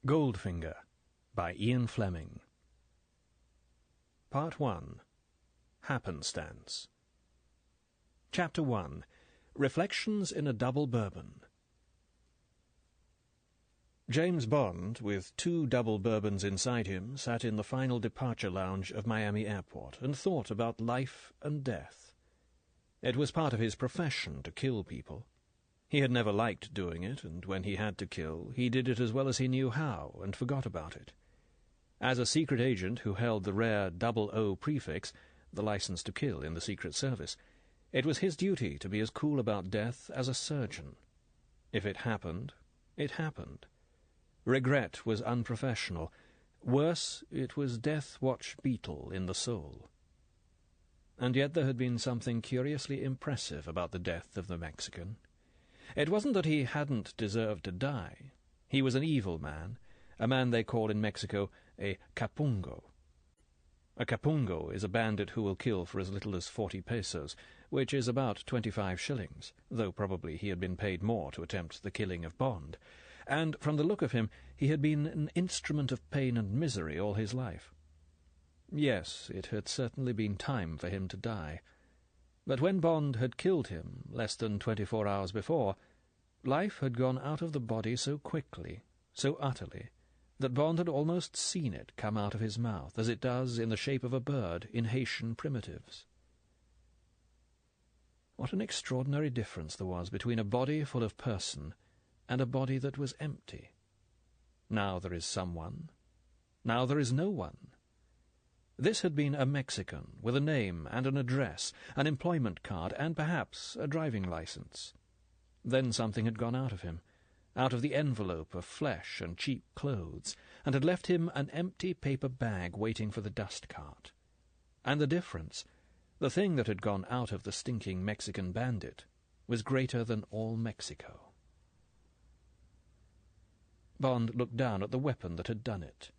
Goldfinger by Ian Fleming. Part 1. Happenstance. Chapter 1. Reflections in a Double Bourbon. James Bond, with 2 double bourbons inside him, sat in the final departure lounge of Miami Airport and thought about life and death. It was part of his profession to kill people. He had never liked doing it, and when he had to kill, he did it as well as he knew how, and forgot about it. As a secret agent who held the rare 00 prefix, the license to kill in the Secret Service, it was his duty to be as cool about death as a surgeon. If it happened, it happened. Regret was unprofessional. Worse, it was death watch beetle in the soul. And yet there had been something curiously impressive about the death of the Mexican. It wasn't that he hadn't deserved to die. He was an evil man, a man they call in Mexico a capungo. A capungo is a bandit who will kill for as little as 40 pesos, which is about 25 shillings, though probably he had been paid more to attempt the killing of Bond, and from the look of him he had been an instrument of pain and misery all his life. Yes, it had certainly been time for him to die. But when Bond had killed him, less than 24 hours before, life had gone out of the body so quickly, so utterly, that Bond had almost seen it come out of his mouth, as it does in the shape of a bird in Haitian primitives. What an extraordinary difference there was between a body full of person and a body that was empty. Now there is someone. Now there is no one. This had been a Mexican, with a name and an address, an employment card, and perhaps a driving license. Then something had gone out of him, out of the envelope of flesh and cheap clothes, and had left him an empty paper bag waiting for the dust cart. And the difference, the thing that had gone out of the stinking Mexican bandit, was greater than all Mexico. Bond looked down at the weapon that had done it.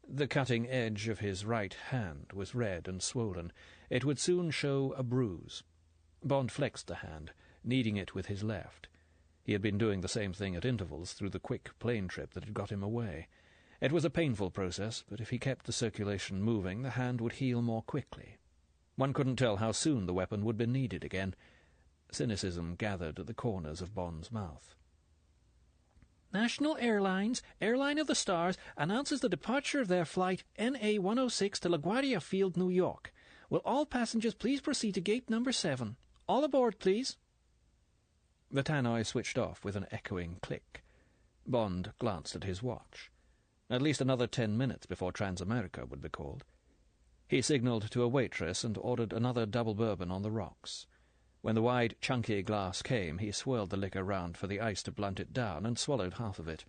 The cutting edge of his right hand was red and swollen. It would soon show a bruise. Bond flexed the hand, kneading it with his left. He had been doing the same thing at intervals through the quick plane trip that had got him away. It was a painful process, but if he kept the circulation moving, the hand would heal more quickly. One couldn't tell how soon the weapon would be needed again. Cynicism gathered at the corners of Bond's mouth. National Airlines, Airline of the Stars, announces the departure of their flight NA-106 to LaGuardia Field, New York. Will all passengers please proceed to gate number 7? All aboard, please. The tannoy switched off with an echoing click. Bond glanced at his watch. At least another 10 minutes before Transamerica would be called. He signalled to a waitress and ordered another double bourbon on the rocks. When the wide, chunky glass came, he swirled the liquor round for the ice to blunt it down, and swallowed half of it.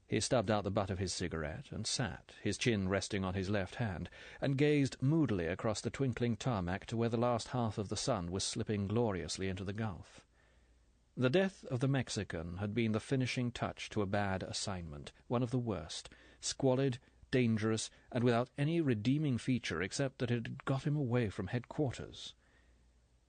He stubbed out the butt of his cigarette, and sat, his chin resting on his left hand, and gazed moodily across the twinkling tarmac to where the last half of the sun was slipping gloriously into the Gulf. The death of the Mexican had been the finishing touch to a bad assignment, one of the worst, squalid, dangerous, and without any redeeming feature except that it had got him away from headquarters.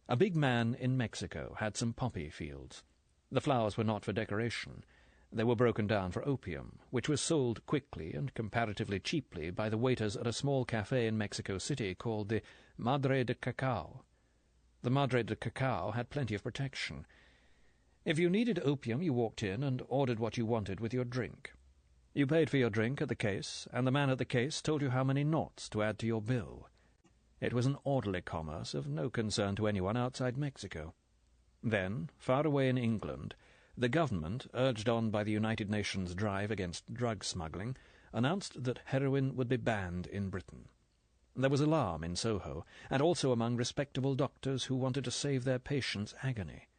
A big man in Mexico had some poppy fields. The flowers were not for decoration. They were broken down for opium, which was sold quickly and comparatively cheaply by the waiters at a small cafe in Mexico City called the Madre de Cacao. The Madre de Cacao had plenty of protection. If you needed opium, you walked in and ordered what you wanted with your drink. You paid for your drink at the case, and the man at the case told you how many noughts to add to your bill. It was an orderly commerce of no concern to anyone outside Mexico. Then, far away in England, the government, urged on by the United Nations drive against drug smuggling, announced that heroin would be banned in Britain. There was alarm in Soho, and also among respectable doctors who wanted to save their patients' agony.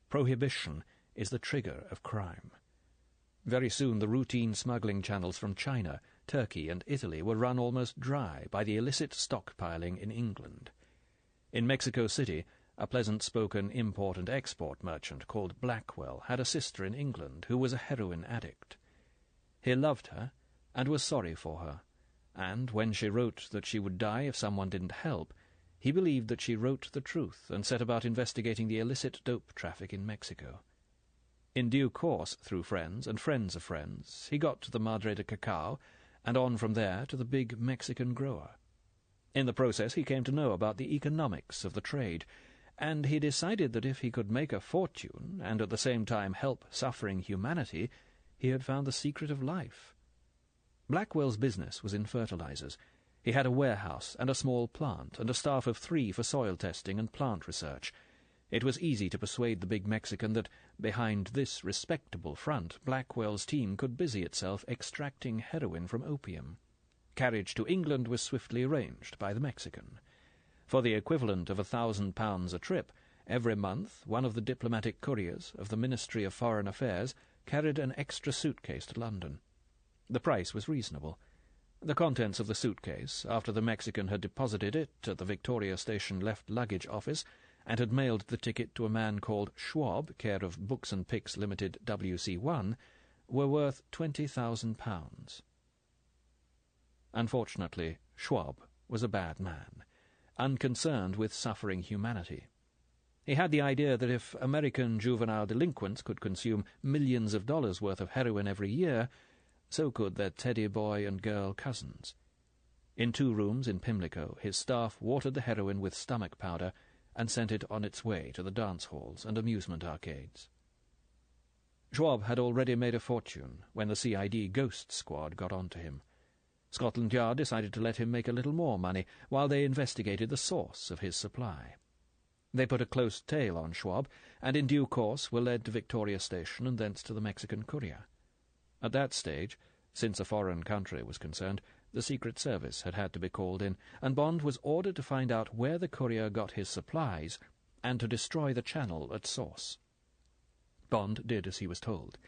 Prohibition is the trigger of crime. Very soon the routine smuggling channels from China, Turkey, and Italy were run almost dry by the illicit stockpiling in England. In Mexico City, a pleasant-spoken import and export merchant called Blackwell had a sister in England who was a heroin addict. He loved her, and was sorry for her, and when she wrote that she would die if someone didn't help, he believed that she wrote the truth and set about investigating the illicit dope traffic in Mexico. In due course, through friends and friends of friends, he got to the Madre de Cacao, and on from there to the big Mexican grower. In the process he came to know about the economics of the trade, and he decided that if he could make a fortune, and at the same time help suffering humanity, he had found the secret of life. Blackwell's business was in fertilizers. He had a warehouse and a small plant, and a staff of 3 for soil testing and plant research. It was easy to persuade the big Mexican that behind this respectable front Blackwell's team could busy itself extracting heroin from opium. Carriage to England was swiftly arranged by the Mexican. For the equivalent of £1,000 a trip, every month one of the diplomatic couriers of the Ministry of Foreign Affairs carried an extra suitcase to London. The price was reasonable. The contents of the suitcase, after the Mexican had deposited it at the Victoria Station left luggage office, and had mailed the ticket to a man called Schwab, care of Books and Picks Limited, WC1, were worth £20,000. Unfortunately, Schwab was a bad man, unconcerned with suffering humanity. He had the idea that if American juvenile delinquents could consume millions of dollars' worth of heroin every year, so could their teddy boy and girl cousins. In 2 rooms in Pimlico, his staff watered the heroin with stomach powder and sent it on its way to the dance halls and amusement arcades. Schwab had already made a fortune when the CID Ghost Squad got on to him. Scotland Yard decided to let him make a little more money while they investigated the source of his supply. They put a close tail on Schwab, and in due course were led to Victoria Station and thence to the Mexican courier. At that stage, since a foreign country was concerned, the Secret Service had to be called in, and Bond was ordered to find out where the courier got his supplies and to destroy the channel at source. Bond did as he was told.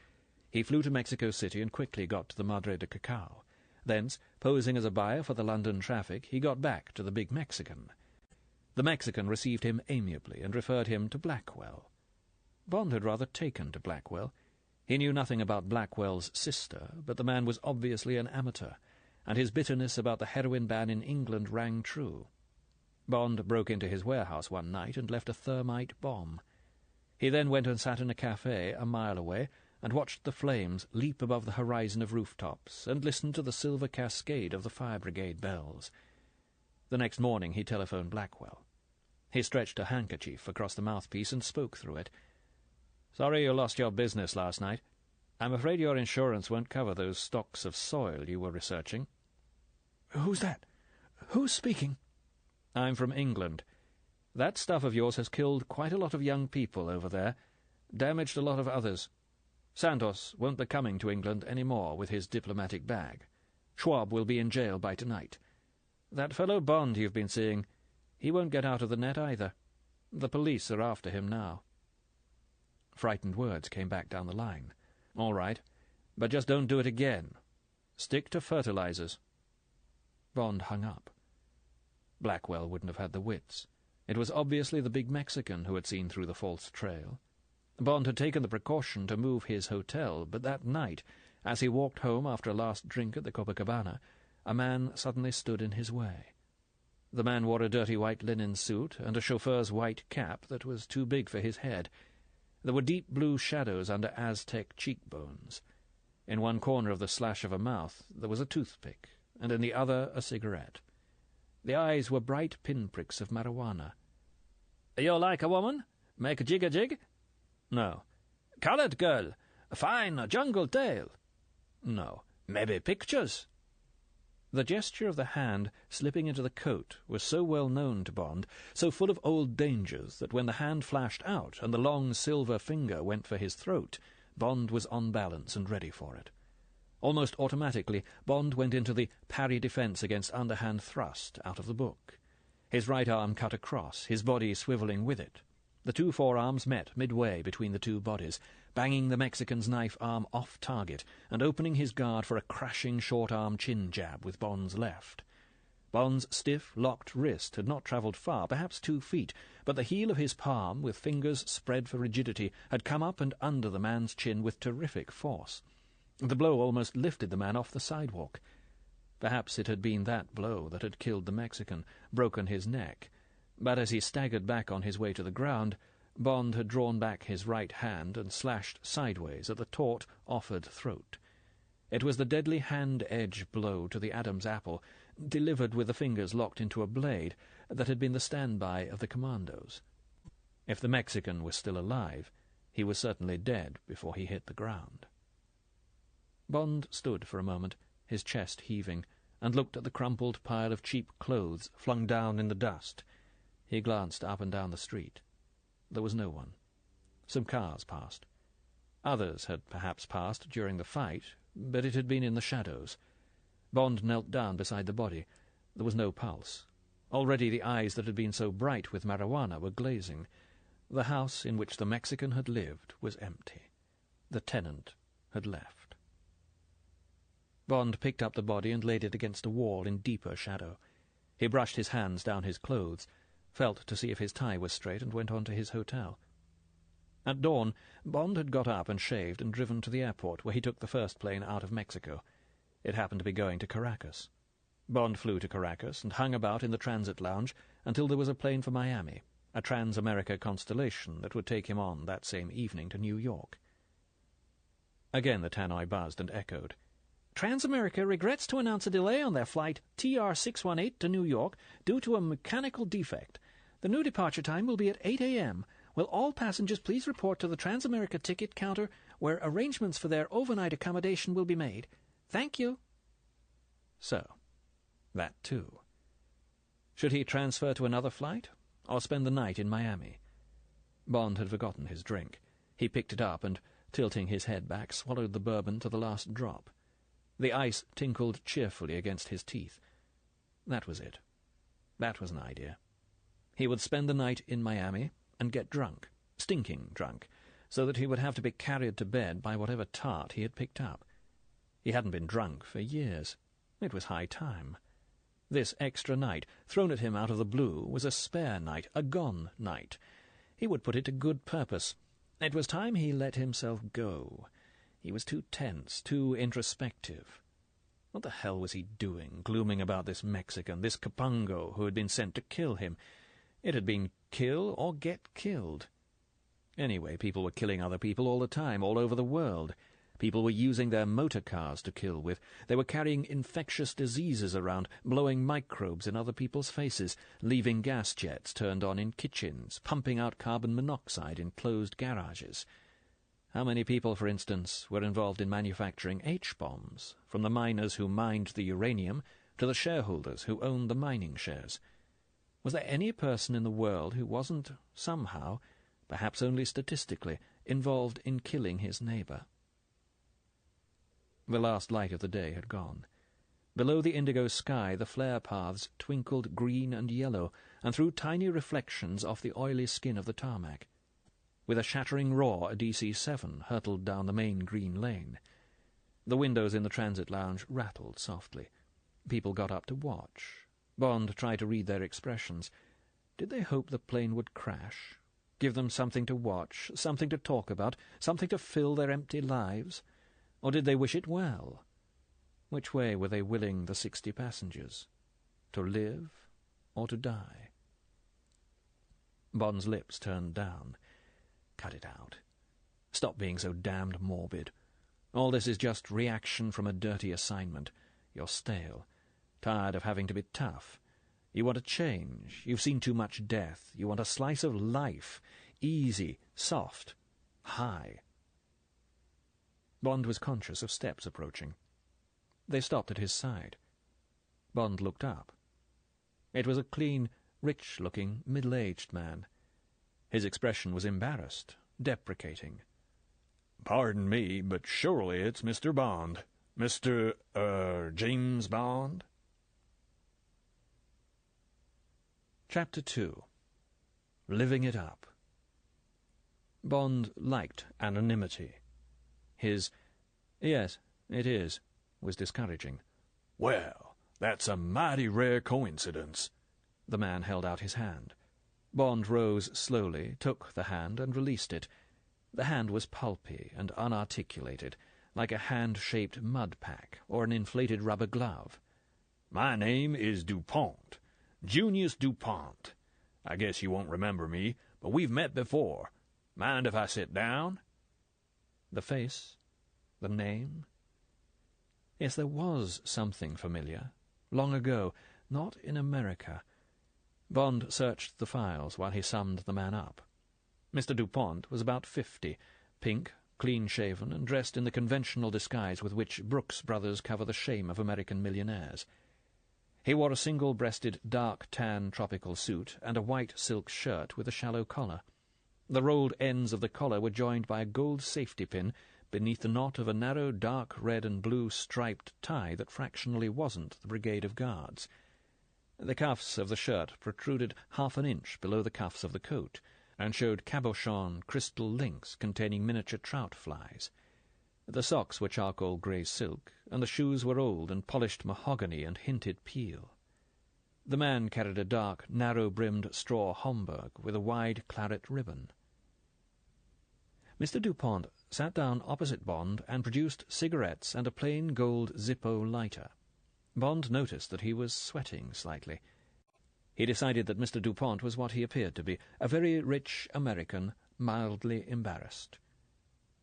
He flew to Mexico City and quickly got to the Madre de Cacao. Thence, posing as a buyer for the London traffic, he got back to the big Mexican. The Mexican received him amiably and referred him to Blackwell. Bond had rather taken to Blackwell. He knew nothing about Blackwell's sister, but the man was obviously an amateur, and his bitterness about the heroin ban in England rang true. Bond broke into his warehouse one night and left a thermite bomb. He then went and sat in a cafe a mile away and watched the flames leap above the horizon of rooftops and listened to the silver cascade of the fire brigade bells. The next morning he telephoned Blackwell. He stretched a handkerchief across the mouthpiece and spoke through it. "Sorry you lost your business last night. I'm afraid your insurance won't cover those stocks of soil you were researching." "Who's that? Who's speaking?" "I'm from England. That stuff of yours has killed quite a lot of young people over there, damaged a lot of others. Santos won't be coming to England any more with his diplomatic bag. Schwab will be in jail by tonight. That fellow Bond you've been seeing, he won't get out of the net either. The police are after him now." Frightened words came back down the line. "All right, but just don't do it again. Stick to fertilizers." Bond hung up. Blackwell wouldn't have had the wits. It was obviously the big Mexican who had seen through the false trail. Bond had taken the precaution to move his hotel, but that night, as he walked home after a last drink at the Copacabana, a man suddenly stood in his way. The man wore a dirty white linen suit and a chauffeur's white cap that was too big for his head. There were deep blue shadows under Aztec cheekbones. In one corner of the slash of a mouth there was a toothpick, and in the other a cigarette. The eyes were bright pinpricks of marijuana. "You like a woman? Make a jig-a-jig?" "No." "Coloured girl? A fine jungle tale?" "No." "Maybe pictures?" The gesture of the hand slipping into the coat was so well known to Bond, so full of old dangers, that when the hand flashed out and the long silver finger went for his throat, Bond was on balance and ready for it. Almost automatically, Bond went into the parry defence against underhand thrust out of the book. His right arm cut across, his body swivelling with it. The 2 forearms met midway between the 2 bodies, banging the Mexican's knife arm off target and opening his guard for a crashing short-arm chin jab with Bond's left. Bond's stiff, locked wrist had not travelled far, perhaps 2 feet, but the heel of his palm, with fingers spread for rigidity, had come up and under the man's chin with terrific force. The blow almost lifted the man off the sidewalk. Perhaps it had been that blow that had killed the Mexican, broken his neck, but as he staggered back on his way to the ground, Bond had drawn back his right hand and slashed sideways at the taut, offered throat. It was the deadly hand-edge blow to the Adam's apple, delivered with the fingers locked into a blade, that had been the standby of the commandos. If the Mexican was still alive, he was certainly dead before he hit the ground. Bond stood for a moment, his chest heaving, and looked at the crumpled pile of cheap clothes flung down in the dust. He glanced up and down the street. There was no one. Some cars passed. Others had perhaps passed during the fight, but it had been in the shadows. Bond knelt down beside the body. There was no pulse. Already the eyes that had been so bright with marijuana were glazing. The house in which the Mexican had lived was empty. The tenant had left. Bond picked up the body and laid it against a wall in deeper shadow. He brushed his hands down his clothes, felt to see if his tie was straight, and went on to his hotel. At dawn, Bond had got up and shaved and driven to the airport, where he took the first plane out of Mexico. It happened to be going to Caracas. Bond flew to Caracas and hung about in the transit lounge until there was a plane for Miami, a Trans-America Constellation that would take him on that same evening to New York. Again the tannoy buzzed and echoed. Trans-America regrets to announce a delay on their flight TR-618 to New York due to a mechanical defect. The new departure time will be at 8 a.m. Will all passengers please report to the Trans-America ticket counter, where arrangements for their overnight accommodation will be made. Thank you. So, that too. Should he transfer to another flight, or spend the night in Miami? Bond had forgotten his drink. He picked it up and, tilting his head back, swallowed the bourbon to the last drop. The ice tinkled cheerfully against his teeth. That was it. That was an idea. He would spend the night in Miami and get drunk, stinking drunk, so that he would have to be carried to bed by whatever tart he had picked up. He hadn't been drunk for years. It was high time. This extra night, thrown at him out of the blue, was a spare night, a gone night. He would put it to good purpose. It was time he let himself go. He was too tense, too introspective. What the hell was he doing, glooming about this Mexican, this Capango who had been sent to kill him? It had been kill or get killed. Anyway, people were killing other people all the time, all over the world. People were using their motor cars to kill with. They were carrying infectious diseases around, blowing microbes in other people's faces, leaving gas jets turned on in kitchens, pumping out carbon monoxide in closed garages. How many people, for instance, were involved in manufacturing H-bombs, from the miners who mined the uranium to the shareholders who owned the mining shares? Was there any person in the world who wasn't, somehow, perhaps only statistically, involved in killing his neighbour? The last light of the day had gone. Below the indigo sky the flare paths twinkled green and yellow, and threw tiny reflections off the oily skin of the tarmac. With a shattering roar, a DC-7 hurtled down the main green lane. The windows in the transit lounge rattled softly. People got up to watch. Bond tried to read their expressions. Did they hope the plane would crash? Give them something to watch, something to talk about, something to fill their empty lives? Or did they wish it well? Which way were they willing the 60 passengers? To live or to die? Bond's lips turned down. Cut it out. Stop being so damned morbid. All this is just reaction from a dirty assignment. You're stale. Tired of having to be tough. You want a change. You've seen too much death. You want a slice of life. Easy, soft, high. Bond was conscious of steps approaching. They stopped at his side. Bond looked up. It was a clean, rich-looking, middle-aged man. His expression was embarrassed, deprecating. "Pardon me, but surely it's Mr. Bond. Mr. James Bond?" Chapter 2. Living It Up. Bond liked anonymity. His "Yes, it is," was discouraging. "Well, that's a mighty rare coincidence." The man held out his hand. Bond rose slowly, took the hand, and released it. The hand was pulpy and unarticulated, like a hand-shaped mud pack or an inflated rubber glove. "My name is DuPont, Junius DuPont. I guess you won't remember me, but we've met before. Mind if I sit down?" The face, the name. Yes, there was something familiar. Long ago, not in America. Bond searched the files while he summed the man up. Mr. Dupont was about 50, pink, clean-shaven, and dressed in the conventional disguise with which Brooks Brothers cover the shame of American millionaires. He wore a single-breasted dark tan tropical suit and a white silk shirt with a shallow collar. The rolled ends of the collar were joined by a gold safety pin beneath the knot of a narrow dark red and blue striped tie that fractionally wasn't the Brigade of Guards. The cuffs of the shirt protruded half an inch below the cuffs of the coat, and showed cabochon crystal links containing miniature trout flies. The socks were charcoal grey silk, and the shoes were old and polished mahogany and hinted peel. The man carried a dark, narrow-brimmed straw Homburg with a wide claret ribbon. Mr. Dupont sat down opposite Bond and produced cigarettes and a plain gold Zippo lighter. Bond noticed that he was sweating slightly. He decided that Mr. Dupont was what he appeared to be, a very rich American, mildly embarrassed.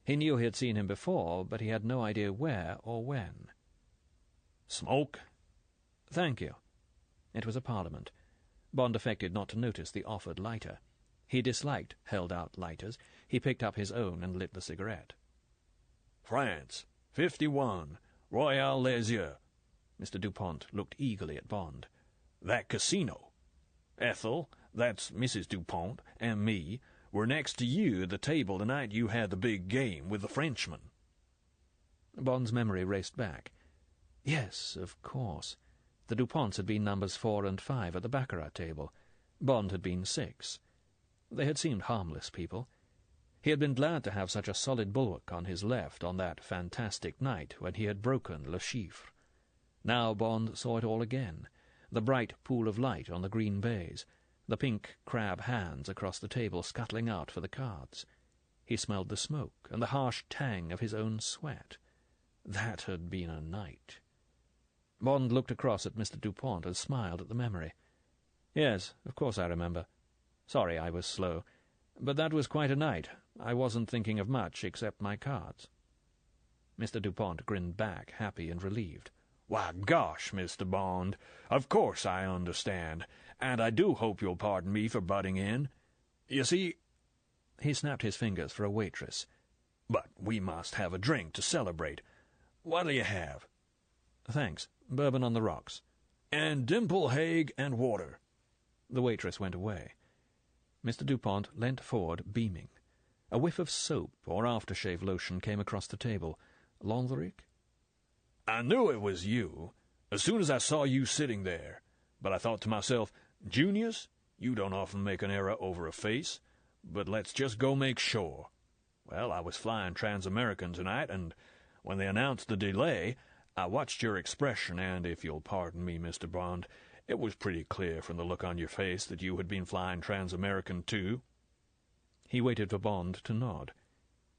He knew he had seen him before, but he had no idea where or when. "Smoke?" "Thank you." It was a parliament. Bond affected not to notice the offered lighter. He disliked held-out lighters. He picked up his own and lit the cigarette. "France, 51, Royal Les Yeux." Mr. Dupont looked eagerly at Bond. "That casino. Ethel, that's Mrs. Dupont, and me were next to you at the table the night you had the big game with the Frenchman." Bond's memory raced back. Yes, of course. The Duponts had been numbers 4 and 5 at the baccarat table. Bond had been 6. They had seemed harmless people. He had been glad to have such a solid bulwark on his left on that fantastic night when he had broken Le Chiffre. Now Bond saw it all again, the bright pool of light on the green baize, the pink crab hands across the table scuttling out for the cards. He smelled the smoke and the harsh tang of his own sweat. That had been a night. Bond looked across at Mr. Dupont and smiled at the memory. "Yes, of course I remember. Sorry I was slow. But that was quite a night. I wasn't thinking of much except my cards." Mr. Dupont grinned back, happy and relieved. "Why, gosh, Mr. Bond, of course I understand, and I do hope you'll pardon me for butting in. You see—" He snapped his fingers for a waitress. "But we must have a drink to celebrate. What'll you have?" "Thanks. Bourbon on the rocks." "And Dimple Haig and water." The waitress went away. Mr. Dupont leant forward, beaming. A whiff of soap or aftershave lotion came across the table. Lantheric? "I knew it was you, as soon as I saw you sitting there. But I thought to myself, Junius, you don't often make an error over a face, but let's just go make sure. Well, I was flying Trans-American tonight, and when they announced the delay, I watched your expression, and if you'll pardon me, Mr. Bond, it was pretty clear from the look on your face that you had been flying Trans-American too." He waited for Bond to nod.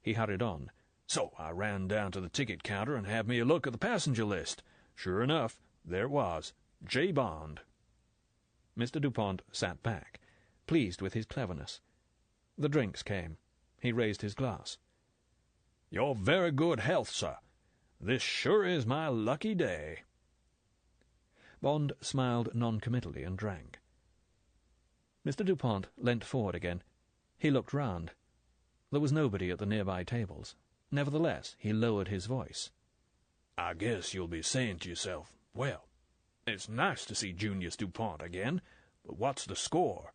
He hurried on. "So I ran down to the ticket counter and had me a look at the passenger list. Sure enough, there it was, J. Bond." Mr. Dupont sat back, pleased with his cleverness. The drinks came. He raised his glass. "Your very good health, sir. This sure is my lucky day." Bond smiled noncommittally and drank. Mr. Dupont leant forward again. He looked round. There was nobody at the nearby tables. Nevertheless, he lowered his voice. "I guess you'll be saying to yourself, well, it's nice to see Junius Dupont again, but what's the score?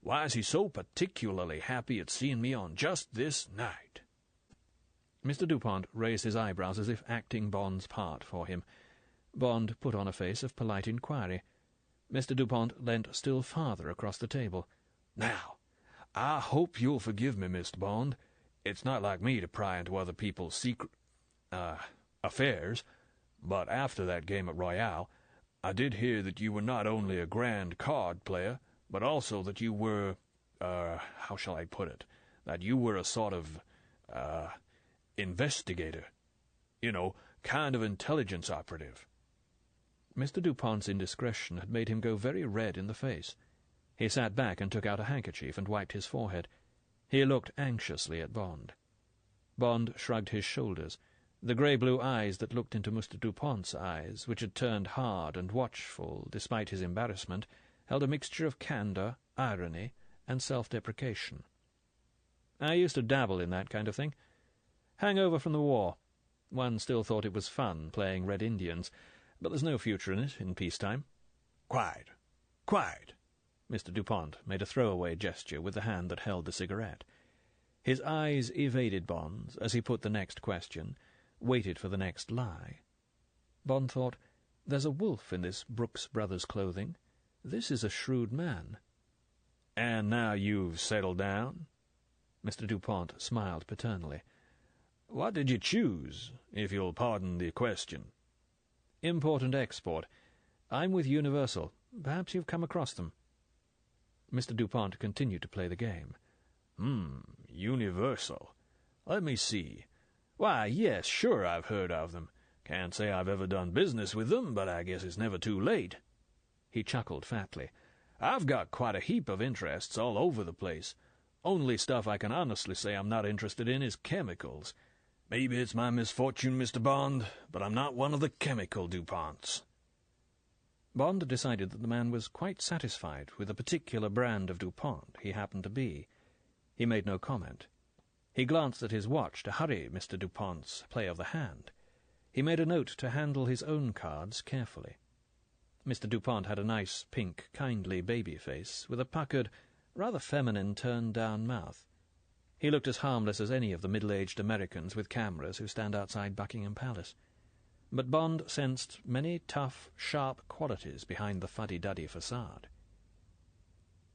Why is he so particularly happy at seeing me on just this night?" Mr. Dupont raised his eyebrows as if acting Bond's part for him. Bond put on a face of polite inquiry. Mr. Dupont leant still farther across the table. "Now, I hope you'll forgive me, Mr. Bond. It's not like me to pry into other people's affairs, but after that game at Royale, I did hear that you were not only a grand card player, but also that you were, how shall I put it, that you were a sort of, investigator. You know, kind of intelligence operative." Mr. Dupont's indiscretion had made him go very red in the face. He sat back and took out a handkerchief and wiped his forehead. He looked anxiously at Bond. Bond shrugged his shoulders. The grey-blue eyes that looked into Mr. Dupont's eyes, which had turned hard and watchful despite his embarrassment, held a mixture of candour, irony, and self-deprecation. "I used to dabble in that kind of thing. Hangover from the war. One still thought it was fun playing Red Indians, but there's no future in it in peacetime." "Quiet. Quiet." Mr. Dupont made a throwaway gesture with the hand that held the cigarette. His eyes evaded Bond's as he put the next question, waited for the next lie. Bond thought, there's a wolf in this Brooks Brothers clothing. This is a shrewd man. "And now you've settled down?" Mr. Dupont smiled paternally. "What did you choose, if you'll pardon the question?" "Import and export. I'm with Universal. Perhaps you've come across them." Mr. Dupont continued to play the game. Universal. Let me see. Why, yes, sure, I've heard of them. Can't say I've ever done business with them, but I guess it's never too late." He chuckled fatly. "I've got quite a heap of interests all over the place. Only stuff I can honestly say I'm not interested in is chemicals. Maybe it's my misfortune, Mr. Bond, but I'm not one of the chemical Duponts." Bond decided that the man was quite satisfied with the particular brand of Dupont he happened to be. He made no comment. He glanced at his watch to hurry Mr. Dupont's play of the hand. He made a note to handle his own cards carefully. Mr. Dupont had a nice, pink, kindly baby face, with a puckered, rather feminine, turned-down mouth. He looked as harmless as any of the middle-aged Americans with cameras who stand outside Buckingham Palace. But Bond sensed many tough, sharp qualities behind the fuddy-duddy facade.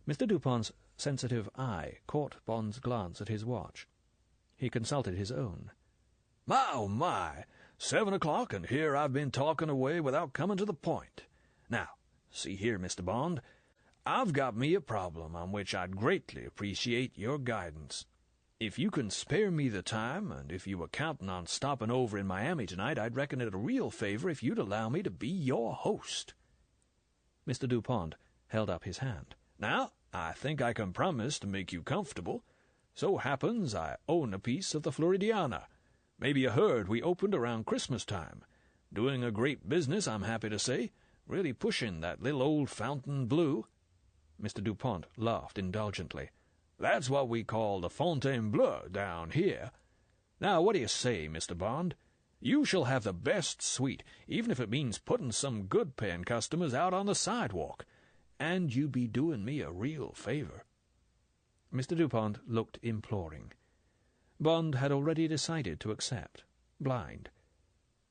Mr. Dupont's sensitive eye caught Bond's glance at his watch. He consulted his own. "My, oh my! 7 o'clock, and here I've been talking away without coming to the point. Now, see here, Mr. Bond, I've got me a problem on which I'd greatly appreciate your guidance. If you can spare me the time, and if you were counting on stopping over in Miami tonight, I'd reckon it a real favor if you'd allow me to be your host." Mr. Dupont held up his hand. "Now, I think I can promise to make you comfortable. So happens I own a piece of the Floridiana. Maybe you heard we opened around Christmas time. Doing a great business, I'm happy to say. Really pushing that little old fountain blue." Mr. Dupont laughed indulgently. "That's what we call the Fontainebleau down here. Now, what do you say, Mr. Bond? You shall have the best suite, even if it means putting some good-paying customers out on the sidewalk. And you be doing me a real favor." Mr. Dupont looked imploring. Bond had already decided to accept, blind.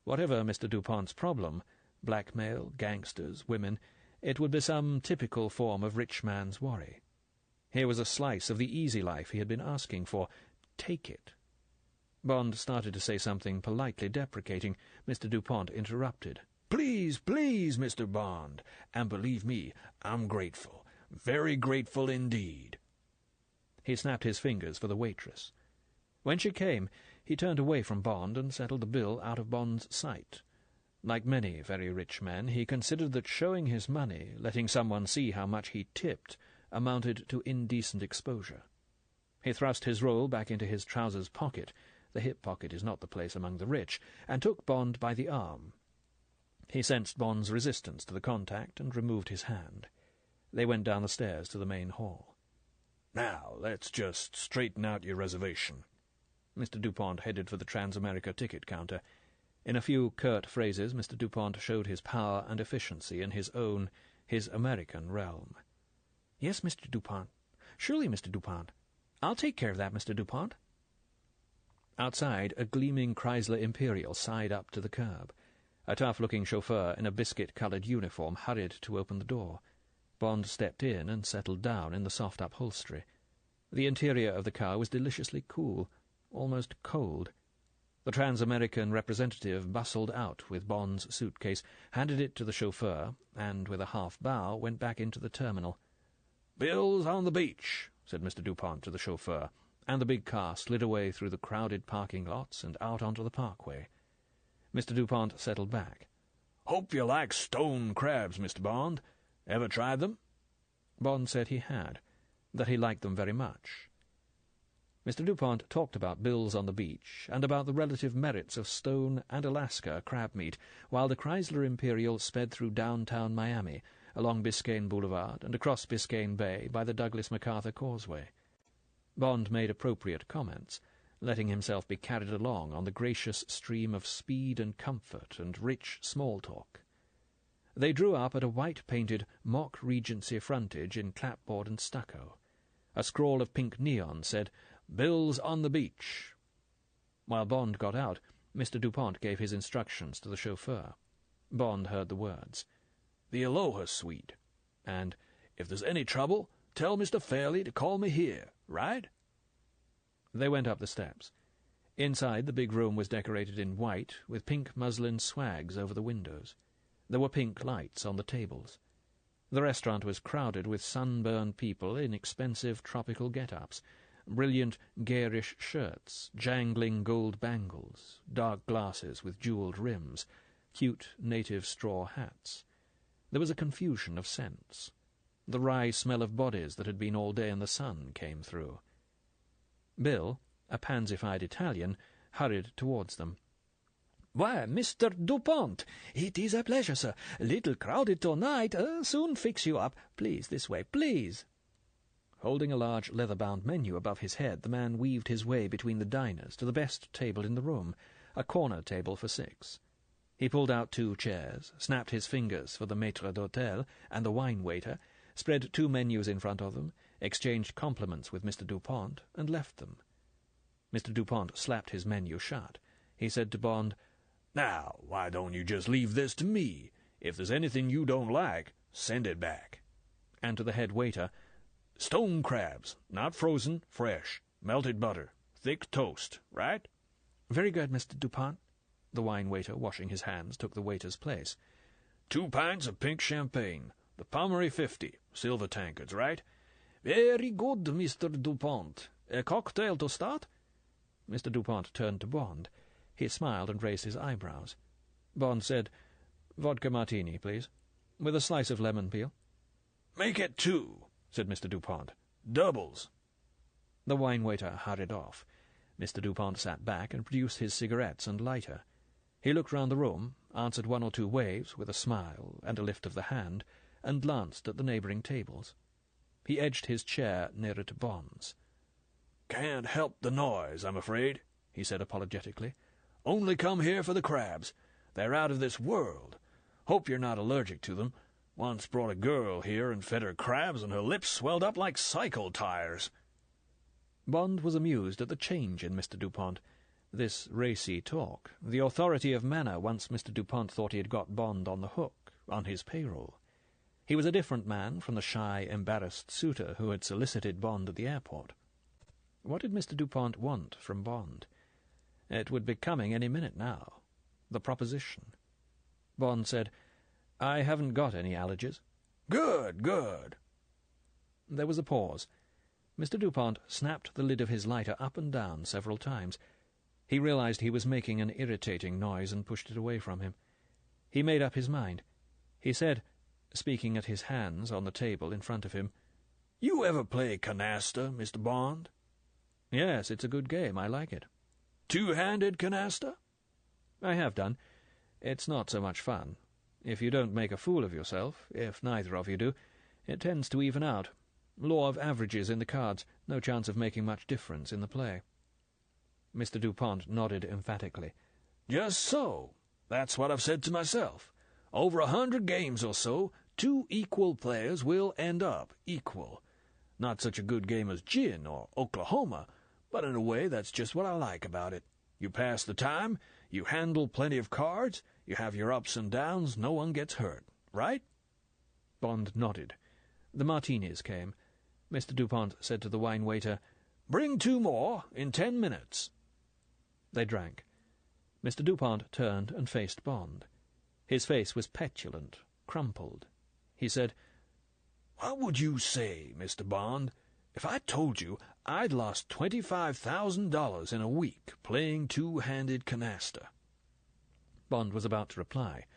Whatever Mr. Dupont's problem, blackmail, gangsters, women, it would be some typical form of rich man's worry. Here was a slice of the easy life he had been asking for. Take it. Bond started to say something politely deprecating. Mr. Dupont interrupted. "Please, please, Mr. Bond, and believe me, I'm grateful, very grateful indeed." He snapped his fingers for the waitress. When she came, he turned away from Bond and settled the bill out of Bond's sight. Like many very rich men, he considered that showing his money, letting someone see how much he tipped, amounted to indecent exposure. He thrust his roll back into his trousers pocket — the hip pocket is not the place among the rich — and took Bond by the arm. He sensed Bond's resistance to the contact and removed his hand. They went down the stairs to the main hall. "Now, let's just straighten out your reservation." Mr. Dupont headed for the Transamerica ticket counter. In a few curt phrases, Mr. Dupont showed his power and efficiency in his American realm. "Yes, Mr. Dupont. Surely, Mr. Dupont. I'll take care of that, Mr. Dupont." Outside, a gleaming Chrysler Imperial sighed up to the curb. A tough-looking chauffeur in a biscuit-coloured uniform hurried to open the door. Bond stepped in and settled down in the soft upholstery. The interior of the car was deliciously cool, almost cold. The Transamerican representative bustled out with Bond's suitcase, handed it to the chauffeur, and with a half-bow went back into the terminal. "Bill's on the beach," said Mr. Dupont to the chauffeur, and the big car slid away through the crowded parking lots and out onto the parkway. Mr. Dupont settled back. "Hope you like stone crabs, Mr. Bond. Ever tried them?" Bond said he had, that he liked them very much. Mr. Dupont talked about bills on the beach, and about the relative merits of Stone and Alaska crab meat, while the Chrysler Imperial sped through downtown Miami, along Biscayne Boulevard, and across Biscayne Bay by the Douglas MacArthur Causeway. Bond made appropriate comments, letting himself be carried along on the gracious stream of speed and comfort and rich small talk. They drew up at a white-painted mock Regency frontage in clapboard and stucco. A scrawl of pink neon said, "Bills on the beach." While Bond got out, Mr. Dupont gave his instructions to the chauffeur. Bond heard the words, "The Aloha Suite," and "If there's any trouble, tell Mr. Fairley to call me here, right?" They went up the steps. Inside, the big room was decorated in white, with pink muslin swags over the windows. There were pink lights on the tables. The restaurant was crowded with sunburned people in expensive tropical get-ups, brilliant garish shirts, jangling gold bangles, dark glasses with jewelled rims, cute native straw hats. There was a confusion of scents. The wry smell of bodies that had been all day in the sun came through. Bill, a pansified Italian, hurried towards them. "Why, Mr. Dupont, it is a pleasure, sir. Little crowded tonight. Soon fix you up. Please, this way, please." Holding a large leather-bound menu above his head, the man weaved his way between the diners to the best table in the room, a corner table for 6. He pulled out 2 chairs, snapped his fingers for the maître d'hôtel and the wine-waiter, spread 2 menus in front of them, exchanged compliments with Mr. Dupont, and left them. Mr. Dupont slapped his menu shut. He said to Bond, "Now, why don't you just leave this to me? If there's anything you don't like, send it back." And to the head waiter, "Stone crabs, not frozen, fresh, melted butter, thick toast, right?" "Very good, Mr. Dupont." The wine-waiter, washing his hands, took the waiter's place. 2 pints of pink champagne, the Pommery 50, silver tankards, right?" "Very good, Mr. Dupont. A cocktail to start?" Mr. Dupont turned to Bond. He smiled and raised his eyebrows. Bond said, "Vodka martini, please, with a slice of lemon peel." "Make it 2, said Mr. Dupont. "Doubles." The wine-waiter hurried off. Mr. Dupont sat back and produced his cigarettes and lighter. He looked round the room, answered 1 or 2 waves with a smile and a lift of the hand, and glanced at the neighbouring tables. He edged his chair nearer to Bond's. "Can't help the noise, I'm afraid," he said apologetically. "Only come here for the crabs. They're out of this world. Hope you're not allergic to them. Once brought a girl here and fed her crabs, and her lips swelled up like cycle tires." Bond was amused at the change in Mr. Dupont. This racy talk, the authority of manner once Mr. Dupont thought he had got Bond on the hook, on his payroll. He was a different man from the shy, embarrassed suitor who had solicited Bond at the airport. What did Mr. Dupont want from Bond? It would be coming any minute now. The proposition. Bond said, "I haven't got any allergies." "Good, good." There was a pause. Mr. Dupont snapped the lid of his lighter up and down several times. He realized he was making an irritating noise and pushed it away from him. He made up his mind. He said, speaking at his hands on the table in front of him, "You ever play canasta, Mr. Bond?" "Yes, it's a good game. I like it." "Two-handed canasta?" "I have done. It's not so much fun. If you don't make a fool of yourself, if neither of you do, it tends to even out. Law of averages in the cards, no chance of making much difference in the play." Mr. Dupont nodded emphatically. "Just so. That's what I've said to myself. Over 100 games or so, 2 equal players will end up equal. Not such a good game as gin or Oklahoma, but in a way that's just what I like about it. You pass the time, you handle plenty of cards, you have your ups and downs, no one gets hurt, right?" Bond nodded. The martinis came. Mr. Dupont said to the wine-waiter, "Bring 2 more in 10 minutes." They drank. Mr. Dupont turned and faced Bond. His face was petulant, crumpled. He said, "What would you say, Mr. Bond, if I told you I'd lost $25,000 in a week playing two-handed canasta?" Bond was about to reply.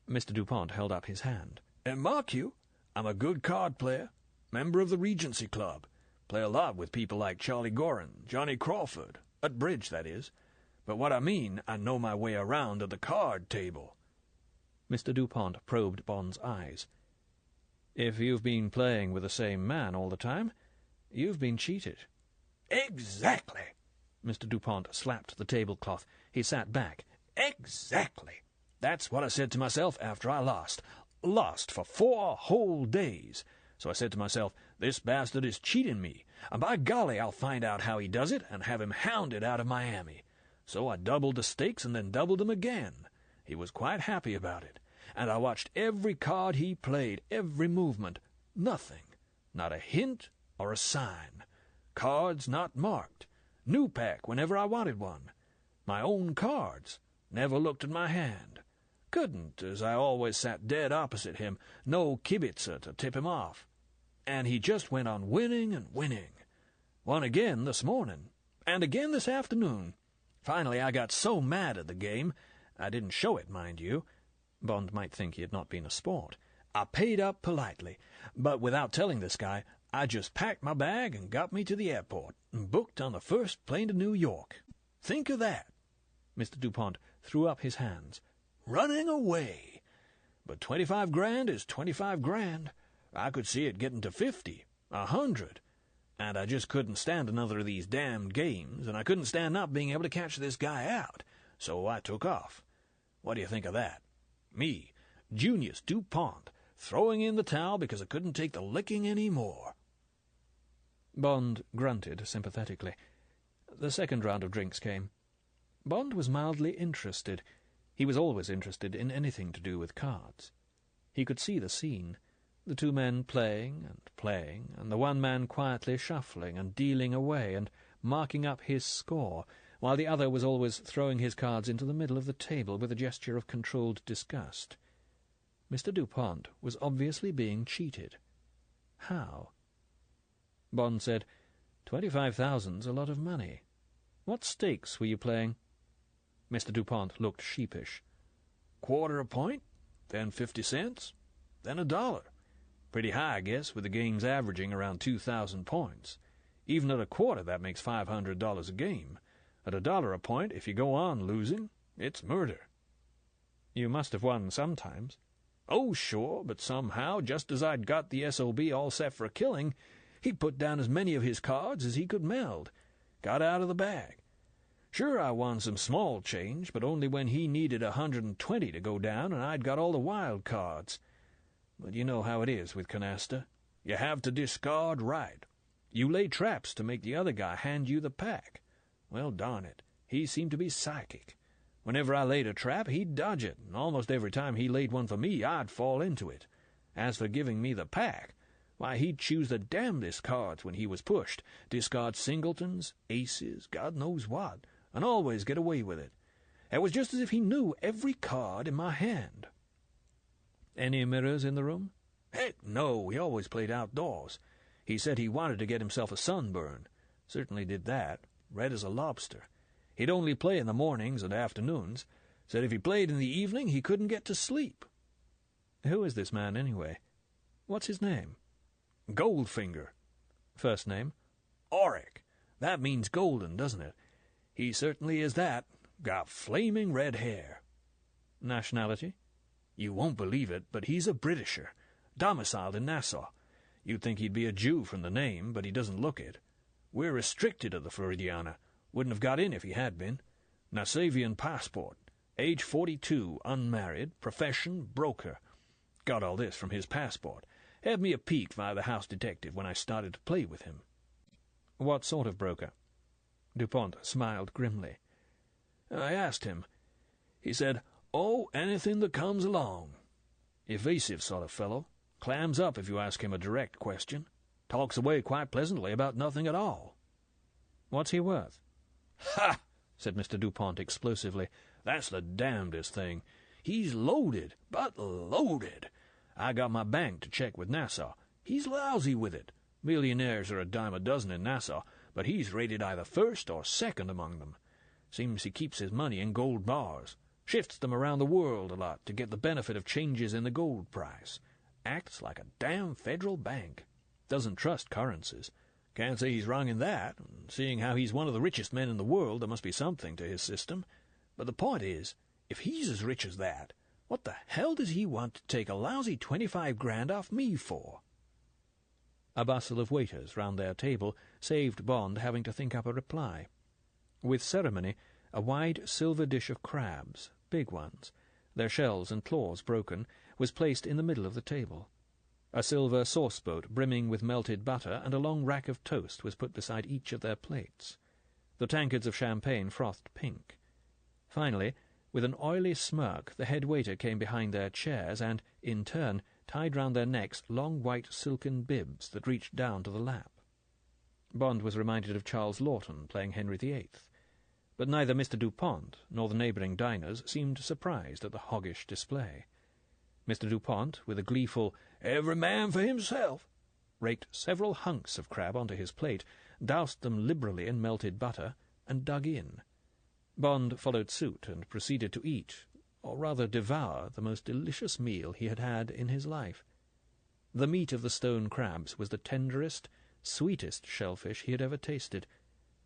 Mr. Dupont held up his hand. "And mark you, I'm a good card player. Member of the Regency Club. Play a lot with people like Charlie Gorin, Johnny Crawford. At bridge, that is. But what I mean, I know my way around at the card table." Mr. Dupont probed Bond's eyes. "If you've been playing with the same man all the time, you've been cheated." "Exactly." Mr. Dupont slapped the tablecloth. He sat back. "Exactly. That's what I said to myself after I lost. Lost for 4 whole days. So I said to myself, this bastard is cheating me, and by golly, I'll find out how he does it and have him hounded out of Miami. So I doubled the stakes and then doubled them again. He was quite happy about it, and I watched every card he played, every movement. Nothing. Not a hint or a sign. Cards not marked. New pack whenever I wanted one. My own cards. Never looked at my hand. Couldn't, as I always sat dead opposite him, no kibitzer to tip him off. And he just went on winning and winning. Won again this morning, and again this afternoon. Finally I got so mad at the game, I didn't show it, mind you. Bond might think he had not been a sport. I paid up politely, but without telling this guy, I just packed my bag and got me to the airport, and booked on the first plane to New York. Think of that. Mr. Dupont threw up his hands. Running away. But 25 grand is 25 grand. I could see it getting to 50, 100. And I just couldn't stand another of these damned games, and I couldn't stand not being able to catch this guy out. So I took off. What do you think of that? Me, Junius Dupont, throwing in the towel because I couldn't take the licking any more. Bond grunted sympathetically. The second round of drinks came. Bond was mildly interested. He was always interested in anything to do with cards. He could see the scene, the two men playing, and the one man quietly shuffling and dealing away and marking up his score, while the other was always throwing his cards into the middle of the table with a gesture of controlled disgust. Mr. Dupont was obviously being cheated. How? Bond said, 25,000's a lot of money. What stakes were you playing? Mr. Dupont looked sheepish. Quarter a point, then 50 cents, then $1. Pretty high, I guess, with the games averaging around 2,000 points. Even at a quarter, that makes $500 a game. At $1 a point, if you go on losing, it's murder. You must have won sometimes. Oh, sure, but somehow, just as I'd got the SOB all set for a killing, he put down as many of his cards as he could meld. Got out of the bag. Sure, I won some small change, but only when he needed 120 to go down, and I'd got all the wild cards. But you know how it is with canasta. You have to discard right. You lay traps to make the other guy hand you the pack. Well, darn it, he seemed to be psychic. Whenever I laid a trap, he'd dodge it, and almost every time he laid one for me, I'd fall into it. As for giving me the pack, why, he'd choose the damnedest cards when he was pushed, discard singletons, aces, God knows what, and always get away with it. It was just as if he knew every card in my hand. Any mirrors in the room? Heck, no, he always played outdoors. He said he wanted to get himself a sunburn. Certainly did that, red as a lobster. He'd only play in the mornings and afternoons. Said if he played in the evening, he couldn't get to sleep. Who is this man, anyway? What's his name? Goldfinger. First name? Auric. That means golden, doesn't it? He certainly is that. Got flaming red hair. Nationality? You won't believe it, but he's a Britisher, domiciled in Nassau. You'd think he'd be a Jew from the name, but he doesn't look it. We're restricted at the Floridiana. Wouldn't have got in if he had been. Nassavian passport. Age 42, unmarried. Profession, broker. Got all this from his passport. Had me a peek via the house detective when I started to play with him. What sort of broker? Dupont smiled grimly. I asked him. He said, "Oh, anything that comes along." Evasive sort of fellow. Clams up if you ask him a direct question. Talks away quite pleasantly about nothing at all. What's he worth? "Ha!" said Mr. Dupont explosively. "That's the damnedest thing. He's loaded, but loaded. I got my bank to check with Nassau. He's lousy with it. Millionaires are a dime a dozen in Nassau, but he's rated either first or second among them. Seems he keeps his money in gold bars. Shifts them around the world a lot to get the benefit of changes in the gold price. Acts like a damn federal bank. Doesn't trust currencies. Can't say he's wrong in that. Seeing how he's one of the richest men in the world, there must be something to his system. But the point is, if he's as rich as that, what the hell does he want to take a lousy 25 grand off me for?" A bustle of waiters round their table saved Bond having to think up a reply. With ceremony, a wide silver dish of crabs, big ones, their shells and claws broken, was placed in the middle of the table. A silver sauce-boat brimming with melted butter and a long rack of toast was put beside each of their plates. The tankards of champagne frothed pink. Finally, with an oily smirk, the head waiter came behind their chairs and, in turn, tied round their necks long white silken bibs that reached down to the lap. Bond was reminded of Charles Lawton playing Henry VIII, but neither Mr. Dupont nor the neighbouring diners seemed surprised at the hoggish display. Mr. Dupont, with a gleeful "Every man for himself," raked several hunks of crab onto his plate, doused them liberally in melted butter, and dug in. Bond followed suit and proceeded to eat, or rather devour, the most delicious meal he had had in his life. The meat of the stone crabs was the tenderest, sweetest shellfish he had ever tasted.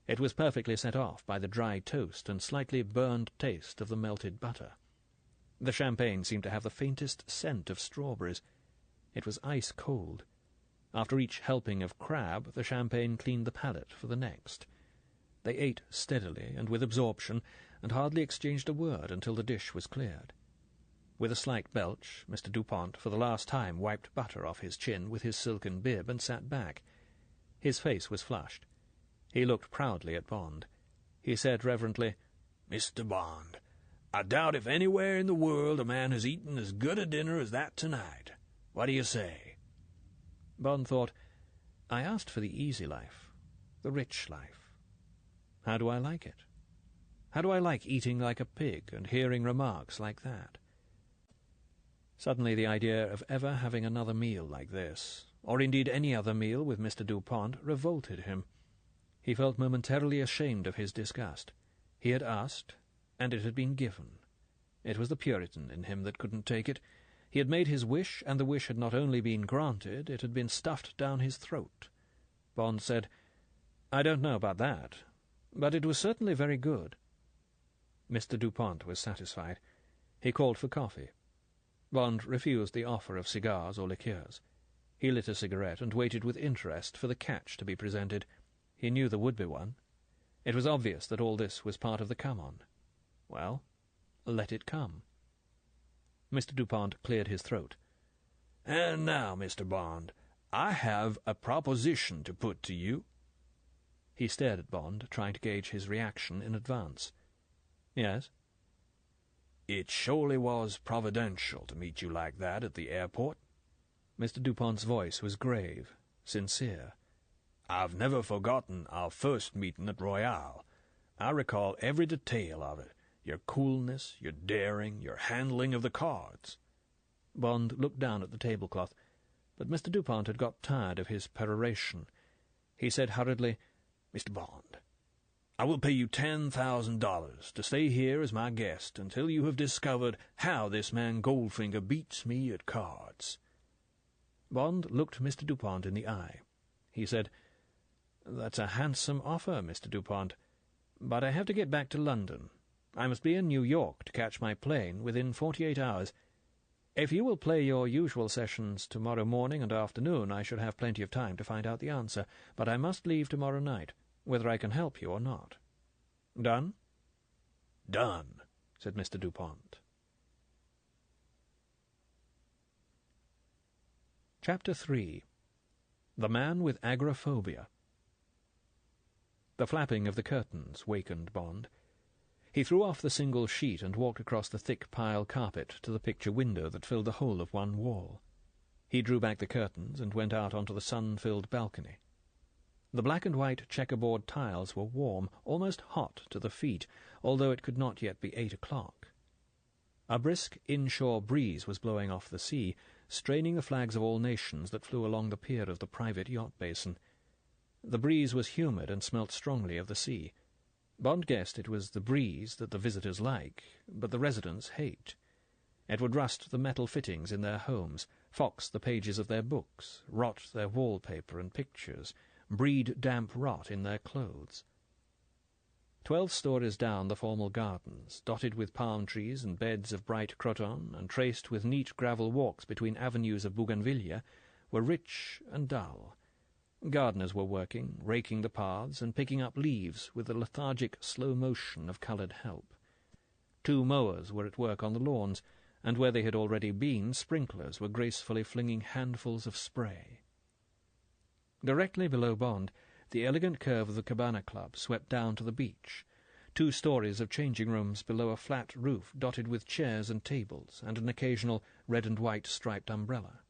It was perfectly set off by the dry toast and slightly burned taste of the melted butter. The champagne seemed to have the faintest scent of strawberries. It was ice-cold. After each helping of crab, the champagne cleaned the palate for the next. They ate steadily and with absorption, and hardly exchanged a word until the dish was cleared. With a slight belch, Mr. Dupont for the last time wiped butter off his chin with his silken bib and sat back. His face was flushed. He looked proudly at Bond. He said reverently, "Mr. Bond, I doubt if anywhere in the world a man has eaten as good a dinner as that tonight. What do you say?" Bond thought, "I asked for the easy life, the rich life. How do I like it? How do I like eating like a pig and hearing remarks like that?" Suddenly the idea of ever having another meal like this, or indeed any other meal with Mr. Dupont, revolted him. He felt momentarily ashamed of his disgust. He had asked, and it had been given. It was the Puritan in him that couldn't take it. He had made his wish, and the wish had not only been granted, it had been stuffed down his throat. Bond said, "I don't know about that, but it was certainly very good." Mr. Dupont was satisfied. He called for coffee. Bond refused the offer of cigars or liqueurs. He lit a cigarette and waited with interest for the catch to be presented. He knew there would be one. It was obvious that all this was part of the come-on. Well, let it come. Mr. Dupont cleared his throat. "And now, Mr. Bond, I have a proposition to put to you." He stared at Bond, trying to gauge his reaction in advance. "Yes?" "It surely was providential to meet you like that at the airport." Mr. Dupont's voice was grave, sincere. "I've never forgotten our first meeting at Royale. I recall every detail of it, your coolness, your daring, your handling of the cards." Bond looked down at the tablecloth, but Mr. Dupont had got tired of his peroration. He said hurriedly, "Mr. Bond, I will pay you $10,000 to stay here as my guest until you have discovered how this man Goldfinger beats me at cards." Bond looked Mr. Dupont in the eye. He said, "That's a handsome offer, Mr. Dupont, but I have to get back to London. I must be in New York to catch my plane within 48 hours. If you will play your usual sessions tomorrow morning and afternoon, I should have plenty of time to find out the answer, but I must leave tomorrow night, whether I can help you or not. Done?" "Done," said Mr. Dupont. Chapter 3. The Man with Agoraphobia. The flapping of the curtains wakened Bond. He threw off the single sheet and walked across the thick pile carpet to the picture window that filled the whole of one wall. He drew back the curtains and went out onto the sun-filled balcony. The black and white checkerboard tiles were warm, almost hot to the feet, although it could not yet be 8 o'clock. A brisk inshore breeze was blowing off the sea, straining the flags of all nations that flew along the pier of the private yacht basin. The breeze was humid and smelt strongly of the sea. Bond guessed it was the breeze that the visitors like, but the residents hate. It would rust the metal fittings in their homes, fox the pages of their books, rot their wallpaper and pictures, breed damp rot in their clothes. 12 stories down, the formal gardens, dotted with palm trees and beds of bright croton, and traced with neat gravel walks between avenues of bougainvillea, were rich and dull. Gardeners were working, raking the paths, and picking up leaves with the lethargic slow motion of coloured help. 2 mowers were at work on the lawns, and where they had already been, sprinklers were gracefully flinging handfuls of spray. Directly below Bond, the elegant curve of the Cabana Club swept down to the beach, 2 stories of changing rooms below a flat roof dotted with chairs and tables, and an occasional red and white striped umbrella.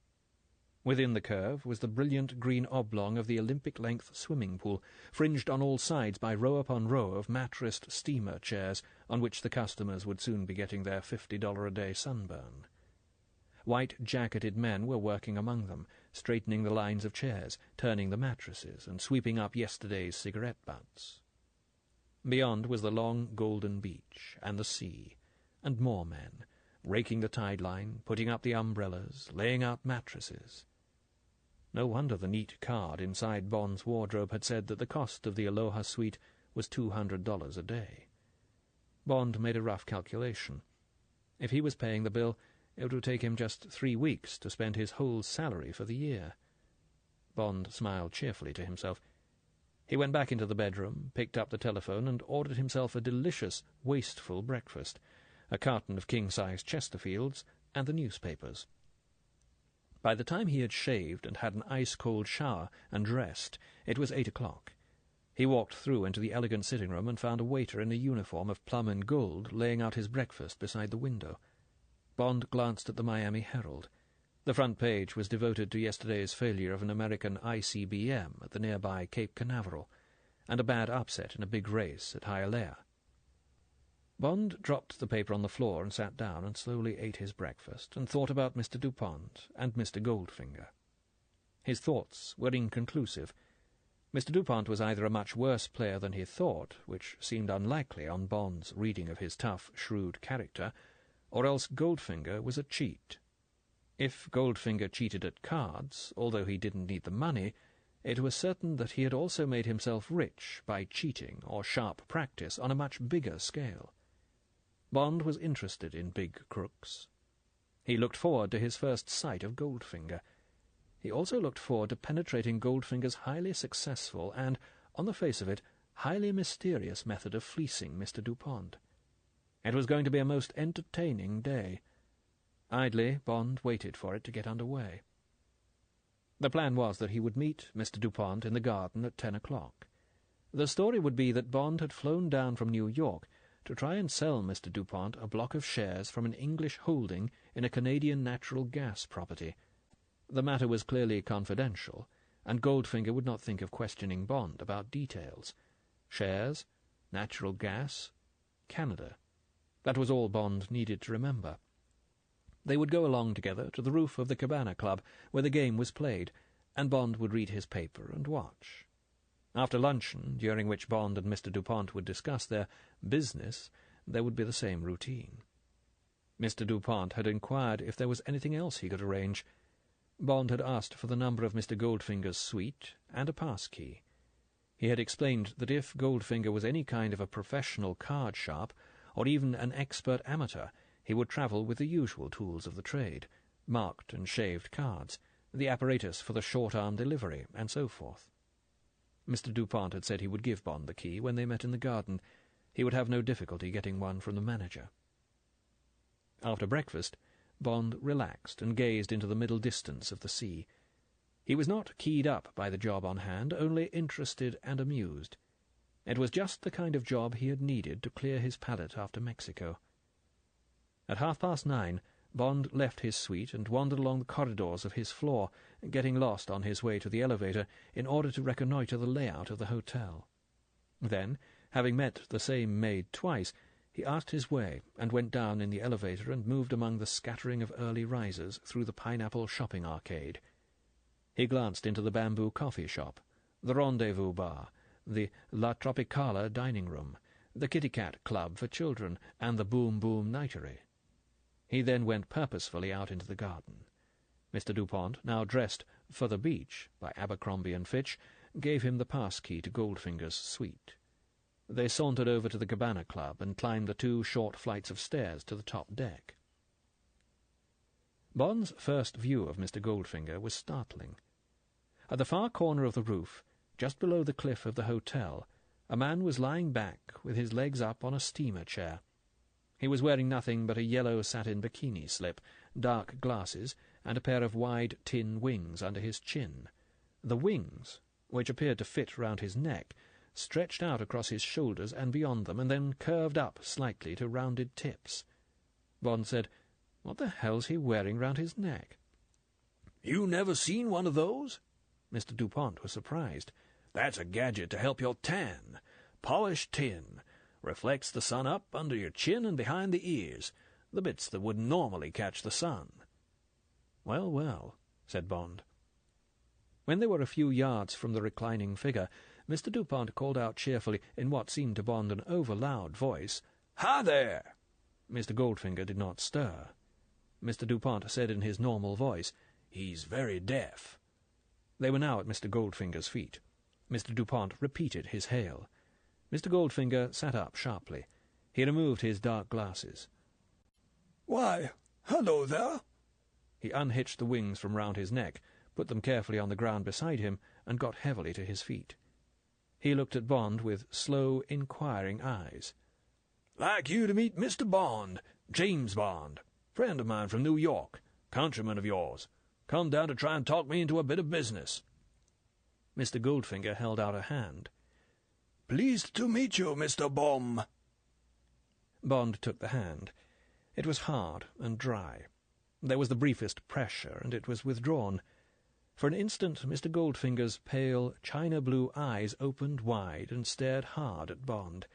Within the curve was the brilliant green oblong of the Olympic-length swimming pool, fringed on all sides by row upon row of mattressed steamer chairs on which the customers would soon be getting their $50-a-day sunburn. White-jacketed men were working among them, straightening the lines of chairs, turning the mattresses, and sweeping up yesterday's cigarette butts. Beyond was the long golden beach, and the sea, and more men, raking the tide-line, putting up the umbrellas, laying out mattresses. No wonder the neat card inside Bond's wardrobe had said that the cost of the Aloha suite was $200 a day. Bond made a rough calculation. If he was paying the bill, it would take him just 3 weeks to spend his whole salary for the year. Bond smiled cheerfully to himself. He went back into the bedroom, picked up the telephone, and ordered himself a delicious, wasteful breakfast, a carton of king-size Chesterfields, and the newspapers. By the time he had shaved and had an ice-cold shower and dressed, it was 8 o'clock. He walked through into the elegant sitting-room and found a waiter in a uniform of plum and gold laying out his breakfast beside the window. Bond glanced at the Miami Herald. The front page was devoted to yesterday's failure of an American ICBM at the nearby Cape Canaveral, and a bad upset in a big race at Hialeah. Bond dropped the paper on the floor and sat down and slowly ate his breakfast and thought about Mr. Dupont and Mr. Goldfinger. His thoughts were inconclusive. Mr. Dupont was either a much worse player than he thought, which seemed unlikely on Bond's reading of his tough, shrewd character, or else Goldfinger was a cheat. If Goldfinger cheated at cards, although he didn't need the money, it was certain that he had also made himself rich by cheating or sharp practice on a much bigger scale. Bond was interested in big crooks. He looked forward to his first sight of Goldfinger. He also looked forward to penetrating Goldfinger's highly successful and, on the face of it, highly mysterious method of fleecing Mr. Dupont. It was going to be a most entertaining day. Idly, Bond waited for it to get under way. The plan was that he would meet Mr. Dupont in the garden at 10 o'clock. The story would be that Bond had flown down from New York to try and sell Mr. Dupont a block of shares from an English holding in a Canadian natural gas property. The matter was clearly confidential, and Goldfinger would not think of questioning Bond about details. Shares, natural gas, Canada. That was all Bond needed to remember. They would go along together to the roof of the Cabana Club, where the game was played, and Bond would read his paper and watch. After luncheon, during which Bond and Mr. Dupont would discuss their business, there would be the same routine. Mr. Dupont had inquired if there was anything else he could arrange. Bond had asked for the number of Mr. Goldfinger's suite and a pass-key. He had explained that if Goldfinger was any kind of a professional card sharp, or even an expert amateur, he would travel with the usual tools of the trade, marked and shaved cards, the apparatus for the short-arm delivery, and so forth. Mr. Dupont had said he would give Bond the key when they met in the garden. He would have no difficulty getting one from the manager. After breakfast, Bond relaxed and gazed into the middle distance of the sea. He was not keyed up by the job on hand, only interested and amused. It was just the kind of job he had needed to clear his palate after Mexico. At 9:30, Bond left his suite and wandered along the corridors of his floor, getting lost on his way to the elevator in order to reconnoitre the layout of the hotel. Then, having met the same maid twice, he asked his way and went down in the elevator and moved among the scattering of early risers through the Pineapple Shopping Arcade. He glanced into the Bamboo Coffee Shop, the Rendezvous Bar, the La Tropicala Dining Room, the Kitty Cat Club for children, and the Boom Boom Nightery. He then went purposefully out into the garden. Mr. Dupont, now dressed for the beach by Abercrombie and Fitch, gave him the pass-key to Goldfinger's suite. They sauntered over to the Cabana Club and climbed the 2 short flights of stairs to the top deck. Bond's first view of Mr. Goldfinger was startling. At the far corner of the roof, just below the cliff of the hotel, a man was lying back with his legs up on a steamer chair. He was wearing nothing but a yellow satin bikini slip, dark glasses, and a pair of wide tin wings under his chin. The wings, which appeared to fit round his neck, stretched out across his shoulders and beyond them, and then curved up slightly to rounded tips. Bond said, "What the hell's he wearing round his neck?" "You never seen one of those?" Mr. Dupont was surprised. "That's a gadget to help your tan. Polished tin. Reflects the sun up under your chin and behind the ears, the bits that wouldn't normally catch the sun." "Well, well," said Bond. When they were a few yards from the reclining figure, Mr. Dupont called out cheerfully, in what seemed to Bond an over-loud voice, "Hi there!" Mr. Goldfinger did not stir. Mr. Dupont said in his normal voice, "He's very deaf." They were now at Mr. Goldfinger's feet. Mr. Dupont repeated his hail. Mr. Goldfinger sat up sharply. He removed his dark glasses. "Why, hello there." He unhitched the wings from round his neck, put them carefully on the ground beside him, and got heavily to his feet. He looked at Bond with slow, inquiring eyes. "Like you to meet Mr. Bond, James Bond, friend of mine from New York, countryman of yours. Come down to try and talk me into a bit of business." Mr. Goldfinger held out a hand. "Pleased to meet you, Mr. Bomb." Bond took the hand. It was hard and dry. There was the briefest pressure, and it was withdrawn. For an instant Mr. Goldfinger's pale, china-blue eyes opened wide and stared hard at Bond.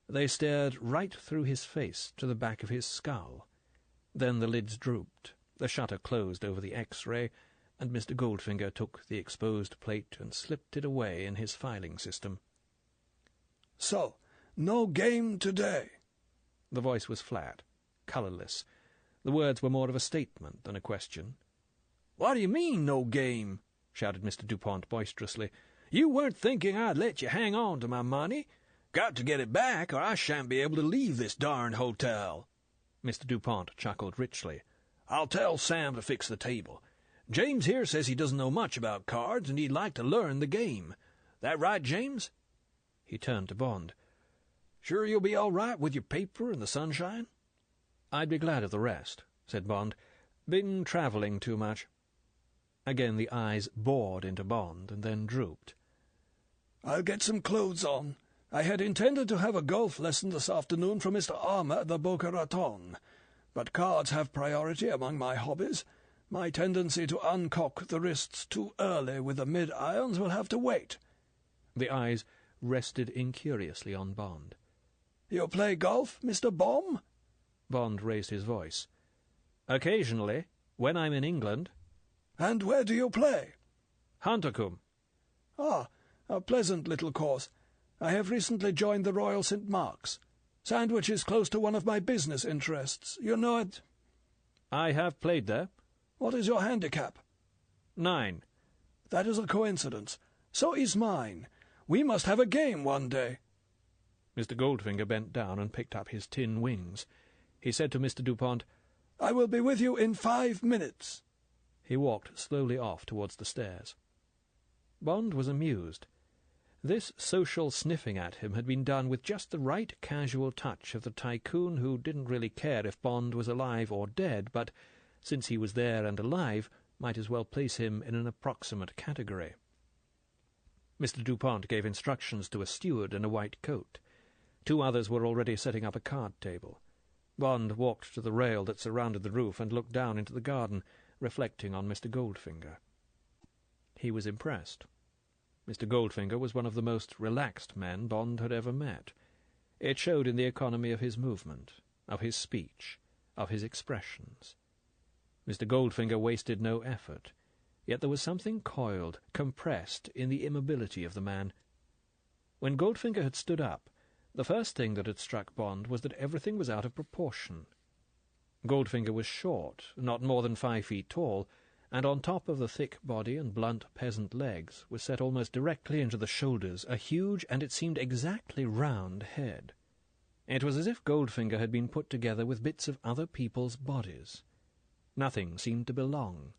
They stared right through his face to the back of his skull. Then the lids drooped, the shutter closed over the X-ray, and Mr. Goldfinger took the exposed plate and slipped it away in his filing system. "So, no game today?" The voice was flat, colourless. The words were more of a statement than a question. "What do you mean, no game?" shouted Mr. Dupont boisterously. "You weren't thinking I'd let you hang on to my money? Got to get it back, or I shan't be able to leave this darned hotel." Mr. Dupont chuckled richly. "I'll tell Sam to fix the table. James here says he doesn't know much about cards, and he'd like to learn the game. That right, James?" He turned to Bond. "Sure you'll be all right with your paper and the sunshine?" "I'd be glad of the rest," said Bond. "Been travelling too much." Again the eyes bored into Bond, and then drooped. "I'll get some clothes on. I had intended to have a golf lesson this afternoon from Mr. Armour at the Boca Raton, but cards have priority among my hobbies. My tendency to uncock the wrists too early with the mid-irons will have to wait." The eyes rested incuriously on Bond. "You play golf, Mr. Bomb?" Bond raised his voice. "Occasionally, when I'm in England." "And where do you play?" "Huntercombe." "Ah, a pleasant little course. I have recently joined the Royal St. Mark's. Sandwich is close to one of my business interests. You know it?" "I have played there." "What is your handicap?" 9. "That is a coincidence. So is mine. We must have a game one day." Mr. Goldfinger bent down and picked up his tin wings. He said to Mr. Dupont, "I will be with you in 5 minutes." He walked slowly off towards the stairs. Bond was amused. This social sniffing at him had been done with just the right casual touch of the tycoon who didn't really care if Bond was alive or dead, but, since he was there and alive, might as well place him in an approximate category. Mr. Dupont gave instructions to a steward in a white coat. 2 others were already setting up a card table. Bond walked to the rail that surrounded the roof and looked down into the garden, reflecting on Mr. Goldfinger. He was impressed. Mr. Goldfinger was one of the most relaxed men Bond had ever met. It showed in the economy of his movement, of his speech, of his expressions. Mr. Goldfinger wasted no effort, yet there was something coiled, compressed in the immobility of the man. When Goldfinger had stood up, the first thing that had struck Bond was that everything was out of proportion. Goldfinger was short, not more than 5 feet tall, and on top of the thick body and blunt peasant legs was set almost directly into the shoulders a huge and it seemed exactly round head. It was as if Goldfinger had been put together with bits of other people's bodies. Nothing seemed to belong.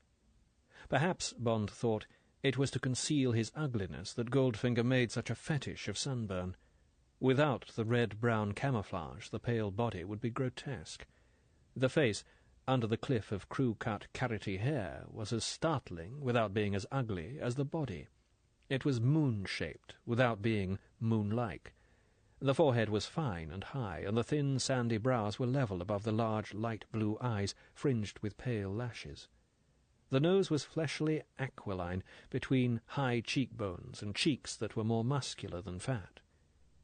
Perhaps, Bond thought, it was to conceal his ugliness that Goldfinger made such a fetish of sunburn. Without the red-brown camouflage, the pale body would be grotesque. The face, under the cliff of crew-cut carroty hair, was as startling, without being as ugly, as the body. It was moon-shaped, without being moon-like. The forehead was fine and high, and the thin, sandy brows were level above the large, light-blue eyes, fringed with pale lashes. The nose was fleshily aquiline, between high cheekbones and cheeks that were more muscular than fat.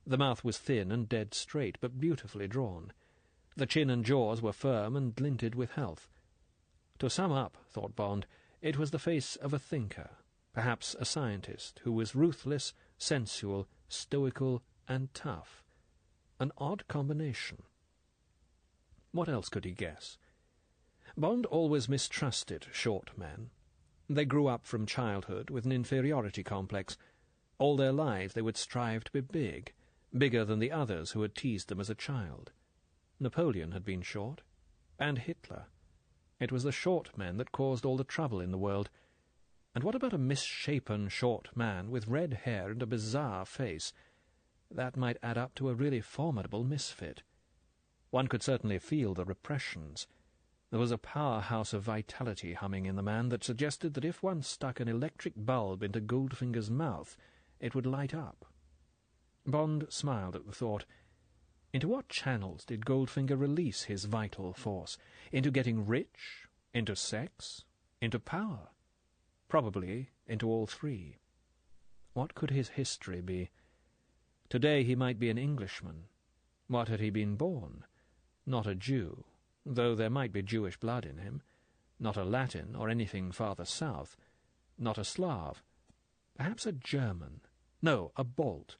The mouth was thin and dead straight, but beautifully drawn. The chin and jaws were firm and glinted with health. To sum up, thought Bond, it was the face of a thinker, perhaps a scientist, who was ruthless, sensual, stoical, and tough. An odd combination. What else could he guess? Bond always mistrusted short men. They grew up from childhood with an inferiority complex. All their lives they would strive to be big, bigger than the others who had teased them as a child. Napoleon had been short, and Hitler. It was the short men that caused all the trouble in the world. And what about a misshapen short man with red hair and a bizarre face? That might add up to a really formidable misfit. One could certainly feel the repressions. There was a powerhouse of vitality humming in the man that suggested that if one stuck an electric bulb into Goldfinger's mouth, it would light up. Bond smiled at the thought. Into what channels did Goldfinger release his vital force? Into getting rich? Into sex? Into power? Probably into all three. What could his history be? Today he might be an Englishman. What had he been born? Not a Jew, though there might be Jewish blood in him. Not a Latin or anything farther south. Not a Slav. Perhaps a German. No, a Balt.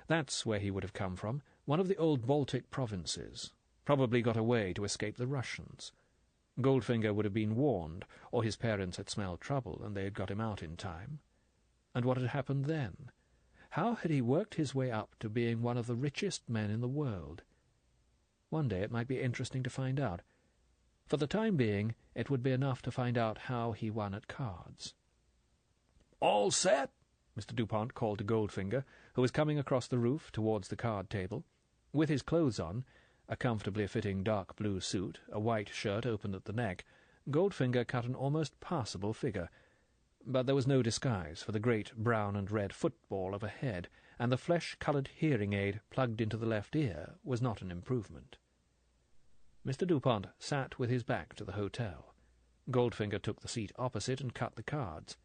That's where he would have come from, one of the old Baltic provinces. Probably got away to escape the Russians. Goldfinger would have been warned, or his parents had smelled trouble and they had got him out in time. And what had happened then? How had he worked his way up to being one of the richest men in the world? One day it might be interesting to find out. For the time being, it would be enough to find out how he won at cards. "All set?" Mr. Dupont called to Goldfinger, who was coming across the roof towards the card table. With his clothes on, a comfortably fitting dark blue suit, a white shirt open at the neck, Goldfinger cut an almost passable figure. But there was no disguise for the great brown and red football of a head, and the flesh-coloured hearing aid plugged into the left ear was not an improvement. Mr. Dupont sat with his back to the hotel. Goldfinger took the seat opposite and cut the cards.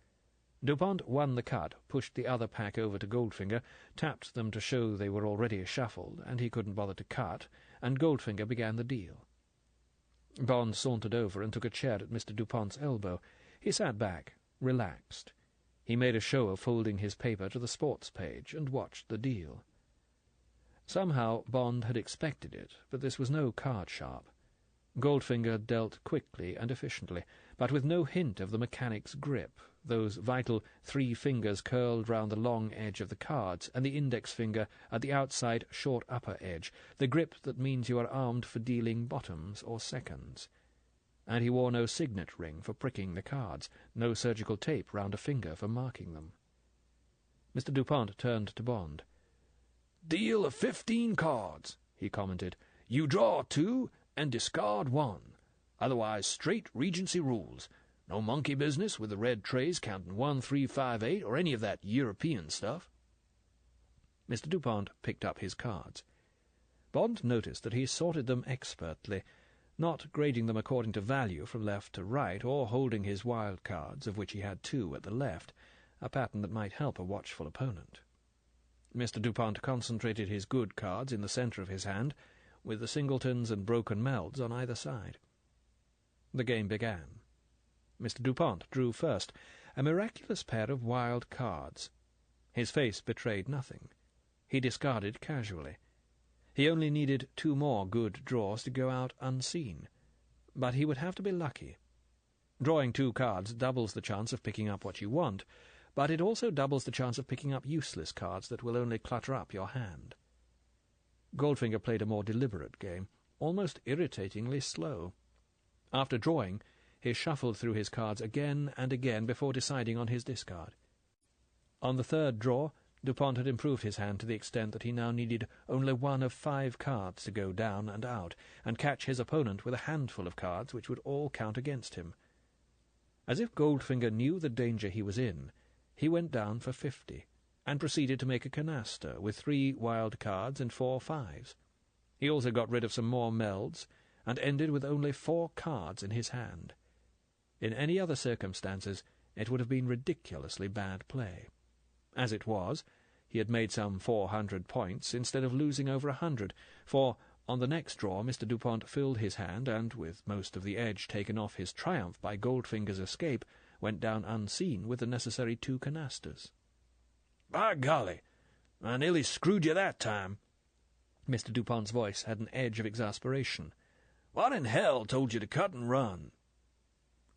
Dupont won the cut, pushed the other pack over to Goldfinger, tapped them to show they were already shuffled, and he couldn't bother to cut, and Goldfinger began the deal. Bond sauntered over and took a chair at Mr. Dupont's elbow. He sat back, relaxed. He made a show of folding his paper to the sports page, and watched the deal. Somehow Bond had expected it, but this was no card sharp. Goldfinger dealt quickly and efficiently, but with no hint of the mechanic's grip, those vital 3 fingers curled round the long edge of the cards, and the index finger at the outside short upper edge, the grip that means you are armed for dealing bottoms or seconds. And he wore no signet ring for pricking the cards, no surgical tape round a finger for marking them. Mr. Dupont turned to Bond. "Deal of 15 cards," he commented. "You draw 2 and discard 1. Otherwise straight Regency rules. No monkey business with the red trays counting 1, 3, 5, 8, or any of that European stuff." Mr. Dupont picked up his cards. Bond noticed that he sorted them expertly, not grading them according to value from left to right, or holding his wild cards, of which he had 2 at the left, a pattern that might help a watchful opponent. Mr. Dupont concentrated his good cards in the centre of his hand, with the singletons and broken melds on either side. The game began. Mr. Dupont drew first, a miraculous pair of wild cards. His face betrayed nothing. He discarded casually. He only needed 2 more good draws to go out unseen. but he would have to be lucky. Drawing 2 cards doubles the chance of picking up what you want, but it also doubles the chance of picking up useless cards that will only clutter up your hand. Goldfinger played a more deliberate game, almost irritatingly slow. After drawing, he shuffled through his cards again and again before deciding on his discard. On the 3rd draw, Dupont had improved his hand to the extent that he now needed only 1 of 5 cards to go down and out, and catch his opponent with a handful of cards which would all count against him. As if Goldfinger knew the danger he was in, he went down for 50, and proceeded to make a canaster with 3 wild cards and 4 5s. He also got rid of some more melds, and ended with only 4 cards in his hand. In any other circumstances, it would have been ridiculously bad play. As it was, he had made some 400 points instead of losing over 100, for on the next draw Mr. Dupont filled his hand, and, with most of the edge taken off his triumph by Goldfinger's escape, went down unseen with the necessary 2 canasters. "By golly, I nearly screwed you that time." Mr. Dupont's voice had an edge of exasperation. "What in hell told you to cut and run?"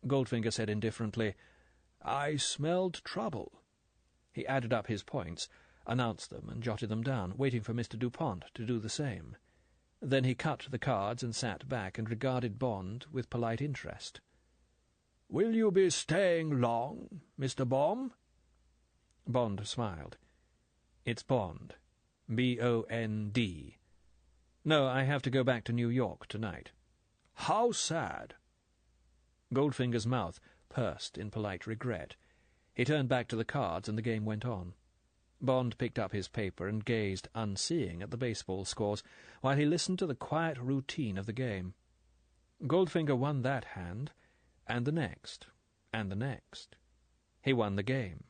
Goldfinger said indifferently, "I smelled trouble." He added up his points, announced them, and jotted them down, waiting for Mr. Dupont to do the same. Then he cut the cards and sat back and regarded Bond with polite interest. "Will you be staying long, Mr. Baum?" Bond smiled. "It's Bond. B-O-N-D. No, I have to go back to New York tonight." "How sad." Goldfinger's mouth pursed in polite regret. He turned back to the cards, and the game went on. Bond picked up his paper and gazed unseeing at the baseball scores, while he listened to the quiet routine of the game. Goldfinger won that hand, and the next, and the next. He won the game.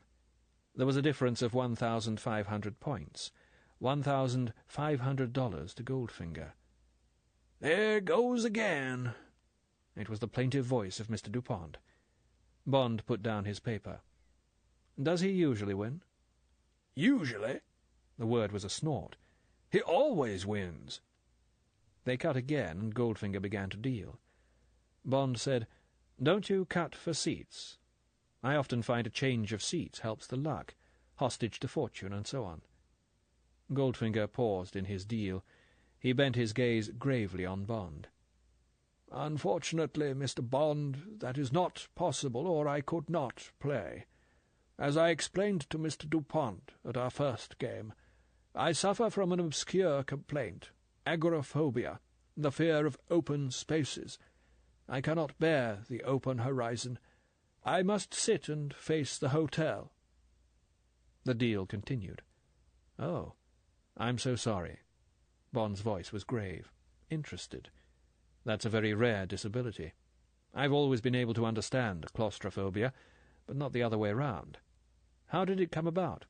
There was a difference of 1,500 points, $1,500 to Goldfinger. "There goes again." It was the plaintive voice of Mr. Dupont. Bond put down his paper. "Does he usually win?" "Usually?" The word was a snort. "He always wins." They cut again, and Goldfinger began to deal. Bond said, "Don't you cut for seats? I often find a change of seats helps the luck, hostage to fortune, and so on." Goldfinger paused in his deal. He bent his gaze gravely on Bond. "Unfortunately, Mr. Bond, that is not possible, or I could not play. As I explained to Mr. Dupont at our first game, I suffer from an obscure complaint, agoraphobia, the fear of open spaces. I cannot bear the open horizon. I must sit and face the hotel." The deal continued. "Oh, I'm so sorry." Bond's voice was grave, interested. "That's a very rare disability. I've always been able to understand claustrophobia, but not the other way round. How did it come about?"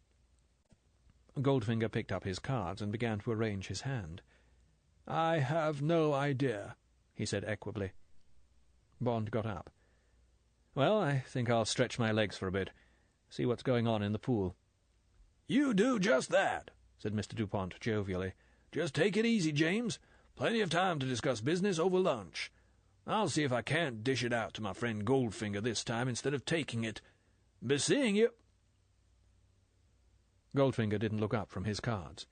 Goldfinger picked up his cards and began to arrange his hand. "I have no idea," he said equably. Bond got up. "Well, I think I'll stretch my legs for a bit, see what's going on in the pool." "You do just that," said Mr. Dupont jovially. "Just take it easy, James. Plenty of time to discuss business over lunch. I'll see if I can't dish it out to my friend Goldfinger this time instead of taking it. Be seeing you." Goldfinger didn't look up from his cards.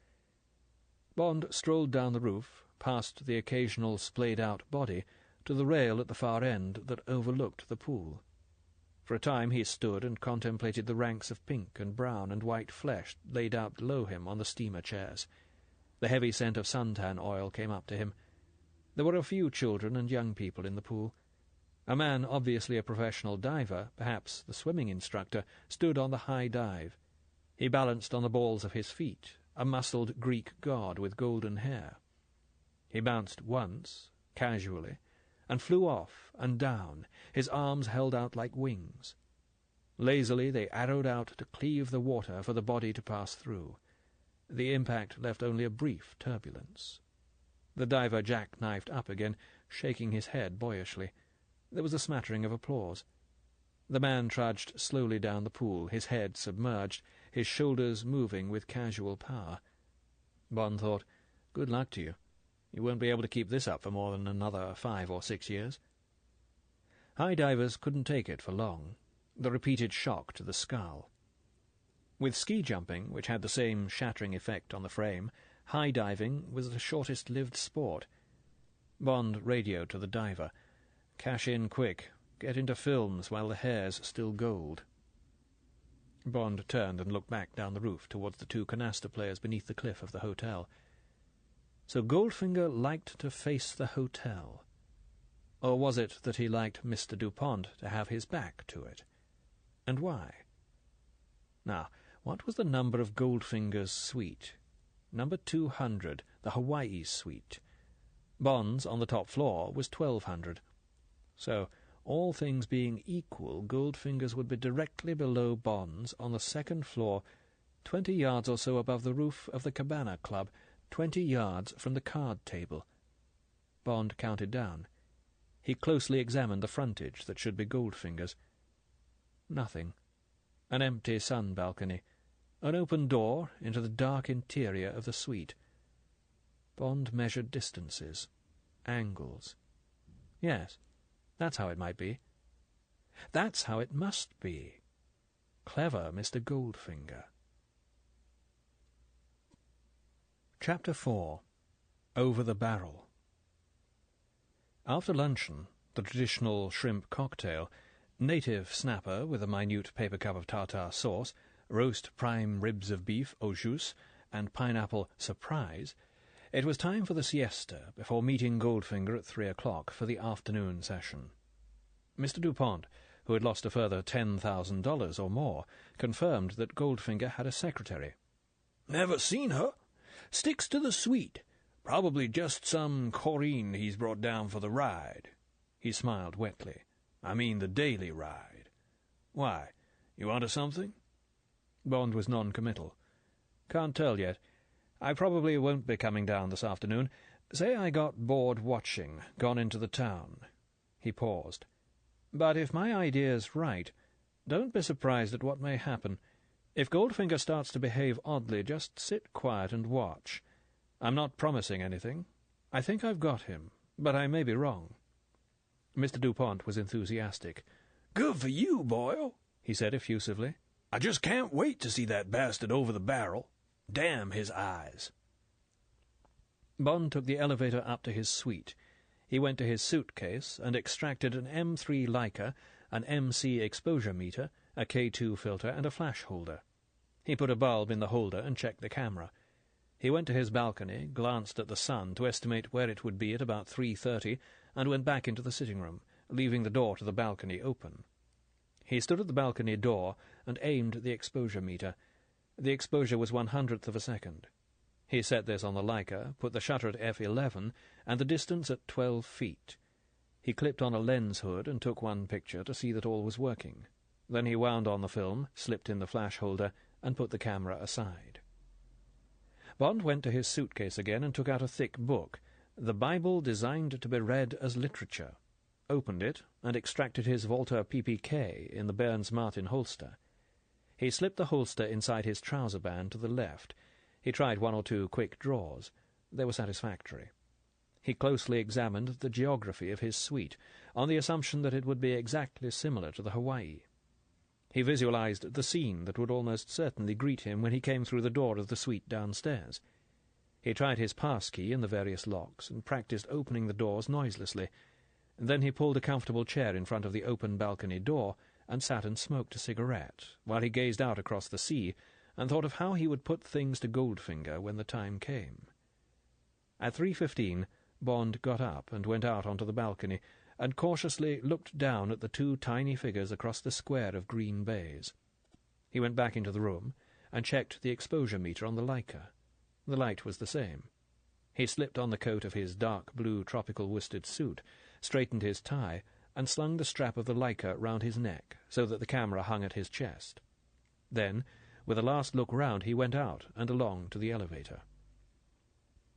Bond strolled down the roof, past the occasional splayed-out body, to the rail at the far end that overlooked the pool. For a time he stood and contemplated the ranks of pink and brown and white flesh laid out below him on the steamer chairs. The heavy scent of suntan oil came up to him. There were a few children and young people in the pool. A man, obviously a professional diver, perhaps the swimming instructor, stood on the high dive. He balanced on the balls of his feet, a muscled Greek god with golden hair. He bounced once, casually, and flew off and down, his arms held out like wings. Lazily they arrowed out to cleave the water for the body to pass through. The impact left only a brief turbulence. The diver jackknifed up again, shaking his head boyishly. There was a smattering of applause. The man trudged slowly down the pool, his head submerged, his shoulders moving with casual power. Bond thought, "Good luck to you. You won't be able to keep this up for more than another 5 or 6 years." High divers couldn't take it for long, the repeated shock to the skull. With ski jumping, which had the same shattering effect on the frame, high diving was the shortest-lived sport. Bond radioed to the diver. "Cash in quick. Get into films while the hair's still gold." Bond turned and looked back down the roof towards the two canaster players beneath the cliff of the hotel. So Goldfinger liked to face the hotel. Or was it that he liked Mr. Dupont to have his back to it? And why? Now, what was the number of Goldfinger's suite? Number 200, the Hawaii suite. Bond's, on the top floor, was 1200. So, all things being equal, Goldfinger's would be directly below Bond's on the second floor, 20 yards or so above the roof of the Cabana Club, 20 yards from the card table. Bond counted down. He closely examined the frontage that should be Goldfinger's. Nothing. An empty sun balcony. An open door into the dark interior of the suite. Bond measured distances. Angles. Yes, that's how it might be. That's how it must be. Clever Mr. Goldfinger. Chapter 4. Over the Barrel. After luncheon, the traditional shrimp cocktail, native snapper with a minute paper cup of tartar sauce, roast prime ribs of beef au jus, and pineapple surprise, it was time for the siesta before meeting Goldfinger at 3 o'clock for the afternoon session. Mr. Dupont, who had lost a further $10,000 or more, confirmed that Goldfinger had a secretary. "Never seen her. Sticks to the suite. Probably just some Corrine he's brought down for the ride." He smiled wetly. "I mean the daily ride. Why, you onto something?" Bond was non-committal. "Can't tell yet. I probably won't be coming down this afternoon. Say I got bored watching, gone into the town." He paused. "But if my idea's right, don't be surprised at what may happen. If Goldfinger starts to behave oddly, just sit quiet and watch. I'm not promising anything. I think I've got him, but I may be wrong." Mr. Dupont was enthusiastic. "Good for you, Boyle," he said effusively. "I just can't wait to see that bastard over the barrel. Damn his eyes." Bond took the elevator up to his suite. He went to his suitcase and extracted an M3 Leica, an MC exposure meter, a K2 filter, and a flash holder. He put a bulb in the holder and checked the camera. He went to his balcony, glanced at the sun to estimate where it would be at about 3:30, and went back into the sitting room, leaving the door to the balcony open. He stood at the balcony door and aimed the exposure meter. The exposure was 1/100th of a second. He set this on the Leica, put the shutter at f11, and the distance at 12 feet. He clipped on a lens hood and took one picture to see that all was working. Then he wound on the film, slipped in the flash holder, and put the camera aside. Bond went to his suitcase again and took out a thick book, The Bible Designed to be Read as Literature, opened it, and extracted his Walter PPK in the Burns Martin holster. He slipped the holster inside his trouser band to the left. He tried one or two quick draws. They were satisfactory. He closely examined the geography of his suite, on the assumption that it would be exactly similar to the Hawaii. He visualized the scene that would almost certainly greet him when he came through the door of the suite downstairs. He tried his pass-key in the various locks and practiced opening the doors noiselessly. Then he pulled a comfortable chair in front of the open balcony door and sat and smoked a cigarette, while he gazed out across the sea and thought of how he would put things to Goldfinger when the time came. At 3:15, Bond got up and went out onto the balcony, and cautiously looked down at the two tiny figures across the square of green baize. He went back into the room and checked the exposure meter on the Leica. The light was the same. He slipped on the coat of his dark blue tropical worsted suit, straightened his tie, and slung the strap of the Leica round his neck so that the camera hung at his chest. Then, with a last look round, he went out and along to the elevator.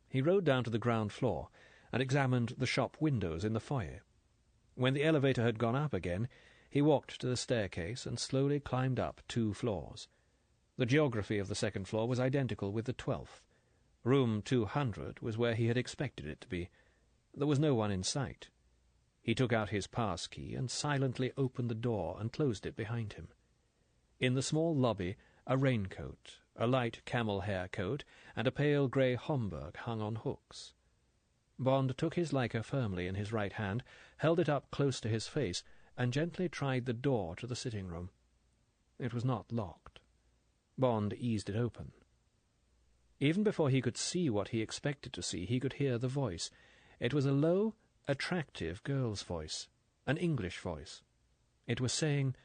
He rode down to the ground floor and examined the shop windows in the foyer. When the elevator had gone up again, he walked to the staircase and slowly climbed up 2 floors. The geography of the second floor was identical with the 12th. Room 200 was where he had expected it to be. There was no one in sight. He took out his pass-key and silently opened the door and closed it behind him. In the small lobby, a raincoat, a light camel-hair coat, and a pale grey Homburg hung on hooks. Bond took his Leica firmly in his right hand, held it up close to his face, and gently tried the door to the sitting-room. It was not locked. Bond eased it open. Even before he could see what he expected to see, he could hear the voice. It was a low, attractive girl's voice, an English voice. It was saying,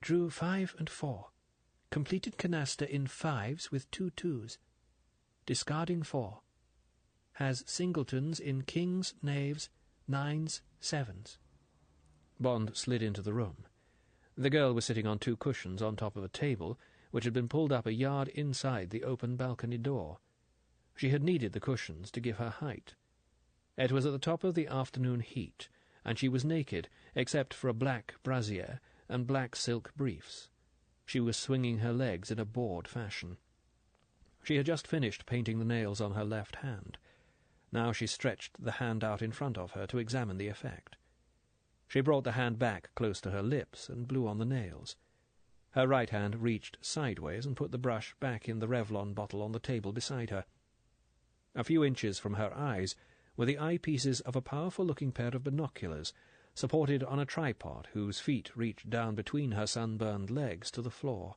"Drew 5 and 4. Completed canaster in 5s with 2 2s. Discarding 4. Has singletons in kings, knaves, 9s, 7s. Bond slid into the room. The girl was sitting on 2 cushions on top of a table, which had been pulled up a yard inside the open balcony door. She had needed the cushions to give her height. It was at the top of the afternoon heat, and she was naked, except for a black brassiere and black silk briefs. She was swinging her legs in a bored fashion. She had just finished painting the nails on her left hand. Now she stretched the hand out in front of her to examine the effect. She brought the hand back close to her lips and blew on the nails. Her right hand reached sideways and put the brush back in the Revlon bottle on the table beside her. A few inches from her eyes were the eyepieces of a powerful-looking pair of binoculars, supported on a tripod whose feet reached down between her sunburned legs to the floor.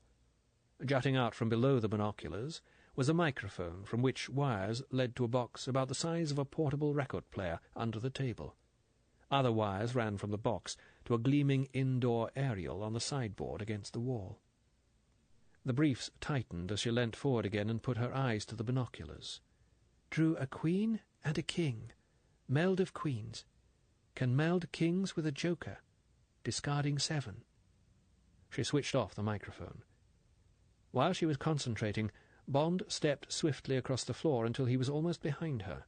Jutting out from below the binoculars was a microphone from which wires led to a box about the size of a portable record player under the table. Other wires ran from the box to a gleaming indoor aerial on the sideboard against the wall. The briefs tightened as she leant forward again and put her eyes to the binoculars. Drew a queen and a king. Meld of queens. Can meld kings with a joker. Discarding 7. She switched off the microphone. While she was concentrating, Bond stepped swiftly across the floor until he was almost behind her.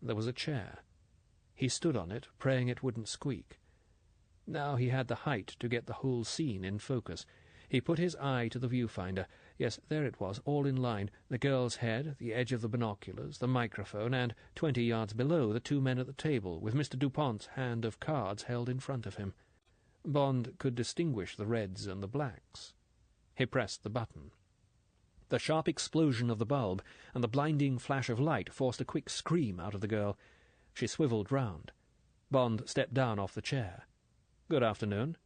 There was a chair. He stood on it, praying it wouldn't squeak. Now he had the height to get the whole scene in focus. He put his eye to the viewfinder. Yes, there it was, all in line, the girl's head, the edge of the binoculars, the microphone, and 20 yards below the 2 men at the table, with Mr. Dupont's hand of cards held in front of him. Bond could distinguish the reds and the blacks. He pressed the button. The sharp explosion of the bulb and the blinding flash of light forced a quick scream out of the girl. She swivelled round. Bond stepped down off the chair. "Good afternoon."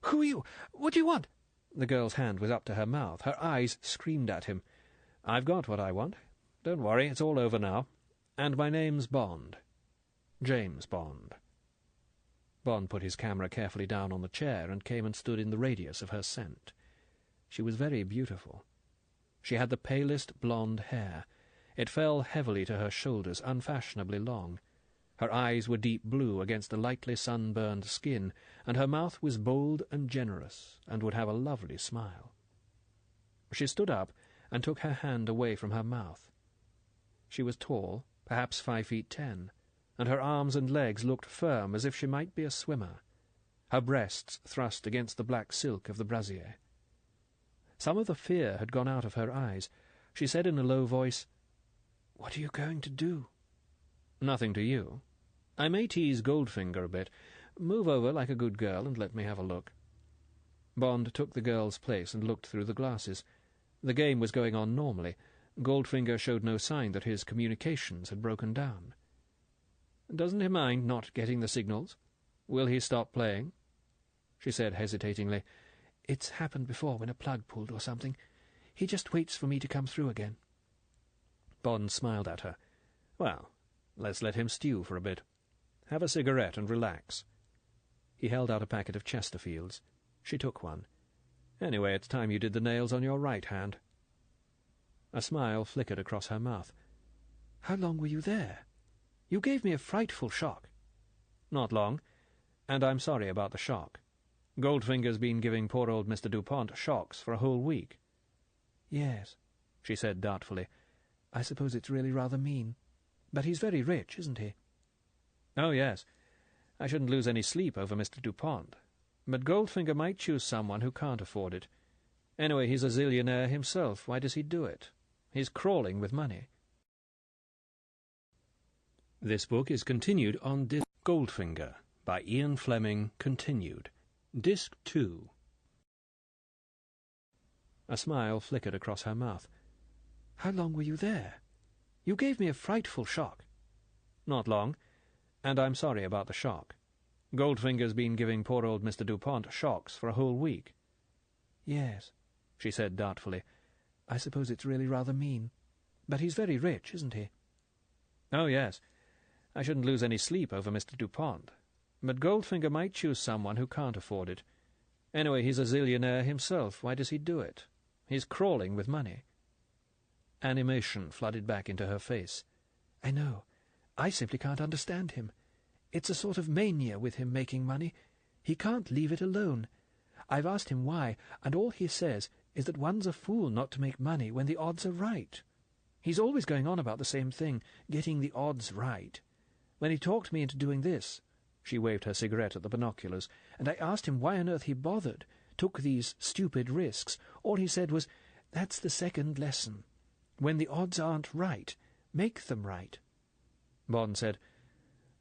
"Who are you? What do you want?" The girl's hand was up to her mouth. Her eyes screamed at him. "I've got what I want. Don't worry, it's all over now. And my name's Bond. James Bond." Bond put his camera carefully down on the chair and came and stood in the radius of her scent. She was very beautiful. She had the palest blonde hair. It fell heavily to her shoulders, unfashionably long. Her eyes were deep blue against a lightly sunburned skin, and her mouth was bold and generous, and would have a lovely smile. She stood up and took her hand away from her mouth. She was tall, perhaps 5'10", and her arms and legs looked firm as if she might be a swimmer. Her breasts thrust against the black silk of the brassiere. Some of the fear had gone out of her eyes. She said in a low voice, "What are you going to do?" "Nothing to you. I may tease Goldfinger a bit. Move over like a good girl and let me have a look." Bond took the girl's place and looked through the glasses. The game was going on normally. Goldfinger showed no sign that his communications had broken down. "Doesn't he mind not getting the signals? Will he stop playing?" She said hesitatingly, "It's happened before when a plug pulled or something. He just waits for me to come through again." Bond smiled at her. "Well, let's let him stew for a bit. Have a cigarette and relax." He held out a packet of Chesterfields. She took one. "Anyway, it's time you did the nails on your right hand." A smile flickered across her mouth. "How long were you there? You gave me a frightful shock." "Not long, and I'm sorry about the shock. Goldfinger's been giving poor old Mr. Dupont shocks for a whole week." "Yes," she said doubtfully. "I suppose it's really rather mean. But he's very rich, isn't he?" "Oh, yes. I shouldn't lose any sleep over Mr. Dupont. But Goldfinger might choose someone who can't afford it. Anyway, he's a zillionaire himself. Why does he do it? He's crawling with money." This book is continued on Goldfinger by Ian Fleming, continued. Disc 2. A smile flickered across her mouth. "How long were you there? You gave me a frightful shock." "Not long, and I'm sorry about the shock. Goldfinger's been giving poor old Mr. Dupont shocks for a whole week." "Yes," she said doubtfully. "I suppose it's really rather mean. But he's very rich, isn't he?" "Oh, yes. I shouldn't lose any sleep over Mr. Dupont. But Goldfinger might choose someone who can't afford it. Anyway, he's a zillionaire himself. Why does he do it? He's crawling with money." Animation flooded back into her face. "I know. I simply can't understand him. It's a sort of mania with him making money. He can't leave it alone. I've asked him why, and all he says is that one's a fool not to make money when the odds are right. He's always going on about the same thing, getting the odds right. When he talked me into doing this," she waved her cigarette at the binoculars, "and I asked him why on earth he bothered, took these stupid risks, all he said was, 'That's the second lesson. When the odds aren't right, make them right.'" Bond said,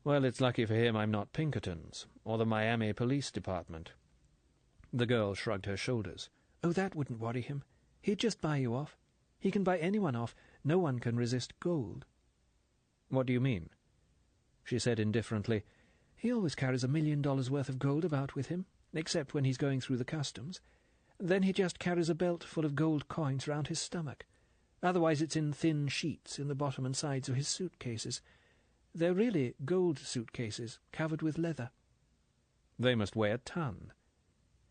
"Well, it's lucky for him I'm not Pinkerton's, or the Miami Police Department." The girl shrugged her shoulders. "Oh, that wouldn't worry him. He'd just buy you off. He can buy anyone off. No one can resist gold." "What do you mean?" She said indifferently, "He always carries $1 million worth of gold about with him, except when he's going through the customs. Then he just carries a belt full of gold coins round his stomach. Otherwise it's in thin sheets in the bottom and sides of his suitcases. They're really gold suitcases, covered with leather." "They must weigh a ton."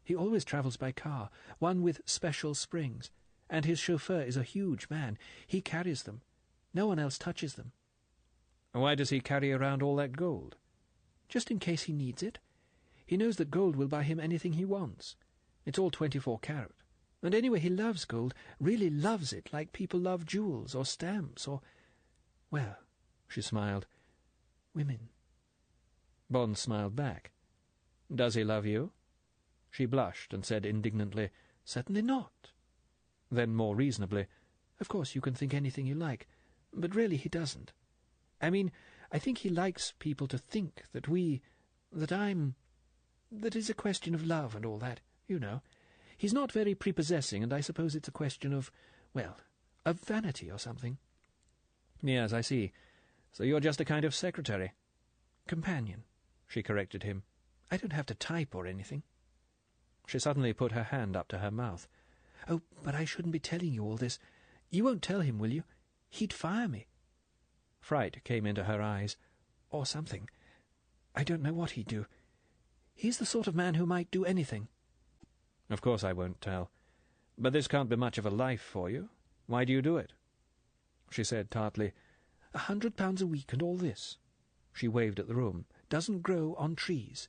"He always travels by car, one with special springs, and his chauffeur is a huge man. He carries them. No one else touches them." "Why does he carry around all that gold?" "Just in case he needs it. He knows that gold will buy him anything he wants. It's all 24 carat. And anyway, he loves gold, really loves it, like people love jewels or stamps or, well," she smiled, "women." Bond smiled back. "Does he love you?" She blushed and said indignantly, "Certainly not." Then more reasonably, "Of course you can think anything you like, but really he doesn't. I mean, I think he likes people to think that that it's a question of love and all that, you know. He's not very prepossessing, and I suppose it's a question of, well, of vanity or something." "Yes, I see. So you're just a kind of secretary." "Companion," she corrected him. "I don't have to type or anything." She suddenly put her hand up to her mouth. "Oh, but I shouldn't be telling you all this. You won't tell him, will you? He'd fire me." Fright came into her eyes. "Or something. I don't know what he'd do. He's the sort of man who might do anything." "Of course I won't tell. But this can't be much of a life for you. Why do you do it?" She said tartly, £100 a week and all this." She waved at the room. "Doesn't grow on trees.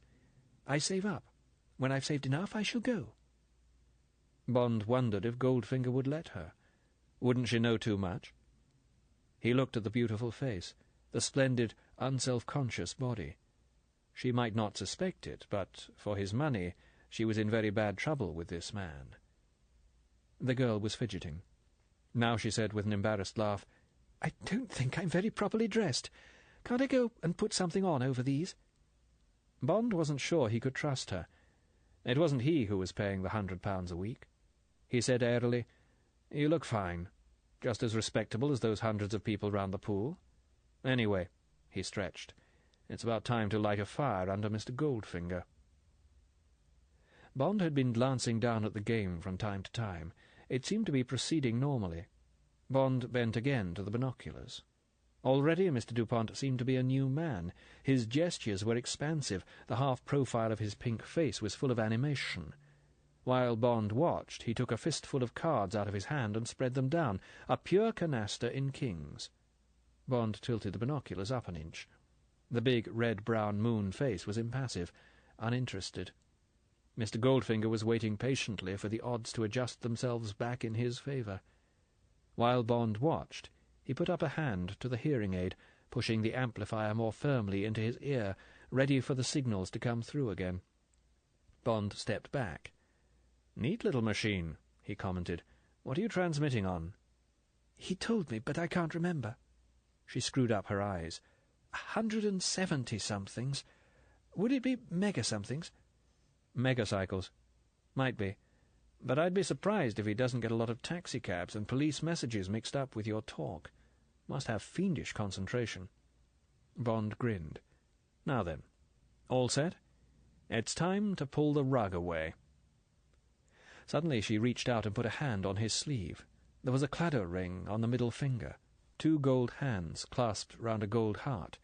I save up. When I've saved enough, I shall go." Bond wondered if Goldfinger would let her. Wouldn't she know too much? He looked at the beautiful face, the splendid, unself-conscious body. She might not suspect it, but for his money she was in very bad trouble with this man. The girl was fidgeting. Now she said with an embarrassed laugh, "I don't think I'm very properly dressed. Can't I go and put something on over these?" Bond wasn't sure he could trust her. It wasn't he who was paying the £100 a week. He said airily, "You look fine. Just as respectable as those hundreds of people round the pool. Anyway," he stretched, "it's about time to light a fire under Mr. Goldfinger." Bond had been glancing down at the game from time to time. It seemed to be proceeding normally. Bond bent again to the binoculars. Already Mr. Dupont seemed to be a new man. His gestures were expansive. The half-profile of his pink face was full of animation. While Bond watched, he took a fistful of cards out of his hand and spread them down, a pure canaster in kings. Bond tilted the binoculars up an inch. The big red-brown moon face was impassive, uninterested. Mr. Goldfinger was waiting patiently for the odds to adjust themselves back in his favour. While Bond watched, he put up a hand to the hearing aid, pushing the amplifier more firmly into his ear, ready for the signals to come through again. Bond stepped back. "Neat little machine," he commented. "What are you transmitting on?" "He told me, but I can't remember." She screwed up her eyes. 170-somethings. Would it be mega-somethings? Megacycles. Might be. But I'd be surprised if he doesn't get a lot of taxicabs and police messages mixed up with your talk. Must have fiendish concentration. Bond grinned. Now then, all set? It's time to pull the rug away. Suddenly she reached out and put a hand on his sleeve. There was a claddagh ring on the middle finger, 2 gold hands clasped round a gold heart.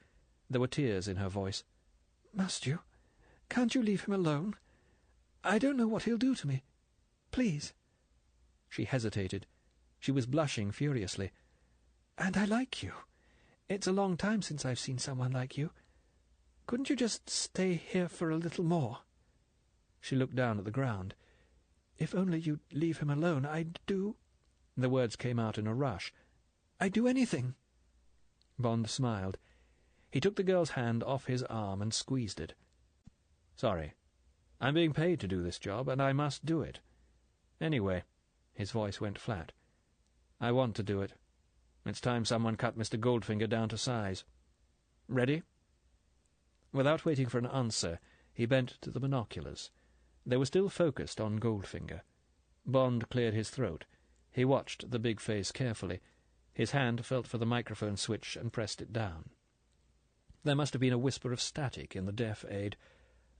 There were tears in her voice. "Must you? Can't you leave him alone? I don't know what he'll do to me. Please." She hesitated. She was blushing furiously. "And I like you. It's a long time since I've seen someone like you. Couldn't you just stay here for a little more?" She looked down at the ground. "If only you'd leave him alone, I'd do—" The words came out in a rush. "I'd do anything." Bond smiled. He took the girl's hand off his arm and squeezed it. "Sorry. I'm being paid to do this job, and I must do it. Anyway," his voice went flat, "I want to do it. It's time someone cut Mr. Goldfinger down to size. Ready?" Without waiting for an answer, he bent to the binoculars. They were still focused on Goldfinger. Bond cleared his throat. He watched the big face carefully. His hand felt for the microphone switch and pressed it down. There must have been a whisper of static in the deaf aid.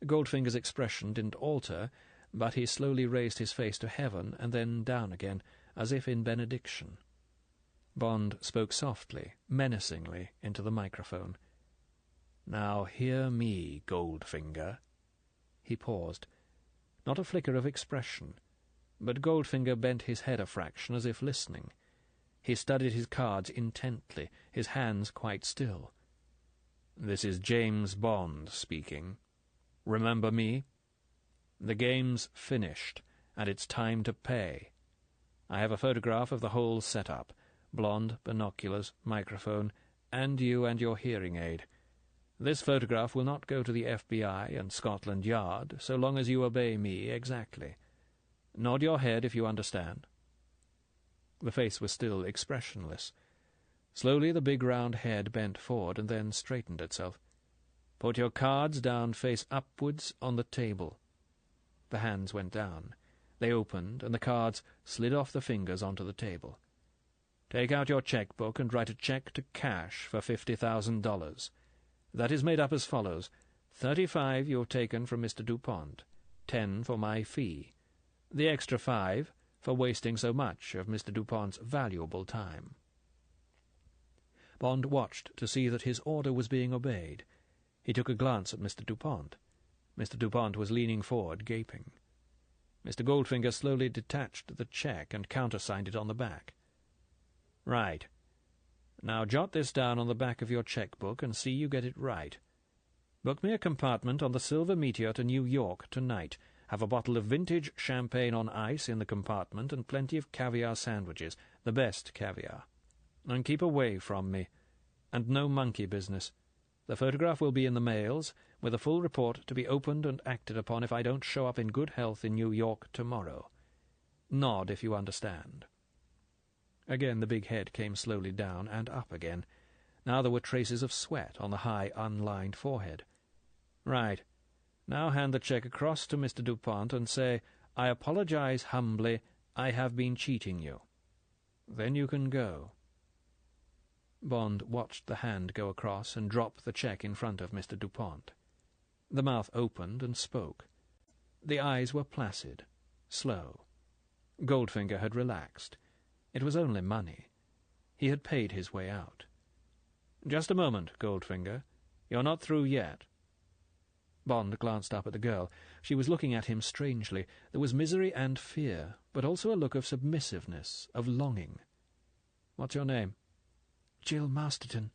Goldfinger's expression didn't alter, but he slowly raised his face to heaven and then down again, as if in benediction. Bond spoke softly, menacingly, into the microphone. "Now hear me, Goldfinger." He paused. Not a flicker of expression, but Goldfinger bent his head a fraction as if listening. He studied his cards intently, his hands quite still. "This is James Bond speaking. Remember me? The game's finished, and it's time to pay. I have a photograph of the whole setup. Blonde, binoculars, microphone, and you and your hearing aid. This photograph will not go to the FBI and Scotland Yard so long as you obey me exactly. Nod your head if you understand." The face was still expressionless. Slowly the big round head bent forward and then straightened itself. "Put your cards down face upwards on the table." The hands went down. They opened, and the cards slid off the fingers onto the table. "Take out your checkbook and write a check to cash for $50,000. That is made up as follows: 35 you've taken from Mr. Dupont, 10 for my fee, the extra 5 for wasting so much of Mr. Dupont's valuable time." Bond watched to see that his order was being obeyed. He took a glance at Mr. Dupont. Mr. Dupont was leaning forward, gaping. Mr. Goldfinger slowly detached the check and countersigned it on the back. "Right. Now jot this down on the back of your checkbook and see you get it right. Book me a compartment on the Silver Meteor to New York tonight. Have a bottle of vintage champagne on ice in the compartment and plenty of caviar sandwiches, the best caviar. And keep away from me. And no monkey business. The photograph will be in the mails, with a full report to be opened and acted upon if I don't show up in good health in New York tomorrow. Nod if you understand." Again the big head came slowly down and up again. Now there were traces of sweat on the high, unlined forehead. "Right. Now hand the check across to Mr. Dupont and say, 'I apologize humbly. I have been cheating you.' Then you can go." Bond watched the hand go across and drop the check in front of Mr. Dupont. The mouth opened and spoke. The eyes were placid, slow. Goldfinger had relaxed. It was only money. He had paid his way out. "Just a moment, Goldfinger. You're not through yet." Bond glanced up at the girl. She was looking at him strangely. There was misery and fear, but also a look of submissiveness, of longing. "What's your name?" "Jill Masterton."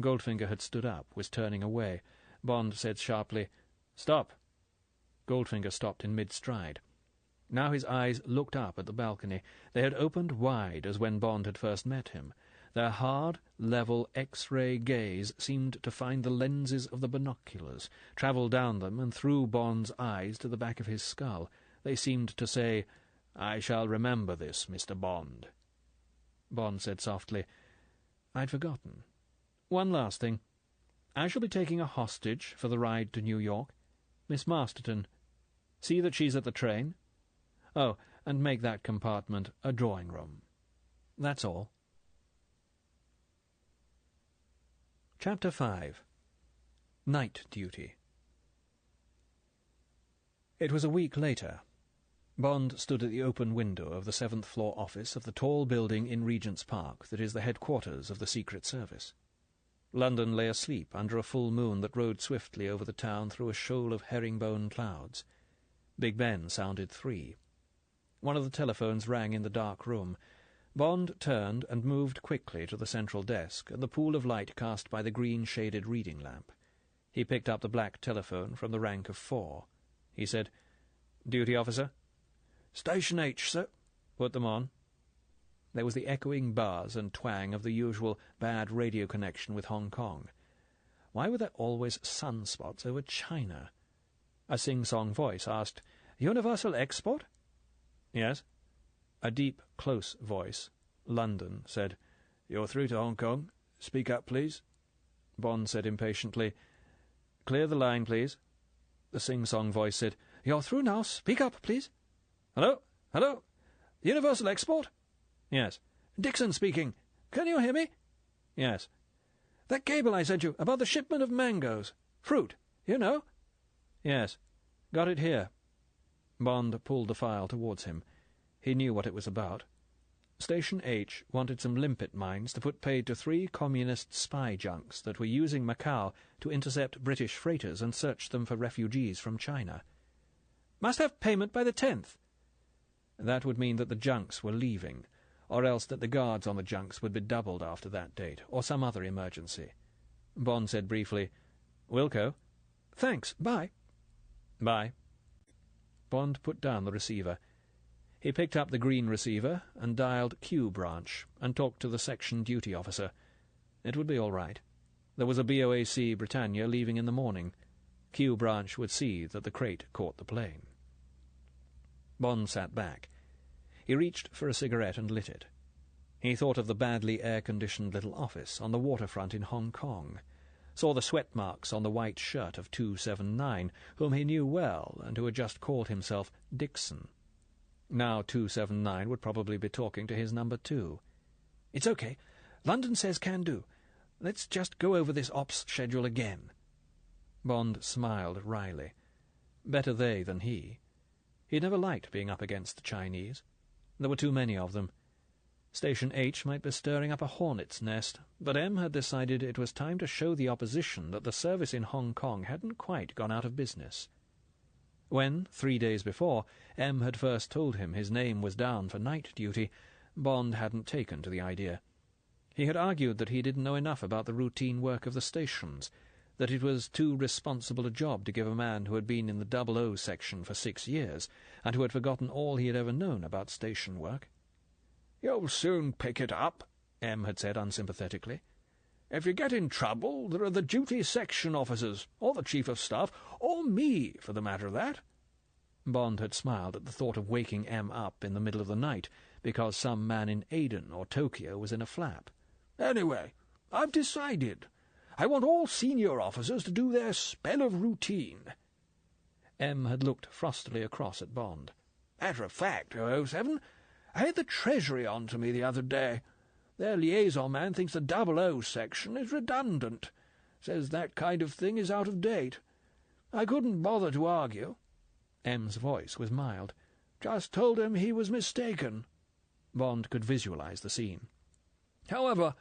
Goldfinger had stood up, was turning away. Bond said sharply, "Stop." Goldfinger stopped in mid-stride. Now his eyes looked up at the balcony. They had opened wide as when Bond had first met him. Their hard, level, X-ray gaze seemed to find the lenses of the binoculars, travel down them and through Bond's eyes to the back of his skull. They seemed to say, "I shall remember this, Mr. Bond." Bond said softly, "I'd forgotten. One last thing. I shall be taking a hostage for the ride to New York. Miss Masterton. See that she's at the train. Oh, and make that compartment a drawing-room. That's all. Chapter 5. Night Duty. It was a week later. Bond stood at the open window of the 7th-floor office of the tall building in Regent's Park that is the headquarters of the Secret Service. London lay asleep under a full moon that rode swiftly over the town through a shoal of herringbone clouds. Big Ben sounded 3. One of the telephones rang in the dark room. Bond turned and moved quickly to the central desk and the pool of light cast by the green-shaded reading lamp. He picked up the black telephone from the rank of 4. He said, "Duty officer?" "Station H, sir." "Put them on." There was the echoing buzz and twang of the usual bad radio connection with Hong Kong. Why were there always sunspots over China? A sing-song voice asked, "Universal Export?" "Yes." A deep, close voice, London, said, "You're through to Hong Kong. Speak up, please." Bond said impatiently, "Clear the line, please." The sing-song voice said, "You're through now. Speak up, please." "Hello? Hello? Universal Export?" "Yes." "Dixon speaking. Can you hear me?" "Yes." "That cable I sent you about the shipment of mangoes. Fruit, you know?" "Yes. Got it here." Bond pulled the file towards him. He knew what it was about. Station H wanted some limpet mines to put paid to 3 communist spy junks that were using Macau to intercept British freighters and search them for refugees from China. "Must have payment by the 10th. That would mean that the junks were leaving, or else that the guards on the junks would be doubled after that date, or some other emergency. Bond said briefly, "Wilco?" "Thanks. Bye." "Bye." Bond put down the receiver. He picked up the green receiver and dialed Q branch and talked to the section duty officer. It would be all right. There was a BOAC Britannia leaving in the morning. Q branch would see that the crate caught the plane. Bond sat back. He reached for a cigarette and lit it. He thought of the badly air-conditioned little office on the waterfront in Hong Kong, saw the sweat marks on the white shirt of 279, whom he knew well and who had just called himself Dixon. Now 279 would probably be talking to his number 2. "It's okay. London says can do. Let's just go over this ops schedule again." Bond smiled wryly. Better they than he. He'd never liked being up against the Chinese. There were too many of them. Station H might be stirring up a hornet's nest, but M had decided it was time to show the opposition that the service in Hong Kong hadn't quite gone out of business. When, 3 days before, M had first told him his name was down for night duty, Bond hadn't taken to the idea. He had argued that he didn't know enough about the routine work of the stations, that it was too responsible a job to give a man who had been in the 00 section for 6 years, and who had forgotten all he had ever known about station work. "You'll soon pick it up," M had said unsympathetically. "If you get in trouble, there are the duty section officers, or the chief of staff, or me, for the matter of that." Bond had smiled at the thought of waking M up in the middle of the night because some man in Aden or Tokyo was in a flap. "Anyway, I've decided. I want all senior officers to do their spell of routine." M had looked frostily across at Bond. "Matter of fact, 007, I had the Treasury on to me the other day. Their liaison man thinks the 00 section is redundant. Says that kind of thing is out of date. I couldn't bother to argue." M's voice was mild. "Just told him he was mistaken." Bond could visualize the scene. "However,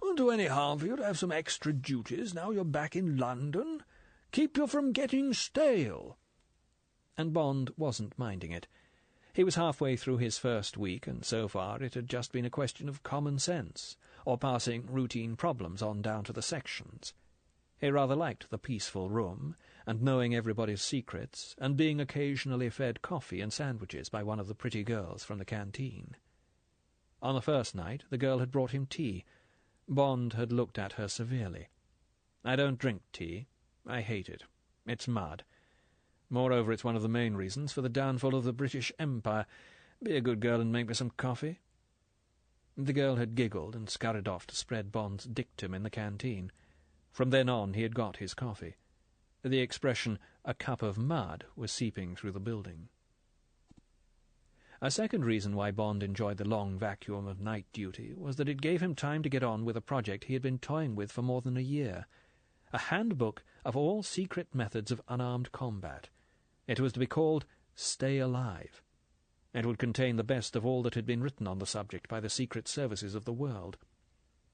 won't do any harm for you to have some extra duties now you're back in London. Keep you from getting stale." And Bond wasn't minding it. He was halfway through his first week, and so far it had just been a question of common sense, or passing routine problems on down to the sections. He rather liked the peaceful room, and knowing everybody's secrets, and being occasionally fed coffee and sandwiches by one of the pretty girls from the canteen. On the first night the girl had brought him tea. Bond had looked at her severely. "I don't drink tea. I hate it. It's mud. Moreover, it's one of the main reasons for the downfall of the British Empire. Be a good girl and make me some coffee." The girl had giggled and scurried off to spread Bond's dictum in the canteen. From then on he had got his coffee. The expression, "a cup of mud," was seeping through the building. A second reason why Bond enjoyed the long vacuum of night duty was that it gave him time to get on with a project he had been toying with for more than a year, a handbook of all secret methods of unarmed combat. It was to be called Stay Alive. It would contain the best of all that had been written on the subject by the secret services of the world.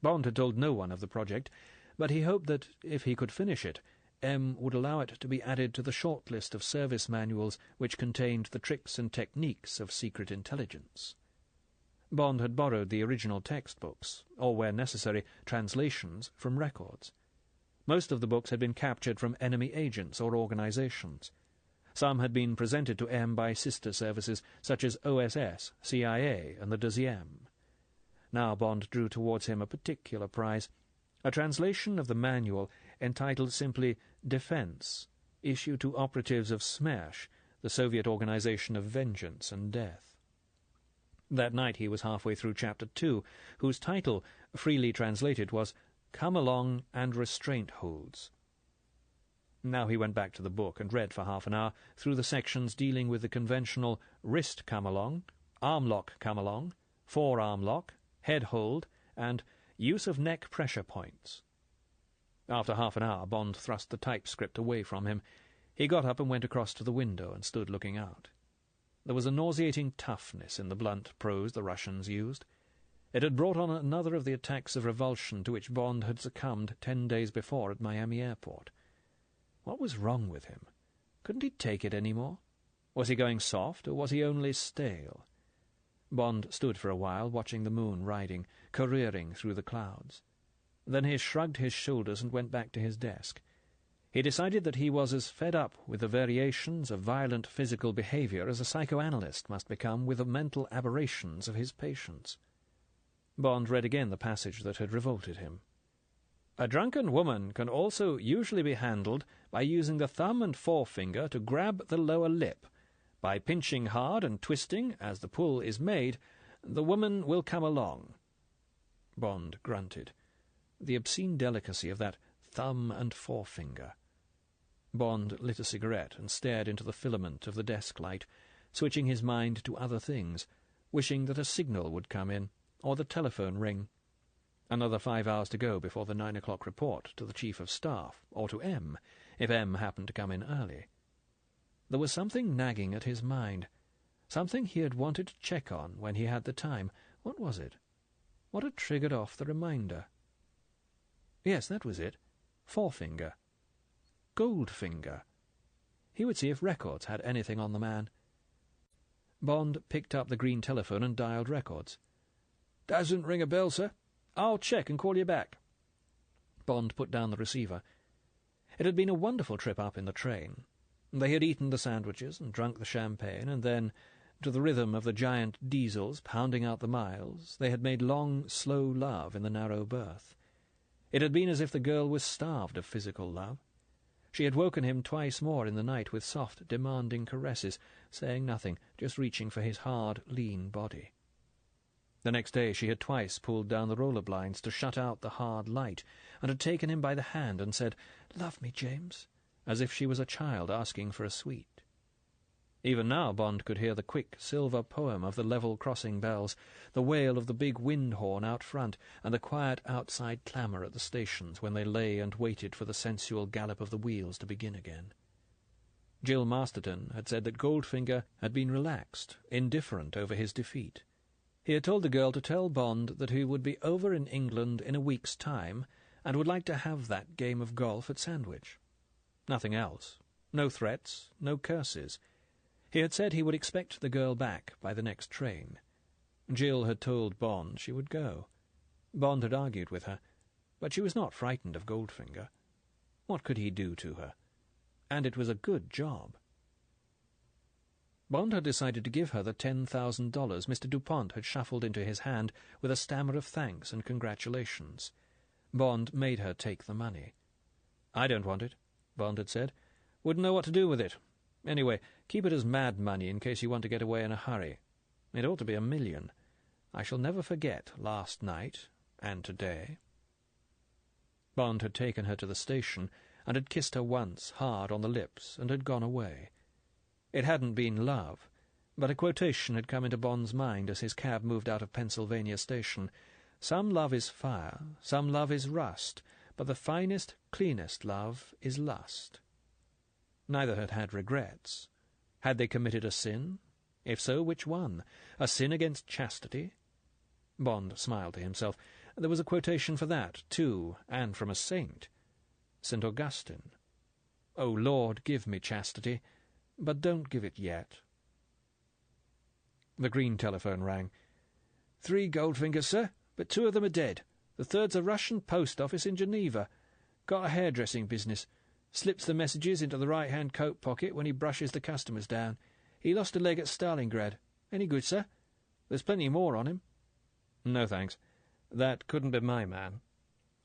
Bond had told no one of the project, but he hoped that, if he could finish it, M would allow it to be added to the short list of service manuals which contained the tricks and techniques of secret intelligence. Bond had borrowed the original textbooks, or, where necessary, translations from records. Most of the books had been captured from enemy agents or organizations. Some had been presented to M by sister services such as OSS, CIA, and the Deuxième. Now Bond drew towards him a particular prize, a translation of the manual entitled simply Defense, issued to operatives of SMERSH, the Soviet Organization of Vengeance and Death. That night he was halfway through Chapter 2, whose title, freely translated, was Come Along and Restraint Holds. Now he went back to the book and read for half an hour through the sections dealing with the conventional wrist come-along, arm lock come-along, forearm lock, head hold, and use of neck pressure points. After half an hour, Bond thrust the typescript away from him. He got up and went across to the window and stood looking out. There was a nauseating toughness in the blunt prose the Russians used. It had brought on another of the attacks of revulsion to which Bond had succumbed 10 days before at Miami Airport. What was wrong with him? Couldn't he take it any more? Was he going soft, or was he only stale? Bond stood for a while, watching the moon riding, careering through the clouds. Then he shrugged his shoulders and went back to his desk. He decided that he was as fed up with the variations of violent physical behavior as a psychoanalyst must become with the mental aberrations of his patients. Bond read again the passage that had revolted him. A drunken woman can also usually be handled by using the thumb and forefinger to grab the lower lip. By pinching hard and twisting as the pull is made, the woman will come along. Bond grunted. The obscene delicacy of that thumb and forefinger. Bond lit a cigarette and stared into the filament of the desk light, switching his mind to other things, wishing that a signal would come in, or the telephone ring. Another 5 hours to go before the 9 o'clock report to the Chief of Staff, or to M, if M happened to come in early. There was something nagging at his mind, something he had wanted to check on when he had the time. What was it? What had triggered off the reminder? Yes, that was it. Forefinger. Goldfinger. He would see if records had anything on the man. Bond picked up the green telephone and dialed records. "Doesn't ring a bell, sir." "I'll check and call you back." Bond put down the receiver. It had been a wonderful trip up in the train. They had eaten the sandwiches and drunk the champagne, and then, to the rhythm of the giant diesels pounding out the miles, they had made long, slow love in the narrow berth. It had been as if the girl was starved of physical love. She had woken him twice more in the night with soft, demanding caresses, saying nothing, just reaching for his hard, lean body. The next day she had twice pulled down the roller blinds to shut out the hard light, and had taken him by the hand and said, "Love me, James," as if she was a child asking for a sweet. Even now Bond could hear the quick silver poem of the level crossing bells, the wail of the big wind horn out front, and the quiet outside clamour at the stations when they lay and waited for the sensual gallop of the wheels to begin again. Jill Masterton had said that Goldfinger had been relaxed, indifferent over his defeat. He had told the girl to tell Bond that he would be over in England in a week's time, and would like to have that game of golf at Sandwich. Nothing else. No threats, no curses. He had said he would expect the girl back by the next train. Jill had told Bond she would go. Bond had argued with her, but she was not frightened of Goldfinger. What could he do to her? And it was a good job. Bond had decided to give her the $10,000 Mr. Dupont had shuffled into his hand with a stammer of thanks and congratulations. Bond made her take the money. "I don't want it," Bond had said. "Wouldn't know what to do with it. Anyway, keep it as mad money in case you want to get away in a hurry. It ought to be $1 million. I shall never forget last night and today." Bond had taken her to the station and had kissed her once hard on the lips and had gone away. It hadn't been love, but a quotation had come into Bond's mind as his cab moved out of Pennsylvania Station. Some love is fire, some love is rust, but the finest, cleanest love is lust. Neither had had regrets. Had they committed a sin? If so, which one? A sin against chastity? Bond smiled to himself. There was a quotation for that, too, and from a saint. St. Augustine. "O Lord, give me chastity, but don't give it yet." The green telephone rang. "3 Goldfingers, sir, but 2 of them are dead. The third's a Russian post office in Geneva. Got a hairdressing business. Slips the messages into the right-hand coat pocket when he brushes the customers down. He lost a leg at Stalingrad. Any good, sir? There's plenty more on him." "No, thanks. That couldn't be my man."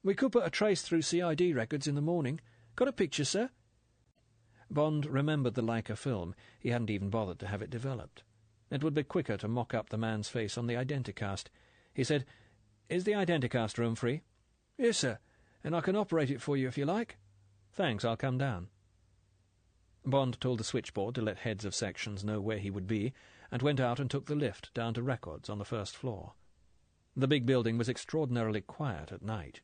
"We could put a trace through CID records in the morning. Got a picture, sir?" Bond remembered the Leica film. He hadn't even bothered to have it developed. It would be quicker to mock up the man's face on the Identicast. He said, "Is the Identicast room free?" "Yes, sir, and I can operate it for you if you like." "Thanks, I'll come down." Bond told the switchboard to let heads of sections know where he would be, and went out and took the lift down to records on the first floor. The big building was extraordinarily quiet at night.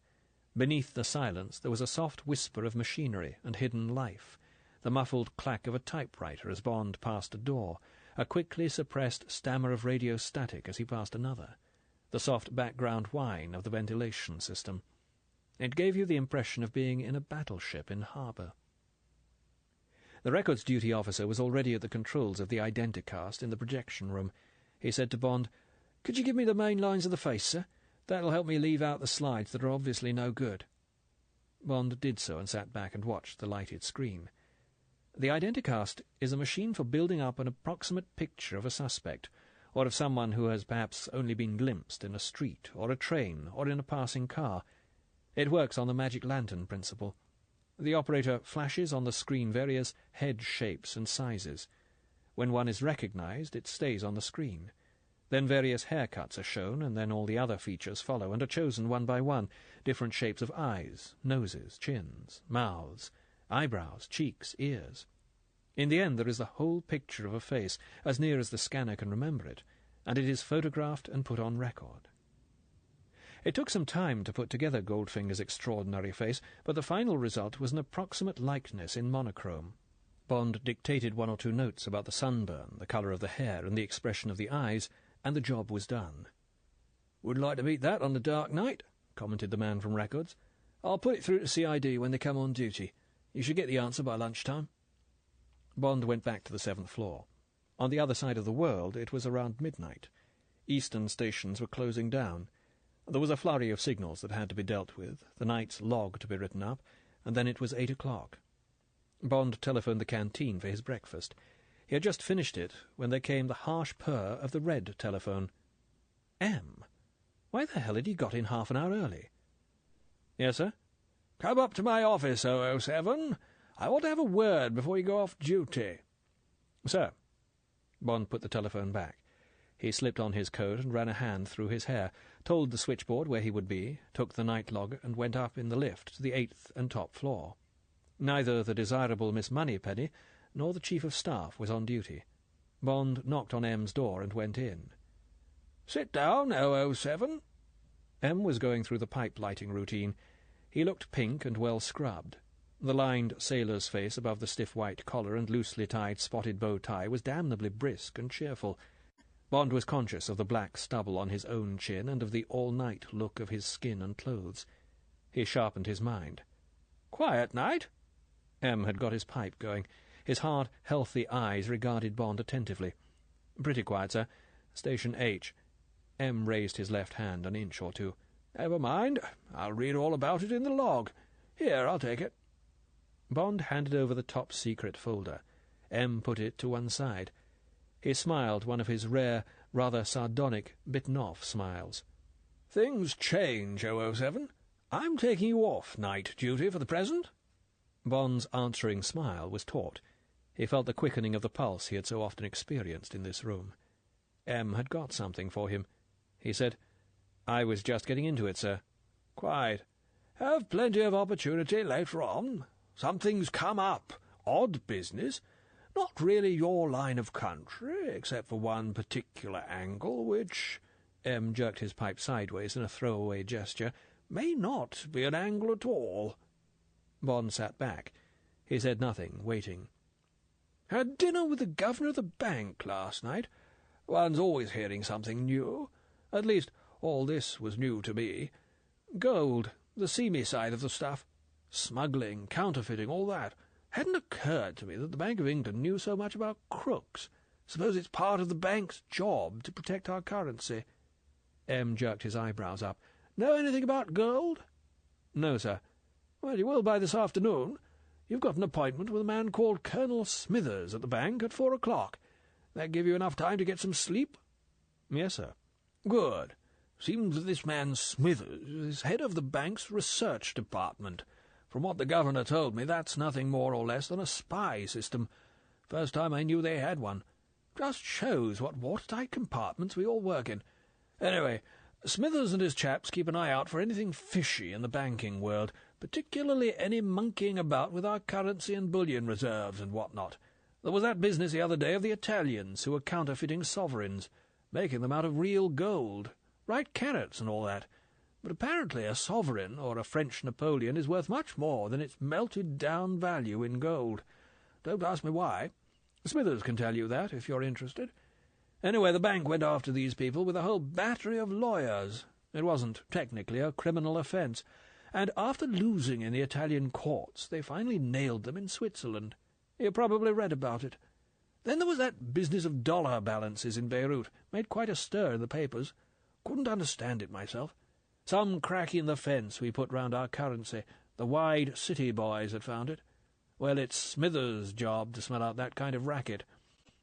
Beneath the silence there was a soft whisper of machinery and hidden life, the muffled clack of a typewriter as Bond passed a door, a quickly suppressed stammer of radio static as he passed another, the soft background whine of the ventilation system. It gave you the impression of being in a battleship in harbour. The records duty officer was already at the controls of the Identicast in the projection room. He said to Bond, "Could you give me the main lines of the face, sir? That'll help me leave out the slides that are obviously no good." Bond did so and sat back and watched the lighted screen. The Identicast is a machine for building up an approximate picture of a suspect, or of someone who has perhaps only been glimpsed in a street, or a train, or in a passing car. It works on the magic lantern principle. The operator flashes on the screen various head shapes and sizes. When one is recognized, it stays on the screen. Then various haircuts are shown, and then all the other features follow, and are chosen one by one, different shapes of eyes, noses, chins, mouths, eyebrows, cheeks, ears. In the end there is the whole picture of a face, as near as the scanner can remember it, and it is photographed and put on record. It took some time to put together Goldfinger's extraordinary face, but the final result was an approximate likeness in monochrome. Bond dictated 1 or 2 notes about the sunburn, the colour of the hair, and the expression of the eyes, and the job was done. "Would like to beat that on the dark night," commented the man from records. "I'll put it through to CID when they come on duty. You should get the answer by lunchtime." Bond went back to the 7th floor. On the other side of the world it was around midnight. Eastern stations were closing down. There was a flurry of signals that had to be dealt with, the night's log to be written up, and then it was 8 o'clock. Bond telephoned the canteen for his breakfast. He had just finished it when there came the harsh purr of the red telephone. M. Why the hell had he got in half an hour early? "Yes, sir?" "Come up to my office, 007. I want to have a word before you go off duty." "Sir." Bond put the telephone back. He slipped on his coat and ran a hand through his hair, told the switchboard where he would be, took the night log, and went up in the lift to the 8th and top floor. Neither the desirable Miss Moneypenny nor the Chief of Staff was on duty. Bond knocked on M's door and went in. "Sit down, 007. M was going through the pipe-lighting routine. He looked pink and well scrubbed. The lined sailor's face above the stiff white collar and loosely tied spotted bow tie was damnably brisk and cheerful. Bond was conscious of the black stubble on his own chin and of the all-night look of his skin and clothes. He sharpened his mind. "Quiet night?" M had got his pipe going. His hard, healthy eyes regarded Bond attentively. "Pretty quiet, sir. Station H." M raised his left hand an inch or two. "Never mind. I'll read all about it in the log. Here, I'll take it." Bond handed over the top-secret folder. M put it to one side. He smiled one of his rare, rather sardonic, bitten-off smiles. "Things change, 007. I'm taking you off night duty for the present." Bond's answering smile was taut. He felt the quickening of the pulse he had so often experienced in this room. M had got something for him. He said, "I was just getting into it, sir." "Quite. Have plenty of opportunity later on. Something's come up. Odd business. Not really your line of country, except for one particular angle, which—" M jerked his pipe sideways in a throwaway gesture— "may not be an angle at all." Bond sat back. He said nothing, waiting. "Had dinner with the governor of the bank last night. One's always hearing something new. At least, all this was new to me. Gold, the seamy side of the stuff. Smuggling, counterfeiting, all that. Hadn't occurred to me that the Bank of England knew so much about crooks. Suppose it's part of the bank's job to protect our currency." M jerked his eyebrows up. "Know anything about gold?" "No, sir." "Well, you will by this afternoon. You've got an appointment with a man called Colonel Smithers at the bank at 4 o'clock. That give you enough time to get some sleep?" "Yes, sir." "Good. Seems that this man Smithers is head of the bank's research department. From what the governor told me, that's nothing more or less than a spy system. First time I knew they had one. Just shows what watertight compartments we all work in. Anyway, Smithers and his chaps keep an eye out for anything fishy in the banking world, particularly any monkeying about with our currency and bullion reserves and what not. There was that business the other day of the Italians who were counterfeiting sovereigns, making them out of real gold, right carats and all that. But apparently a sovereign, or a French Napoleon, is worth much more than its melted-down value in gold. Don't ask me why. Smithers can tell you that, if you're interested. Anyway, the bank went after these people with a whole battery of lawyers. It wasn't technically a criminal offence, and after losing in the Italian courts, they finally nailed them in Switzerland. You probably read about it. Then there was that business of dollar balances in Beirut. Made quite a stir in the papers. Couldn't understand it myself. Some crack in the fence we put round our currency. The wide city boys had found it. Well, it's Smithers' job to smell out that kind of racket.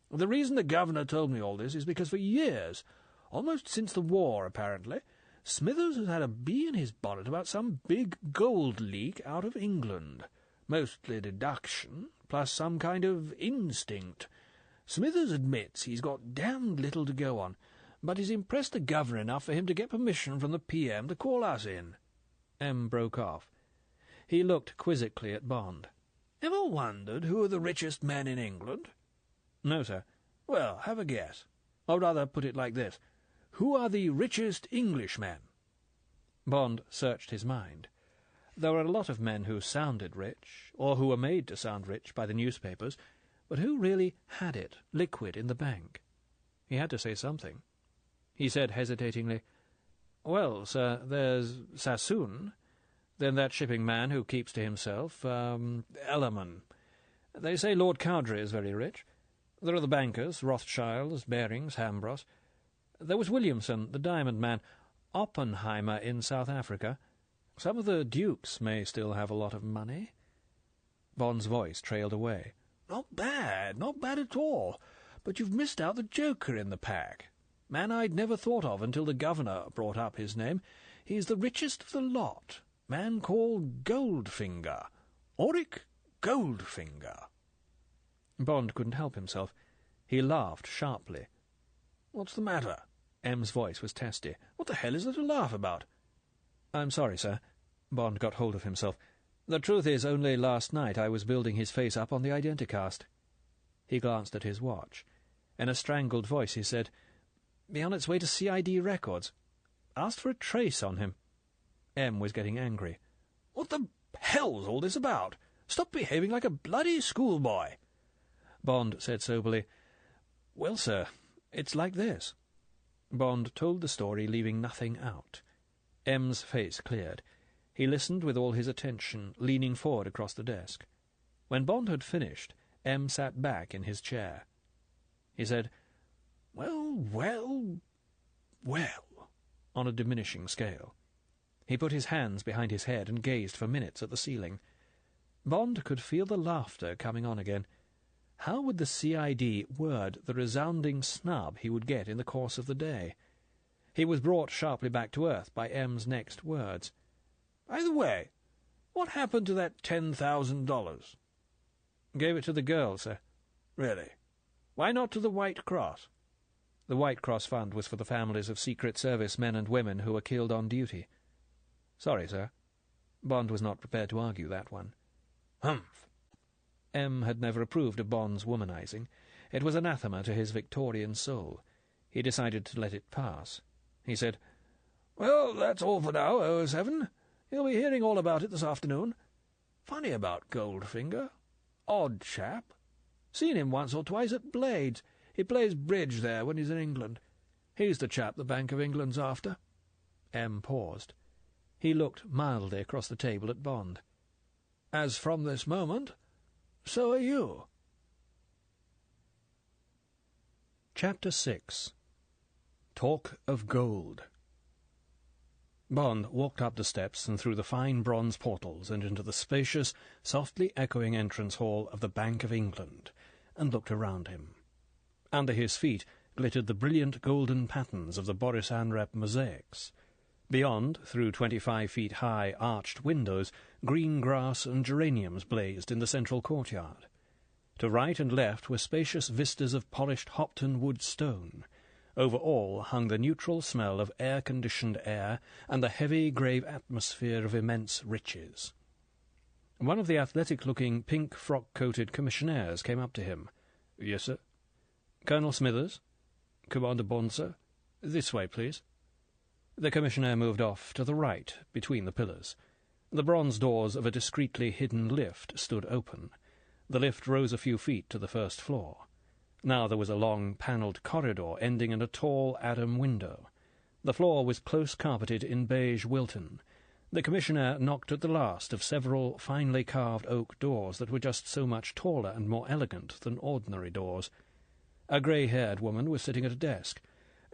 The reason the governor told me all this is because for years, almost since the war apparently, Smithers has had a bee in his bonnet about some big gold leak out of England. Mostly deduction, plus some kind of instinct. Smithers admits he's got damned little to go on, but he's impressed the governor enough for him to get permission from the PM to call us in." M broke off. He looked quizzically at Bond. "Ever wondered who are the richest men in England?" "No, sir." "Well, have a guess. Or rather, put it like this. Who are the richest Englishmen?" Bond searched his mind. There were a lot of men who sounded rich, or who were made to sound rich by the newspapers, but who really had it, liquid, in the bank? He had to say something. He said hesitatingly, "Well, sir, there's Sassoon. Then that shipping man who keeps to himself, Ellerman. They say Lord Cowdray is very rich. There are the bankers, Rothschilds, Barings, Hambros. There was Williamson, the diamond man, Oppenheimer in South Africa. Some of the dukes may still have a lot of money." Bond's voice trailed away. Not bad at all. But you've missed out the joker in the pack. Man I'd never thought of until the governor brought up his name. He's the richest of the lot. Man called Goldfinger. Auric Goldfinger." Bond couldn't help himself. He laughed sharply. "What's the matter?" M's voice was testy. "What the hell is there to laugh about?" "I'm sorry, sir." Bond got hold of himself. "The truth is, only last night I was building his face up on the Identicast." He glanced at his watch. In a strangled voice he said, "Be on its way to CID records. Asked for a trace on him." M was getting angry. "What the hell's all this about? Stop behaving like a bloody schoolboy." Bond said soberly, "Well, sir, it's like this." Bond told the story, leaving nothing out. M's face cleared. He listened with all his attention, leaning forward across the desk. When Bond had finished, M sat back in his chair. He said, Well, on a diminishing scale. He put his hands behind his head and gazed for minutes at the ceiling. Bond could feel the laughter coming on again. How would the CID word the resounding snub he would get in the course of the day? He was brought sharply back to earth by M's next words. "By the way, what happened to that $10,000? "Gave it to the girl, sir." "Really? Why not to the White Cross?" The White Cross Fund was for the families of Secret Service men and women who were killed on duty. "Sorry, sir." Bond was not prepared to argue that one. Humph. M had never approved of Bond's womanizing. It was anathema to his Victorian soul. He decided to let it pass. He said, "Well, that's all for now, 007. You'll be hearing all about it this afternoon. Funny about Goldfinger. Odd chap. Seen him once or twice at Blades. He plays bridge there when he's in England. He's the chap the Bank of England's after." M paused. He looked mildly across the table at Bond. "As from this moment, so are you." Chapter 6. Talk of Gold. Bond walked up the steps and through the fine bronze portals and into the spacious, softly echoing entrance hall of the Bank of England, and looked around him. Under his feet glittered the brilliant golden patterns of the Boris Anrep mosaics. Beyond, through 25 feet high arched windows, green grass and geraniums blazed in the central courtyard. To right and left were spacious vistas of polished Hopton wood stone. Over all hung the neutral smell of air-conditioned air and the heavy, grave atmosphere of immense riches. One of the athletic-looking, pink frock-coated commissionaires came up to him. "Yes, sir." "Colonel Smithers?" "Commander Bond, sir." "This way, please." The commissionaire moved off to the right, between the pillars. The bronze doors of a discreetly hidden lift stood open. The lift rose a few feet to the first floor. Now there was a long, panelled corridor ending in a tall Adam window. The floor was close carpeted in beige Wilton. The commissionaire knocked at the last of several finely carved oak doors that were just so much taller and more elegant than ordinary doors. A grey-haired woman was sitting at a desk.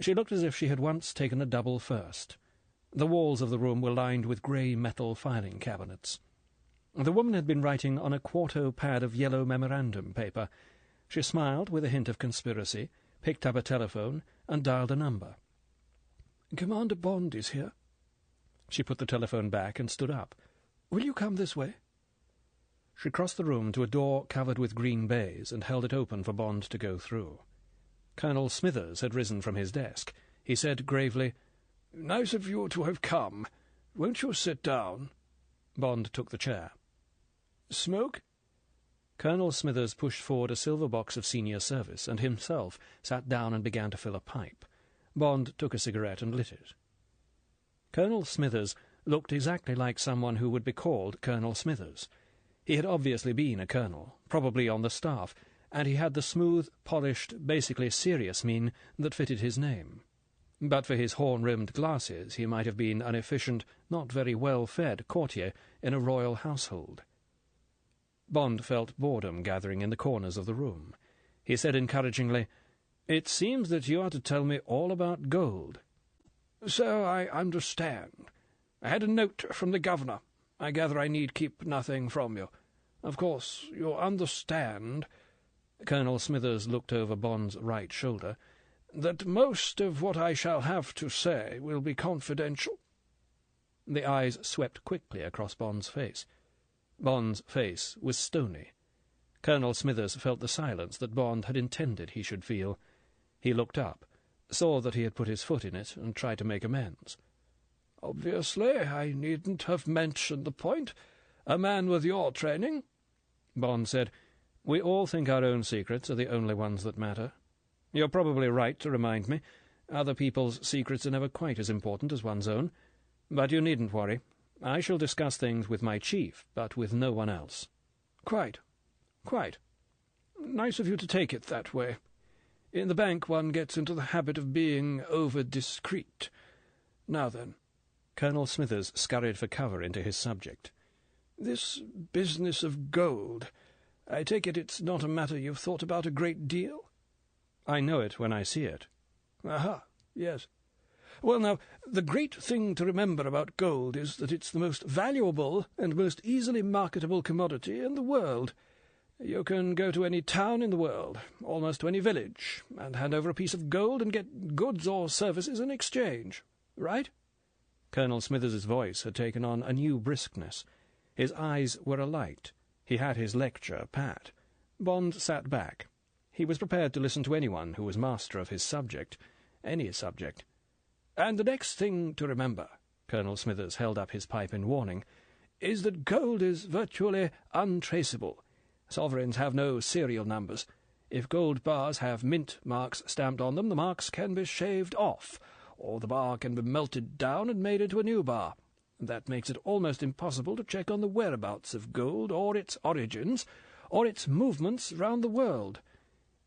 She looked as if she had once taken a double first. The walls of the room were lined with grey metal filing cabinets. The woman had been writing on a quarto pad of yellow memorandum paper. She smiled with a hint of conspiracy, picked up a telephone, and dialed a number. "Commander Bond is here." She put the telephone back and stood up. "Will you come this way?" She crossed the room to a door covered with green baize and held it open for Bond to go through. Colonel Smithers had risen from his desk. He said gravely, "Nice of you to have come. Won't you sit down?" Bond took the chair. "Smoke?" Colonel Smithers pushed forward a silver box of senior service, and himself sat down and began to fill a pipe. Bond took a cigarette and lit it. Colonel Smithers looked exactly like someone who would be called Colonel Smithers. He had obviously been a colonel, probably on the staff, and he had the smooth, polished, basically serious mien that fitted his name. But for his horn-rimmed glasses he might have been an efficient, not very well-fed courtier in a royal household. Bond felt boredom gathering in the corners of the room. He said encouragingly, "It seems that you are to tell me all about gold." "So I understand. I had a note from the governor. I gather I need keep nothing from you. Of course, you understand," Colonel Smithers looked over Bond's right shoulder, "that most of what I shall have to say will be confidential." The eyes swept quickly across Bond's face. Bond's face was stony. Colonel Smithers felt the silence that Bond had intended he should feel. He looked up, saw that he had put his foot in it, and tried to make amends. "Obviously, I needn't have mentioned the point. A man with your training—" Bond said, "We all think our own secrets are the only ones that matter. You're probably right to remind me. Other people's secrets are never quite as important as one's own. But you needn't worry. I shall discuss things with my chief, but with no one else." Quite. Nice of you to take it that way. In the bank one gets into the habit of being over-discreet. Now then." Colonel Smithers scurried for cover into his subject. "This business of gold, I take it it's not a matter you've thought about a great deal?" "I know it when I see it." "Aha, yes. Well, now, the great thing to remember about gold is that it's the most valuable and most easily marketable commodity in the world. You can go to any town in the world, almost to any village, and hand over a piece of gold and get goods or services in exchange. Right?" Colonel Smithers's voice had taken on a new briskness. His eyes were alight. He had his lecture pat. Bond sat back. He was prepared to listen to anyone who was master of his subject, any subject. "And the next thing to remember," Colonel Smithers held up his pipe in warning, is that gold is virtually untraceable. Sovereigns have no serial numbers. If gold bars have mint marks stamped on them, the marks can be shaved off, or the bar can be melted down and made into a new bar. That makes it almost impossible to check on the whereabouts of gold, or its origins, or its movements round the world.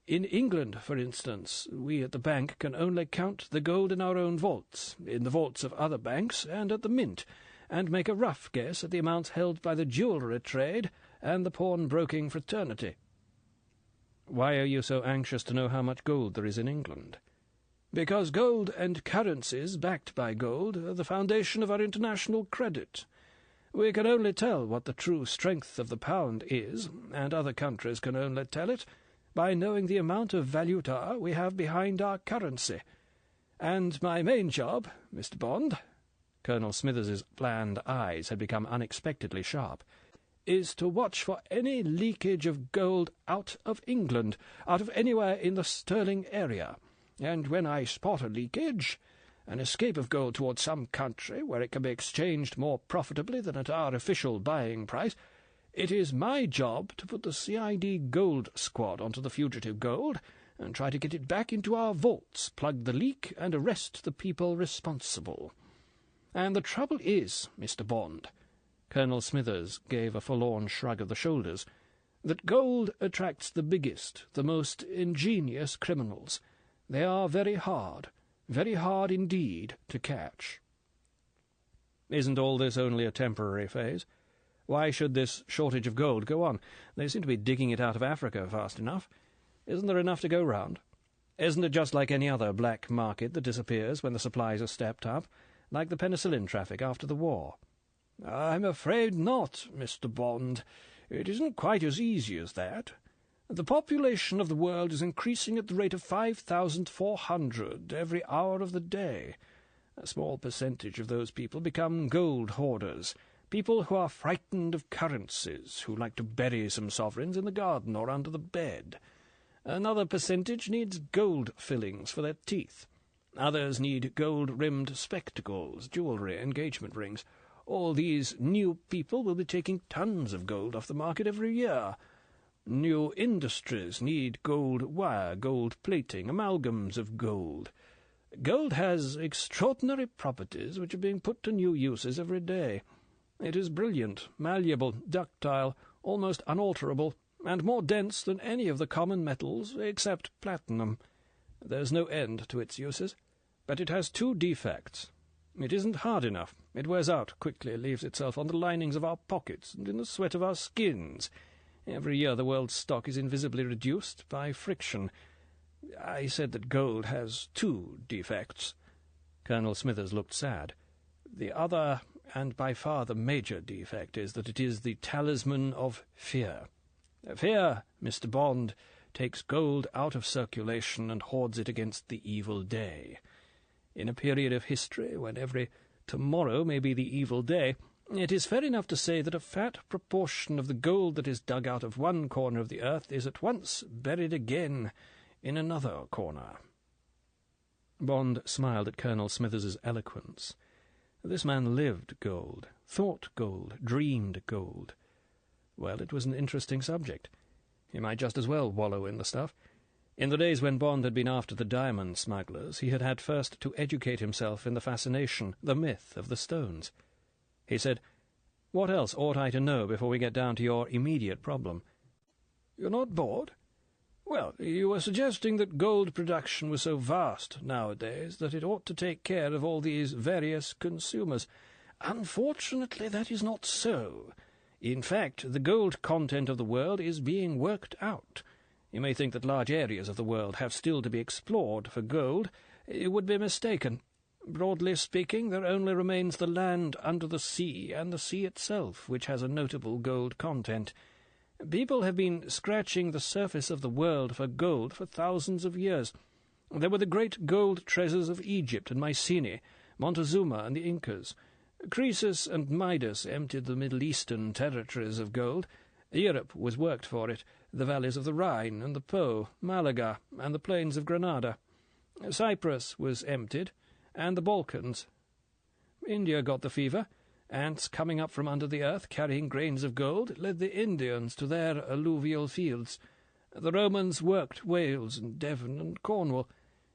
In England, for instance, we at the bank can only count the gold in our own vaults, in the vaults of other banks, and at the mint, and make a rough guess at the amounts held by the jewellery trade and the pawnbroking fraternity. Why are you so anxious to know how much gold there is in England? Because gold and currencies backed by gold are the foundation of our international credit. We can only tell what the true strength of the pound is, and other countries can only tell it, by knowing the amount of valuta we have behind our currency. And my main job, Mr. Bond," Colonel Smithers's bland eyes had become unexpectedly sharp, "is to watch for any leakage of gold out of England, out of anywhere in the sterling area. And when I spot a leakage, an escape of gold towards some country where it can be exchanged more profitably than at our official buying price, it is my job to put the CID Gold Squad onto the fugitive gold and try to get it back into our vaults, plug the leak, and arrest the people responsible. And the trouble is, Mr. Bond," Colonel Smithers gave a forlorn shrug of the shoulders, "that gold attracts the biggest, the most ingenious criminals. They are very hard indeed to catch." "Isn't all this only a temporary phase? Why should this shortage of gold go on? They seem to be digging it out of Africa fast enough. Isn't there enough to go round? Isn't it just like any other black market that disappears when the supplies are stepped up, like the penicillin traffic after the war?" "I'm afraid not, Mr. Bond. It isn't quite as easy as that. The population of the world is increasing at the rate of 5,400 every hour of the day. A small percentage of those people become gold hoarders, people who are frightened of currencies, who like to bury some sovereigns in the garden or under the bed. Another percentage needs gold fillings for their teeth. Others need gold-rimmed spectacles, jewellery, engagement rings. All these new people will be taking tons of gold off the market every year. New industries need gold wire, gold plating, amalgams of gold. Gold has extraordinary properties which are being put to new uses every day. It is brilliant, malleable, ductile, almost unalterable, and more dense than any of the common metals except platinum. There's no end to its uses, but it has two defects. It isn't hard enough. It wears out quickly, leaves itself on the linings of our pockets and in the sweat of our skins. Every year the world's stock is invisibly reduced by friction. I said that gold has two defects." Colonel Smithers looked sad. "The other, and by far the major defect, is that it is the talisman of fear. Fear, Mr. Bond, takes gold out of circulation and hoards it against the evil day. In a period of history when every tomorrow may be the evil day, it is fair enough to say that a fat proportion of the gold that is dug out of one corner of the earth is at once buried again in another corner." Bond smiled at Colonel Smithers's eloquence. This man lived gold, thought gold, dreamed gold. Well, it was an interesting subject. He might just as well wallow in the stuff. In the days when Bond had been after the diamond smugglers, he had had first to educate himself in the fascination, the myth of the stones. He said, "What else ought I to know before we get down to your immediate problem?" "You're not bored? Well, you were suggesting that gold production was so vast nowadays that it ought to take care of all these various consumers. Unfortunately, that is not so. In fact, the gold content of the world is being worked out. You may think that large areas of the world have still to be explored for gold. You would be mistaken. Broadly speaking, there only remains the land under the sea and the sea itself, which has a notable gold content. People have been scratching the surface of the world for gold for thousands of years. There were the great gold treasures of Egypt and Mycenae, Montezuma and the Incas. Croesus and Midas emptied the Middle Eastern territories of gold. Europe was worked for it, the valleys of the Rhine and the Po, Malaga, and the plains of Granada. Cyprus was emptied, and the Balkans. India got the fever, ants coming up from under the earth carrying grains of gold, led the Indians to their alluvial fields. The Romans worked Wales and Devon and Cornwall.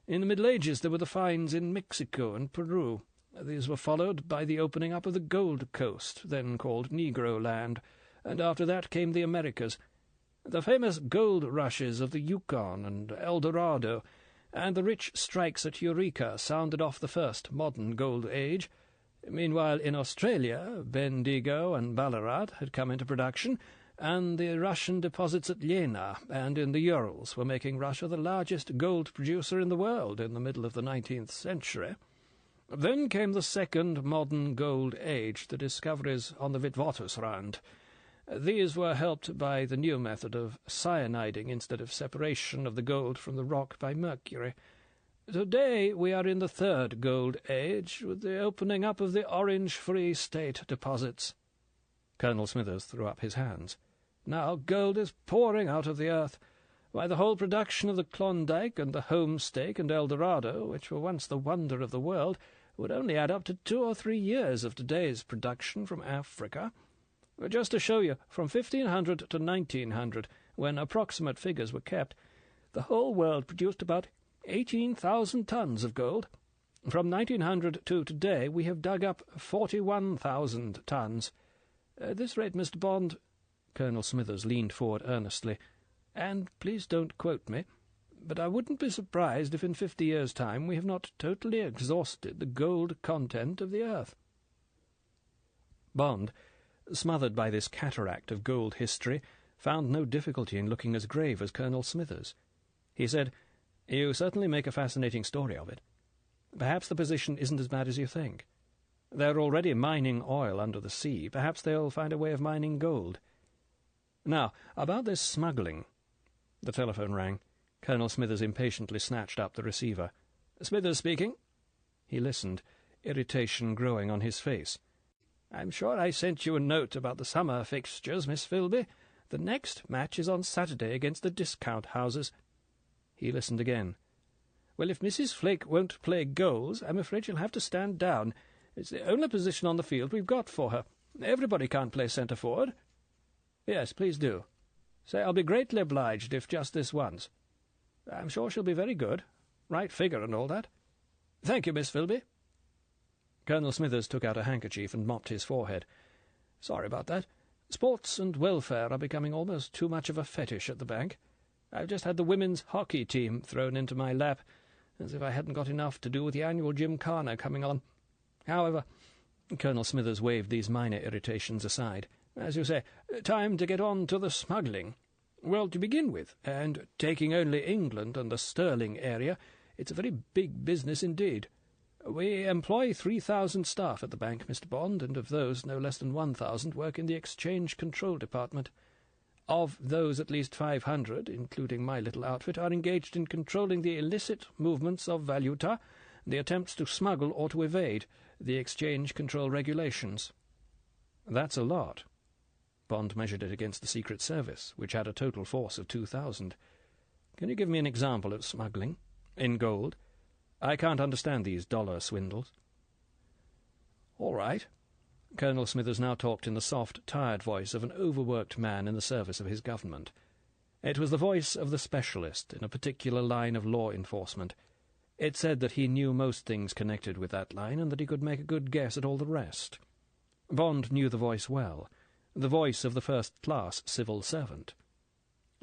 In the Middle Ages there were the finds in Mexico and Peru. These were followed by the opening up of the Gold Coast, then called Negro Land, and after that came the Americas. The famous gold rushes of the Yukon and El Dorado, and the rich strikes at Eureka sounded off the first modern gold age. Meanwhile, in Australia, Bendigo and Ballarat had come into production, and the Russian deposits at Lena and in the Urals were making Russia the largest gold producer in the world in the middle of the 19th century. Then came the second modern gold age, the discoveries on the Witwatersrand. These were helped by the new method of cyaniding instead of separation of the gold from the rock by mercury. Today we are in the third gold age, with the opening up of the Orange Free State deposits. Colonel Smithers threw up his hands. Now gold is pouring out of the earth. Why, the whole production of the Klondike and the Homestake and El Dorado, which were once the wonder of the world, would only add up to 2 or 3 years of today's production from Africa. Just to show you, from 1500 to 1900, when approximate figures were kept, the whole world produced about 18,000 tons of gold. From 1900 to today we have dug up 41,000 tons. At this rate, Mr. Bond— Colonel Smithers leaned forward earnestly. And please don't quote me, but I wouldn't be surprised if in 50 years' time we have not totally exhausted the gold content of the earth. Bond, smothered by this cataract of gold history, found no difficulty in looking as grave as Colonel Smithers. He said, "You certainly make a fascinating story of it. Perhaps the position isn't as bad as you think. They're already mining oil under the sea. Perhaps they'll find a way of mining gold. Now, about this smuggling—" The telephone rang. Colonel Smithers impatiently snatched up the receiver. "Smithers speaking." He listened, irritation growing on his face. "I'm sure I sent you a note about the summer fixtures, Miss Philby. The next match is on Saturday against the discount houses." He listened again. "Well, if Mrs. Flake won't play goals, I'm afraid she'll have to stand down. It's the only position on the field we've got for her. Everybody can't play centre-forward." "Yes, please do. Say I'll be greatly obliged if just this once. I'm sure she'll be very good. Right figure and all that. Thank you, Miss Philby." Colonel Smithers took out a handkerchief and mopped his forehead. "Sorry about that. Sports and welfare are becoming almost too much of a fetish at the bank. I've just had the women's hockey team thrown into my lap, as if I hadn't got enough to do with the annual gymkhana coming on. However," Colonel Smithers waved these minor irritations aside, "as you say, time to get on to the smuggling. Well, to begin with, and taking only England and the Sterling area, it's a very big business indeed. We employ 3,000 staff at the bank, Mr. Bond, and of those no less than 1,000 work in the Exchange Control Department. Of those, at least 500, including my little outfit, are engaged in controlling the illicit movements of valuta, the attempts to smuggle or to evade the exchange control regulations." "That's a lot." Bond measured it against the Secret Service, which had a total force of 2,000. "Can you give me an example of smuggling? In gold? I can't understand these dollar swindles." "All right." Colonel Smithers now talked in the soft, tired voice of an overworked man in the service of his government. It was the voice of the specialist in a particular line of law enforcement. It said that he knew most things connected with that line, and that he could make a good guess at all the rest. Bond knew the voice well, the voice of the first-class civil servant.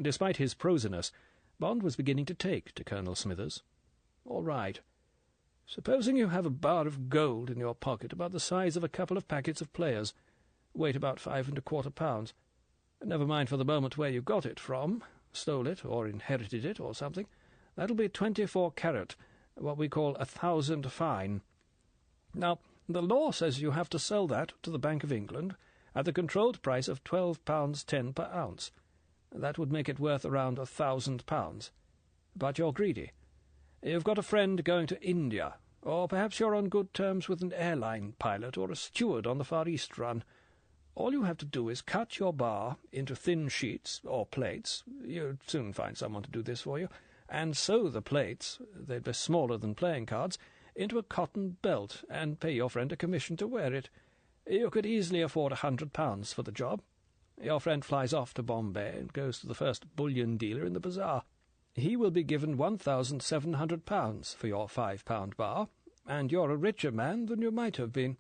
Despite his prosiness, Bond was beginning to take to Colonel Smithers. "All right. Supposing you have a bar of gold in your pocket about the size of a couple of packets of Players, weight about 5¼ pounds. Never mind for the moment where you got it from, stole it or inherited it or something. That'll be 24 carat, what we call 1,000 fine. Now, the law says you have to sell that to the Bank of England at the controlled price of £12.10 per ounce. That would make it worth around £1,000. But you're greedy. You've got a friend going to India, or perhaps you're on good terms with an airline pilot or a steward on the Far East run. All you have to do is cut your bar into thin sheets or plates — you'd soon find someone to do this for you — and sew the plates, they'd be smaller than playing cards, into a cotton belt, and pay your friend a commission to wear it. You could easily afford £100 for the job. Your friend flies off to Bombay and goes to the first bullion dealer in the bazaar. He will be given £1,700 for your £5 bar, and you're a richer man than you might have been.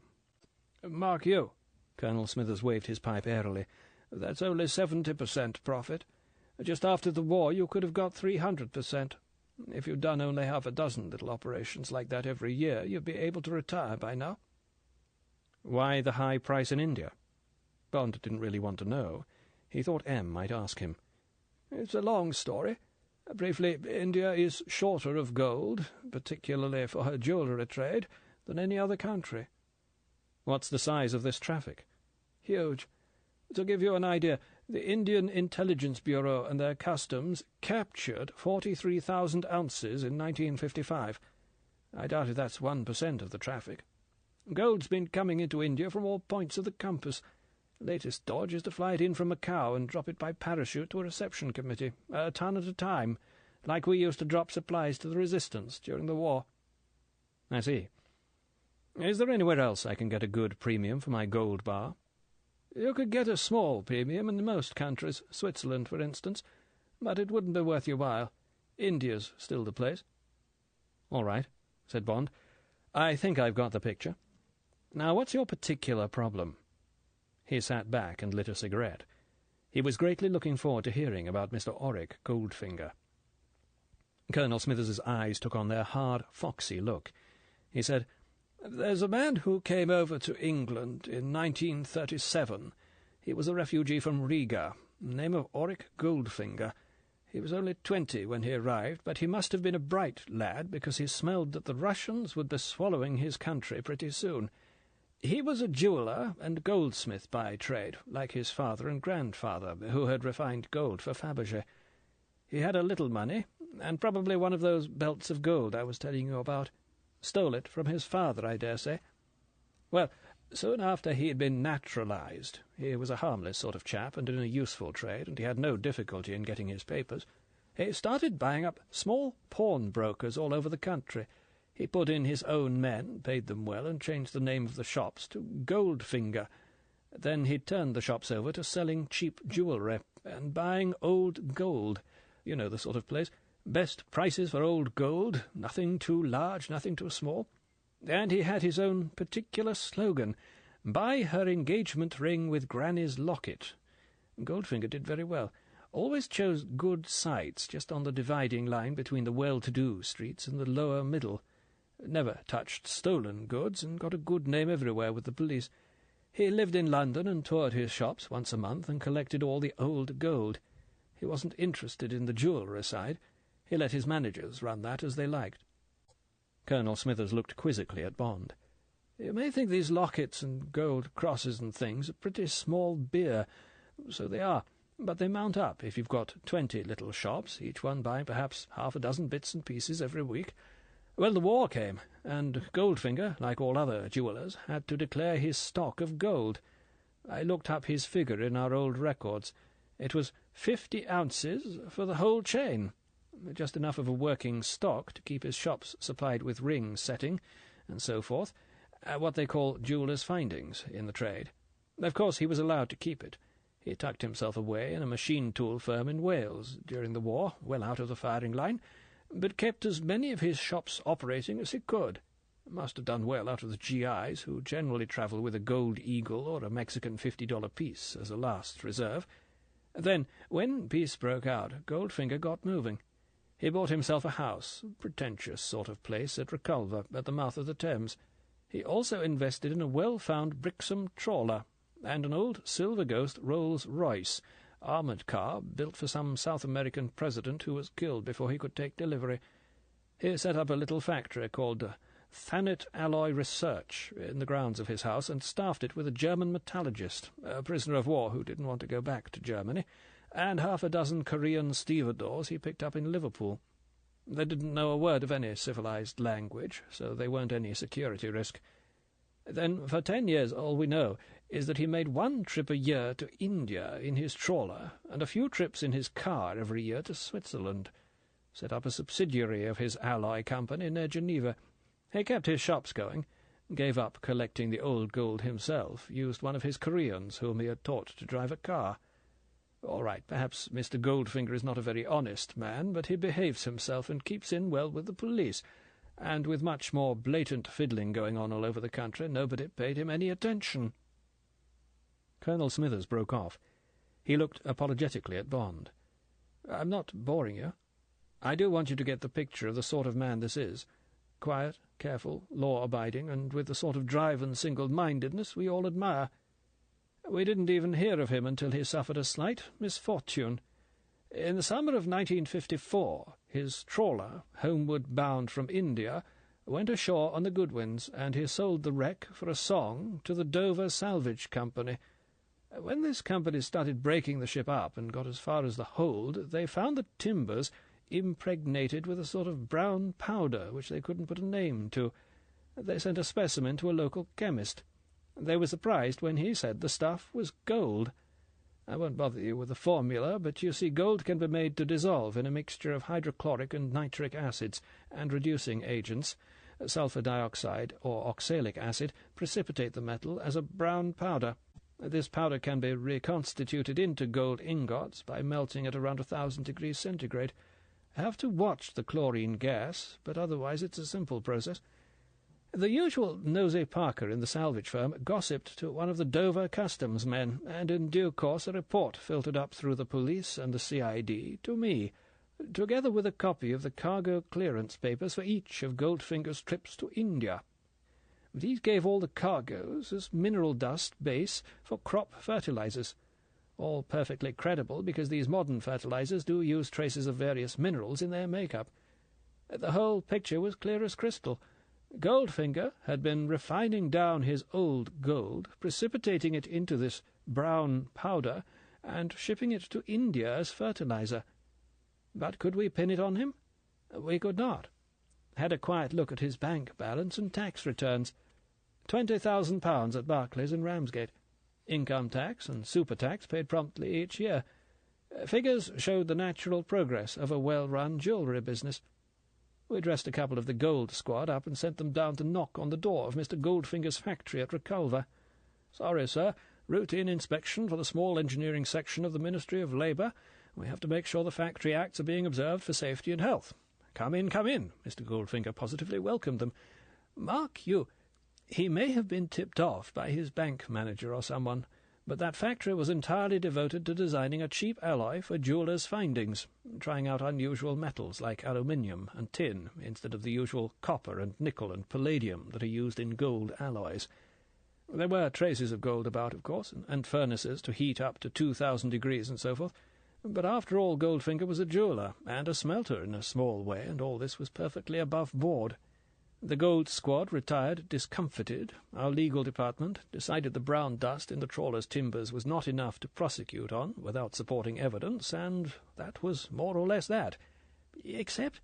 Mark you, Colonel Smithers waved his pipe airily, that's only 70% profit. Just after the war you could have got 300%. If you'd done only half a dozen little operations like that every year, you'd be able to retire by now. Why the high price in India? Bond didn't really want to know. He thought M might ask him. It's a long story. Briefly, India is shorter of gold, particularly for her jewellery trade, than any other country. What's the size of this traffic? Huge. To give you an idea, the Indian Intelligence Bureau and their customs captured 43,000 ounces in 1955. I doubt if that's 1% of the traffic. Gold's been coming into India from all points of the compass. Latest dodge is to fly it in from Macau and drop it by parachute to a reception committee, a ton at a time, like we used to drop supplies to the resistance during the war. I see. Is there anywhere else I can get a good premium for my gold bar? You could get a small premium in most countries, Switzerland, for instance, but it wouldn't be worth your while. India's still the place. All right, said Bond. I think I've got the picture. Now, what's your particular problem? He sat back and lit a cigarette. He was greatly looking forward to hearing about Mr. Auric Goldfinger. Colonel Smithers's eyes took on their hard, foxy look. He said, There's a man who came over to England in 1937. He was a refugee from Riga, name of Auric Goldfinger. He was only 20 when he arrived, but he must have been a bright lad, because he smelled that the Russians would be swallowing his country pretty soon. He was a jeweller and goldsmith by trade, like his father and grandfather, who had refined gold for Fabergé. He had a little money, and probably one of those belts of gold I was telling you about. Stole it from his father, I dare say. Well, soon after he had been naturalized, he was a harmless sort of chap and in a useful trade, and he had no difficulty in getting his papers. He started buying up small pawnbrokers all over the country. He put in his own men, paid them well, and changed the name of the shops to Goldfinger. Then he turned the shops over to selling cheap jewellery and buying old gold. You know the sort of place. Best prices for old gold, nothing too large, nothing too small. And he had his own particular slogan, Buy her engagement ring with Granny's locket. Goldfinger did very well. Always chose good sites, just on the dividing line between the well-to-do streets and the lower middle. Never touched stolen goods, and got a good name everywhere with the police. He lived in London and toured his shops once a month and collected all the old gold. He wasn't interested in the jewellery side. He let his managers run that as they liked. Colonel Smithers looked quizzically at Bond. You may think these lockets and gold crosses and things are pretty small beer. So they are, but they mount up if you've got 20 little shops, each one buying perhaps half a dozen bits and pieces every week. Well, the war came, and Goldfinger, like all other jewellers, had to declare his stock of gold. I looked up his figure in our old records. It was 50 ounces for the whole chain, just enough of a working stock to keep his shops supplied with ring setting and so forth, what they call jewellers' findings in the trade. Of course, he was allowed to keep it. He tucked himself away in a machine-tool firm in Wales during the war, well out of the firing line, but kept as many of his shops operating as he could. Must have done well out of the GIs, who generally travel with a gold eagle or a Mexican $50 piece as a last reserve. Then, when peace broke out, Goldfinger got moving. He bought himself a house, a pretentious sort of place at Reculver, at the mouth of the Thames. He also invested in a well-found Brixham trawler, and an old Silver Ghost Rolls-Royce, armoured car built for some South American president who was killed before he could take delivery. He set up a little factory called Thanet Alloy Research in the grounds of his house, and staffed it with a German metallurgist, a prisoner of war who didn't want to go back to Germany, and half a dozen Korean stevedores he picked up in Liverpool. They didn't know a word of any civilized language, so they weren't any security risk. Then, for 10 years, all we know is that he made 1 trip a year to India in his trawler, and a few trips in his car every year to Switzerland. Set up a subsidiary of his alloy company near Geneva. He kept his shops going, gave up collecting the old gold himself, used one of his Koreans whom he had taught to drive a car. All right, perhaps Mr. Goldfinger is not a very honest man, but he behaves himself and keeps in well with the police, and with much more blatant fiddling going on all over the country, nobody paid him any attention." Colonel Smithers broke off. He looked apologetically at Bond. "I'm not boring you. I do want you to get the picture of the sort of man this is. Quiet, careful, law-abiding, and with the sort of drive and single-mindedness we all admire. We didn't even hear of him until he suffered a slight misfortune. In the summer of 1954, his trawler, homeward bound from India, went ashore on the Goodwins, and he sold the wreck for a song to the Dover Salvage Company. When this company started breaking the ship up and got as far as the hold, they found the timbers impregnated with a sort of brown powder which they couldn't put a name to. They sent a specimen to a local chemist. They were surprised when he said the stuff was gold. I won't bother you with the formula, but you see gold can be made to dissolve in a mixture of hydrochloric and nitric acids, and reducing agents, sulphur dioxide or oxalic acid, precipitate the metal as a brown powder. This powder can be reconstituted into gold ingots by melting at around 1,000 degrees centigrade. Have to watch the chlorine gas, but otherwise it's a simple process. The usual nosy Parker in the salvage firm gossiped to one of the Dover customs men, and in due course a report filtered up through the police and the CID to me, together with a copy of the cargo clearance papers for each of Goldfinger's trips to India. These gave all the cargoes as mineral dust base for crop fertilizers. All perfectly credible, because these modern fertilizers do use traces of various minerals in their make-up. The whole picture was clear as crystal. Goldfinger had been refining down his old gold, precipitating it into this brown powder, and shipping it to India as fertilizer. But could we pin it on him? We could not. Had a quiet look at his bank balance and tax returns. £20,000 at Barclays and Ramsgate. Income tax and super tax paid promptly each year. Figures showed the natural progress of a well-run jewellery business. We dressed a couple of the gold squad up and sent them down to knock on the door of Mr. Goldfinger's factory at Reculver. "Sorry, sir. Routine inspection for the small engineering section of the Ministry of Labour. We have to make sure the factory acts are being observed for safety and health." "Come in, come in." Mr. Goldfinger positively welcomed them. "Mark you, he may have been tipped off by his bank manager or someone, but that factory was entirely devoted to designing a cheap alloy for jewellers' findings, trying out unusual metals like aluminium and tin instead of the usual copper and nickel and palladium that are used in gold alloys. There were traces of gold about, of course, and furnaces to heat up to 2,000 degrees and so forth. But after all, Goldfinger was a jeweller and a smelter in a small way, and all this was perfectly above board. The gold squad retired discomfited. Our legal department decided the brown dust in the trawler's timbers was not enough to prosecute on without supporting evidence, and that was more or less that. Except,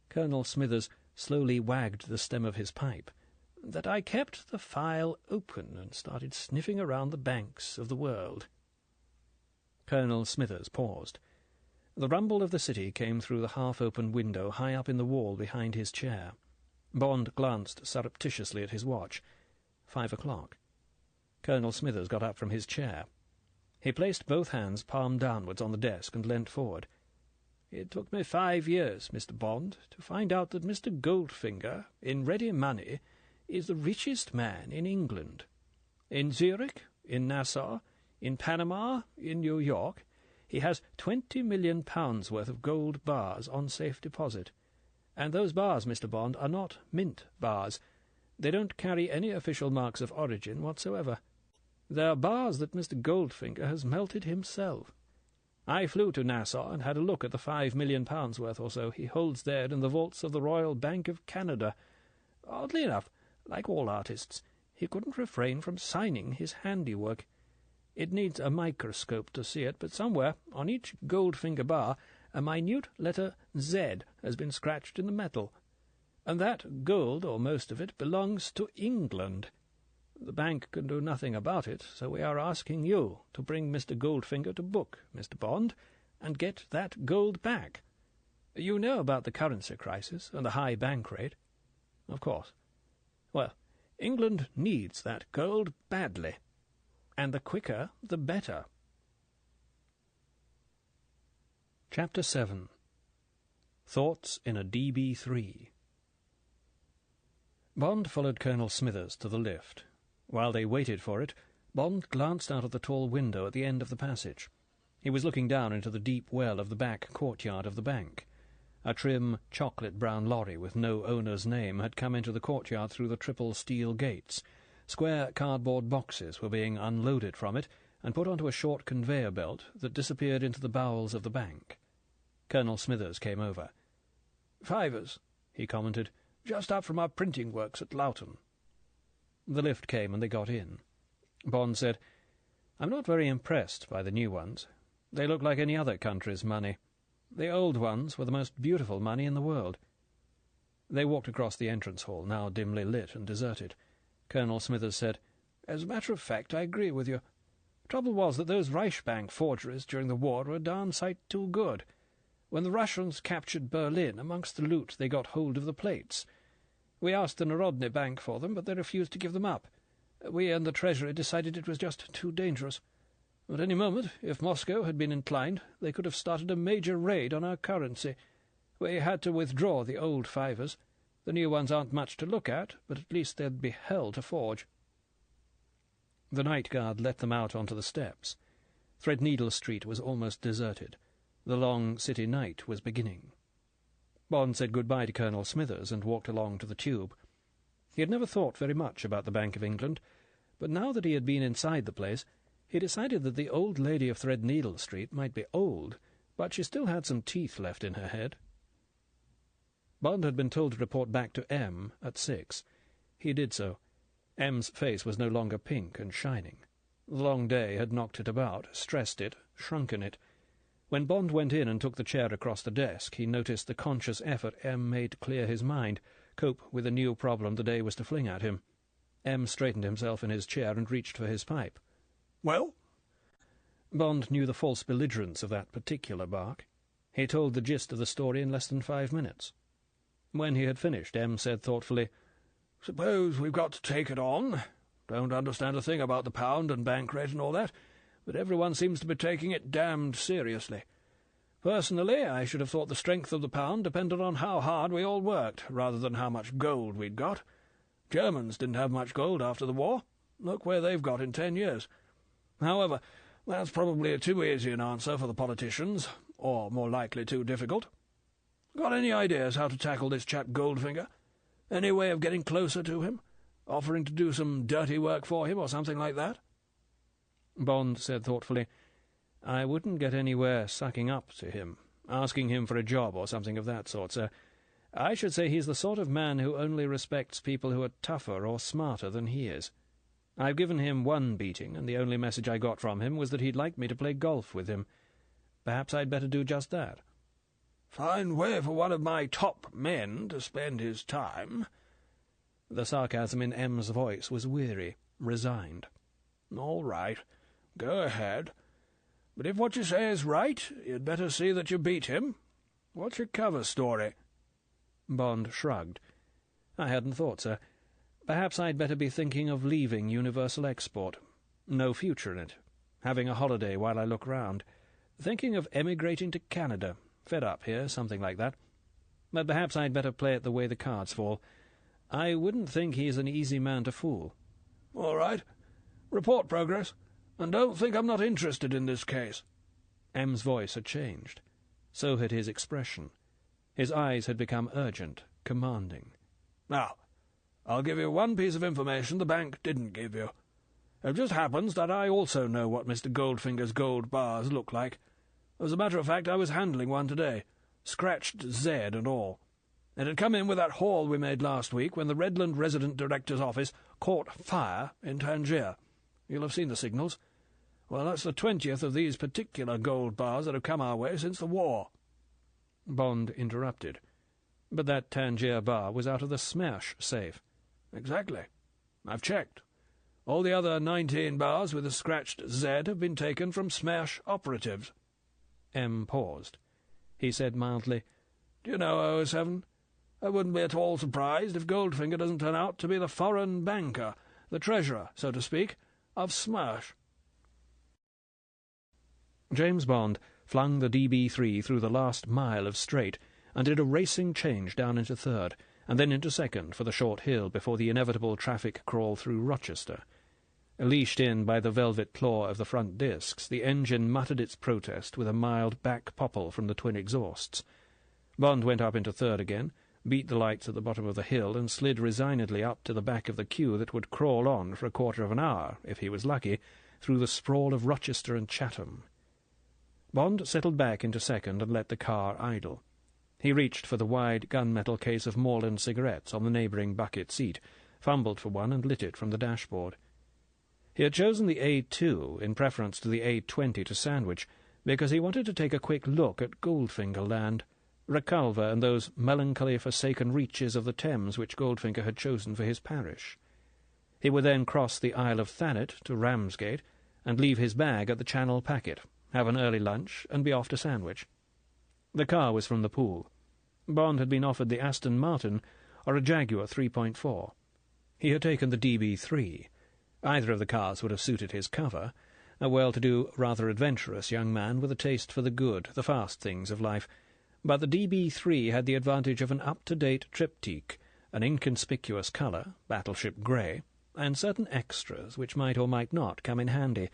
Colonel Smithers slowly wagged the stem of his pipe, that I kept the file open and started sniffing around the banks of the world. Colonel Smithers paused. The rumble of the city came through the half-open window high up in the wall behind his chair. Bond glanced surreptitiously at his watch. 5 o'clock. Colonel Smithers got up from his chair. He placed both hands palm downwards on the desk and leant forward. "It took me 5 years, Mr. Bond, to find out that Mr. Goldfinger, in ready money, is the richest man in England. In Zurich, in Nassau, in Panama, in New York, he has £20 million worth of gold bars on safe deposit. And those bars, Mr. Bond, are not mint bars. They don't carry any official marks of origin whatsoever. They're bars that Mr. Goldfinger has melted himself. I flew to Nassau and had a look at the £5 million worth or so he holds there in the vaults of the Royal Bank of Canada. Oddly enough, like all artists, he couldn't refrain from signing his handiwork. It needs a microscope to see it, but somewhere, on each Goldfinger bar, a minute letter Z has been scratched in the metal. And that gold, or most of it, belongs to England. The bank can do nothing about it, so we are asking you to bring Mr. Goldfinger to book, Mr. Bond, and get that gold back. You know about the currency crisis and the high bank rate? Of course. Well, England needs that gold badly, and the quicker the better. Chapter 7. Thoughts in a DB3. Bond followed Colonel Smithers to the lift. While they waited for it, Bond glanced out of the tall window at the end of the passage. He was looking down into the deep well of the back courtyard of the bank. A trim, chocolate-brown lorry with no owner's name had come into the courtyard through the triple steel gates. Square cardboard boxes were being unloaded from it and put onto a short conveyor belt that disappeared into the bowels of the bank. Colonel Smithers came over. "Fivers," he commented. "Just up from our printing works at Loughton." The lift came and they got in. Bond said, "I'm not very impressed by the new ones. They look like any other country's money. The old ones were the most beautiful money in the world." They walked across the entrance hall, now dimly lit and deserted. Colonel Smithers said, "As a matter of fact, I agree with you. Trouble was that those Reichsbank forgeries during the war were a darn sight too good. When the Russians captured Berlin, amongst the loot they got hold of the plates. We asked the Narodny Bank for them, but they refused to give them up. We and the Treasury decided it was just too dangerous. At any moment, if Moscow had been inclined, they could have started a major raid on our currency. We had to withdraw the old fivers. The new ones aren't much to look at, but at least they'd be hell to forge." The night guard let them out onto the steps. Threadneedle Street was almost deserted. The long city night was beginning. Bond said good-bye to Colonel Smithers and walked along to the tube. He had never thought very much about the Bank of England, but now that he had been inside the place, he decided that the old lady of Threadneedle Street might be old, but she still had some teeth left in her head. Bond had been told to report back to M at 6. He did so. M's face was no longer pink and shining. The long day had knocked it about, stressed it, shrunken it. When Bond went in and took the chair across the desk, he noticed the conscious effort M made to clear his mind, cope with the new problem the day was to fling at him. M straightened himself in his chair and reached for his pipe. "Well?" Bond knew the false belligerence of that particular bark. He told the gist of the story in less than 5 minutes. When he had finished, M said thoughtfully, "Suppose we've got to take it on. Don't understand a thing about the pound and bank rate and all that, but everyone seems to be taking it damned seriously. Personally, I should have thought the strength of the pound depended on how hard we all worked, rather than how much gold we'd got. Germans didn't have much gold after the war. Look where they've got in 10 years. However, that's probably too easy an answer for the politicians, or more likely too difficult. Got any ideas how to tackle this chap Goldfinger? Any way of getting closer to him? Offering to do some dirty work for him, or something like that?" Bond said thoughtfully, "I wouldn't get anywhere sucking up to him, asking him for a job or something of that sort, sir. I should say he's the sort of man who only respects people who are tougher or smarter than he is. I've given him one beating, and the only message I got from him was that he'd like me to play golf with him. Perhaps I'd better do just that." "Fine way for one of my top men to spend his time." The sarcasm in M's voice was weary, resigned. "All right. Go ahead. But if what you say is right, you'd better see that you beat him. What's your cover story?" Bond shrugged. "I hadn't thought, sir. Perhaps I'd better be thinking of leaving Universal Export. No future in it. Having a holiday while I look round. Thinking of emigrating to Canada. Fed up here, something like that. But perhaps I'd better play it the way the cards fall. I wouldn't think he's an easy man to fool." "All right. Report progress. And don't think I'm not interested in this case." M's voice had changed. So had his expression. His eyes had become urgent, commanding. "Now, I'll give you one piece of information the bank didn't give you. It just happens that I also know what Mr. Goldfinger's gold bars look like. As a matter of fact, I was handling one today, scratched Z and all. It had come in with that haul we made last week when the Redland Resident Director's office caught fire in Tangier. You'll have seen the signals. Well, that's the 20th of these particular gold bars that have come our way since the war." Bond interrupted. "But that Tangier bar was out of the Smash safe." "Exactly. I've checked. All the other 19 bars with a scratched Z have been taken from Smash operatives." M paused. He said mildly, "Do you know 007? I wouldn't be at all surprised if Goldfinger doesn't turn out to be the foreign banker, the treasurer, so to speak, of Smash." James Bond flung the DB3 through the last mile of straight and did a racing change down into third, and then into second for the short hill before the inevitable traffic crawl through Rochester. Leashed in by the velvet claw of the front discs, the engine muttered its protest with a mild back popple from the twin exhausts. Bond went up into third again, beat the lights at the bottom of the hill, and slid resignedly up to the back of the queue that would crawl on for a quarter of an hour, if he was lucky, through the sprawl of Rochester and Chatham. Bond settled back into second and let the car idle. He reached for the wide gunmetal case of Moreland cigarettes on the neighbouring bucket seat, fumbled for one and lit it from the dashboard. He had chosen the A2 in preference to the A20 to Sandwich because he wanted to take a quick look at Goldfinger land, Reculver and those melancholy forsaken reaches of the Thames which Goldfinger had chosen for his parish. He would then cross the Isle of Thanet to Ramsgate and leave his bag at the Channel Packet, have an early lunch, and be off to Sandwich. The car was from the pool. Bond had been offered the Aston Martin or a Jaguar 3.4. He had taken the DB3. Either of the cars would have suited his cover, a well-to-do, rather adventurous young man with a taste for the good, the fast things of life. But the DB3 had the advantage of an up-to-date triptyque, an inconspicuous colour, battleship grey, and certain extras which might or might not come in handy.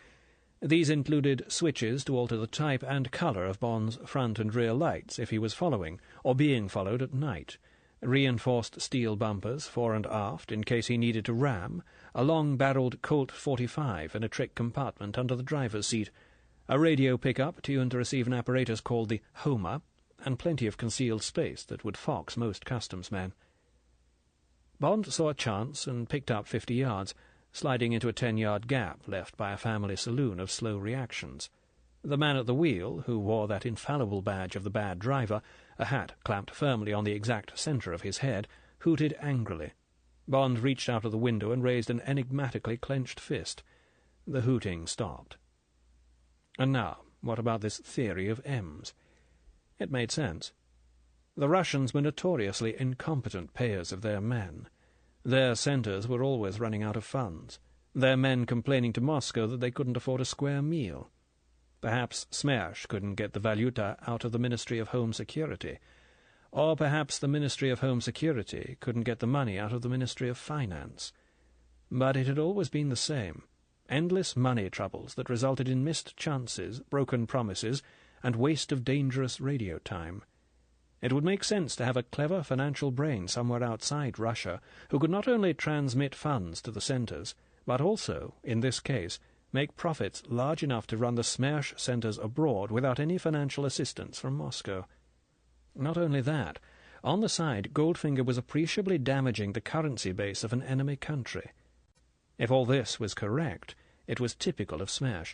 These included switches to alter the type and colour of Bond's front and rear lights if he was following, or being followed at night, reinforced steel bumpers fore and aft in case he needed to ram, a long-barrelled Colt 45 in a trick compartment under the driver's seat, a radio pickup tuned to receive an apparatus called the Homer, and plenty of concealed space that would fox most customs men. Bond saw a chance and picked up 50 yards, sliding into a 10-yard gap left by a family saloon of slow reactions. The man at the wheel, who wore that infallible badge of the bad driver, a hat clamped firmly on the exact centre of his head, hooted angrily. Bond reached out of the window and raised an enigmatically clenched fist. The hooting stopped. And now, what about this theory of M's? It made sense. The Russians were notoriously incompetent payers of their men. Their centres were always running out of funds, their men complaining to Moscow that they couldn't afford a square meal. Perhaps Smersh couldn't get the valuta out of the Ministry of Home Security, or perhaps the Ministry of Home Security couldn't get the money out of the Ministry of Finance. But it had always been the same. Endless money troubles that resulted in missed chances, broken promises, and waste of dangerous radio time. It would make sense to have a clever financial brain somewhere outside Russia who could not only transmit funds to the centres, but also, in this case, make profits large enough to run the Smersh centres abroad without any financial assistance from Moscow. Not only that, on the side, Goldfinger was appreciably damaging the currency base of an enemy country. If all this was correct, it was typical of Smersh,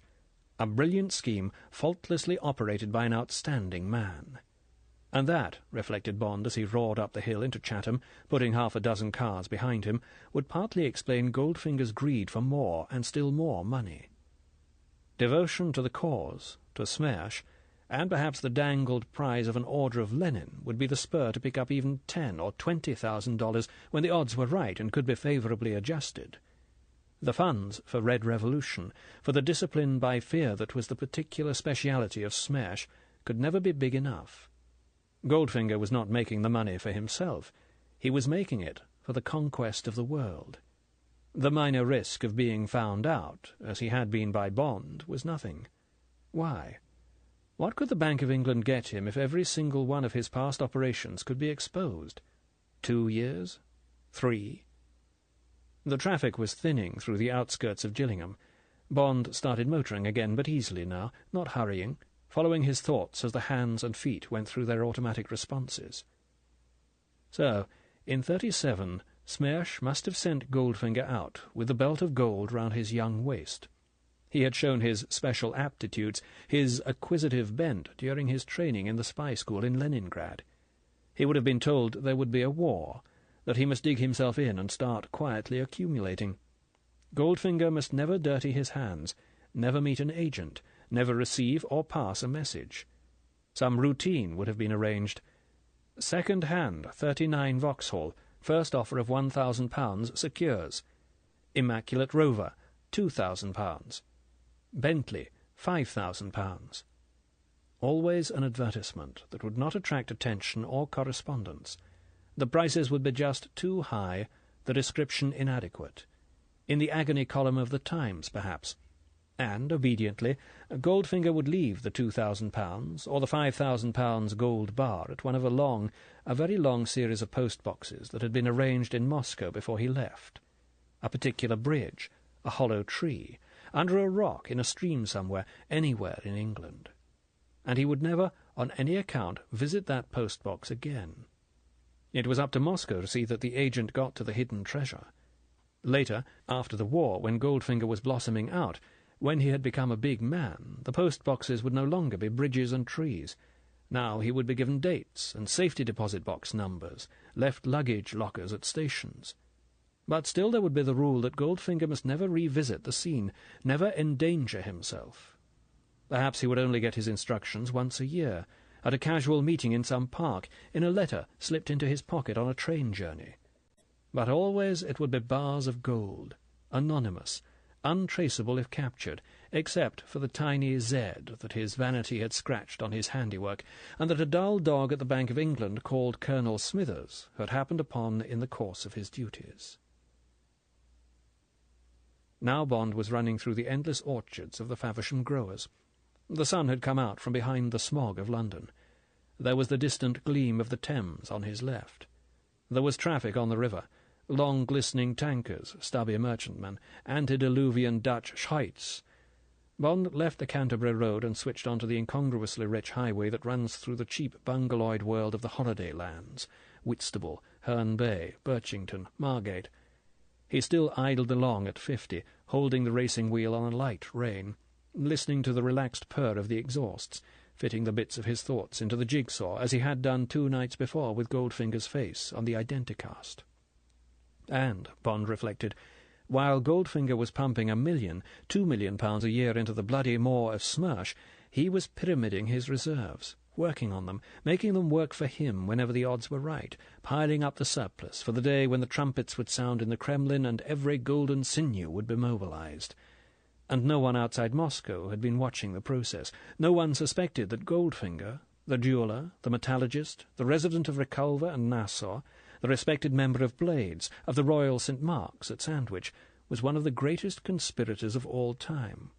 a brilliant scheme faultlessly operated by an outstanding man. And that, reflected Bond as he roared up the hill into Chatham, putting half a dozen cars behind him, would partly explain Goldfinger's greed for more and still more money. Devotion to the cause, to Smersh, and perhaps the dangled prize of an Order of Lenin would be the spur to pick up even $10,000 or $20,000 when the odds were right and could be favourably adjusted. The funds for Red Revolution, for the discipline by fear that was the particular speciality of Smersh, could never be big enough. Goldfinger was not making the money for himself. He was making it for the conquest of the world. The minor risk of being found out, as he had been by Bond, was nothing. Why? What could the Bank of England get him if every single one of his past operations could be exposed? 2 years? 3? The traffic was thinning through the outskirts of Gillingham. Bond started motoring again, but easily now, not hurrying, following his thoughts as the hands and feet went through their automatic responses. So, in 37, Smersh must have sent Goldfinger out with the belt of gold round his young waist. He had shown his special aptitudes, his acquisitive bent during his training in the spy school in Leningrad. He would have been told there would be a war, that he must dig himself in and start quietly accumulating. Goldfinger must never dirty his hands, never meet an agent, never receive or pass a message. Some routine would have been arranged. Second hand, 39 Vauxhall, first offer of £1,000 secures. Immaculate Rover, £2,000. Bentley, £5,000. Always an advertisement that would not attract attention or correspondence. The prices would be just too high, the description inadequate. In the agony column of the Times, perhaps. And, obediently, Goldfinger would leave the £2,000 or the £5,000 gold bar at one of a very long series of post-boxes that had been arranged in Moscow before he left. A particular bridge, a hollow tree, under a rock in a stream somewhere, anywhere in England. And he would never, on any account, visit that post-box again. It was up to Moscow to see that the agent got to the hidden treasure. Later, after the war, when Goldfinger was blossoming out, when he had become a big man, the post-boxes would no longer be bridges and trees. Now he would be given dates and safety deposit box numbers, left luggage lockers at stations. But still there would be the rule that Goldfinger must never revisit the scene, never endanger himself. Perhaps he would only get his instructions once a year, at a casual meeting in some park, in a letter slipped into his pocket on a train journey. But always it would be bars of gold, anonymous, untraceable if captured, except for the tiny Z that his vanity had scratched on his handiwork, and that a dull dog at the Bank of England called Colonel Smithers had happened upon in the course of his duties. Now Bond was running through the endless orchards of the Faversham growers. The sun had come out from behind the smog of London. There was the distant gleam of the Thames on his left. There was traffic on the river, long glistening tankers, stubby merchantmen, antediluvian Dutch schuits. Bond left the Canterbury Road and switched onto the incongruously rich highway that runs through the cheap bungaloid world of the holiday lands, Whitstable, Herne Bay, Birchington, Margate. He still idled along at 50, holding the racing wheel on a light rein, listening to the relaxed purr of the exhausts, fitting the bits of his thoughts into the jigsaw, as he had done 2 nights before with Goldfinger's face on the Identicast. And, Bond reflected, while Goldfinger was pumping £2 million a year into the bloody maw of Smersh, he was pyramiding his reserves, working on them, making them work for him whenever the odds were right, piling up the surplus for the day when the trumpets would sound in the Kremlin and every golden sinew would be mobilized. And no one outside Moscow had been watching the process. No one suspected that Goldfinger, the jeweller, the metallurgist, the resident of Reculver and Nassau, the respected member of Blades, of the Royal St. Mark's at Sandwich, was one of the greatest conspirators of all time,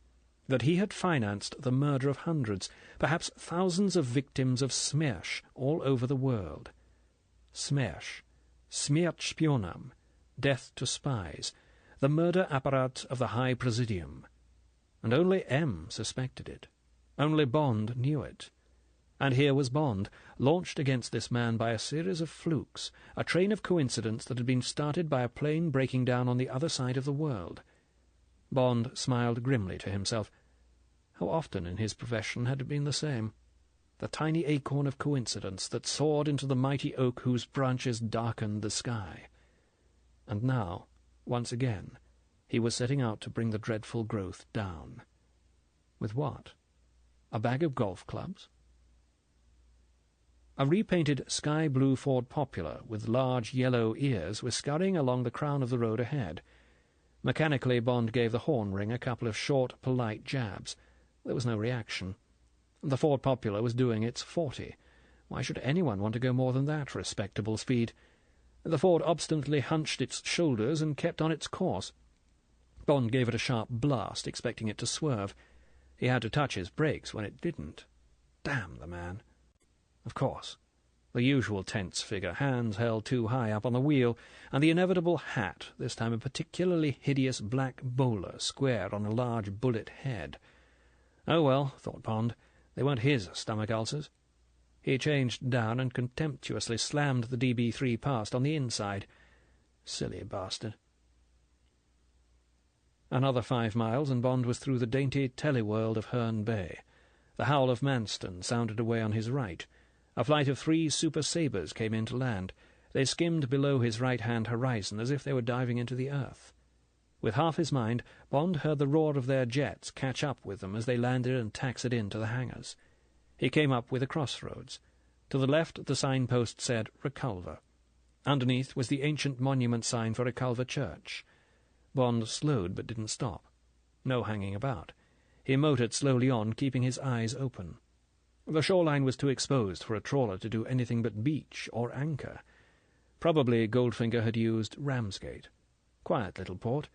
that he had financed the murder of hundreds, perhaps thousands of victims of Smersh all over the world. Smersh, Smерть death to spies, the murder apparat of the High Presidium. And only M suspected it. Only Bond knew it. And here was Bond, launched against this man by a series of flukes, a train of coincidence that had been started by a plane breaking down on the other side of the world. Bond smiled grimly to himself. How often in his profession had it been the same? The tiny acorn of coincidence that soared into the mighty oak whose branches darkened the sky. And now, once again, he was setting out to bring the dreadful growth down. With what? A bag of golf clubs? A repainted sky-blue Ford Popular with large yellow ears was scurrying along the crown of the road ahead. Mechanically, Bond gave the horn ring a couple of short, polite jabs. There was no reaction. The Ford Popular was doing its 40. Why should anyone want to go more than that respectable speed? The Ford obstinately hunched its shoulders and kept on its course. Bond gave it a sharp blast, expecting it to swerve. He had to touch his brakes when it didn't. Damn the man. Of course. The usual tense figure, hands held too high up on the wheel, and the inevitable hat, this time a particularly hideous black bowler square on a large bullet head. Oh well, thought Bond, they weren't his stomach ulcers. He changed down and contemptuously slammed the DB3 past on the inside. Silly bastard. Another 5 miles, and Bond was through the dainty teleworld of Herne Bay. The howl of Manston sounded away on his right. A flight of 3 Super Sabres came in to land. They skimmed below his right-hand horizon as if they were diving into the earth. With half his mind, Bond heard the roar of their jets catch up with them as they landed and taxied into the hangars. He came up with a crossroads. To the left the signpost said Reculver. Underneath was the ancient monument sign for Reculver Church. Bond slowed but didn't stop. No hanging about. He motored slowly on, keeping his eyes open. The shoreline was too exposed for a trawler to do anything but beach or anchor. Probably Goldfinger had used Ramsgate. Quiet little port.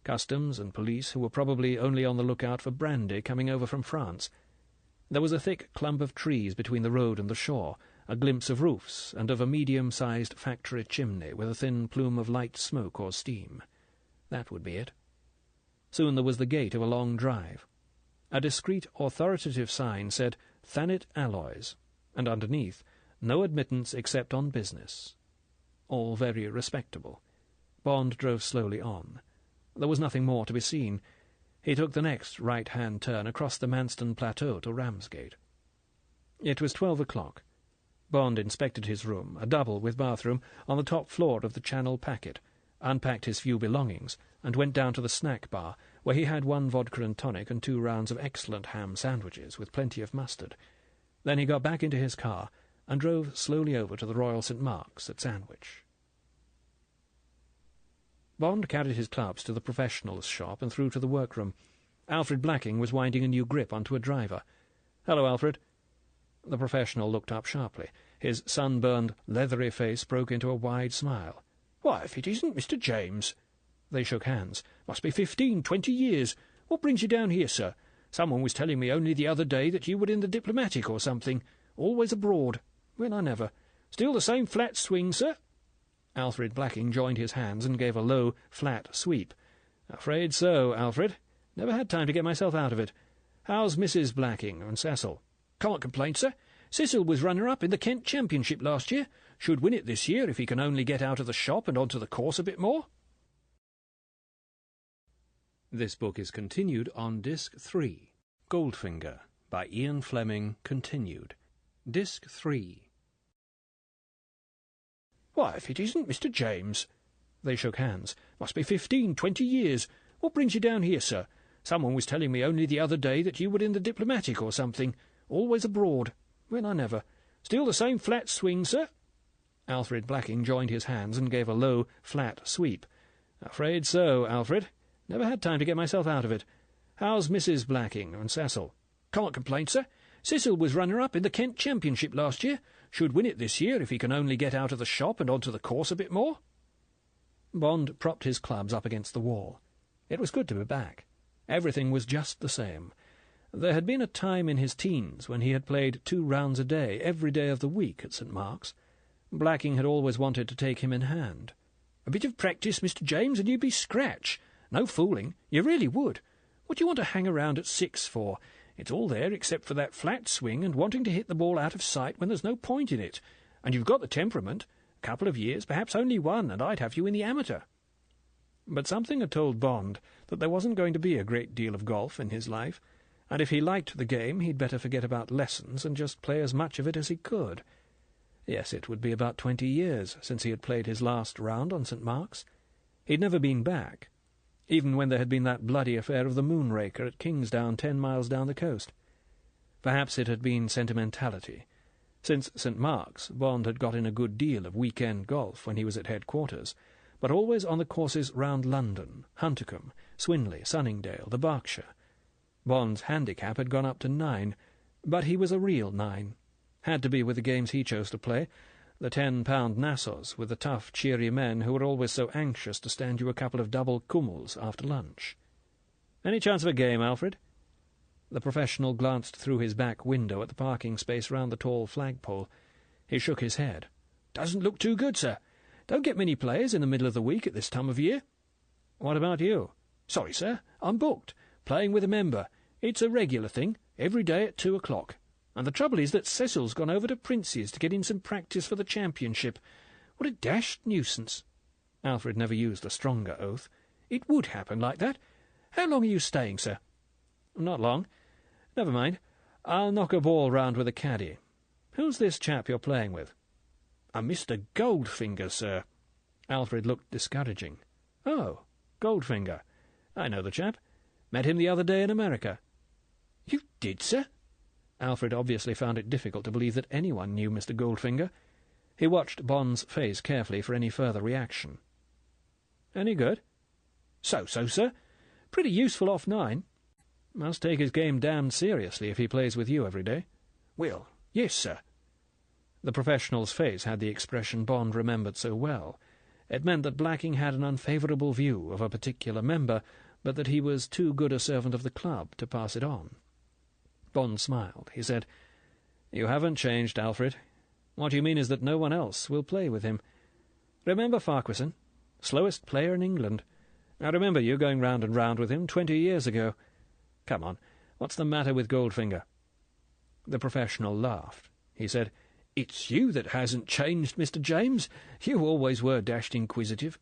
Customs and police who were probably only on the lookout for brandy coming over from France. There was a thick clump of trees between the road and the shore, a glimpse of roofs and of a medium-sized factory chimney with a thin plume of light smoke or steam. That would be it. Soon there was the gate of a long drive. A discreet, authoritative sign said Thanet Alloys, and underneath, no admittance except on business. All very respectable. Bond drove slowly on. There was nothing more to be seen. He took the next right-hand turn across the Manston Plateau to Ramsgate. It was 12 o'clock. Bond inspected his room, a double with bathroom, on the top floor of the Channel Packet, unpacked his few belongings, and went down to the snack bar, where he had 1 vodka and tonic and 2 rounds of excellent ham sandwiches with plenty of mustard. Then he got back into his car and drove slowly over to the Royal St. Mark's at Sandwich. Bond carried his clubs to the professionals' shop and through to the workroom. Alfred Blacking was winding a new grip onto a driver. "Hello, Alfred." The professional looked up sharply. His sunburned, leathery face broke into a wide smile. "Why, if it isn't Mr. James!" They shook hands. "Must be 15, 20 years. What brings you down here, sir? Someone was telling me only the other day that you were in the diplomatic or something. Always abroad. Well, I never. Still the same flat swing, sir?" Alfred Blacking joined his hands and gave a low, flat sweep. "Afraid so, Alfred. Never had time to get myself out of it. How's Mrs. Blacking and Cecil?" "Can't complain, sir. Cecil was runner-up in the Kent Championship last year. Should win it this year if he can only get out of the shop and onto the course a bit more." This book is continued on Disc 3, Goldfinger, by Ian Fleming, continued. Disc 3. "Why, if it isn't Mr. James!" They shook hands. "Must be 15, 20 years. What brings you down here, sir? Someone was telling me only the other day that you were in the diplomatic or something. Always abroad. Well, I never. Still the same flat swing, sir?" Alfred Blacking joined his hands and gave a low, flat sweep. "Afraid so, Alfred. Never had time to get myself out of it. How's Mrs. Blacking and Cecil?" "Can't complain, sir. Cecil was runner-up in the Kent Championship last year. Should win it this year if he can only get out of the shop and onto the course a bit more." Bond propped his clubs up against the wall. It was good to be back. Everything was just the same. There had been a time in his teens when he had played 2 rounds a day, every day of the week, at St. Mark's. Blacking had always wanted to take him in hand. "A bit of practice, Mr. James, and you'd be scratch. No fooling. You really would. What do you want to hang around at 6 for? It's all there except for that flat swing and wanting to hit the ball out of sight when there's no point in it. And you've got the temperament. A couple of years, perhaps only 1, and I'd have you in the amateur." But something had told Bond that there wasn't going to be a great deal of golf in his life, and if he liked the game he'd better forget about lessons and just play as much of it as he could. Yes, it would be about 20 years since he had played his last round on St. Mark's. He'd never been back, even when there had been that bloody affair of the Moonraker at Kingsdown, 10 miles down the coast. Perhaps it had been sentimentality. Since St. Mark's, Bond had got in a good deal of weekend golf when he was at headquarters, but always on the courses round London, Huntercombe, Swinley, Sunningdale, the Berkshire. Bond's handicap had gone up to 9, but he was a real 9. Had to be with the games he chose to play, the 10-pound Nassau's with the tough, cheery men who were always so anxious to stand you a couple of double kummels after lunch. "Any chance of a game, Alfred?" The professional glanced through his back window at the parking space round the tall flagpole. He shook his head. "Doesn't look too good, sir. Don't get many players in the middle of the week at this time of year." "What about you?" "Sorry, sir. I'm booked. Playing with a member. It's a regular thing, every day at 2 o'clock. And the trouble is that Cecil's gone over to Prince's to get in some practice for the championship. What a dashed nuisance." Alfred never used a stronger oath. "It would happen like that. How long are you staying, sir?" "Not long. Never mind. I'll knock a ball round with a caddy. Who's this chap you're playing with?" "A Mr. Goldfinger, sir." Alfred looked discouraging. "Oh, Goldfinger. I know the chap. Met him the other day in America." "You did, sir?" Alfred obviously found it difficult to believe that anyone knew Mr. Goldfinger. He watched Bond's face carefully for any further reaction. "Any good?" "So, sir. Pretty useful off 9. Must take his game damned seriously if he plays with you every day." "Well, yes, sir." The professional's face had the expression Bond remembered so well. It meant that Blacking had an unfavourable view of a particular member, but that he was too good a servant of the club to pass it on. Bond smiled. He said, "You haven't changed, Alfred. What you mean is that no one else will play with him. Remember Farquharson, slowest player in England. I remember you going round and round with him 20 years ago. Come on, what's the matter with Goldfinger?" The professional laughed. He said, "It's you that hasn't changed, Mr. James. You always were dashed inquisitive."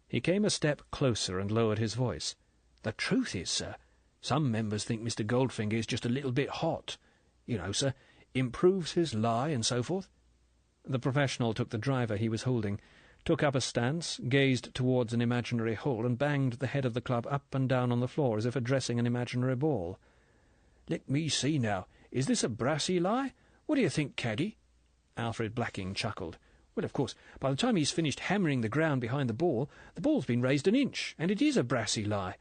He came a step closer and lowered his voice. "The truth is, sir, some members think Mr. Goldfinger is just a little bit hot. You know, sir, improves his lie and so forth." The professional took the driver he was holding, took up a stance, gazed towards an imaginary hole, and banged the head of the club up and down on the floor as if addressing an imaginary ball. "Let me see now. Is this a brassy lie? What do you think, Caddy?" Alfred Blacking chuckled. "Well, of course, by the time he's finished hammering the ground behind the ball's been raised an inch, and it is a brassy lie."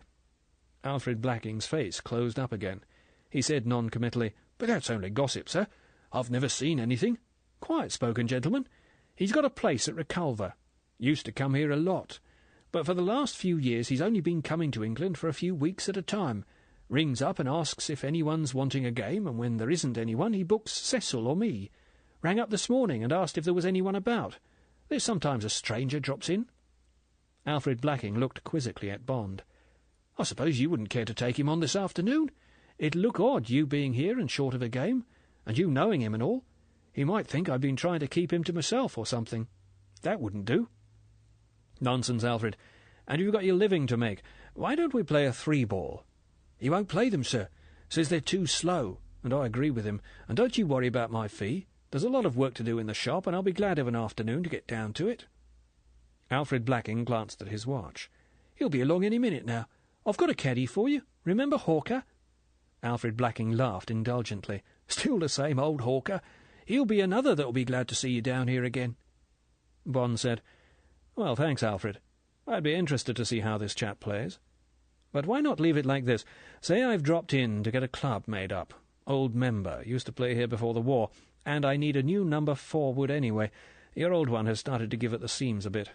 Alfred Blacking's face closed up again. He said non-committally, "But that's only gossip, sir. I've never seen anything. Quiet spoken, gentlemen. He's got a place at Reculver. Used to come here a lot. But for the last few years he's only been coming to England for a few weeks at a time. Rings up and asks if anyone's wanting a game, and when there isn't anyone he books Cecil or me. Rang up this morning and asked if there was anyone about. There's sometimes a stranger drops in." Alfred Blacking looked quizzically at Bond. "I suppose you wouldn't care to take him on this afternoon? It'd look odd, you being here and short of a game, and you knowing him and all. He might think I'd been trying to keep him to myself or something. That wouldn't do." "Nonsense, Alfred. And you've got your living to make. Why don't we play a 3-ball? "He won't play them, sir. Says they're too slow, and I agree with him. And don't you worry about my fee. There's a lot of work to do in the shop, and I'll be glad of an afternoon to get down to it." Alfred Blacking glanced at his watch. "He'll be along any minute now. I've got a caddy for you. Remember Hawker?" Alfred Blacking laughed indulgently. "Still the same old Hawker. He'll be another that'll be glad to see you down here again." Bond said, "Well, thanks, Alfred. I'd be interested to see how this chap plays. But why not leave it like this? Say I've dropped in to get a club made up. Old member, used to play here before the war, and I need a new number forward anyway. Your old one has started to give at the seams a bit.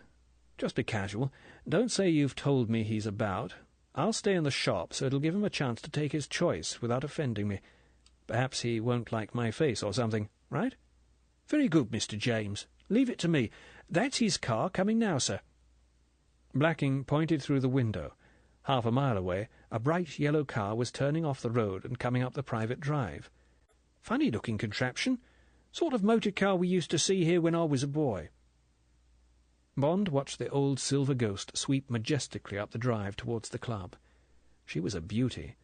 Just be casual. Don't say you've told me he's about. I'll stay in the shop, so it'll give him a chance to take his choice without offending me. Perhaps he won't like my face or something, right?" "Very good, Mr. James. Leave it to me. That's his car coming now, sir." Blacking pointed through the window. Half a mile away, a bright yellow car was turning off the road and coming up the private drive. "Funny-looking contraption. Sort of motor car we used to see here when I was a boy." Bond watched the old silver ghost sweep majestically up the drive towards the club. She was a beauty.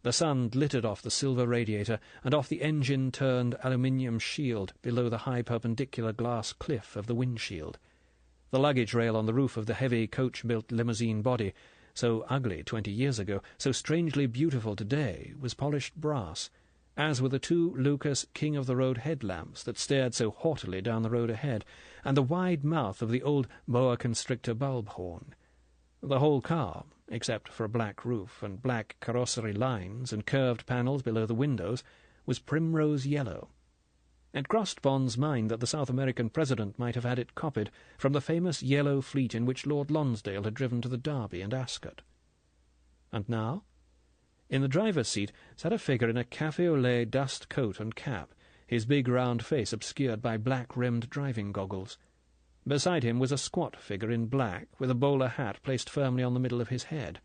The sun glittered off the silver radiator and off the engine-turned aluminium shield below the high perpendicular glass cliff of the windshield. The luggage rail on the roof of the heavy coach-built limousine body, so ugly 20 years ago, so strangely beautiful today, was polished brass, as were the 2 Lucas king-of-the-road headlamps that stared so haughtily down the road ahead, and the wide mouth of the old boa constrictor bulb horn. The whole car, except for a black roof and black carrosserie lines and curved panels below the windows, was primrose yellow. It crossed Bond's mind that the South American president might have had it copied from the famous yellow fleet in which Lord Lonsdale had driven to the Derby and Ascot. And now? In the driver's seat sat a figure in a cafe-au-lait dust coat and cap, his big round face obscured by black-rimmed driving goggles. Beside him was a squat figure in black, with a bowler hat placed firmly on the middle of his head.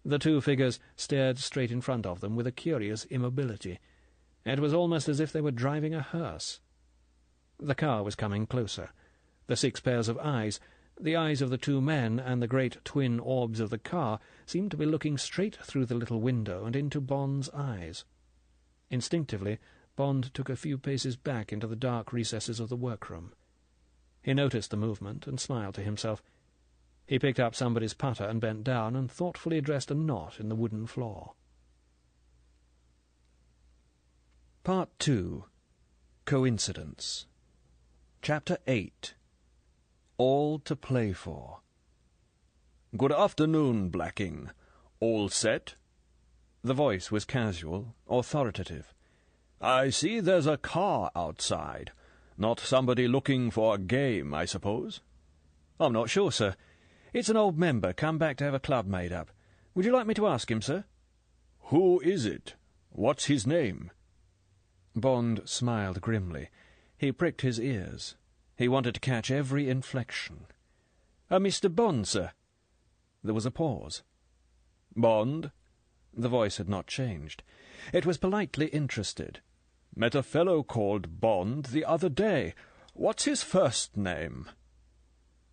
The 2 figures stared straight in front of them with a curious immobility. It was almost as if they were driving a hearse. The car was coming closer. The 6 pairs of eyes, the eyes of the 2 men and the great twin orbs of the car, seemed to be looking straight through the little window and into Bond's eyes. Instinctively, Bond took a few paces back into the dark recesses of the workroom. He noticed the movement and smiled to himself. He picked up somebody's putter and bent down and thoughtfully addressed a knot in the wooden floor. Part 2. Coincidence. Chapter 8. All to play for. "Good afternoon, Blacking. All set?" The voice was casual, authoritative. "I see there's a car outside. Not somebody looking for a game, I suppose?" "I'm not sure, sir. It's an old member come back to have a club made up. Would you like me to ask him, sir?" "Who is it? What's his name?" Bond smiled grimly. He pricked his ears. He wanted to catch every inflection. "Mr. Bond, sir." There was a pause. "Bond?" The voice had not changed. It was politely interested. "Met a fellow called Bond the other day. What's his first name?"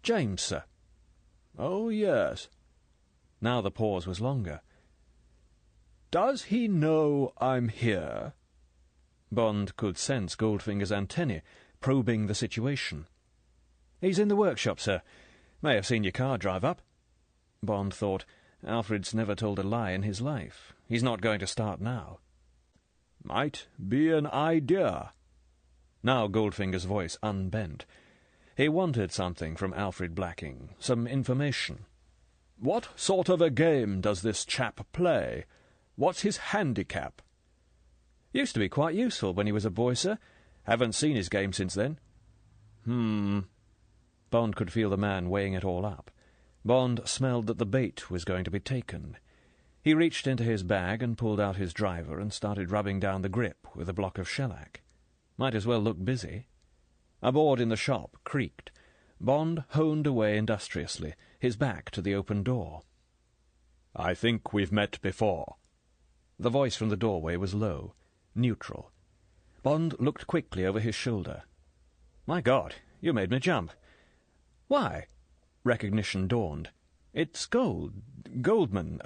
"James, sir." "Oh, yes." Now the pause was longer. "Does he know I'm here?" Bond could sense Goldfinger's antennae, probing the situation. "He's in the workshop, sir. May have seen your car drive up." Bond thought, Alfred's never told a lie in his life. He's not going to start now. "Might be an idea." Now Goldfinger's voice unbent. He wanted something from Alfred Blacking, some information. "What sort of a game does this chap play? What's his handicap?" "Used to be quite useful when he was a boy, sir. Haven't seen his game since then." Bond could feel the man weighing it all up. Bond smelled that the bait was going to be taken. He reached into his bag and pulled out his driver and started rubbing down the grip with a block of shellac. Might as well look busy. A board in the shop creaked. Bond honed away industriously, his back to the open door. "I think we've met before." The voice from the doorway was low, neutral. Bond looked quickly over his shoulder. "My God, you made me jump." "Why?" Recognition dawned. "It's Goldfinger.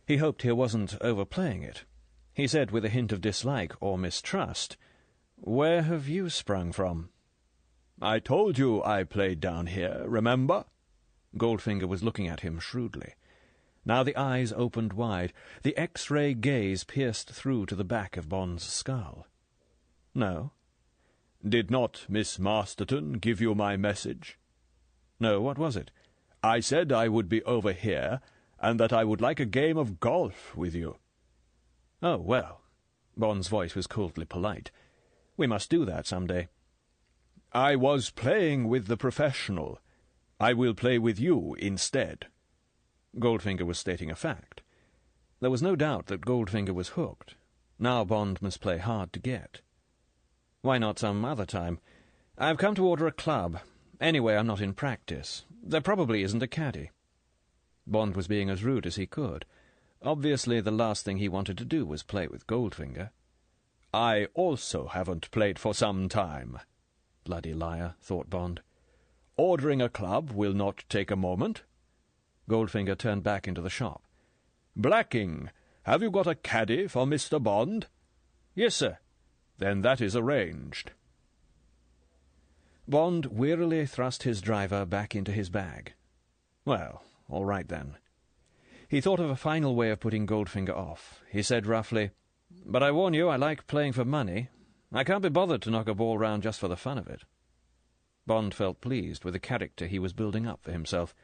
He hoped he wasn't overplaying it. He said with a hint of dislike or mistrust, "Where have you sprung from?" "I told you I played down here, remember?" Goldfinger was looking at him shrewdly. Now the eyes opened wide. The X-ray gaze pierced through to the back of Bond's skull. "No." "Did not Miss Masterton give you my message?" "No, what was it?" "I said I would be over here, and that I would like a game of golf with you." "Oh, well." Bond's voice was coldly polite. "We must do that some day." "I was playing with the professional. I will play with you instead." Goldfinger was stating a fact. There was no doubt that Goldfinger was hooked. Now Bond must play hard to get. "Why not some other time? I've come to order a club. Anyway, I'm not in practice. There probably isn't a caddy." Bond was being as rude as he could. Obviously the last thing he wanted to do was play with Goldfinger. "I also haven't played for some time." Bloody liar, thought Bond. "Ordering a club will not take a moment." Goldfinger turned back into the shop. "Blacking, have you got a caddy for Mr. Bond?" "Yes, sir." "Then that is arranged." Bond wearily thrust his driver back into his bag. Well, all right then. He thought of a final way of putting Goldfinger off. He said roughly, "But I warn you, I like playing for money. I can't be bothered to knock a ball round just for the fun of it." Bond felt pleased with the character he was building up for himself.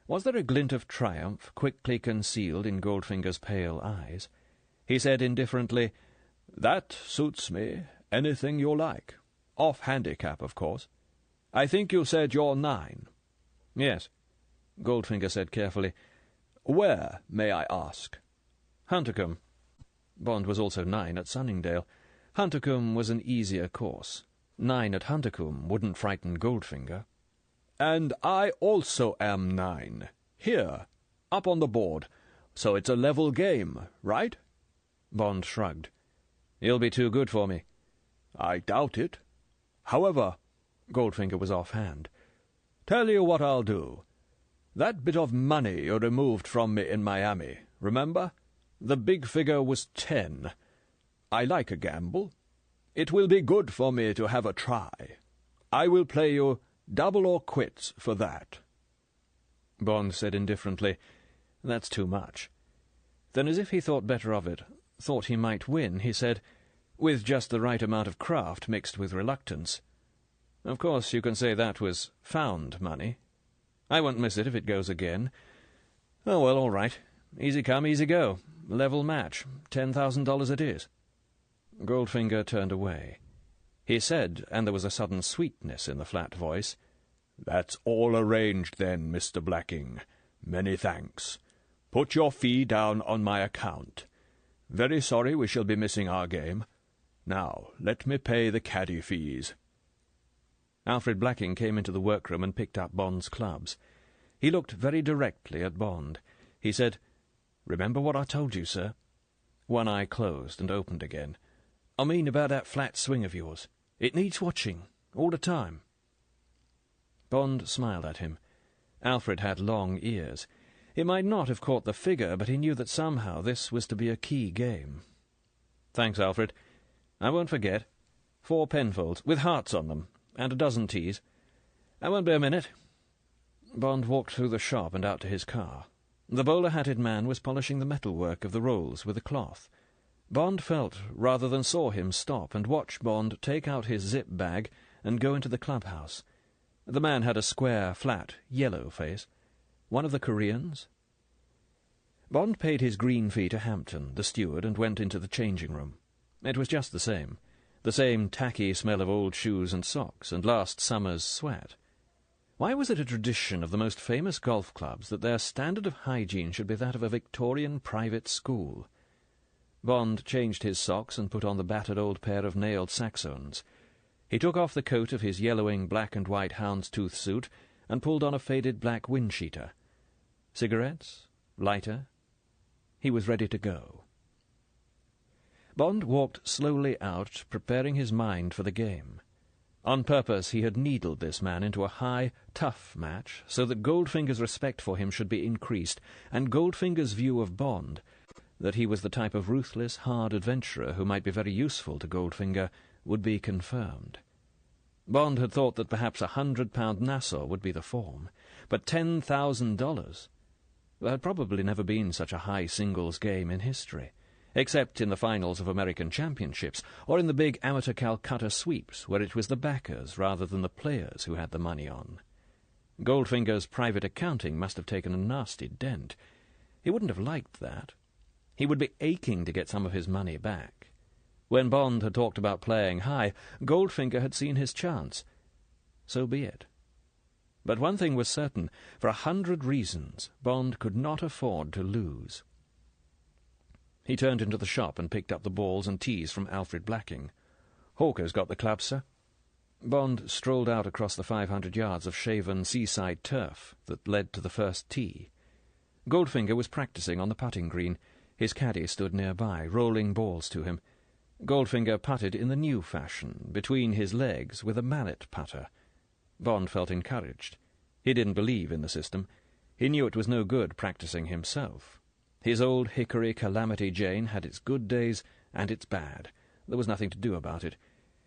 Was there a glint of triumph quickly concealed in Goldfinger's pale eyes? He said indifferently, "That suits me. Anything you like. Off handicap, of course. I think you said you're 9. "Yes." Goldfinger said carefully. "Where, may I ask?" "Huntercombe." Bond was also 9 at Sunningdale. Huntercombe was an easier course. 9 at Huntercombe wouldn't frighten Goldfinger. "And I also am 9. Here, up on the board. So it's a level game, right?" Bond shrugged. "You'll be too good for me." "I doubt it. However," Goldfinger was offhand, "tell you what I'll do. That bit of money you removed from me in Miami, remember? The big figure was 10. I like a gamble. It will be good for me to have a try. I will play you double or quits for that." Bond said indifferently, "That's too much." Then, as if he thought better of it, thought he might win, he said, with just the right amount of craft mixed with reluctance, "Of course you can say that was found money. I won't miss it if it goes again. Oh, well, all right. Easy come, easy go. Level match. $10,000 it is." Goldfinger turned away. He said, and there was a sudden sweetness in the flat voice, "That's all arranged then, Mr. Blacking. Many thanks. Put your fee down on my account. Very sorry we shall be missing our game. Now, let me pay the caddy fees." Alfred Blacking came into the workroom and picked up Bond's clubs. He looked very directly at Bond. He said, "Remember what I told you, sir?" One eye closed and opened again. "I mean about that flat swing of yours. It needs watching, all the time." Bond smiled at him. Alfred had long ears. He might not have caught the figure, but he knew that somehow this was to be a key game. "Thanks, Alfred. I won't forget. 4 penfolds, with hearts on them, and a dozen teas. I won't be a minute." Bond walked through the shop and out to his car. The bowler-hatted man was polishing the metalwork of the rolls with a cloth. Bond felt, rather than saw him stop and watch Bond take out his zip bag and go into the clubhouse. The man had a square, flat, yellow face. One of the Koreans? Bond paid his green fee to Hampton, the steward, and went into the changing-room. It was just the same tacky smell of old shoes and socks, and last summer's sweat. Why was it a tradition of the most famous golf clubs that their standard of hygiene should be that of a Victorian private school? Bond changed his socks and put on the battered old pair of nailed Saxons. He took off the coat of his yellowing black-and-white houndstooth suit and pulled on a faded black wind-cheater. Cigarettes? Lighter? He was ready to go. Bond walked slowly out, preparing his mind for the game. On purpose he had needled this man into a high, tough match, so that Goldfinger's respect for him should be increased, and Goldfinger's view of Bond, that he was the type of ruthless, hard adventurer who might be very useful to Goldfinger, would be confirmed. Bond had thought that perhaps £100 Nassau would be the form, but $10,000... There had probably never been such a high singles game in history, except in the finals of American championships, or in the big amateur Calcutta sweeps, where it was the backers rather than the players who had the money on. Goldfinger's private accounting must have taken a nasty dent. He wouldn't have liked that. He would be aching to get some of his money back. When Bond had talked about playing high, Goldfinger had seen his chance. So be it. But one thing was certain. For 100 reasons, Bond could not afford to lose. He turned into the shop and picked up the balls and tees from Alfred Blacking. "Hawker's got the club, sir." Bond strolled out across the 500 yards of shaven seaside turf that led to the first tee. Goldfinger was practising on the putting green. His caddy stood nearby, rolling balls to him. Goldfinger putted in the new fashion, between his legs, with a mallet putter. Bond felt encouraged. He didn't believe in the system. He knew it was no good practising himself. His old hickory Calamity Jane had its good days and its bad. There was nothing to do about it.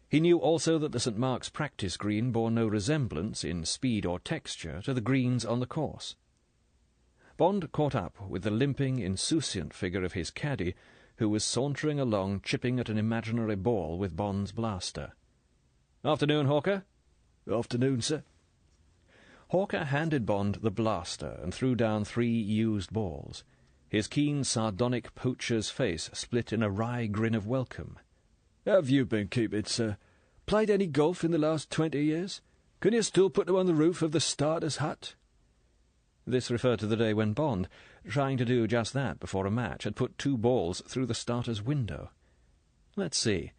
He knew also that the St. Mark's practice green bore no resemblance, in speed or texture, to the greens on the course. Bond caught up with the limping, insouciant figure of his caddy, who was sauntering along, chipping at an imaginary ball with Bond's blaster. "Afternoon, Hawker." "Afternoon, sir." Hawker handed Bond the blaster and threw down 3 used balls. His keen, sardonic poacher's face split in a wry grin of welcome. "Have you been keeping, sir? Played any golf in the last 20 years? Can you still put them on the roof of the starter's hut?" This referred to the day when Bond, trying to do just that before a match, had put 2 balls through the starter's window. Let's see.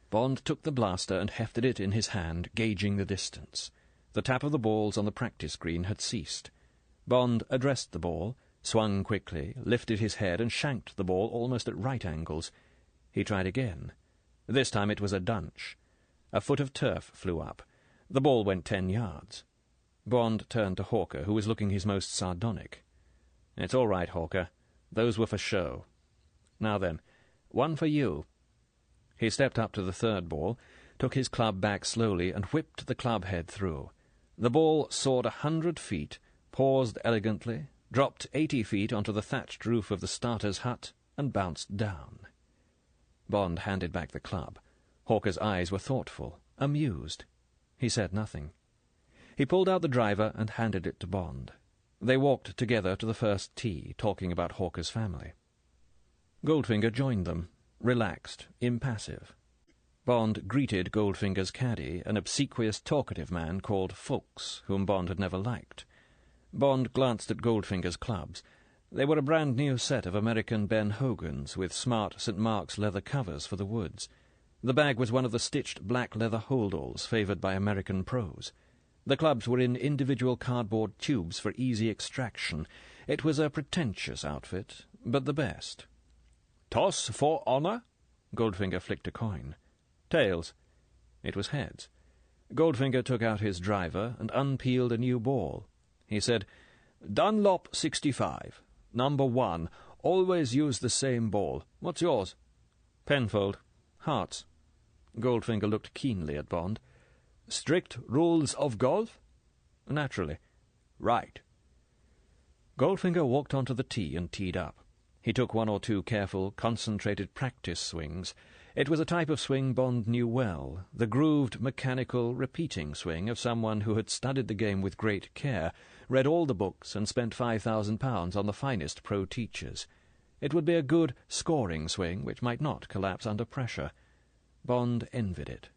Bond took the blaster and hefted it in his hand, gauging the distance. The tap of the balls on the practice green had ceased. Bond addressed the ball, swung quickly, lifted his head, and shanked the ball almost at right angles. He tried again. This time it was a dunch. A foot of turf flew up. The ball went 10 yards. Bond turned to Hawker, who was looking his most sardonic. "It's all right, Hawker. Those were for show. Now then, one for you." He stepped up to the 3rd ball, took his club back slowly, and whipped the club head through. The ball soared 100 feet, paused elegantly, dropped 80 feet onto the thatched roof of the starter's hut, and bounced down. Bond handed back the club. Hawker's eyes were thoughtful, amused. He said nothing. He pulled out the driver and handed it to Bond. They walked together to the first tee, talking about Hawker's family. Goldfinger joined them, relaxed, impassive. Bond greeted Goldfinger's caddy, an obsequious, talkative man called Fawkes, whom Bond had never liked. Bond glanced at Goldfinger's clubs. They were a brand-new set of American Ben Hogans, with smart St. Mark's leather covers for the woods. The bag was one of the stitched black leather holdalls favoured by American pros. The clubs were in individual cardboard tubes for easy extraction. It was a pretentious outfit, but the best. "Toss for honour?" Goldfinger flicked a coin. Tails. It was heads. Goldfinger took out his driver and unpeeled a new ball. He said, "Dunlop 65. Number 1. Always use the same ball. What's yours?" "Penfold. Hearts." Goldfinger looked keenly at Bond. "Strict rules of golf?" "Naturally." "Right." Goldfinger walked onto the tee and teed up. He took one or two careful, concentrated practice swings. It was a type of swing Bond knew well, the grooved, mechanical, repeating swing of someone who had studied the game with great care, read all the books, and spent £5,000 on the finest pro teachers. It would be a good, scoring swing which might not collapse under pressure. Bond envied it.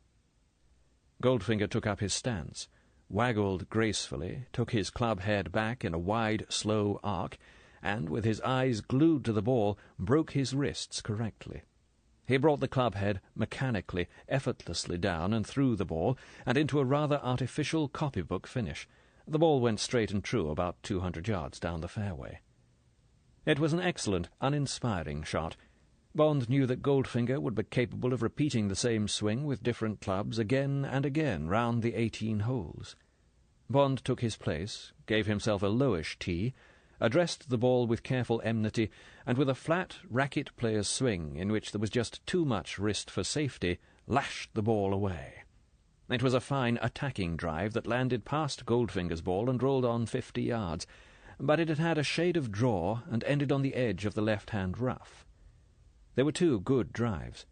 Goldfinger took up his stance, waggled gracefully, took his club head back in a wide, slow arc, and, with his eyes glued to the ball, broke his wrists correctly. He brought the club head mechanically, effortlessly down and through the ball, and into a rather artificial copybook finish. The ball went straight and true about 200 yards down the fairway. It was an excellent, uninspiring shot. Bond knew that Goldfinger would be capable of repeating the same swing with different clubs again and again round the 18 holes. Bond took his place, gave himself a lowish tee, addressed the ball with careful enmity, and with a flat racket player's swing in which there was just too much wrist for safety, lashed the ball away. It was a fine attacking drive that landed past Goldfinger's ball and rolled on 50 yards, but it had had a shade of draw and ended on the edge of the left-hand rough. There were two good drives.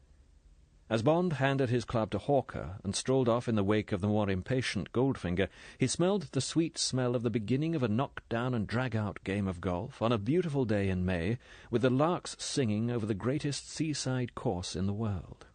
As Bond handed his club to Hawker and strolled off in the wake of the more impatient Goldfinger, he smelled the sweet smell of the beginning of a knock-down-and-drag-out game of golf on a beautiful day in May, with the larks singing over the greatest seaside course in the world.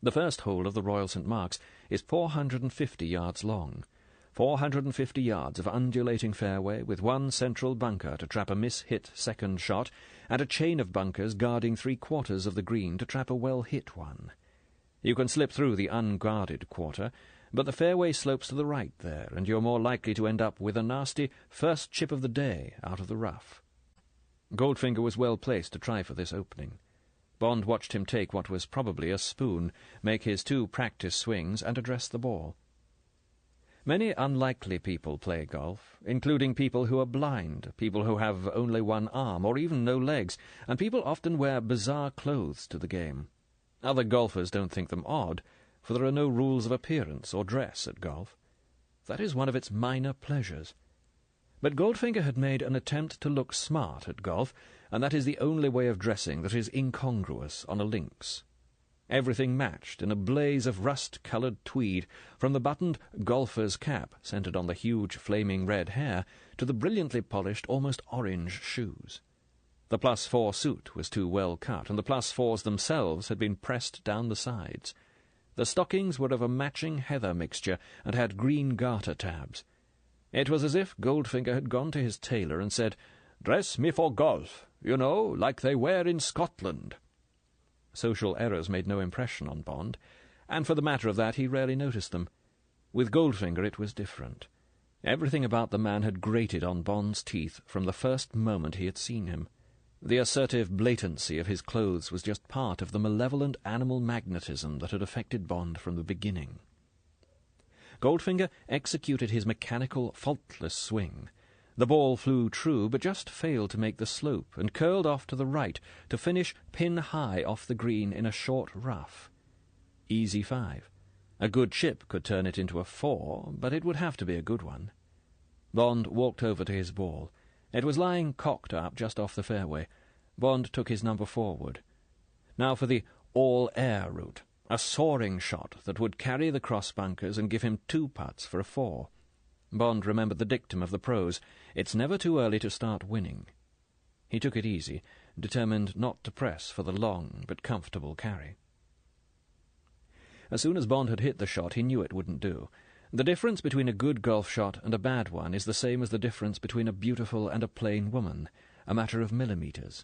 The first hole of the Royal St. Mark's is 450 yards long. 450 yards of undulating fairway, with one central bunker to trap a miss-hit second shot, and a chain of bunkers guarding 3/4 of the green to trap a well-hit one. You can slip through the unguarded quarter, but the fairway slopes to the right there, and you're more likely to end up with a nasty first chip of the day out of the rough. Goldfinger was well placed to try for this opening. Bond watched him take what was probably a spoon, make his two practice swings, and address the ball. Many unlikely people play golf, including people who are blind, people who have only one arm, or even no legs, and people often wear bizarre clothes to the game. Other golfers don't think them odd, for there are no rules of appearance or dress at golf. That is one of its minor pleasures. But Goldfinger had made an attempt to look smart at golf, and that is the only way of dressing that is incongruous on a links. Everything matched in a blaze of rust-coloured tweed, from the buttoned golfer's cap centred on the huge flaming red hair to the brilliantly polished, almost orange shoes. The +4 suit was too well cut, and the +4s themselves had been pressed down the sides. The stockings were of a matching heather mixture and had green garter tabs. It was as if Goldfinger had gone to his tailor and said, "Dress me for golf, you know, like they wear in Scotland." Social errors made no impression on Bond, and for the matter of that he rarely noticed them. With Goldfinger it was different. Everything about the man had grated on Bond's teeth from the first moment he had seen him. The assertive blatancy of his clothes was just part of the malevolent animal magnetism that had affected Bond from the beginning. Goldfinger executed his mechanical, faultless swing. The ball flew true, but just failed to make the slope, and curled off to the right to finish pin-high off the green in a short rough. Easy 5. A good chip could turn it into a 4, but it would have to be a good one. Bond walked over to his ball. It was lying cocked up just off the fairway. Bond took his number forward. Now for the all-air route, a soaring shot that would carry the cross bunkers and give him 2 putts for a 4. Bond remembered the dictum of the pros, it's never too early to start winning. He took it easy, determined not to press for the long but comfortable carry. As soon as Bond had hit the shot, he knew it wouldn't do. The difference between a good golf shot and a bad one is the same as the difference between a beautiful and a plain woman, a matter of millimetres.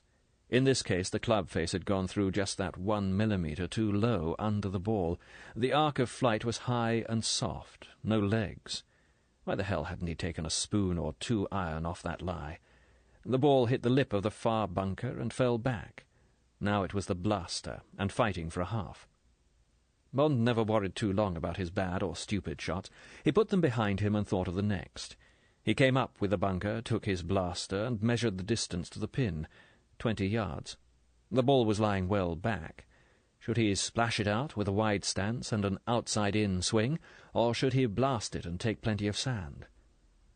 In this case, the club face had gone through just that 1 millimetre too low under the ball. The arc of flight was high and soft, no legs. Why the hell hadn't he taken a spoon or 2 iron off that lie? The ball hit the lip of the far bunker and fell back. Now it was the blaster, and fighting for a half. Bond never worried too long about his bad or stupid shots. He put them behind him and thought of the next. He came up with the bunker, took his blaster, and measured the distance to the pin, 20 yards. The ball was lying well back. Should he splash it out with a wide stance and an outside-in swing, or should he blast it and take plenty of sand?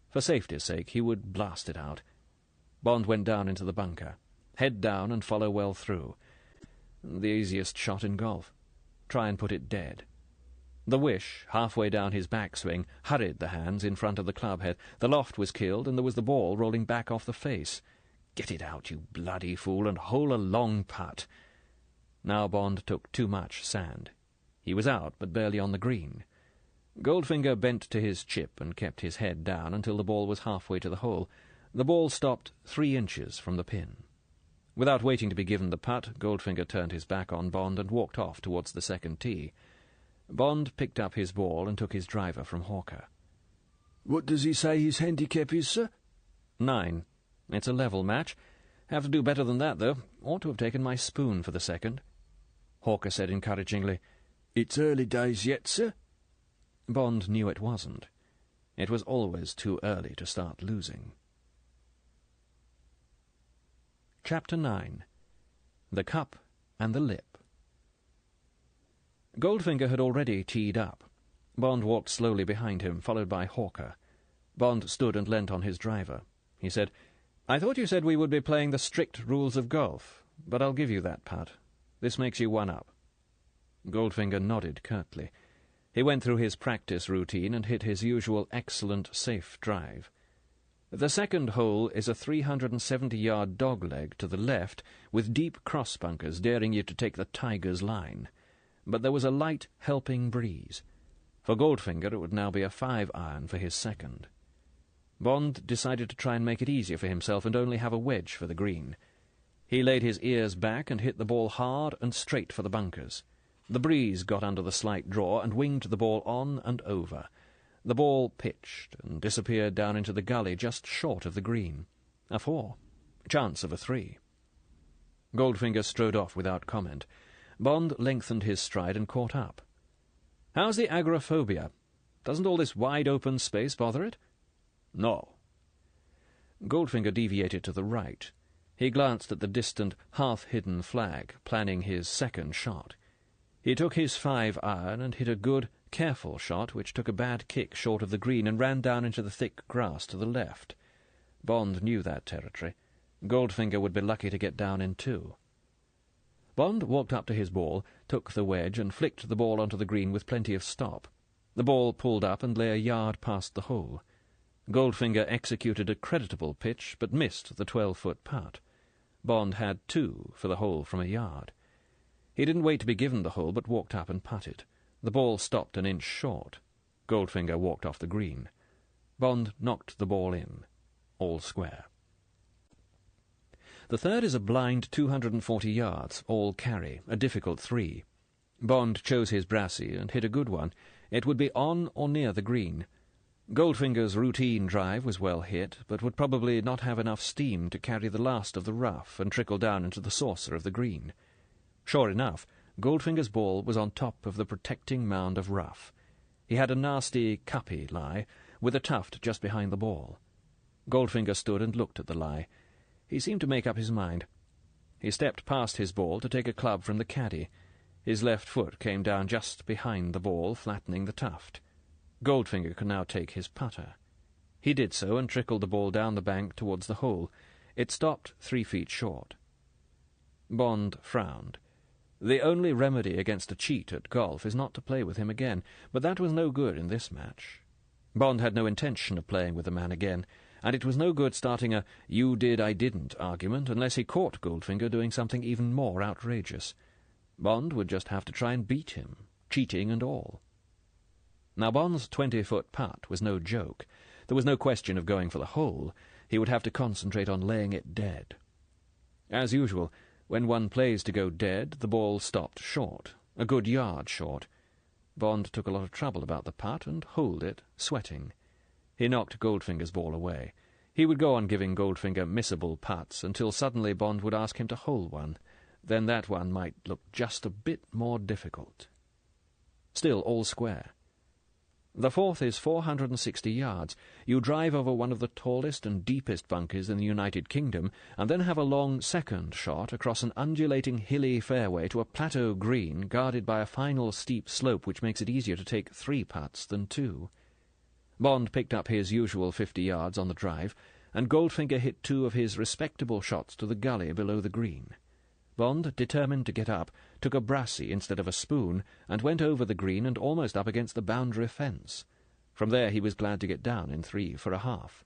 For safety's sake, he would blast it out. Bond went down into the bunker. Head down and follow well through. The easiest shot in golf. Try and put it dead. The wish, halfway down his backswing, hurried the hands in front of the club head. The loft was killed, and there was the ball rolling back off the face. Get it out, you bloody fool, and hole a long putt. Now Bond took too much sand. He was out, but barely on the green. Goldfinger bent to his chip and kept his head down until the ball was halfway to the hole. The ball stopped 3 inches from the pin. Without waiting to be given the putt, Goldfinger turned his back on Bond and walked off towards the second tee. Bond picked up his ball and took his driver from Hawker. What does he say his handicap is, sir? 9. It's a level match. Have to do better than that, though. Ought to have taken my spoon for the second. Hawker said encouragingly, It's early days yet, sir. Bond knew it wasn't. It was always too early to start losing. Chapter 9. The Cup and the Lip. Goldfinger had already teed up. Bond walked slowly behind him, followed by Hawker. Bond stood and leant on his driver. He said, I thought you said we would be playing the strict rules of golf, but I'll give you that putt. This makes you 1 up. Goldfinger nodded curtly. He went through his practice routine and hit his usual excellent, safe drive. The second hole is a 370-yard dogleg to the left, with deep cross bunkers daring you to take the tiger's line. But there was a light, helping breeze. For Goldfinger it would now be a 5-iron for his second. Bond decided to try and make it easier for himself and only have a wedge for the green. He laid his ears back and hit the ball hard and straight for the bunkers. The breeze got under the slight draw and winged the ball on and over. The ball pitched and disappeared down into the gully just short of the green. A 4. Chance of a 3. Goldfinger strode off without comment. Bond lengthened his stride and caught up. How's the agoraphobia? Doesn't all this wide-open space bother it? No. Goldfinger deviated to the right. He glanced at the distant, half-hidden flag, planning his second shot. He took his 5-iron and hit a good, careful shot which took a bad kick short of the green and ran down into the thick grass to the left. Bond knew that territory. Goldfinger would be lucky to get down in 2. Bond walked up to his ball, took the wedge, and flicked the ball onto the green with plenty of stop. The ball pulled up and lay a yard past the hole. Goldfinger executed a creditable pitch, but missed the 12-foot putt. Bond had 2 for the hole from a yard. He didn't wait to be given the hole, but walked up and putted. The ball stopped an inch short. Goldfinger walked off the green. Bond knocked the ball in. All square. The third is a blind 240 yards, all carry, a difficult 3. Bond chose his brassy and hit a good one. It would be on or near the green. Goldfinger's routine drive was well hit, but would probably not have enough steam to carry the last of the rough and trickle down into the saucer of the green. Sure enough, Goldfinger's ball was on top of the protecting mound of rough. He had a nasty cuppy lie, with a tuft just behind the ball. Goldfinger stood and looked at the lie. He seemed to make up his mind. He stepped past his ball to take a club from the caddy. His left foot came down just behind the ball, flattening the tuft. Goldfinger could now take his putter. He did so and trickled the ball down the bank towards the hole. It stopped 3 feet short. Bond frowned. The only remedy against a cheat at golf is not to play with him again, but that was no good in this match. Bond had no intention of playing with the man again, and it was no good starting a "you did, I didn't" argument unless he caught Goldfinger doing something even more outrageous. Bond would just have to try and beat him, cheating and all. Now Bond's 20-foot putt was no joke. There was no question of going for the hole. He would have to concentrate on laying it dead. As usual, when one plays to go dead, the ball stopped short, a good yard short. Bond took a lot of trouble about the putt and holed it, sweating. He knocked Goldfinger's ball away. He would go on giving Goldfinger missable putts until suddenly Bond would ask him to hole one. Then that one might look just a bit more difficult. Still all square. The fourth is 460 yards. You drive over one of the tallest and deepest bunkers in the United Kingdom, and then have a long second shot across an undulating hilly fairway to a plateau green guarded by a final steep slope which makes it easier to take 3 putts than 2. Bond picked up his usual 50 yards on the drive, and Goldfinger hit 2 of his respectable shots to the gully below the green. Bond, determined to get up, took a brassey instead of a spoon, and went over the green and almost up against the boundary fence. From there he was glad to get down in 3 for a half.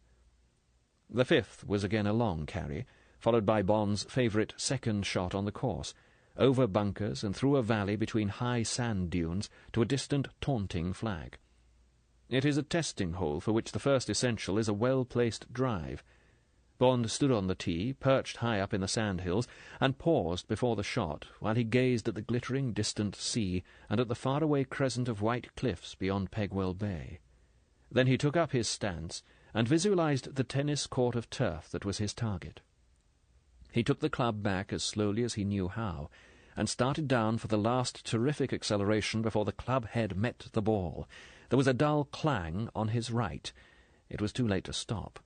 The fifth was again a long carry, followed by Bond's favourite second shot on the course, over bunkers and through a valley between high sand dunes to a distant taunting flag. It is a testing hole for which the first essential is a well-placed drive. Bond stood on the tee, perched high up in the sandhills, and paused before the shot while he gazed at the glittering distant sea and at the faraway crescent of white cliffs beyond Pegwell Bay. Then he took up his stance and visualized the tennis court of turf that was his target. He took the club back as slowly as he knew how, and started down for the last terrific acceleration before the club head met the ball. There was a dull clang on his right. It was too late to stop.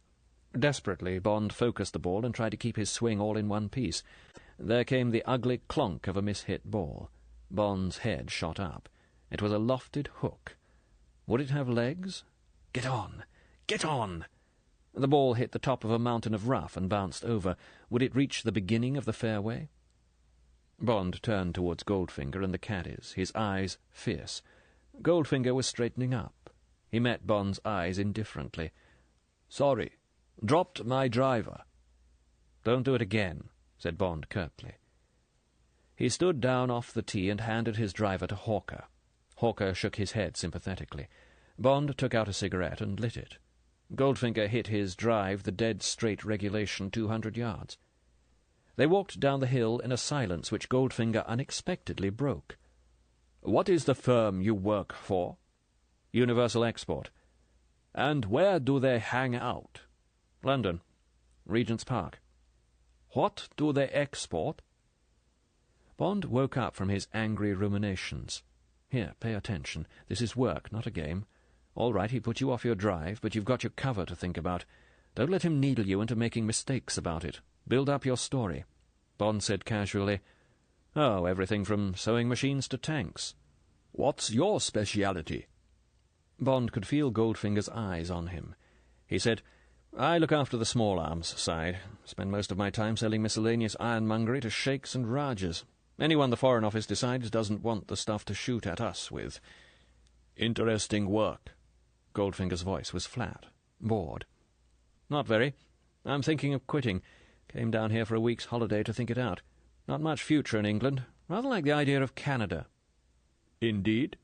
Desperately, Bond focused the ball and tried to keep his swing all in one piece. There came the ugly clonk of a mishit ball. Bond's head shot up. It was a lofted hook. Would it have legs? Get on! Get on! The ball hit the top of a mountain of rough and bounced over. Would it reach the beginning of the fairway? Bond turned towards Goldfinger and the caddies, his eyes fierce. Goldfinger was straightening up. He met Bond's eyes indifferently. "Sorry. Dropped my driver." "Don't do it again," said Bond curtly. He stood down off the tee and handed his driver to Hawker. Hawker shook his head sympathetically. Bond took out a cigarette and lit it. Goldfinger hit his drive the dead-straight regulation 200 yards. They walked down the hill in a silence which Goldfinger unexpectedly broke. "What is the firm you work for?" "Universal Export." "And where do they hang out?" "London. Regent's Park." "What do they export?" Bond woke up from his angry ruminations. "Here, pay attention. This is work, not a game. All right, he put you off your drive, but you've got your cover to think about. Don't let him needle you into making mistakes about it. Build up your story." Bond said casually, "Oh, everything from sewing machines to tanks." "What's your speciality?" Bond could feel Goldfinger's eyes on him. He said, "I look after the small arms side. Spend most of my time selling miscellaneous ironmongery to sheikhs and rajas. Anyone the Foreign Office decides doesn't want the stuff to shoot at us with." "Interesting work." Goldfinger's voice was flat, bored. "Not very. I'm thinking of quitting. Came down here for a week's holiday to think it out. Not much future in England. Rather like the idea of Canada." "Indeed?"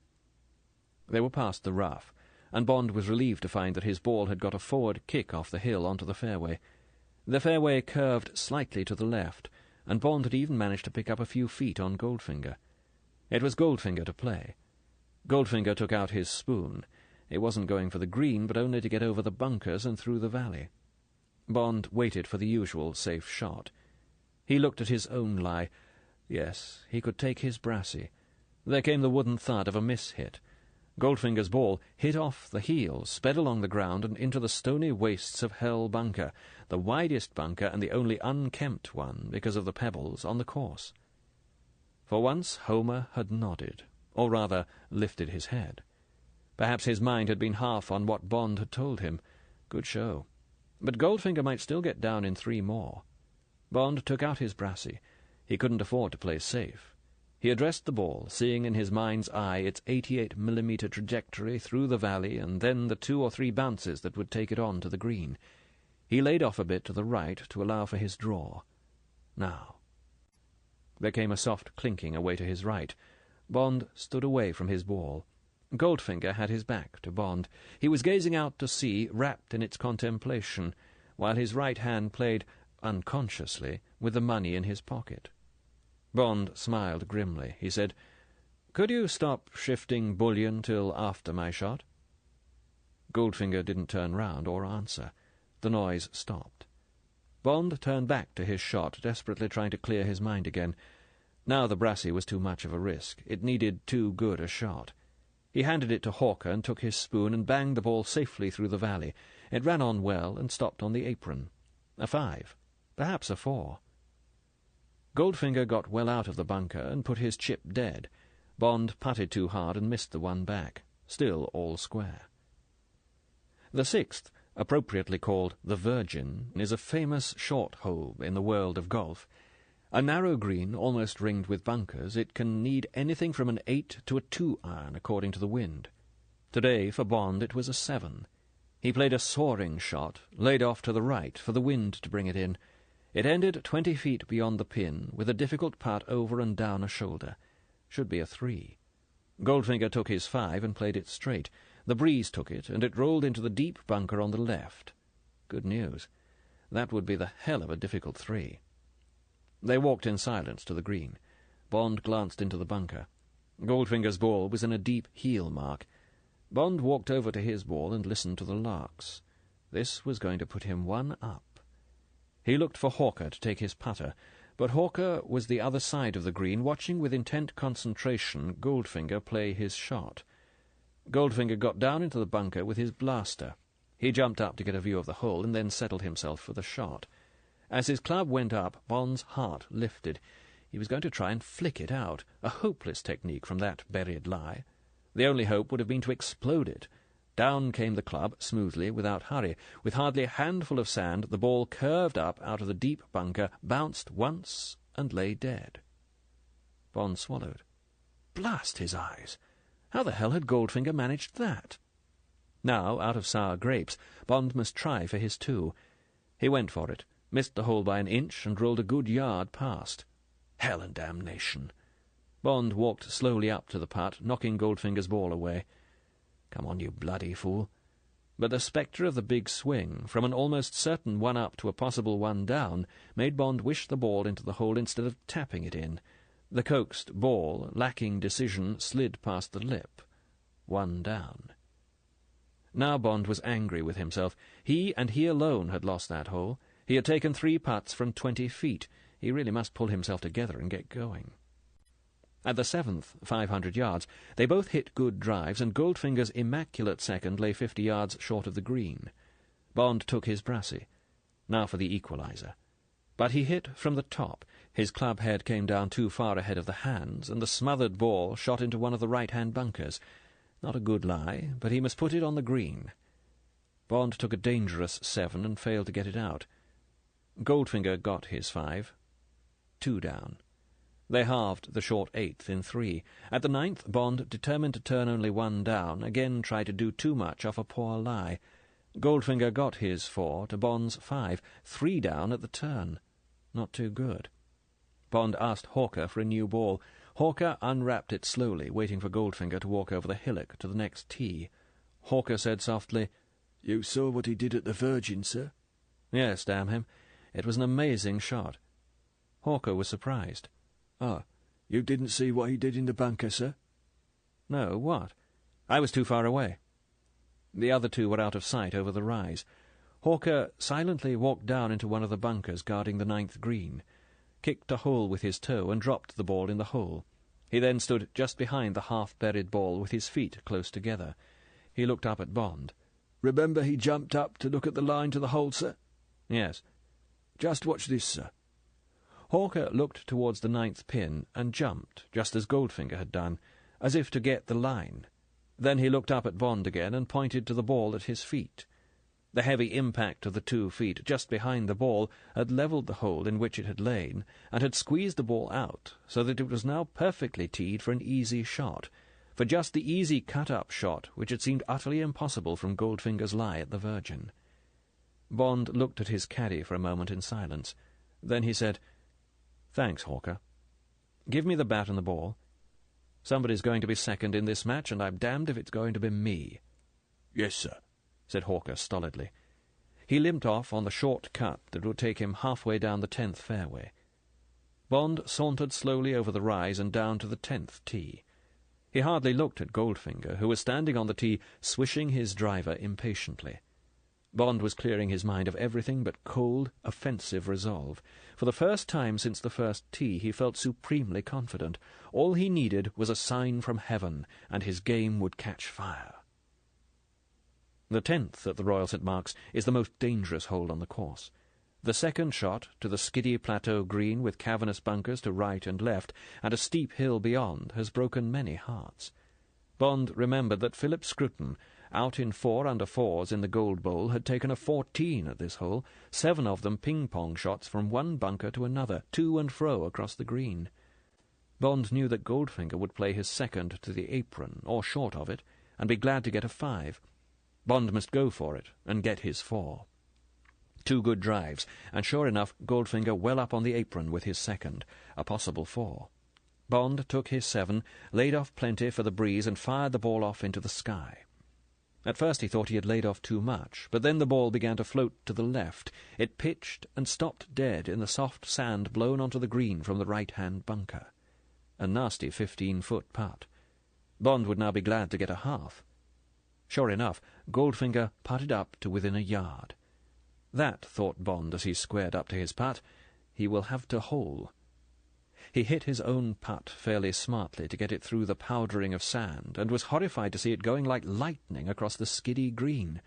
They were past the rough, and Bond was relieved to find that his ball had got a forward kick off the hill onto the fairway. The fairway curved slightly to the left, and Bond had even managed to pick up a few feet on Goldfinger. It was Goldfinger to play. Goldfinger took out his spoon. It wasn't going for the green, but only to get over the bunkers and through the valley. Bond waited for the usual safe shot. He looked at his own lie. Yes, he could take his brassey. There came the wooden thud of a miss-hit. Goldfinger's ball hit off the heel, sped along the ground and into the stony wastes of Hell Bunker, the widest bunker and the only unkempt one, because of the pebbles, on the course. For once Homer had nodded, or rather lifted his head. Perhaps his mind had been half on what Bond had told him. Good show. But Goldfinger might still get down in 3 more. Bond took out his brassey. He couldn't afford to play safe. He addressed the ball, seeing in his mind's eye its 88mm trajectory through the valley and then the 2 or 3 bounces that would take it on to the green. He laid off a bit to the right to allow for his draw. Now. There came a soft clinking away to his right. Bond stood away from his ball. Goldfinger had his back to Bond. He was gazing out to sea, wrapped in its contemplation, while his right hand played, unconsciously, with the money in his pocket. Bond smiled grimly. He said, "Could you stop shifting bullion till after my shot?" Goldfinger didn't turn round or answer. The noise stopped. Bond turned back to his shot, desperately trying to clear his mind again. Now the brassy was too much of a risk. It needed too good a shot. He handed it to Hawker and took his spoon and banged the ball safely through the valley. It ran on well and stopped on the apron. A 5, perhaps a 4. Goldfinger got well out of the bunker and put his chip dead. Bond putted too hard and missed the one back. Still all square. The 6th, appropriately called the Virgin, is a famous short hole in the world of golf. A narrow green, almost ringed with bunkers, it can need anything from an 8 to a 2 iron, according to the wind. Today, for Bond, it was a 7. He played a soaring shot, laid off to the right, for the wind to bring it in. It ended 20 feet beyond the pin, with a difficult putt over and down a shoulder. Should be a 3. Goldfinger took his 5 and played it straight. The breeze took it, and it rolled into the deep bunker on the left. Good news. That would be the hell of a difficult 3. They walked in silence to the green. Bond glanced into the bunker. Goldfinger's ball was in a deep heel mark. Bond walked over to his ball and listened to the larks. This was going to put him 1 up. He looked for Hawker to take his putter, but Hawker was the other side of the green, watching with intent concentration Goldfinger play his shot. Goldfinger got down into the bunker with his blaster. He jumped up to get a view of the hole, and then settled himself for the shot. As his club went up, Bond's heart lifted. He was going to try and flick it out, a hopeless technique from that buried lie. The only hope would have been to explode it. Down came the club, smoothly, without hurry. With hardly a handful of sand, the ball curved up out of the deep bunker, bounced once, and lay dead. Bond swallowed. Blast his eyes! How the hell had Goldfinger managed that? Now, out of sour grapes, Bond must try for his 2. He went for it, missed the hole by an inch, and rolled a good yard past. Hell and damnation! Bond walked slowly up to the putt, knocking Goldfinger's ball away. Come on, you bloody fool. But the spectre of the big swing, from an almost certain 1 up to a possible 1 down, made Bond wish the ball into the hole instead of tapping it in. The coaxed ball, lacking decision, slid past the lip. 1 down. Now Bond was angry with himself. He, and he alone, had lost that hole. He had taken 3 putts from 20 feet. He really must pull himself together and get going. At the 7th, 500 yards, they both hit good drives, and Goldfinger's immaculate second lay 50 yards short of the green. Bond took his brassy. Now for the equalizer. But he hit from the top. His club head came down too far ahead of the hands, and the smothered ball shot into one of the right-hand bunkers. Not a good lie, but he must put it on the green. Bond took a dangerous 7 and failed to get it out. Goldfinger got his 5. 2 down. They halved the short 8th in 3. At the 9th, Bond, determined to turn only 1 down, again tried to do too much off a poor lie. Goldfinger got his 4 to Bond's 5, 3 down at the turn. Not too good. Bond asked Hawker for a new ball. Hawker unwrapped it slowly, waiting for Goldfinger to walk over the hillock to the next tee. Hawker said softly, "You saw what he did at the Virgin, sir?" "Yes, damn him. It was an amazing shot." Hawker was surprised. "Ah, you didn't see what he did in the bunker, sir?" "No, what? I was too far away." The other 2 were out of sight over the rise. Hawker silently walked down into one of the bunkers guarding the 9th green, kicked a hole with his toe, and dropped the ball in the hole. He then stood just behind the half-buried ball with his feet close together. He looked up at Bond. "Remember he jumped up to look at the line to the hole, sir?" "Yes." "Just watch this, sir." Hawker looked towards the 9th pin and jumped, just as Goldfinger had done, as if to get the line. Then he looked up at Bond again and pointed to the ball at his feet. The heavy impact of the 2 feet just behind the ball had levelled the hole in which it had lain, and had squeezed the ball out, so that it was now perfectly teed for an easy shot, for just the easy cut-up shot which had seemed utterly impossible from Goldfinger's lie at the Virgin. Bond looked at his caddy for a moment in silence. Then he said, "Thanks, Hawker. Give me the bat and the ball. Somebody's going to be second in this match, and I'm damned if it's going to be me." "Yes, sir," said Hawker stolidly. He limped off on the short cut that would take him halfway down the 10th fairway. Bond sauntered slowly over the rise and down to the 10th tee. He hardly looked at Goldfinger, who was standing on the tee, swishing his driver impatiently. Bond was clearing his mind of everything but cold, offensive resolve. For the first time since the first tee he felt supremely confident. All he needed was a sign from heaven, and his game would catch fire. The 10th at the Royal St. Mark's is the most dangerous hole on the course. The second shot, to the skiddy plateau green with cavernous bunkers to right and left, and a steep hill beyond, has broken many hearts. Bond remembered that Philip Scruton, out in 4 under 4s in the Gold Bowl, had taken a 14 at this hole, 7 of them ping-pong shots from one bunker to another, to and fro across the green. Bond knew that Goldfinger would play his second to the apron, or short of it, and be glad to get a 5. Bond must go for it, and get his 4. 2 good drives, and sure enough, Goldfinger well up on the apron with his second, a possible 4. Bond took his 7, laid off plenty for the breeze, and fired the ball off into the sky. At first he thought he had laid off too much, but then the ball began to float to the left. It pitched and stopped dead in the soft sand blown onto the green from the right-hand bunker. A nasty 15-foot putt. Bond would now be glad to get a half. Sure enough, Goldfinger putted up to within a yard. That, thought Bond as he squared up to his putt, he will have to hole. He hit his own putt fairly smartly to get it through the powdering of sand, and was horrified to see it going like lightning across the skiddy green.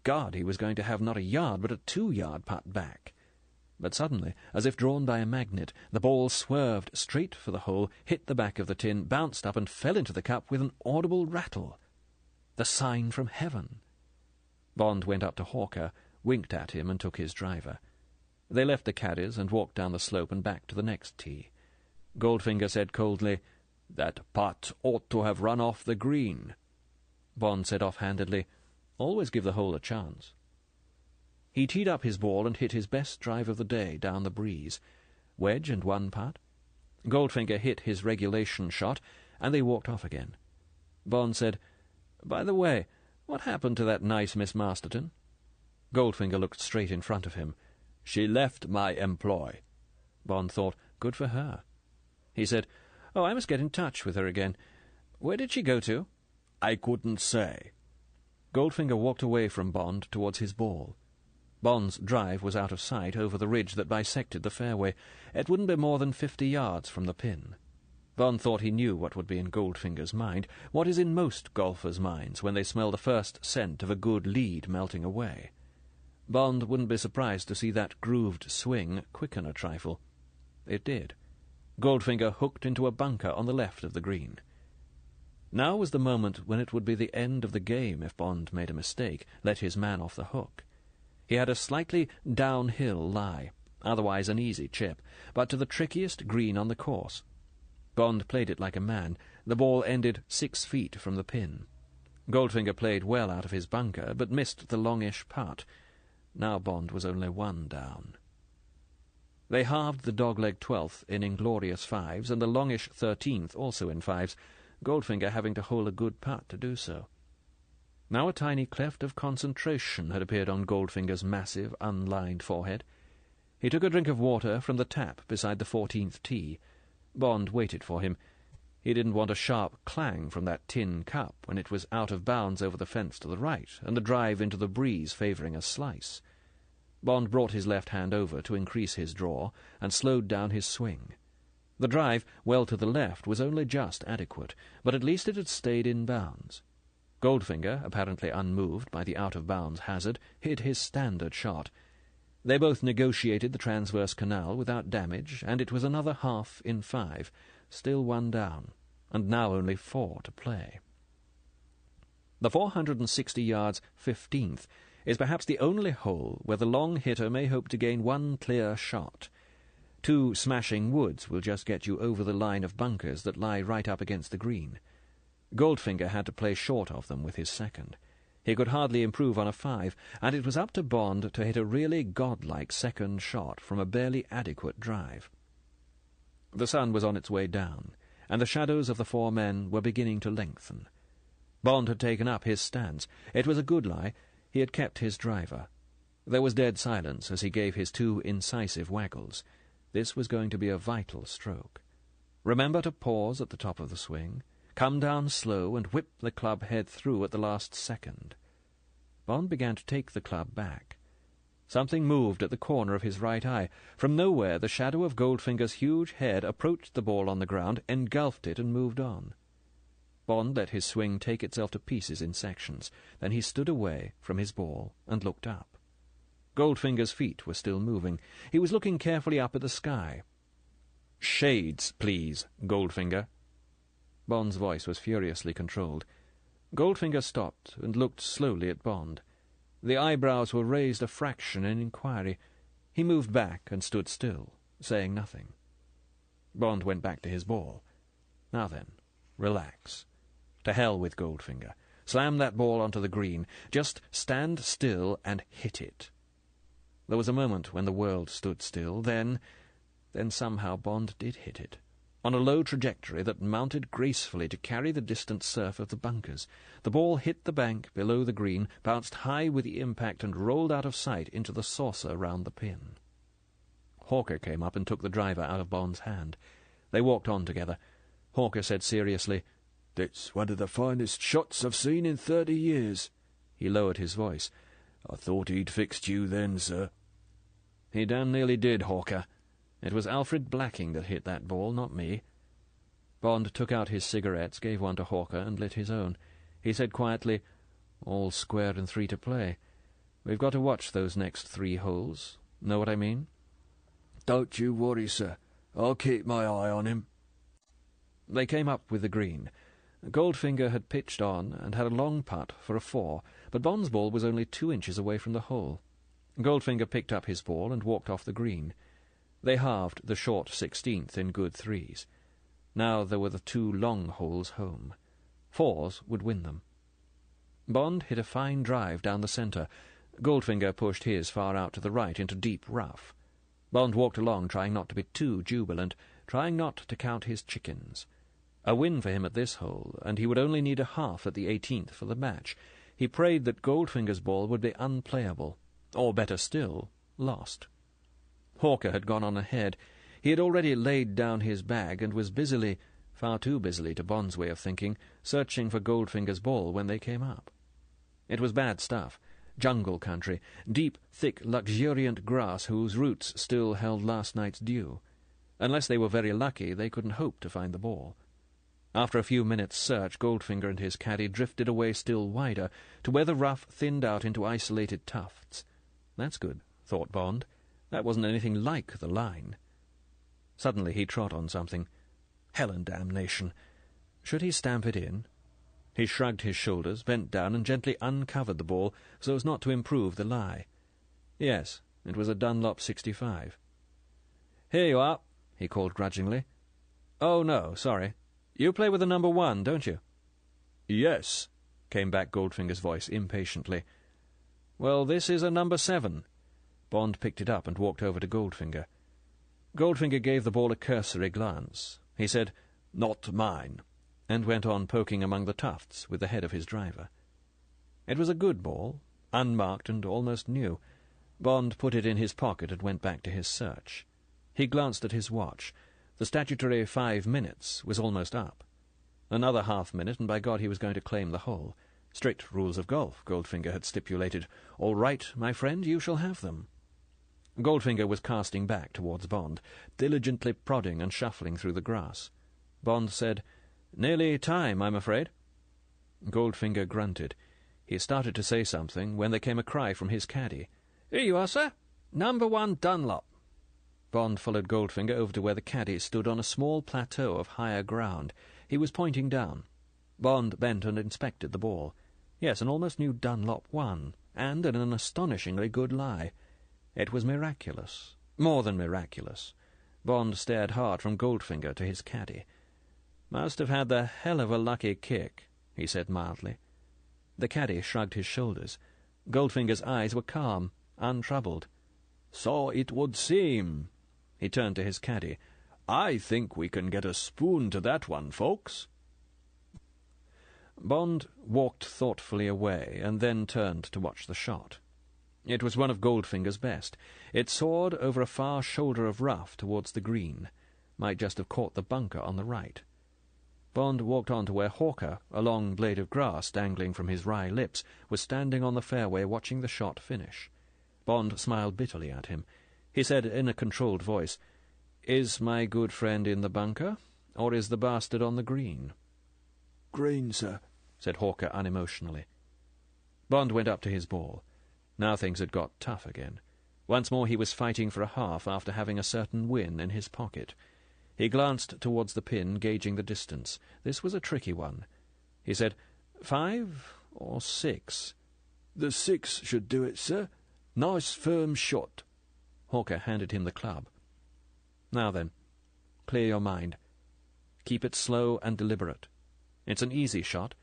God, he was going to have not a yard, but a 2-yard putt back. But suddenly, as if drawn by a magnet, the ball swerved straight for the hole, hit the back of the tin, bounced up, and fell into the cup with an audible rattle. The sign from heaven. Bond went up to Hawker, winked at him, and took his driver. They left the caddies and walked down the slope and back to the next tee. Goldfinger said coldly, "That putt ought to have run off the green." Bond said offhandedly, "Always give the hole a chance." He teed up his ball and hit his best drive of the day down the breeze. Wedge and 1 putt. Goldfinger hit his regulation shot, and they walked off again. Bond said, "By the way, what happened to that nice Miss Masterton?" Goldfinger looked straight in front of him. "She left my employ." Bond thought, good for her. He said, "Oh, I must get in touch with her again. Where did she go to?" "I couldn't say." Goldfinger walked away from Bond towards his ball. Bond's drive was out of sight over the ridge that bisected the fairway. It wouldn't be more than 50 yards from the pin. Bond thought he knew what would be in Goldfinger's mind, what is in most golfers' minds when they smell the first scent of a good lead melting away. Bond wouldn't be surprised to see that grooved swing quicken a trifle. It did. Goldfinger hooked into a bunker on the left of the green. Now was the moment when it would be the end of the game if Bond made a mistake, let his man off the hook. He had a slightly downhill lie, otherwise an easy chip, but to the trickiest green on the course. Bond played it like a man. The ball ended 6 feet from the pin. Goldfinger played well out of his bunker, but missed the longish putt. Now Bond was only 1 down. They halved the dogleg 12th in inglorious 5s, and the longish 13th also in 5s, Goldfinger having to hole a good putt to do so. Now a tiny cleft of concentration had appeared on Goldfinger's massive, unlined forehead. He took a drink of water from the tap beside the 14th tee. Bond waited for him. He didn't want a sharp clang from that tin cup when it was out of bounds over the fence to the right, and the drive into the breeze favouring a slice. Bond brought his left hand over to increase his draw, and slowed down his swing. The drive, well to the left, was only just adequate, but at least it had stayed in bounds. Goldfinger, apparently unmoved by the out-of-bounds hazard, hit his standard shot. They both negotiated the transverse canal without damage, and it was another half in 5, still 1 down, and now only 4 to play. The 460 yards 15th is perhaps the only hole where the long hitter may hope to gain one clear shot. 2 smashing woods will just get you over the line of bunkers that lie right up against the green. Goldfinger had to play short of them with his second. He could hardly improve on a 5, and it was up to Bond to hit a really godlike second shot from a barely adequate drive. The sun was on its way down, and the shadows of the 4 men were beginning to lengthen. Bond had taken up his stance. It was a good lie. He had kept his driver. There was dead silence as he gave his 2 incisive waggles. This was going to be a vital stroke. Remember to pause at the top of the swing, come down slow, and whip the club head through at the last second. Bond began to take the club back. Something moved at the corner of his right eye. From nowhere the shadow of Goldfinger's huge head approached the ball on the ground, engulfed it, and moved on. Bond let his swing take itself to pieces in sections. Then he stood away from his ball and looked up. Goldfinger's feet were still moving. He was looking carefully up at the sky. "Shades, please, Goldfinger." Bond's voice was furiously controlled. Goldfinger stopped and looked slowly at Bond. The eyebrows were raised a fraction in inquiry. He moved back and stood still, saying nothing. Bond went back to his ball. "Now then, relax. To hell with Goldfinger. Slam that ball onto the green. Just stand still and hit it." There was a moment when the world stood still. Then somehow Bond did hit it, on a low trajectory that mounted gracefully to carry the distant surf of the bunkers. The ball hit the bank below the green, bounced high with the impact, and rolled out of sight into the saucer round the pin. Hawker came up and took the driver out of Bond's hand. They walked on together. Hawker said seriously, "That's one of the finest shots I've seen in 30 years. He lowered his voice. "I thought he'd fixed you then, sir." "He damn nearly did, Hawker. It was Alfred Blacking that hit that ball, not me." Bond took out his cigarettes, gave one to Hawker, and lit his own. He said quietly, "All square and 3 to play. We've got to watch those next 3 holes. Know what I mean?" "Don't you worry, sir. I'll keep my eye on him." They came up with the green. Goldfinger had pitched on and had a long putt for a 4, but Bond's ball was only 2 inches away from the hole. Goldfinger picked up his ball and walked off the green. They halved the short 16th in good 3s. Now there were the 2 long holes home. 4s would win them. Bond hit a fine drive down the centre. Goldfinger pushed his far out to the right into deep rough. Bond walked along, trying not to be too jubilant, trying not to count his chickens. A win for him at this hole, and he would only need a half at the 18th for the match. He prayed that Goldfinger's ball would be unplayable, or better still, lost. Hawker had gone on ahead. He had already laid down his bag and was busily, far too busily to Bond's way of thinking, searching for Goldfinger's ball when they came up. It was bad stuff. Jungle country, deep, thick, luxuriant grass whose roots still held last night's dew. Unless they were very lucky, they couldn't hope to find the ball. After a few minutes' search, Goldfinger and his caddy drifted away still wider, to where the rough thinned out into isolated tufts. "That's good," thought Bond. "That wasn't anything like the line." Suddenly he trod on something. Hell and damnation! Should he stamp it in? He shrugged his shoulders, bent down, and gently uncovered the ball so as not to improve the lie. Yes, it was a Dunlop 65. "Here you are," he called grudgingly. "Oh, no, sorry. You play with the number 1, don't you?" "Yes," came back Goldfinger's voice impatiently. "Well, this is a number 7. Bond picked it up and walked over to Goldfinger. Goldfinger gave the ball a cursory glance. He said, "Not mine," and went on poking among the tufts with the head of his driver. It was a good ball, unmarked and almost new. Bond put it in his pocket and went back to his search. He glanced at his watch. The statutory 5 minutes was almost up. Another half-minute, and by God he was going to claim the hole. Strict rules of golf, Goldfinger had stipulated. "All right, my friend, you shall have them." Goldfinger was casting back towards Bond, diligently prodding and shuffling through the grass. Bond said, "Nearly time, I'm afraid." Goldfinger grunted. He started to say something when there came a cry from his caddy. "Here you are, sir. Number 1 Dunlop." Bond followed Goldfinger over to where the caddy stood on a small plateau of higher ground. He was pointing down. Bond bent and inspected the ball. Yes, an almost new Dunlop 1. and an astonishingly good lie. It was miraculous, more than miraculous. Bond stared hard from Goldfinger to his caddy. "Must have had the hell of a lucky kick," he said mildly. The caddy shrugged his shoulders. Goldfinger's eyes were calm, untroubled. "So it would seem." He turned to his caddy. "I think we can get a spoon to that one, folks." Bond walked thoughtfully away, and then turned to watch the shot. It was one of Goldfinger's best. It soared over a far shoulder of rough towards the green. Might just have caught the bunker on the right. Bond walked on to where Hawker, a long blade of grass dangling from his wry lips, was standing on the fairway watching the shot finish. Bond smiled bitterly at him. He said in a controlled voice, "Is my good friend in the bunker, or is the bastard on the green?" "Green, sir," said Hawker unemotionally. Bond went up to his ball. Now things had got tough again. Once more he was fighting for a half after having a certain win in his pocket. He glanced towards the pin, gauging the distance. This was a tricky one. He said, 5 or 6? "The 6 should do it, sir. Nice firm shot." Hawker handed him the club. "Now then, clear your mind. Keep it slow and deliberate. It's an easy shot.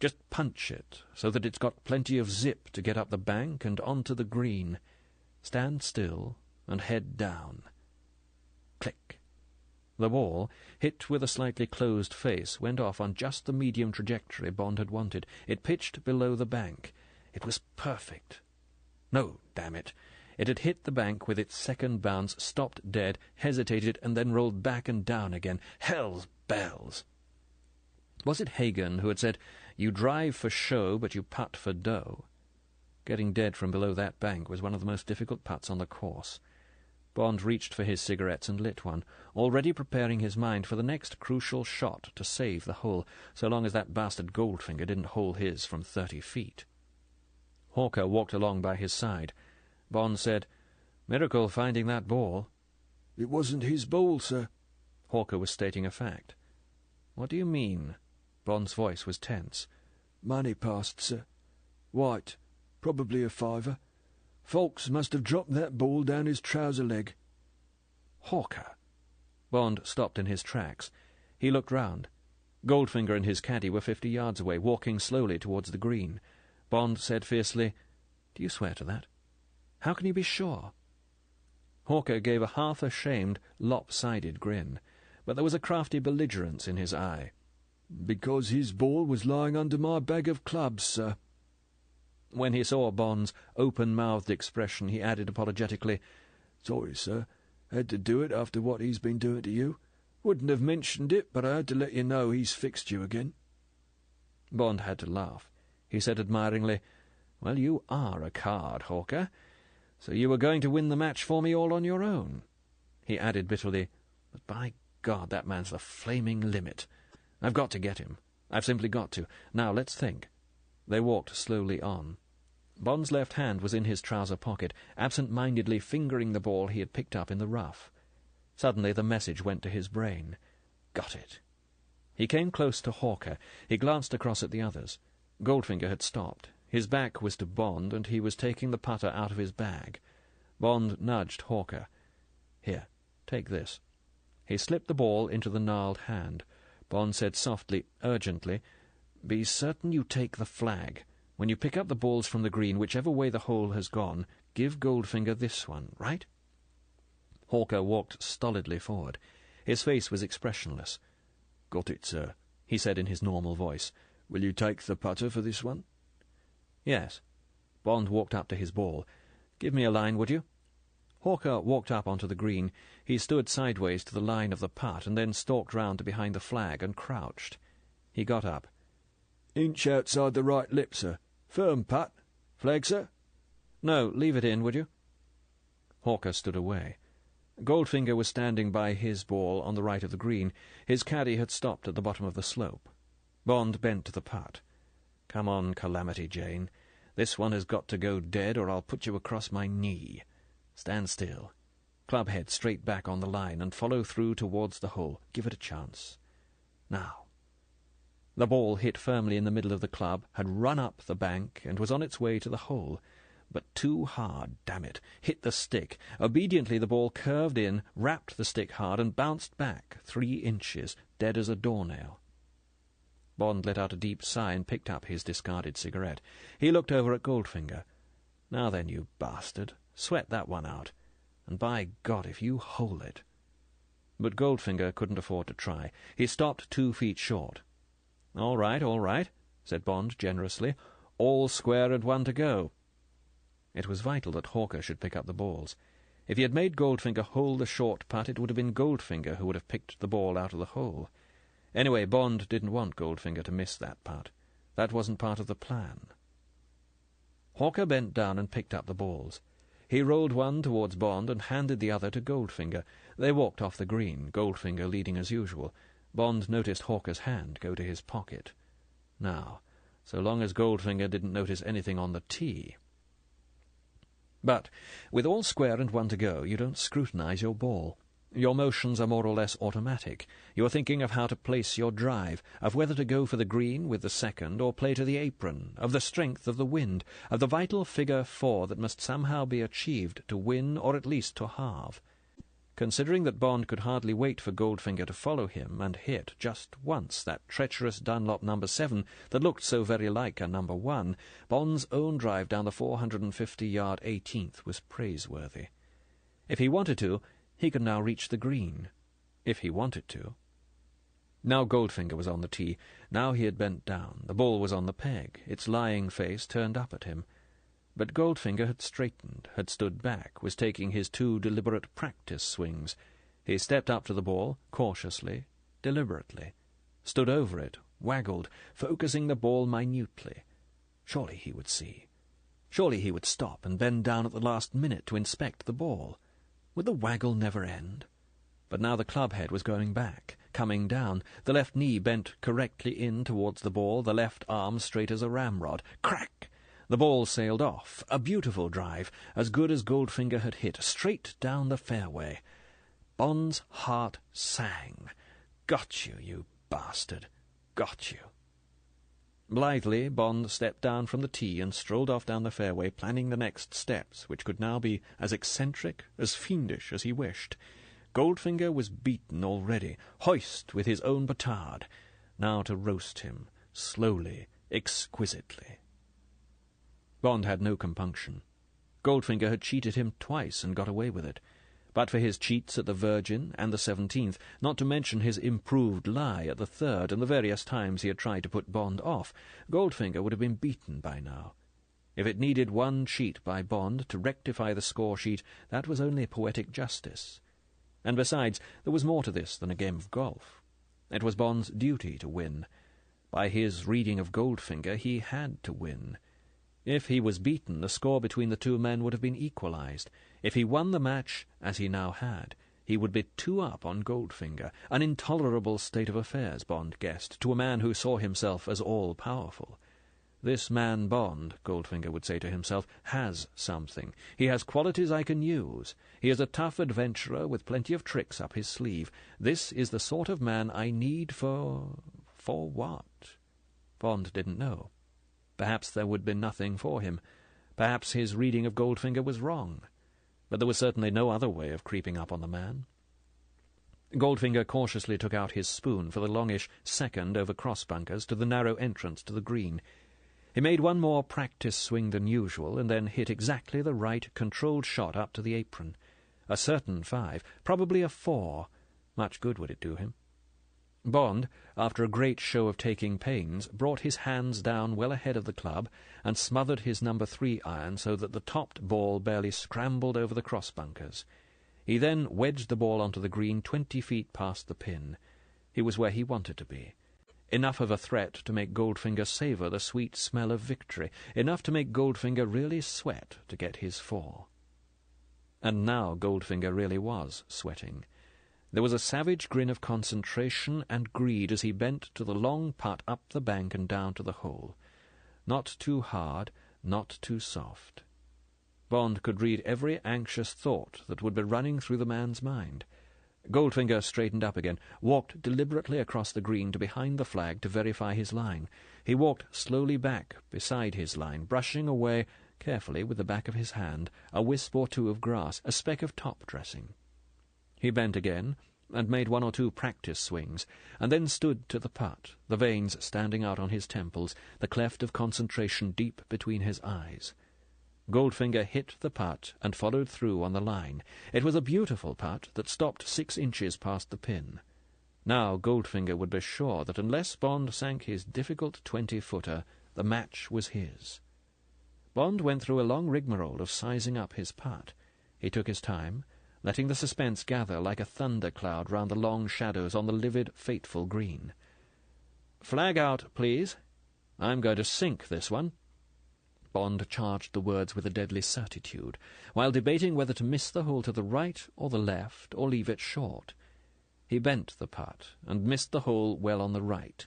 Just punch it, so that it's got plenty of zip to get up the bank and onto the green. Stand still and head down." Click. The ball, hit with a slightly closed face, went off on just the medium trajectory Bond had wanted. It pitched below the bank. It was perfect. No, damn it. It had hit the bank with its second bounce, stopped dead, hesitated, and then rolled back and down again. Hell's bells! Was it Hagen who had said, "You drive for show, but you putt for dough"? Getting dead from below that bank was one of the most difficult putts on the course. Bond reached for his cigarettes and lit one, already preparing his mind for the next crucial shot to save the hole, so long as that bastard Goldfinger didn't hole his from 30 feet. Hawker walked along by his side. Bond said, "Miracle finding that ball." "It wasn't his ball, sir." Hawker was stating a fact. "What do you mean?" Bond's voice was tense. "Money passed, sir. White. Probably a 5er. Folks must have dropped that ball down his trouser leg." Hawker! Bond stopped in his tracks. He looked round. Goldfinger and his caddy were 50 yards away, walking slowly towards the green. Bond said fiercely, "Do you swear to that? How can you be sure?" Hawker gave a half-ashamed, lopsided grin, but there was a crafty belligerence in his eye. "Because his ball was lying under my bag of clubs, sir." When he saw Bond's open-mouthed expression, he added apologetically, "Sorry, sir. Had to do it after what he's been doing to you. Wouldn't have mentioned it, but I had to let you know he's fixed you again." Bond had to laugh. He said admiringly, "Well, you are a card, Hawker. So you were going to win the match for me all on your own." He added bitterly, "But by God, that man's the flaming limit. I've got to get him. I've simply got to. Now, let's think." They walked slowly on. Bond's left hand was in his trouser pocket, absent-mindedly fingering the ball he had picked up in the rough. Suddenly the message went to his brain. Got it. He came close to Hawker. He glanced across at the others. Goldfinger had stopped. His back was to Bond, and he was taking the putter out of his bag. Bond nudged Hawker. "Here, take this." He slipped the ball into the gnarled hand. Bond said softly, urgently, "Be certain you take the flag. When you pick up the balls from the green, whichever way the hole has gone, give Goldfinger this one, right?" Hawker walked stolidly forward. His face was expressionless. "Got it, sir," he said in his normal voice. "Will you take the putter for this one?" "Yes." Bond walked up to his ball. "Give me a line, would you?" Hawker walked up onto the green. He stood sideways to the line of the putt, and then stalked round to behind the flag and crouched. He got up. "Inch outside the right lip, sir. Firm putt. Flag, sir?" "No, leave it in, would you?" Hawker stood away. Goldfinger was standing by his ball on the right of the green. His caddy had stopped at the bottom of the slope. Bond bent to the putt. "Come on, Calamity Jane. This one has got to go dead, or I'll put you across my knee. Stand still. Club head straight back on the line, and follow through towards the hole. Give it a chance. Now." The ball hit firmly in the middle of the club, had run up the bank, and was on its way to the hole. but too hard, damn it, hit the stick. Obediently the ball curved in, rapped the stick hard, and bounced back 3 inches, dead as a doornail. Bond let out a deep sigh and picked up his discarded cigarette. He looked over at Goldfinger. "Now then, you bastard, sweat that one out, and by God, if you hole it." But Goldfinger couldn't afford to try. He stopped 2 feet short. All right," said Bond generously. "All square and 1 to go." It was vital that Hawker should pick up the balls. If he had made Goldfinger hole the short putt, it would have been Goldfinger who would have picked the ball out of the hole. Anyway, Bond didn't want Goldfinger to miss that putt. That wasn't part of the plan. Hawker bent down and picked up the balls. He rolled one towards Bond and handed the other to Goldfinger. They walked off the green, Goldfinger leading as usual. Bond noticed Hawker's hand go to his pocket. Now, so long as Goldfinger didn't notice anything on the tee. But, with all square and 1 to go, you don't scrutinize your ball. Your motions are more or less automatic. You are thinking of how to place your drive, of whether to go for the green with the second or play to the apron, of the strength of the wind, of the vital figure 4 that must somehow be achieved to win or at least to halve. Considering that Bond could hardly wait for Goldfinger to follow him and hit just once that treacherous Dunlop number 7 that looked so very like a number 1, Bond's own drive down the 450-yard 18th was praiseworthy. If he wanted to, he could now reach the green. If he wanted to. Now Goldfinger was on the tee. Now he had bent down. The ball was on the peg, its lying face turned up at him. But Goldfinger had straightened, had stood back, was taking his 2 deliberate practice swings. He stepped up to the ball, cautiously, deliberately, stood over it, waggled, focusing the ball minutely. Surely he would see. Surely he would stop and bend down at the last minute to inspect the ball. Would the waggle never end? But now the club head was going back, coming down, the left knee bent correctly in towards the ball, the left arm straight as a ramrod. Crack! The ball sailed off, a beautiful drive, as good as Goldfinger had hit, straight down the fairway. Bond's heart sang. Got you, you bastard. Got you. Blithely, Bond stepped down from the tee and strolled off down the fairway, planning the next steps, which could now be as eccentric, as fiendish as he wished. Goldfinger was beaten already, hoist with his own petard. Now to roast him, slowly, exquisitely. Bond had no compunction. Goldfinger had cheated him twice and got away with it. But for his cheats at the Virgin and the 17th, not to mention his improved lie at the 3rd and the various times he had tried to put Bond off, Goldfinger would have been beaten by now. If it needed one cheat by Bond to rectify the score-sheet, that was only poetic justice. And besides, there was more to this than a game of golf. It was Bond's duty to win. By his reading of Goldfinger, he had to win. If he was beaten, the score between the 2 men would have been equalized. If he won the match, as he now had, he would be 2 up on Goldfinger, an intolerable state of affairs, Bond guessed, to a man who saw himself as all-powerful. This man Bond, Goldfinger would say to himself, has something. He has qualities I can use. He is a tough adventurer with plenty of tricks up his sleeve. This is the sort of man I need for what? Bond didn't know. Perhaps there would be nothing for him. Perhaps his reading of Goldfinger was wrong. But there was certainly no other way of creeping up on the man. Goldfinger cautiously took out his spoon for the longish second over cross-bunkers to the narrow entrance to the green. He made one more practice swing than usual, and then hit exactly the right, controlled shot up to the apron. A certain 5, probably a 4. Much good would it do him. Bond, after a great show of taking pains, brought his hands down well ahead of the club and smothered his number 3 iron so that the topped ball barely scrambled over the cross-bunkers. He then wedged the ball onto the green 20 feet past the pin. He was where he wanted to be. Enough of a threat to make Goldfinger savour the sweet smell of victory, enough to make Goldfinger really sweat to get his 4. And now Goldfinger really was sweating. There was a savage grin of concentration and greed as he bent to the long putt up the bank and down to the hole. Not too hard, not too soft. Bond could read every anxious thought that would be running through the man's mind. Goldfinger straightened up again, walked deliberately across the green to behind the flag to verify his line. He walked slowly back beside his line, brushing away carefully with the back of his hand, a wisp or two of grass, a speck of top dressing. He bent again, and made 1 or 2 practice swings, and then stood to the putt, the veins standing out on his temples, the cleft of concentration deep between his eyes. Goldfinger hit the putt and followed through on the line. It was a beautiful putt that stopped 6 inches past the pin. Now Goldfinger would be sure that unless Bond sank his difficult 20-footer, the match was his. Bond went through a long rigmarole of sizing up his putt. He took his time, letting the suspense gather like a thundercloud round the long shadows on the livid, fateful green. "Flag out, please. I'm going to sink this one." Bond charged the words with a deadly certitude, while debating whether to miss the hole to the right or the left, or leave it short. He bent the putt, and missed the hole well on the right.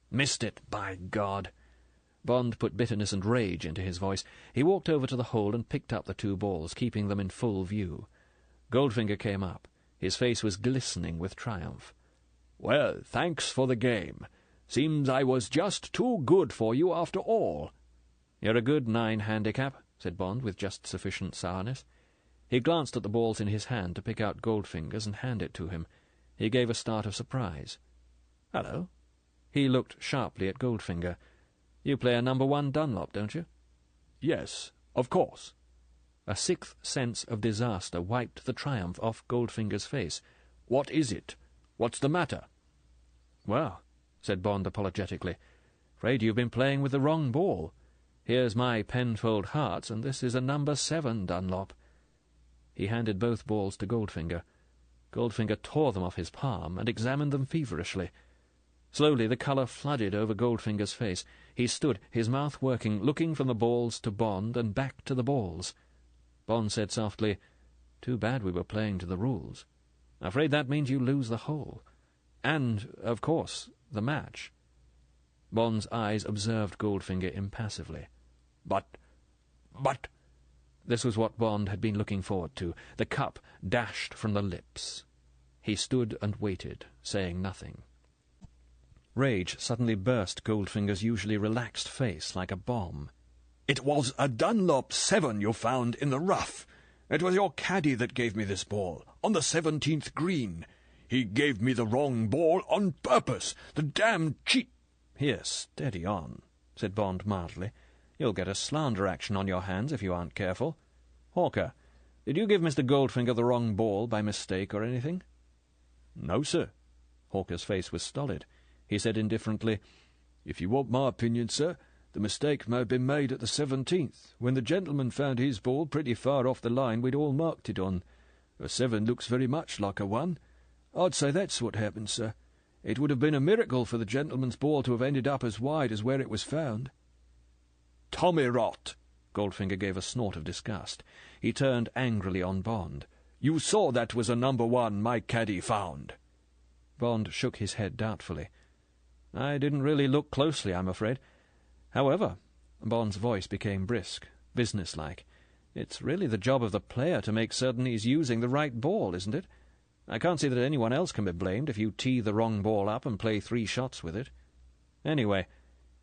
"Missed it, by God!" Bond put bitterness and rage into his voice. He walked over to the hole and picked up the 2 balls, keeping them in full view. Goldfinger came up. His face was glistening with triumph. "Well, thanks for the game. Seems I was just too good for you after all." "You're a good 9 handicap," said Bond with just sufficient sourness. He glanced at the balls in his hand to pick out Goldfinger's and hand it to him. He gave a start of surprise. "Hello." He looked sharply at Goldfinger. "You play a number 1 Dunlop, don't you?" "Yes, of course." A sixth sense of disaster wiped the triumph off Goldfinger's face. "What is it? What's the matter?" "Well," said Bond apologetically, "afraid you've been playing with the wrong ball. Here's my Penfold Hearts, and this is a number 7 Dunlop." He handed both balls to Goldfinger. Goldfinger tore them off his palm and examined them feverishly. Slowly the colour flooded over Goldfinger's face. He stood, his mouth working, looking from the balls to Bond and back to the balls. Bond said softly, "Too bad we were playing to the rules. Afraid that means you lose the hole. And, of course, the match." Bond's eyes observed Goldfinger impassively. But... This was what Bond had been looking forward to. The cup dashed from the lips. He stood and waited, saying nothing. Rage suddenly burst Goldfinger's usually relaxed face like a bomb. "It was a Dunlop 7 you found in the rough. It was your caddy that gave me this ball, on the 17th green. He gave me the wrong ball on purpose. The damned cheat—" "Here, steady on," said Bond mildly. "You'll get a slander action on your hands if you aren't careful. Hawker, did you give Mr. Goldfinger the wrong ball by mistake or anything?" "No, sir." Hawker's face was stolid. He said indifferently, "If you want my opinion, sir, the mistake may have been made at the 17th, when the gentleman found his ball pretty far off the line we'd all marked it on. A 7 looks very much like a 1. I'd say that's what happened, sir. It would have been a miracle for the gentleman's ball to have ended up as wide as where it was found." "Tommy rot!" Goldfinger gave a snort of disgust. He turned angrily on Bond. "You saw that was a number 1 my caddy found." Bond shook his head doubtfully. "I didn't really look closely, I'm afraid. However," Bond's voice became brisk, businesslike, "it's really the job of the player to make certain he's using the right ball, isn't it? I can't see that anyone else can be blamed if you tee the wrong ball up and play 3 shots with it. Anyway,"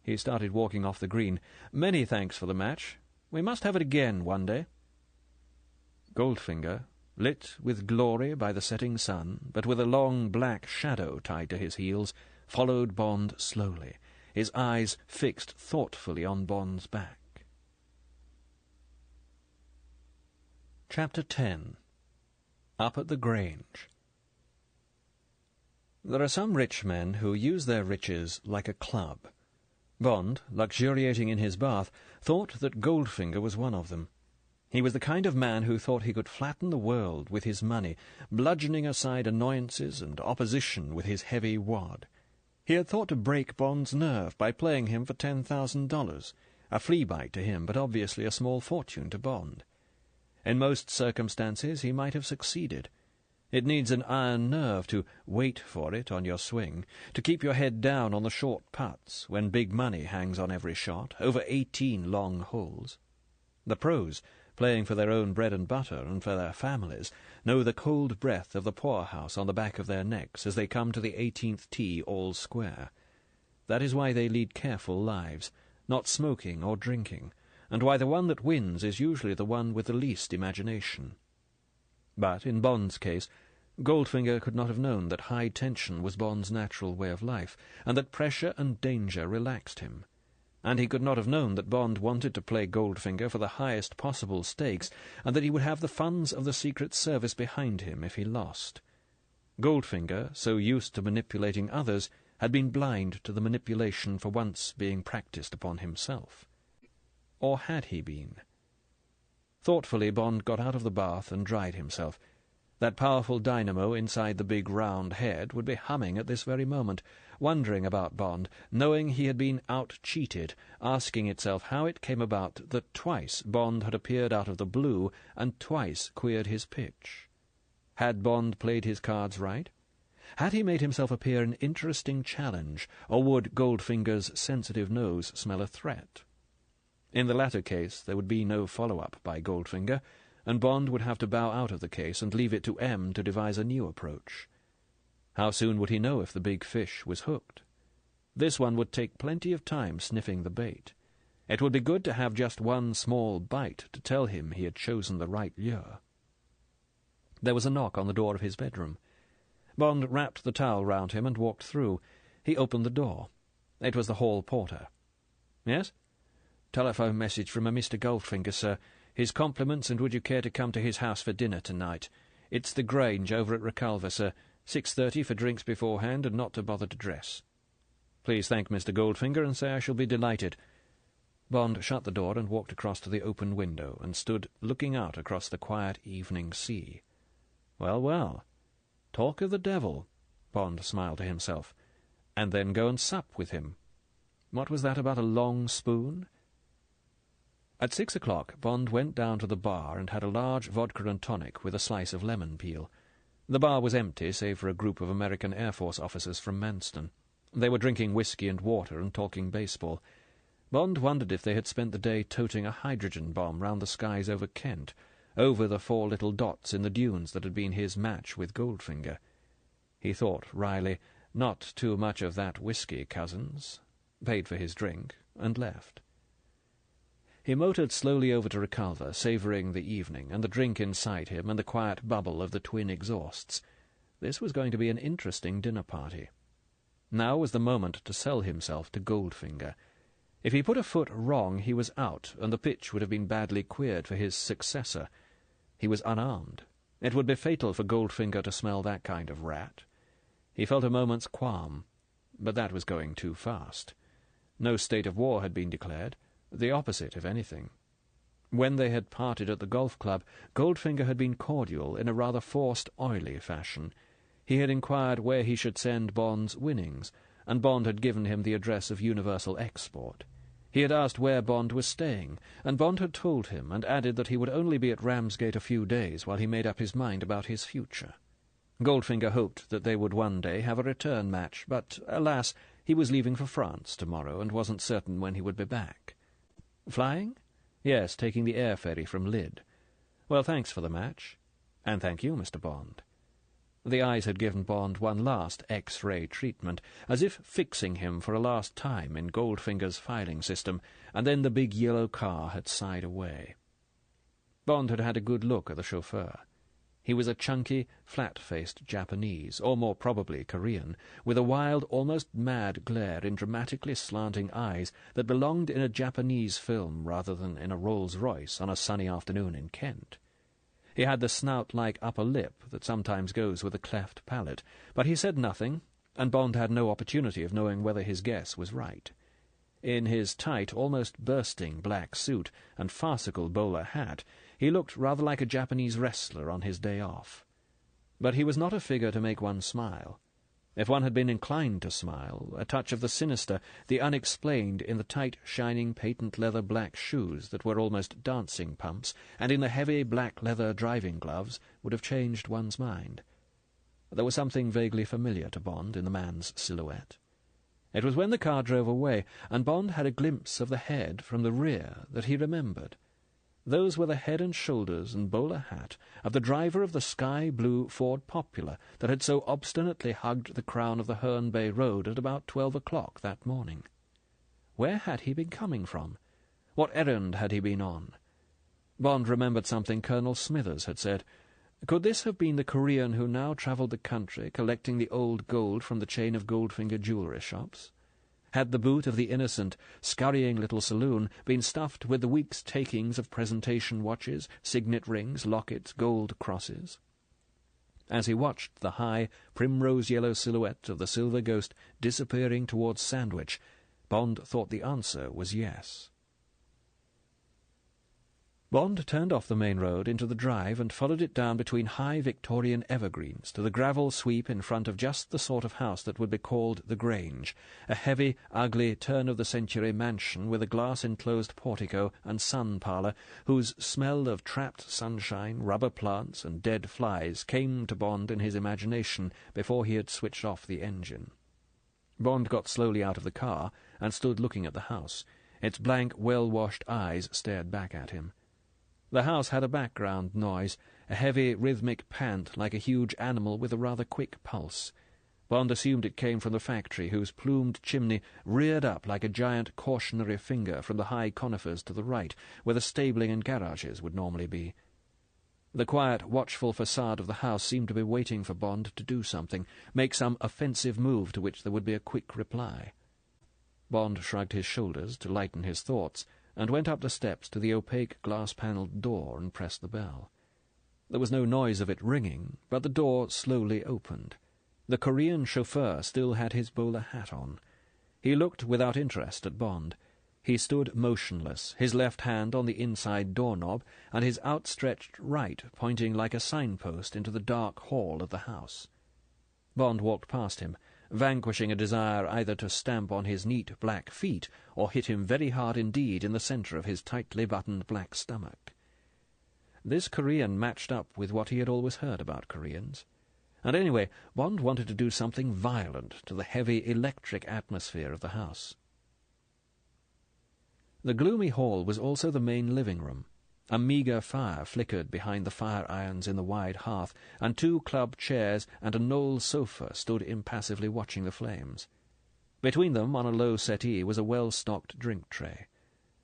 he started walking off the green, "many thanks for the match. We must have it again one day." Goldfinger, lit with glory by the setting sun, but with a long black shadow tied to his heels, followed Bond slowly, his eyes fixed thoughtfully on Bond's back. Chapter 10. Up at the Grange. There are some rich men who use their riches like a club. Bond, luxuriating in his bath, thought that Goldfinger was one of them. He was the kind of man who thought he could flatten the world with his money, bludgeoning aside annoyances and opposition with his heavy wad. He had thought to break Bond's nerve by playing him for $10,000, a flea bite to him, but obviously a small fortune to Bond. In most circumstances he might have succeeded. It needs an iron nerve to wait for it on your swing, to keep your head down on the short putts when big money hangs on every shot, over 18 long holes. The pros, playing for their own bread and butter and for their families, know the cold breath of the poorhouse on the back of their necks as they come to the 18th tee all square. That is why they lead careful lives, not smoking or drinking, and why the one that wins is usually the one with the least imagination. But in Bond's case, Goldfinger could not have known that high tension was Bond's natural way of life, and that pressure and danger relaxed him. And he could not have known that Bond wanted to play Goldfinger for the highest possible stakes, and that he would have the funds of the Secret Service behind him if he lost. Goldfinger, so used to manipulating others, had been blind to the manipulation for once being practised upon himself. Or had he been? Thoughtfully, Bond got out of the bath and dried himself. That powerful dynamo inside the big round head would be humming at this very moment, wondering about Bond, knowing he had been out-cheated, asking itself how it came about that twice Bond had appeared out of the blue and twice queered his pitch. Had Bond played his cards right? Had he made himself appear an interesting challenge, or would Goldfinger's sensitive nose smell a threat? In the latter case there would be no follow-up by Goldfinger, and Bond would have to bow out of the case and leave it to M to devise a new approach. How soon would he know if the big fish was hooked? This one would take plenty of time sniffing the bait. It would be good to have just one small bite to tell him he had chosen the right lure. There was a knock on the door of his bedroom. Bond wrapped the towel round him and walked through. He opened the door. It was the hall porter. "Yes?" "Telephone message from a Mr. Goldfinger, sir. His compliments, and would you care to come to his house for dinner tonight? It's the Grange over at Reculver, sir. 6:30 for drinks beforehand, and not to bother to dress." "Please thank Mr. Goldfinger, and say I shall be delighted." Bond shut the door and walked across to the open window, and stood looking out across the quiet evening sea. Well, well. Talk of the devil, Bond smiled to himself, and then go and sup with him. What was that about a long spoon? At 6 o'clock, Bond went down to the bar and had a large vodka and tonic with a slice of lemon peel. The bar was empty, save for a group of American Air Force officers from Manston. They were drinking whiskey and water and talking baseball. Bond wondered if they had spent the day toting a hydrogen bomb round the skies over Kent, over the 4 little dots in the dunes that had been his match with Goldfinger. He thought wryly, not too much of that whiskey, cousins, paid for his drink, and left. He motored slowly over to Reculver, savouring the evening, and the drink inside him, and the quiet bubble of the twin exhausts. This was going to be an interesting dinner-party. Now was the moment to sell himself to Goldfinger. If he put a foot wrong, he was out, and the pitch would have been badly queered for his successor. He was unarmed. It would be fatal for Goldfinger to smell that kind of rat. He felt a moment's qualm, but that was going too fast. No state of war had been declared, the opposite, if anything. When they had parted at the golf club, Goldfinger had been cordial in a rather forced, oily fashion. He had inquired where he should send Bond's winnings, and Bond had given him the address of Universal Export. He had asked where Bond was staying, and Bond had told him, and added that he would only be at Ramsgate a few days while he made up his mind about his future. Goldfinger hoped that they would one day have a return match, but, alas, he was leaving for France tomorrow, and wasn't certain when he would be back. Flying? Yes, taking the air ferry from Lydd. Well, thanks for the match. And thank you, Mr. Bond. The eyes had given Bond one last X-ray treatment, as if fixing him for a last time in Goldfinger's filing system, and then the big yellow car had sighed away. Bond had had a good look at the chauffeur. He was a chunky, flat-faced Japanese, or more probably Korean, with a wild, almost mad glare in dramatically slanting eyes that belonged in a Japanese film rather than in a Rolls-Royce on a sunny afternoon in Kent. He had the snout-like upper lip that sometimes goes with a cleft palate, but he said nothing, and Bond had no opportunity of knowing whether his guess was right. In his tight, almost bursting black suit and farcical bowler hat, he looked rather like a Japanese wrestler on his day off. But he was not a figure to make one smile. If one had been inclined to smile, a touch of the sinister, the unexplained in the tight, shining, patent-leather black shoes that were almost dancing pumps, and in the heavy black leather driving gloves, would have changed one's mind. There was something vaguely familiar to Bond in the man's silhouette. It was when the car drove away, and Bond had a glimpse of the head from the rear that he remembered. Those were the head and shoulders and bowler hat of the driver of the sky-blue Ford Popular that had so obstinately hugged the crown of the Herne Bay Road at about 12 o'clock that morning. Where had he been coming from? What errand had he been on? Bond remembered something Colonel Smithers had said. Could this have been the Korean who now travelled the country, collecting the old gold from the chain of Goldfinger jewellery shops? Had the boot of the innocent, scurrying little saloon been stuffed with the week's takings of presentation watches, signet rings, lockets, gold crosses? As he watched the high, primrose-yellow silhouette of the Silver Ghost disappearing towards Sandwich, Bond thought the answer was yes. Bond turned off the main road into the drive and followed it down between high Victorian evergreens to the gravel sweep in front of just the sort of house that would be called the Grange, a heavy, ugly, turn-of-the-century mansion with a glass-enclosed portico and sun-parlour, whose smell of trapped sunshine, rubber plants, and dead flies came to Bond in his imagination before he had switched off the engine. Bond got slowly out of the car and stood looking at the house. Its blank, well-washed eyes stared back at him. The house had a background noise, a heavy, rhythmic pant like a huge animal with a rather quick pulse. Bond assumed it came from the factory, whose plumed chimney reared up like a giant cautionary finger from the high conifers to the right, where the stabling and garages would normally be. The quiet, watchful facade of the house seemed to be waiting for Bond to do something, make some offensive move to which there would be a quick reply. Bond shrugged his shoulders to lighten his thoughts, and went up the steps to the opaque glass-panelled door and pressed the bell. There was no noise of it ringing, but the door slowly opened. The Korean chauffeur still had his bowler hat on. He looked without interest at Bond. He stood motionless, his left hand on the inside doorknob, and his outstretched right pointing like a signpost into the dark hall of the house. Bond walked past him, vanquishing a desire either to stamp on his neat black feet or hit him very hard indeed in the centre of his tightly buttoned black stomach. This Korean matched up with what he had always heard about Koreans. And anyway, Bond wanted to do something violent to the heavy electric atmosphere of the house. The gloomy hall was also the main living room. A meagre fire flickered behind the fire-irons in the wide hearth, and 2 club chairs and a knoll sofa stood impassively watching the flames. Between them, on a low settee, was a well-stocked drink-tray.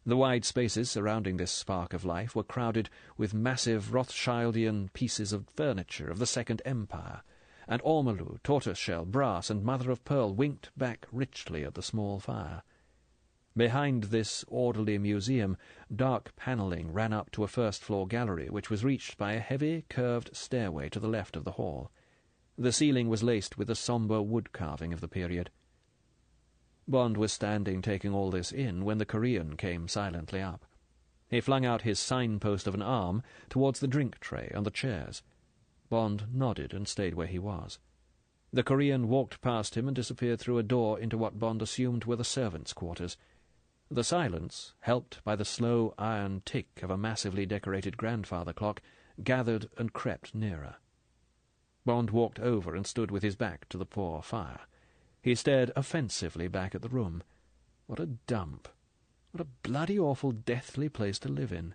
The wide spaces surrounding this spark of life were crowded with massive Rothschildian pieces of furniture of the Second Empire, and ormolu, tortoise-shell, brass, and mother-of-pearl winked back richly at the small fire. Behind this orderly museum, dark panelling ran up to a first-floor gallery, which was reached by a heavy, curved stairway to the left of the hall. The ceiling was laced with the sombre wood-carving of the period. Bond was standing taking all this in when the Korean came silently up. He flung out his signpost of an arm towards the drink-tray and the chairs. Bond nodded and stayed where he was. The Korean walked past him and disappeared through a door into what Bond assumed were the servants' quarters. The silence, helped by the slow iron tick of a massively decorated grandfather clock, gathered and crept nearer. Bond walked over and stood with his back to the poor fire. He stared offensively back at the room. What a dump! What a bloody awful deathly place to live in!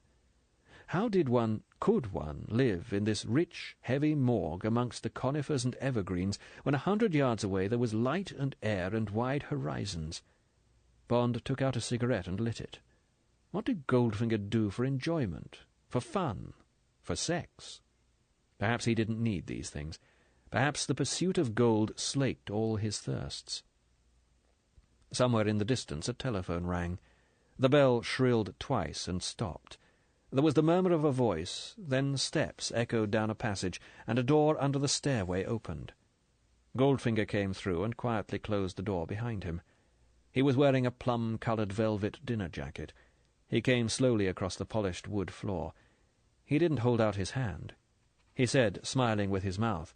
How could one live in this rich, heavy morgue amongst the conifers and evergreens, when 100 yards away there was light and air and wide horizons? Bond took out a cigarette and lit it. What did Goldfinger do for enjoyment, for fun, for sex? Perhaps he didn't need these things. Perhaps the pursuit of gold slaked all his thirsts. Somewhere in the distance a telephone rang. The bell shrilled twice and stopped. There was the murmur of a voice, then steps echoed down a passage, and a door under the stairway opened. Goldfinger came through and quietly closed the door behind him. He was wearing a plum-coloured velvet dinner jacket. He came slowly across the polished wood floor. He didn't hold out his hand. He said, smiling with his mouth,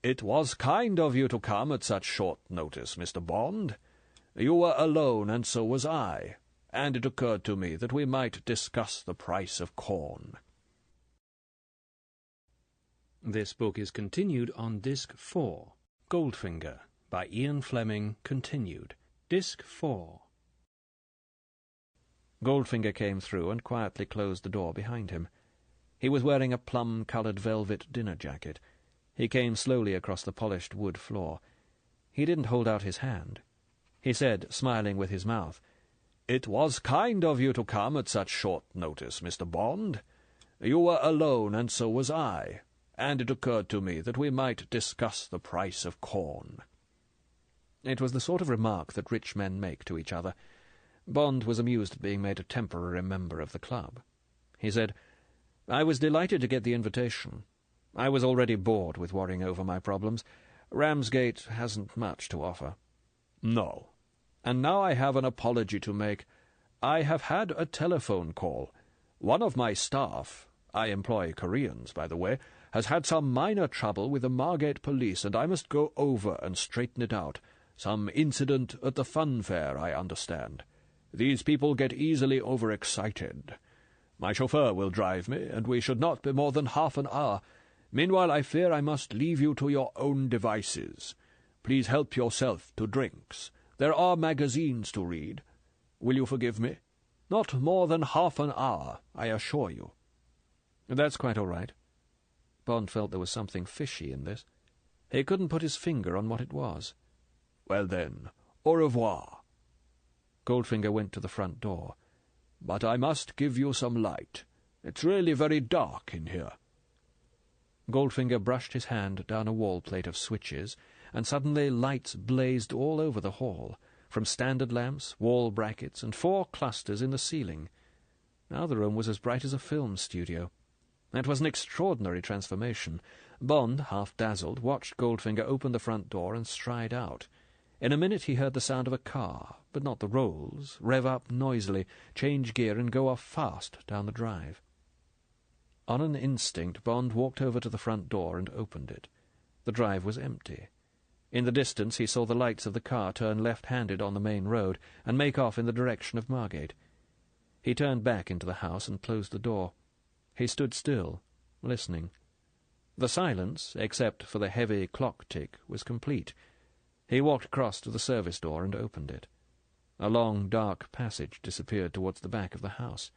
"It was kind of you to come at such short notice, Mr. Bond. You were alone, and so was I, and it occurred to me that we might discuss the price of corn." This book is continued on Disc 4, Goldfinger, by Ian Fleming, continued. Disc 4. Goldfinger came through and quietly closed the door behind him. He was wearing a plum-coloured velvet dinner jacket. He came slowly across the polished wood floor. He didn't hold out his hand. He said, smiling with his mouth, "It was kind of you to come at such short notice, Mr. Bond. You were alone, and so was I, and it occurred to me that we might discuss the price of corn." It was the sort of remark that rich men make to each other. Bond was amused at being made a temporary member of the club. He said, "I was delighted to get the invitation. I was already bored with worrying over my problems. Ramsgate hasn't much to offer." "No. And now I have an apology to make. I have had a telephone call. One of my staff, I employ Koreans, by the way, has had some minor trouble with the Margate police, and I must go over and straighten it out. Some incident at the fun fair, I understand. These people get easily overexcited. My chauffeur will drive me, and we should not be more than half an hour. Meanwhile, I fear I must leave you to your own devices. Please help yourself to drinks. There are magazines to read. Will you forgive me? Not more than half an hour, I assure you." "That's quite all right." Bond felt there was something fishy in this. He couldn't put his finger on what it was. "Well then, au revoir." Goldfinger went to the front door. "But I must give you some light. It's really very dark in here." Goldfinger brushed his hand down a wall plate of switches, and suddenly lights blazed all over the hall, from standard lamps, wall brackets, and 4 clusters in the ceiling. Now the room was as bright as a film studio. That was an extraordinary transformation. Bond, half dazzled, watched Goldfinger open the front door and stride out. In a minute he heard the sound of a car, but not the rolls, rev up noisily, change gear, and go off fast down the drive. On an instinct, Bond walked over to the front door and opened it. The drive was empty. In the distance he saw the lights of the car turn left-handed on the main road and make off in the direction of Margate. He turned back into the house and closed the door. He stood still, listening. The silence, except for the heavy clock tick, was complete. He walked across to the service door and opened it. A long, dark passage disappeared towards the back of the house.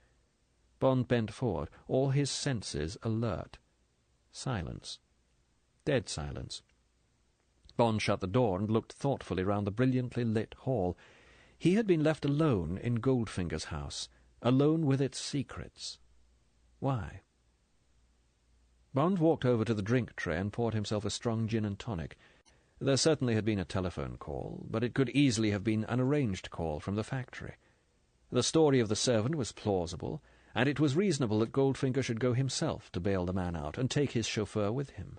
Bond bent forward, all his senses alert. Silence. Dead silence. Bond shut the door and looked thoughtfully round the brilliantly lit hall. He had been left alone in Goldfinger's house, alone with its secrets. Why? Bond walked over to the drink tray and poured himself a strong gin and tonic. There certainly had been a telephone call, but it could easily have been an arranged call from the factory. The story of the servant was plausible, and it was reasonable that Goldfinger should go himself to bail the man out and take his chauffeur with him.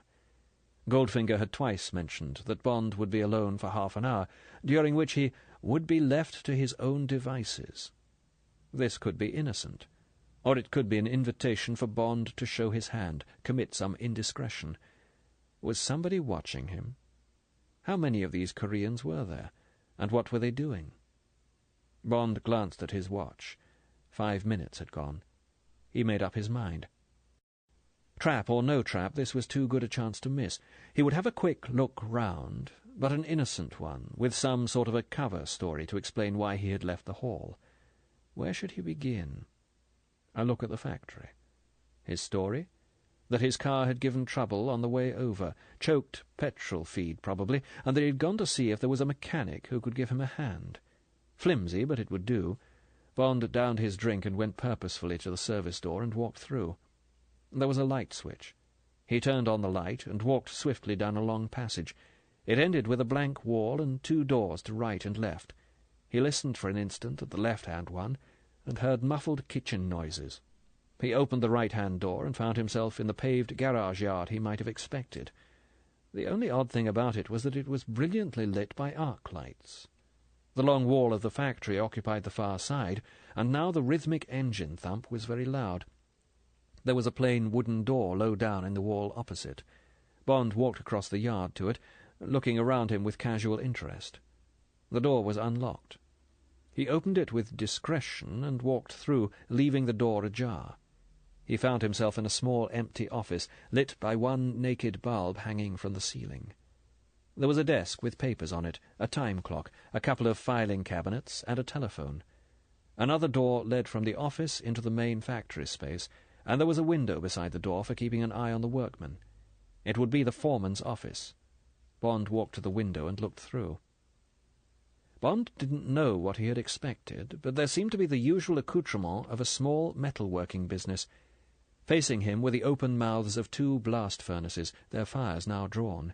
Goldfinger had twice mentioned that Bond would be alone for half an hour, during which he would be left to his own devices. This could be innocent, or it could be an invitation for Bond to show his hand, commit some indiscretion. Was somebody watching him? How many of these Koreans were there, and what were they doing? Bond glanced at his watch. 5 minutes had gone. He made up his mind. Trap or no trap, this was too good a chance to miss. He would have a quick look round, but an innocent one, with some sort of a cover story to explain why he had left the hall. Where should he begin? A look at the factory. His story? That his car had given trouble on the way over, choked petrol feed probably, and that he had gone to see if there was a mechanic who could give him a hand. Flimsy, but it would do. Bond downed his drink and went purposefully to the service door and walked through. There was a light switch. He turned on the light and walked swiftly down a long passage. It ended with a blank wall and 2 doors to right and left. He listened for an instant at the left-hand one and heard muffled kitchen noises. He opened the right-hand door and found himself in the paved garage yard he might have expected. The only odd thing about it was that it was brilliantly lit by arc lights. The long wall of the factory occupied the far side, and now the rhythmic engine thump was very loud. There was a plain wooden door low down in the wall opposite. Bond walked across the yard to it, looking around him with casual interest. The door was unlocked. He opened it with discretion and walked through, leaving the door ajar. He found himself in a small empty office, lit by one naked bulb hanging from the ceiling. There was a desk with papers on it, a time clock, a couple of filing cabinets, and a telephone. Another door led from the office into the main factory space, and there was a window beside the door for keeping an eye on the workmen. It would be the foreman's office. Bond walked to the window and looked through. Bond didn't know what he had expected, but there seemed to be the usual accoutrement of a small metal-working business. Facing him were the open mouths of 2 blast furnaces, their fires now drawn.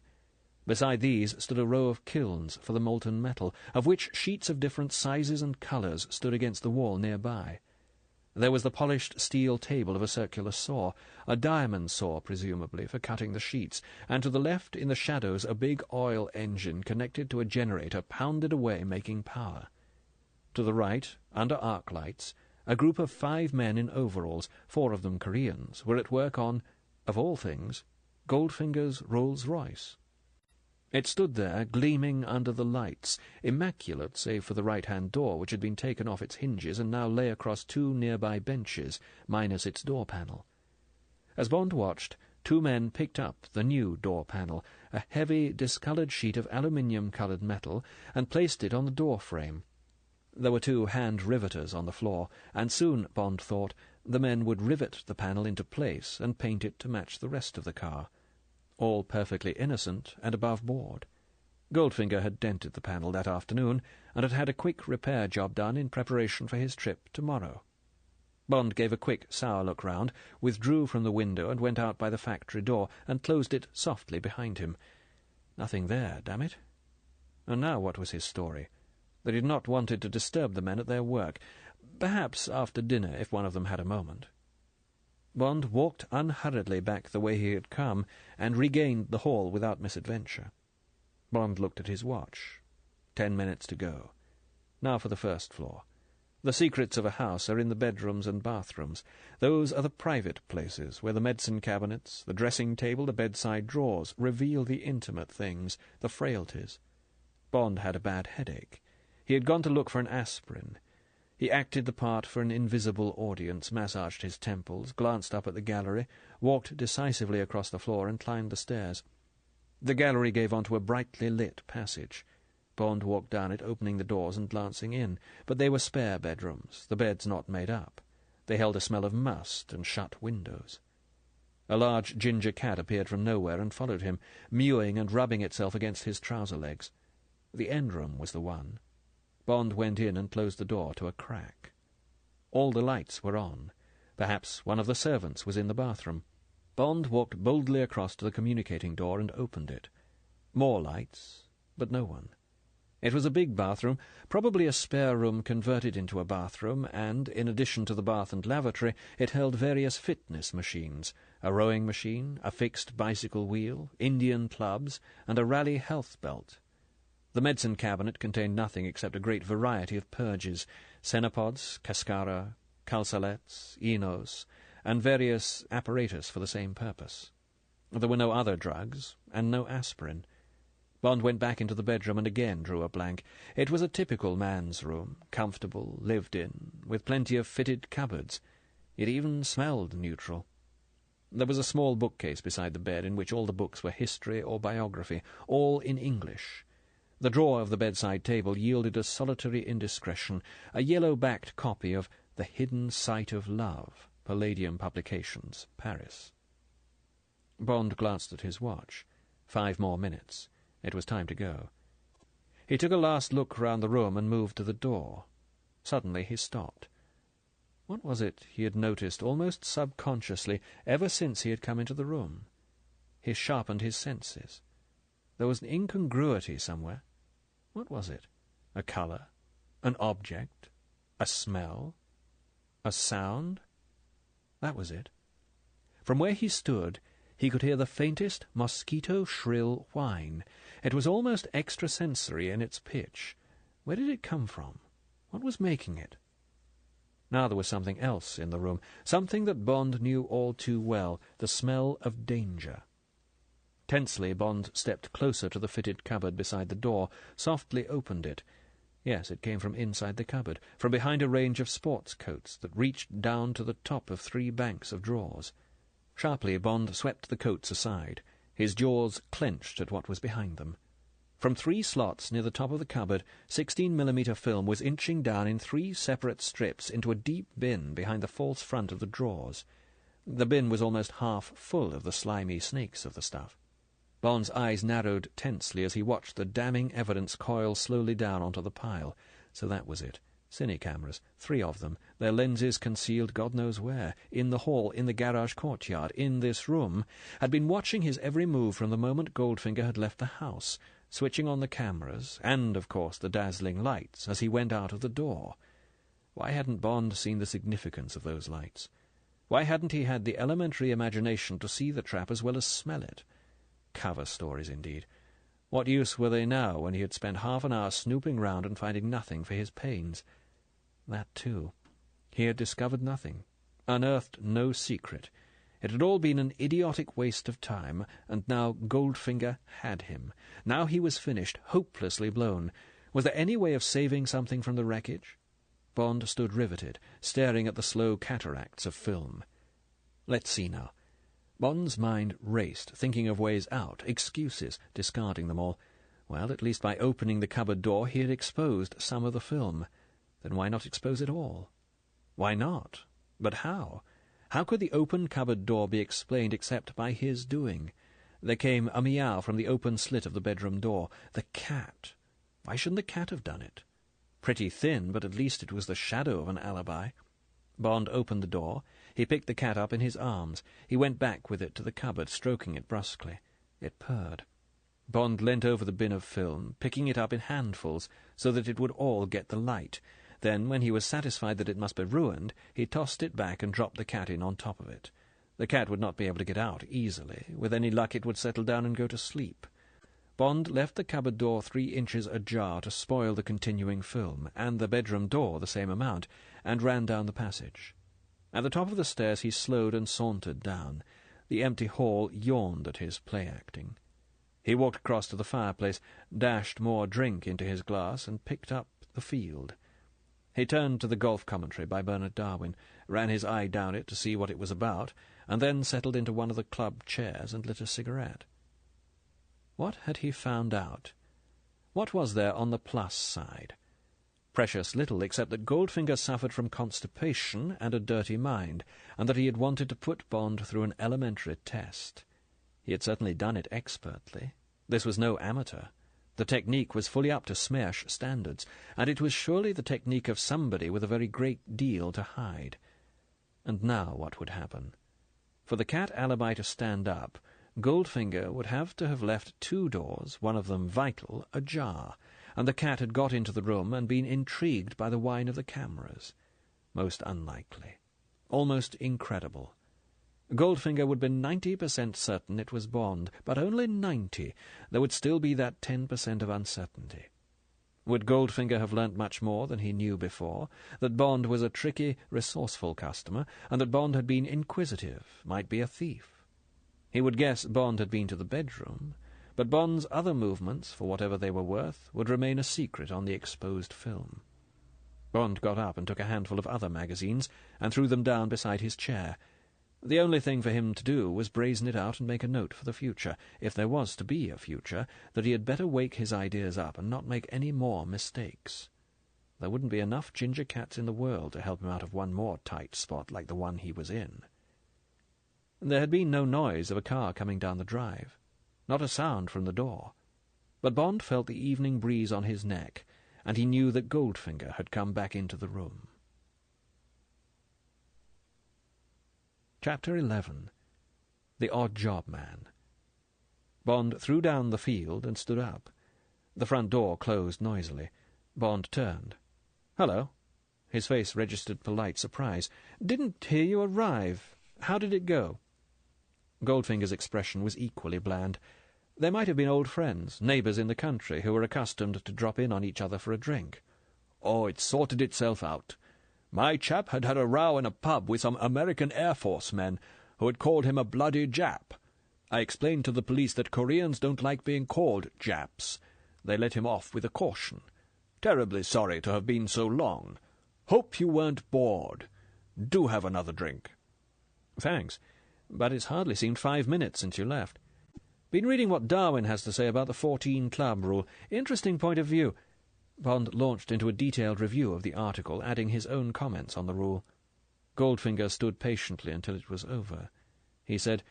Beside these stood a row of kilns for the molten metal, of which sheets of different sizes and colours stood against the wall nearby. There was the polished steel table of a circular saw, a diamond saw, presumably, for cutting the sheets, and to the left, in the shadows, a big oil engine connected to a generator pounded away, making power. To the right, under arc lights, a group of 5 men in overalls, 4 of them Koreans, were at work on, of all things, Goldfinger's Rolls-Royce. It stood there, gleaming under the lights, immaculate save for the right-hand door, which had been taken off its hinges and now lay across 2 nearby benches, minus its door panel. As Bond watched, 2 men picked up the new door panel, a heavy, discoloured sheet of aluminium-coloured metal, and placed it on the door frame. There were 2 hand riveters on the floor, and soon, Bond thought, the men would rivet the panel into place and paint it to match the rest of the car. All perfectly innocent and above board. Goldfinger had dented the panel that afternoon, and had had a quick repair job done in preparation for his trip tomorrow. Bond gave a quick, sour look round, withdrew from the window and went out by the factory door, and closed it softly behind him. Nothing there, damn it. And now what was his story? That he had not wanted to disturb the men at their work. Perhaps after dinner, if one of them had a moment. Bond walked unhurriedly back the way he had come, and regained the hall without misadventure. Bond looked at his watch. 10 minutes to go. Now for the first floor. The secrets of a house are in the bedrooms and bathrooms. Those are the private places, where the medicine cabinets, the dressing-table, the bedside drawers reveal the intimate things, the frailties. Bond had a bad headache. He had gone to look for an aspirin. He acted the part for an invisible audience, massaged his temples, glanced up at the gallery, walked decisively across the floor, and climbed the stairs. The gallery gave onto a brightly lit passage. Bond walked down it, opening the doors and glancing in, but they were spare bedrooms, the beds not made up. They held a smell of must and shut windows. A large ginger cat appeared from nowhere and followed him, mewing and rubbing itself against his trouser legs. The end room was the one. Bond went in and closed the door to a crack. All the lights were on. Perhaps one of the servants was in the bathroom. Bond walked boldly across to the communicating door and opened it. More lights, but no one. It was a big bathroom, probably a spare room converted into a bathroom, and, in addition to the bath and lavatory, it held various fitness machines, a rowing machine, a fixed bicycle wheel, Indian clubs, and a rally health belt. The medicine cabinet contained nothing except a great variety of purges, Senopods, Cascara, Calsalets, Enos, and various apparatus for the same purpose. There were no other drugs, and no aspirin. Bond went back into the bedroom and again drew a blank. It was a typical man's room, comfortable, lived in, with plenty of fitted cupboards. It even smelled neutral. There was a small bookcase beside the bed in which all the books were history or biography, all in English. The drawer of the bedside table yielded a solitary indiscretion, a yellow-backed copy of The Hidden Sight of Love, Palladium Publications, Paris. Bond glanced at his watch. 5 more minutes. It was time to go. He took a last look round the room and moved to the door. Suddenly he stopped. What was it he had noticed almost subconsciously ever since he had come into the room? He sharpened his senses. There was an incongruity somewhere. What was it? A colour? An object? A smell? A sound? That was it. From where he stood, he could hear the faintest mosquito-shrill whine. It was almost extrasensory in its pitch. Where did it come from? What was making it? Now there was something else in the room, something that Bond knew all too well, the smell of danger. Tensely, Bond stepped closer to the fitted cupboard beside the door, softly opened it. Yes, it came from inside the cupboard, from behind a range of sports coats that reached down to the top of 3 banks of drawers. Sharply, Bond swept the coats aside. His jaws clenched at what was behind them. From 3 slots near the top of the cupboard, 16mm film was inching down in 3 separate strips into a deep bin behind the false front of the drawers. The bin was almost half full of the slimy snakes of the stuff. Bond's eyes narrowed tensely as he watched the damning evidence coil slowly down onto the pile. So that was it. Cine cameras, 3 of them, their lenses concealed God knows where, in the hall, in the garage courtyard, in this room, had been watching his every move from the moment Goldfinger had left the house, switching on the cameras, and, of course, the dazzling lights, as he went out of the door. Why hadn't Bond seen the significance of those lights? Why hadn't he had the elementary imagination to see the trap as well as smell it? Cover stories, indeed. What use were they now, when he had spent half an hour snooping round and finding nothing for his pains? That, too. He had discovered nothing, unearthed no secret. It had all been an idiotic waste of time, and now Goldfinger had him. Now he was finished, hopelessly blown. Was there any way of saving something from the wreckage? Bond stood riveted, staring at the slow cataracts of film. Let's see now. Bond's mind raced, thinking of ways out, excuses, discarding them all. Well, at least by opening the cupboard door he had exposed some of the film. Then why not expose it all? Why not? But how? How could the open cupboard door be explained except by his doing? There came a meow from the open slit of the bedroom door. The cat. Why shouldn't the cat have done it? Pretty thin, but at least it was the shadow of an alibi. Bond opened the door. He picked the cat up in his arms. He went back with it to the cupboard, stroking it brusquely. It purred. Bond leant over the bin of film, picking it up in handfuls, so that it would all get the light. Then, when he was satisfied that it must be ruined, he tossed it back and dropped the cat in on top of it. The cat would not be able to get out easily. With any luck it would settle down and go to sleep. Bond left the cupboard door 3 inches ajar to spoil the continuing film, and the bedroom door the same amount, and ran down the passage. At the top of the stairs he slowed and sauntered down. The empty hall yawned at his play-acting. He walked across to the fireplace, dashed more drink into his glass, and picked up The Field. He turned to the golf commentary by Bernard Darwin, ran his eye down it to see what it was about, and then settled into one of the club chairs and lit a cigarette. What had he found out? What was there on the plus side? Precious little, except that Goldfinger suffered from constipation and a dirty mind, and that he had wanted to put Bond through an elementary test. He had certainly done it expertly. This was no amateur. The technique was fully up to Smersh standards, and it was surely the technique of somebody with a very great deal to hide. And now what would happen? For the cat alibi to stand up, Goldfinger would have to have left 2 doors, one of them vital, ajar, and the cat had got into the room and been intrigued by the whine of the cameras. Most unlikely. Almost incredible. Goldfinger would be 90% certain it was Bond, but only 90. There would still be that 10% of uncertainty. Would Goldfinger have learnt much more than he knew before? That Bond was a tricky, resourceful customer, and that Bond had been inquisitive, might be a thief. He would guess Bond had been to the bedroom, but Bond's other movements, for whatever they were worth, would remain a secret on the exposed film. Bond got up and took a handful of other magazines and threw them down beside his chair. The only thing for him to do was brazen it out and make a note for the future, if there was to be a future, that he had better wake his ideas up and not make any more mistakes. There wouldn't be enough ginger cats in the world to help him out of one more tight spot like the one he was in. There had been no noise of a car coming down the drive, not a sound from the door, but Bond felt the evening breeze on his neck, and he knew that Goldfinger had come back into the room. Chapter 11. The Odd Job Man. Bond threw down The Field and stood up. The front door closed noisily. Bond turned. "Hello." His face registered polite surprise. "Didn't hear you arrive. How did it go?" Goldfinger's expression was equally bland. They might have been old friends, neighbours in the country, who were accustomed to drop in on each other for a drink. "Oh, it sorted itself out. My chap had had a row in a pub with some American Air Force men who had called him a bloody Jap. I explained to the police that Koreans don't like being called Japs. They let him off with a caution. Terribly sorry to have been so long. Hope you weren't bored. Do have another drink." "Thanks, but it's hardly seemed 5 minutes since you left. Been reading what Darwin has to say about the 14 Club rule. Interesting point of view." Bond launched into a detailed review of the article, adding his own comments on the rule. Goldfinger stood patiently until it was over. He said,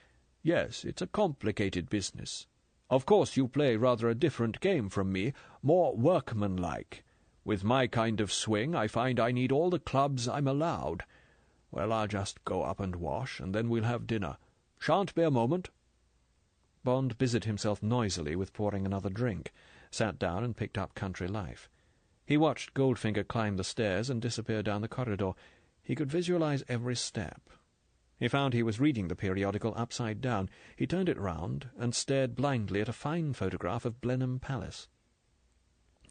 "Yes, it's a complicated business. Of course you play rather a different game from me, more workmanlike. With my kind of swing, I find I need all the clubs I'm allowed. Well, I'll just go up and wash, and then we'll have dinner. Shan't be a moment." Bond busied himself noisily with pouring another drink, sat down and picked up Country Life. He watched Goldfinger climb the stairs and disappear down the corridor. He could visualize every step. He found he was reading the periodical upside down. He turned it round and stared blindly at a fine photograph of Blenheim Palace.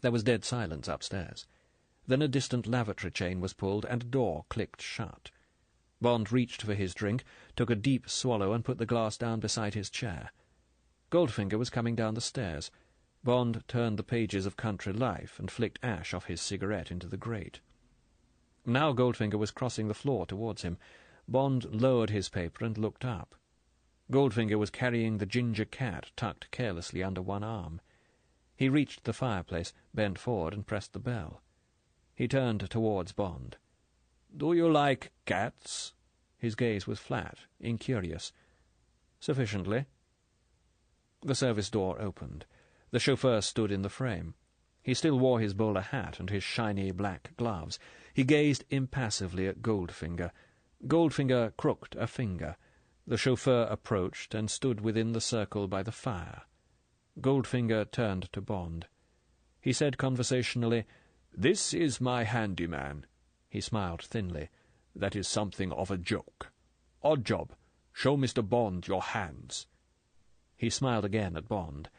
There was dead silence upstairs. Then a distant lavatory chain was pulled, and a door clicked shut. Bond reached for his drink, took a deep swallow, and put the glass down beside his chair. Goldfinger was coming down the stairs. Bond turned the pages of Country Life and flicked ash off his cigarette into the grate. Now Goldfinger was crossing the floor towards him. Bond lowered his paper and looked up. Goldfinger was carrying the ginger cat tucked carelessly under one arm. He reached the fireplace, bent forward, and pressed the bell. He turned towards Bond. "Do you like cats?" His gaze was flat, incurious. "Sufficiently." The service door opened. The chauffeur stood in the frame. He still wore his bowler hat and his shiny black gloves. He gazed impassively at Goldfinger. Goldfinger crooked a finger. The chauffeur approached and stood within the circle by the fire. Goldfinger turned to Bond. He said conversationally, "This is my handyman." He smiled thinly. "That is something of a joke. Odd job. Show Mr. Bond your hands." He smiled again at Bond.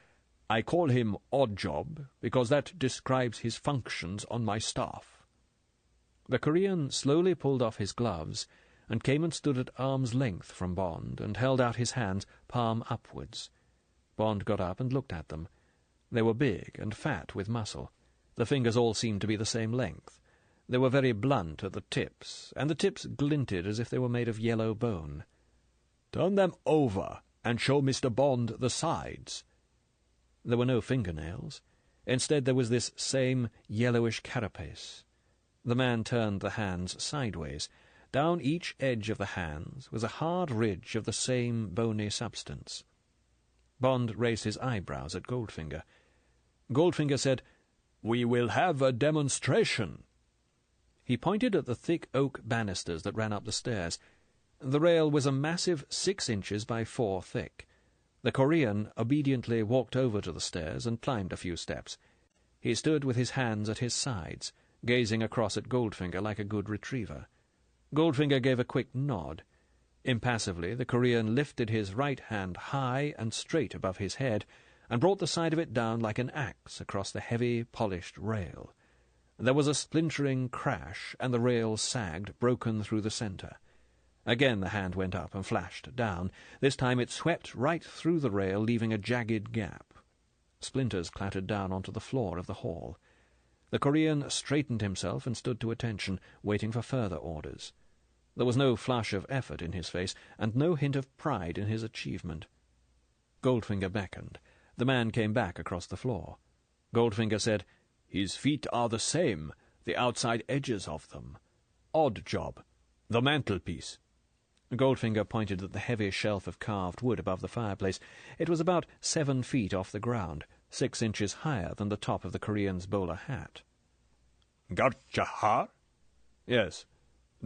"I call him Odd Job because that describes his functions on my staff." The Korean slowly pulled off his gloves and came and stood at arm's length from Bond and held out his hands, palm upwards. Bond got up and looked at them. They were big and fat with muscle. The fingers all seemed to be the same length. They were very blunt at the tips, and the tips glinted as if they were made of yellow bone. "Turn them over and show Mr. Bond the sides." There were no fingernails. Instead there was this same yellowish carapace. The man turned the hands sideways. Down each edge of the hands was a hard ridge of the same bony substance. Bond raised his eyebrows at Goldfinger. Goldfinger said, "We will have a demonstration." He pointed at the thick oak banisters that ran up the stairs. The rail was a massive 6 inches by 4 thick. The Korean obediently walked over to the stairs and climbed a few steps. He stood with his hands at his sides, gazing across at Goldfinger like a good retriever. Goldfinger gave a quick nod. Impassively, the Korean lifted his right hand high and straight above his head and brought the side of it down like an axe across the heavy, polished rail. There was a splintering crash, and the rail sagged, broken through the centre. Again the hand went up and flashed down. This time it swept right through the rail, leaving a jagged gap. Splinters clattered down onto the floor of the hall. The Korean straightened himself and stood to attention, waiting for further orders. There was no flush of effort in his face, and no hint of pride in his achievement. Goldfinger beckoned. The man came back across the floor. Goldfinger said, "His feet are the same, the outside edges of them. Odd job. The mantelpiece." Goldfinger pointed at the heavy shelf of carved wood above the fireplace. It was about 7 feet off the ground, 6 inches higher than the top of the Korean's bowler hat. "Gotcha, huh?" "Yes.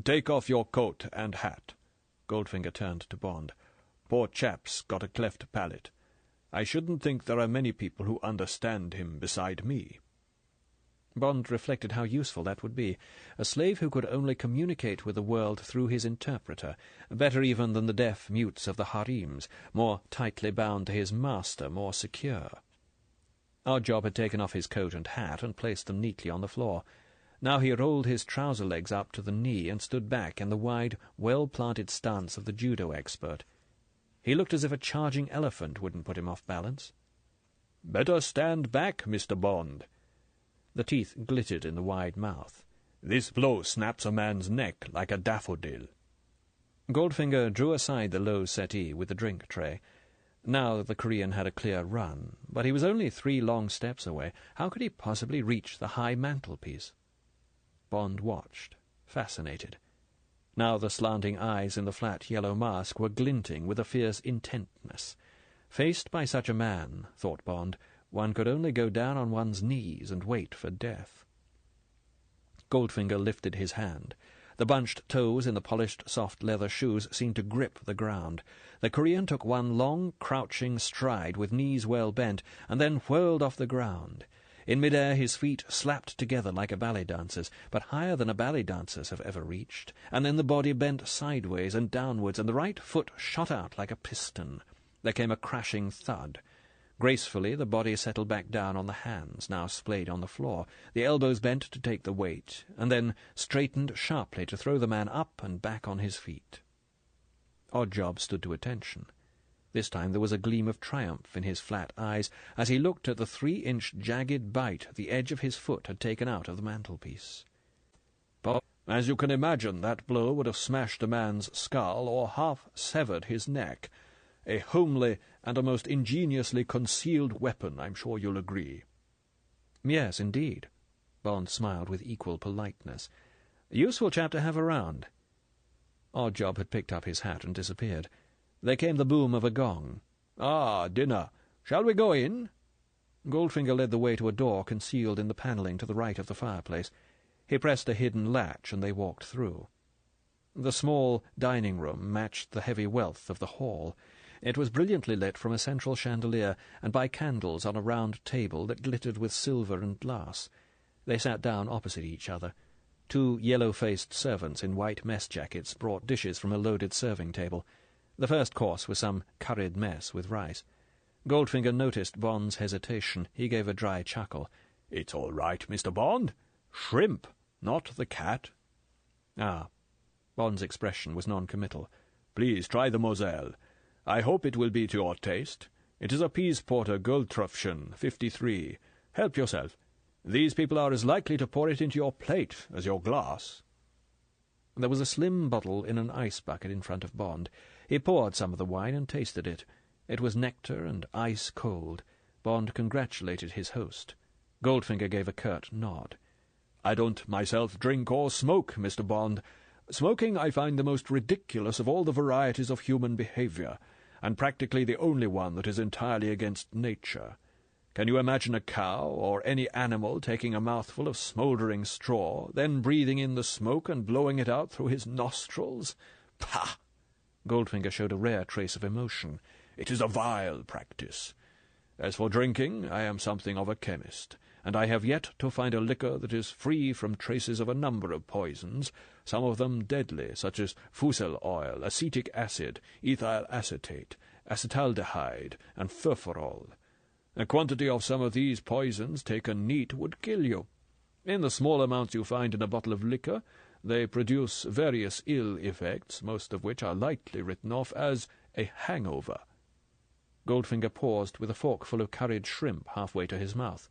Take off your coat and hat." Goldfinger turned to Bond. "Poor chap's got a cleft palate. I shouldn't think there are many people who understand him beside me." Bond reflected how useful that would be. A slave who could only communicate with the world through his interpreter, better even than the deaf mutes of the harems, more tightly bound to his master, more secure. Oddjob had taken off his coat and hat and placed them neatly on the floor. Now he rolled his trouser legs up to the knee and stood back in the wide, well-planted stance of the judo expert. He looked as if a charging elephant wouldn't put him off balance. "Better stand back, Mr. Bond." The teeth glittered in the wide mouth. "This blow snaps a man's neck like a daffodil." Goldfinger drew aside the low settee with the drink tray. Now the Korean had a clear run, but he was only 3 long steps away. How could he possibly reach the high mantelpiece? Bond watched, fascinated. Now the slanting eyes in the flat yellow mask were glinting with a fierce intentness. Faced by such a man, thought Bond, one could only go down on one's knees and wait for death. Goldfinger lifted his hand. The bunched toes in the polished soft leather shoes seemed to grip the ground. The Korean took one long, crouching stride with knees well bent, and then whirled off the ground. In mid-air his feet slapped together like a ballet dancer's, but higher than a ballet dancer's have ever reached, and then the body bent sideways and downwards, and the right foot shot out like a piston. There came a crashing thud. Gracefully the body settled back down on the hands, now splayed on the floor, the elbows bent to take the weight, and then straightened sharply to throw the man up and back on his feet. Oddjob stood to attention. This time there was a gleam of triumph in his flat eyes as he looked at the 3-inch jagged bite the edge of his foot had taken out of the mantelpiece. But, as you can imagine, that blow would have smashed a man's skull or half severed his neck. A homely and a most ingeniously concealed weapon, I'm sure you'll agree. Yes, indeed. Bond smiled with equal politeness. A useful chap to have around. Oddjob had picked up his hat and disappeared. There came the boom of a gong. "Ah, dinner. Shall we go in?" Goldfinger led the way to a door concealed in the panelling to the right of the fireplace. He pressed a hidden latch, and they walked through. The small dining-room matched the heavy wealth of the hall. It was brilliantly lit from a central chandelier, and by candles on a round table that glittered with silver and glass. They sat down opposite each other. 2 yellow-faced servants in white mess jackets brought dishes from a loaded serving table. The first course was some curried mess with rice. Goldfinger noticed Bond's hesitation. He gave a dry chuckle. "It's all right, Mr. Bond. Shrimp, not the cat." Ah. Bond's expression was non-committal. "Please try the Moselle. I hope it will be to your taste. It is a Peaseporter Goldtröpfchen, 53. Help yourself. These people are as likely to pour it into your plate as your glass." There was a slim bottle in an ice bucket in front of Bond. He poured some of the wine and tasted it. It was nectar and ice-cold. Bond congratulated his host. Goldfinger gave a curt nod. "I don't myself drink or smoke, Mr. Bond. Smoking I find the most ridiculous of all the varieties of human behaviour, and practically the only one that is entirely against nature. Can you imagine a cow or any animal taking a mouthful of smouldering straw, then breathing in the smoke and blowing it out through his nostrils? Pah!" Goldfinger showed a rare trace of emotion. "It is a vile practice. As for drinking, I am something of a chemist, and I have yet to find a liquor that is free from traces of a number of poisons, some of them deadly, such as fusel oil, acetic acid, ethyl acetate, acetaldehyde, and furfural. A quantity of some of these poisons taken neat would kill you. In the small amounts you find in a bottle of liquor, they produce various ill effects, most of which are lightly written off as a hangover." Goldfinger paused with a forkful of curried shrimp halfway to his mouth.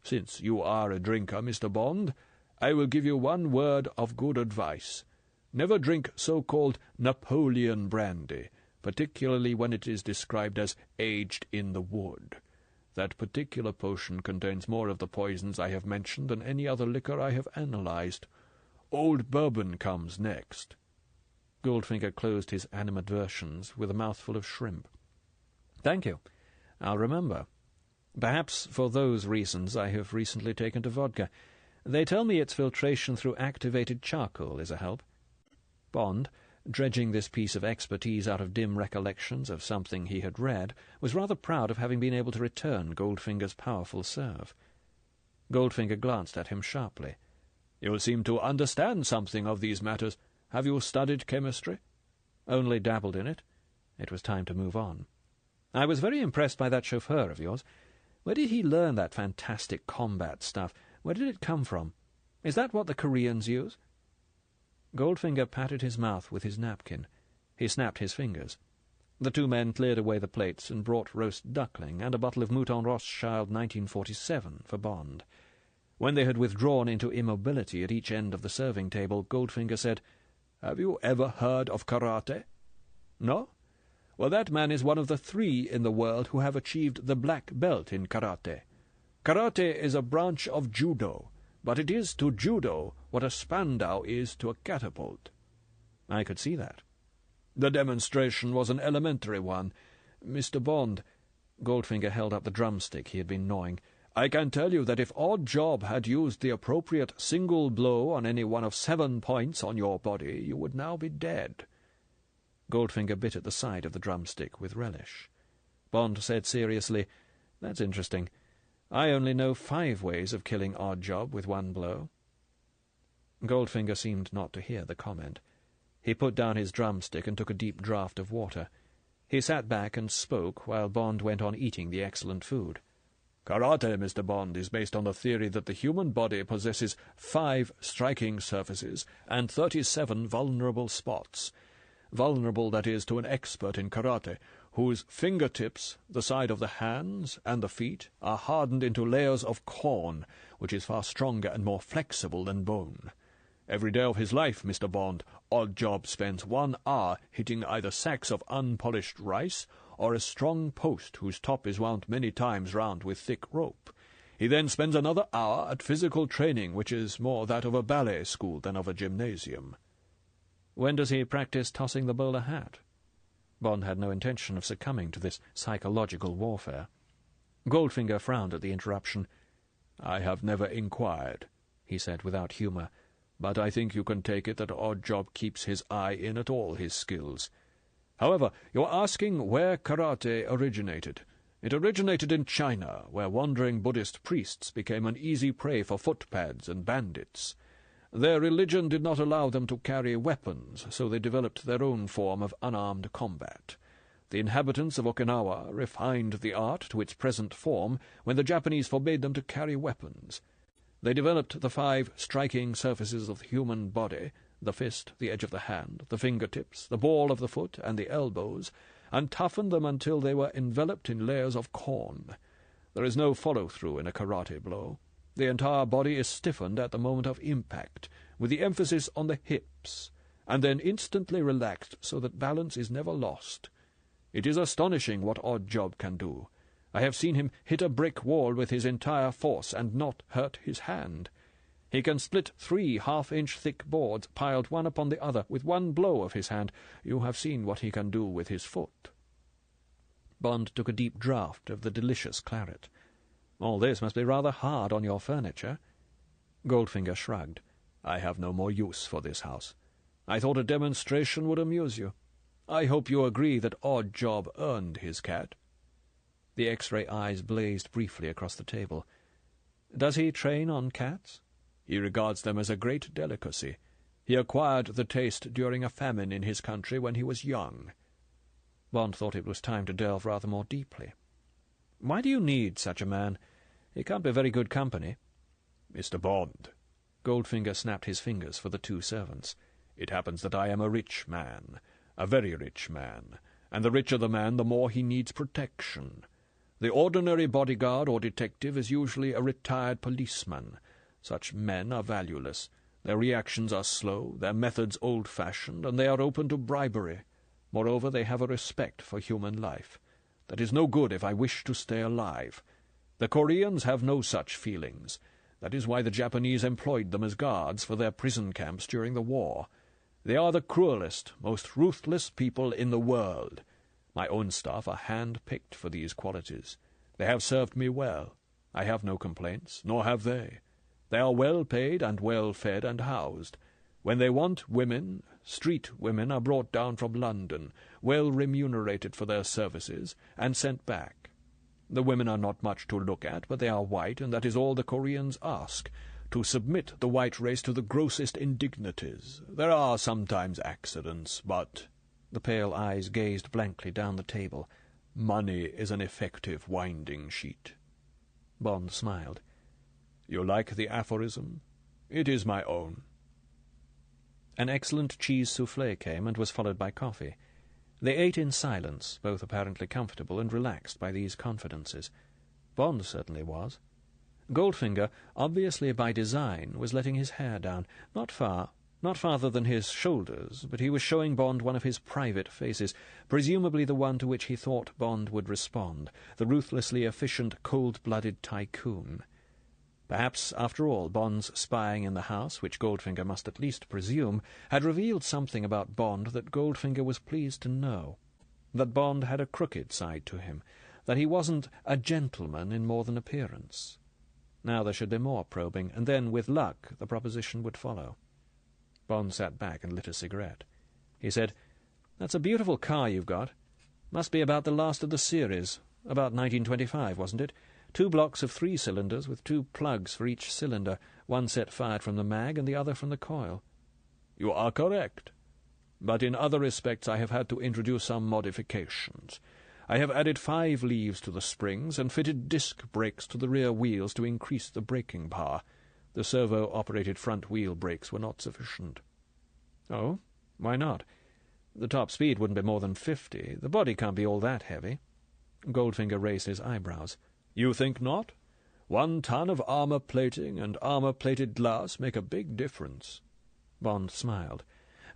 "Since you are a drinker, Mr. Bond, I will give you one word of good advice. Never drink so-called Napoleon brandy, particularly when it is described as aged in the wood. That particular potion contains more of the poisons I have mentioned than any other liquor I have analyzed. Old bourbon comes next." Goldfinger closed his animadversions with a mouthful of shrimp. "Thank you. I'll remember. Perhaps for those reasons I have recently taken to vodka. They tell me its filtration through activated charcoal is a help." Bond, dredging this piece of expertise out of dim recollections of something he had read, was rather proud of having been able to return Goldfinger's powerful serve. Goldfinger glanced at him sharply. "You seem to understand something of these matters. Have you studied chemistry?" "Only dabbled in it." It was time to move on. "I was very impressed by that chauffeur of yours. Where did he learn that fantastic combat stuff? Where did it come from? Is that what the Koreans use?" Goldfinger patted his mouth with his napkin. He snapped his fingers. The 2 men cleared away the plates and brought roast duckling and a bottle of Mouton Rothschild 1947 for Bond. When they had withdrawn into immobility at each end of the serving table, Goldfinger said, "Have you ever heard of karate?" "No? Well, that man is one of the 3 in the world who have achieved the black belt in karate. Karate is a branch of judo, but it is to judo what a Spandau is to a catapult." "I could see that." "The demonstration was an elementary one. Mr. Bond, Goldfinger held up the drumstick he had been gnawing. "I can tell you that if Oddjob had used the appropriate single blow on any one of 7 points on your body, you would now be dead." Goldfinger bit at the side of the drumstick with relish. Bond said seriously, "That's interesting. I only know 5 ways of killing Oddjob with 1 blow." Goldfinger seemed not to hear the comment. He put down his drumstick and took a deep draught of water. He sat back and spoke while Bond went on eating the excellent food. "Karate, Mr. Bond, is based on the theory that the human body possesses 5 striking surfaces and 37 vulnerable spots. Vulnerable, that is, to an expert in karate, whose fingertips, the side of the hands, and the feet are hardened into layers of corn, which is far stronger and more flexible than bone. Every day of his life, Mr. Bond, Oddjob spends 1 hour hitting either sacks of unpolished rice or a strong post whose top is wound many times round with thick rope. He then spends another hour at physical training, which is more that of a ballet school than of a gymnasium." "When does he practice tossing the bowler hat?" Bond had no intention of succumbing to this psychological warfare. Goldfinger frowned at the interruption. "I have never inquired," he said without humour, "but I think you can take it that Oddjob keeps his eye in at all his skills. However, you're asking where karate originated. It originated in China, where wandering Buddhist priests became an easy prey for footpads and bandits. Their religion did not allow them to carry weapons, so they developed their own form of unarmed combat. The inhabitants of Okinawa refined the art to its present form when the Japanese forbade them to carry weapons. They developed the 5 striking surfaces of the human body, the fist, the edge of the hand, the fingertips, the ball of the foot, and the elbows, and toughened them until they were enveloped in layers of corn. There is no follow-through in a karate blow. The entire body is stiffened at the moment of impact, with the emphasis on the hips, and then instantly relaxed so that balance is never lost. It is astonishing what Oddjob can do. I have seen him hit a brick wall with his entire force and not hurt his hand. He can split 3 half-inch thick boards piled one upon the other with 1 blow of his hand. You have seen what he can do with his foot." Bond took a deep draught of the delicious claret. "All this must be rather hard on your furniture." Goldfinger shrugged. "I have no more use for this house. I thought a demonstration would amuse you. I hope you agree that Oddjob earned his cat." The X-ray eyes blazed briefly across the table. "Does he train on cats?" "He regards them as a great delicacy. He acquired the taste during a famine in his country when he was young." Bond thought it was time to delve rather more deeply. "Why do you need such a man? He can't be very good company." "Mr. Bond," Goldfinger snapped his fingers for the 2 servants, "it happens that I am a rich man, a very rich man, and the richer the man, the more he needs protection. The ordinary bodyguard or detective is usually a retired policeman. Such men are valueless. Their reactions are slow, their methods old-fashioned, and they are open to bribery. Moreover, they have a respect for human life. That is no good if I wish to stay alive. The Koreans have no such feelings. That is why the Japanese employed them as guards for their prison camps during the war. They are the cruelest, most ruthless people in the world. My own staff are hand-picked for these qualities. They have served me well. I have no complaints, nor have they. They are well paid and well fed and housed. When they want women, street women are brought down from London, well remunerated for their services, and sent back. The women are not much to look at, but they are white, and that is all the Koreans ask, to submit the white race to the grossest indignities. There are sometimes accidents, but—" The pale eyes gazed blankly down the table. "Money is an effective winding-sheet." Bond smiled. "You like the aphorism? It is my own." An excellent cheese soufflé came and was followed by coffee. They ate in silence, both apparently comfortable and relaxed by these confidences. Bond certainly was. Goldfinger, obviously by design, was letting his hair down, not farther than his shoulders, but he was showing Bond one of his private faces, presumably the one to which he thought Bond would respond, the ruthlessly efficient, cold-blooded tycoon. Perhaps, after all, Bond's spying in the house, which Goldfinger must at least presume, had revealed something about Bond that Goldfinger was pleased to know. That Bond had a crooked side to him, that he wasn't a gentleman in more than appearance. Now there should be more probing, and then, with luck, the proposition would follow. Bond sat back and lit a cigarette. He said, "That's a beautiful car you've got. Must be about the last of the series. About 1925, wasn't it? 2 blocks of 3 cylinders with 2 plugs for each cylinder, one set fired from the mag and the other from the coil." "You are correct. But in other respects I have had to introduce some modifications. I have added 5 leaves to the springs and fitted disc brakes to the rear wheels to increase the braking power. The servo-operated front wheel brakes were not sufficient." "Oh? Why not? The top speed wouldn't be more than 50. The body can't be all that heavy." Goldfinger raised his eyebrows. "You think not? 1 ton of armor plating and armor-plated glass make a big difference." Bond smiled.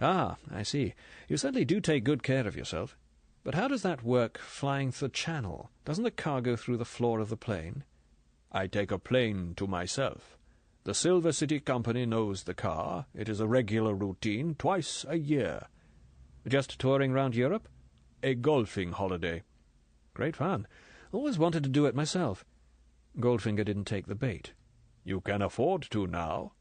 "Ah, I see. You certainly do take good care of yourself. But how does that work flying the Channel? Doesn't the car go through the floor of the plane?" "I take a plane to myself. The Silver City Company knows the car. It is a regular routine, twice a year." "Just touring round Europe?" "A golfing holiday." "Great fun. Always wanted to do it myself." Goldfinger didn't take the bait. "You can afford to now."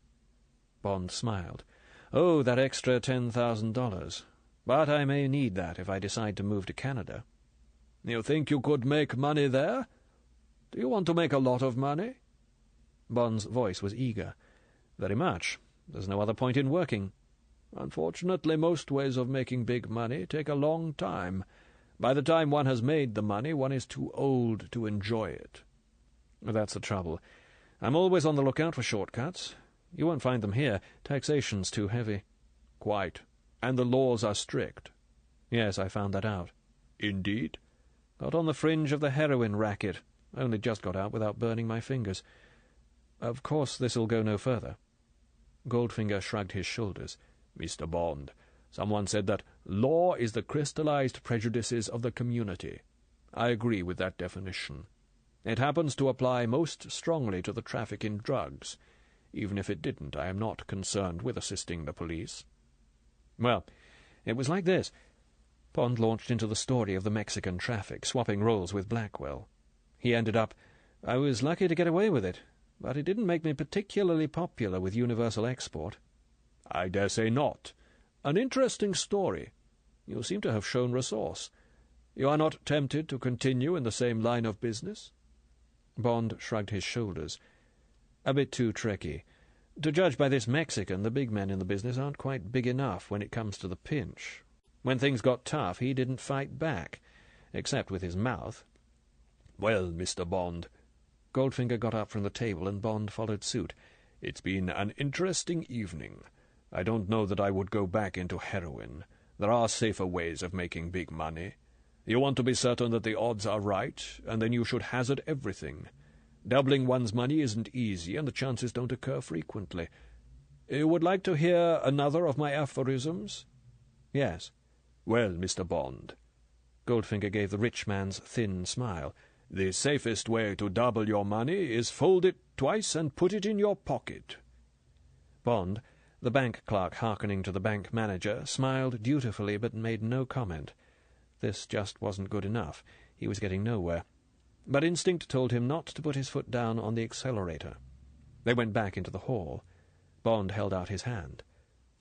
Bond smiled. "Oh, that extra $10,000. But I may need that if I decide to move to Canada." "You think you could make money there? Do you want to make a lot of money?" Bond's voice was eager. "Very much. There's no other point in working." "Unfortunately, most ways of making big money take a long time. By the time one has made the money, one is too old to enjoy it." "That's the trouble. I'm always on the lookout for shortcuts. You won't find them here. Taxation's too heavy." "Quite. And the laws are strict." "Yes, I found that out." "Indeed?" "Got on the fringe of the heroin racket. Only just got out without burning my fingers. Of course this'll go no further." Goldfinger shrugged his shoulders. "Mr. Bond, someone said that law is the crystallized prejudices of the community. I agree with that definition. It happens to apply most strongly to the traffic in drugs. Even if it didn't, I am not concerned with assisting the police." "Well, it was like this." Bond launched into the story of the Mexican traffic, swapping roles with Blackwell. He ended up, "I was lucky to get away with it, but it didn't make me particularly popular with Universal Export." "I dare say not. An interesting story. You seem to have shown resource. You are not tempted to continue in the same line of business?" Bond shrugged his shoulders. "A bit too tricky. To judge by this Mexican, the big men in the business aren't quite big enough when it comes to the pinch. When things got tough, he didn't fight back, except with his mouth." "Well, Mr. Bond—" Goldfinger got up from the table, and Bond followed suit. "It's been an interesting evening. I don't know that I would go back into heroin. There are safer ways of making big money. You want to be certain that the odds are right, and then you should hazard everything. Doubling one's money isn't easy, and the chances don't occur frequently. You would like to hear another of my aphorisms?" "Yes." "Well, Mr. Bond," Goldfinger gave the rich man's thin smile, "the safest way to double your money is fold it twice and put it in your pocket." Bond, the bank clerk hearkening to the bank manager, smiled dutifully but made no comment. This just wasn't good enough. He was getting nowhere. But instinct told him not to put his foot down on the accelerator. They went back into the hall. Bond held out his hand.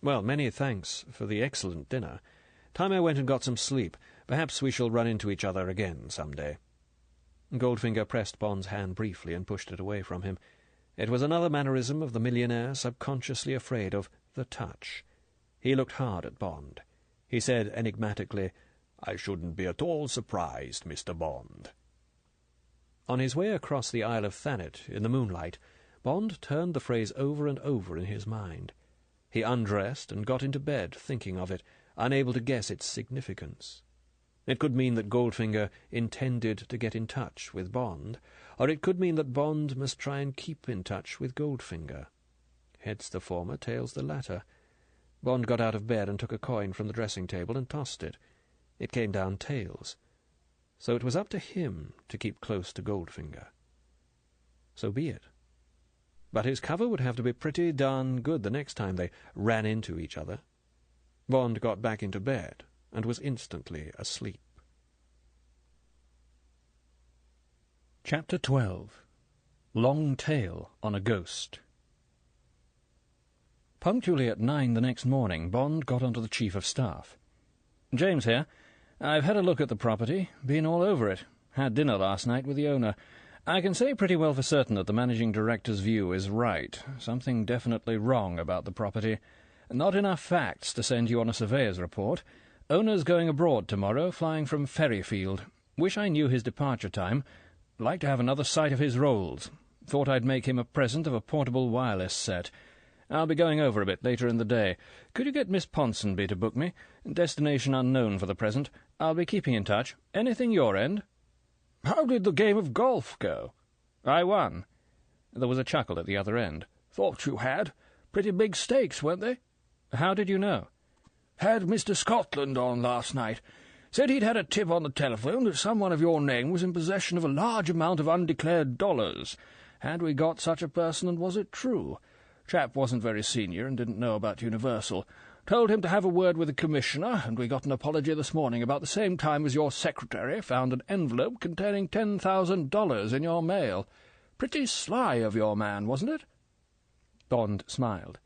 "Well, many thanks for the excellent dinner. Time I went and got some sleep. Perhaps we shall run into each other again some day." Goldfinger pressed Bond's hand briefly and pushed it away from him. It was another mannerism of the millionaire subconsciously afraid of the touch. He looked hard at Bond. He said enigmatically, "I shouldn't be at all surprised, Mr. Bond." On his way across the Isle of Thanet in the moonlight, Bond turned the phrase over and over in his mind. He undressed and got into bed, thinking of it, unable to guess its significance. It could mean that Goldfinger intended to get in touch with Bond, or it could mean that Bond must try and keep in touch with Goldfinger. Heads the former, tails the latter. Bond got out of bed and took a coin from the dressing-table and tossed it. It came down tails. So it was up to him to keep close to Goldfinger. So be it. But his cover would have to be pretty darn good the next time they ran into each other. Bond got back into bed and was instantly asleep. Chapter 12. Long Tale on a Ghost. Punctually at 9 the next morning, Bond got onto the Chief of Staff. "James here. I've had a look at the property, been all over it. Had dinner last night with the owner. I can say pretty well for certain that the managing director's view is right. Something definitely wrong about the property. Not enough facts to send you on a surveyor's report. Owner's going abroad tomorrow, flying from Ferryfield. Wish I knew his departure time. Like to have another sight of his rolls. Thought I'd make him a present of a portable wireless set. I'll be going over a bit later in the day. Could you get Miss Ponsonby to book me? Destination unknown for the present. I'll be keeping in touch. Anything your end?" "How did the game of golf go?" "I won." There was a chuckle at the other end. "Thought you had. Pretty big stakes, weren't they?" "How did you know?" "Had Mr. Scotland on last night. Said he'd had a tip on the telephone that someone of your name was in possession of a large amount of undeclared dollars. Had we got such a person, and was it true? Chap wasn't very senior and didn't know about Universal. Told him to have a word with the Commissioner, and we got an apology this morning about the same time as your secretary found an envelope containing $10,000 in your mail. Pretty sly of your man, wasn't it?" Bond smiled.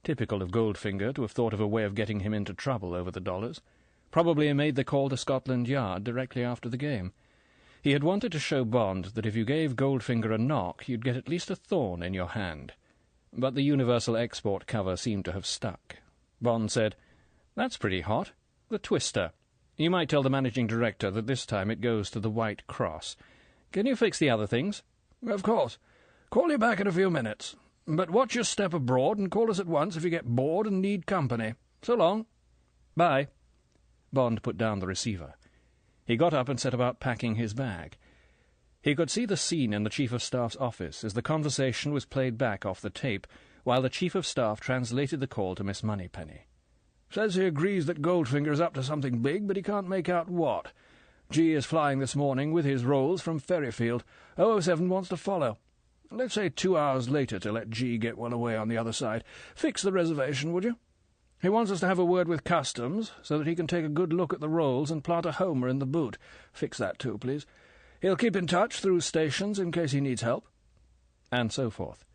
Typical of Goldfinger to have thought of a way of getting him into trouble over the dollars. Probably he made the call to Scotland Yard directly after the game. He had wanted to show Bond that if you gave Goldfinger a knock, you'd get at least a thorn in your hand. But the Universal export cover seemed to have stuck. Bond said, "That's pretty hot. The Twister. You might tell the managing director that this time it goes to the White Cross. Can you fix the other things?" "Of course. Call you back in a few minutes. But watch your step abroad and call us at once if you get bored and need company. So long." "Bye." Bond put down the receiver. He got up and set about packing his bag. He could see the scene in the Chief of Staff's office as the conversation was played back off the tape, while the Chief of Staff translated the call to Miss Moneypenny. "Says he agrees that Goldfinger's up to something big, but he can't make out what. G is flying this morning with his rolls from Ferryfield. 007 wants to follow. Let's say 2 hours later to let G get well away on the other side. Fix the reservation, would you? He wants us to have a word with Customs, so that he can take a good look at the rolls and plant a homer in the boot. Fix that too, please. He'll keep in touch through stations in case he needs help." And so forth.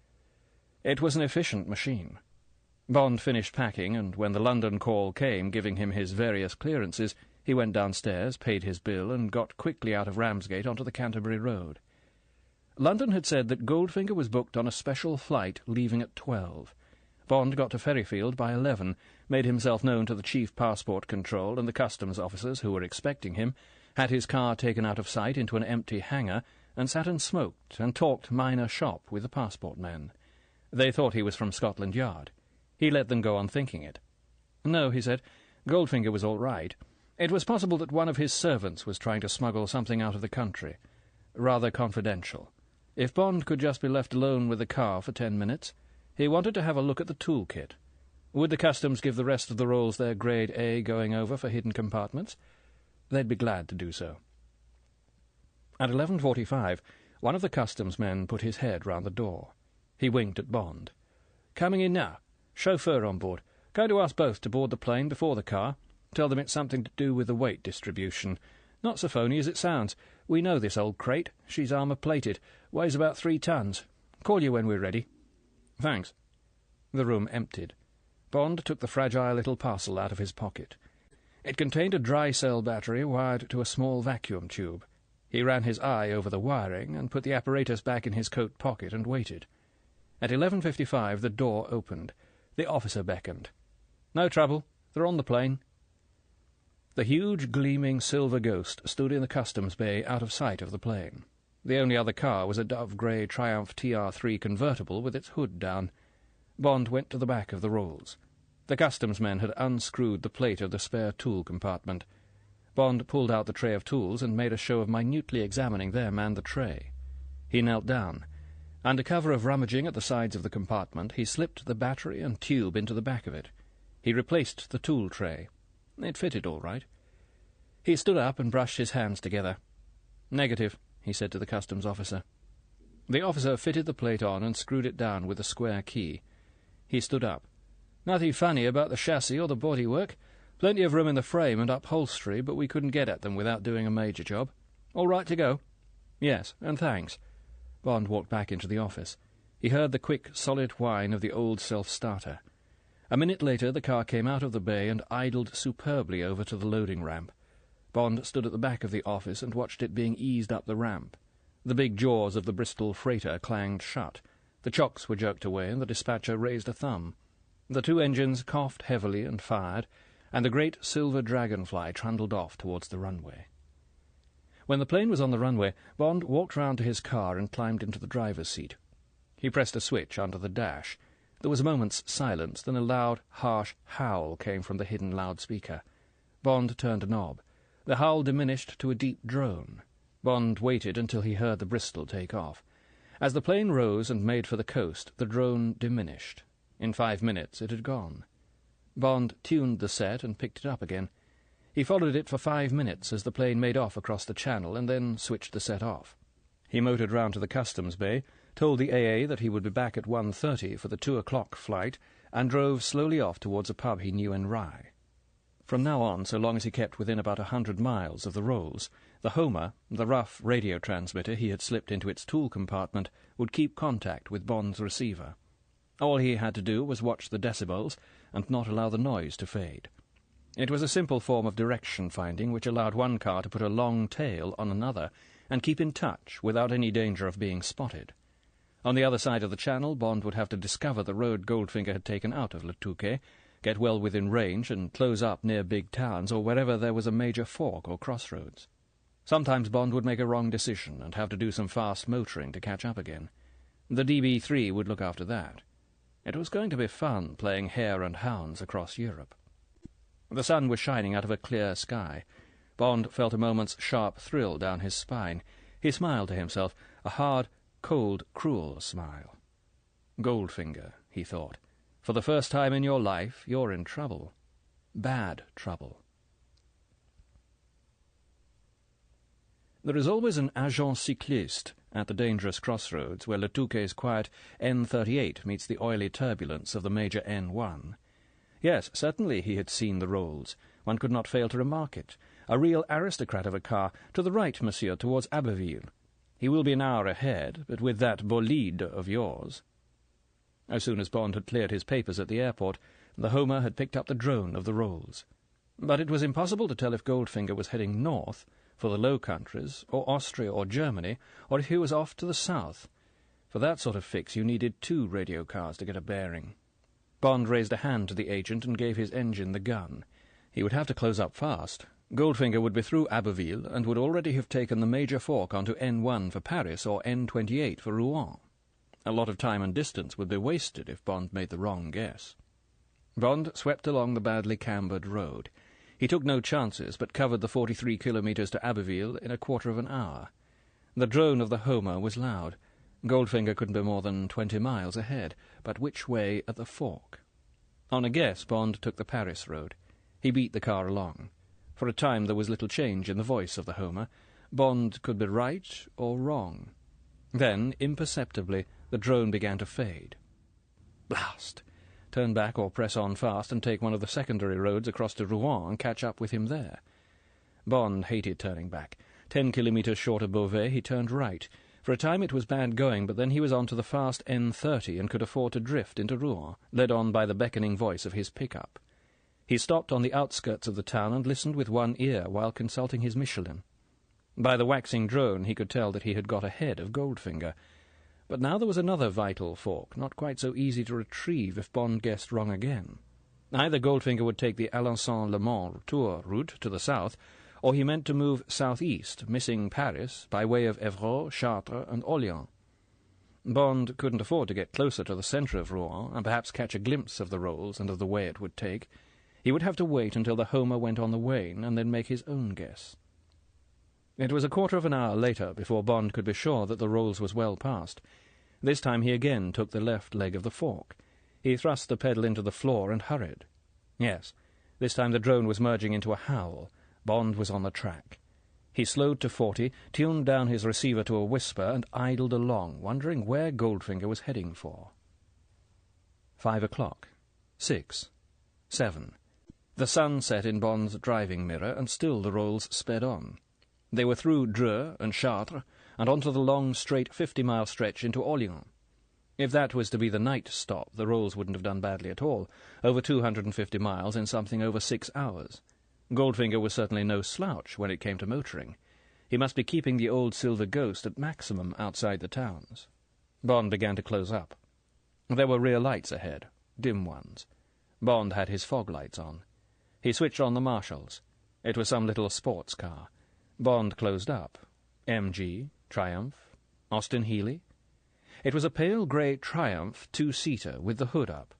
It was an efficient machine. Bond finished packing, and when the London call came giving him his various clearances, he went downstairs, paid his bill, and got quickly out of Ramsgate onto the Canterbury Road. London had said that Goldfinger was booked on a special flight leaving at 12. Bond got to Ferryfield by 11, made himself known to the Chief Passport Control and the customs officers who were expecting him, had his car taken out of sight into an empty hangar, and sat and smoked and talked minor shop with the passport men. They thought he was from Scotland Yard. He let them go on thinking it. No, he said, Goldfinger was all right. It was possible that one of his servants was trying to smuggle something out of the country. Rather confidential. If Bond could just be left alone with the car for 10 minutes... He wanted to have a look at the toolkit. Would the customs give the rest of the rolls their grade A going over for hidden compartments? They'd be glad to do so. At 11:45, one of the customs men put his head round the door. He winked at Bond. "Coming in now. Chauffeur on board. Going to ask both to board the plane before the car. Tell them it's something to do with the weight distribution. Not so phony as it sounds. We know this old crate. She's armour-plated. Weighs about 3 tons. Call you when we're ready." "Thanks." The room emptied. Bond took the fragile little parcel out of his pocket. It contained a dry-cell battery wired to a small vacuum tube. He ran his eye over the wiring and put the apparatus back in his coat pocket and waited. At 11:55 the door opened. The officer beckoned. "No trouble. They're on the plane." The huge, gleaming silver ghost stood in the customs bay out of sight of the plane. The only other car was a dove-grey Triumph TR3 convertible with its hood down. Bond went to the back of the rolls. The customs men had unscrewed the plate of the spare tool compartment. Bond pulled out the tray of tools and made a show of minutely examining them and the tray. He knelt down. Under cover of rummaging at the sides of the compartment, he slipped the battery and tube into the back of it. He replaced the tool tray. It fitted all right. He stood up and brushed his hands together. "Negative," he said to the customs officer. The officer fitted the plate on and screwed it down with a square key. He stood up. "Nothing funny about the chassis or the bodywork. Plenty of room in the frame and upholstery, but we couldn't get at them without doing a major job. All right to go." "Yes, and thanks." Bond walked back into the office. He heard the quick, solid whine of the old self-starter. A minute later the car came out of the bay and idled superbly over to the loading ramp. Bond stood at the back of the office and watched it being eased up the ramp. The big jaws of the Bristol freighter clanged shut. The chocks were jerked away, and the dispatcher raised a thumb. The two engines coughed heavily and fired, and the great silver dragonfly trundled off towards the runway. When the plane was on the runway, Bond walked round to his car and climbed into the driver's seat. He pressed a switch under the dash. There was a moment's silence, then a loud, harsh howl came from the hidden loudspeaker. Bond turned a knob. The howl diminished to a deep drone. Bond waited until he heard the Bristol take off. As the plane rose and made for the coast, the drone diminished. In 5 minutes it had gone. Bond tuned the set and picked it up again. He followed it for 5 minutes as the plane made off across the channel, and then switched the set off. He motored round to the customs bay, told the AA that he would be back at 1:30 for the 2 o'clock flight, and drove slowly off towards a pub he knew in Rye. From now on, so long as he kept within about 100 miles of the Rolls, the Homer, the rough radio transmitter he had slipped into its tool compartment, would keep contact with Bond's receiver. All he had to do was watch the decibels and not allow the noise to fade. It was a simple form of direction-finding which allowed one car to put a long tail on another and keep in touch without any danger of being spotted. On the other side of the channel, Bond would have to discover the road Goldfinger had taken out of Le Touquet, get well within range, and close up near big towns or wherever there was a major fork or crossroads. Sometimes Bond would make a wrong decision and have to do some fast motoring to catch up again. The DB3 would look after that. It was going to be fun playing hare and hounds across Europe. The sun was shining out of a clear sky. Bond felt a moment's sharp thrill down his spine. He smiled to himself, a hard, cold, cruel smile. Goldfinger, he thought. For the first time in your life, you're in trouble. Bad trouble. There is always an agent cycliste at the dangerous crossroads where Le Touquet's quiet N38 meets the oily turbulence of the major N1. Yes, certainly he had seen the Rolls. One could not fail to remark it. A real aristocrat of a car. To the right, monsieur, towards Abbeville. He will be an hour ahead, but with that bolide of yours. As soon as Bond had cleared his papers at the airport, the Homer had picked up the drone of the Rolls. But it was impossible to tell if Goldfinger was heading north, for the Low Countries, or Austria or Germany, or if he was off to the south. For that sort of fix you needed 2 radio cars to get a bearing. Bond raised a hand to the agent and gave his engine the gun. He would have to close up fast. Goldfinger would be through Abbeville and would already have taken the major fork onto N1 for Paris or N28 for Rouen. A lot of time and distance would be wasted if Bond made the wrong guess. Bond swept along the badly cambered road. He took no chances, but covered the 43 kilometres to Abbeville in a quarter of an hour. The drone of the Homer was loud. Goldfinger couldn't be more than 20 miles ahead, but which way at the fork? On a guess, Bond took the Paris road. He beat the car along. For a time there was little change in the voice of the Homer. Bond could be right or wrong. Then, imperceptibly, the drone began to fade. Blast! Turn back or press on fast and take one of the secondary roads across to Rouen and catch up with him there. Bond hated turning back. 10 kilometres short of Beauvais, he turned right. For a time it was bad going, but then he was on to the fast N30 and could afford to drift into Rouen, led on by the beckoning voice of his pickup. He stopped on the outskirts of the town and listened with one ear while consulting his Michelin. By the waxing drone he could tell that he had got ahead of Goldfinger. But now there was another vital fork, not quite so easy to retrieve if Bond guessed wrong again. Either Goldfinger would take the Alençon-Le Mans Tour route to the south, or he meant to move southeast, missing Paris, by way of Évreux, Chartres, and Orléans. Bond couldn't afford to get closer to the centre of Rouen, and perhaps catch a glimpse of the Rolls and of the way it would take. He would have to wait until the Homer went on the wane, and then make his own guess. It was a quarter of an hour later before Bond could be sure that the Rolls was well past. This time he again took the left leg of the fork. He thrust the pedal into the floor and hurried. Yes, this time the drone was merging into a howl. Bond was on the track. He slowed to 40, tuned down his receiver to a whisper, and idled along, wondering where Goldfinger was heading for. 5 o'clock. 6. 7. The sun set in Bond's driving mirror, and still the Rolls sped on. They were through Dreux and Chartres, and onto the long, straight 50-mile stretch into Orléans. If that was to be the night stop, the Rolls wouldn't have done badly at all, over 250 miles in something over 6 hours. Goldfinger was certainly no slouch when it came to motoring. He must be keeping the old Silver Ghost at maximum outside the towns. Bond began to close up. There were rear lights ahead, dim ones. Bond had his fog lights on. He switched on the marshals. It was some little sports car. Bond closed up. MG, Triumph, Austin Healey. It was a pale grey Triumph two-seater with the hood up.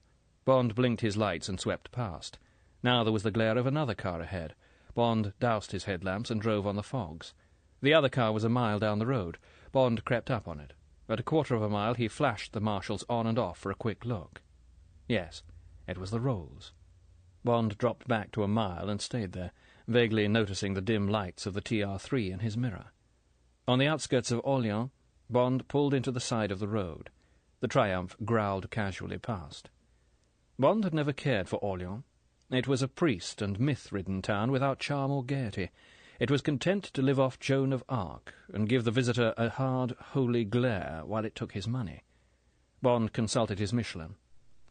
Bond blinked his lights and swept past. Now there was the glare of another car ahead. Bond doused his headlamps and drove on the fogs. The other car was a mile down the road. Bond crept up on it. At a quarter of a mile he flashed the marshals on and off for a quick look. Yes, it was the Rolls. Bond dropped back to a mile and stayed there, vaguely noticing the dim lights of the TR-3 in his mirror. On the outskirts of Orléans, Bond pulled into the side of the road. The Triumph growled casually past. Bond had never cared for Orléans. It was a priest and myth-ridden town without charm or gaiety. It was content to live off Joan of Arc and give the visitor a hard, holy glare while it took his money. Bond consulted his Michelin.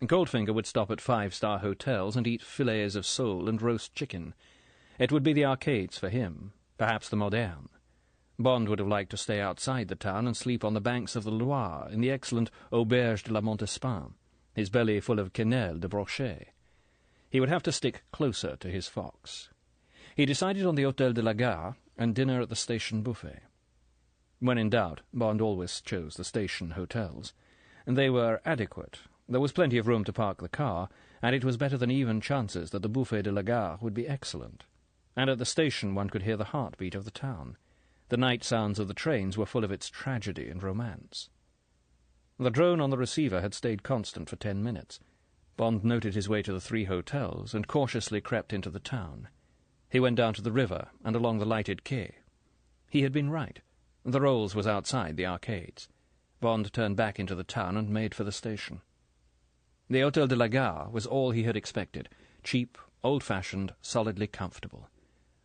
Goldfinger would stop at 5-star hotels and eat fillets of sole and roast chicken. It would be the arcades for him, perhaps the Moderne. Bond would have liked to stay outside the town and sleep on the banks of the Loire in the excellent Auberge de la Montespan, his belly full of quenelle de brochet. He would have to stick closer to his fox. He decided on the Hôtel de la Gare and dinner at the station buffet. When in doubt, Bond always chose the station hotels. They were adequate. There was plenty of room to park the car, and it was better than even chances that the Buffet de la Gare would be excellent. And at the station one could hear the heartbeat of the town. The night sounds of the trains were full of its tragedy and romance. The drone on the receiver had stayed constant for 10 minutes. Bond noted his way to the 3 hotels and cautiously crept into the town. He went down to the river and along the lighted quay. He had been right. The Rolls was outside the arcades. Bond turned back into the town and made for the station. The Hôtel de la Gare was all he had expected, cheap, old-fashioned, solidly comfortable.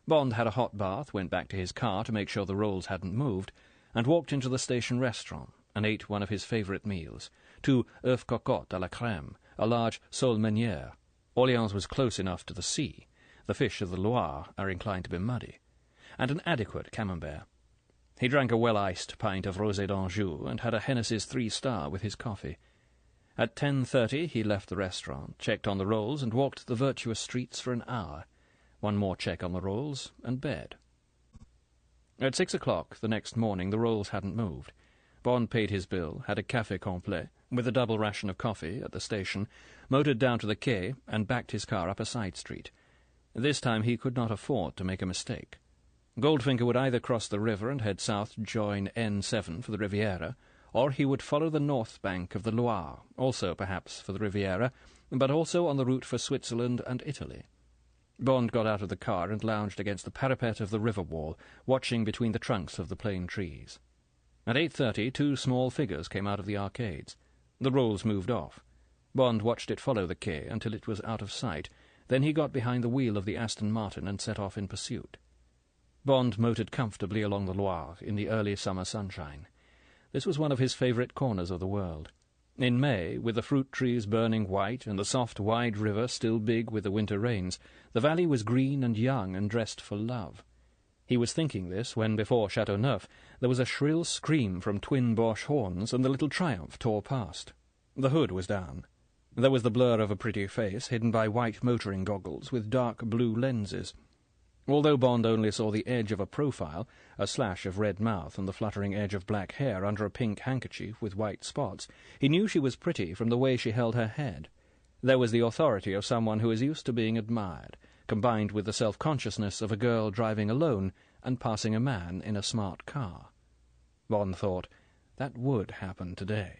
Bond had a hot bath, went back to his car to make sure the Rolls hadn't moved, and walked into the station restaurant and ate one of his favourite meals, 2 œufs cocottes à la crème, a large sole meunière. Orléans was close enough to the sea. The fish of the Loire are inclined to be muddy, and an adequate camembert. He drank a well-iced pint of Rosé d'Anjou and had a Hennessy's 3-star with his coffee. At 10:30 he left the restaurant, checked on the Rolls, and walked the virtuous streets for an hour. One more check on the Rolls, and bed. At 6 o'clock the next morning the Rolls hadn't moved. Bond paid his bill, had a café complet, with a double ration of coffee, at the station, motored down to the quay, and backed his car up a side street. This time he could not afford to make a mistake. Goldfinger would either cross the river and head south to join N7 for the Riviera, or he would follow the north bank of the Loire, also perhaps for the Riviera, but also on the route for Switzerland and Italy. Bond got out of the car and lounged against the parapet of the river wall, watching between the trunks of the plane trees. At 8:30 2 small figures came out of the arcades. The Rolls moved off. Bond watched it follow the quay until it was out of sight. Then he got behind the wheel of the Aston Martin and set off in pursuit. Bond motored comfortably along the Loire in the early summer sunshine. This was one of his favourite corners of the world. In May, with the fruit trees burning white and the soft, wide river still big with the winter rains, the valley was green and young and dressed for love. He was thinking this when, before Châteauneuf, there was a shrill scream from twin Bosch horns, and the little Triumph tore past. The hood was down. There was the blur of a pretty face, hidden by white motoring goggles with dark blue lenses. Although Bond only saw the edge of a profile, a slash of red mouth and the fluttering edge of black hair under a pink handkerchief with white spots, he knew she was pretty from the way she held her head. There was the authority of someone who is used to being admired, combined with the self-consciousness of a girl driving alone and passing a man in a smart car. Bond thought, that would happen today.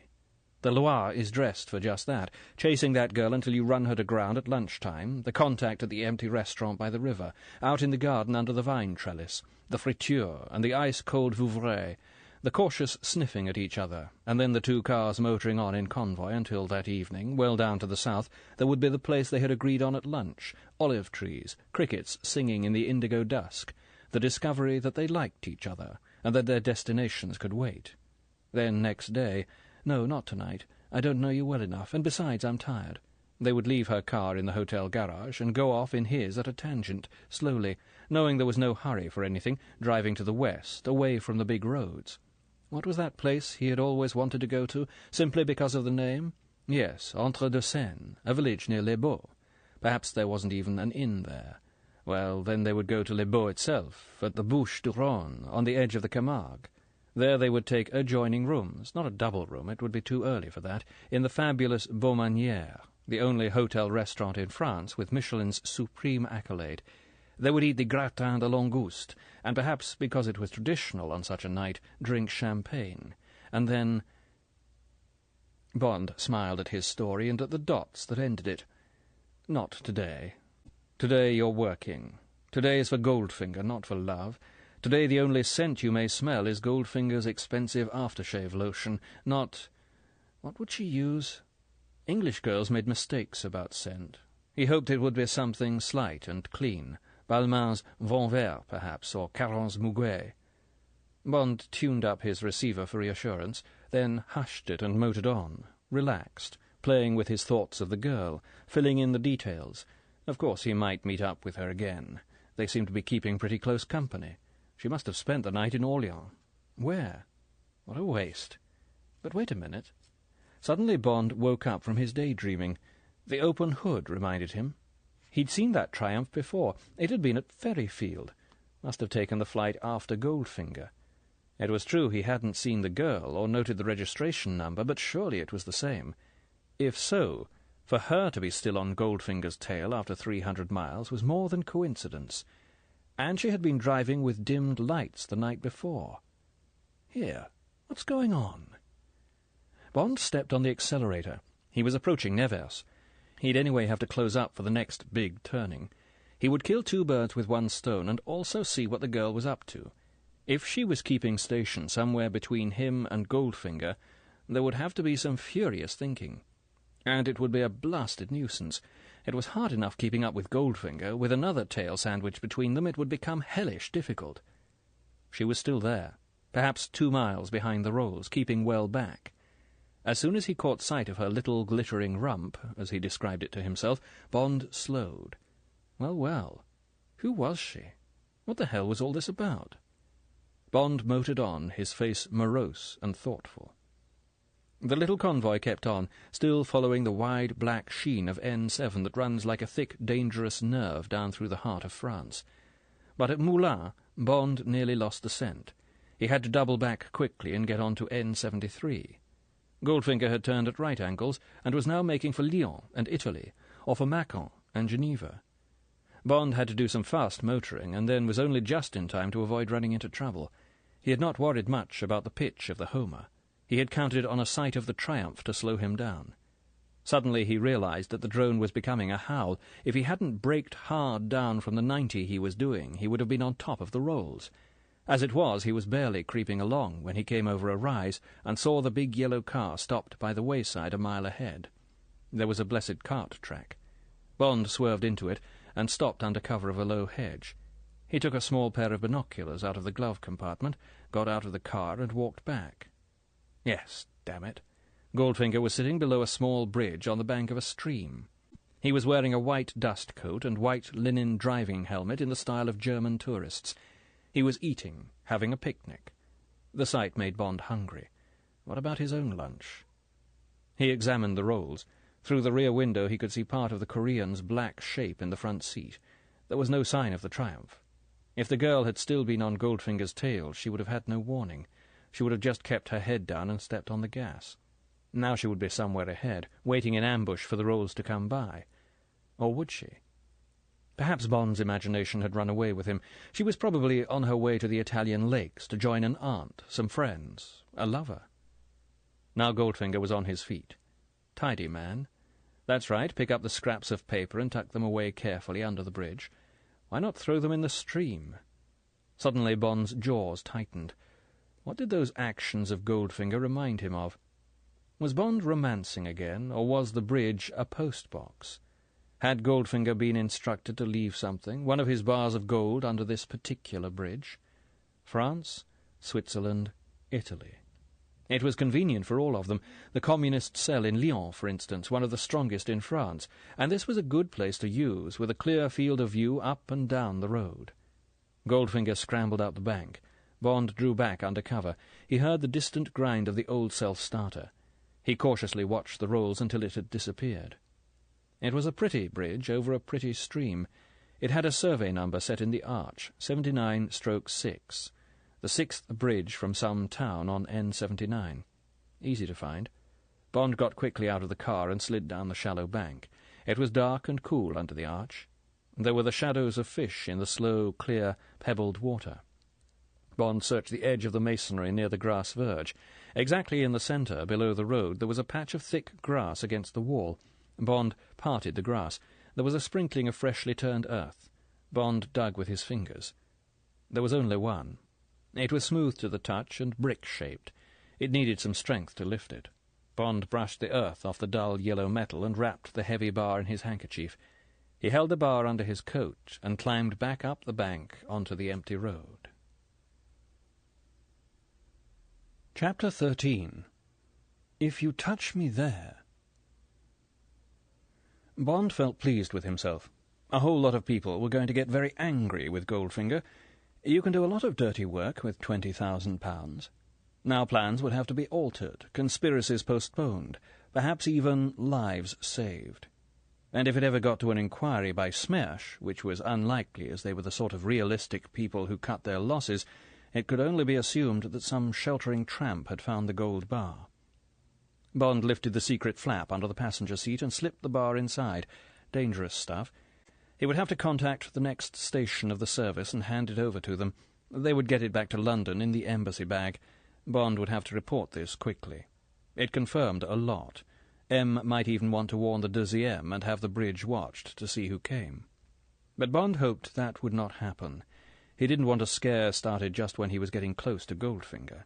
The Loire is dressed for just that, chasing that girl until you run her to ground at lunchtime, the contact at the empty restaurant by the river, out in the garden under the vine trellis, the friture and the ice-cold Vouvray, the cautious sniffing at each other, and then the 2 cars motoring on in convoy until that evening, well down to the south, there would be the place they had agreed on at lunch, olive trees, crickets singing in the indigo dusk, the discovery that they liked each other, and that their destinations could wait. Then next day, "No, not tonight. I don't know you well enough, and besides, I'm tired." They would leave her car in the hotel garage and go off in his at a tangent, slowly, knowing there was no hurry for anything, driving to the west, away from the big roads. What was that place he had always wanted to go to, simply because of the name? Yes, Entre-deux-Seines, a village near Les Baux. Perhaps there wasn't even an inn there. Well, then they would go to Les Baux itself, at the Bouches-du-Rhône, on the edge of the Camargue. There they would take adjoining rooms, not a double room, it would be too early for that, in the fabulous Beaumanière, the only hotel-restaurant in France with Michelin's supreme accolade. They would eat the gratin de langouste, and perhaps, because it was traditional on such a night, drink champagne. And then... Bond smiled at his story and at the dots that ended it. Not today. Today you're working. Today is for Goldfinger, not for love. Today the only scent you may smell is Goldfinger's expensive aftershave lotion, not... What would she use? English girls made mistakes about scent. He hoped it would be something slight and clean. Balmain's Vent Vert, perhaps, or Caron's Muguet. Bond tuned up his receiver for reassurance, then hushed it and motored on, relaxed, playing with his thoughts of the girl, filling in the details. Of course he might meet up with her again. They seemed to be keeping pretty close company. She must have spent the night in Orleans. Where? What a waste. But wait a minute. Suddenly Bond woke up from his daydreaming. The open hood reminded him. He'd seen that Triumph before. It had been at Ferryfield. Must have taken the flight after Goldfinger. It was true he hadn't seen the girl or noted the registration number, but surely it was the same. If so, for her to be still on Goldfinger's tail after 300 miles was more than coincidence. And she had been driving with dimmed lights the night before. Here, what's going on? Bond stepped on the accelerator. He was approaching Nevers. He'd anyway have to close up for the next big turning. He would kill two birds with one stone and also see what the girl was up to. If she was keeping station somewhere between him and Goldfinger, there would have to be some furious thinking. And it would be a blasted nuisance. It was hard enough keeping up with Goldfinger. With another tail sandwiched between them, it would become hellish difficult. She was still there, perhaps 2 miles behind the rolls, keeping well back. As soon as he caught sight of her little glittering rump, as he described it to himself, Bond slowed. Well, well, who was she? What the hell was all this about? Bond motored on, his face morose and thoughtful. The little convoy kept on, still following the wide black sheen of N7 that runs like a thick, dangerous nerve down through the heart of France. But at Moulins, Bond nearly lost the scent. He had to double back quickly and get on to N73. Goldfinger had turned at right angles and was now making for Lyon and Italy, or for Macon and Geneva. Bond had to do some fast motoring, and then was only just in time to avoid running into trouble. He had not worried much about the pitch of the Homer. He had counted on a sight of the Triumph to slow him down. Suddenly he realized that the drone was becoming a howl. If he hadn't braked hard down from the 90 he was doing, he would have been on top of the rolls. As it was, he was barely creeping along when he came over a rise and saw the big yellow car stopped by the wayside a mile ahead. There was a blessed cart track. Bond swerved into it and stopped under cover of a low hedge. He took a small pair of binoculars out of the glove compartment, got out of the car and walked back. Yes, damn it. Goldfinger was sitting below a small bridge on the bank of a stream. He was wearing a white dust coat and white linen driving helmet in the style of German tourists. He was eating, having a picnic. The sight made Bond hungry. What about his own lunch? He examined the rolls. Through the rear window he could see part of the Korean's black shape in the front seat. There was no sign of the Triumph. If the girl had still been on Goldfinger's tail, she would have had no warning. She would have just kept her head down and stepped on the gas. Now she would be somewhere ahead, waiting in ambush for the rolls to come by. Or would she? Perhaps Bond's imagination had run away with him. She was probably on her way to the Italian lakes to join an aunt, some friends, a lover. Now Goldfinger was on his feet. Tidy man. That's right, pick up the scraps of paper and tuck them away carefully under the bridge. Why not throw them in the stream? Suddenly Bond's jaws tightened. What did those actions of Goldfinger remind him of? Was Bond romancing again, or was the bridge a post-box? Had Goldfinger been instructed to leave something, one of his bars of gold, under this particular bridge? France? Switzerland, Italy. It was convenient for all of them. The communist cell in Lyon, for instance, one of the strongest in France, and this was a good place to use, with a clear field of view up and down the road. Goldfinger scrambled out the bank. Bond drew back under cover. He heard the distant grind of the old self-starter. He cautiously watched the rolls until it had disappeared. It was a pretty bridge over a pretty stream. It had a survey number set in the arch, 79/6. The sixth bridge from some town on N79. Easy to find. Bond got quickly out of the car and slid down the shallow bank. It was dark and cool under the arch. There were the shadows of fish in the slow, clear, pebbled water. Bond searched the edge of the masonry near the grass verge. Exactly in the centre, below the road, there was a patch of thick grass against the wall. Bond parted the grass. There was a sprinkling of freshly turned earth. Bond dug with his fingers. There was only one. It was smooth to the touch and brick-shaped. It needed some strength to lift it. Bond brushed the earth off the dull yellow metal and wrapped the heavy bar in his handkerchief. He held the bar under his coat and climbed back up the bank onto the empty road. Chapter 13. If You Touch Me There. Bond felt pleased with himself. A whole lot of people were going to get very angry with Goldfinger. You can do a lot of dirty work with £20,000. Now plans would have to be altered, conspiracies postponed, perhaps even lives saved. And if it ever got to an inquiry by Smersh, which was unlikely as they were the sort of realistic people who cut their losses, it could only be assumed that some sheltering tramp had found the gold bar. Bond lifted the secret flap under the passenger seat and slipped the bar inside. Dangerous stuff. He would have to contact the next station of the service and hand it over to them. They would get it back to London in the embassy bag. Bond would have to report this quickly. It confirmed a lot. M might even want to warn the 2e and have the bridge watched to see who came. But Bond hoped that would not happen. He didn't want a scare started just when he was getting close to Goldfinger.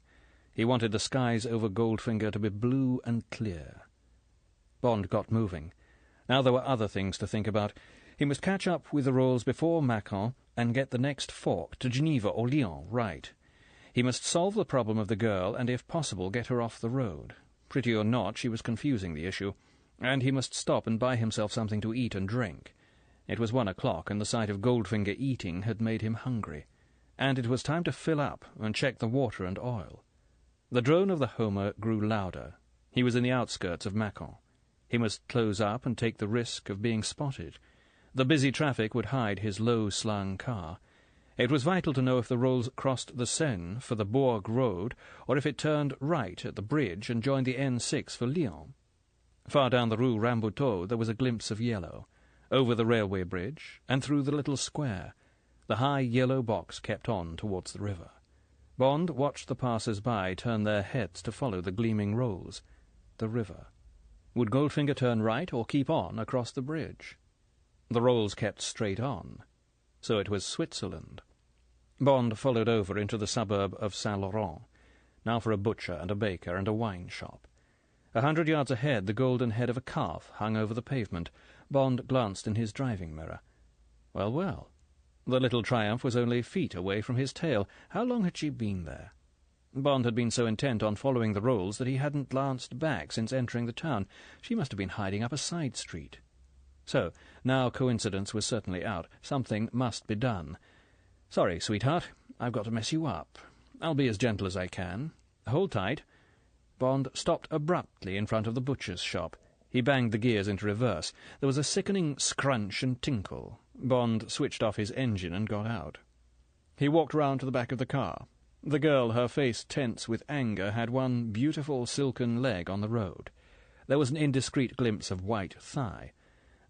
He wanted the skies over Goldfinger to be blue and clear. Bond got moving. Now there were other things to think about. He must catch up with the rolls before Macon and get the next fork to Geneva or Lyon right. He must solve the problem of the girl and, if possible, get her off the road. Pretty or not, she was confusing the issue. And he must stop and buy himself something to eat and drink. It was 1 o'clock, and the sight of Goldfinger eating had made him hungry. And it was time to fill up and check the water and oil. The drone of the Homer grew louder. He was in the outskirts of Macon. He must close up and take the risk of being spotted. The busy traffic would hide his low-slung car. It was vital to know if the rolls crossed the Seine for the Bourg Road, or if it turned right at the bridge and joined the N6 for Lyon. Far down the Rue Rambuteau there was a glimpse of yellow. Over the railway bridge, and through the little square, the high yellow box kept on towards the river. Bond watched the passers-by turn their heads to follow the gleaming rolls. The river. Would Goldfinger turn right or keep on across the bridge? The rolls kept straight on. So it was Switzerland. Bond followed over into the suburb of Saint-Laurent, now for a butcher and a baker and a wine shop. 100 yards ahead, the golden head of a calf hung over the pavement. Bond glanced in his driving mirror. Well, well. The little Triumph was only feet away from his tail. How long had she been there? Bond had been so intent on following the rolls that he hadn't glanced back since entering the town. She must have been hiding up a side street. So, now coincidence was certainly out. Something must be done. Sorry, sweetheart, I've got to mess you up. I'll be as gentle as I can. Hold tight. Bond stopped abruptly in front of the butcher's shop. He banged the gears into reverse. There was a sickening scrunch and tinkle. Bond switched off his engine and got out. He walked round to the back of the car. The girl, her face tense with anger, had one beautiful silken leg on the road. There was an indiscreet glimpse of white thigh.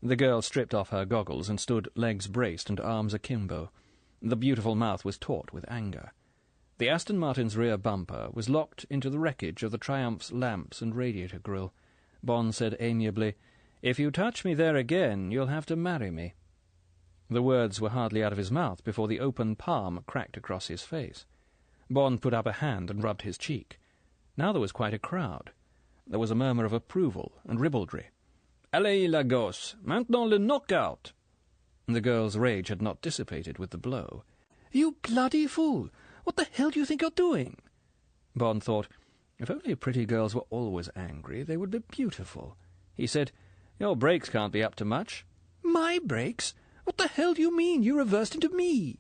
The girl stripped off her goggles and stood legs braced and arms akimbo. The beautiful mouth was taut with anger. The Aston Martin's rear bumper was locked into the wreckage of the Triumph's lamps and radiator grille. Bond said amiably, "If you touch me there again, you'll have to marry me." The words were hardly out of his mouth before the open palm cracked across his face. Bond put up a hand and rubbed his cheek. Now there was quite a crowd. There was a murmur of approval and ribaldry. "Allez, la gosse! Maintenant le knock-out!" The girl's rage had not dissipated with the blow. "You bloody fool! What the hell do you think you're doing?" Bond thought, if only pretty girls were always angry, they would be beautiful. He said, "Your brakes can't be up to much." My brakes? What the hell do you mean? You reversed into me.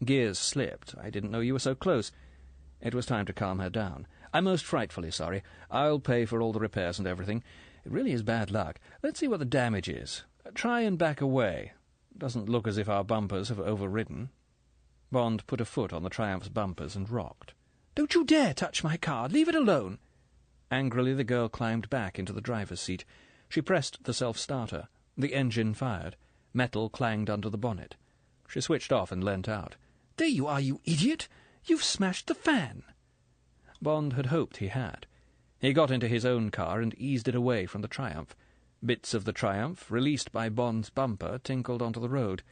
Gears slipped. I didn't know you were so close. It was time to calm her down. I'm most frightfully sorry. I'll pay for all the repairs and everything. It really is bad luck. Let's see what the damage is. Try and back away. Doesn't look as if our bumpers have overridden. Bond put a foot on the Triumph's bumpers and rocked. Don't you dare touch my car. Leave it alone. Angrily the girl climbed back into the driver's seat. She pressed the self-starter. The engine fired. Metal clanged under the bonnet. She switched off and leant out. There you are, you idiot! You've smashed the fan! Bond had hoped he had. He got into his own car and eased it away from the Triumph. Bits of the Triumph, released by Bond's bumper, tinkled onto the road.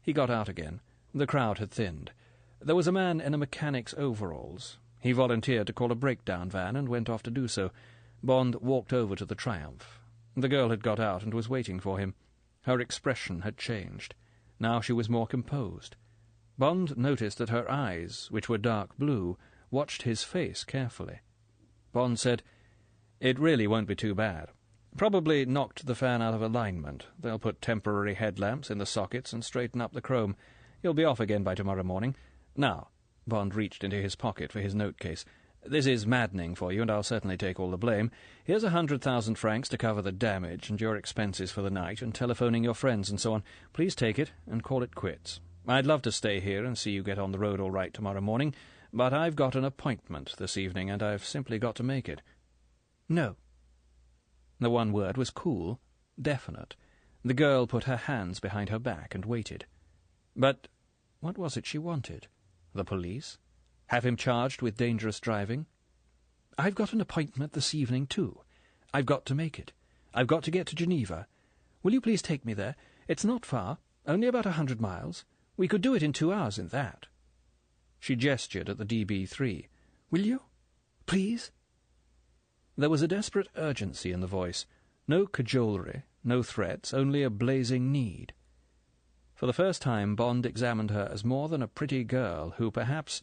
He got out again. The crowd had thinned. There was a man in a mechanic's overalls. He volunteered to call a breakdown van and went off to do so. Bond walked over to the Triumph. The girl had got out and was waiting for him. Her expression had changed. Now she was more composed. Bond noticed that her eyes, which were dark blue, watched his face carefully. Bond said, "It really won't be too bad. Probably knocked the fan out of alignment. They'll put temporary headlamps in the sockets and straighten up the chrome. You'll be off again by tomorrow morning. Now," Bond reached into his pocket for his note-case, "this is maddening for you, and I'll certainly take all the blame. Here's 100,000 francs to cover the damage and your expenses for the night, and telephoning your friends and so on. Please take it and call it quits. I'd love to stay here and see you get on the road all right tomorrow morning, but I've got an appointment this evening, and I've simply got to make it." No. The one word was cool, definite. The girl put her hands behind her back and waited. But what was it she wanted? The police? Have him charged with dangerous driving? "I've got an appointment this evening, too. I've got to make it. I've got to get to Geneva. Will you please take me there? It's not far, only about 100 miles. We could do it in 2 hours in that." She gestured at the DB3. "Will you? Please?" There was a desperate urgency in the voice. No cajolery, no threats, only a blazing need. For the first time Bond examined her as more than a pretty girl who perhaps—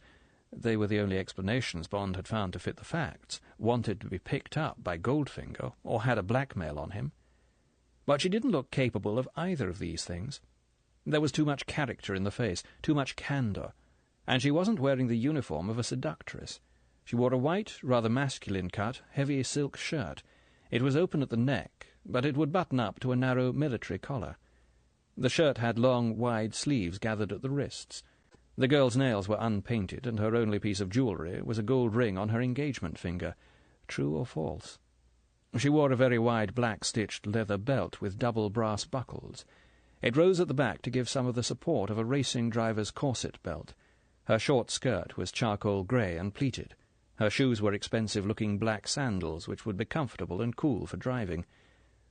they were the only explanations Bond had found to fit the facts— wanted to be picked up by Goldfinger, or had a blackmail on him. But she didn't look capable of either of these things. There was too much character in the face, too much candour, and she wasn't wearing the uniform of a seductress. She wore a white, rather masculine-cut, heavy silk shirt. It was open at the neck, but it would button up to a narrow military collar. The shirt had long, wide sleeves gathered at the wrists. The girl's nails were unpainted, and her only piece of jewellery was a gold ring on her engagement finger. True or false? She wore a very wide black-stitched leather belt with double brass buckles. It rose at the back to give some of the support of a racing driver's corset belt. Her short skirt was charcoal grey and pleated. Her shoes were expensive-looking black sandals, which would be comfortable and cool for driving.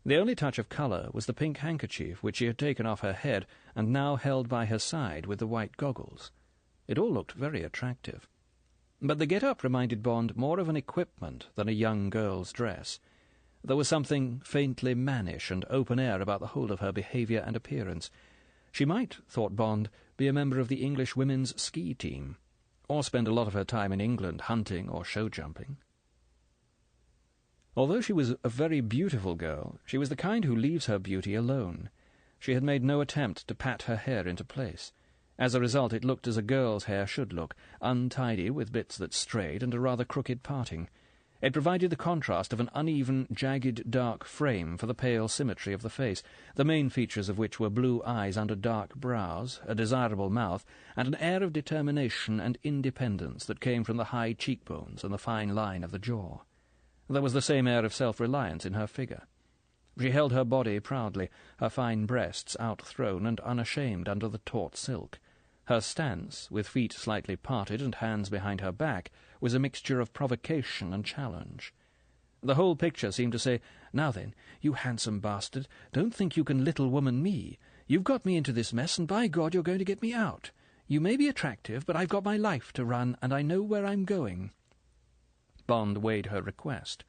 The only touch of colour was the pink handkerchief which she had taken off her head and now held by her side with the white goggles. It all looked very attractive. But the get-up reminded Bond more of an equipment than a young girl's dress. There was something faintly mannish and open-air about the whole of her behaviour and appearance. She might, thought Bond, be a member of the English women's ski team, or spend a lot of her time in England hunting or show-jumping. Although she was a very beautiful girl, she was the kind who leaves her beauty alone. She had made no attempt to pat her hair into place. As a result, it looked as a girl's hair should look, untidy with bits that strayed and a rather crooked parting. It provided the contrast of an uneven, jagged, dark frame for the pale symmetry of the face, the main features of which were blue eyes under dark brows, a desirable mouth, and an air of determination and independence that came from the high cheekbones and the fine line of the jaw. There was the same air of self-reliance in her figure. She held her body proudly, her fine breasts outthrown and unashamed under the taut silk. Her stance, with feet slightly parted and hands behind her back, was a mixture of provocation and challenge. The whole picture seemed to say, "Now then, you handsome bastard, don't think you can little woman me. You've got me into this mess, and by God you're going to get me out. You may be attractive, but I've got my life to run, and I know where I'm going." Bond weighed her request.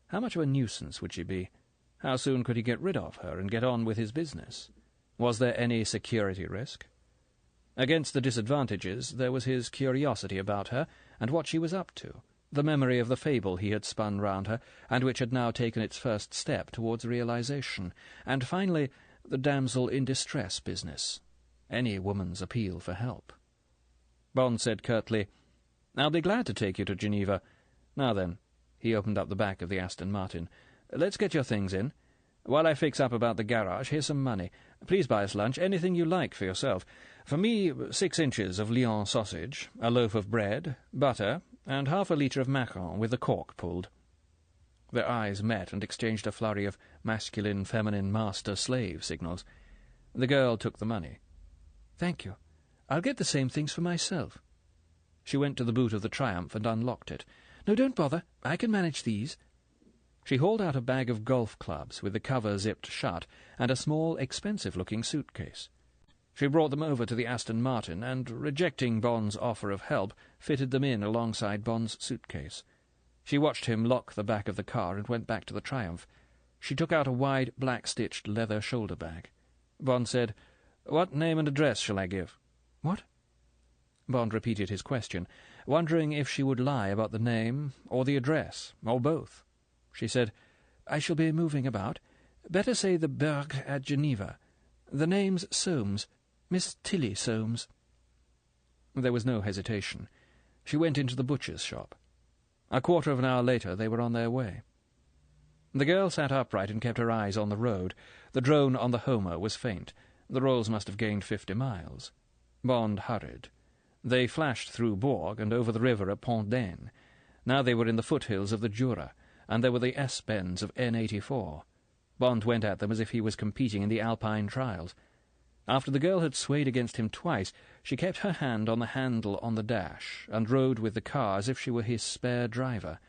How much of a nuisance would she be? How soon could he get rid of her and get on with his business? Was there any security risk? Against the disadvantages, there was his curiosity about her and what she was up to. the memory of the fable he had spun round her, and which had now taken its first step towards realization, and finally the damsel in distress business, any woman's appeal for help. Bond said curtly, "I'll be glad to take you to Geneva. Now then," he opened up the back of the Aston Martin, "let's get your things in. While I fix up about the garage, here's some money. Please buy us lunch, anything you like for yourself. For me, 6 inches of Lyon sausage, a loaf of bread, butter, and half a litre of macaron with the cork pulled." Their eyes met and exchanged a flurry of masculine-feminine master-slave signals. The girl took the money. "Thank you. I'll get the same things for myself." She went to the boot of the Triumph and unlocked it. "No, don't bother. I can manage these." She hauled out a bag of golf clubs with the cover zipped shut and a small, expensive-looking suitcase. She brought them over to the Aston Martin and, rejecting Bond's offer of help, fitted them in alongside Bond's suitcase. She watched him lock the back of the car and went back to the Triumph. She took out a wide, black-stitched leather shoulder bag. Bond said, "What name and address shall I give?" "What?" Bond repeated his question, wondering if she would lie about the name or the address, or both. She said, "I shall be moving about. Better say the Berg at Geneva. The name's Soames. Miss Tilly Soames." There was no hesitation. She went into the butcher's shop. A quarter of an hour later they were on their way. The girl sat upright and kept her eyes on the road. The drone on the Homer was faint. The rolls must have gained 50 miles. Bond hurried. They flashed through Bourg and over the river at Pont d'Ain. Now they were in the foothills of the Jura, and there were the S-bends of N84. Bond went at them as if he was competing in the Alpine trials. After the girl had swayed against him twice, she kept her hand on the handle on the dash, and rode with the car as if she were his spare driver.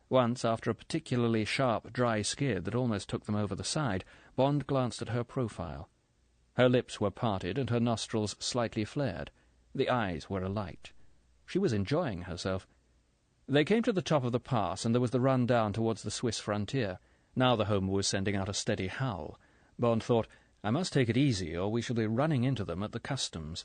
Once, after a particularly sharp, dry skid that almost took them over the side, Bond glanced at her profile. Her lips were parted, and her nostrils slightly flared. The eyes were alight. She was enjoying herself. They came to the top of the pass, and there was the run down towards the Swiss frontier. Now the Homer was sending out a steady howl. Bond thought, "I must take it easy, or we shall be running into them at the customs."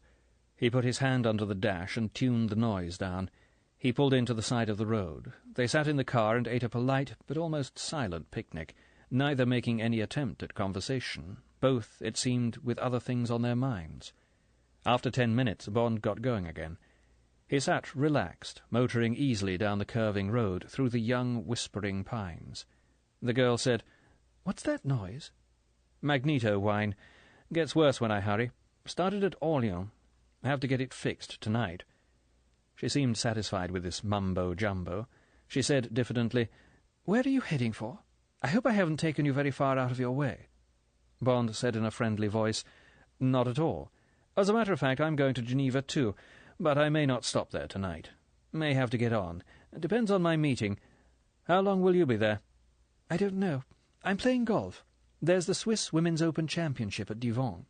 He put his hand under the dash and tuned the noise down. He pulled in to the side of the road. They sat in the car and ate a polite but almost silent picnic, neither making any attempt at conversation, both, it seemed, with other things on their minds. After 10 minutes, Bond got going again. He sat relaxed, motoring easily down the curving road through the young, whispering pines. The girl said, "What's that noise?" "Magneto whine. Gets worse when I hurry. Started at Orléans. Have to get it fixed tonight." She seemed satisfied with this mumbo-jumbo. She said diffidently, "Where are you heading for? I hope I haven't taken you very far out of your way." Bond said in a friendly voice, "Not at all. As a matter of fact, I'm going to Geneva too, but I may not stop there tonight. May have to get on. Depends on my meeting. How long will you be there?" "I don't know. I'm playing golf. There's the Swiss Women's Open Championship at Divonne.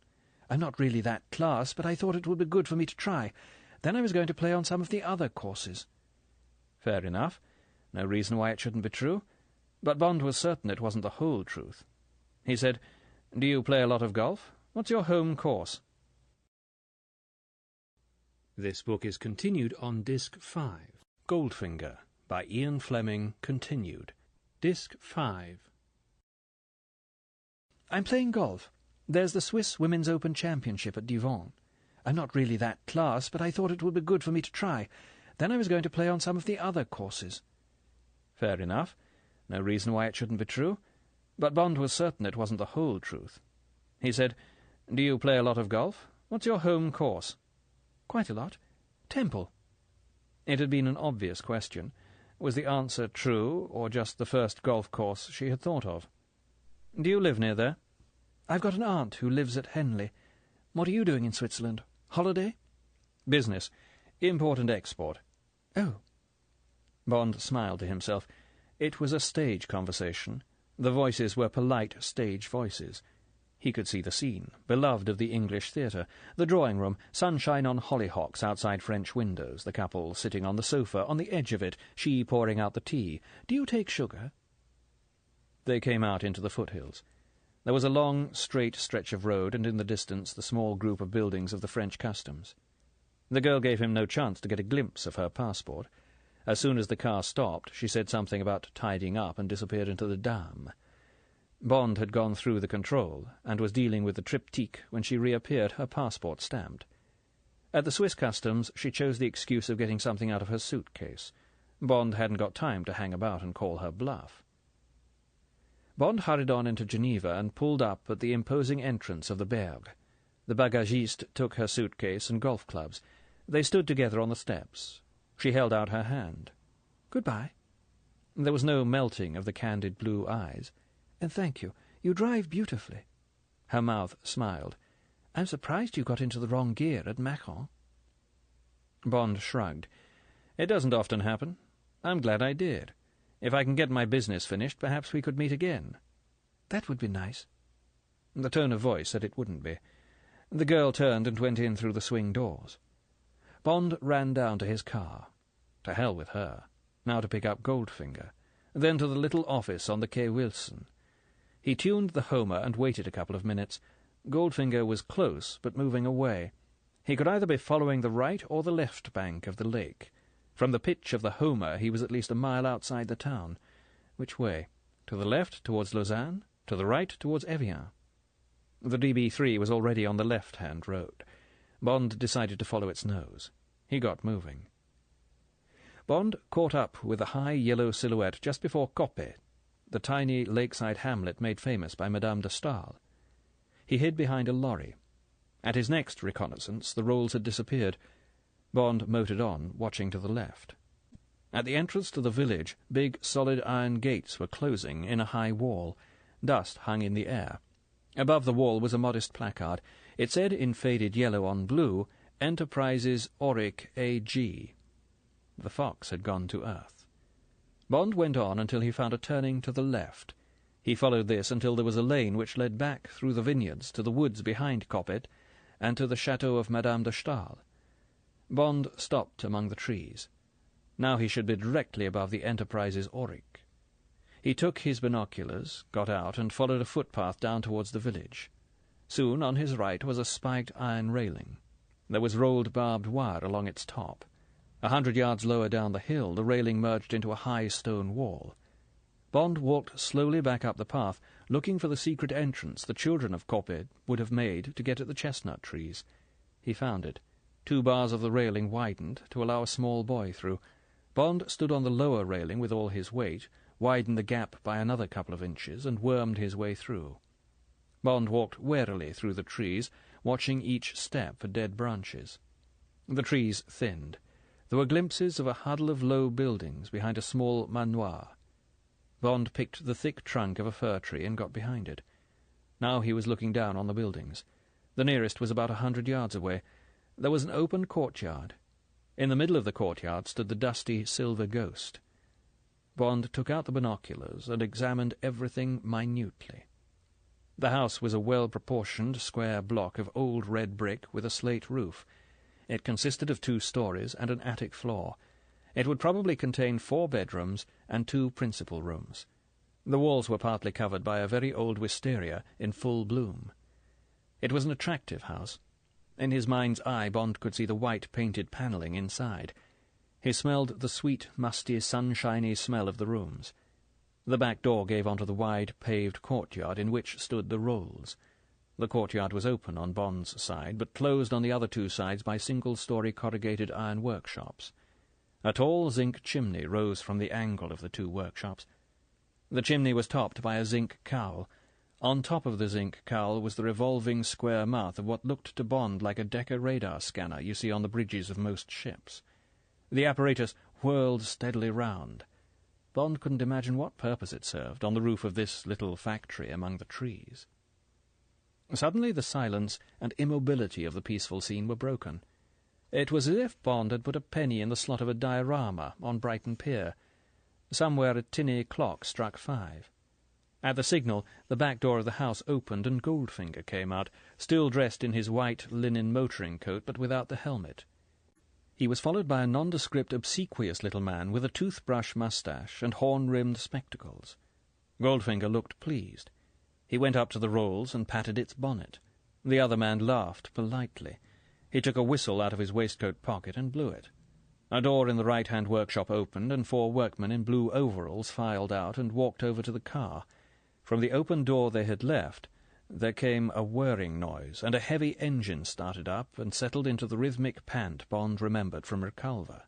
I'm not really that class, but I thought it would be good for me to try. Then I was going to play on some of the other courses." Fair enough. No reason why it shouldn't be true. But Bond was certain it wasn't the whole truth. He said, "Do you play a lot of golf? What's your home course?" This book is continued on Disc 5. Goldfinger, by Ian Fleming, continued. Disc 5. I'm playing golf. There's the Swiss Women's Open Championship at Divonne. I'm not really that class, but I thought it would be good for me to try. Then I was going to play on some of the other courses." Fair enough. No reason why it shouldn't be true. But Bond was certain it wasn't the whole truth. He said, "Do you play a lot of golf? What's your home course?" "Quite a lot. Temple." It had been an obvious question. Was the answer true, or just the first golf course she had thought of? "Do you live near there?" "I've got an aunt who lives at Henley. What are you doing in Switzerland? Holiday?" "Business. Import and export." "Oh." Bond smiled to himself. It was a stage conversation. The voices were polite stage voices. He could see the scene, beloved of the English theatre, the drawing-room, sunshine on hollyhocks outside French windows, the couple sitting on the sofa, on the edge of it, she pouring out the tea. "Do you take sugar?" They came out into the foothills. There was a long, straight stretch of road, and in the distance the small group of buildings of the French customs. The girl gave him no chance to get a glimpse of her passport. As soon as the car stopped, she said something about tidying up and disappeared into the dam. Bond had gone through the control and was dealing with the triptyque when she reappeared, her passport stamped. At the Swiss customs, she chose the excuse of getting something out of her suitcase. Bond hadn't got time to hang about and call her bluff. Bond hurried on into Geneva and pulled up at the imposing entrance of the Berg. The bagagiste took her suitcase and golf clubs. They stood together on the steps. She held out her hand. "Goodbye." There was no melting of the candid blue eyes. "And thank you. You drive beautifully." Her mouth smiled. "I'm surprised you got into the wrong gear at Macon." Bond shrugged. "It doesn't often happen. I'm glad I did. If I can get my business finished, perhaps we could meet again." "That would be nice." The tone of voice said it wouldn't be. The girl turned and went in through the swing doors. Bond ran down to his car. To hell with her. Now to pick up Goldfinger. Then to the little office on the Quai Wilson. He tuned the Homer and waited a couple of minutes. Goldfinger was close, but moving away. He could either be following the right or the left bank of the lake. From the pitch of the Homer he was at least a mile outside the town. Which way? To the left towards Lausanne? To the right towards Evian? The DB3 was already on the left-hand road. Bond decided to follow its nose. He got moving. Bond caught up with a high yellow silhouette just before Coppet, the tiny lakeside hamlet made famous by Madame de Stael. He hid behind a lorry. At his next reconnaissance, the rolls had disappeared. Bond motored on, watching to the left. At the entrance to the village, big solid iron gates were closing in a high wall. Dust hung in the air. Above the wall was a modest placard. It said in faded yellow on blue, "Enterprises Auric A.G." The fox had gone to earth. Bond went on until he found a turning to the left. He followed this until there was a lane which led back through the vineyards to the woods behind Coppet and to the chateau of Madame de Stael. Bond stopped among the trees. Now he should be directly above the Enterprises Auric. He took his binoculars, got out, and followed a footpath down towards the village. Soon on his right was a spiked iron railing. There was rolled barbed wire along its top. 100 yards lower down the hill, the railing merged into a high stone wall. Bond walked slowly back up the path, looking for the secret entrance the children of Coppet would have made to get at the chestnut trees. He found it. 2 bars of the railing widened to allow a small boy through. Bond stood on the lower railing with all his weight, widened the gap by another couple of inches, and wormed his way through. Bond walked warily through the trees, watching each step for dead branches. The trees thinned. There were glimpses of a huddle of low buildings behind a small manoir. Bond picked the thick trunk of a fir tree and got behind it. Now he was looking down on the buildings. The nearest was about 100 yards away. There was an open courtyard. In the middle of the courtyard stood the dusty silver ghost. Bond took out the binoculars and examined everything minutely. The house was a well-proportioned square block of old red brick with a slate roof. It consisted of 2 stories and an attic floor. It would probably contain 4 bedrooms and 2 principal rooms. The walls were partly covered by a very old wisteria in full bloom. It was an attractive house. In his mind's eye Bond could see the white painted panelling inside. He smelled the sweet, musty, sunshiny smell of the rooms. The back door gave onto the wide, paved courtyard in which stood the rolls. The courtyard was open on Bond's side, but closed on the other 2 sides by single-story corrugated iron workshops. A tall zinc chimney rose from the angle of the 2 workshops. The chimney was topped by a zinc cowl. On top of the zinc cowl was the revolving square mouth of what looked to Bond like a Decca radar scanner you see on the bridges of most ships. The apparatus whirled steadily round. Bond couldn't imagine what purpose it served on the roof of this little factory among the trees. Suddenly the silence and immobility of the peaceful scene were broken. It was as if Bond had put a penny in the slot of a diorama on Brighton Pier. Somewhere a tinny clock struck 5. At the signal, the back door of the house opened and Goldfinger came out, still dressed in his white linen motoring coat but without the helmet. He was followed by a nondescript, obsequious little man with a toothbrush moustache and horn-rimmed spectacles. Goldfinger looked pleased. He went up to the rolls and patted its bonnet. The other man laughed politely. He took a whistle out of his waistcoat pocket and blew it. A door in the right-hand workshop opened, and 4 workmen in blue overalls filed out and walked over to the car. From the open door they had left, there came a whirring noise, and a heavy engine started up and settled into the rhythmic pant Bond remembered from Reculver.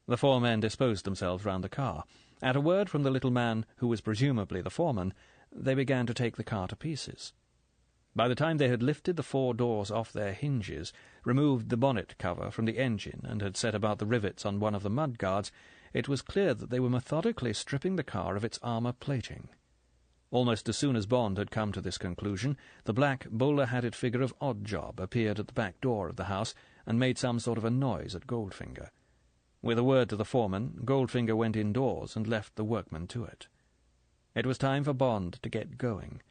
The 4 men disposed themselves round the car. At a word from the little man, who was presumably the foreman, they began to take the car to pieces. By the time they had lifted the 4 doors off their hinges, removed the bonnet cover from the engine, and had set about the rivets on one of the mudguards, it was clear that they were methodically stripping the car of its armour plating. Almost as soon as Bond had come to this conclusion, the black, bowler-hatted figure of Oddjob appeared at the back door of the house and made some sort of a noise at Goldfinger. With a word to the foreman, Goldfinger went indoors and left the workmen to it. It was time for Bond to get going.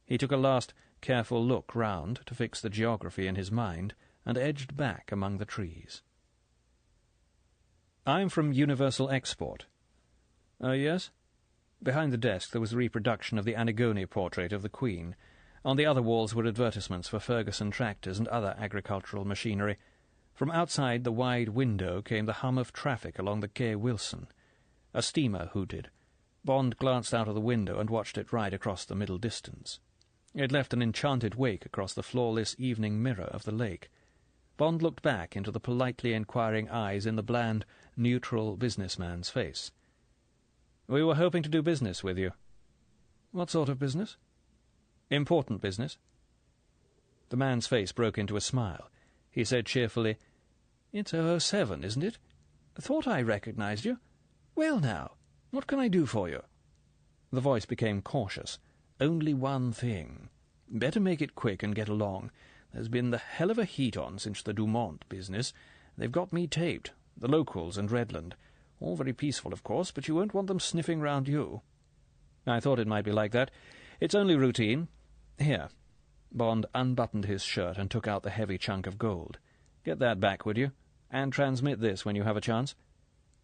He took a last careful look round to fix the geography in his mind, and edged back among the trees. "I'm from Universal Export." Yes?" Behind the desk there was a reproduction of the Antigone portrait of the Queen. On the other walls were advertisements for Ferguson tractors and other agricultural machinery. From outside the wide window came the hum of traffic along the Quai Wilson. A steamer hooted. Bond glanced out of the window and watched it ride across the middle distance. It left an enchanted wake across the flawless evening mirror of the lake. Bond looked back into the politely inquiring eyes in the bland, neutral businessman's face. "We were hoping to do business with you." "What sort of business?" "Important business." The man's face broke into a smile. He said cheerfully, "It's 007, isn't it? Thought I recognized you. Well now, what can I do for you?" The voice became cautious. "Only one thing. Better make it quick and get along. There's been the hell of a heat on since the Dumont business. They've got me taped, the locals and Redland. All very peaceful, of course, but you won't want them sniffing round you." "I thought it might be like that. It's only routine. Here." Bond unbuttoned his shirt and took out the heavy chunk of gold. "Get that back, would you? And transmit this when you have a chance."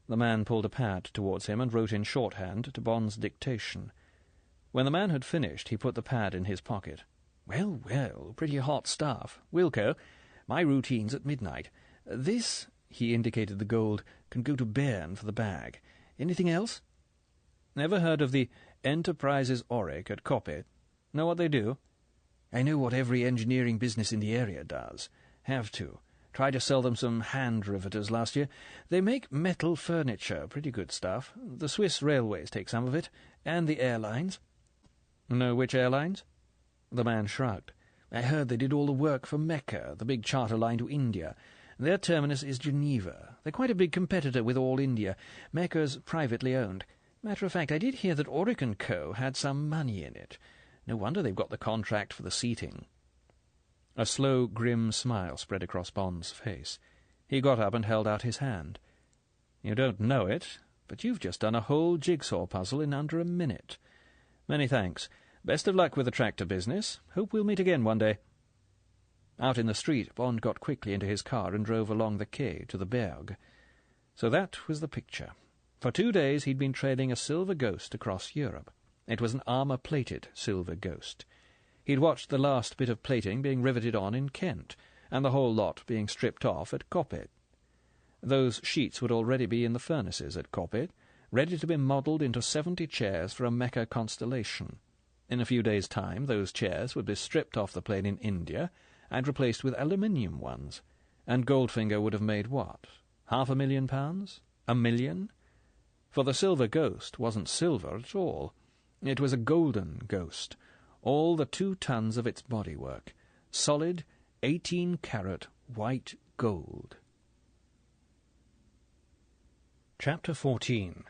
The man pulled a pad towards him and wrote in shorthand to Bond's dictation. When the man had finished, he put the pad in his pocket. "Well, well, pretty hot stuff. Wilco, my routine's at midnight. This," he indicated the gold, "can go to Bern for the bag. Anything else?" "Never heard of the Enterprises Auric at Coppet? Know what they do?" "I know what every engineering business in the area does. Have to. Tried to sell them some hand riveters last year. They make metal furniture, pretty good stuff. The Swiss railways take some of it, and the airlines." "Know which airlines?" The man shrugged. "I heard they did all the work for Mecca, the big charter line to India. Their terminus is Geneva. They're quite a big competitor with All India. Mecca's privately owned. Matter of fact, I did hear that Auric & Co. had some money in it. No wonder they've got the contract for the seating." A slow, grim smile spread across Bond's face. He got up and held out his hand. "You don't know it, but you've just done a whole jigsaw puzzle in under a minute. Many thanks. Best of luck with the tractor business. Hope we'll meet again one day." Out in the street, Bond got quickly into his car and drove along the quay to the Berg. So that was the picture. For 2 days he'd been trailing a silver ghost across Europe. It was an armour-plated silver ghost. He'd watched the last bit of plating being riveted on in Kent, and the whole lot being stripped off at Coppet. Those sheets would already be in the furnaces at Coppet, ready to be modelled into 70 chairs for a Mecca constellation. In a few days' time those chairs would be stripped off the plane in India and replaced with aluminium ones, and Goldfinger would have made what? £500,000? £1 million? For the silver ghost wasn't silver at all. It was a golden ghost, all the 2 tons of its bodywork, solid 18-carat white gold. Chapter 14.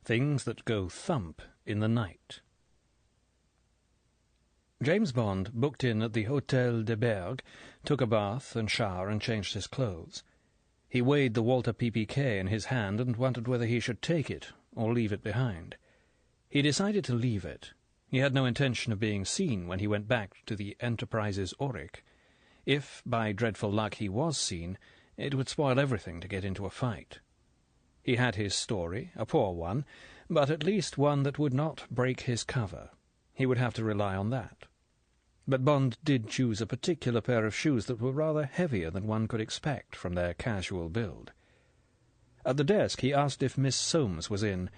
Things that go thump in the night. James Bond booked in at the Hôtel de Berg, took a bath and shower and changed his clothes. He weighed the Walter PPK in his hand and wondered whether he should take it or leave it behind. He decided to leave it. He had no intention of being seen when he went back to the Enterprises Auric. If, by dreadful luck, he was seen, it would spoil everything to get into a fight. He had his story, a poor one, but at least one that would not break his cover. He would have to rely on that. But Bond did choose a particular pair of shoes that were rather heavier than one could expect from their casual build. At the desk he asked if Miss Soames was in.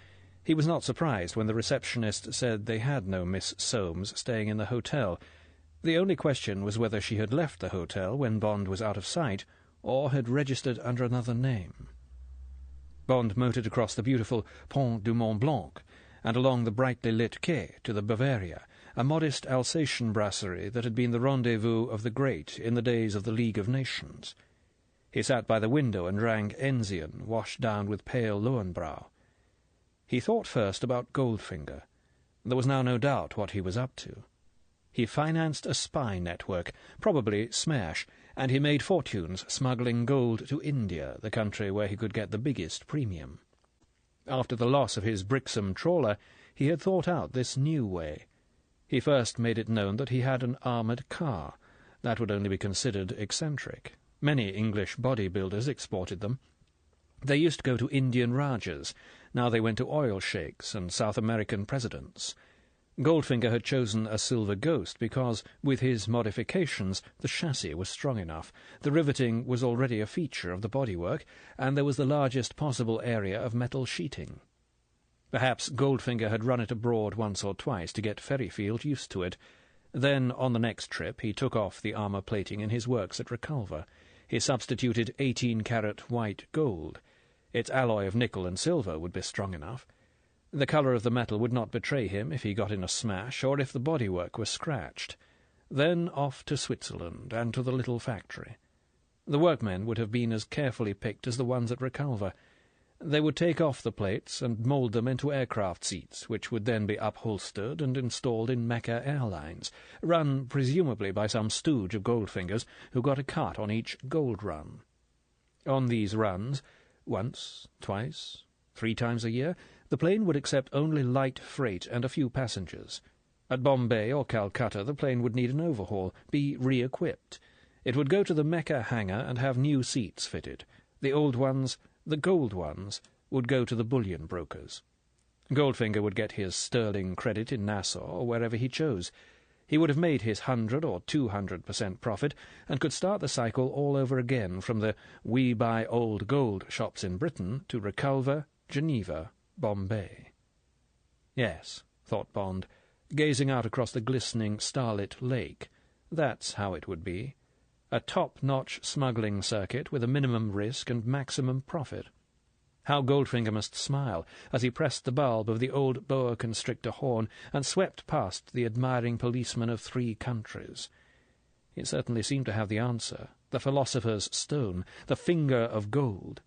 He was not surprised when the receptionist said they had no Miss Soames staying in the hotel. The only question was whether she had left the hotel when Bond was out of sight, or had registered under another name. Bond motored across the beautiful Pont du Mont Blanc, and along the brightly lit quay to the Bavaria, a modest Alsatian brasserie that had been the rendezvous of the great in the days of the League of Nations. He sat by the window and drank Enzian, washed down with pale Lowenbrau. He thought first about Goldfinger. There was now no doubt what he was up to. He financed a spy network, probably Smash, and he made fortunes smuggling gold to India, the country where he could get the biggest premium. After the loss of his Brixham trawler, he had thought out this new way. He first made it known that he had an armoured car. That would only be considered eccentric. Many English bodybuilders exported them. They used to go to Indian Rajas. Now they went to oil sheikhs and South American presidents. Goldfinger had chosen a Silver Ghost because, with his modifications, the chassis was strong enough, the riveting was already a feature of the bodywork, and there was the largest possible area of metal sheeting. Perhaps Goldfinger had run it abroad once or twice to get Ferryfield used to it. Then, on the next trip, he took off the armour plating in his works at Reculver. He substituted 18-carat white gold. Its alloy of nickel and silver would be strong enough. The colour of the metal would not betray him if he got in a smash, or if the bodywork was scratched. Then off to Switzerland, and to the little factory. The workmen would have been as carefully picked as the ones at Reculver. They would take off the plates and mould them into aircraft seats, which would then be upholstered and installed in Mecca Airlines, run presumably by some stooge of Goldfinger's who got a cut on each gold run. On these runs, once, twice, 3 times a year, the plane would accept only light freight and a few passengers. At Bombay or Calcutta the plane would need an overhaul, be re-equipped. It would go to the Mecca hangar and have new seats fitted. The old ones, the gold ones, would go to the bullion brokers. Goldfinger would get his sterling credit in Nassau or wherever he chose. He would have made his 100 or 200% profit, and could start the cycle all over again from the "we buy old gold" shops in Britain to Reculver, Geneva, Bombay. Yes, thought Bond, gazing out across the glistening, starlit lake, that's how it would be. A top-notch smuggling circuit with a minimum risk and maximum profit. How Goldfinger must smile as he pressed the bulb of the old boa constrictor horn and swept past the admiring policemen of 3 countries. It certainly seemed to have the answer, the philosopher's stone, the finger of gold.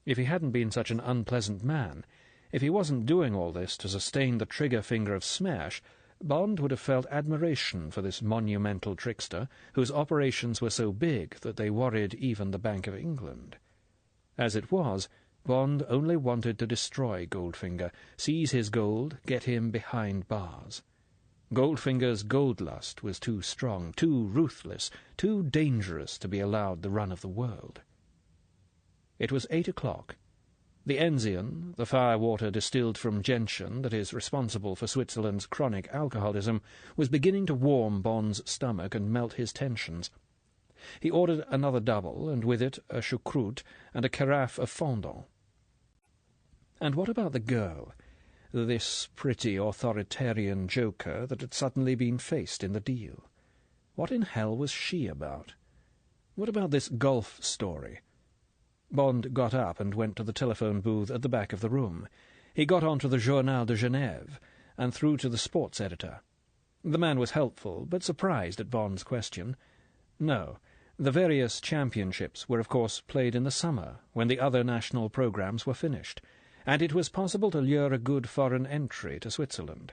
If he hadn't been such an unpleasant man, if he wasn't doing all this to sustain the trigger finger of Smash, Bond would have felt admiration for this monumental trickster, whose operations were so big that they worried even the Bank of England. As it was, Bond only wanted to destroy Goldfinger, seize his gold, get him behind bars. Goldfinger's gold lust was too strong, too ruthless, too dangerous to be allowed the run of the world. It was 8 o'clock. The Enzian, the fire-water distilled from gentian that is responsible for Switzerland's chronic alcoholism, was beginning to warm Bond's stomach and melt his tensions. He ordered another double, and with it a choucroute and a carafe of fondant. And what about the girl, this pretty authoritarian joker that had suddenly been faced in the deal? What in hell was she about? What about this golf story? Bond got up and went to the telephone booth at the back of the room. He got on to the Journal de Genève, and through to the sports editor. The man was helpful, but surprised at Bond's question. No, the various championships were of course played in the summer, when the other national programmes were finished, and it was possible to lure a good foreign entry to Switzerland.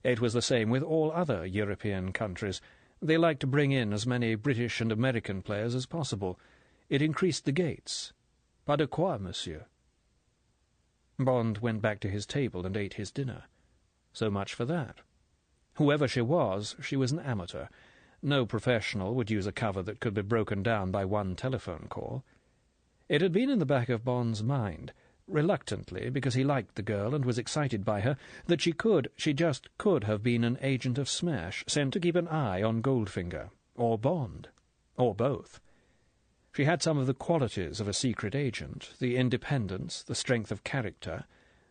It was the same with all other European countries. They liked to bring in as many British and American players as possible. It increased the gates. Pas de quoi, monsieur. Bond went back to his table and ate his dinner. So much for that. Whoever she was an amateur. No professional would use a cover that could be broken down by one telephone call. It had been in the back of Bond's mind, reluctantly, because he liked the girl and was excited by her, that she just could have been an agent of Smash, sent to keep an eye on Goldfinger, or Bond, or both. She had some of the qualities of a secret agent, the independence, the strength of character,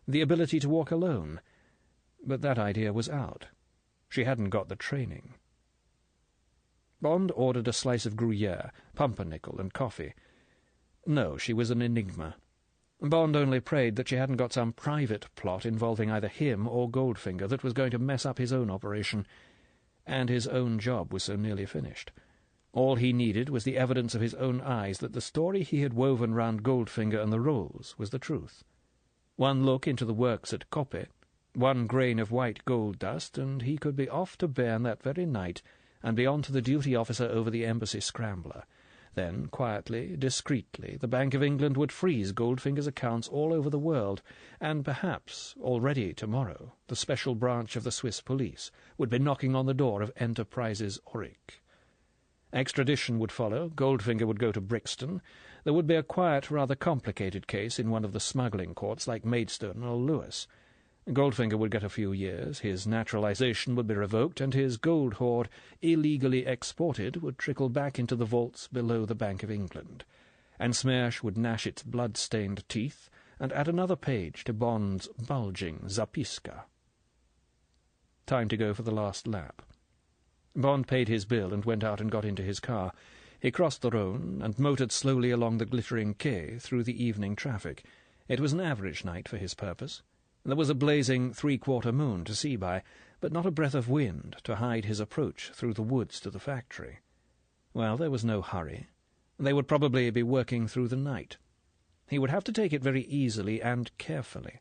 the ability to walk alone. But that idea was out. She hadn't got the training. Bond ordered a slice of Gruyere, pumpernickel, and coffee. No, she was an enigma. Bond only prayed that she hadn't got some private plot involving either him or Goldfinger that was going to mess up his own operation, and his own job was so nearly finished. All he needed was the evidence of his own eyes that the story he had woven round Goldfinger and the rolls was the truth. One look into the works at Coppe, one grain of white gold dust, and he could be off to Bern that very night, and be on to the duty officer over the embassy scrambler. Then, quietly, discreetly, the Bank of England would freeze Goldfinger's accounts all over the world, and perhaps, already tomorrow, the special branch of the Swiss police would be knocking on the door of Enterprises Auric. Extradition would follow, Goldfinger would go to Brixton, there would be a quiet, rather complicated case in one of the smuggling courts like Maidstone or Lewis. Goldfinger would get a few years, his naturalization would be revoked, and his gold hoard, illegally exported, would trickle back into the vaults below the Bank of England, and Smersh would gnash its blood-stained teeth and add another page to Bond's bulging Zapiska. Time to go for the last lap. Bond paid his bill and went out and got into his car. He crossed the Rhone and motored slowly along the glittering quay through the evening traffic. It was an average night for his purpose. There was a blazing three-quarter moon to see by, but not a breath of wind to hide his approach through the woods to the factory. Well, there was no hurry. They would probably be working through the night. He would have to take it very easily and carefully.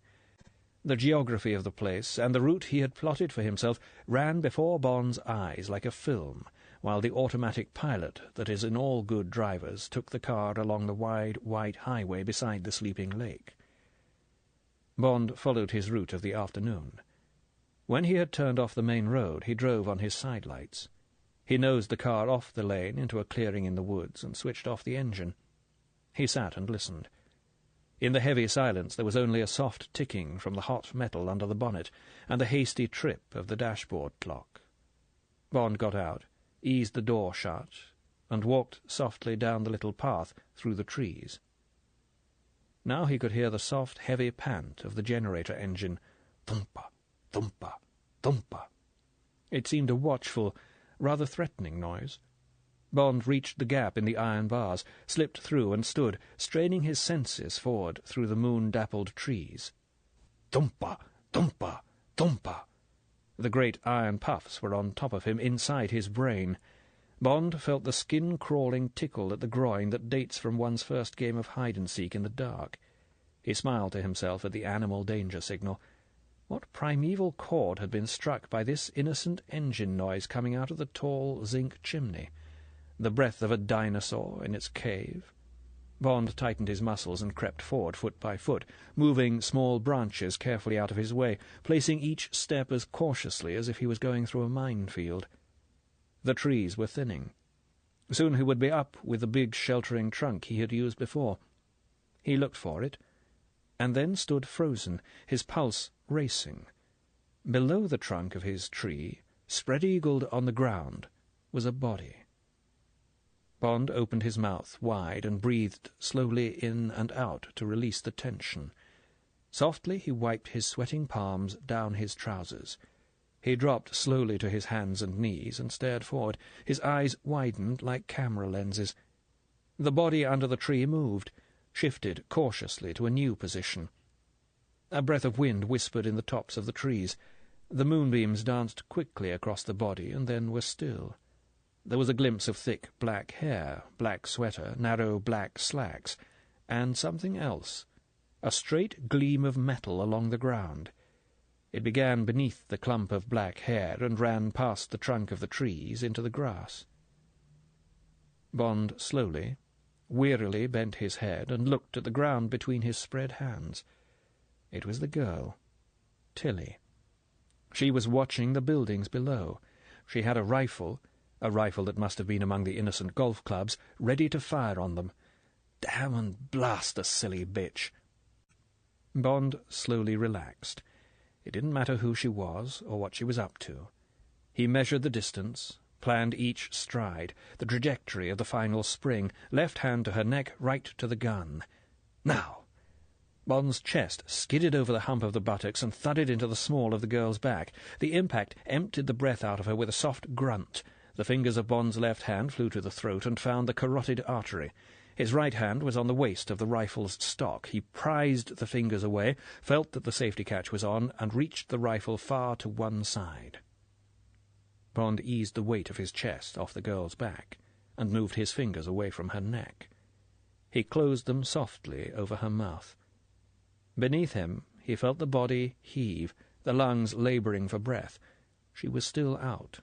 The geography of the place and the route he had plotted for himself ran before Bond's eyes like a film, while the automatic pilot that is in all good drivers took the car along the wide, white highway beside the sleeping lake. Bond followed his route of the afternoon. When he had turned off the main road, he drove on his sidelights. He nosed the car off the lane into a clearing in the woods and switched off the engine. He sat and listened. In the heavy silence there was only a soft ticking from the hot metal under the bonnet and the hasty trip of the dashboard clock. Bond got out, eased the door shut, and walked softly down the little path through the trees. Now he could hear the soft, heavy pant of the generator engine, thumpa, thumpa, thumpa. It seemed a watchful, rather threatening noise. Bond reached the gap in the iron bars, slipped through and stood, straining his senses forward through the moon-dappled trees. Thumpa, thumpa, thumpa. The great iron puffs were on top of him, inside his brain. Bond felt the skin-crawling tickle at the groin that dates from one's first game of hide-and-seek in the dark. He smiled to himself at the animal danger signal. What primeval chord had been struck by this innocent engine noise coming out of the tall zinc chimney? The breath of a dinosaur in its cave? Bond tightened his muscles and crept forward foot by foot, moving small branches carefully out of his way, placing each step as cautiously as if he was going through a minefield. The trees were thinning. Soon he would be up with the big sheltering trunk he had used before. He looked for it, and then stood frozen, his pulse racing. Below the trunk of his tree, spread-eagled on the ground, was a body. Bond opened his mouth wide and breathed slowly in and out to release the tension. Softly he wiped his sweating palms down his trousers. He dropped slowly to his hands and knees and stared forward. His eyes widened like camera lenses. The body under the tree moved, shifted cautiously to a new position. A breath of wind whispered in the tops of the trees. The moonbeams danced quickly across the body and then were still. There was a glimpse of thick black hair, black sweater, narrow black slacks, and something else, a straight gleam of metal along the ground. It began beneath the clump of black hair and ran past the trunk of the trees into the grass. Bond slowly, wearily bent his head and looked at the ground between his spread hands. It was the girl, Tilly. She was watching the buildings below. She had a rifle that must have been among the innocent golf clubs, ready to fire on them. Damn and blast the silly bitch! Bond slowly relaxed. It didn't matter who she was or what she was up to. He measured the distance, planned each stride, the trajectory of the final spring, left hand to her neck, right to the gun. Now! Bond's chest skidded over the hump of the buttocks and thudded into the small of the girl's back. The impact emptied the breath out of her with a soft grunt. The fingers of Bond's left hand flew to the throat and found the carotid artery. His right hand was on the waist of the rifle's stock. He prized the fingers away, felt that the safety catch was on, and reached the rifle far to one side. Bond eased the weight of his chest off the girl's back and moved his fingers away from her neck. He closed them softly over her mouth. Beneath him he felt the body heave, the lungs labouring for breath. She was still out.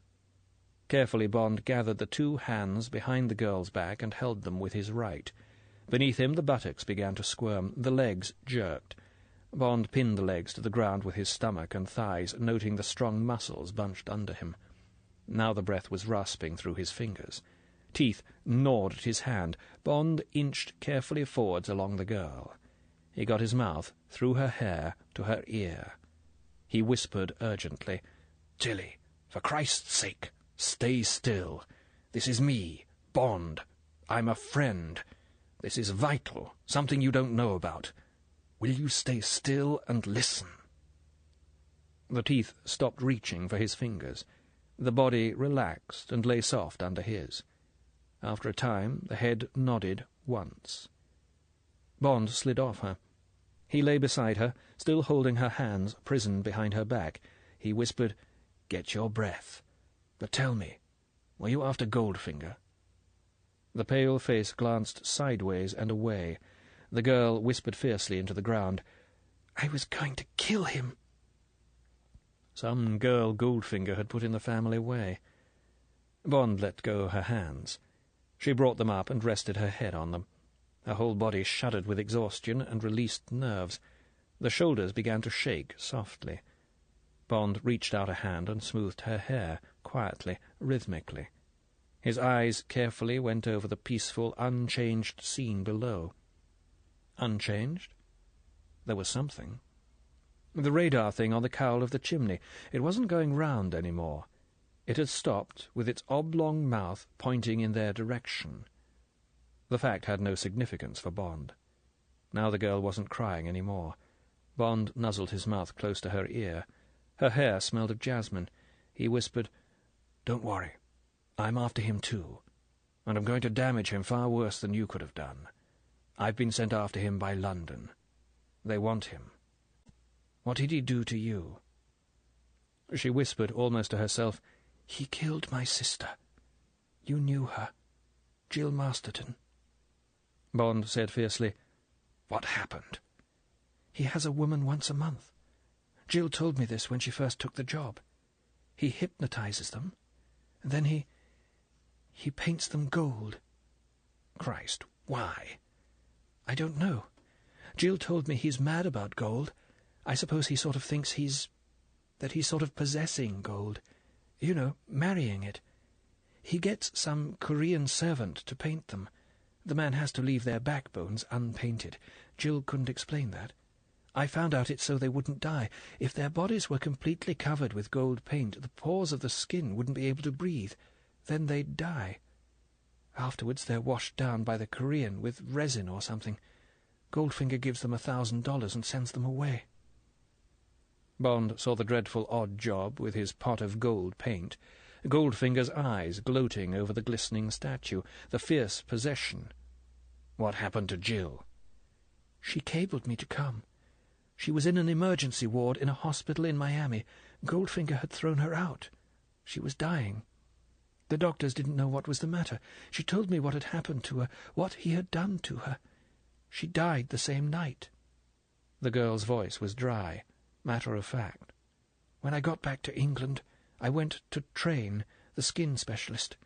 Carefully Bond gathered the two hands behind the girl's back and held them with his right. Beneath him the buttocks began to squirm, the legs jerked. Bond pinned the legs to the ground with his stomach and thighs, noting the strong muscles bunched under him. Now the breath was rasping through his fingers. Teeth gnawed at his hand. Bond inched carefully forwards along the girl. He got his mouth through her hair to her ear. He whispered urgently, "Tilly, for Christ's sake, stay still. This is me, Bond. I'm a friend. This is vital, something you don't know about. Will you stay still and listen?" The teeth stopped reaching for his fingers. The body relaxed and lay soft under his. After a time, the head nodded once. Bond slid off her. He lay beside her, still holding her hands prisoned behind her back. He whispered, "Get your breath. But tell me, were you after Goldfinger?" The pale face glanced sideways and away. The girl whispered fiercely into the ground, "I was going to kill him." Some girl Goldfinger had put in the family way. Bond let go her hands. She brought them up and rested her head on them. Her whole body shuddered with exhaustion and released nerves. The shoulders began to shake softly. Bond reached out a hand and smoothed her hair, quietly, rhythmically. His eyes carefully went over the peaceful, unchanged scene below. Unchanged? There was something. The radar thing on the cowl of the chimney. It wasn't going round any more. It had stopped, with its oblong mouth pointing in their direction. The fact had no significance for Bond. Now the girl wasn't crying any more. Bond nuzzled his mouth close to her ear. Her hair smelled of jasmine. He whispered, "Don't worry. I'm after him too, and I'm going to damage him far worse than you could have done. I've been sent after him by London. They want him. What did he do to you?" She whispered almost to herself, "He killed my sister. You knew her. Jill Masterton." Bond said fiercely, "What happened?" "He has a woman once a month. Jill told me this when she first took the job. He hypnotizes them, and then he paints them gold." "Christ, why?" "I don't know. Jill told me he's mad about gold. I suppose he sort of thinks he's sort of possessing gold. You know, marrying it. He gets some Korean servant to paint them. The man has to leave their backbones unpainted. Jill couldn't explain that. I found out it's so they wouldn't die. If their bodies were completely covered with gold paint, the pores of the skin wouldn't be able to breathe. Then they'd die. Afterwards they're washed down by the Korean with resin or something. Goldfinger gives them $1,000 and sends them away." Bond saw the dreadful odd job with his pot of gold paint, Goldfinger's eyes gloating over the glistening statue, the fierce possession. "What happened to Jill?" "She cabled me to come. She was in an emergency ward in a hospital in Miami. Goldfinger had thrown her out. She was dying. The doctors didn't know what was the matter. She told me what had happened to her, what he had done to her. She died the same night." The girl's voice was dry, matter-of-fact. "When I got back to England, I went to Train, the skin specialist.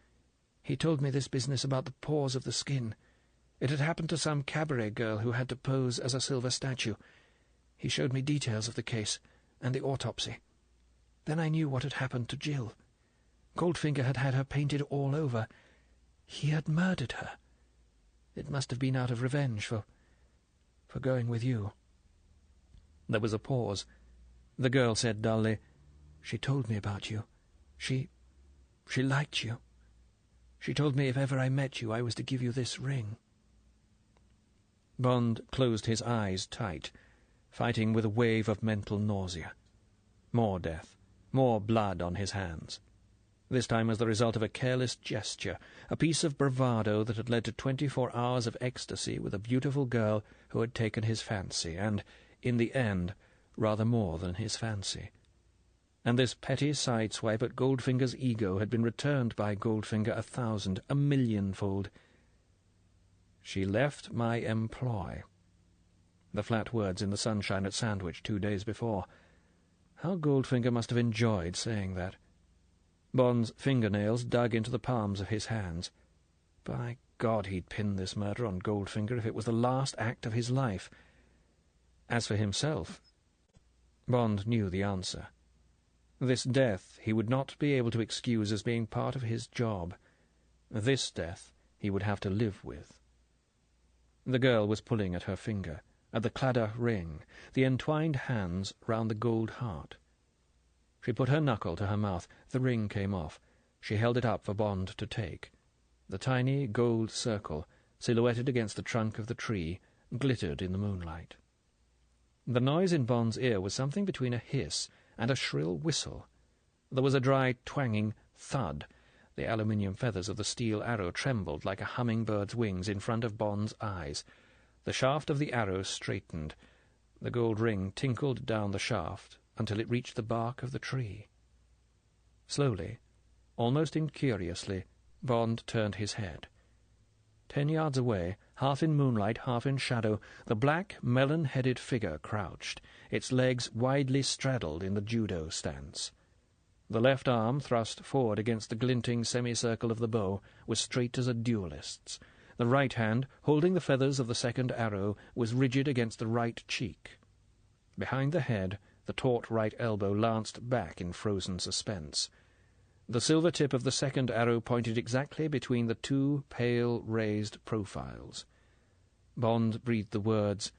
He told me this business about the pores of the skin. It had happened to some cabaret girl who had to pose as a silver statue. He showed me details of the case and the autopsy. Then I knew what had happened to Jill. Goldfinger had had her painted all over. He had murdered her. It must have been out of revenge for going with you." There was a pause. The girl said dully, "She told me about you. She liked you." She told me if ever I met you, I was to give you this ring." Bond closed his eyes tight, fighting with a wave of mental nausea. More death, more blood on his hands. This time as the result of a careless gesture, a piece of bravado that had led to 24 hours of ecstasy with a beautiful girl who had taken his fancy, and, in the end, rather more than his fancy. And this petty sideswipe at Goldfinger's ego had been returned by Goldfinger 1,000, a millionfold. She left my employ. The flat words in the sunshine at Sandwich 2 days before. How Goldfinger must have enjoyed saying that. Bond's fingernails dug into the palms of his hands. By God, he'd pin this murder on Goldfinger if it was the last act of his life. As for himself, Bond knew the answer. This death he would not be able to excuse as being part of his job. This death he would have to live with. The girl was pulling at her finger, at the cladder ring, the entwined hands round the gold heart. She put her knuckle to her mouth. The ring came off. She held it up for Bond to take. The tiny gold circle, silhouetted against the trunk of the tree, glittered in the moonlight. The noise in Bond's ear was something between a hiss and a shrill whistle. There was a dry, twanging thud. The aluminium feathers of the steel arrow trembled like a humming-bird's wings in front of Bond's eyes. The shaft of the arrow straightened. The gold ring tinkled down the shaft until it reached the bark of the tree. Slowly, almost incuriously, Bond turned his head. 10 yards away, half in moonlight, half in shadow, the black, melon-headed figure crouched, its legs widely straddled in the judo stance. The left arm, thrust forward against the glinting semicircle of the bow, was straight as a duellist's. The right hand, holding the feathers of the second arrow, was rigid against the right cheek. Behind the head, the taut right elbow lanced back in frozen suspense. The silver tip of the second arrow pointed exactly between the two pale, raised profiles. Bond breathed the words,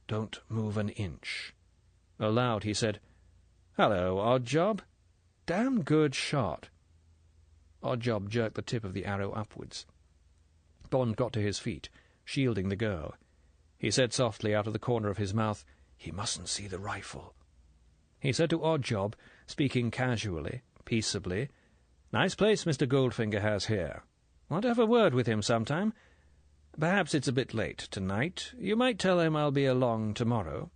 "Don't move an inch." Aloud he said, "Hello, Oddjob. Damn good shot." Oddjob jerked the tip of the arrow upwards. Bond got to his feet, shielding the girl. He said softly out of the corner of his mouth, "He mustn't see the rifle." He said to Oddjob, speaking casually, peaceably, "Nice place Mr. Goldfinger has here. Want to have a word with him sometime? Perhaps it's a bit late tonight. You might tell him I'll be along tomorrow."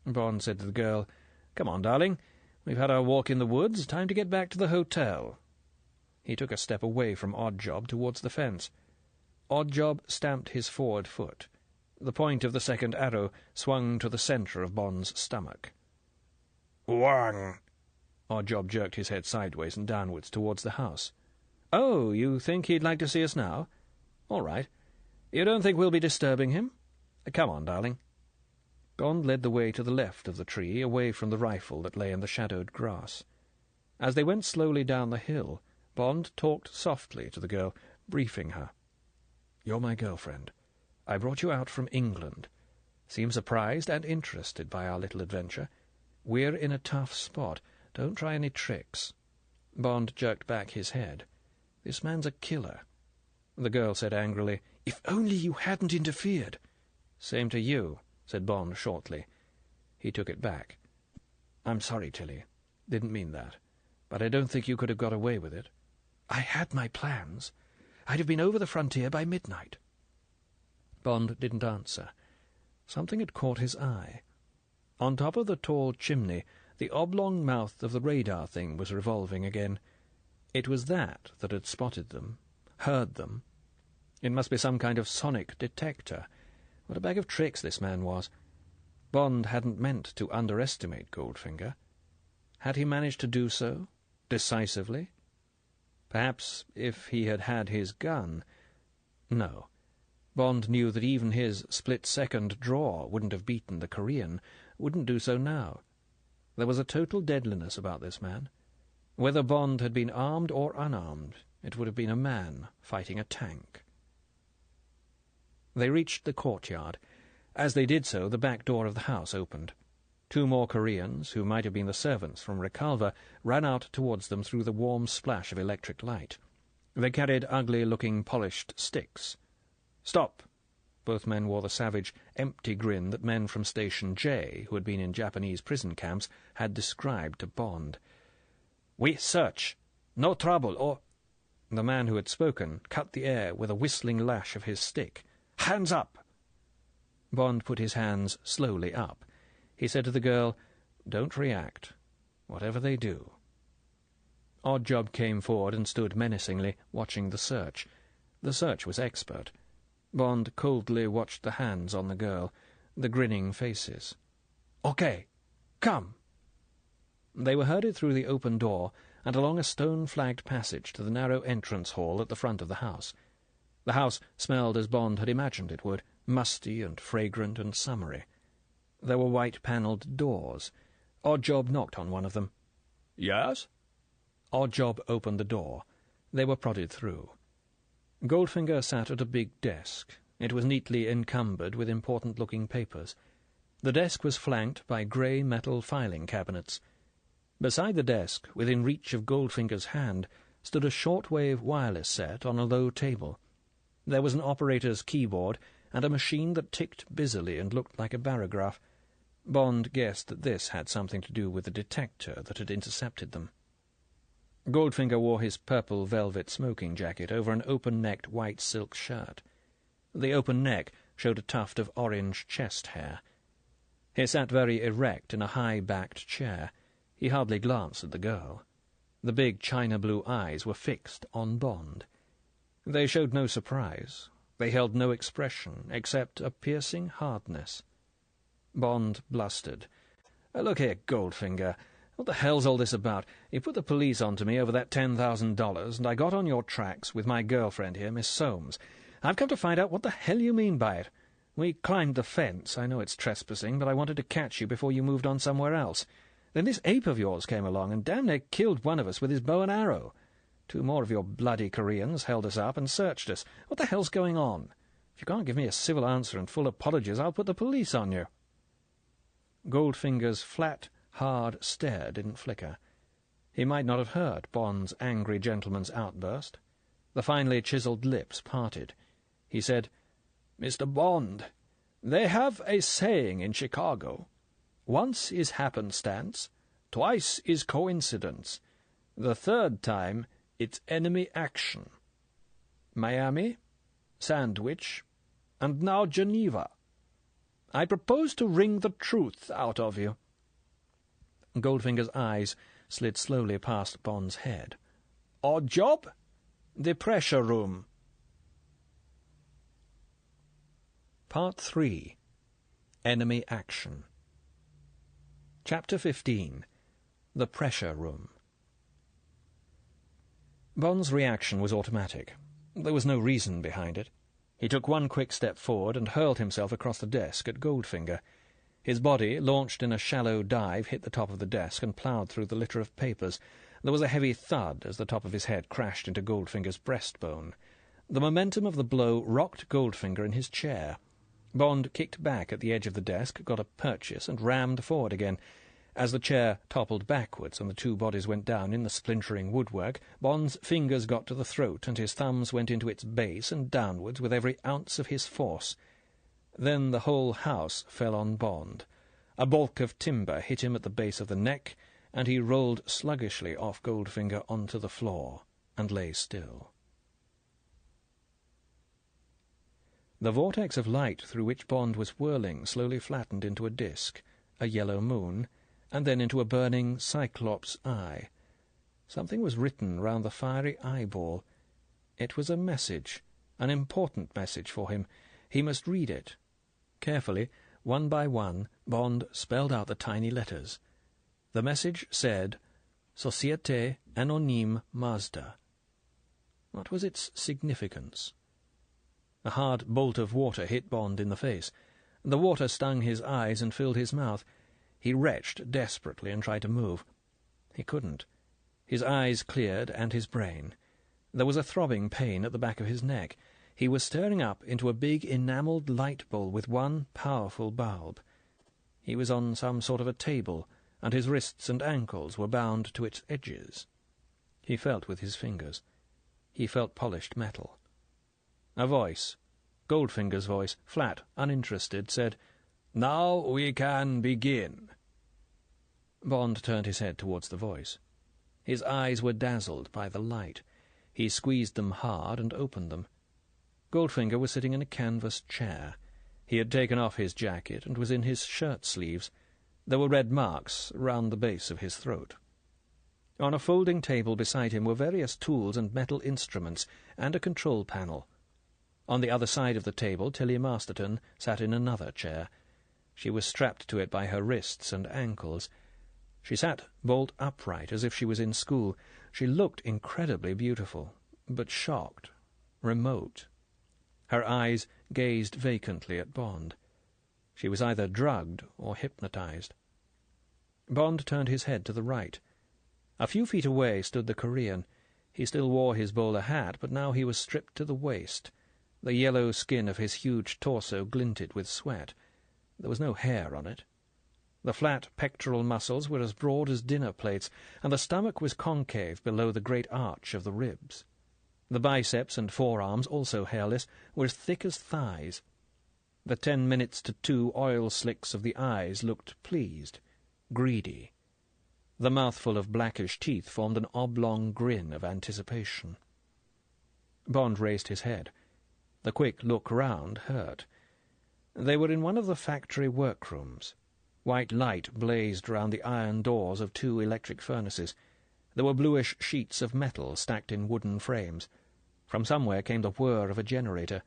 Bond said to the girl, "Come on, darling. We've had our walk in the woods. Time to get back to the hotel." He took a step away from Oddjob towards the fence. Oddjob stamped his forward foot. The point of the second arrow swung to the centre of Bond's stomach. "Wang!" Oddjob jerked his head sideways and downwards towards the house. "Oh, you think he'd like to see us now? All right. You don't think we'll be disturbing him? Come on, darling." Bond led the way to the left of the tree, away from the rifle that lay in the shadowed grass. As they went slowly down the hill, Bond talked softly to the girl, briefing her. "You're my girlfriend. I brought you out from England. Seem surprised and interested by our little adventure. We're in a tough spot. Don't try any tricks." Bond jerked back his head. "This man's a killer." The girl said angrily, "If only you hadn't interfered." "Same to you," said Bond shortly. He took it back. "I'm sorry, Tilly. Didn't mean that. But I don't think you could have got away with it." "I had my plans. I'd have been over the frontier by midnight." Bond didn't answer. Something had caught his eye. On top of the tall chimney, the oblong mouth of the radar thing was revolving again. It was that had spotted them, heard them. It must be some kind of sonic detector. What a bag of tricks this man was. Bond hadn't meant to underestimate Goldfinger. Had he managed to do so, decisively? Perhaps if he had had his gun... No. Bond knew that even his split-second draw wouldn't have beaten the Korean, wouldn't do so now. There was a total deadliness about this man. Whether Bond had been armed or unarmed, it would have been a man fighting a tank. They reached the courtyard. As they did so, the back door of the house opened. 2 more Koreans, who might have been the servants from Recalva, ran out towards them through the warm splash of electric light. They carried ugly-looking polished sticks. "Stop!" Both men wore the savage, empty grin that men from Station J, who had been in Japanese prison camps, had described to Bond. "We search. No trouble, or—" The man who had spoken cut the air with a whistling lash of his stick. "Hands up!" Bond put his hands slowly up. He said to the girl, "Don't react, whatever they do." Oddjob came forward and stood menacingly, watching the search. The search was expert. Bond coldly watched the hands on the girl, the grinning faces. "Okay, come!" They were herded through the open door and along a stone-flagged passage to the narrow entrance hall at the front of the house. The house smelled as Bond had imagined it would, musty and fragrant and summery. There were white-panelled doors. Oddjob knocked on one of them. "Yes?" Oddjob opened the door. They were prodded through. Goldfinger sat at a big desk. It was neatly encumbered with important-looking papers. The desk was flanked by grey metal filing cabinets. Beside the desk, within reach of Goldfinger's hand, stood a short-wave wireless set on a low table. There was an operator's keyboard and a machine that ticked busily and looked like a barograph. Bond guessed that this had something to do with the detector that had intercepted them. Goldfinger wore his purple velvet smoking jacket over an open-necked white silk shirt. The open neck showed a tuft of orange chest hair. He sat very erect in a high-backed chair. He hardly glanced at the girl. The big china-blue eyes were fixed on Bond. They showed no surprise. They held no expression, except a piercing hardness. Bond blustered. "Look here, Goldfinger. What the hell's all this about? You put the police onto me over that $10,000, and I got on your tracks with my girlfriend here, Miss Soames. I've come to find out what the hell you mean by it. We climbed the fence. I know it's trespassing, but I wanted to catch you before you moved on somewhere else. Then this ape of yours came along and damn near killed one of us with his bow and arrow. 2 more of your bloody Koreans held us up and searched us. What the hell's going on? If you can't give me a civil answer and full apologies, I'll put the police on you." Goldfinger's flat, hard stare didn't flicker. He might not have heard Bond's angry gentleman's outburst. The finely chiselled lips parted. He said, "Mr. Bond, they have a saying in Chicago. Once is happenstance, twice is coincidence, the third time it's enemy action. Miami, Sandwich, and now Geneva. I propose to wring the truth out of you." Goldfinger's eyes slid slowly past Bond's head. "Oddjob? The pressure room." Part 3. Enemy Action. Chapter 15. The Pressure Room. Bond's reaction was automatic. There was no reason behind it. He took one quick step forward and hurled himself across the desk at Goldfinger. His body, launched in a shallow dive, hit the top of the desk and ploughed through the litter of papers. There was a heavy thud as the top of his head crashed into Goldfinger's breastbone. The momentum of the blow rocked Goldfinger in his chair. Bond kicked back at the edge of the desk, got a purchase, and rammed forward again. As the chair toppled backwards and the 2 bodies went down in the splintering woodwork, Bond's fingers got to the throat and his thumbs went into its base and downwards with every ounce of his force. Then the whole house fell on Bond. A bulk of timber hit him at the base of the neck, and he rolled sluggishly off Goldfinger onto the floor and lay still. The vortex of light through which Bond was whirling slowly flattened into a disk, a yellow moon, and then into a burning cyclops eye. Something was written round the fiery eyeball. It was a message, an important message for him. He must read it. Carefully, one by one, Bond spelled out the tiny letters. The message said, "Société Anonyme Mazda." What was its significance? A hard bolt of water hit Bond in the face. The water stung his eyes and filled his mouth. He retched desperately and tried to move. He couldn't. His eyes cleared and his brain. There was a throbbing pain at the back of his neck. He was staring up into a big enamelled light bowl with one powerful bulb. He was on some sort of a table, and his wrists and ankles were bound to its edges. He felt with his fingers. He felt polished metal. A voice, Goldfinger's voice, flat, uninterested, said, "Now we can begin." Bond turned his head towards the voice. His eyes were dazzled by the light. He squeezed them hard and opened them. Goldfinger was sitting in a canvas chair. He had taken off his jacket and was in his shirt-sleeves. There were red marks round the base of his throat. On a folding table beside him were various tools and metal instruments, and a control panel. On the other side of the table Tilly Masterton sat in another chair. She was strapped to it by her wrists and ankles. She sat bolt upright, as if she was in school. She looked incredibly beautiful, but shocked, remote. Her eyes gazed vacantly at Bond. She was either drugged or hypnotized. Bond turned his head to the right. A few feet away stood the Korean. He still wore his bowler hat, but now he was stripped to the waist. The yellow skin of his huge torso glinted with sweat. There was no hair on it. The flat pectoral muscles were as broad as dinner plates, and the stomach was concave below the great arch of the ribs. The biceps and forearms, also hairless, were as thick as thighs. The 10 minutes to 2 oil slicks of the eyes looked pleased, greedy. The mouthful of blackish teeth formed an oblong grin of anticipation. Bond raised his head. The quick look round hurt. They were in one of the factory workrooms. White light blazed round the iron doors of 2 electric furnaces. There were bluish sheets of metal stacked in wooden frames. From somewhere came the whir of a generator.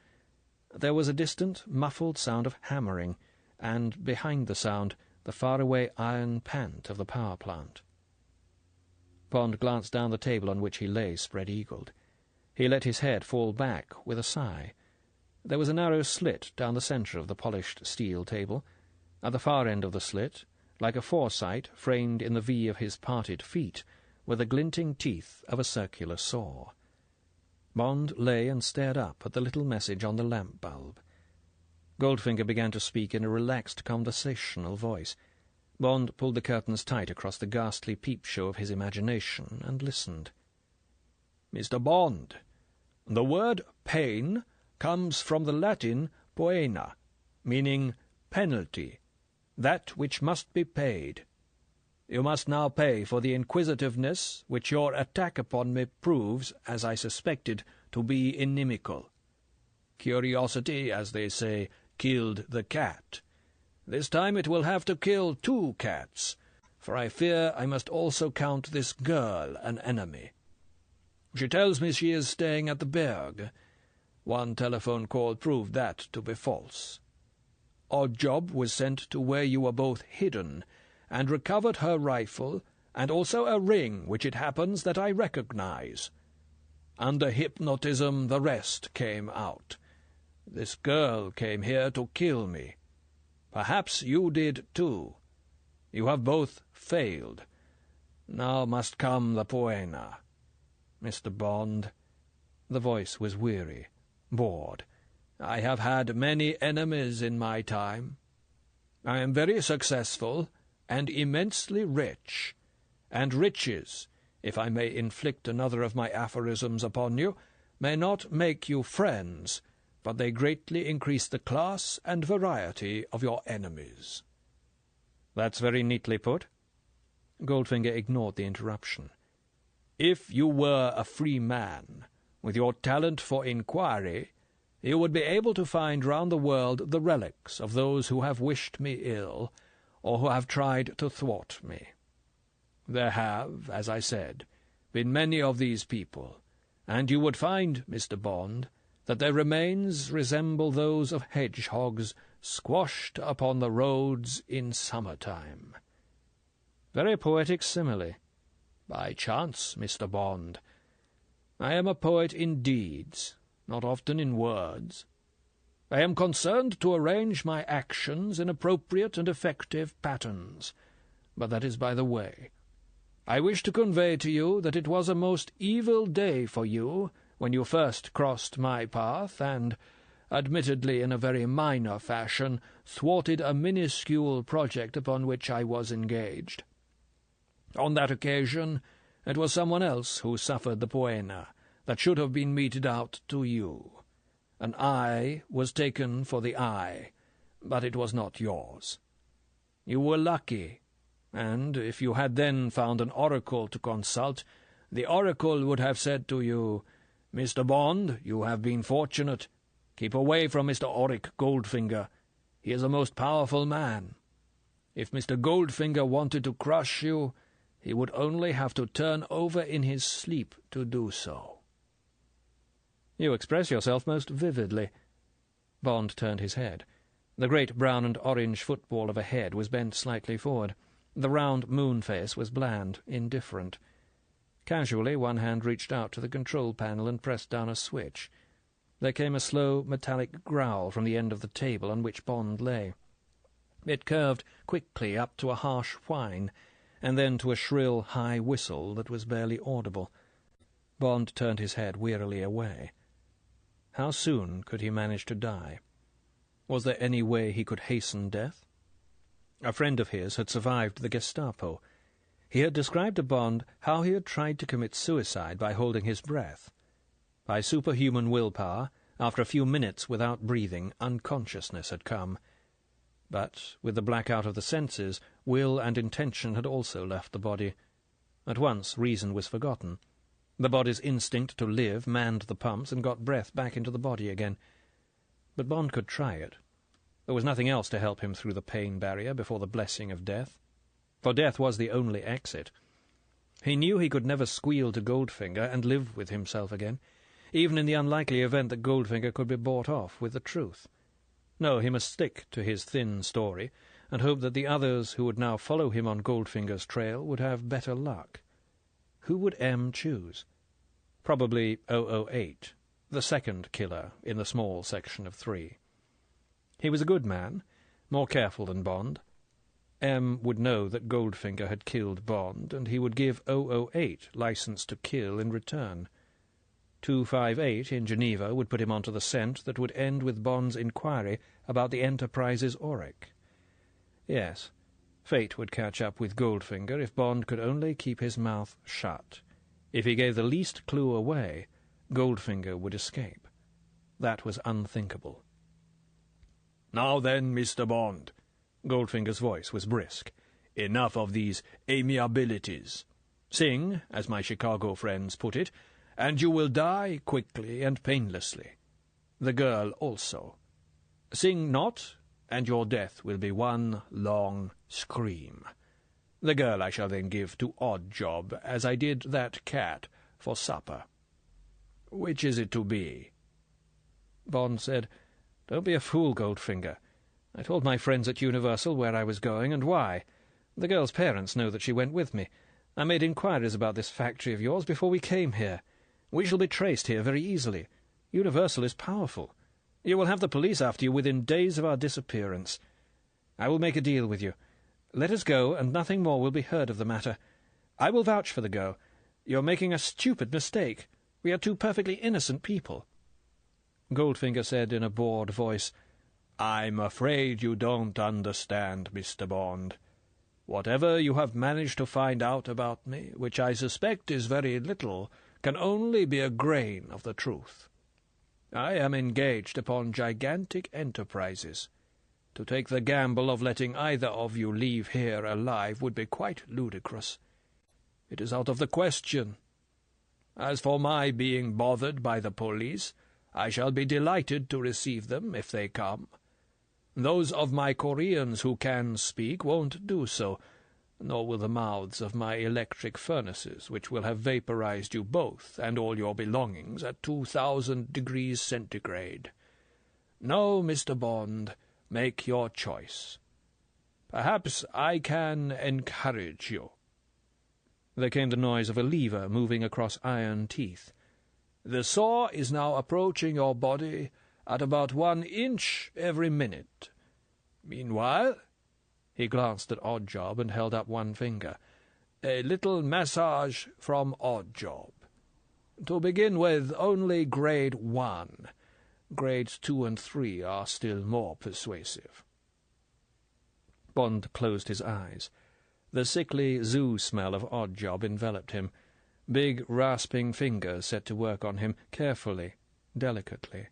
There was a distant, muffled sound of hammering, and behind the sound the faraway iron pant of the power plant. Bond glanced down the table on which he lay spread-eagled. He let his head fall back with a sigh. There was a narrow slit down the centre of the polished steel table. At the far end of the slit, like a foresight framed in the V of his parted feet, were the glinting teeth of a circular saw. Bond lay and stared up at the little message on the lamp bulb. Goldfinger began to speak in a relaxed conversational voice. Bond pulled the curtains tight across the ghastly peep-show of his imagination and listened. "Mr. Bond, the word pain comes from the Latin poena, meaning penalty, that which must be paid. You must now pay for the inquisitiveness which your attack upon me proves, as I suspected, to be inimical. Curiosity, as they say, killed the cat. This time it will have to kill 2 cats, for I fear I must also count this girl an enemy. She tells me she is staying at the Berg. One telephone call proved that to be false. Oddjob was sent to where you were both hidden, and recovered her rifle, and also a ring which it happens that I recognize. Under hypnotism the rest came out. This girl came here to kill me. Perhaps you did too. You have both failed. Now must come the poena. Mr. Bond." The voice was weary, bored. "I have had many enemies in my time. I am very successful and immensely rich, and riches, if I may inflict another of my aphorisms upon you, may not make you friends, but they greatly increase the class and variety of your enemies." "That's very neatly put." Goldfinger ignored the interruption. "If you were a free man, with your talent for inquiry, you would be able to find round the world the relics of those who have wished me ill, or who have tried to thwart me. There have, as I said, been many of these people, and you would find, Mr. Bond, that their remains resemble those of hedgehogs squashed upon the roads in summer-time." "Very poetic simile." "By chance, Mr. Bond. I am a poet in deeds, not often in words. I am concerned to arrange my actions in appropriate and effective patterns, but that is by the way. I wish to convey to you that it was a most evil day for you when you first crossed my path and, admittedly in a very minor fashion, thwarted a minuscule project upon which I was engaged. On that occasion it was someone else who suffered the poena, that should have been meted out to you. An eye was taken for the eye, but it was not yours. You were lucky, and if you had then found an oracle to consult, the oracle would have said to you, 'Mr. Bond, you have been fortunate. Keep away from Mr. Auric Goldfinger. He is a most powerful man. If Mr. Goldfinger wanted to crush you, he would only have to turn over in his sleep to do so.' You express yourself most vividly." Bond turned his head. The great brown and orange football of a head was bent slightly forward. The round moon face was bland, indifferent. Casually, one hand reached out to the control panel and pressed down a switch. There came a slow, metallic growl from the end of the table on which Bond lay. It curved quickly up to a harsh whine, and then to a shrill, high whistle that was barely audible. Bond turned his head wearily away. How soon could he manage to die? Was there any way he could hasten death? A friend of his had survived the Gestapo. He had described to Bond how he had tried to commit suicide by holding his breath. By superhuman willpower, after a few minutes without breathing, unconsciousness had come. But with the blackout of the senses, will and intention had also left the body. At once reason was forgotten. The body's instinct to live manned the pumps and got breath back into the body again. But Bond could try it. There was nothing else to help him through the pain barrier before the blessing of death. For death was the only exit. He knew he could never squeal to Goldfinger and live with himself again, even in the unlikely event that Goldfinger could be bought off with the truth. No, he must stick to his thin story, and hope that the others who would now follow him on Goldfinger's trail would have better luck. Who would M choose? Probably 008, the second killer in the small section of 3. He was a good man, more careful than Bond. M would know that Goldfinger had killed Bond, and he would give 008 license to kill in return. 258 in Geneva would put him onto the scent that would end with Bond's inquiry about the Enterprise's Auric. Yes, fate would catch up with Goldfinger if Bond could only keep his mouth shut. If he gave the least clue away, Goldfinger would escape. That was unthinkable. "Now then, Mr. Bond," Goldfinger's voice was brisk, "enough of these amiabilities. Sing, as my Chicago friends put it, and you will die quickly and painlessly. The girl also. Sing not, and your death will be one long scream. The girl I shall then give to Oddjob, as I did that cat, for supper. Which is it to be?" Bond said, "Don't be a fool, Goldfinger. I told my friends at Universal where I was going and why. The girl's parents know that she went with me. I made inquiries about this factory of yours before we came here. We shall be traced here very easily. Universal is powerful. You will have the police after you within days of our disappearance. I will make a deal with you. Let us go, and nothing more will be heard of the matter. I will vouch for the girl. You're making a stupid mistake. We are two perfectly innocent people." Goldfinger said in a bored voice, "I'm afraid you don't understand, Mr. Bond. Whatever you have managed to find out about me, which I suspect is very little, can only be a grain of the truth. I am engaged upon gigantic enterprises. To take the gamble of letting either of you leave here alive would be quite ludicrous. It is out of the question. As for my being bothered by the police, I shall be delighted to receive them if they come. Those of my Koreans who can speak won't do so, nor will the mouths of my electric furnaces, which will have vaporized you both and all your belongings at 2,000 degrees centigrade. No, Mr. Bond, make your choice. Perhaps I can encourage you." There came the noise of a lever moving across iron teeth. "The saw is now approaching your body at about 1 inch every minute. Meanwhile," he glanced at Oddjob and held up one finger, "a little massage from Oddjob. To begin with, only grade 1. Grades 2 and 3 are still more persuasive." Bond closed his eyes. The sickly zoo smell of Oddjob enveloped him. Big, rasping fingers set to work on him carefully, delicately.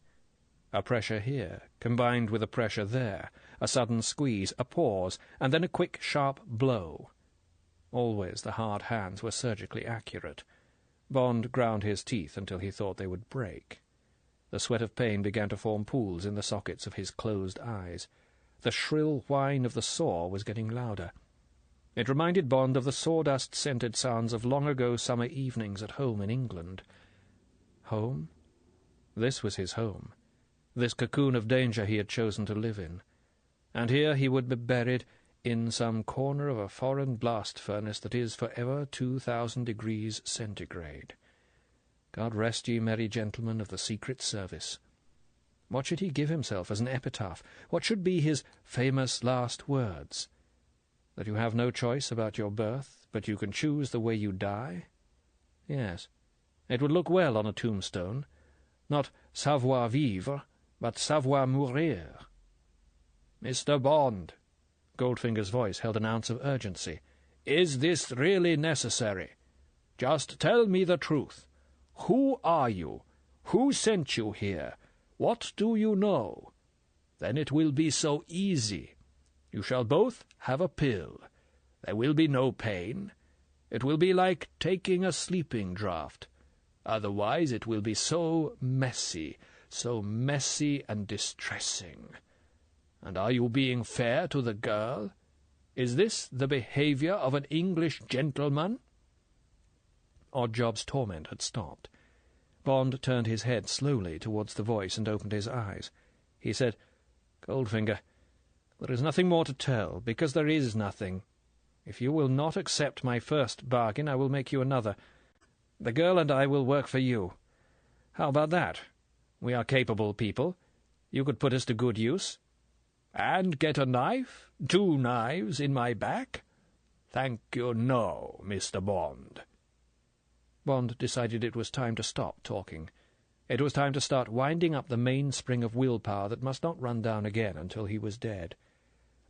A pressure here, combined with a pressure there, a sudden squeeze, a pause, and then a quick, sharp blow. Always the hard hands were surgically accurate. Bond ground his teeth until he thought they would break. The sweat of pain began to form pools in the sockets of his closed eyes. The shrill whine of the saw was getting louder. It reminded Bond of the sawdust-scented sounds of long-ago summer evenings at home in England. Home? This was his home. This cocoon of danger he had chosen to live in. And here he would be buried in some corner of a foreign blast furnace that is for ever 2,000 degrees centigrade. God rest ye, merry gentlemen of the Secret Service. What should he give himself as an epitaph? What should be his famous last words? That you have no choice about your birth, but you can choose the way you die? Yes, it would look well on a tombstone. Not savoir vivre, but savoir mourir. Mr. Bond, Goldfinger's voice held an ounce of urgency, is this really necessary? Just tell me the truth. Who are you? Who sent you here? What do you know? Then it will be so easy. You shall both have a pill. There will be no pain. It will be like taking a sleeping draught. Otherwise it will be so messy and distressing. And are you being fair to the girl? Is this the behaviour of an English gentleman?" Oddjob's torment had stopped. Bond turned his head slowly towards the voice and opened his eyes. He said, "Goldfinger, there is nothing more to tell, because there is nothing. If you will not accept my first bargain, I will make you another. The girl and I will work for you. How about that? We are capable people. You could put us to good use." "And get a knife? 2 knives in my back? Thank you, no, Mr. Bond." Bond decided it was time to stop talking. It was time to start winding up the mainspring of willpower that must not run down again until he was dead.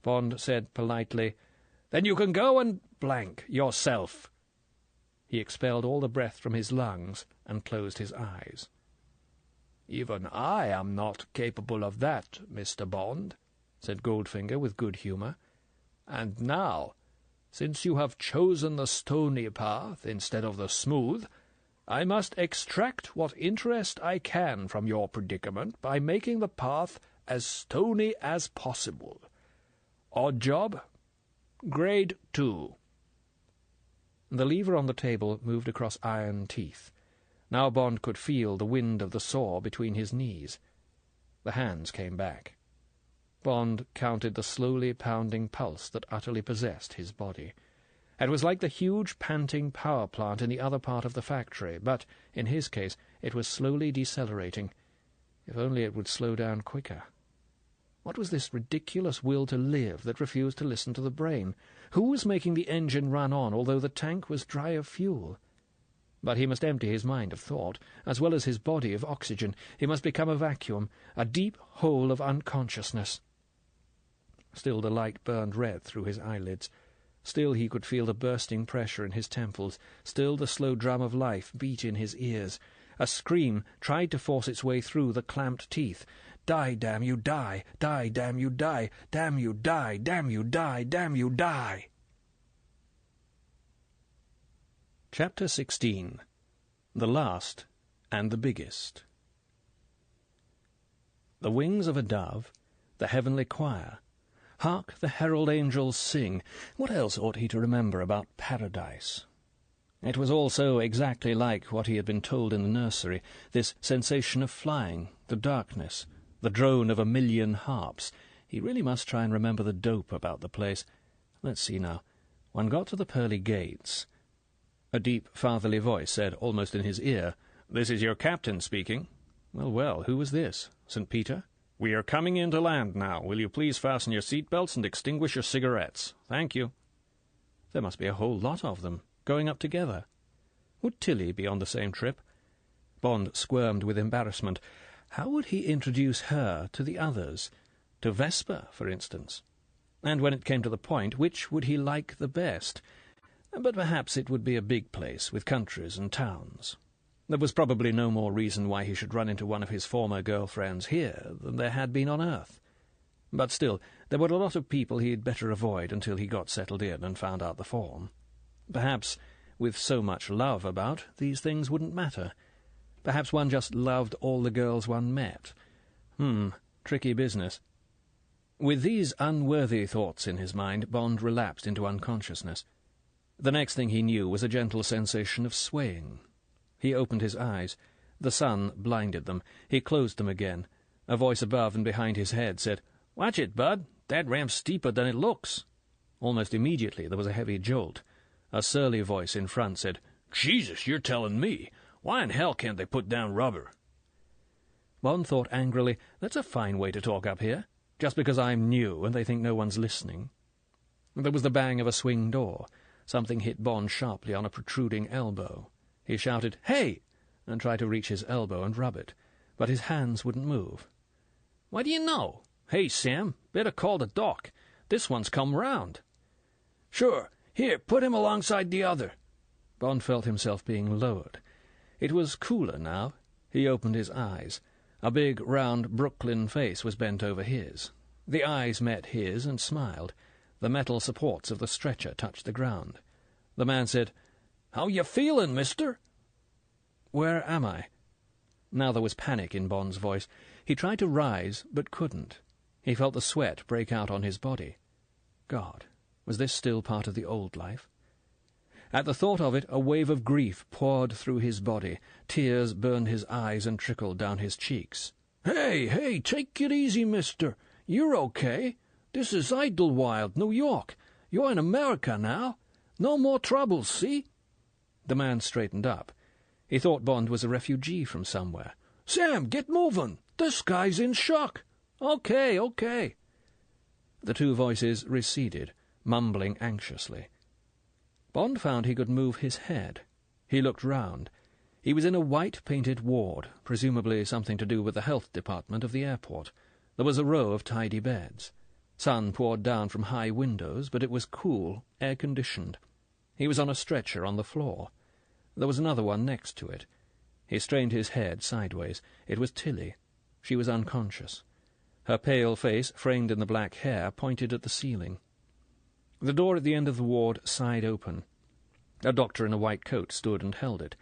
Bond said politely, "Then you can go and blank yourself." He expelled all the breath from his lungs and closed his eyes. "Even I am not capable of that, Mr. Bond," said Goldfinger with good humour. "And now, since you have chosen the stony path instead of the smooth, I must extract what interest I can from your predicament by making the path as stony as possible. Oddjob, grade 2. The lever on the table moved across iron teeth. Now Bond could feel the wind of the saw between his knees. The hands came back. Bond counted the slowly pounding pulse that utterly possessed his body. It was like the huge panting power plant in the other part of the factory, but, in his case, it was slowly decelerating. If only it would slow down quicker. What was this ridiculous will to live that refused to listen to the brain? Who was making the engine run on, although the tank was dry of fuel? But he must empty his mind of thought, as well as his body of oxygen. He must become a vacuum, a deep hole of unconsciousness. Still the light burned red through his eyelids. Still he could feel the bursting pressure in his temples. Still the slow drum of life beat in his ears. A scream tried to force its way through the clamped teeth. "Die, damn you, die! Die, damn you, die! Damn you, die! Damn you, die! Damn you, die!" Chapter 16. The Last and the Biggest. The wings of a dove, the heavenly choir. Hark the herald angels sing. What else ought he to remember about paradise? It was all so exactly like what he had been told in the nursery, this sensation of flying, the darkness, the drone of 1,000,000 harps. He really must try and remember the dope about the place. Let's see now. One got to the pearly gates. A deep, fatherly voice said, almost in his ear, "This is your captain speaking." Well, well, who was this? St. Peter? "We are coming in to land now. Will you please fasten your seat-belts and extinguish your cigarettes? Thank you." There must be a whole lot of them, going up together. Would Tilly be on the same trip? Bond squirmed with embarrassment. How would he introduce her to the others? To Vesper, for instance? And when it came to the point, which would he like the best? But perhaps it would be a big place with countries and towns. There was probably no more reason why he should run into one of his former girlfriends here than there had been on Earth. But still, there were a lot of people he'd better avoid until he got settled in and found out the form. Perhaps, with so much love about, these things wouldn't matter. Perhaps one just loved all the girls one met. Tricky business. With these unworthy thoughts in his mind, Bond relapsed into unconsciousness. The next thing he knew was a gentle sensation of swaying. He opened his eyes. The sun blinded them. He closed them again. A voice above and behind his head said, "Watch it, Bud. That ramp's steeper than it looks." Almost immediately there was a heavy jolt. A surly voice in front said, "Jesus, you're telling me. Why in hell can't they put down rubber?" Bond thought angrily, "That's a fine way to talk up here, just because I'm new and they think no one's listening." There was the bang of a swing door. Something hit Bond sharply on a protruding elbow. He shouted, "Hey!" and tried to reach his elbow and rub it, but his hands wouldn't move. "What do you know? Hey, Sam, better call the doc. This one's come round." "Sure. Here, put him alongside the other." Bond felt himself being lowered. It was cooler now. He opened his eyes. A big, round Brooklyn face was bent over his. The eyes met his and smiled. The metal supports of the stretcher touched the ground. The man said, "How you feelin', mister?" "Where am I?" Now there was panic in Bond's voice. He tried to rise, but couldn't. He felt the sweat break out on his body. God, was this still part of the old life? At the thought of it, a wave of grief poured through his body. Tears burned his eyes and trickled down his cheeks. Hey, take it easy, mister. You're okay. This is Idlewild, New York. You're in America now. No more troubles, see?" The man straightened up. He thought Bond was a refugee from somewhere. "Sam, get moving. This guy's in shock." Okay. The two voices receded, mumbling anxiously. Bond found he could move his head. He looked round. He was in a white-painted ward, presumably something to do with the health department of the airport. There was a row of tidy beds. Sun poured down from high windows, but it was cool, air-conditioned. He was on a stretcher on the floor. There was another one next to it. He strained his head sideways. It was Tilly. She was unconscious. Her pale face, framed in the black hair, pointed at the ceiling. The door at the end of the ward sighed open. A doctor in a white coat stood and held it.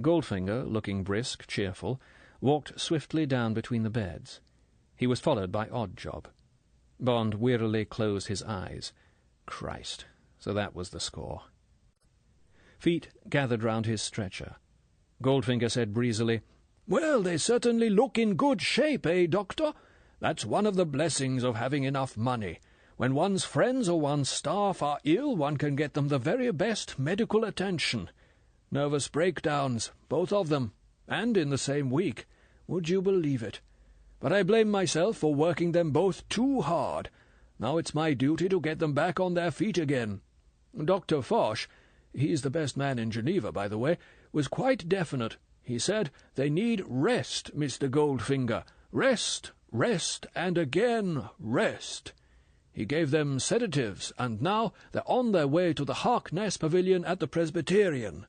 Goldfinger, looking brisk, cheerful, walked swiftly down between the beds. He was followed by Oddjob. Bond wearily closed his eyes. Christ, so that was the score. Feet gathered round his stretcher. Goldfinger said breezily, "Well, they certainly look in good shape, Doctor? That's one of the blessings of having enough money. When one's friends or one's staff are ill, one can get them the very best medical attention. Nervous breakdowns, both of them, and in the same week. Would you believe it? But I blame myself for working them both too hard. Now it's my duty to get them back on their feet again. Dr. Foch, he's the best man in Geneva, by the way, was quite definite. He said, 'They need rest, Mr. Goldfinger. Rest, and again rest.' He gave them sedatives, and now they're on their way to the Harkness Pavilion at the Presbyterian."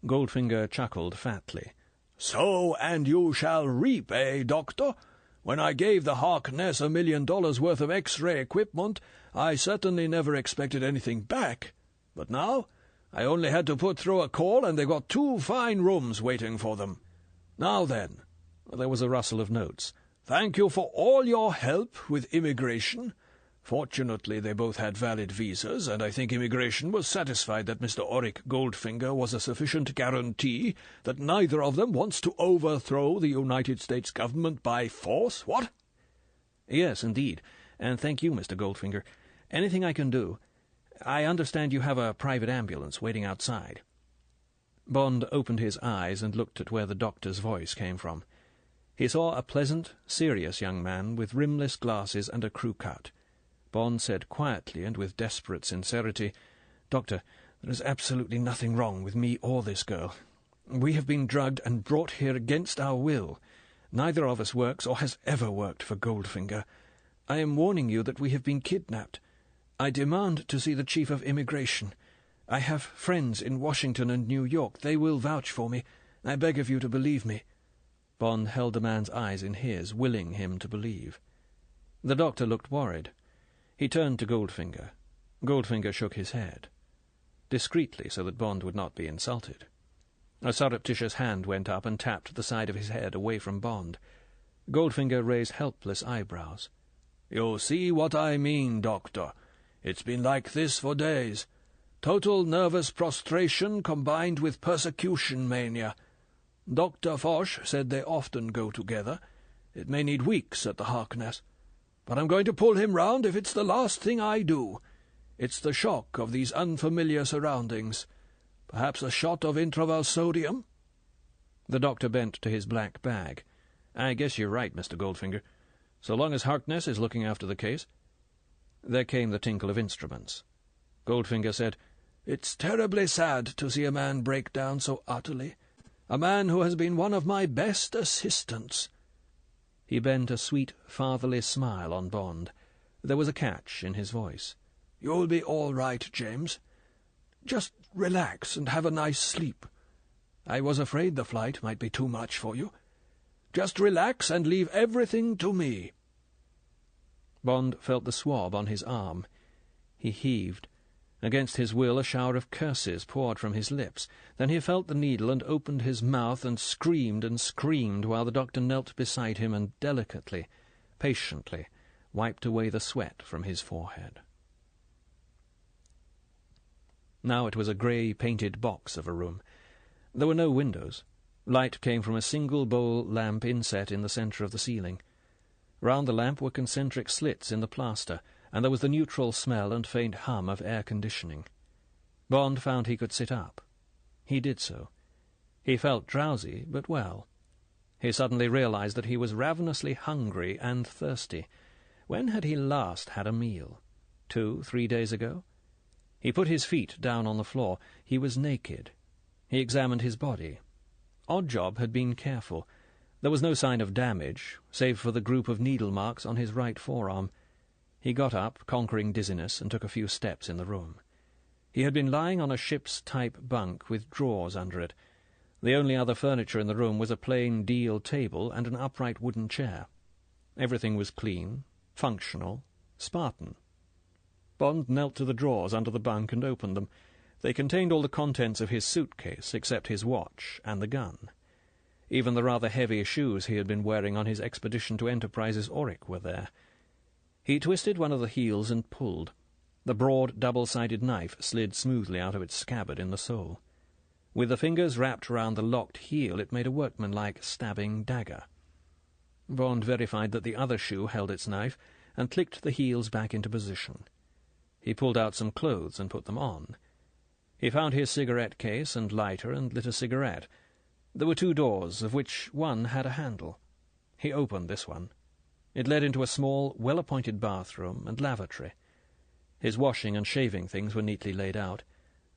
Goldfinger chuckled fatly. "Sow and you shall reap, Doctor? When I gave the Harkness $1 million worth of X-ray equipment, I certainly never expected anything back. But now I only had to put through a call, and they got 2 fine rooms waiting for them. Now then," there was a rustle of notes, "thank you for all your help with immigration. Fortunately, they both had valid visas, and I think immigration was satisfied that Mr. Auric Goldfinger was a sufficient guarantee that neither of them wants to overthrow the United States government by force. What?" "Yes, indeed, and thank you, Mr. Goldfinger. Anything I can do. I understand you have a private ambulance waiting outside." Bond opened his eyes and looked at where the doctor's voice came from. He saw a pleasant, serious young man with rimless glasses and a crew cut. Bond said quietly and with desperate sincerity, "Doctor, there is absolutely nothing wrong with me or this girl. We have been drugged and brought here against our will. Neither of us works or has ever worked for Goldfinger. I am warning you that we have been kidnapped. I demand to see the Chief of Immigration. I have friends in Washington and New York. They will vouch for me. I beg of you to believe me." Bond held the man's eyes in his, willing him to believe. The doctor looked worried. He turned to Goldfinger. Goldfinger shook his head, discreetly so that Bond would not be insulted. A surreptitious hand went up and tapped the side of his head away from Bond. Goldfinger raised helpless eyebrows. "You see what I mean, Doctor. It's been like this for days. Total nervous prostration combined with persecution mania. Dr. Foch said they often go together. It may need weeks at the Harkness. But I'm going to pull him round if it's the last thing I do. It's the shock of these unfamiliar surroundings. Perhaps a shot of intraval sodium?" The doctor bent to his black bag. "I guess you're right, Mr. Goldfinger. So long as Harkness is looking after the case." There came the tinkle of instruments. Goldfinger said, "It's terribly sad to see a man break down so utterly. A man who has been one of my best assistants." He bent a sweet, fatherly smile on Bond. There was a catch in his voice. "You'll be all right, James. Just relax and have a nice sleep. I was afraid the flight might be too much for you. Just relax and leave everything to me." Bond felt the swab on his arm. He heaved. Against his will, a shower of curses poured from his lips. Then he felt the needle and opened his mouth and screamed while the doctor knelt beside him and delicately, patiently, wiped away the sweat from his forehead. Now it was a grey painted box of a room. There were no windows. Light came from a single bowl lamp inset in the centre of the ceiling. Round the lamp were concentric slits in the plaster, and there was the neutral smell and faint hum of air conditioning. Bond found he could sit up. He did so. He felt drowsy, but well. He suddenly realized that he was ravenously hungry and thirsty. When had he last had a meal? 2, 3 days ago? He put his feet down on the floor. He was naked. He examined his body. Oddjob had been careful. There was no sign of damage, save for the group of needle marks on his right forearm. He got up, conquering dizziness, and took a few steps in the room. He had been lying on a ship's-type bunk with drawers under it. The only other furniture in the room was a plain deal table and an upright wooden chair. Everything was clean, functional, Spartan. Bond knelt to the drawers under the bunk and opened them. They contained all the contents of his suitcase, except his watch and the gun. Even the rather heavy shoes he had been wearing on his expedition to Enterprise's Auric were there. He twisted one of the heels and pulled. The broad, double-sided knife slid smoothly out of its scabbard in the sole. With the fingers wrapped round the locked heel, it made a workmanlike stabbing dagger. Bond verified that the other shoe held its knife, and clicked the heels back into position. He pulled out some clothes and put them on. He found his cigarette case and lighter and lit a cigarette. There were 2 doors, of which one had a handle. He opened this one. It led into a small, well-appointed bathroom and lavatory. His washing and shaving things were neatly laid out.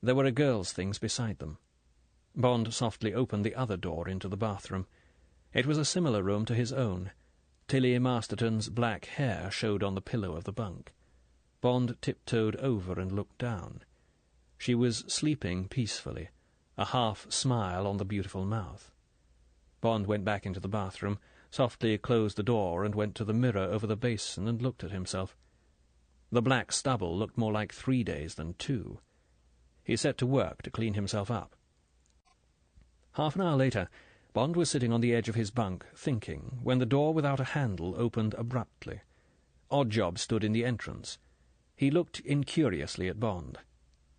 There were a girl's things beside them. Bond softly opened the other door into the bathroom. It was a similar room to his own. Tilly Masterton's black hair showed on the pillow of the bunk. Bond tiptoed over and looked down. She was sleeping peacefully, a half-smile on the beautiful mouth. Bond went back into the bathroom, softly closed the door, and went to the mirror over the basin and looked at himself. The black stubble looked more like 3 days than 2. He set to work to clean himself up. Half an hour later, Bond was sitting on the edge of his bunk, thinking, when the door without a handle opened abruptly. Oddjob stood in the entrance. He looked incuriously at Bond.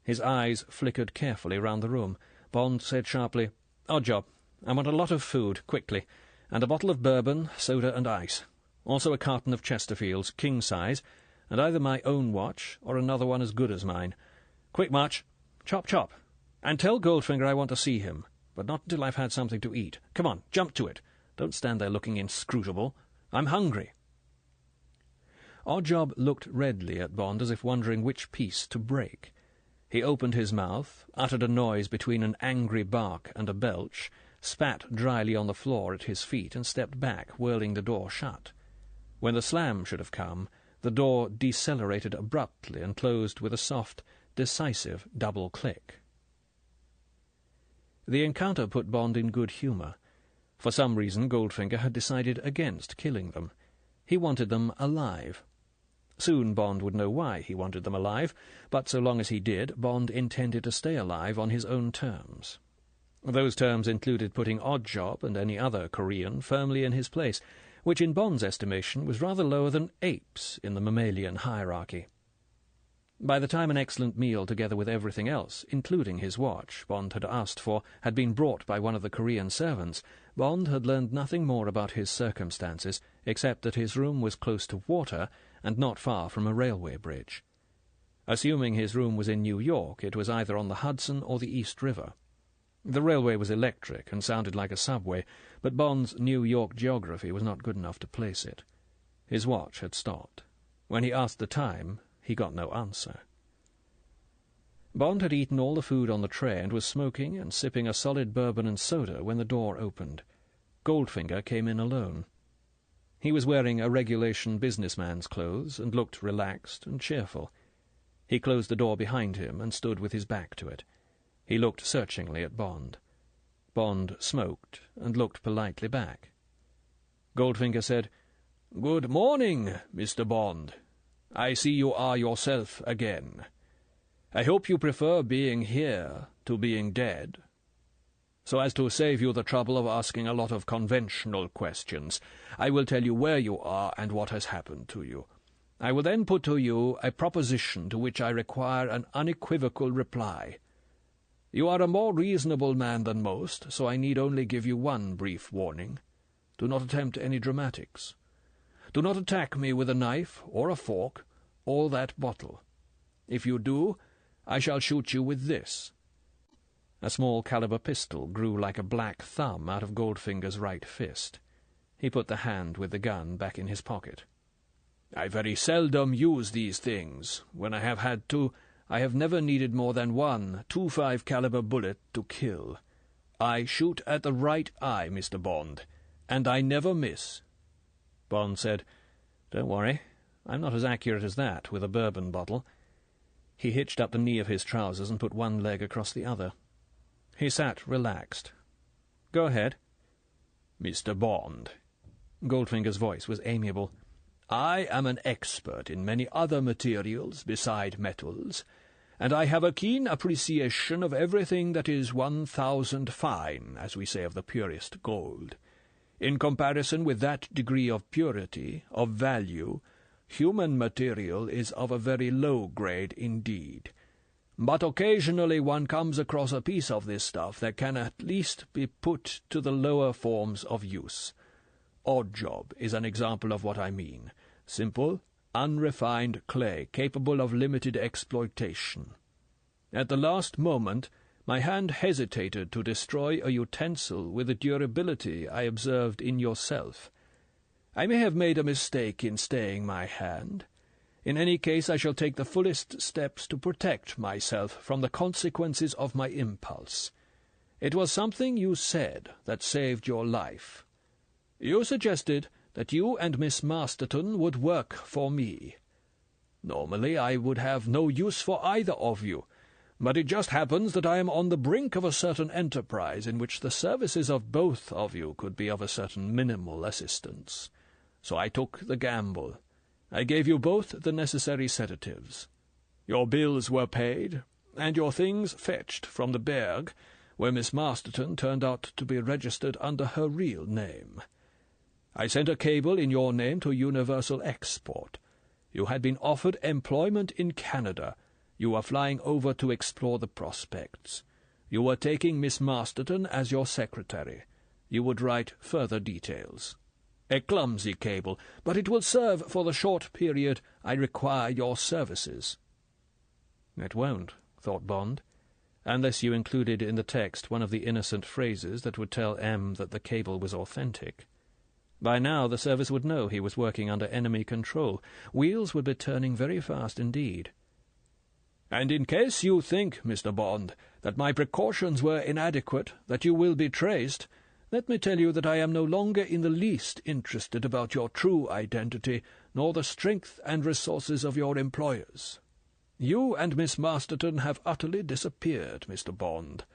His eyes flickered carefully round the room. Bond said sharply, "Oddjob, I want a lot of food, quickly, and a bottle of bourbon, soda and ice. Also a carton of Chesterfields, king size, and either my own watch or another one as good as mine. Quick march. Chop, chop. And tell Goldfinger I want to see him, but not until I've had something to eat. Come on, jump to it. Don't stand there looking inscrutable. I'm hungry." Oddjob looked redly at Bond as if wondering which piece to break. He opened his mouth, uttered a noise between an angry bark and a belch, spat dryly on the floor at his feet, and stepped back, whirling the door shut. When the slam should have come, the door decelerated abruptly and closed with a soft, decisive double click. The encounter put Bond in good humour. For some reason Goldfinger had decided against killing them. He wanted them alive. Soon Bond would know why he wanted them alive, but so long as he did, Bond intended to stay alive on his own terms. Those terms included putting Oddjob and any other Korean firmly in his place, which in Bond's estimation was rather lower than apes in the mammalian hierarchy. By the time an excellent meal, together with everything else, including his watch, Bond had asked for, had been brought by one of the Korean servants, Bond had learned nothing more about his circumstances, except that his room was close to water and not far from a railway bridge. Assuming his room was in New York, it was either on the Hudson or the East River. The railway was electric and sounded like a subway, but Bond's New York geography was not good enough to place it. His watch had stopped. When he asked the time, he got no answer. Bond had eaten all the food on the tray and was smoking and sipping a solid bourbon and soda when the door opened. Goldfinger came in alone. He was wearing a regulation businessman's clothes and looked relaxed and cheerful. He closed the door behind him and stood with his back to it. He looked searchingly at Bond. Bond smoked and looked politely back. Goldfinger said, "Good morning, Mr. Bond. I see you are yourself again. I hope you prefer being here to being dead. So as to save you the trouble of asking a lot of conventional questions, I will tell you where you are and what has happened to you. I will then put to you a proposition to which I require an unequivocal reply. You are a more reasonable man than most, so I need only give you one brief warning. Do not attempt any dramatics. Do not attack me with a knife or a fork or that bottle. If you do, I shall shoot you with this." A small-caliber pistol grew like a black thumb out of Goldfinger's right fist. He put the hand with the gun back in his pocket. "I very seldom use these things. When I have had to, I have never needed more than one .25 caliber bullet to kill. I shoot at the right eye, Mr. Bond, and I never miss." Bond said, "Don't worry, I'm not as accurate as that with a bourbon bottle." He hitched up the knee of his trousers and put one leg across the other. He sat relaxed. "Go ahead." "Mr. Bond," Goldfinger's voice was amiable, "I am an expert in many other materials beside metals, and I have a keen appreciation of everything that is 1,000 fine, as we say of the purest gold. In comparison with that degree of purity, of value, human material is of a very low grade indeed. But occasionally one comes across a piece of this stuff that can at least be put to the lower forms of use. Oddjob is an example of what I mean. Simple, unrefined clay, capable of limited exploitation. At the last moment, my hand hesitated to destroy a utensil with the durability I observed in yourself. I may have made a mistake in staying my hand. In any case, I shall take the fullest steps to protect myself from the consequences of my impulse. It was something you said that saved your life. You suggested that you and Miss Masterton would work for me. Normally I would have no use for either of you, but it just happens that I am on the brink of a certain enterprise in which the services of both of you could be of a certain minimal assistance. So I took the gamble. I gave you both the necessary sedatives. Your bills were paid, and your things fetched from the Berg, where Miss Masterton turned out to be registered under her real name. I sent a cable in your name to Universal Export. You had been offered employment in Canada. You were flying over to explore the prospects. You were taking Miss Masterton as your secretary. You would write further details. A clumsy cable, but it will serve for the short period I require your services." "It won't," thought Bond, "unless you included in the text one of the innocent phrases that would tell M that the cable was authentic. By now the service would know he was working under enemy control. Wheels would be turning very fast indeed." "And in case you think, Mr. Bond, that my precautions were inadequate, that you will be traced, let me tell you that I am no longer in the least interested about your true identity, nor the strength and resources of your employers. You and Miss Masterton have utterly disappeared, Mr. Bond.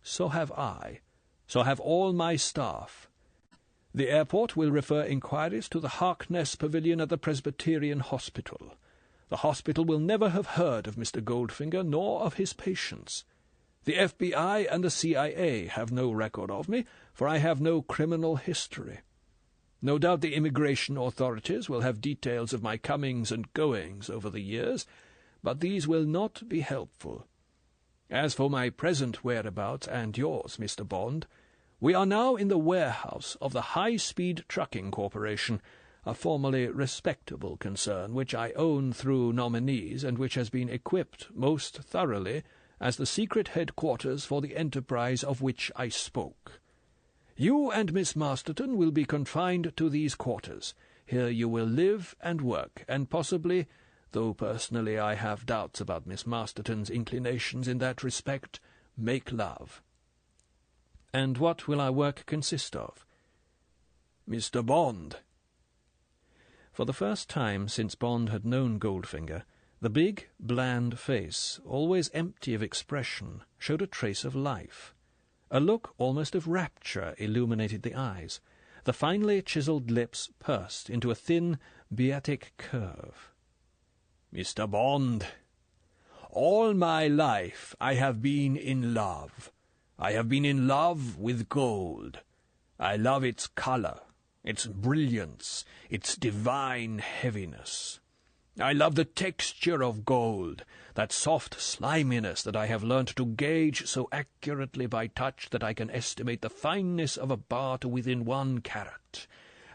So have I. So have all my staff. The airport will refer inquiries to the Harkness Pavilion at the Presbyterian Hospital. The hospital will never have heard of Mr. Goldfinger nor of his patients. The FBI and the CIA have no record of me, for I have no criminal history. No doubt the immigration authorities will have details of my comings and goings over the years, but these will not be helpful. As for my present whereabouts and yours, Mr. Bond, we are now in the warehouse of the High-Speed Trucking Corporation, a formerly respectable concern which I own through nominees and which has been equipped most thoroughly as the secret headquarters for the enterprise of which I spoke. You and Miss Masterton will be confined to these quarters. Here you will live and work, and possibly, though personally I have doubts about Miss Masterton's inclinations in that respect, make love. And what will our work consist of? Mr. Bond. For the first time since Bond had known Goldfinger, the big, bland face, always empty of expression, showed a trace of life. A look almost of rapture illuminated the eyes. The finely chiselled lips pursed into a thin, beatic curve. Mr. Bond, all my life I have been in love. I have been in love with gold. I love its colour, its brilliance, its divine heaviness. I love the texture of gold, that soft sliminess that I have learnt to gauge so accurately by touch that I can estimate the fineness of a bar to within 1 carat.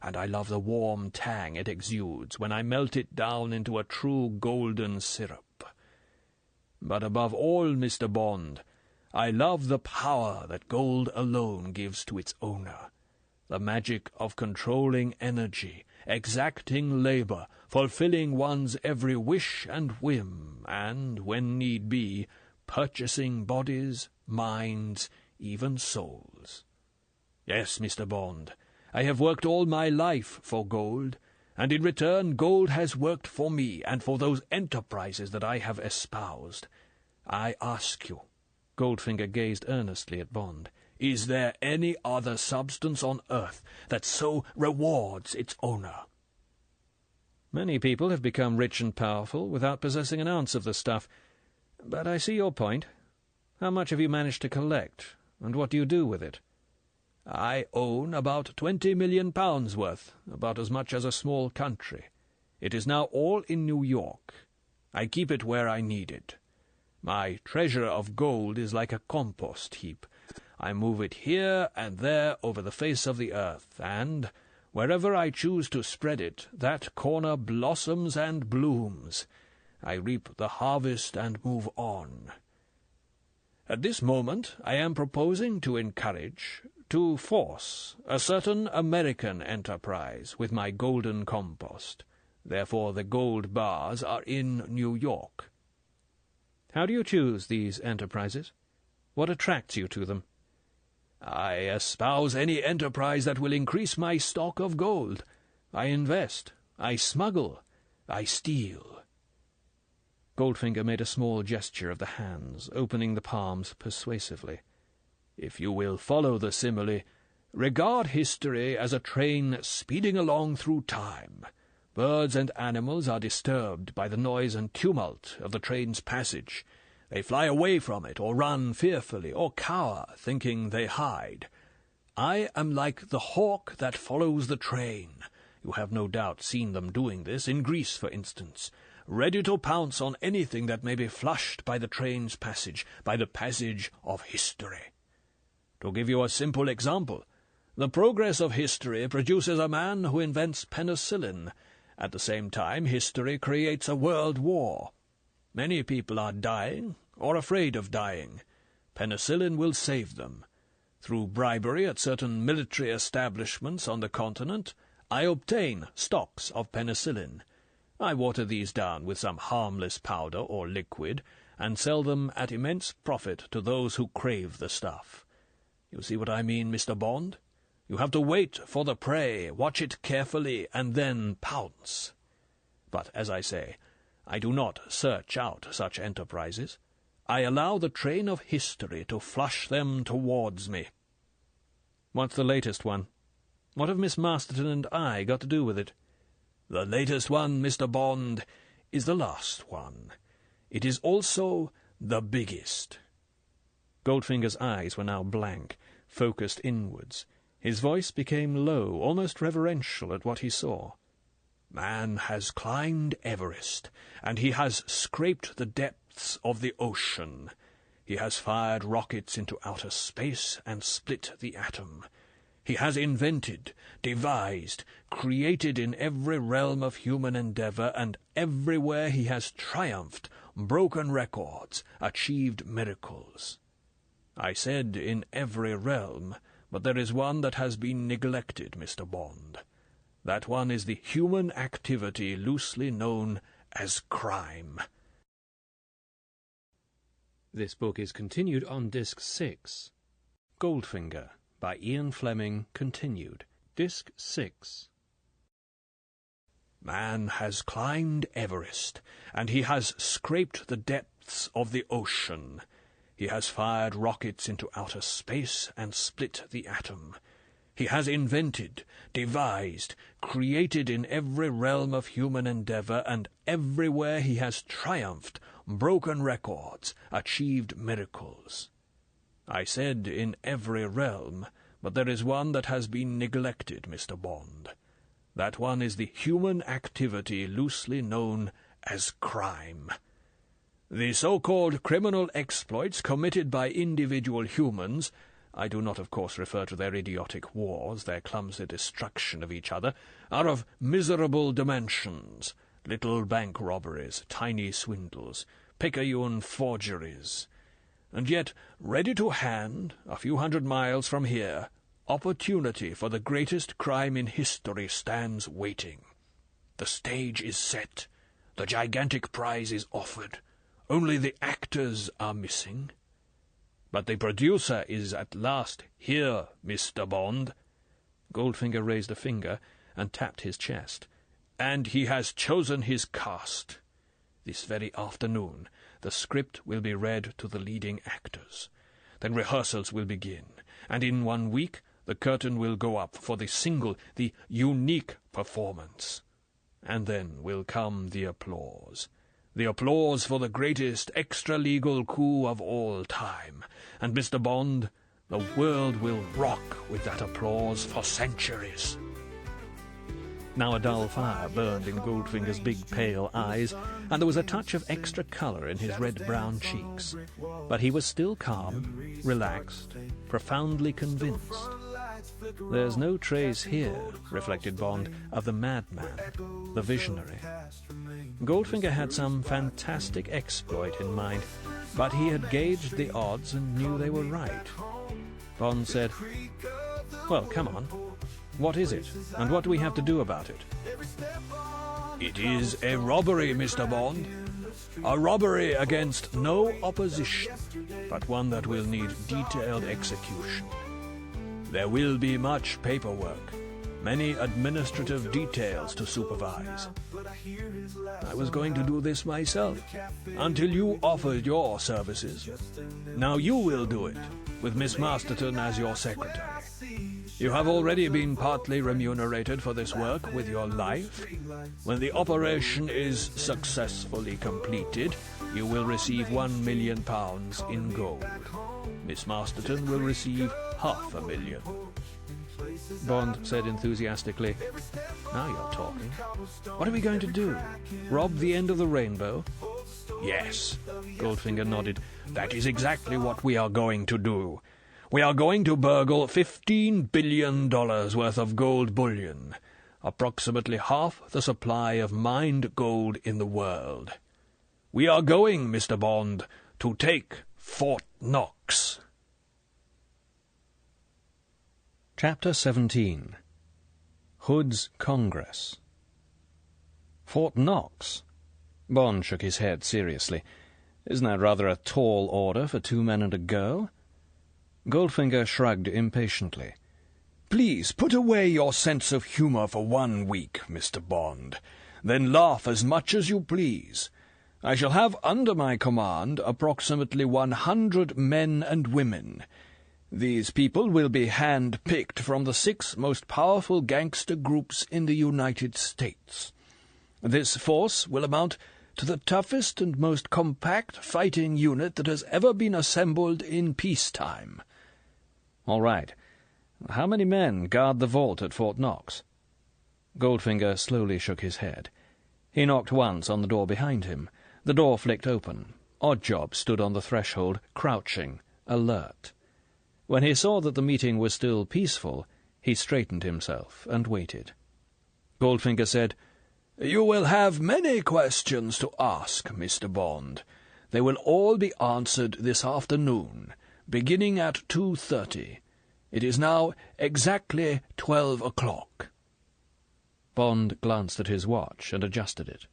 And I love the warm tang it exudes when I melt it down into a true golden syrup. But above all, Mr. Bond, I love the power that gold alone gives to its owner, the magic of controlling energy, exacting labour, fulfilling one's every wish and whim, and, when need be, purchasing bodies, minds, even souls. Yes, Mr. Bond, I have worked all my life for gold, and in return gold has worked for me and for those enterprises that I have espoused. I ask you, Goldfinger gazed earnestly at Bond, is there any other substance on earth that so rewards its owner? Many people have become rich and powerful without possessing an ounce of the stuff. But I see your point. How much have you managed to collect, and what do you do with it? I own about £20 million worth, about as much as a small country. It is now all in New York. I keep it where I need it. My treasure of gold is like a compost heap. I move it here and there over the face of the earth, and wherever I choose to spread it, that corner blossoms and blooms. I reap the harvest and move on. At this moment I am proposing to encourage, to force, a certain American enterprise with my golden compost. Therefore the gold bars are in New York. How do you choose these enterprises? What attracts you to them? I espouse any enterprise that will increase my stock of gold. I invest, I smuggle, I steal. Goldfinger made a small gesture of the hands, opening the palms persuasively. If you will follow the simile, regard history as a train speeding along through time. Birds and animals are disturbed by the noise and tumult of the train's passage. They fly away from it, or run fearfully, or cower, thinking they hide. I am like the hawk that follows the train. You have no doubt seen them doing this, in Greece, for instance, ready to pounce on anything that may be flushed by the train's passage, by the passage of history. To give you a simple example, the progress of history produces a man who invents penicillin. At the same time, history creates a world war. Many people are dying, or afraid of dying. Penicillin will save them. Through bribery at certain military establishments on the continent, I obtain stocks of penicillin. I water these down with some harmless powder or liquid, and sell them at immense profit to those who crave the stuff. You see what I mean, Mr. Bond? You have to wait for the prey, watch it carefully, and then pounce. But, as I say, I do not search out such enterprises. I allow the train of history to flush them towards me. What's the latest one? What have Miss Masterton and I got to do with it? The latest one, Mr. Bond, is the last one. It is also the biggest. Goldfinger's eyes were now blank, focused inwards. His voice became low, almost reverential at what he saw. Man has climbed Everest, and he has scraped the depths of the ocean. He has fired rockets into outer space and split the atom. He has invented, devised, created in every realm of human endeavour, and everywhere he has triumphed, broken records, achieved miracles. I said in every realm, but there is one that has been neglected, Mr. Bond. That one is the human activity loosely known as crime. This book is continued on Disc 6. Goldfinger, by Ian Fleming, continued. Disc 6. Man has climbed Everest, and he has scraped the depths of the ocean. He has fired rockets into outer space and split the atom. He has invented, devised, created in every realm of human endeavour, and everywhere he has triumphed, broken records, achieved miracles. I said in every realm, but there is one that has been neglected, Mr. Bond. That one is the human activity loosely known as crime. The so-called criminal exploits committed by individual humans, I do not of course refer to their idiotic wars, their clumsy destruction of each other, are of miserable dimensions, little bank robberies, tiny swindles, picayune forgeries. And yet, ready to hand, a few hundred miles from here, opportunity for the greatest crime in history stands waiting. The stage is set, the gigantic prize is offered, only the actors are missing. But the producer is at last here, Mr. Bond. Goldfinger raised a finger and tapped his chest. And he has chosen his cast. This very afternoon the script will be read to the leading actors. Then rehearsals will begin, and in 1 week the curtain will go up for the single, the unique performance. And then will come the applause. The applause for the greatest extra-legal coup of all time. And, Mr. Bond, the world will rock with that applause for centuries. Now a dull fire burned in Goldfinger's big pale eyes, and there was a touch of extra colour in his red-brown cheeks. But he was still calm, relaxed, profoundly convinced. There's no trace here, reflected Bond, of the madman, the visionary. Goldfinger had some fantastic exploit in mind, but he had gauged the odds and knew they were right. Bond said, "Well, come on. What is it, and what do we have to do about it?" It is a robbery, Mr. Bond. A robbery against no opposition, but one that will need detailed execution. There will be much paperwork, many administrative details to supervise. I was going to do this myself, until you offered your services. Now you will do it, with Miss Masterton as your secretary. You have already been partly remunerated for this work with your life. When the operation is successfully completed, you will receive £1 million in gold. Miss Masterton will receive $500,000. Bond said enthusiastically, "Now you're talking. What are we going to do? Rob the end of the rainbow?" "Yes," Goldfinger nodded. "That is exactly what we are going to do. We are going to burgle $15 billion worth of gold bullion, approximately half the supply of mined gold in the world. We are going, Mr. Bond, to take Fort Knox." Chapter 17. Hood's Congress. Fort Knox? Bond shook his head seriously. Isn't that rather a tall order for 2 men and a girl? Goldfinger shrugged impatiently. "Please put away your sense of humour for 1 week, Mr. Bond. Then laugh as much as you please. I shall have under my command approximately 100 men and women. These people will be hand-picked from the 6 most powerful gangster groups in the United States. This force will amount to the toughest and most compact fighting unit that has ever been assembled in peacetime. All right. How many men guard the vault at Fort Knox? Goldfinger slowly shook his head. He knocked once on the door behind him. The door flicked open. Oddjob stood on the threshold, crouching, alert. When he saw that the meeting was still peaceful, he straightened himself and waited. Goldfinger said, "You will have many questions to ask, Mr. Bond. They will all be answered this afternoon, beginning at 2:30. It is now exactly 12 o'clock." Bond glanced at his watch and adjusted it.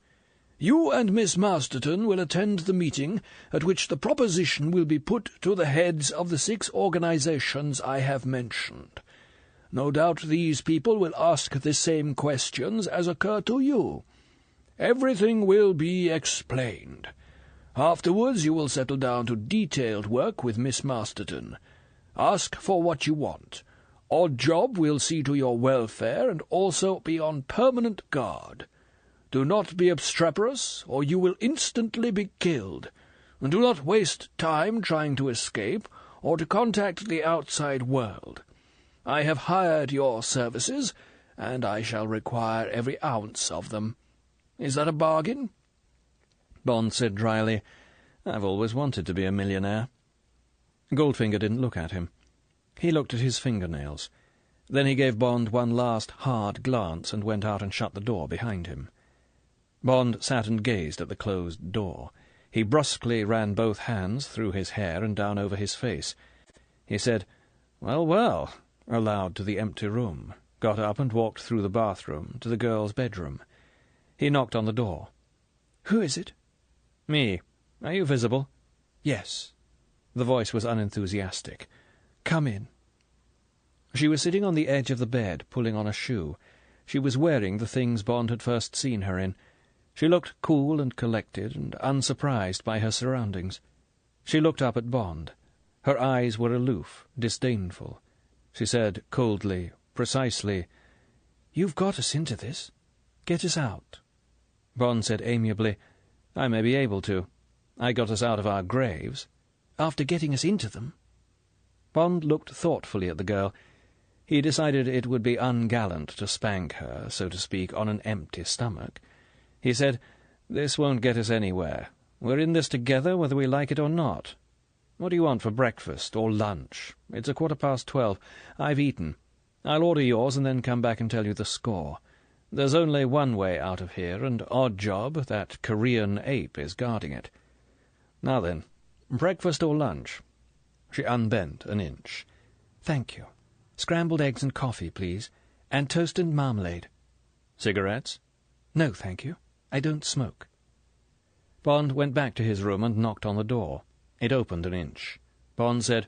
"You and Miss Masterton will attend the meeting at which the proposition will be put to the heads of the 6 organizations I have mentioned. No doubt these people will ask the same questions as occur to you. Everything will be explained. Afterwards you will settle down to detailed work with Miss Masterton. Ask for what you want. Oddjob will see to your welfare and also be on permanent guard. Do not be obstreperous, or you will instantly be killed. And do not waste time trying to escape or to contact the outside world. I have hired your services, and I shall require every ounce of them. Is that a bargain?" Bond said dryly, "I've always wanted to be a millionaire." Goldfinger didn't look at him. He looked at his fingernails. Then he gave Bond one last hard glance and went out and shut the door behind him. Bond sat and gazed at the closed door. He brusquely ran both hands through his hair and down over his face. He said, "Well, well," aloud to the empty room, got up and walked through the bathroom to the girl's bedroom. He knocked on the door. "Who is it?" "Me. Are you visible?" "Yes." The voice was unenthusiastic. "Come in." She was sitting on the edge of the bed, pulling on a shoe. She was wearing the things Bond had first seen her in. She looked cool and collected and unsurprised by her surroundings. She looked up at Bond. Her eyes were aloof, disdainful. She said coldly, precisely, "You've got us into this. Get us out." Bond said amiably, "I may be able to. I got us out of our graves." "After getting us into them?" Bond looked thoughtfully at the girl. He decided it would be ungallant to spank her, so to speak, on an empty stomach. He said, "This won't get us anywhere. We're in this together whether we like it or not. What do you want for breakfast or lunch? It's 12:15. I've eaten. I'll order yours and then come back and tell you the score. There's only one way out of here, and Oddjob, that Korean ape, is guarding it. Now then, breakfast or lunch?" She unbent an inch. "Thank you. Scrambled eggs and coffee, please, and toast and marmalade." "Cigarettes?" "No, thank you. I don't smoke." Bond went back to his room and knocked on the door. It opened an inch. Bond said,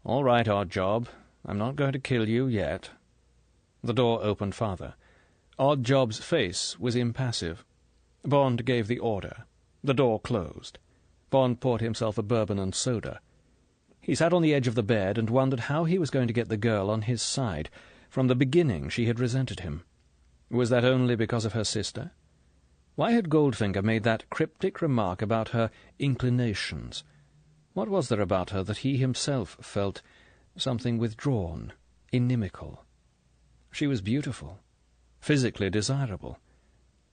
"All right, Oddjob. I'm not going to kill you yet." The door opened farther. Oddjob's face was impassive. Bond gave the order. The door closed. Bond poured himself a bourbon and soda. He sat on the edge of the bed and wondered how he was going to get the girl on his side. From the beginning she had resented him. Was that only because of her sister? Why had Goldfinger made that cryptic remark about her inclinations? What was there about her that he himself felt something withdrawn, inimical? She was beautiful, physically desirable,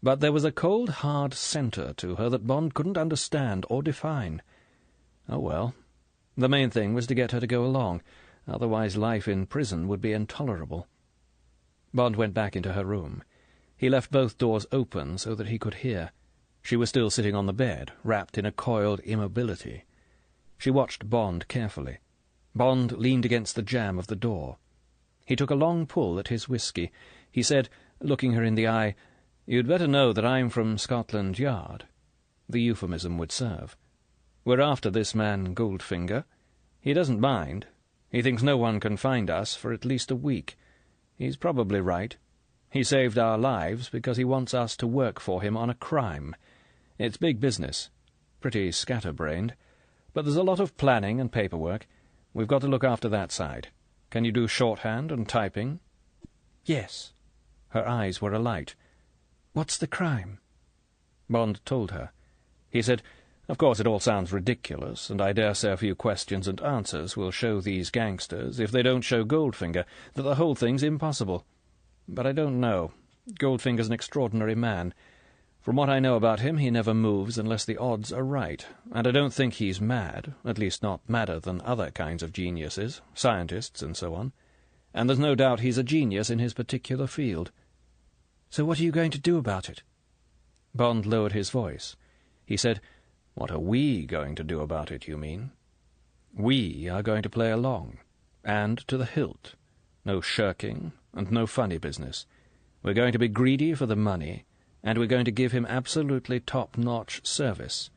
but there was a cold, hard centre to her that Bond couldn't understand or define. Oh well, the main thing was to get her to go along, otherwise life in prison would be intolerable. Bond went back into her room. He left both doors open so that he could hear. She was still sitting on the bed, wrapped in a coiled immobility. She watched Bond carefully. Bond leaned against the jamb of the door. He took a long pull at his whisky. He said, looking her in the eye, "You'd better know that I'm from Scotland Yard." The euphemism would serve. "We're after this man Goldfinger. He doesn't mind. He thinks no one can find us for at least a week. He's probably right. He saved our lives because he wants us to work for him on a crime. It's big business. pretty scatterbrained. But there's a lot of planning and paperwork. We've got to look after that side. Can you do shorthand and typing?" "Yes." Her eyes were alight. "What's the crime?" Bond told her. He said, "Of course it all sounds ridiculous, and I dare say a few questions and answers will show these gangsters, if they don't show Goldfinger, that the whole thing's impossible. But I don't know. Goldfinger's an extraordinary man. From what I know about him, he never moves unless the odds are right, and I don't think he's mad, at least not madder than other kinds of geniuses, scientists and so on. And there's no doubt he's a genius in his particular field." "So what are you going to do about it?" Bond lowered his voice. He said, "What are we going to do about it, you mean? We are going to play along, and to the hilt. No shirking, and no funny business. We're going to be greedy for the money, and we're going to give him absolutely top-notch service.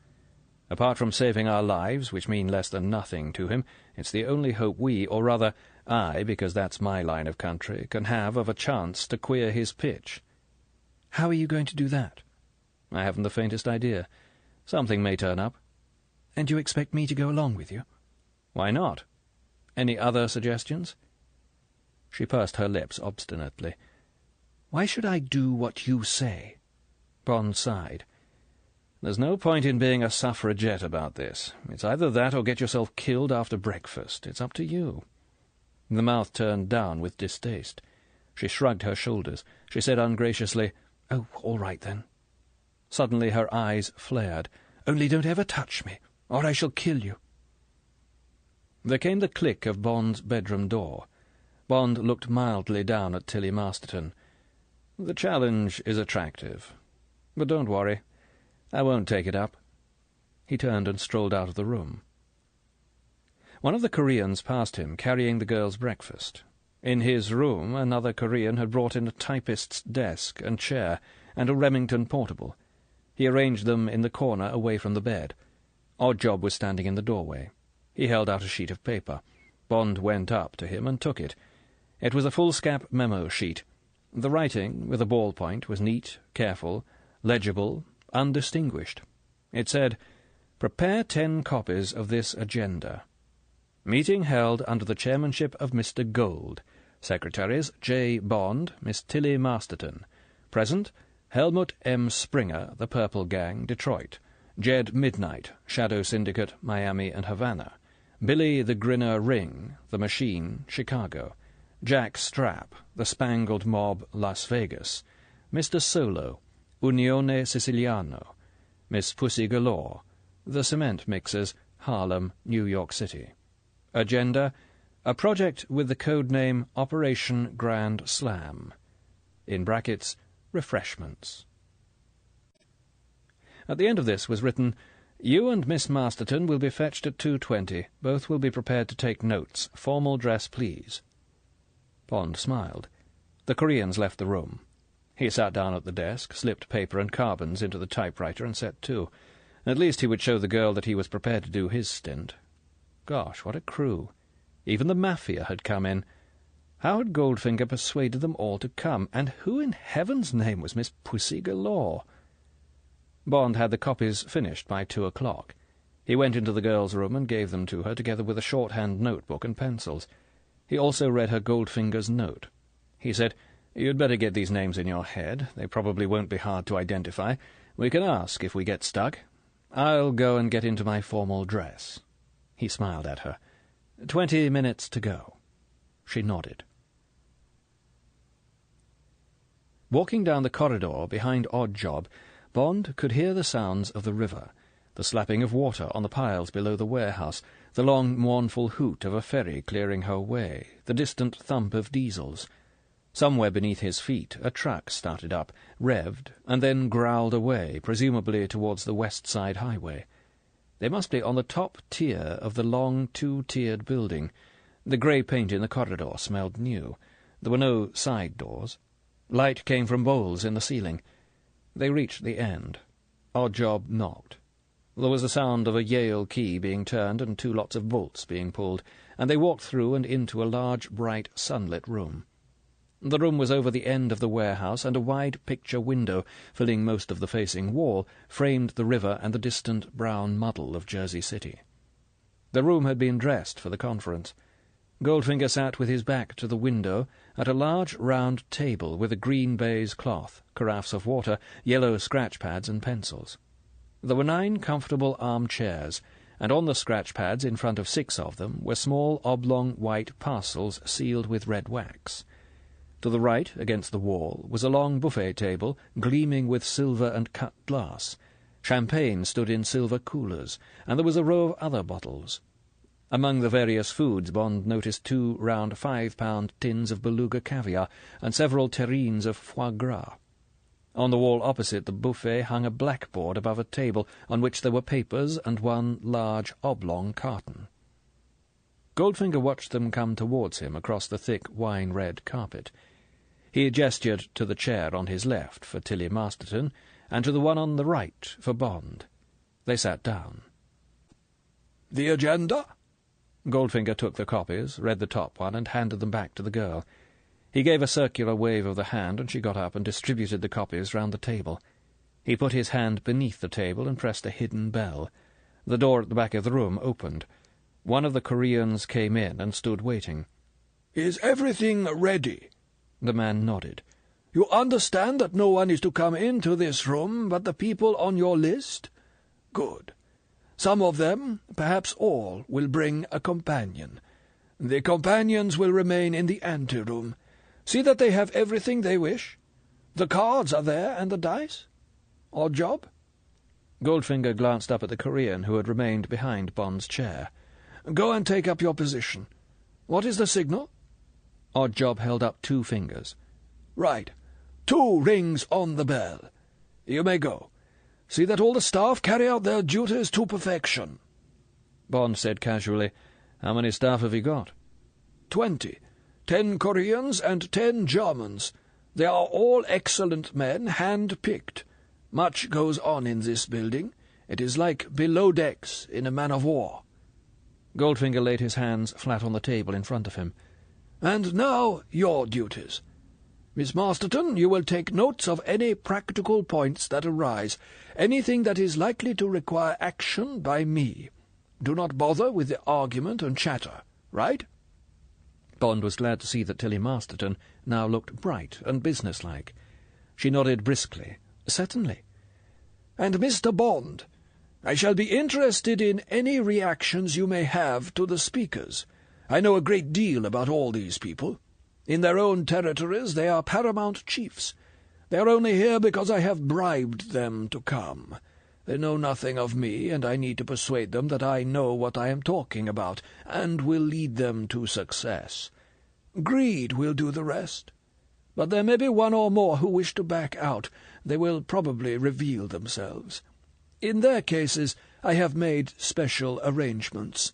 Apart from saving our lives, which mean less than nothing to him, it's the only hope we, or rather I, because that's my line of country, can have of a chance to queer his pitch." "How are you going to do that?" "I haven't the faintest idea. Something may turn up." "And you expect me to go along with you?" "Why not? Any other suggestions?" She pursed her lips obstinately. "Why should I do what you say?" Bond sighed. "There's no point in being a suffragette about this. It's either that or get yourself killed after breakfast. It's up to you." The mouth turned down with distaste. She shrugged her shoulders. She said ungraciously, "Oh, all right then." Suddenly her eyes flared. "Only don't ever touch me, or I shall kill you." There came the click of Bond's bedroom door. Bond looked mildly down at Tilly Masterton. "The challenge is attractive. But don't worry. I won't take it up." He turned and strolled out of the room. One of the Koreans passed him, carrying the girl's breakfast. In his room, another Korean had brought in a typist's desk and chair, and a Remington portable. He arranged them in the corner away from the bed. Oddjob was standing in the doorway. He held out a sheet of paper. Bond went up to him and took it. It was a foolscap memo sheet. The writing, with a ballpoint, was neat, careful, legible, undistinguished. It said, "Prepare 10 copies of this agenda. Meeting held under the chairmanship of Mr. Gold. Secretaries J. Bond, Miss Tilly Masterton. Present, Helmut M. Springer, The Purple Gang, Detroit. Jed Midnight, Shadow Syndicate, Miami and Havana. Billy the Grinner Ring, The Machine, Chicago. Jack Strap, The Spangled Mob, Las Vegas. Mr. Solo, Unione Siciliano. Miss Pussy Galore, The Cement Mixers, Harlem, New York City. Agenda, a project with the code name Operation Grand Slam. In brackets, refreshments." At the end of this was written, "You and Miss Masterton will be fetched at 2:20. Both will be prepared to take notes. Formal dress, please." Bond smiled. The Koreans left the room. He sat down at the desk, slipped paper and carbons into the typewriter, and set to. At least he would show the girl that he was prepared to do his stint. Gosh, what a crew! Even the Mafia had come in. How had Goldfinger persuaded them all to come? And who in heaven's name was Miss Pussy Galore? Bond had the copies finished by 2:00. He went into the girl's room and gave them to her, together with a shorthand notebook and pencils. He also read her Goldfinger's note. He said, "You'd better get these names in your head. They probably won't be hard to identify. We can ask if we get stuck. I'll go and get into my formal dress." He smiled at her. 20 minutes to go." She nodded. Walking down the corridor behind Oddjob, Bond could hear the sounds of the river, the slapping of water on the piles below the warehouse, the long, mournful hoot of a ferry clearing her way, the distant thump of diesels. Somewhere beneath his feet a truck started up, revved, and then growled away, presumably towards the West Side Highway. They must be on the top tier of the long, 2-tiered building. The grey paint in the corridor smelled new. There were no side doors. Light came from bowls in the ceiling. They reached the end. Oddjob knocked. There was the sound of a Yale key being turned and 2 lots of bolts being pulled, and they walked through and into a large, bright, sunlit room. The room was over the end of the warehouse, and a wide picture window, filling most of the facing wall, framed the river and the distant brown muddle of Jersey City. The room had been dressed for the conference. Goldfinger sat with his back to the window at a large round table with a green baize cloth, carafes of water, yellow scratch-pads and pencils. There were 9 comfortable arm-chairs, and on the scratch-pads, in front of 6 of them, were small oblong white parcels sealed with red wax. To the right, against the wall, was a long buffet table, gleaming with silver and cut glass. Champagne stood in silver coolers, and there was a row of other bottles. Among the various foods, Bond noticed 2 round 5-pound tins of beluga caviar, and several terrines of foie gras. On the wall opposite the buffet hung a blackboard above a table, on which there were papers and 1 large oblong carton. Goldfinger watched them come towards him across the thick wine-red carpet. He gestured to the chair on his left for Tilly Masterton, and to the one on the right for Bond. They sat down. "The agenda?" Goldfinger took the copies, read the top one, and handed them back to the girl. He gave a circular wave of the hand, and she got up and distributed the copies round the table. He put his hand beneath the table and pressed a hidden bell. The door at the back of the room opened. One of the Koreans came in and stood waiting. "Is everything ready?" The man nodded. "You understand that no one is to come into this room but the people on your list? Good. Some of them, perhaps all, will bring a companion. The companions will remain in the ante-room. See that they have everything they wish. The cards are there, and the dice. Odd job?" Goldfinger glanced up at the Korean, who had remained behind Bond's chair. "Go and take up your position. What is the signal?" Oddjob held up 2 fingers. "Right. 2 rings on the bell. You may go. See that all the staff carry out their duties to perfection." Bond said casually, "How many staff have you got?" 20. 10 Koreans and 10 Germans. They are all excellent men, hand-picked. Much goes on in this building. It is like below decks in a man-of-war." Goldfinger laid his hands flat on the table in front of him. "And now your duties. Miss Masterton, you will take notes of any practical points that arise, anything that is likely to require action by me. Do not bother with the argument and chatter, right?" Bond was glad to see that Tilly Masterton now looked bright and businesslike. She nodded briskly. "Certainly." "And Mr. Bond, I shall be interested in any reactions you may have to the speakers. I know a great deal about all these people. In their own territories they are paramount chiefs. They are only here because I have bribed them to come. They know nothing of me, and I need to persuade them that I know what I am talking about, and will lead them to success. Greed will do the rest. But there may be 1 or more who wish to back out. They will probably reveal themselves. In their cases I have made special arrangements.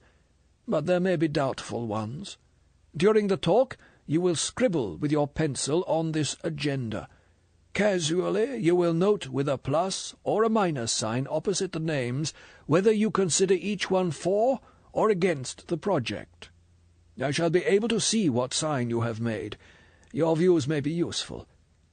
But there may be doubtful ones. During the talk you will scribble with your pencil on this agenda. Casually you will note with a plus or a minus sign opposite the names whether you consider each one for or against the project. I shall be able to see what sign you have made. Your views may be useful.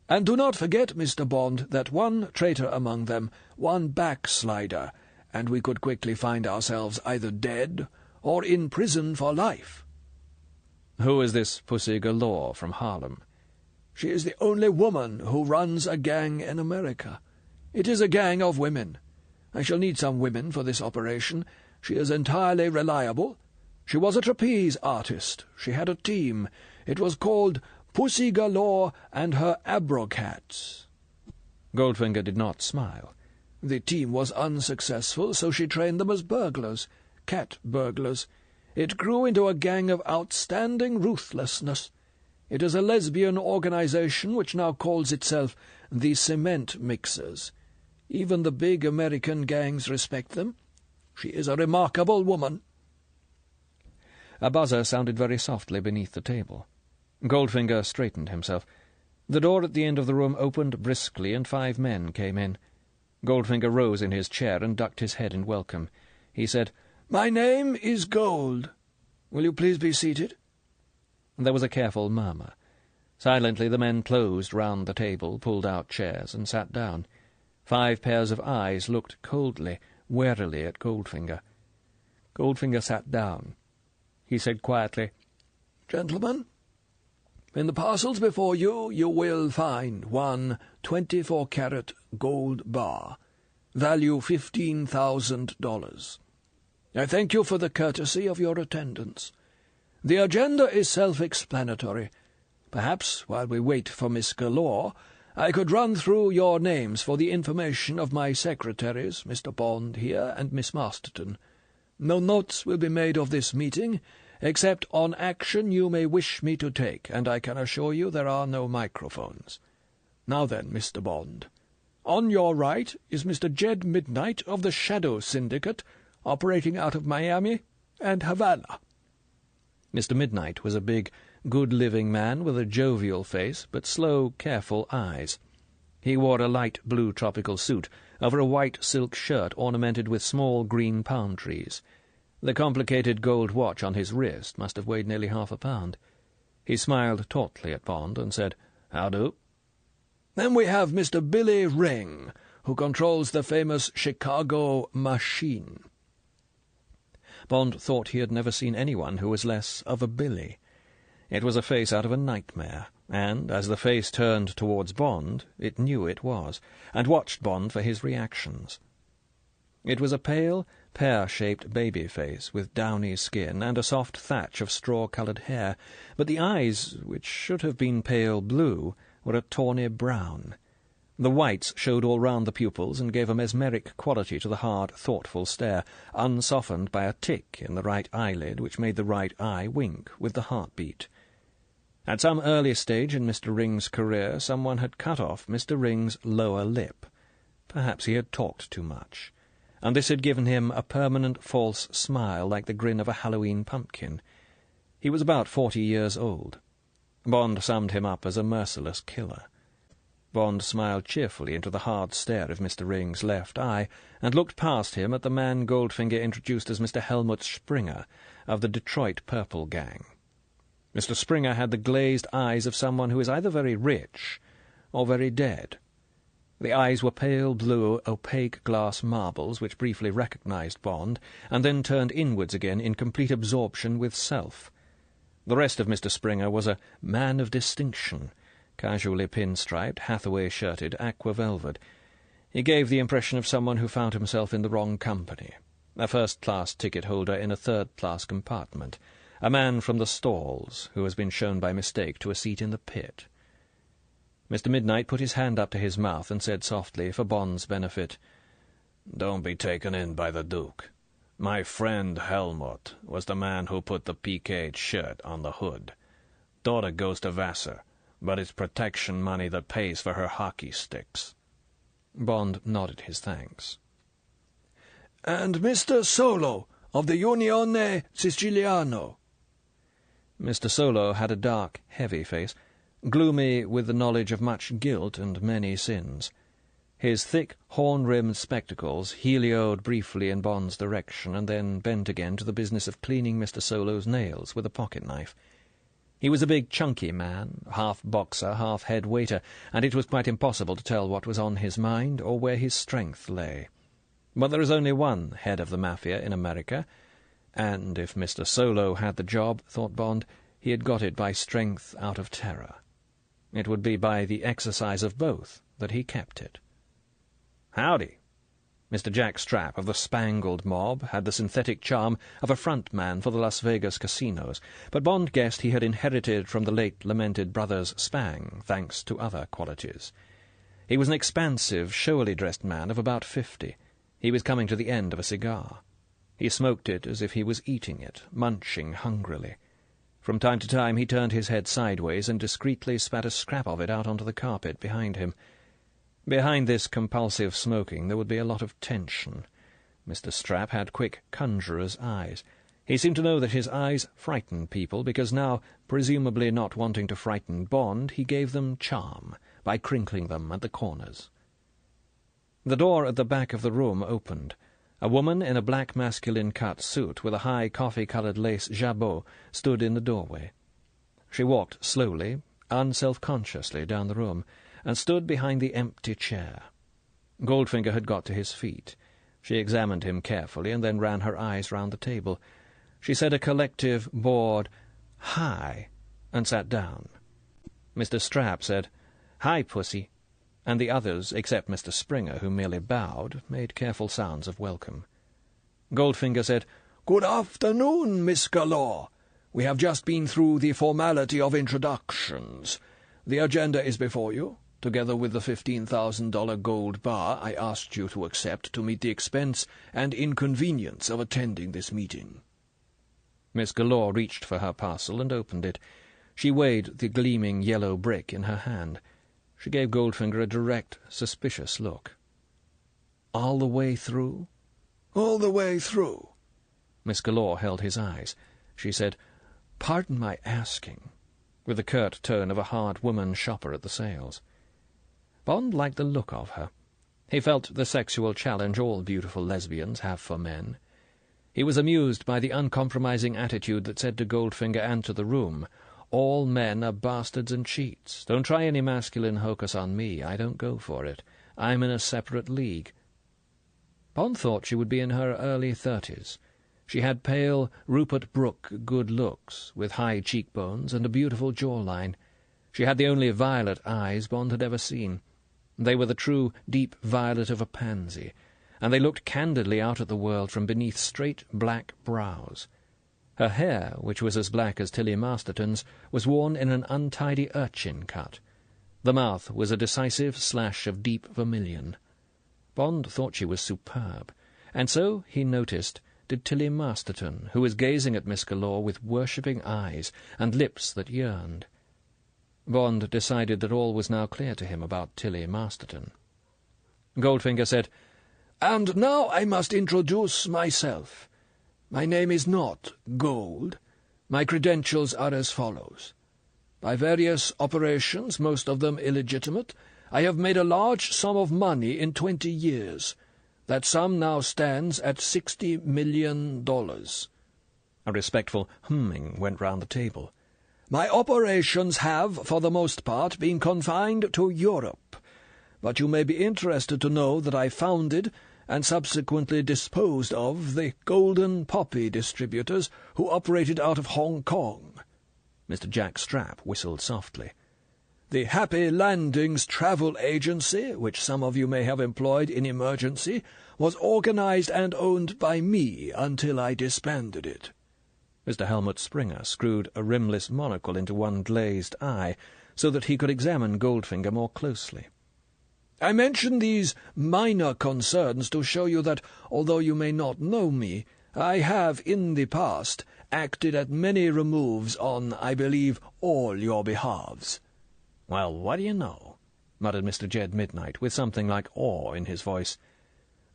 And do not forget, Mr. Bond, that 1 traitor among them, 1 backslider, and we could quickly find ourselves either dead or in prison for life." "Who is this Pussy Galore from Harlem?" "She is the only woman who runs a gang in America. It is a gang of women. I shall need some women for this operation. She is entirely reliable. She was a trapeze artist. She had a team. It was called Pussy Galore and her Abrocats." Goldfinger did not smile. "The team was unsuccessful, so she trained them as burglars, cat burglars. It grew into a gang of outstanding ruthlessness. It is a lesbian organization which now calls itself the Cement Mixers. Even the big American gangs respect them. She is a remarkable woman." A buzzer sounded very softly beneath the table. Goldfinger straightened himself. The door at the end of the room opened briskly, and 5 men came in. Goldfinger rose in his chair and ducked his head in welcome. He said, "My name is Gold. Will you please be seated?" There was a careful murmur. Silently the men closed round the table, pulled out chairs, and sat down. 5 pairs of eyes looked coldly, warily at Goldfinger. Goldfinger sat down. He said quietly, "Gentlemen, in the parcels before you, you will find one 24-carat gold bar, value $15,000. I thank you for the courtesy of your attendance. The agenda is self-explanatory. Perhaps, while we wait for Miss Galore, I could run through your names for the information of my secretaries, Mr. Bond here and Miss Masterton. No notes will be made of this meeting, except on action you may wish me to take, and I can assure you there are no microphones. Now then, Mr. Bond, on your right is Mr. Jed Midnight of the Shadow Syndicate, operating out of Miami and Havana." Mr. Midnight was a big, good-living man with a jovial face, but slow, careful eyes. He wore a light blue tropical suit over a white silk shirt ornamented with small green palm trees. The complicated gold watch on his wrist must have weighed nearly half a pound. He smiled tautly at Bond and said, "How do?" Then we have Mr. Billy Ring, who controls the famous Chicago Machine. Bond thought he had never seen anyone who was less of a Billy. It was a face out of a nightmare, and, as the face turned towards Bond, it knew it was, and watched Bond for his reactions. It was a pale, pear-shaped baby face, with downy skin and a soft thatch of straw-coloured hair, but the eyes, which should have been pale blue, were a tawny brown. The whites showed all round the pupils and gave a mesmeric quality to the hard, thoughtful stare, unsoftened by a tick in the right eyelid which made the right eye wink with the heartbeat. At some early stage in Mr. Ring's career, someone had cut off Mr. Ring's lower lip. Perhaps he had talked too much, and this had given him a permanent false smile like the grin of a Halloween pumpkin. He was about 40 years old. Bond summed him up as a merciless killer. Bond smiled cheerfully into the hard stare of Mr. Ring's left eye, and looked past him at the man Goldfinger introduced as Mr. Helmut Springer, of the Detroit Purple Gang. Mr. Springer had the glazed eyes of someone who is either very rich or very dead. The eyes were pale blue, opaque glass marbles which briefly recognized Bond, and then turned inwards again in complete absorption with self. The rest of Mr. Springer was a man of distinction, casually pinstriped, Hathaway-shirted, aqua velvet. He gave the impression of someone who found himself in the wrong company, a first-class ticket-holder in a third-class compartment, a man from the stalls who has been shown by mistake to a seat in the pit. Mr. Midnight put his hand up to his mouth and said softly, for Bond's benefit, "Don't be taken in by the Duke. My friend Helmut was the man who put the piqué shirt on the hood. Daughter goes to Vassar, but it's protection money that pays for her hockey sticks." Bond nodded his thanks. "And Mr. Solo, of the Unione Siciliano." Mr. Solo had a dark, heavy face, gloomy with the knowledge of much guilt and many sins. His thick, horn-rimmed spectacles helioed briefly in Bond's direction, and then bent again to the business of cleaning Mr. Solo's nails with a pocket-knife. He was a big, chunky man, half boxer, half head waiter, and it was quite impossible to tell what was on his mind or where his strength lay. But there is only one head of the Mafia in America, and if Mr. Solo had the job, thought Bond, he had got it by strength out of terror. It would be by the exercise of both that he kept it. "Howdy." Mr. Jack Strapp of the Spangled Mob had the synthetic charm of a front-man for the Las Vegas casinos, but Bond guessed he had inherited from the late-lamented brothers Spang, thanks to other qualities. He was an expansive, showily dressed man of about 50. He was coming to the end of a cigar. He smoked it as if he was eating it, munching hungrily. From time to time he turned his head sideways and discreetly spat a scrap of it out onto the carpet behind him. Behind this compulsive smoking there would be a lot of tension. Mr. Strapp had quick conjurer's eyes. He seemed to know that his eyes frightened people, because now, presumably not wanting to frighten Bond, he gave them charm by crinkling them at the corners. The door at the back of the room opened. A woman in a black masculine cut suit with a high coffee-coloured lace jabot stood in the doorway. She walked slowly, unself-consciously down the room and stood behind the empty chair. Goldfinger had got to his feet. She examined him carefully and then ran her eyes round the table. She said a collective, bored "Hi," and sat down. Mr. Strap said, "Hi, Pussy," and the others, except Mr. Springer, who merely bowed, made careful sounds of welcome. Goldfinger said, "Good afternoon, Miss Galore. We have just been through the formality of introductions. The agenda is before you, together with the $15,000 gold bar I asked you to accept to meet the expense and inconvenience of attending this meeting." Miss Galore reached for her parcel and opened it. She weighed the gleaming yellow brick in her hand. She gave Goldfinger a direct, suspicious look. "All the way through?" "All the way through." Miss Galore held his eyes. She said, "Pardon my asking," with the curt tone of a hard woman shopper at the sales. Bond liked the look of her. He felt the sexual challenge all beautiful lesbians have for men. He was amused by the uncompromising attitude that said to Goldfinger and to the room, "All men are bastards and cheats. Don't try any masculine hocus on me. I don't go for it. I'm in a separate league." Bond thought she would be in her early 30s. She had pale Rupert Brooke good looks, with high cheekbones and a beautiful jawline. She had the only violet eyes Bond had ever seen. They were the true deep violet of a pansy, and they looked candidly out at the world from beneath straight black brows. Her hair, which was as black as Tilly Masterton's, was worn in an untidy urchin cut. The mouth was a decisive slash of deep vermilion. Bond thought she was superb, and so, he noticed, did Tilly Masterton, who was gazing at Miss Galore with worshipping eyes and lips that yearned. Bond decided that all was now clear to him about Tilly Masterton. Goldfinger said, "And now I must introduce myself. My name is not Gold. My credentials are as follows. By various operations, most of them illegitimate, I have made a large sum of money in 20 years. That sum now stands at $60 million. A respectful humming went round the table. My operations have, for the most part, been confined to Europe, but you may be interested to know that I founded and subsequently disposed of the Golden Poppy distributors who operated out of Hong Kong." Mr. Jack Strap whistled softly. "The Happy Landings Travel Agency, which some of you may have employed in emergency, was organized and owned by me until I disbanded it." Mr. Helmut Springer screwed a rimless monocle into one glazed eye, so that he could examine Goldfinger more closely. "I mention these minor concerns to show you that, although you may not know me, I have, in the past, acted at many removes on, I believe, all your behalves." "Well, what do you know?" muttered Mr. Jed Midnight, with something like awe in his voice.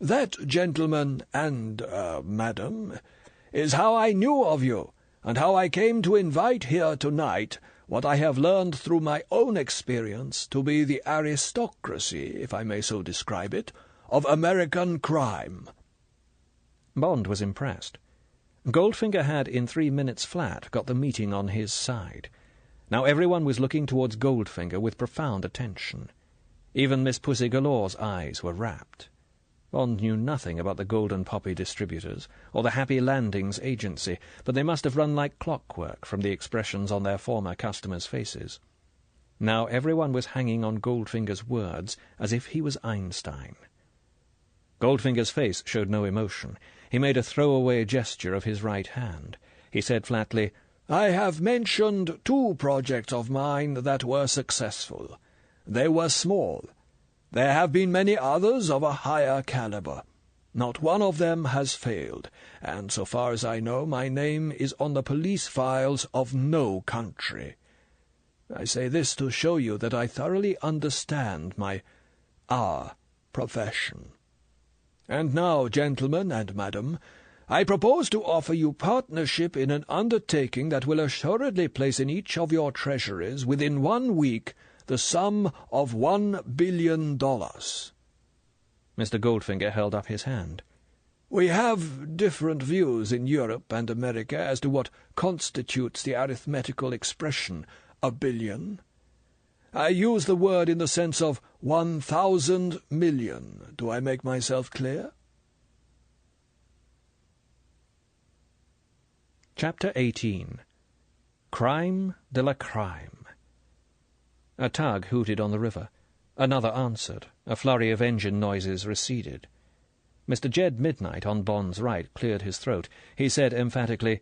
"That, gentlemen and, madam, is how I knew of you, and how I came to invite here tonight what I have learned through my own experience to be the aristocracy, if I may so describe it, of American crime." Bond was impressed. Goldfinger had, in 3 minutes flat, got the meeting on his side. Now everyone was looking towards Goldfinger with profound attention. Even Miss Pussy Galore's eyes were rapt. Bond knew nothing about the Golden Poppy distributors or the Happy Landings agency, but they must have run like clockwork from the expressions on their former customers' faces. Now everyone was hanging on Goldfinger's words as if he was Einstein. Goldfinger's face showed no emotion. He made a throwaway gesture of his right hand. He said flatly, "I have mentioned 2 projects of mine that were successful. They were small. There have been many others of a higher caliber. Not one of them has failed, and so far as I know, my name is on the police files of no country. I say this to show you that I thoroughly understand our profession. And now, gentlemen and madam, I propose to offer you partnership in an undertaking that will assuredly place in each of your treasuries within 1 week the sum of $1 billion. Mr. Goldfinger held up his hand. "We have different views in Europe and America as to what constitutes the arithmetical expression, $1 billion. I use the word in the sense of 1,000 million. Do I make myself clear? Chapter 18. Crime de la Crime. A tug hooted on the river. Another answered. A flurry of engine noises receded. Mr. Jed Midnight, on Bond's right, cleared his throat. He said emphatically,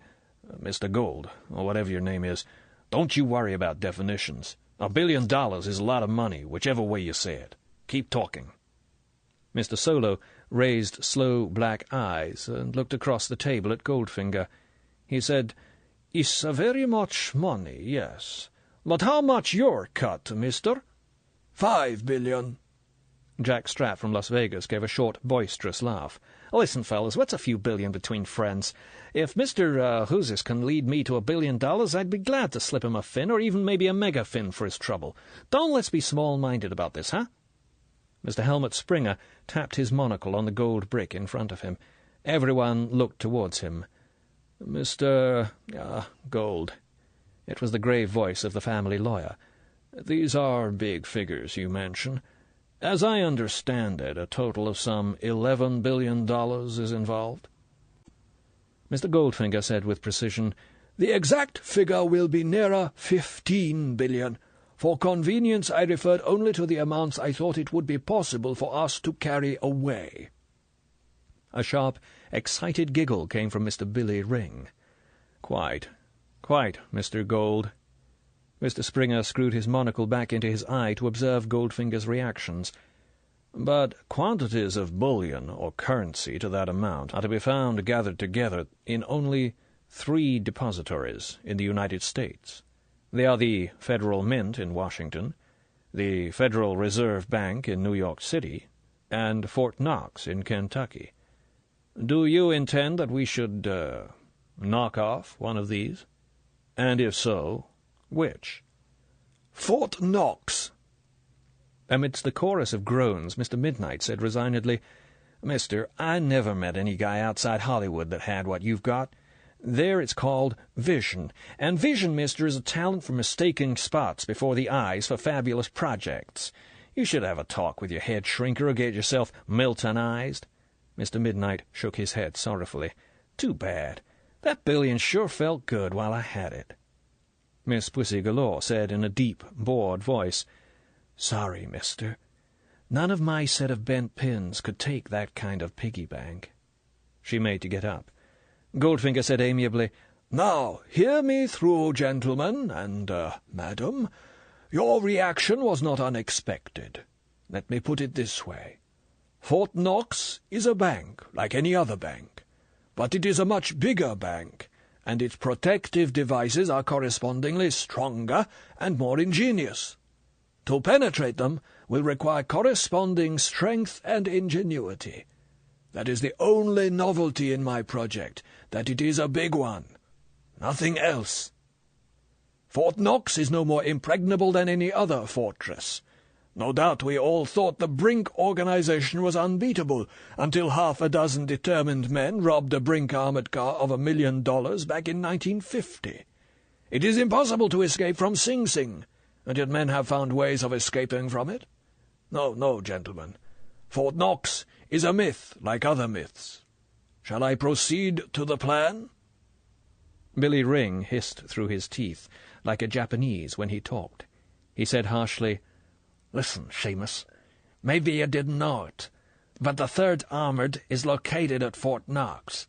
"Mr. Gold, or whatever your name is, don't you worry about definitions. $1 billion is a lot of money, whichever way you say it. Keep talking." Mr. Solo raised slow black eyes and looked across the table at Goldfinger. He said, "It's very much money, yes. But how much your cut, mister?" $5 billion. Jack Strapp from Las Vegas gave a short, boisterous laugh. "Listen, fellas, what's a few billion between friends? If Mr. Whosis can lead me to $1 billion, I'd be glad to slip him a fin, or even maybe a mega-fin for his trouble. Don't let's be small-minded about this, huh?" Mr. Helmut Springer tapped his monocle on the gold brick in front of him. Everyone looked towards him. "Mr. Gold." It was the grave voice of the family lawyer. "These are big figures you mention. As I understand it, a total of some $11 billion is involved." Mr. Goldfinger said with precision, "The exact figure will be nearer 15 billion. For convenience, I referred only to the amounts I thought it would be possible for us to carry away." A sharp, excited giggle came from Mr. Billy Ring. Quite, Mr. Gold." Mr. Springer screwed his monocle back into his eye to observe Goldfinger's reactions. "But quantities of bullion or currency to that amount are to be found gathered together in only 3 depositories in the United States. They are the Federal Mint in Washington, the Federal Reserve Bank in New York City, and Fort Knox in Kentucky. Do you intend that we should, knock off one of these? And if so, which?" "Fort Knox." Amidst the chorus of groans, Mr. Midnight said resignedly, "Mister, I never met any guy outside Hollywood that had what you've got. There it's called vision. And vision, mister, is a talent for mistaking spots before the eyes for fabulous projects. You should have a talk with your head shrinker or get yourself Miltonized." Mr. Midnight shook his head sorrowfully. "Too bad. That billion sure felt good while I had it." Miss Pussy Galore said in a deep, bored voice, "Sorry, mister. None of my set of bent pins could take that kind of piggy bank." She made to get up. Goldfinger said amiably, "Now, hear me through, gentlemen, and, madam. Your reaction was not unexpected. Let me put it this way. Fort Knox is a bank, like any other bank, but it is a much bigger bank, and its protective devices are correspondingly stronger and more ingenious. To penetrate them will require corresponding strength and ingenuity. That is the only novelty in my project, that it is a big one. Nothing else. Fort Knox is no more impregnable than any other fortress. No doubt we all thought the Brink organization was unbeatable, until half a dozen determined men robbed a Brink armored car of $1 million back in 1950. It is impossible to escape from Sing Sing, and yet men have found ways of escaping from it. No, gentlemen. Fort Knox is a myth like other myths. Shall I proceed to the plan?" Billy Ring hissed through his teeth, like a Japanese when he talked. He said harshly, "Listen, Seamus, maybe you didn't know it, but the 3rd Armored is located at Fort Knox.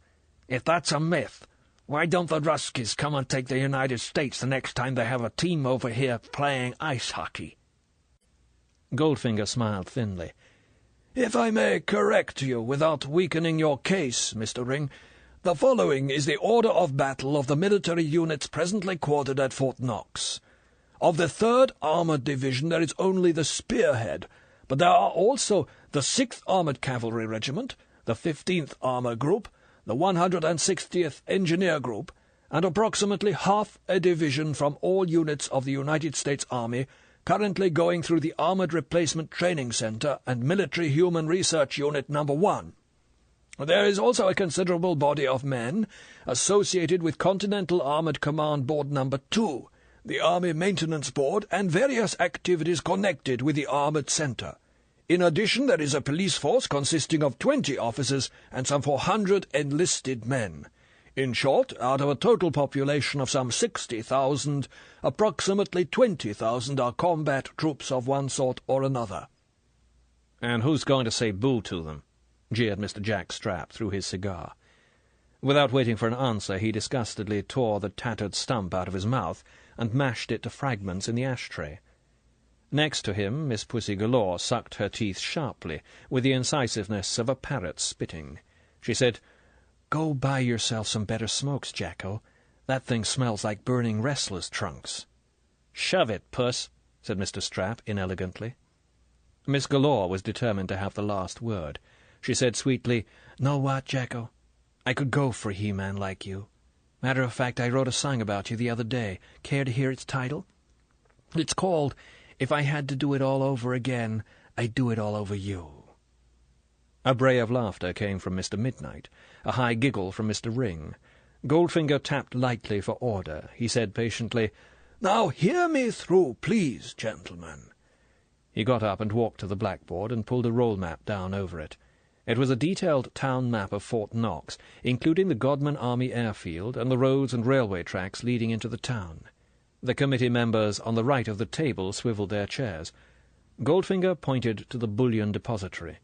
If that's a myth, why don't the Ruskies come and take the United States the next time they have a team over here playing ice hockey?" Goldfinger smiled thinly. "If I may correct you without weakening your case, Mr. Ring, the following is the order of battle of the military units presently quartered at Fort Knox. Of the 3rd Armored Division there is only the Spearhead, but there are also the 6th Armored Cavalry Regiment, the 15th Armor Group, the 160th Engineer Group, and approximately half a division from all units of the United States Army currently going through the Armored Replacement Training Center and Military Human Research Unit No. 1. There is also a considerable body of men associated with Continental Armored Command Board No. 2, the Army Maintenance Board, and various activities connected with the armoured centre. In addition, there is a police force consisting of 20 officers and some 400 enlisted men. In short, out of a total population of some 60,000, approximately 20,000 are combat troops of one sort or another. "And who's going to say boo to them?" jeered Mr. Jack Strapp through his cigar. Without waiting for an answer, he disgustedly tore the tattered stump out of his mouth and mashed it to fragments in the ashtray. Next to him, Miss Pussy Galore sucked her teeth sharply, with the incisiveness of a parrot spitting. She said, "Go buy yourself some better smokes, Jacko. That thing smells like burning wrestlers' trunks." "Shove it, Puss," said Mr. Strapp inelegantly. Miss Galore was determined to have the last word. She said sweetly, "Know what, Jacko? I could go for a He-Man like you. Matter of fact, I wrote a song about you the other day. Care to hear its title? It's called, 'If I Had to Do It All Over Again, I'd Do It All Over You.'" A bray of laughter came from Mr. Midnight, a high giggle from Mr. Ring. Goldfinger tapped lightly for order. He said patiently, "Now hear me through, please, gentlemen." He got up and walked to the blackboard and pulled a roll map down over it. It was a detailed town map of Fort Knox, including the Godman Army Airfield and the roads and railway tracks leading into the town. The committee members on the right of the table swivelled their chairs. Goldfinger pointed to the bullion depository.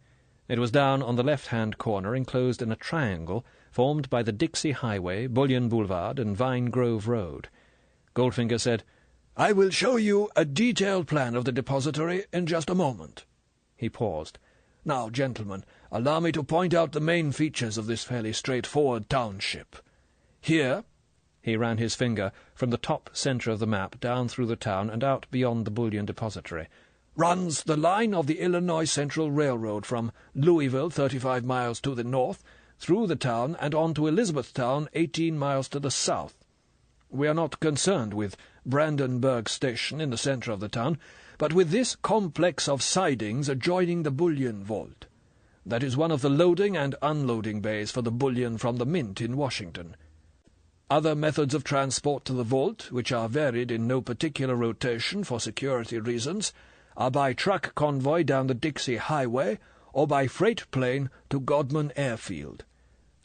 It was down on the left-hand corner, enclosed in a triangle formed by the Dixie Highway, Bullion Boulevard, and Vine Grove Road. Goldfinger said, "I will show you a detailed plan of the depository in just a moment." He paused. "Now, gentlemen, allow me to point out the main features of this fairly straightforward township. Here," he ran his finger from the top centre of the map down through the town and out beyond the bullion depository, "runs the line of the Illinois Central Railroad from Louisville, 35 miles to the north, through the town and on to Elizabethtown, 18 miles to the south. We are not concerned with Brandenburg Station in the centre of the town, but with this complex of sidings adjoining the bullion vault. That is one of the loading and unloading bays for the bullion from the Mint in Washington. Other methods of transport to the vault, which are varied in no particular rotation for security reasons, are by truck convoy down the Dixie Highway or by freight plane to Godman Airfield.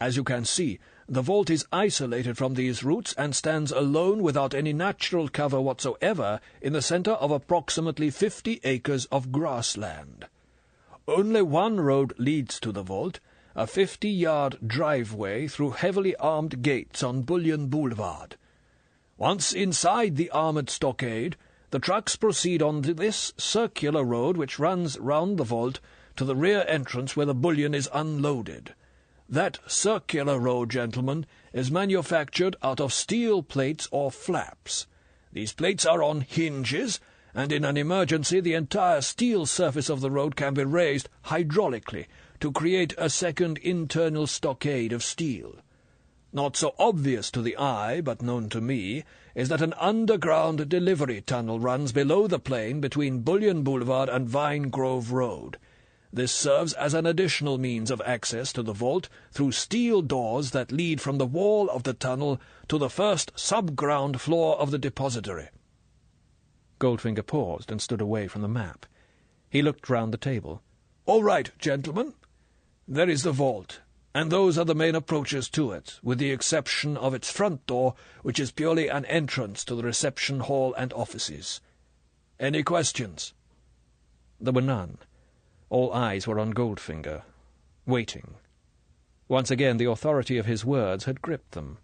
As you can see, the vault is isolated from these routes and stands alone without any natural cover whatsoever in the centre of approximately 50 acres of grassland. Only one road leads to the vault, a 50-yard driveway through heavily armed gates on Bullion Boulevard. Once inside the armoured stockade, the trucks proceed on this circular road which runs round the vault to the rear entrance where the bullion is unloaded. That circular road, gentlemen, is manufactured out of steel plates or flaps. These plates are on hinges, and in an emergency the entire steel surface of the road can be raised hydraulically to create a second internal stockade of steel. Not so obvious to the eye, but known to me, is that an underground delivery tunnel runs below the plain between Bullion Boulevard and Vine Grove Road. This serves as an additional means of access to the vault through steel doors that lead from the wall of the tunnel to the first sub-ground floor of the depository." Goldfinger paused and stood away from the map. He looked round the table. "All right, gentlemen. There is the vault, and those are the main approaches to it, with the exception of its front door, which is purely an entrance to the reception hall and offices. Any questions?" There were none. All eyes were on Goldfinger, waiting. Once again the authority of his words had gripped them.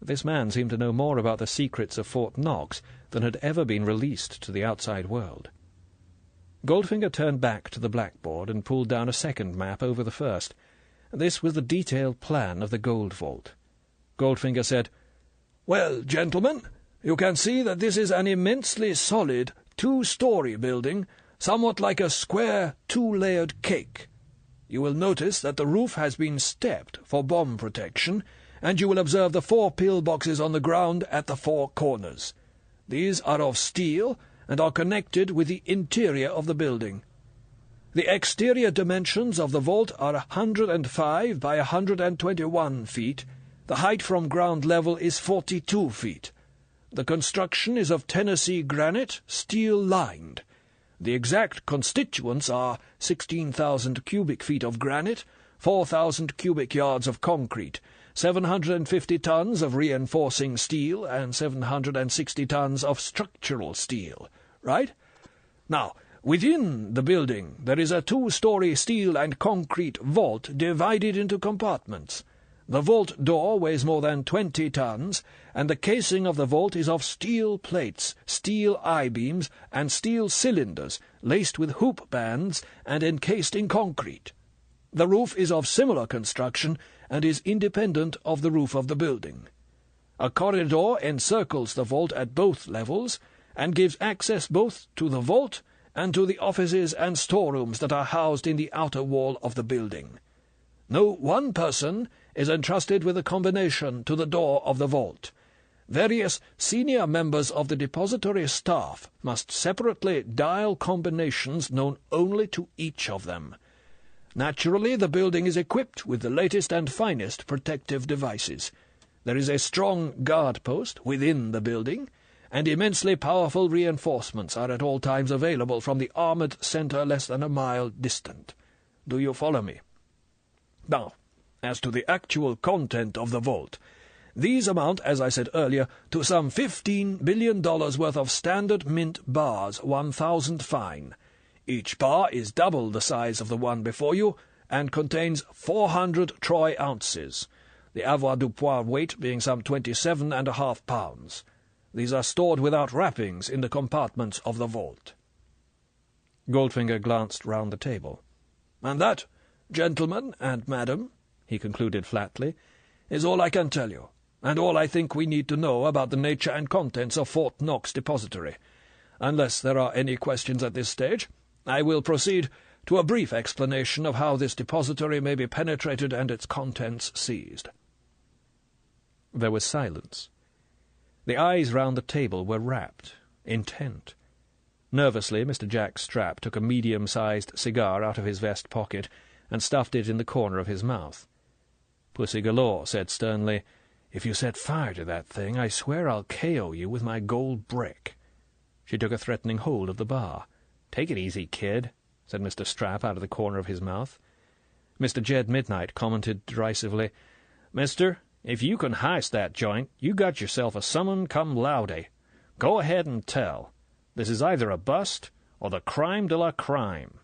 This man seemed to know more about the secrets of Fort Knox than had ever been released to the outside world. Goldfinger turned back to the blackboard and pulled down a second map over the first. This was the detailed plan of the gold vault. Goldfinger said, "Well, gentlemen, you can see that this is an immensely solid two-story building, somewhat like a square two-layered cake. You will notice that the roof has been stepped for bomb protection, and you will observe the 4 pillboxes on the ground at the 4 corners. These are of steel and are connected with the interior of the building. The exterior dimensions of the vault are 105 by 121 feet. The height from ground level is 42 feet. The construction is of Tennessee granite, steel-lined. The exact constituents are 16,000 cubic feet of granite, 4,000 cubic yards of concrete, 750 tons of reinforcing steel, and 760 tons of structural steel. Right? Now, within the building there is a 2-story steel and concrete vault divided into compartments. The vault door weighs more than 20 tons, and the casing of the vault is of steel plates, steel I-beams, and steel cylinders, laced with hoop bands and encased in concrete. The roof is of similar construction, and is independent of the roof of the building. A corridor encircles the vault at both levels, and gives access both to the vault and to the offices and storerooms that are housed in the outer wall of the building. No one person is entrusted with a combination to the door of the vault. Various senior members of the depository staff must separately dial combinations known only to each of them. Naturally, the building is equipped with the latest and finest protective devices. There is a strong guard post within the building, and immensely powerful reinforcements are at all times available from the armoured centre less than a mile distant. Do you follow me? Now, as to the actual content of the vault, these amount, as I said earlier, to some $15 billion worth of standard mint bars, 1,000 fine. Each bar is double the size of the one before you, and contains 400 troy ounces, the avoirdupois weight being some 27.5 pounds. These are stored without wrappings in the compartments of the vault. Goldfinger glanced round the table. And that, gentlemen and madam, he concluded flatly, is all I can tell you, and all I think we need to know about the nature and contents of Fort Knox Depository. Unless there are any questions at this stage, I will proceed to a brief explanation of how this depository may be penetrated and its contents seized. There was silence. The eyes round the table were rapt, intent. Nervously, Mr. Jack Strapp took a medium-sized cigar out of his vest pocket and stuffed it in the corner of his mouth. Pussy Galore said sternly, "If you set fire to that thing, I swear I'll KO you with my gold brick." She took a threatening hold of the bar. "Take it easy, kid," said Mr. Strapp out of the corner of his mouth. Mr. Jed Midnight commented derisively, "Mister, if you can heist that joint, you got yourself a summon cum laude. Go ahead and tell. This is either a bust or the crime de la crime."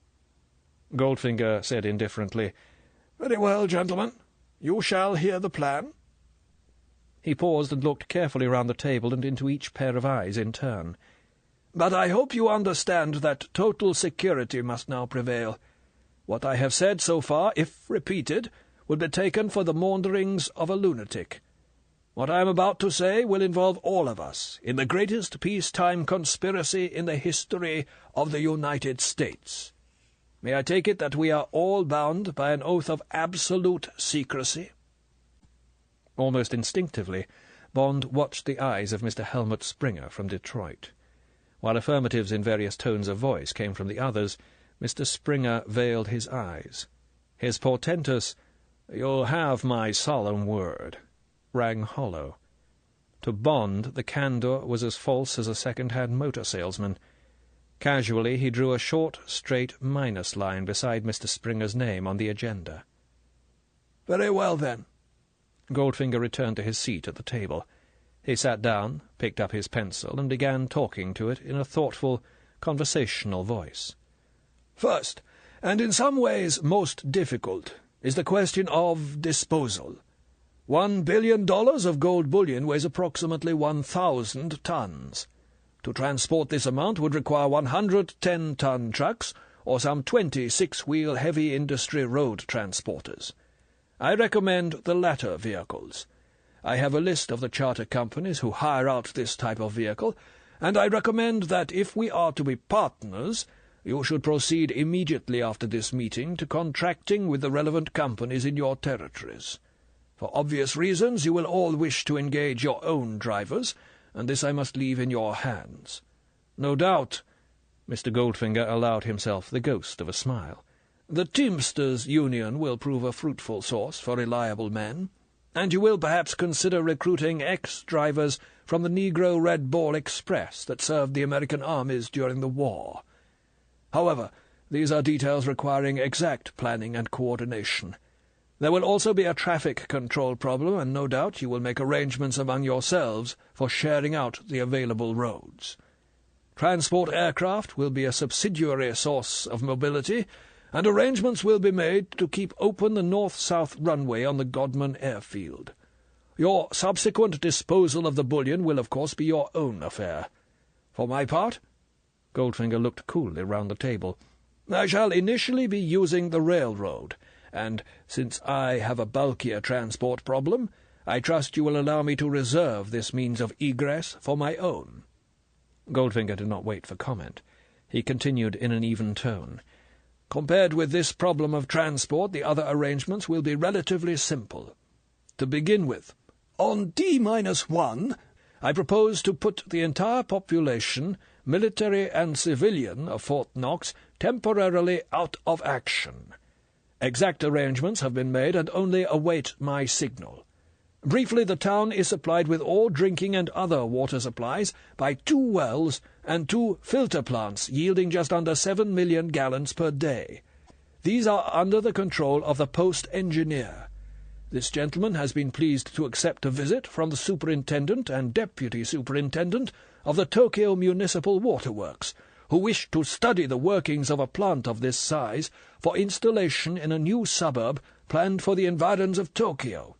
Goldfinger said indifferently, "Very well, gentlemen. You shall hear the plan." He paused and looked carefully round the table and into each pair of eyes in turn. "But I hope you understand that total security must now prevail. What I have said so far, if repeated, would be taken for the maunderings of a lunatic. What I am about to say will involve all of us in the greatest peacetime conspiracy in the history of the United States. May I take it that we are all bound by an oath of absolute secrecy?" Almost instinctively, Bond watched the eyes of Mr. Helmut Springer from Detroit. While affirmatives in various tones of voice came from the others, Mr. Springer veiled his eyes. His portentous, "You'll have my solemn word," rang hollow. To Bond the candour was as false as a second-hand motor salesman. Casually he drew a short, straight minus line beside Mr. Springer's name on the agenda. "Very well, then." Goldfinger returned to his seat at the table. He sat down, picked up his pencil, and began talking to it in a thoughtful, conversational voice. "First, and in some ways most difficult, is the question of disposal. $1 billion of gold bullion weighs approximately 1,000 tons. To transport this amount would require 100 10-ton trucks, or some 20 six-wheel heavy industry road transporters. I recommend the latter vehicles. I have a list of the charter companies who hire out this type of vehicle, and I recommend that if we are to be partners, you should proceed immediately after this meeting to contracting with the relevant companies in your territories. For obvious reasons you will all wish to engage your own drivers, and this I must leave in your hands. No doubt," Mr. Goldfinger allowed himself the ghost of a smile, "the Teamsters' Union will prove a fruitful source for reliable men. And you will perhaps consider recruiting ex-drivers from the Negro Red Ball Express that served the American armies during the war. However, these are details requiring exact planning and coordination. There will also be a traffic control problem, and no doubt you will make arrangements among yourselves for sharing out the available roads. Transport aircraft will be a subsidiary source of mobility, and arrangements will be made to keep open the north-south runway on the Godman airfield. Your subsequent disposal of the bullion will, of course, be your own affair. For my part," Goldfinger looked coolly round the table, "I shall initially be using the railroad, and, since I have a bulkier transport problem, I trust you will allow me to reserve this means of egress for my own." Goldfinger did not wait for comment. He continued in an even tone, "Compared with this problem of transport, the other arrangements will be relatively simple. To begin with, on D-1, I propose to put the entire population, military and civilian, of Fort Knox temporarily out of action. Exact arrangements have been made and only await my signal. Briefly, the town is supplied with all drinking and other water supplies by 2 wells and 2 filter plants yielding just under 7 million gallons per day. These are under the control of the post engineer. This gentleman has been pleased to accept a visit from the superintendent and deputy superintendent of the Tokyo Municipal Waterworks, who wish to study the workings of a plant of this size for installation in a new suburb planned for the environs of Tokyo.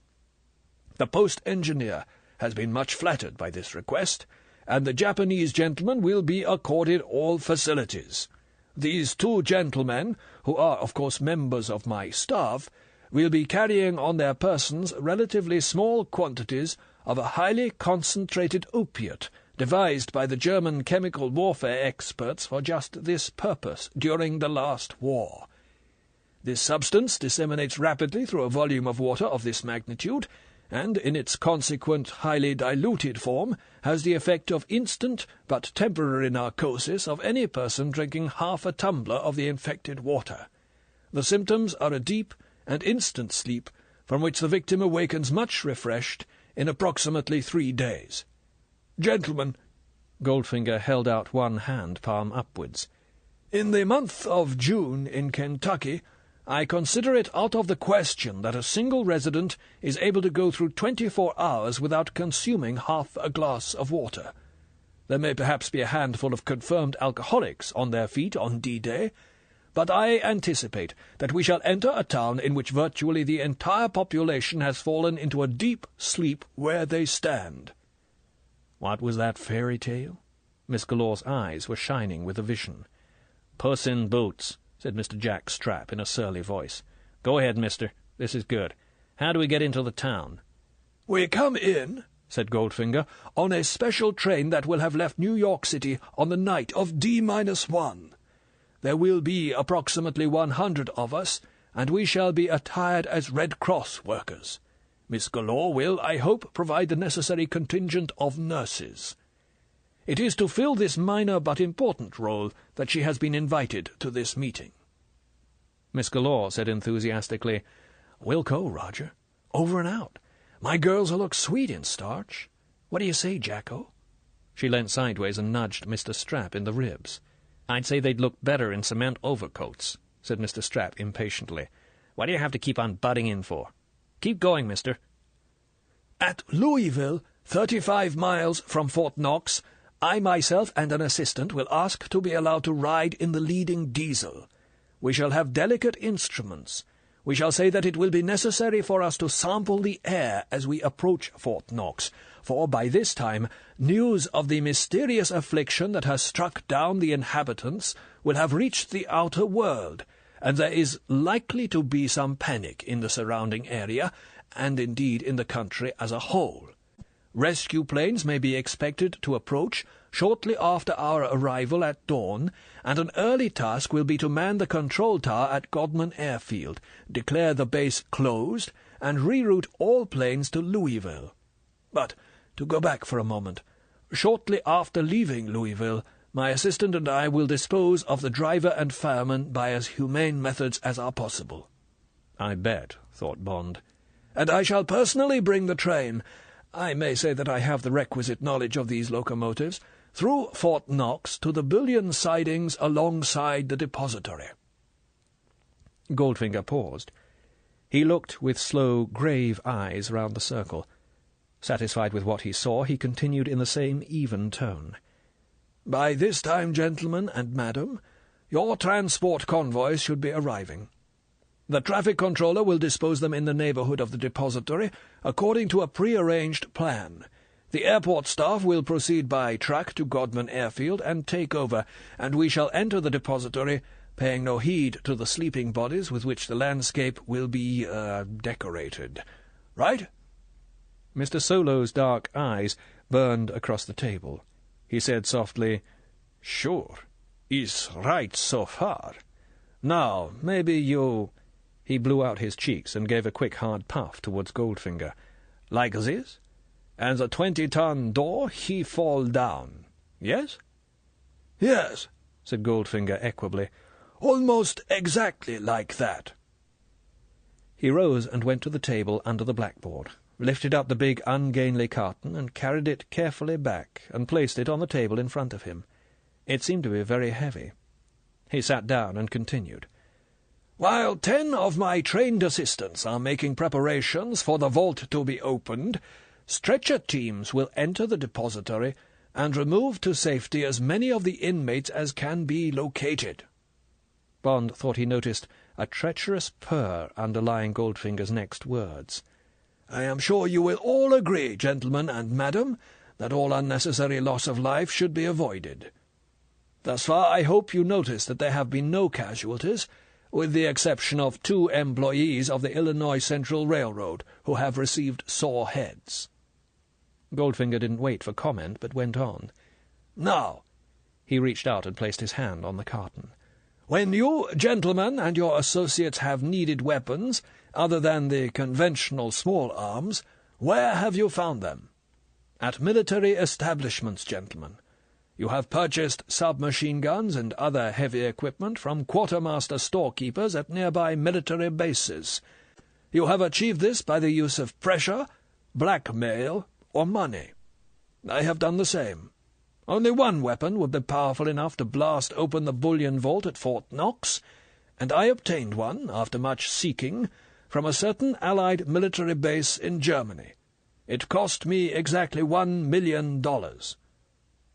The post-engineer has been much flattered by this request, and the Japanese gentleman will be accorded all facilities. These 2 gentlemen, who are, of course, members of my staff, will be carrying on their persons relatively small quantities of a highly concentrated opiate devised by the German chemical warfare experts for just this purpose during the last war. This substance disseminates rapidly through a volume of water of this magnitude, and, in its consequent highly diluted form, has the effect of instant but temporary narcosis of any person drinking half a tumbler of the infected water. The symptoms are a deep and instant sleep, from which the victim awakens much refreshed in approximately 3 days. Gentlemen," Goldfinger held out one hand palm upwards, "in the month of June in Kentucky, I consider it out of the question that a single resident is able to go through 24 hours without consuming half a glass of water. There may perhaps be a handful of confirmed alcoholics on their feet on D-Day, but I anticipate that we shall enter a town in which virtually the entire population has fallen into a deep sleep where they stand." What was that fairy tale? Miss Galore's eyes were shining with a vision. "Puss in Boots," said Mr. Jack Strapp in a surly voice. "Go ahead, mister. This is good. How do we get into the town?" "We come in," said Goldfinger, "on a special train that will have left New York City on the night of D-1. There will be approximately 100 of us, and we shall be attired as Red Cross workers. Miss Galore will, I hope, provide the necessary contingent of nurses. It is to fill this minor but important role that she has been invited to this meeting." Miss Galore said enthusiastically, "We'll go, Roger. Over and out. My girls will look sweet in starch. What do you say, Jacko?" She leant sideways and nudged Mr. Strapp in the ribs. "I'd say they'd look better in cement overcoats," said Mr. Strapp impatiently. "Why do you have to keep on butting in for? Keep going, mister." "At Louisville, 35 miles from Fort Knox, I myself and an assistant will ask to be allowed to ride in the leading diesel. We shall have delicate instruments. We shall say that it will be necessary for us to sample the air as we approach Fort Knox, for by this time news of the mysterious affliction that has struck down the inhabitants will have reached the outer world, and there is likely to be some panic in the surrounding area, and indeed in the country as a whole. Rescue planes may be expected to approach shortly after our arrival at dawn, and an early task will be to man the control tower at Godman Airfield, declare the base closed, and reroute all planes to Louisville. But, to go back for a moment, shortly after leaving Louisville, my assistant and I will dispose of the driver and fireman by as humane methods as are possible." "I bet," thought Bond. and I shall personally bring the train— I may say that I have the requisite knowledge of these locomotives— through Fort Knox to the bullion sidings alongside the depository." Goldfinger paused. He looked with slow, grave eyes round the circle. Satisfied with what he saw, he continued in the same even tone. "By this time, gentlemen and madam, your transport convoys should be arriving. The traffic controller will dispose them in the neighbourhood of the depository according to a pre-arranged plan. The airport staff will proceed by truck to Godman Airfield and take over, and we shall enter the depository, paying no heed to the sleeping bodies with which the landscape will be, decorated. Right?" Mr. Solo's dark eyes burned across the table. He said softly, "Sure, is right so far. Now, maybe you—" He blew out his cheeks and gave a quick hard puff towards Goldfinger. "Like this? And the 20-ton door he fall down. Yes?" "Yes," said Goldfinger equably. "Almost exactly like that." He rose and went to the table under the blackboard, lifted up the big ungainly carton and carried it carefully back and placed it on the table in front of him. It seemed to be very heavy. He sat down and continued. "While 10 of my trained assistants are making preparations for the vault to be opened, stretcher teams will enter the depository and remove to safety as many of the inmates as can be located." Bond thought he noticed a treacherous purr underlying Goldfinger's next words. "I am sure you will all agree, gentlemen and madam, that all unnecessary loss of life should be avoided. Thus far I hope you notice that there have been no casualties, with the exception of 2 employees of the Illinois Central Railroad who have received sore heads." Goldfinger didn't wait for comment, but went on. "Now," he reached out and placed his hand on the carton, "when you gentlemen and your associates have needed weapons other than the conventional small arms, where have you found them? At military establishments, gentlemen. You have purchased submachine guns and other heavy equipment from quartermaster storekeepers at nearby military bases. You have achieved this by the use of pressure, blackmail, or money. I have done the same. Only one weapon would be powerful enough to blast open the bullion vault at Fort Knox, and I obtained one, after much seeking, from a certain Allied military base in Germany. It cost me exactly $1 million.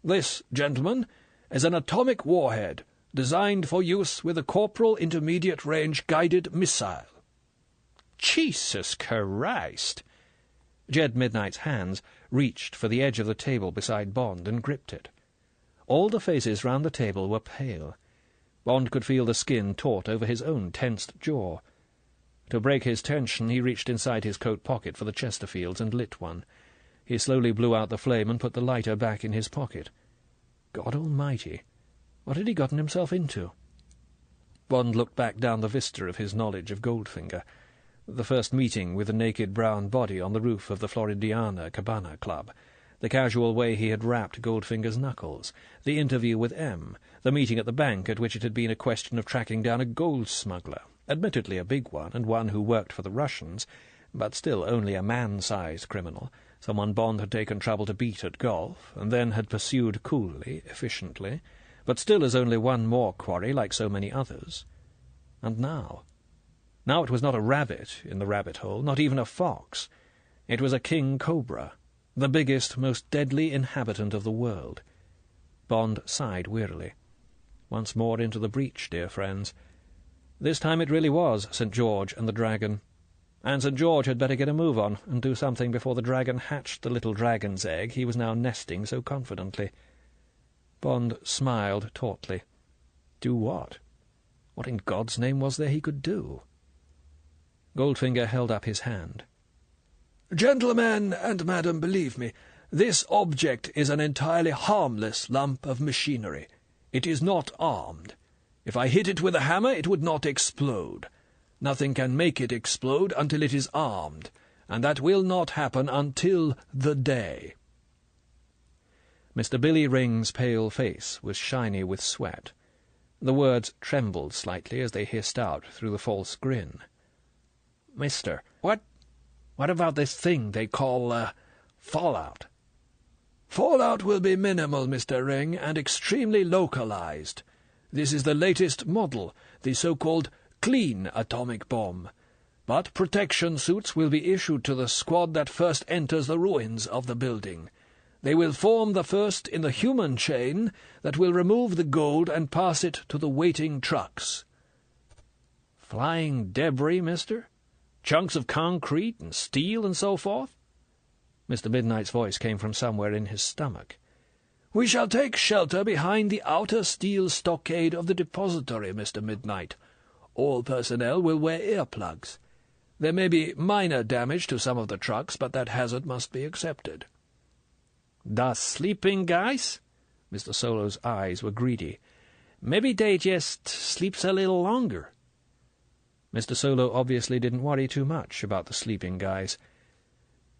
This, gentlemen, is an atomic warhead designed for use with a Corporal Intermediate-Range Guided Missile." "Jesus Christ!" Jed Midnight's hands reached for the edge of the table beside Bond and gripped it. All the faces round the table were pale. Bond could feel the skin taut over his own tensed jaw. To break his tension, he reached inside his coat pocket for the Chesterfields and lit one. He slowly blew out the flame and put the lighter back in his pocket. God almighty, what had he gotten himself into? Bond looked back down the vista of his knowledge of Goldfinger. The first meeting with the naked brown body on the roof of the Floridiana Cabana Club, the casual way he had rapped Goldfinger's knuckles, the interview with M, the meeting at the bank at which it had been a question of tracking down a gold smuggler, admittedly a big one, and one who worked for the Russians, but still only a man-sized criminal, someone Bond had taken trouble to beat at golf, and then had pursued coolly, efficiently, but still as only one more quarry like so many others. And now it was not a rabbit in the rabbit-hole, not even a fox. It was a king cobra, the biggest, most deadly inhabitant of the world. Bond sighed wearily. Once more into the breach, dear friends. This time it really was St. George and the dragon. And St. George had better get a move on and do something before the dragon hatched the little dragon's egg he was now nesting so confidently. Bond smiled tautly. Do what? What in God's name was there he could do? Goldfinger held up his hand. "Gentlemen and madam, believe me, this object is an entirely harmless lump of machinery. It is not armed. If I hit it with a hammer, it would not explode. Nothing can make it explode until it is armed, and that will not happen until the day." Mr. Billy Ring's pale face was shiny with sweat. The words trembled slightly as they hissed out through the false grin. "Mister, what—" What about this thing they call, fallout?" "Fallout will be minimal, Mr. Ring, and extremely localized. This is the latest model, the so-called clean atomic bomb. But protection suits will be issued to the squad that first enters the ruins of the building. They will form the first in the human chain that will remove the gold and pass it to the waiting trucks." "Flying debris, mister? Chunks of concrete and steel and so forth?" Mr. Midnight's voice came from somewhere in his stomach. "We shall take shelter behind the outer steel stockade of the depository, Mr. Midnight. All personnel will wear earplugs. There may be minor damage to some of the trucks, but that hazard must be accepted." "The sleeping guys?" Mr. Solo's eyes were greedy. "Maybe they just sleeps a little longer." Mr. Solo obviously didn't worry too much about the sleeping guys.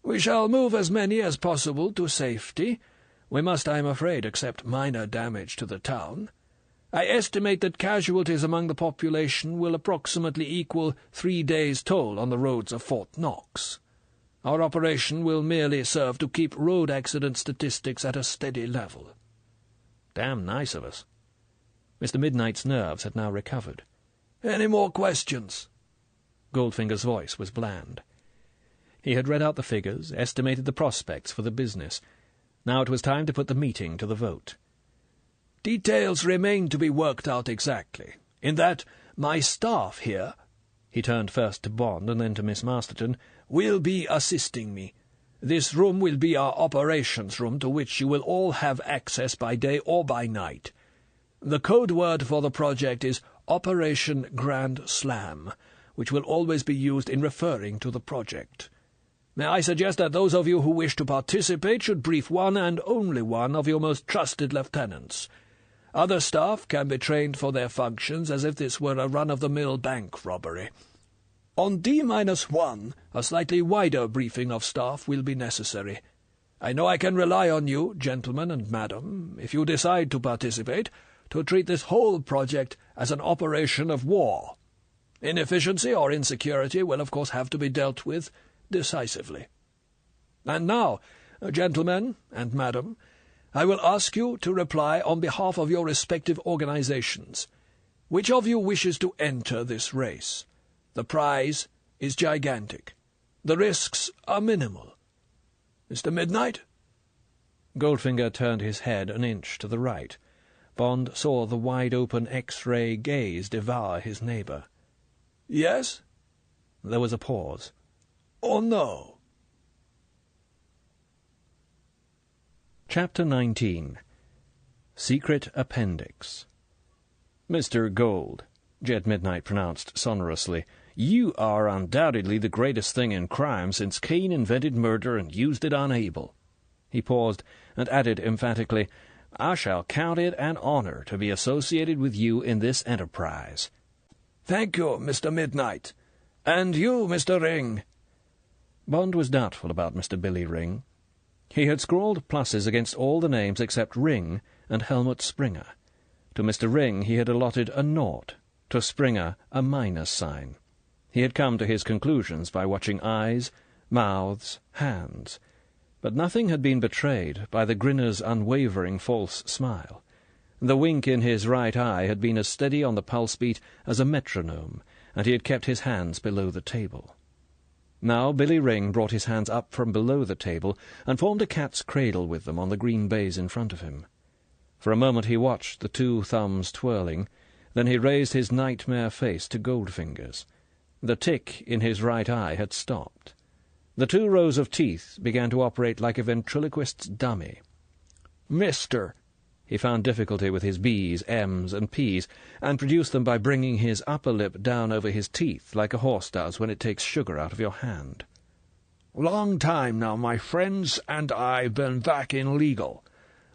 "We shall move as many as possible to safety. We must, I am afraid, accept minor damage to the town. I estimate that casualties among the population will approximately equal 3 days' toll on the roads of Fort Knox. Our operation will merely serve to keep road accident statistics at a steady level." "Damn nice of us." Mr. Midnight's nerves had now recovered. "Any more questions?" Goldfinger's voice was bland. He had read out the figures, estimated the prospects for the business. Now it was time to put the meeting to the vote. "Details remain to be worked out exactly, in that my staff here," he turned first to Bond and then to Miss Masterton, "will be assisting me. This room will be our operations room, to which you will all have access by day or by night. The code word for the project is Operation Grand Slam, which will always be used in referring to the project. May I suggest that those of you who wish to participate should brief one and only one of your most trusted lieutenants. Other staff can be trained for their functions as if this were a run-of-the-mill bank robbery. On D-1, a slightly wider briefing of staff will be necessary. I know I can rely on you, gentlemen and madam, if you decide to participate, to treat this whole project as an operation of war. Inefficiency or insecurity will, of course, have to be dealt with decisively. And now, gentlemen and madam, I will ask you to reply on behalf of your respective organizations. Which of you wishes to enter this race? The prize is gigantic. The risks are minimal. Mr. Midnight?" Goldfinger turned his head an inch to the right. Bond saw the wide-open X-ray gaze devour his neighbour. "Yes?" There was a pause. "Or no?" Chapter 19. Secret Appendix. "Mr. Gold," Jed Midnight pronounced sonorously, "you are undoubtedly the greatest thing in crime since Cain invented murder and used it on Abel." He paused, and added emphatically, "I shall count it an honor to be associated with you in this enterprise." "Thank you, Mr. Midnight. And you, Mr. Ring." Bond was doubtful about Mr. Billy Ring. He had scrawled pluses against all the names except Ring and Helmut Springer. To Mr. Ring he had allotted a naught, to Springer a minus sign. He had come to his conclusions by watching eyes, mouths, hands. But nothing had been betrayed by the grinner's unwavering false smile. The wink in his right eye had been as steady on the pulse beat as a metronome, and he had kept his hands below the table. Now Billy Ring brought his hands up from below the table and formed a cat's cradle with them on the green baize in front of him. For a moment he watched the two thumbs twirling, then he raised his nightmare face to Goldfinger's. The tick in his right eye had stopped. The 2 rows of teeth began to operate like a ventriloquist's dummy. "Mister," he found difficulty with his B's, M's, and P's, and produced them by bringing his upper lip down over his teeth like a horse does when it takes sugar out of your hand. "Long time now, my friends and I been back in legal.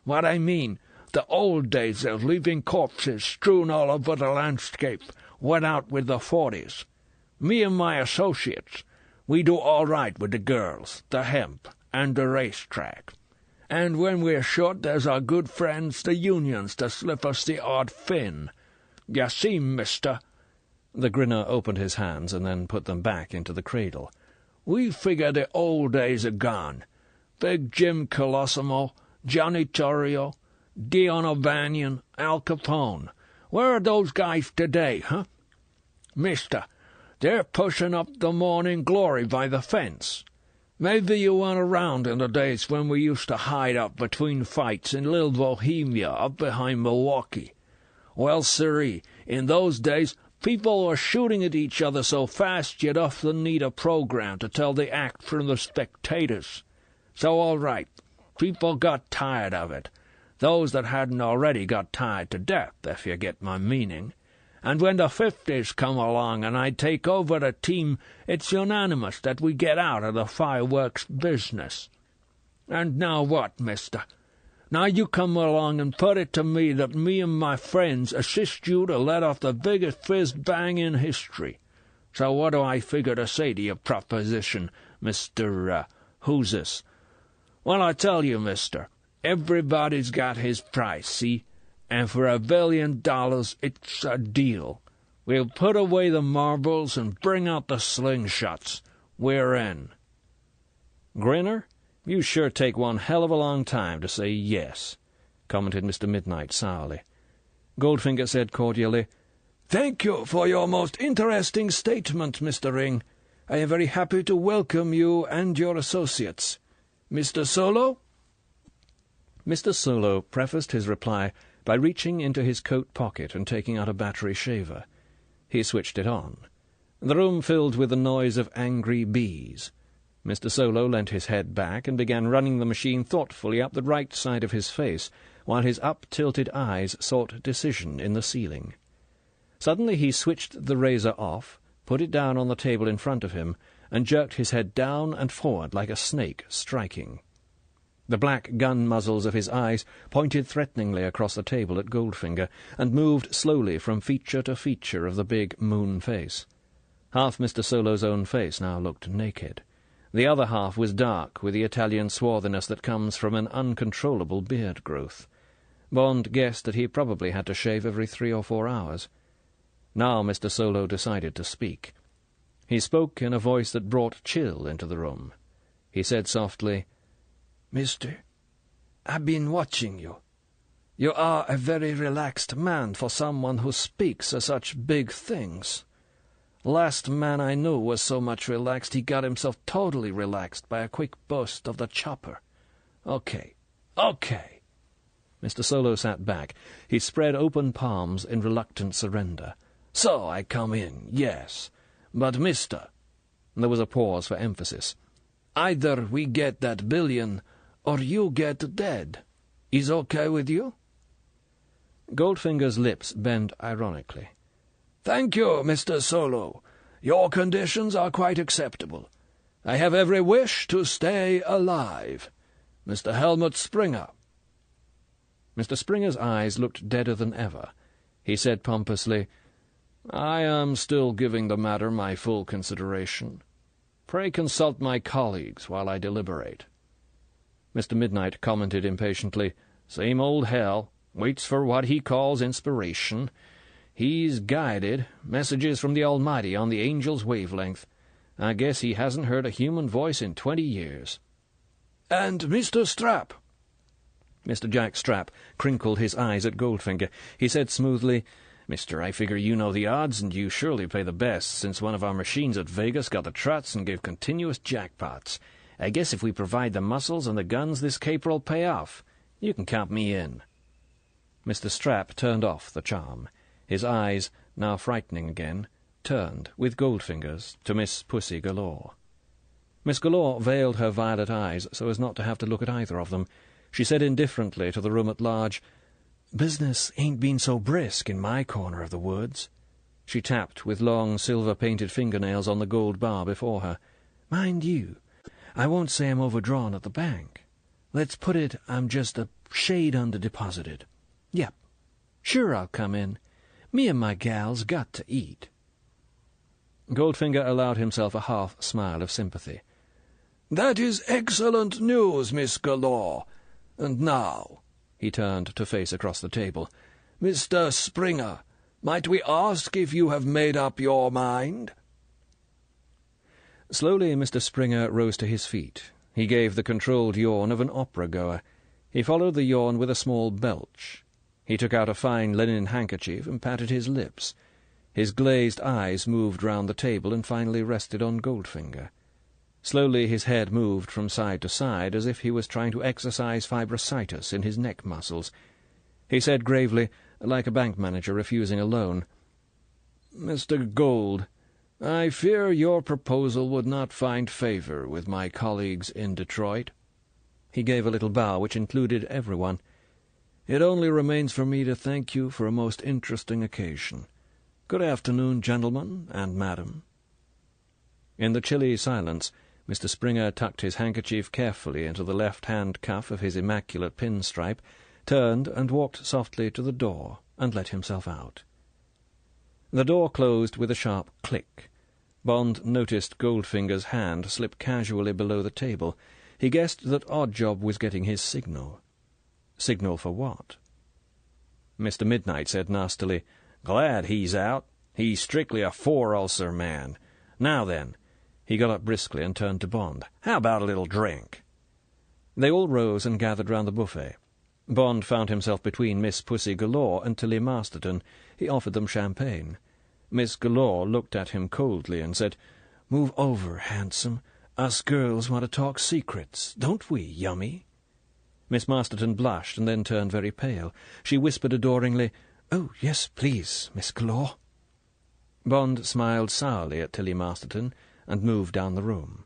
What I mean, the old days of leaving corpses strewn all over the landscape went out with the 40s. Me and my associates, we do all right with the girls, the hemp, and the racetrack. And when we're short, there's our good friends, the unions, to slip us the odd fin. You see, mister—" The grinner opened his hands and then put them back into the cradle. We figure the old days are gone. Big Jim Colosimo, Johnny Torrio, Dion O'Banion, Al Capone. Where are those guys today, huh? Mister, they're pushing up the morning glory by the fence. Maybe you weren't around in the days when we used to hide up between fights in Little Bohemia up behind Milwaukee. Well, sirree, in those days people were shooting at each other so fast you'd often need a program to tell the act from the spectators. So all right, people got tired of it. Those that hadn't already got tired to death, if you get my meaning. And when the 50s come along and I take over the team, it's unanimous that we get out of the fireworks business. And now what, mister? Now you come along and put it to me that me and my friends assist you to let off the biggest fizz-bang in history. So what do I figure to say to your proposition, Mr. Who's this? Well, I tell you, mister, everybody's got his price, see? And for $1 billion, it's a deal. We'll put away the marbles and bring out the slingshots. We're in. Grinner, you sure take one hell of a long time to say yes, commented Mr. Midnight sourly. Goldfinger said cordially, Thank you for your most interesting statement, Mr. Ring. I am very happy to welcome you and your associates. Mr. Solo? Mr. Solo prefaced his reply by reaching into his coat pocket and taking out a battery shaver. He switched it on. The room filled with the noise of angry bees. Mr. Solo leant his head back and began running the machine thoughtfully up the right side of his face, while his up-tilted eyes sought decision in the ceiling. Suddenly he switched the razor off, put it down on the table in front of him, and jerked his head down and forward like a snake striking. The black gun muzzles of his eyes pointed threateningly across the table at Goldfinger, and moved slowly from feature to feature of the big moon face. Half Mr. Solo's own face now looked naked. The other half was dark with the Italian swarthiness that comes from an uncontrollable beard growth. Bond guessed that he probably had to shave every 3 or 4 hours. Now Mr. Solo decided to speak. He spoke in a voice that brought chill into the room. He said softly, Mister, I've been watching you. You are a very relaxed man for someone who speaks of such big things. Last man I knew was so much relaxed he got himself totally relaxed by a quick burst of the chopper. Okay. Mr. Solo sat back. He spread open palms in reluctant surrender. So I come in, yes. But, mister— There was a pause for emphasis. Either we get that $1 billion, or you get dead. Is okay with you? Goldfinger's lips bent ironically. Thank you, Mr. Solo. Your conditions are quite acceptable. I have every wish to stay alive. Mr. Helmut Springer. Mr. Springer's eyes looked deader than ever. He said pompously, I am still giving the matter my full consideration. Pray consult my colleagues while I deliberate. Mr. Midnight commented impatiently, Same old hell. Waits for what he calls inspiration. He's guided. Messages from the Almighty on the angel's wavelength. I guess he hasn't heard a human voice in 20 years. And Mr. Strap? Mr. Jack Strap crinkled his eyes at Goldfinger. He said smoothly, Mister, I figure you know the odds, and you surely pay the best, since one of our machines at Vegas got the trots and gave continuous jackpots. I guess if we provide the muscles and the guns, this caper'll pay off. You can count me in. Mr. Strap turned off the charm. His eyes, now frightening again, turned, with Goldfinger's, to Miss Pussy Galore. Miss Galore veiled her violet eyes so as not to have to look at either of them. She said indifferently to the room at large, Business ain't been so brisk in my corner of the woods. She tapped with long silver-painted fingernails on the gold bar before her. Mind you, I won't say I'm overdrawn at the bank. Let's put it I'm just a shade under-deposited. Yep. Sure I'll come in. Me and my gals got to eat. Goldfinger allowed himself a half-smile of sympathy. That is excellent news, Miss Galore. And now, he turned to face across the table, Mr. Springer, might we ask if you have made up your mind? Slowly Mr. Springer rose to his feet. He gave the controlled yawn of an opera-goer. He followed the yawn with a small belch. He took out a fine linen handkerchief and patted his lips. His glazed eyes moved round the table and finally rested on Goldfinger. Slowly his head moved from side to side, as if he was trying to exercise fibrositis in his neck muscles. He said gravely, like a bank manager refusing a loan, "Mr. Gold, I fear your proposal would not find favour with my colleagues in Detroit." He gave a little bow which included everyone. "It only remains for me to thank you for a most interesting occasion. Good afternoon, gentlemen and madam." In the chilly silence, Mr. Springer tucked his handkerchief carefully into the left-hand cuff of his immaculate pinstripe, turned and walked softly to the door, and let himself out. The door closed with a sharp click. Bond noticed Goldfinger's hand slip casually below the table. He guessed that Oddjob was getting his signal. Signal for what? Mr. Midnight said nastily, "Glad he's out. He's strictly a four-ulcer man. Now then." He got up briskly and turned to Bond. "How about a little drink?" They all rose and gathered round the buffet. Bond found himself between Miss Pussy Galore and Tilly Masterton. He offered them champagne. Miss Galore looked at him coldly and said, "Move over, handsome. Us girls want to talk secrets, don't we, Yummy?" Miss Masterton blushed and then turned very pale. She whispered adoringly, "Oh, yes, please, Miss Galore." Bond smiled sourly at Tilly Masterton and moved down the room.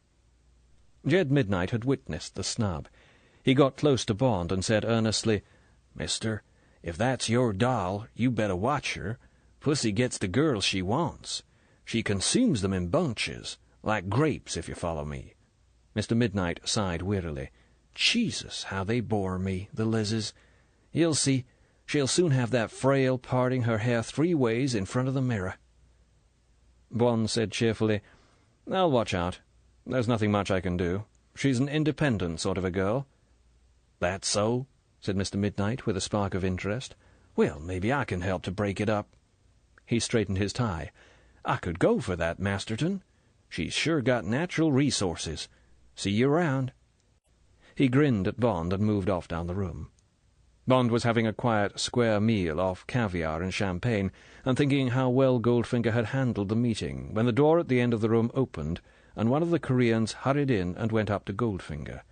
Jed Midnight had witnessed the snub. He got close to Bond and said earnestly, "Mister, if that's your doll, you better watch her. Pussy gets the girls she wants. She consumes them in bunches, like grapes, if you follow me." Mr. Midnight sighed wearily. "Jesus, how they bore me, the Lizes. You'll see, she'll soon have that frail parting her hair 3 ways in front of the mirror." Bond said cheerfully, "I'll watch out. There's nothing much I can do. She's an independent sort of a girl." "That's so?" said Mr. Midnight, with a spark of interest. "Well, maybe I can help to break it up." He straightened his tie. "I could go for that, Masterton. She's sure got natural resources. See you around." He grinned at Bond and moved off down the room. Bond was having a quiet, square meal off caviar and champagne, and thinking how well Goldfinger had handled the meeting, when the door at the end of the room opened, and one of the Koreans hurried in and went up to Goldfinger.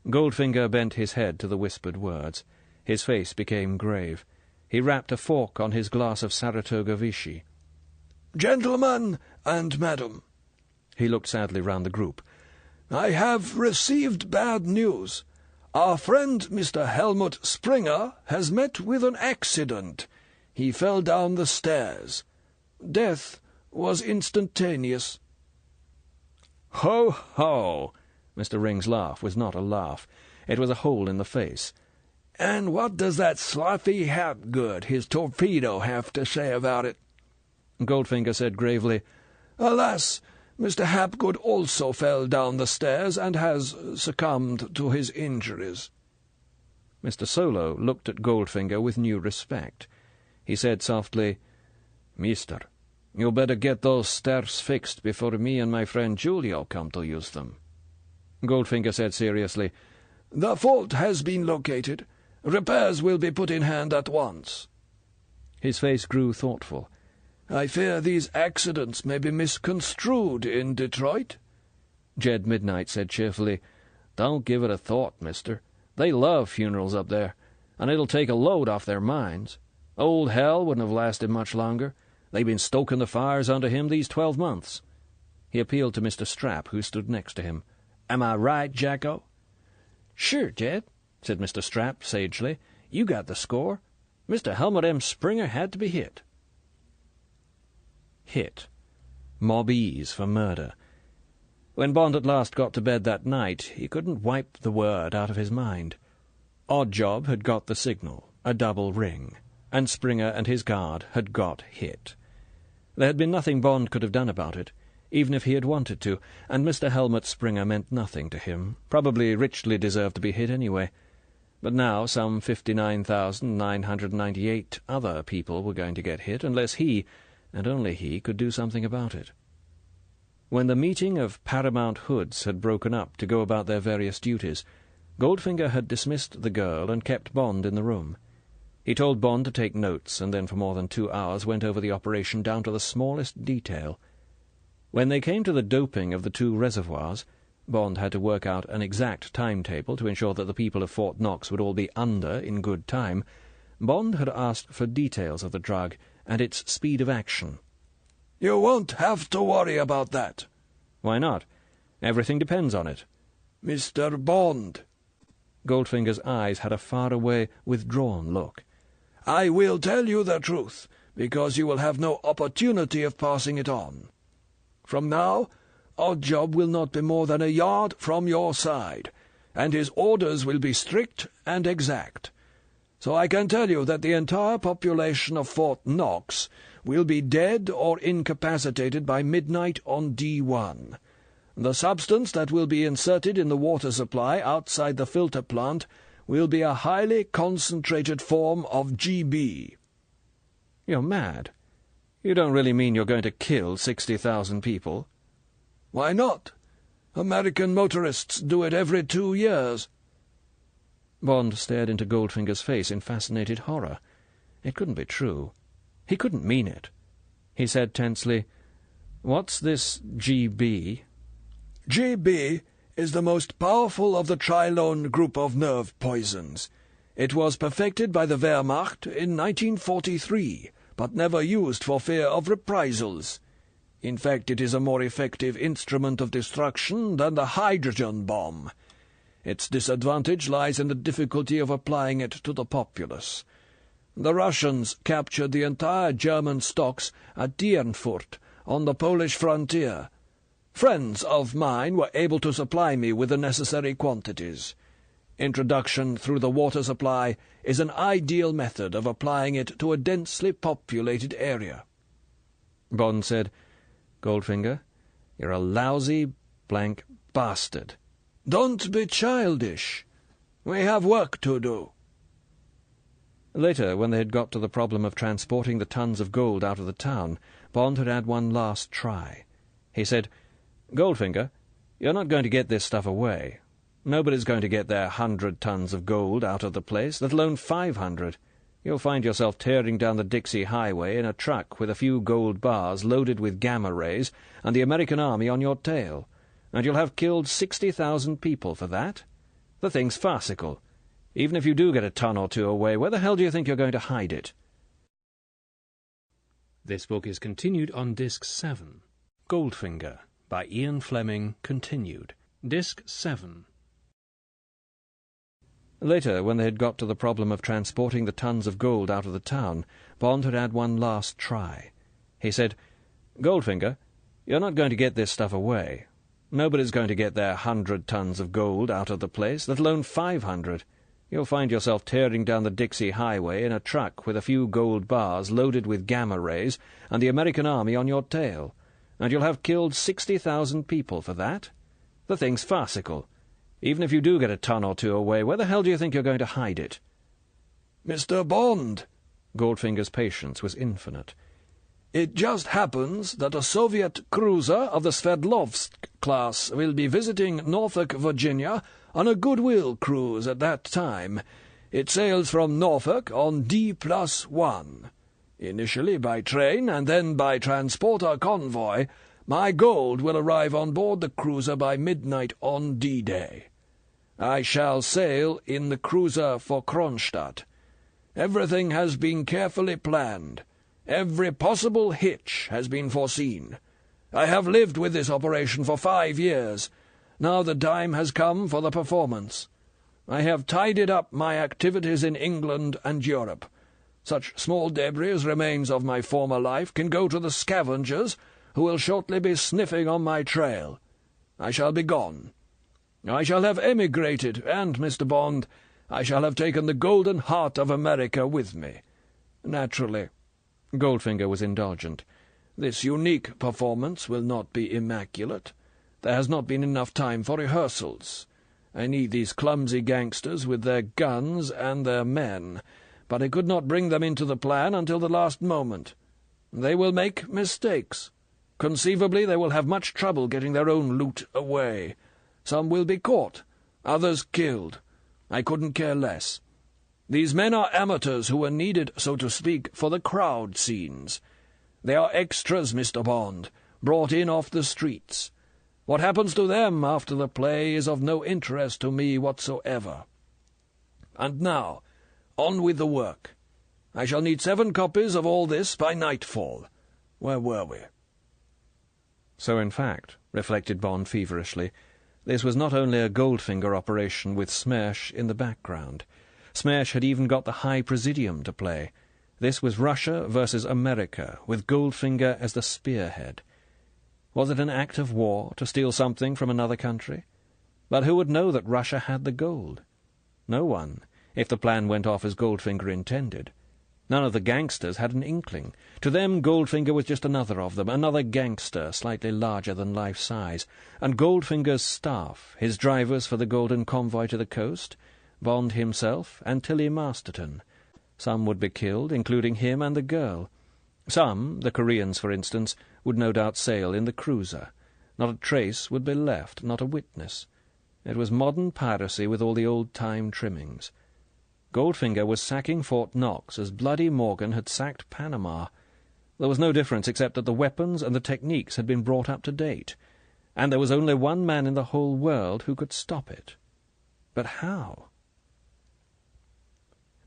Goldfinger bent his head to the whispered words. His face became grave. He rapped a fork on his glass of Saratoga Vichy. "Gentlemen and madam," he looked sadly round the group, "I have received bad news. Our friend Mr. Helmut Springer has met with an accident. He fell down the stairs. Death was instantaneous." "Ho, ho!" Mr. Ring's laugh was not a laugh. It was a hole in the face. "And what does that sloppy Hapgood, his torpedo, have to say about it?" Goldfinger said gravely, "Alas, Mr. Hapgood also fell down the stairs and has succumbed to his injuries." Mr. Solo looked at Goldfinger with new respect. He said softly, "Mister, you better get those stairs fixed before me and my friend Julio come to use them." Goldfinger said seriously, "The fault has been located. Repairs will be put in hand at once." His face grew thoughtful. "I fear these accidents may be misconstrued in Detroit." Jed Midnight said cheerfully, "Don't give it a thought, mister. They love funerals up there, and it'll take a load off their minds. Old Hell wouldn't have lasted much longer. They've been stoking the fires under him these 12 months. He appealed to Mr. Strap, who stood next to him. "Am I right, Jacko?" "Sure, Jed," said Mr. Strap sagely. "You got the score. Mr. Helmut M. Springer had to be hit." Hit. Mobbies for murder. When Bond at last got to bed that night, he couldn't wipe the word out of his mind. Oddjob had got the signal, a double ring, and Springer and his guard had got hit. There had been nothing Bond could have done about it, even if he had wanted to, and Mr. Helmut Springer meant nothing to him, probably richly deserved to be hit anyway. But now some 59,998 other people were going to get hit, unless he, and only he, could do something about it. When the meeting of paramount hoods had broken up to go about their various duties, Goldfinger had dismissed the girl and kept Bond in the room. He told Bond to take notes, and then for more than 2 hours went over the operation down to the smallest detail. When they came to the doping of the 2 reservoirs, Bond had to work out an exact timetable to ensure that the people of Fort Knox would all be under in good time. Bond had asked for details of the drug and its speed of action. "You won't have to worry about that." "Why not? Everything depends on it." "Mr. Bond." Goldfinger's eyes had a far-away, withdrawn look. "I will tell you the truth, because you will have no opportunity of passing it on. From now, Oddjob will not be more than a yard from your side, and his orders will be strict and exact. So I can tell you that the entire population of Fort Knox will be dead or incapacitated by midnight on D1. The substance that will be inserted in the water supply outside the filter plant will be a highly concentrated form of GB." "You're mad. You don't really mean you're going to kill 60,000 people?" "Why not? American motorists do it every 2 years. Bond stared into Goldfinger's face in fascinated horror. It couldn't be true. He couldn't mean it. He said tensely, "What's this GB?" GB is the most powerful of the trilone group of nerve poisons. It was perfected by the Wehrmacht in 1943, but never used for fear of reprisals. In fact, it is a more effective instrument of destruction than the hydrogen bomb. Its disadvantage lies in the difficulty of applying it to the populace. The Russians captured the entire German stocks at Dierenfurt on the Polish frontier. Friends of mine were able to supply me with the necessary quantities. Introduction through the water supply is an ideal method of applying it to a densely populated area." Bond said, "Goldfinger, you're a lousy blank bastard." "Don't be childish. We have work to do." Later, when they had got to the problem of transporting the tons of gold out of the town, Bond had had one last try. He said, "Goldfinger, you're not going to get this stuff away. Nobody's going to get their 100 tons of gold out of the place, let alone 500. You'll find yourself tearing down the Dixie Highway in a truck with a few gold bars loaded with gamma rays and the American army on your tail, and you'll have killed 60,000 people for that. The thing's farcical. Even if you do get a ton or two away, where the hell do you think you're going to hide it?" This book is continued on Disc 7. Goldfinger, by Ian Fleming, continued. Disc 7. Later, when they had got to the problem of transporting the tons of gold out of the town, Bond had had one last try. He said, "Goldfinger, you're not going to get this stuff away. Nobody's going to get their 100 tons of gold out of the place, let alone 500. You'll find yourself tearing down the Dixie Highway in a truck with a few gold bars loaded with gamma rays and the American army on your tail, and you'll have killed 60,000 people for that. The thing's farcical. Even if you do get a ton or two away, where the hell do you think you're going to hide it?" "Mr. Bond." Goldfinger's patience was infinite. "It just happens that a Soviet cruiser of the Sverdlovsk class will be visiting Norfolk, Virginia, on a goodwill cruise at that time. It sails from Norfolk on D+1. Initially by train and then by transporter convoy, my gold will arrive on board the cruiser by midnight on D-Day. I shall sail in the cruiser for Kronstadt. Everything has been carefully planned. Every possible hitch has been foreseen. I have lived with this operation for 5 years. Now the time has come for the performance. I have tidied up my activities in England and Europe. Such small debris as remains of my former life can go to the scavengers, who will shortly be sniffing on my trail. I shall be gone. I shall have emigrated, and, Mr. Bond, I shall have taken the golden heart of America with me. Naturally." Goldfinger was indulgent. "This unique performance will not be immaculate. There has not been enough time for rehearsals. I need these clumsy gangsters with their guns and their men, but I could not bring them into the plan until the last moment. They will make mistakes. Conceivably they will have much trouble getting their own loot away. Some will be caught, others killed. I couldn't care less. These men are amateurs who are needed, so to speak, for the crowd scenes. They are extras, Mr. Bond, brought in off the streets. What happens to them after the play is of no interest to me whatsoever. And now, on with the work. I shall need 7 copies of all this by nightfall. Where were we? So, in fact, reflected Bond feverishly, this was not only a Goldfinger operation with Smersh in the background. Smersh had even got the High Presidium to play. This was Russia versus America, with Goldfinger as the spearhead. Was it an act of war to steal something from another country? But who would know that Russia had the gold? No one, if the plan went off as Goldfinger intended. None of the gangsters had an inkling. To them, Goldfinger was just another of them, another gangster, slightly larger than life size. And Goldfinger's staff, his drivers for the Golden Convoy to the coast, Bond himself, and Tilly Masterton. Some would be killed, including him and the girl. Some, the Koreans for instance, would no doubt sail in the cruiser. Not a trace would be left, not a witness. It was modern piracy with all the old-time trimmings. Goldfinger was sacking Fort Knox as Bloody Morgan had sacked Panama. There was no difference except that the weapons and the techniques had been brought up to date, and there was only one man in the whole world who could stop it. But how?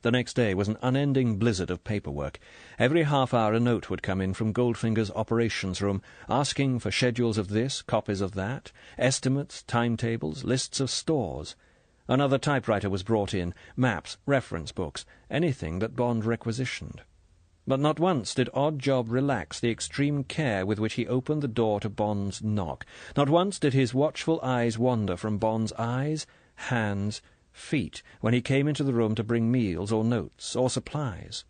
The next day was an unending blizzard of paperwork. Every half-hour a note would come in from Goldfinger's operations room, asking for schedules of this, copies of that, estimates, timetables, lists of stores. Another typewriter was brought in, maps, reference books, anything that Bond requisitioned. But not once did Oddjob relax the extreme care with which he opened the door to Bond's knock. Not once did his watchful eyes wander from Bond's eyes, hands, feet, when he came into the room to bring meals or notes or supplies.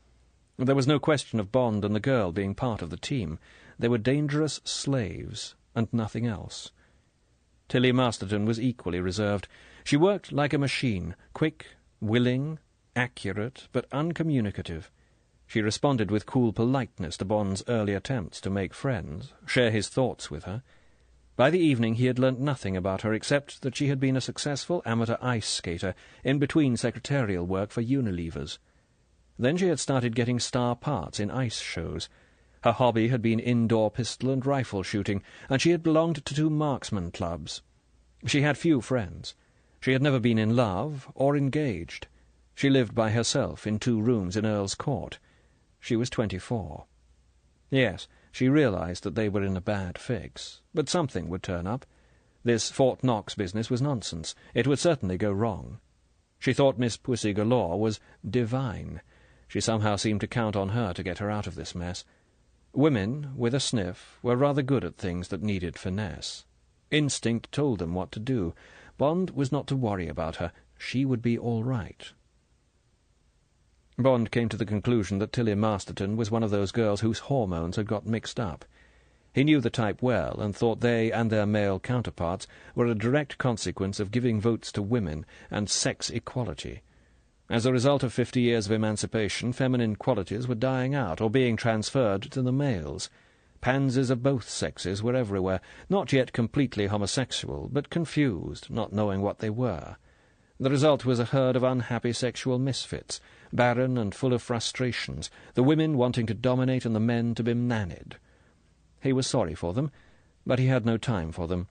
There was no question of Bond and the girl being part of the team. They were dangerous slaves, and nothing else. Tilly Masterton was equally reserved. She worked like a machine, quick, willing, accurate, but uncommunicative. She responded with cool politeness to Bond's early attempts to make friends, share his thoughts with her. By the evening he had learnt nothing about her except that she had been a successful amateur ice skater in between secretarial work for Unilevers. Then she had started getting star parts in ice shows. Her hobby had been indoor pistol and rifle shooting, and she had belonged to 2 marksman clubs. She had few friends. She had never been in love or engaged. She lived by herself in 2 rooms in Earl's Court. She was 24. Yes, she realized that they were in a bad fix, but something would turn up. This Fort Knox business was nonsense. It would certainly go wrong. She thought Miss Pussy Galore was divine. She somehow seemed to count on her to get her out of this mess. Women, with a sniff, were rather good at things that needed finesse. Instinct told them what to do. Bond was not to worry about her. She would be all right. Bond came to the conclusion that Tilly Masterton was one of those girls whose hormones had got mixed up. He knew the type well, and thought they and their male counterparts were a direct consequence of giving votes to women and sex equality. As a result of 50 years of emancipation, feminine qualities were dying out or being transferred to the males. Pansies of both sexes were everywhere, not yet completely homosexual, but confused, not knowing what they were. The result was a herd of unhappy sexual misfits, barren and full of frustrations, the women wanting to dominate and the men to be mannied. He was sorry for them, but he had no time for them.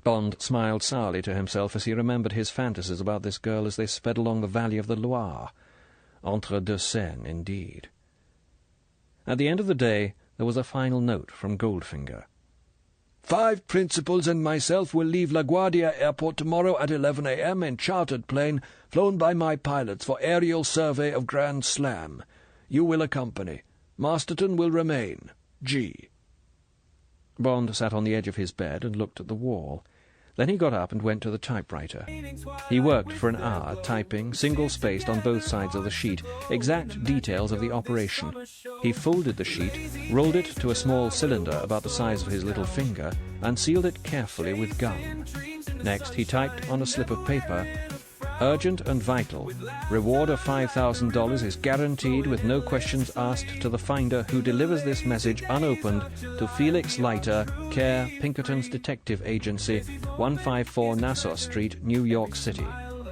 Bond smiled sourly to himself as he remembered his fantasies about this girl as they sped along the valley of the Loire. Entre deux Seines, indeed. At the end of the day, there was a final note from Goldfinger. 5 principals and myself will leave LaGuardia Airport tomorrow at 11 a.m. in chartered plane, flown by my pilots for aerial survey of Grand Slam. You will accompany. Masterton will remain. G. Bond sat on the edge of his bed and looked at the wall. Then he got up and went to the typewriter. He worked for an hour, typing, single-spaced on both sides of the sheet, exact details of the operation. He folded the sheet, rolled it to a small cylinder about the size of his little finger, and sealed it carefully with gum. Next he typed on a slip of paper, Urgent and vital. Reward of $5,000 is guaranteed with no questions asked to the finder who delivers this message unopened to Felix Leiter, Care, Pinkerton's Detective Agency, 154 Nassau Street, New York City.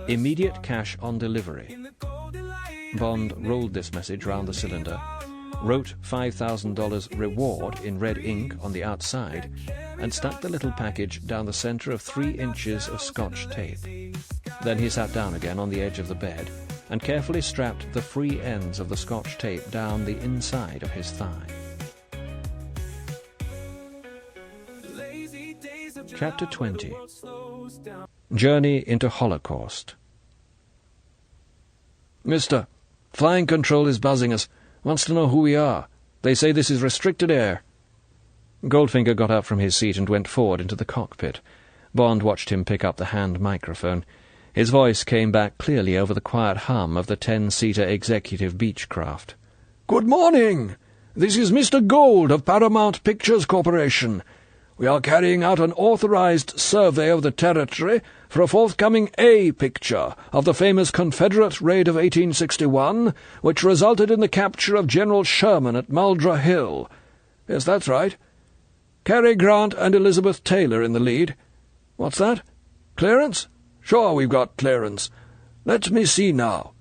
Immediate cash on delivery. Bond rolled this message round the cylinder, wrote $5,000 reward in red ink on the outside, and stuck the little package down the centre of 3 inches of Scotch tape. Then he sat down again on the edge of the bed and carefully strapped the free ends of the Scotch tape down the inside of his thigh. Chapter 20. Journey into Holocaust. Mister, Flying Control is buzzing us. Wants to know who we are. They say this is restricted air. Goldfinger got up from his seat and went forward into the cockpit. Bond watched him pick up the hand microphone. His voice came back clearly over the quiet hum of the 10-seater executive Beechcraft. Good morning. This is Mr. Gold of Paramount Pictures Corporation. We are carrying out an authorized survey of the territory for a forthcoming A picture of the famous Confederate raid of 1861, which resulted in the capture of General Sherman at Muldra Hill. Yes, that's right. Cary Grant and Elizabeth Taylor in the lead. What's that? Clearance? Sure, we've got clearance. Let me see now.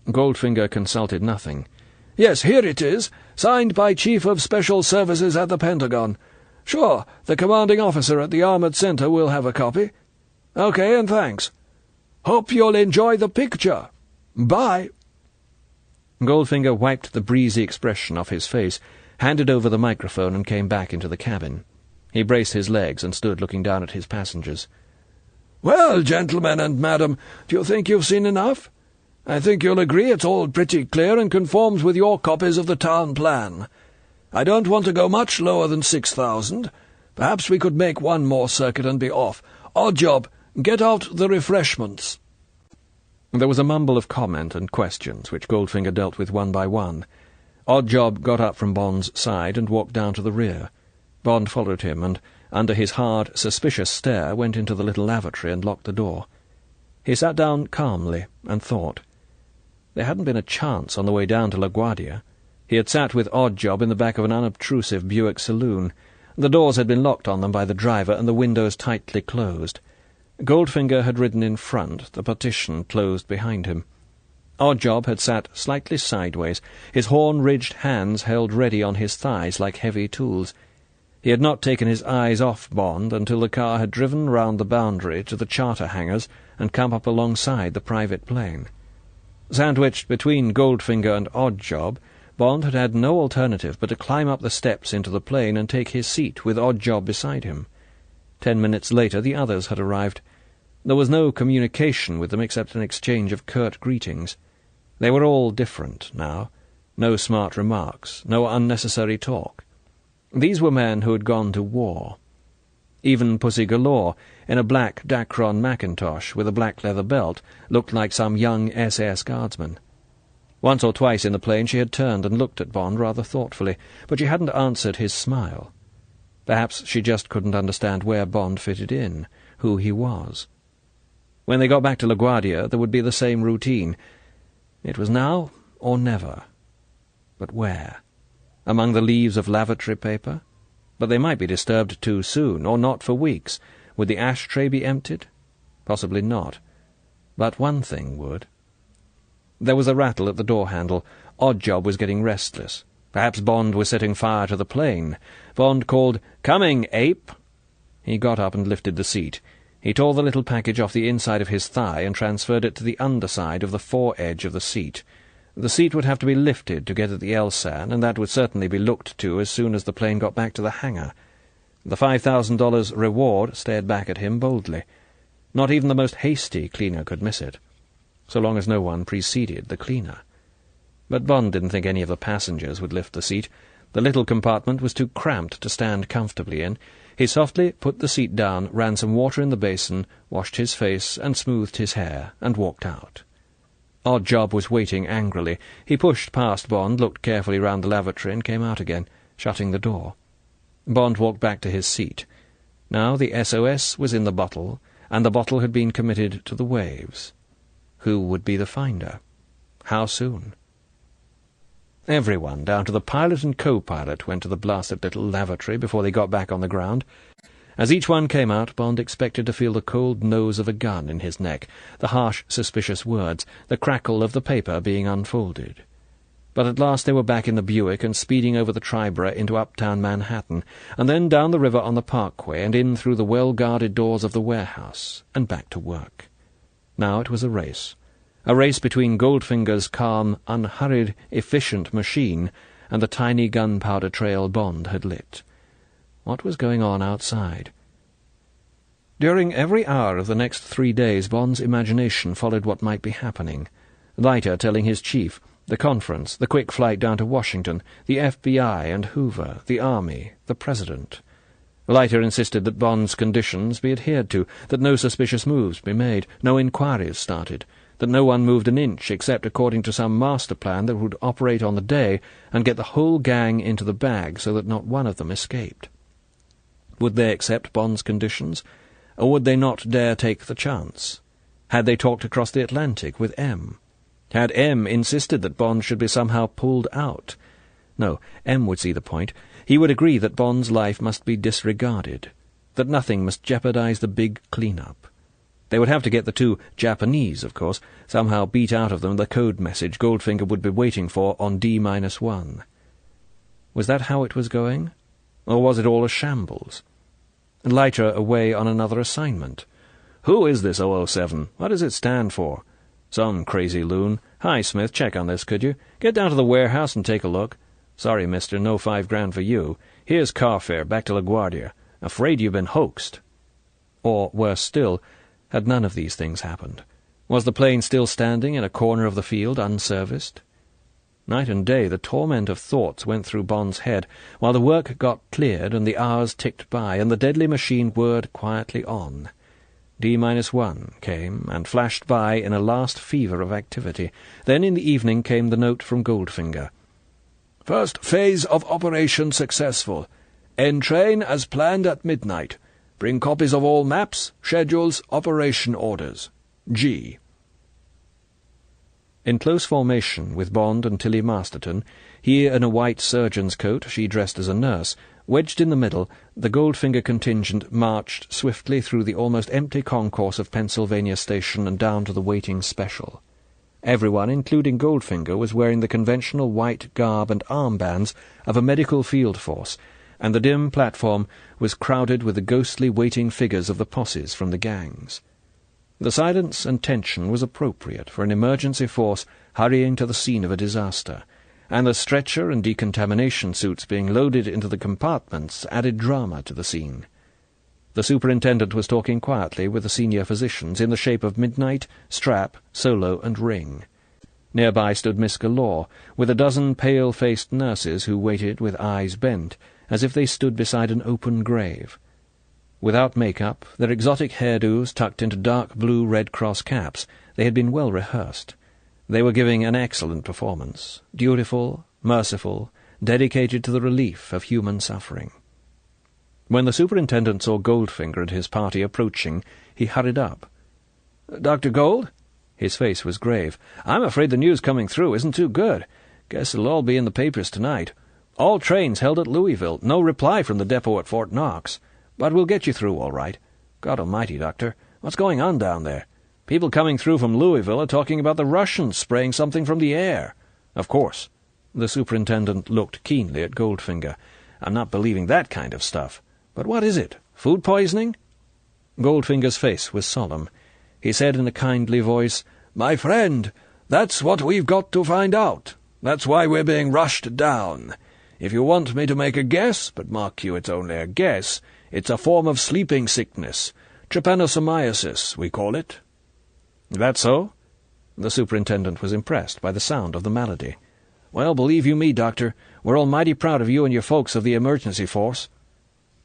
Goldfinger consulted nothing. Yes, here it is, signed by Chief of Special Services at the Pentagon. Sure, the commanding officer at the Armored Center will have a copy. Okay, and thanks. Hope you'll enjoy the picture. Bye. Goldfinger wiped the breezy expression off his face, handed over the microphone, and came back into the cabin. He braced his legs and stood looking down at his passengers. Well, gentlemen and madam, do you think you've seen enough? I think you'll agree it's all pretty clear and conforms with your copies of the town plan. I don't want to go much lower than 6,000. Perhaps we could make one more circuit and be off. Odd job. Get out the refreshments. There was a mumble of comment and questions, which Goldfinger dealt with one by one. Oddjob got up from Bond's side and walked down to the rear. Bond followed him, and, under his hard, suspicious stare, went into the little lavatory and locked the door. He sat down calmly and thought. There hadn't been a chance on the way down to LaGuardia. He had sat with Oddjob in the back of an unobtrusive Buick saloon. The doors had been locked on them by the driver, and the windows tightly closed. Goldfinger had ridden in front, the partition closed behind him. Oddjob had sat slightly sideways, his horn-ridged hands held ready on his thighs like heavy tools. He had not taken his eyes off Bond until the car had driven round the boundary to the charter hangars and come up alongside the private plane. Sandwiched between Goldfinger and Oddjob, Bond had had no alternative but to climb up the steps into the plane and take his seat with Oddjob beside him. 10 minutes later the others had arrived. There was no communication with them except an exchange of curt greetings. They were all different now. No smart remarks, no unnecessary talk. These were men who had gone to war. Even Pussy Galore, in a black Dacron mackintosh with a black leather belt, looked like some young SS guardsman. Once or twice in the plane she had turned and looked at Bond rather thoughtfully, but she hadn't answered his smile. Perhaps she just couldn't understand where Bond fitted in, who he was. When they got back to LaGuardia, there would be the same routine. It was now or never. But where? Among the leaves of lavatory paper? But they might be disturbed too soon, or not for weeks. Would the ashtray be emptied? Possibly not. But one thing would. There was a rattle at the door-handle. Oddjob was getting restless. Perhaps Bond was setting fire to the plane. Bond called, "Coming, ape!" He got up and lifted the seat. He tore the little package off the inside of his thigh and transferred it to the underside of the fore-edge of the seat. The seat would have to be lifted to get at the LSAN, and that would certainly be looked to as soon as the plane got back to the hangar. The $5,000 reward stared back at him boldly. Not even the most hasty cleaner could miss it, so long as no one preceded the cleaner. But Bond didn't think any of the passengers would lift the seat. The little compartment was too cramped to stand comfortably in. He softly put the seat down, ran some water in the basin, washed his face and smoothed his hair, and walked out. Oddjob was waiting angrily. He pushed past Bond, looked carefully round the lavatory, and came out again, shutting the door. Bond walked back to his seat. Now the SOS was in the bottle, and the bottle had been committed to the waves. Who would be the finder? How soon? Everyone, down to the pilot and co-pilot, went to the blasted little lavatory before they got back on the ground. As each one came out, Bond expected to feel the cold nose of a gun in his neck, the harsh, suspicious words, the crackle of the paper being unfolded. But at last they were back in the Buick and speeding over the Triborough into uptown Manhattan, and then down the river on the Parkway and in through the well-guarded doors of the warehouse, and back to work. Now it was a race between Goldfinger's calm, unhurried, efficient machine and the tiny gunpowder trail Bond had lit. What was going on outside? During every hour of the next 3 days, Bond's imagination followed what might be happening. Leiter telling his chief, the conference, the quick flight down to Washington, the FBI and Hoover, the Army, the President. Leiter insisted that Bond's conditions be adhered to, that no suspicious moves be made, no inquiries started, that no one moved an inch except according to some master plan that would operate on the day and get the whole gang into the bag so that not one of them escaped. Would they accept Bond's conditions, or would they not dare take the chance? Had they talked across the Atlantic with M? Had M insisted that Bond should be somehow pulled out? No, M would see the point. He would agree that Bond's life must be disregarded, that nothing must jeopardize the big clean-up. They would have to get the two Japanese, of course, somehow beat out of them the code message Goldfinger would be waiting for on D-1. Was that how it was going? Or was it all a shambles? Leiter away on another assignment. Who is this 007? What does it stand for? Some crazy loon. Hi, Smith, check on this, could you? Get down to the warehouse and take a look. Sorry, mister, no $5,000 for you. Here's car fare back to LaGuardia. Afraid you've been hoaxed. Or, worse still, had none of these things happened? Was the plane still standing in a corner of the field, unserviced? Night and day the torment of thoughts went through Bond's head, while the work got cleared and the hours ticked by, and the deadly machine whirred quietly on. D-1 came, and flashed by in a last fever of activity. Then in the evening came the note from Goldfinger. First phase of operation successful. Entrain as planned at midnight. Bring copies of all maps, schedules, operation orders. G. In close formation with Bond and Tilly Masterton, he in a white surgeon's coat, she dressed as a nurse, wedged in the middle, the Goldfinger contingent marched swiftly through the almost empty concourse of Pennsylvania Station and down to the waiting special. Everyone, including Goldfinger, was wearing the conventional white garb and armbands of a medical field force, and the dim platform was crowded with the ghostly waiting figures of the posses from the gangs. The silence and tension was appropriate for an emergency force hurrying to the scene of a disaster, and the stretcher and decontamination suits being loaded into the compartments added drama to the scene. The superintendent was talking quietly with the senior physicians in the shape of Midnight, Strap, Solo, and Ring. Nearby stood Miss Galore, with a dozen pale-faced nurses who waited with eyes bent, as if they stood beside an open grave. Without make-up, their exotic hairdos tucked into dark blue Red Cross caps, they had been well rehearsed. They were giving an excellent performance, dutiful, merciful, dedicated to the relief of human suffering. When the superintendent saw Goldfinger and his party approaching, he hurried up. "Dr. Gold?" His face was grave. "I'm afraid the news coming through isn't too good. Guess it'll all be in the papers tonight. All trains held at Louisville. No reply from the depot at Fort Knox. But we'll get you through all right. God almighty, Doctor, what's going on down there? People coming through from Louisville are talking about the Russians spraying something from the air. Of course." The superintendent looked keenly at Goldfinger. "I'm not believing that kind of stuff. But what is it? Food poisoning?" Goldfinger's face was solemn. He said in a kindly voice, "My friend, that's what we've got to find out. That's why we're being rushed down. If you want me to make a guess, but mark you, it's only a guess, it's a form of sleeping sickness. Trypanosomiasis, we call it." "That so?" The superintendent was impressed by the sound of the malady. "Well, believe you me, Doctor, we're all mighty proud of you and your folks of the emergency force."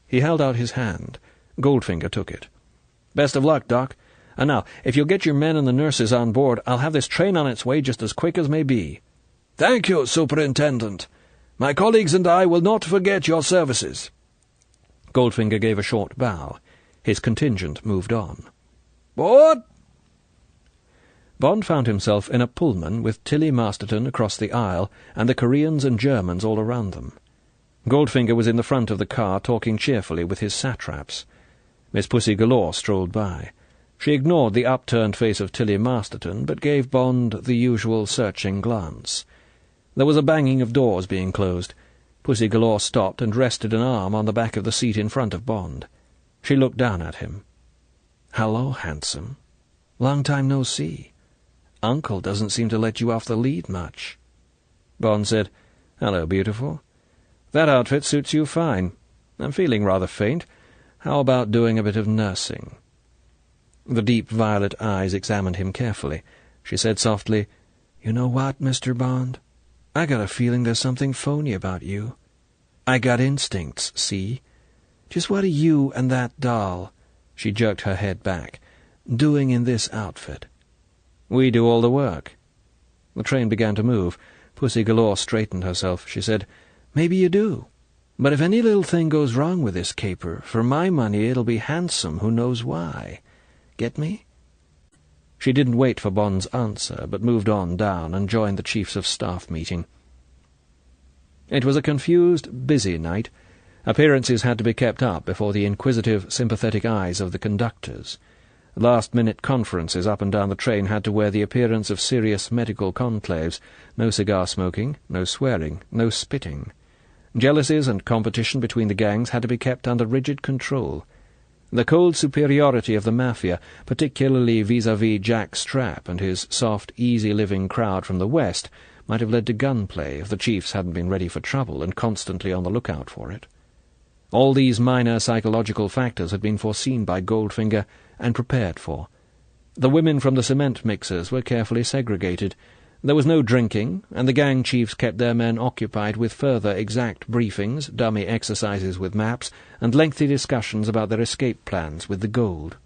He held out his hand. Goldfinger took it. "Best of luck, Doc. And now, if you'll get your men and the nurses on board, I'll have this train on its way just as quick as may be." "Thank you, Superintendent. My colleagues and I will not forget your services." Goldfinger gave a short bow. His contingent moved on. "Board!" Bond found himself in a Pullman with Tilly Masterton across the aisle and the Koreans and Germans all around them. Goldfinger was in the front of the car talking cheerfully with his satraps. Miss Pussy Galore strolled by. She ignored the upturned face of Tilly Masterton, but gave Bond the usual searching glance. There was a banging of doors being closed. Pussy Galore stopped and rested an arm on the back of the seat in front of Bond. She looked down at him. "Hello, handsome. Long time no see. Uncle doesn't seem to let you off the lead much." Bond said, "Hello, beautiful. That outfit suits you fine. I'm feeling rather faint. How about doing a bit of nursing?" The deep violet eyes examined him carefully. She said softly, "You know what, Mr. Bond? I got a feeling there's something phony about you. I got instincts, see? Just what are you and that doll," she jerked her head back, "doing in this outfit?" "We do all the work." The train began to move. Pussy Galore straightened herself. She said, "Maybe you do. But if any little thing goes wrong with this caper, for my money it'll be handsome who knows why. Get me?" She didn't wait for Bond's answer, but moved on down and joined the Chiefs of Staff meeting. It was a confused, busy night. Appearances had to be kept up before the inquisitive, sympathetic eyes of the conductors. Last-minute conferences up and down the train had to wear the appearance of serious medical conclaves. No cigar-smoking, no swearing, no spitting. Jealousies and competition between the gangs had to be kept under rigid control. The cold superiority of the Mafia, particularly vis-à-vis Jack Strapp and his soft, easy-living crowd from the West, might have led to gunplay if the chiefs hadn't been ready for trouble and constantly on the lookout for it. All these minor psychological factors had been foreseen by Goldfinger and prepared for. The women from the cement mixers were carefully segregated. There was no drinking, and the gang chiefs kept their men occupied with further exact briefings, dummy exercises with maps, and lengthy discussions about their escape plans with the gold.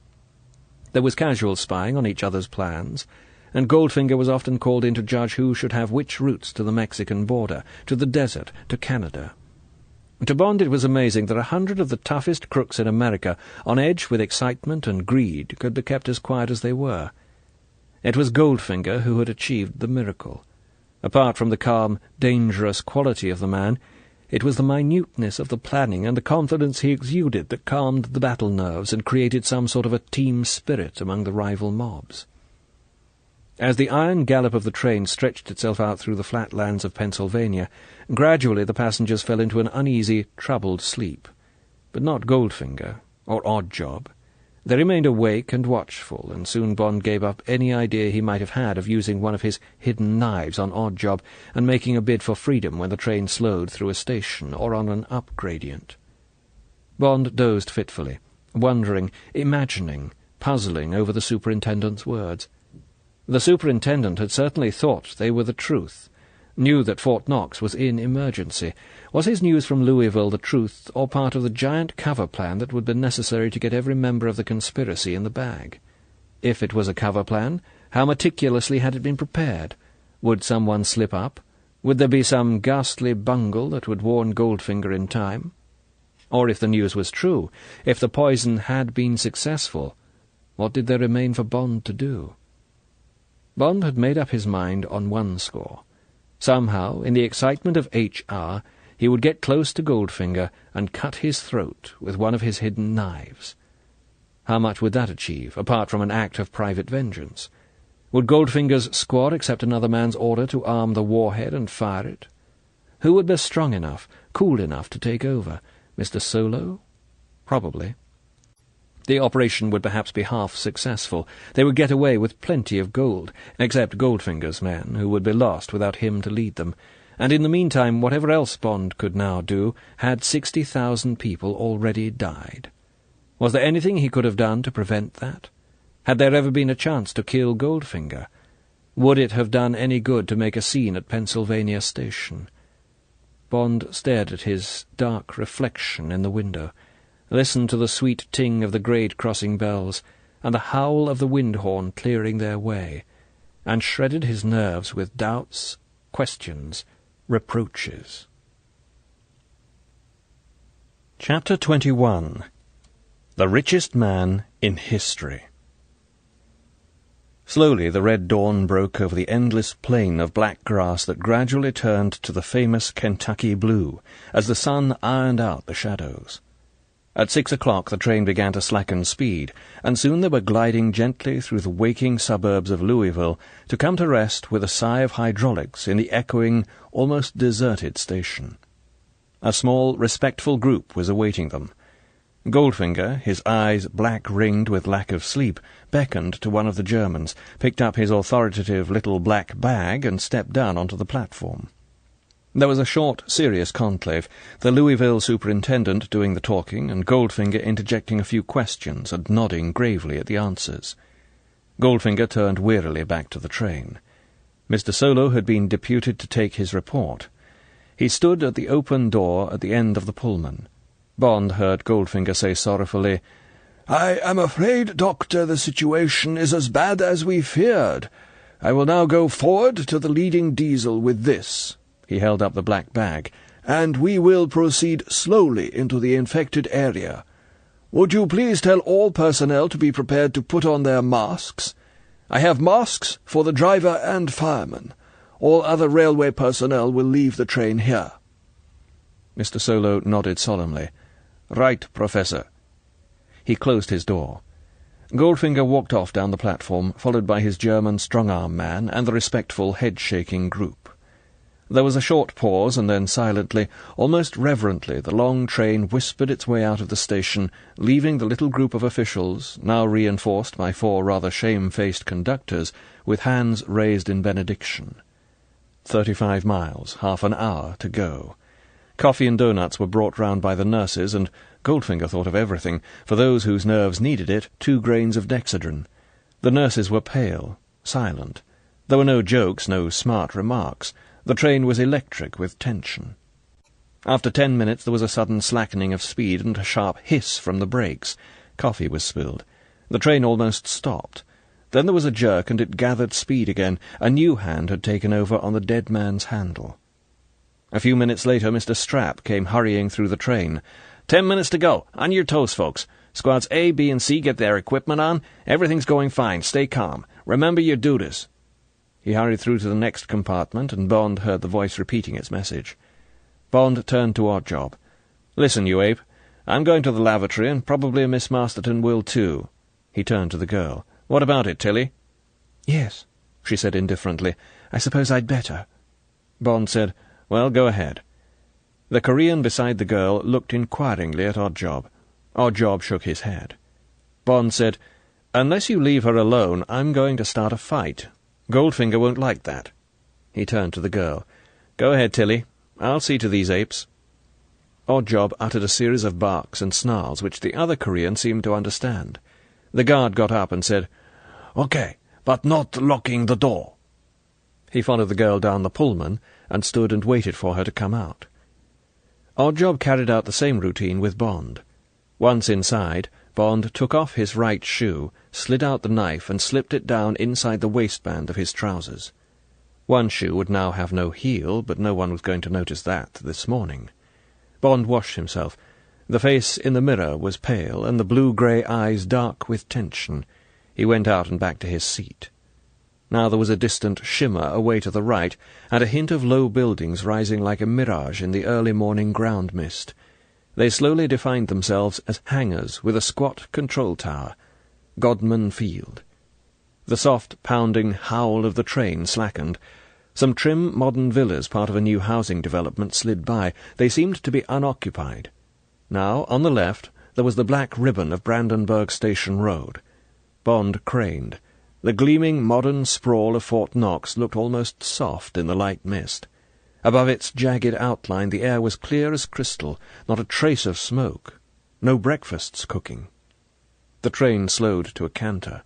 There was casual spying on each other's plans, and Goldfinger was often called in to judge who should have which routes to the Mexican border, to the desert, to Canada. To Bond it was amazing that 100 of the toughest crooks in America, on edge with excitement and greed, could be kept as quiet as they were. It was Goldfinger who had achieved the miracle. Apart from the calm, dangerous quality of the man, it was the minuteness of the planning and the confidence he exuded that calmed the battle nerves and created some sort of a team spirit among the rival mobs. As the iron gallop of the train stretched itself out through the flat lands of Pennsylvania, gradually the passengers fell into an uneasy, troubled sleep. But not Goldfinger, or Oddjob. They remained awake and watchful, and soon Bond gave up any idea he might have had of using one of his hidden knives on Oddjob and making a bid for freedom when the train slowed through a station or on an up-gradient. Bond dozed fitfully, wondering, imagining, puzzling over the superintendent's words. The superintendent had certainly thought they were the truth, knew that Fort Knox was in emergency. Was his news from Louisville the truth, or part of the giant cover plan that would be necessary to get every member of the conspiracy in the bag? If it was a cover plan, how meticulously had it been prepared? Would someone slip up? Would there be some ghastly bungle that would warn Goldfinger in time? Or if the news was true, if the poison had been successful, what did there remain for Bond to do? Bond had made up his mind on one score. Somehow, in the excitement of H.R., he would get close to Goldfinger and cut his throat with one of his hidden knives. How much would that achieve, apart from an act of private vengeance? Would Goldfinger's squad accept another man's order to arm the warhead and fire it? Who would be strong enough, cool enough to take over? Mr. Solo? Probably. The operation would perhaps be half successful. They would get away with plenty of gold, except Goldfinger's men, who would be lost without him to lead them. And in the meantime, whatever else Bond could now do, had 60,000 people already died. Was there anything he could have done to prevent that? Had there ever been a chance to kill Goldfinger? Would it have done any good to make a scene at Pennsylvania Station? Bond stared at his dark reflection in the window, listened to the sweet ting of the grade-crossing bells, and the howl of the wind-horn clearing their way, and shredded his nerves with doubts, questions, reproaches. Chapter 21. The Richest Man in History. Slowly the red dawn broke over the endless plain of black grass that gradually turned to the famous Kentucky blue as the sun ironed out the shadows. At 6 o'clock the train began to slacken speed, and soon they were gliding gently through the waking suburbs of Louisville to come to rest with a sigh of hydraulics in the echoing, almost deserted station. A small, respectful group was awaiting them. Goldfinger, his eyes black-ringed with lack of sleep, beckoned to one of the Germans, picked up his authoritative little black bag, and stepped down onto the platform. There was a short, serious conclave, the Louisville superintendent doing the talking, and Goldfinger interjecting a few questions and nodding gravely at the answers. Goldfinger turned wearily back to the train. Mr. Solo had been deputed to take his report. He stood at the open door at the end of the Pullman. Bond heard Goldfinger say sorrowfully, "I am afraid, Doctor, the situation is as bad as we feared. I will now go forward to the leading diesel with this." He held up the black bag, "and we will proceed slowly into the infected area. Would you please tell all personnel to be prepared to put on their masks? I have masks for the driver and fireman. All other railway personnel will leave the train here." Mr. Solo nodded solemnly. "Right, Professor." He closed his door. Goldfinger walked off down the platform, followed by his German strong-arm man and the respectful head-shaking group. There was a short pause, and then silently, almost reverently, the long train whispered its way out of the station, leaving the little group of officials, now reinforced by 4 rather shame-faced conductors, with hands raised in benediction. 35 miles, half an hour to go. Coffee and doughnuts were brought round by the nurses, and Goldfinger thought of everything. For those whose nerves needed it, 2 grains of dexedrine. The nurses were pale, silent. There were no jokes, no smart remarks. The train was electric with tension. After 10 minutes there was a sudden slackening of speed and a sharp hiss from the brakes. Coffee was spilled. The train almost stopped. Then there was a jerk, and it gathered speed again. A new hand had taken over on the dead man's handle. A few minutes later Mr. Strap came hurrying through the train. 10 minutes to go. On your toes, folks. Squads A, B, and C get their equipment on. Everything's going fine. Stay calm. Remember your duties." He hurried through to the next compartment, and Bond heard the voice repeating its message. Bond turned to Oddjob. "Listen, you ape. I'm going to the lavatory, and probably Miss Masterton will too." He turned to the girl. "What about it, Tilly?" "Yes," she said indifferently. "I suppose I'd better." Bond said, "Well, go ahead." The Korean beside the girl looked inquiringly at Oddjob. Oddjob shook his head. Bond said, "Unless you leave her alone, I'm going to start a fight. Goldfinger won't like that." He turned to the girl. "Go ahead, Tilly. I'll see to these apes." Oddjob uttered a series of barks and snarls, which the other Korean seemed to understand. The guard got up and said, "Okay, but not locking the door." He followed the girl down the Pullman, and stood and waited for her to come out. Oddjob carried out the same routine with Bond. Once inside, Bond took off his right shoe, slid out the knife, and slipped it down inside the waistband of his trousers. One shoe would now have no heel, but no one was going to notice that this morning. Bond washed himself. The face in the mirror was pale, and the blue-grey eyes dark with tension. He went out and back to his seat. Now there was a distant shimmer away to the right, and a hint of low buildings rising like a mirage in the early morning ground mist. They slowly defined themselves as hangars with a squat control tower. Godman Field. The soft, pounding howl of the train slackened. Some trim, modern villas, part of a new housing development, slid by. They seemed to be unoccupied. Now, on the left, there was the black ribbon of Brandenburg Station Road. Bond craned. The gleaming, modern sprawl of Fort Knox looked almost soft in the light mist. Above its jagged outline the air was clear as crystal, not a trace of smoke. No breakfasts cooking. The train slowed to a canter.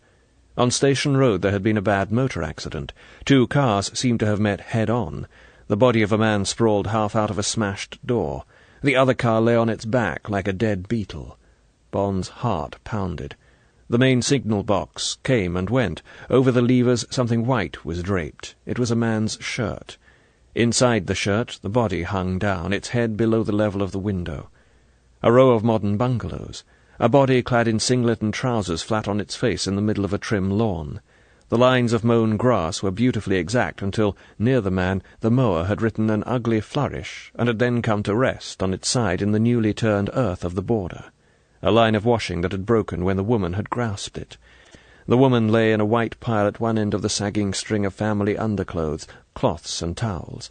On Station Road there had been a bad motor accident. 2 cars seemed to have met head-on. The body of a man sprawled half out of a smashed door. The other car lay on its back like a dead beetle. Bond's heart pounded. The main signal box came and went. Over the levers something white was draped. It was a man's shirt. Inside the shirt the body hung down, its head below the level of the window. A row of modern bungalows. A body clad in singlet and trousers flat on its face in the middle of a trim lawn. The lines of mown grass were beautifully exact until, near the man, the mower had written an ugly flourish, and had then come to rest on its side in the newly turned earth of the border, a line of washing that had broken when the woman had grasped it. The woman lay in a white pile at one end of the sagging string of family underclothes, cloths and towels.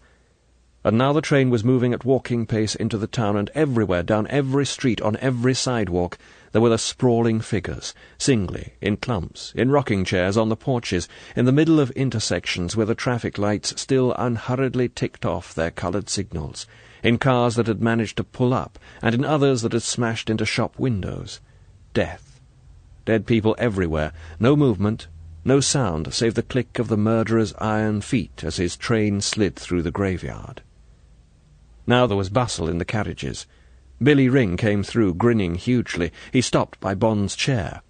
And now the train was moving at walking pace into the town, and everywhere, down every street, on every sidewalk, there were the sprawling figures, singly, in clumps, in rocking chairs, on the porches, in the middle of intersections where the traffic lights still unhurriedly ticked off their coloured signals, in cars that had managed to pull up, and in others that had smashed into shop windows. Death. Dead people everywhere, no movement, no sound save the click of the murderer's iron feet as his train slid through the graveyard. Now there was bustle in the carriages. Billy Ring came through, grinning hugely. He stopped by Bond's chair.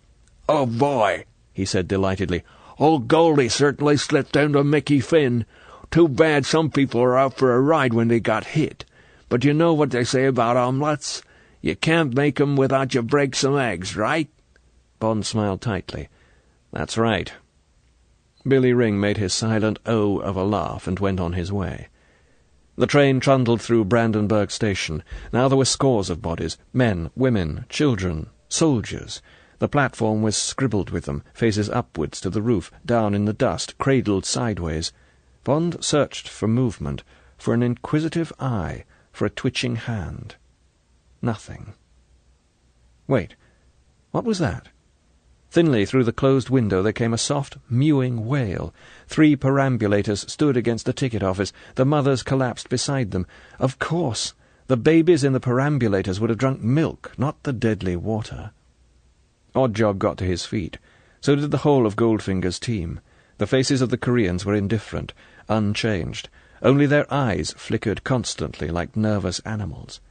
"Oh, boy," he said delightedly. "Old Goldie certainly slipped down to Mickey Finn. Too bad some people are out for a ride when they got hit. But you know what they say about omelettes? You can't make 'em without you break some eggs, right?" Bond smiled tightly. "That's right." Billy Ring made his silent O of a laugh and went on his way. The train trundled through Brandenburg Station. Now there were scores of bodies, men, women, children, soldiers. The platform was scribbled with them, faces upwards to the roof, down in the dust, cradled sideways. Bond searched for movement, for an inquisitive eye, for a twitching hand. Nothing. Wait, what was that? Thinly through the closed window there came a soft, mewing wail. 3 perambulators stood against the ticket office. The mothers collapsed beside them. Of course, the babies in the perambulators would have drunk milk, not the deadly water. Oddjob got to his feet. So did the whole of Goldfinger's team. The faces of the Koreans were indifferent, unchanged. Only their eyes flickered constantly like nervous animals.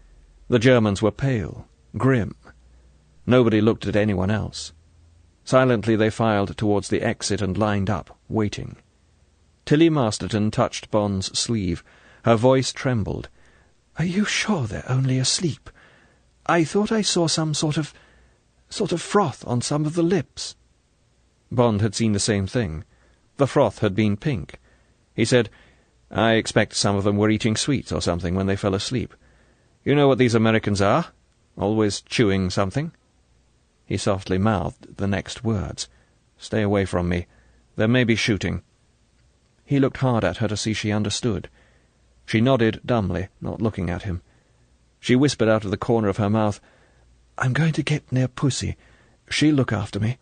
The Germans were pale, grim. Nobody looked at anyone else. Silently they filed towards the exit and lined up, waiting. Tilly Masterton touched Bond's sleeve. Her voice trembled. "Are you sure they're only asleep? I thought I saw some sort of froth on some of the lips." Bond had seen the same thing. The froth had been pink. He said, "I expect some of them were eating sweets or something when they fell asleep. You know what these Americans are? Always chewing something." He softly mouthed the next words. "Stay away from me. There may be shooting." He looked hard at her to see she understood. She nodded dumbly, not looking at him. She whispered out of the corner of her mouth, "I'm going to get near Pussy. She'll look after me."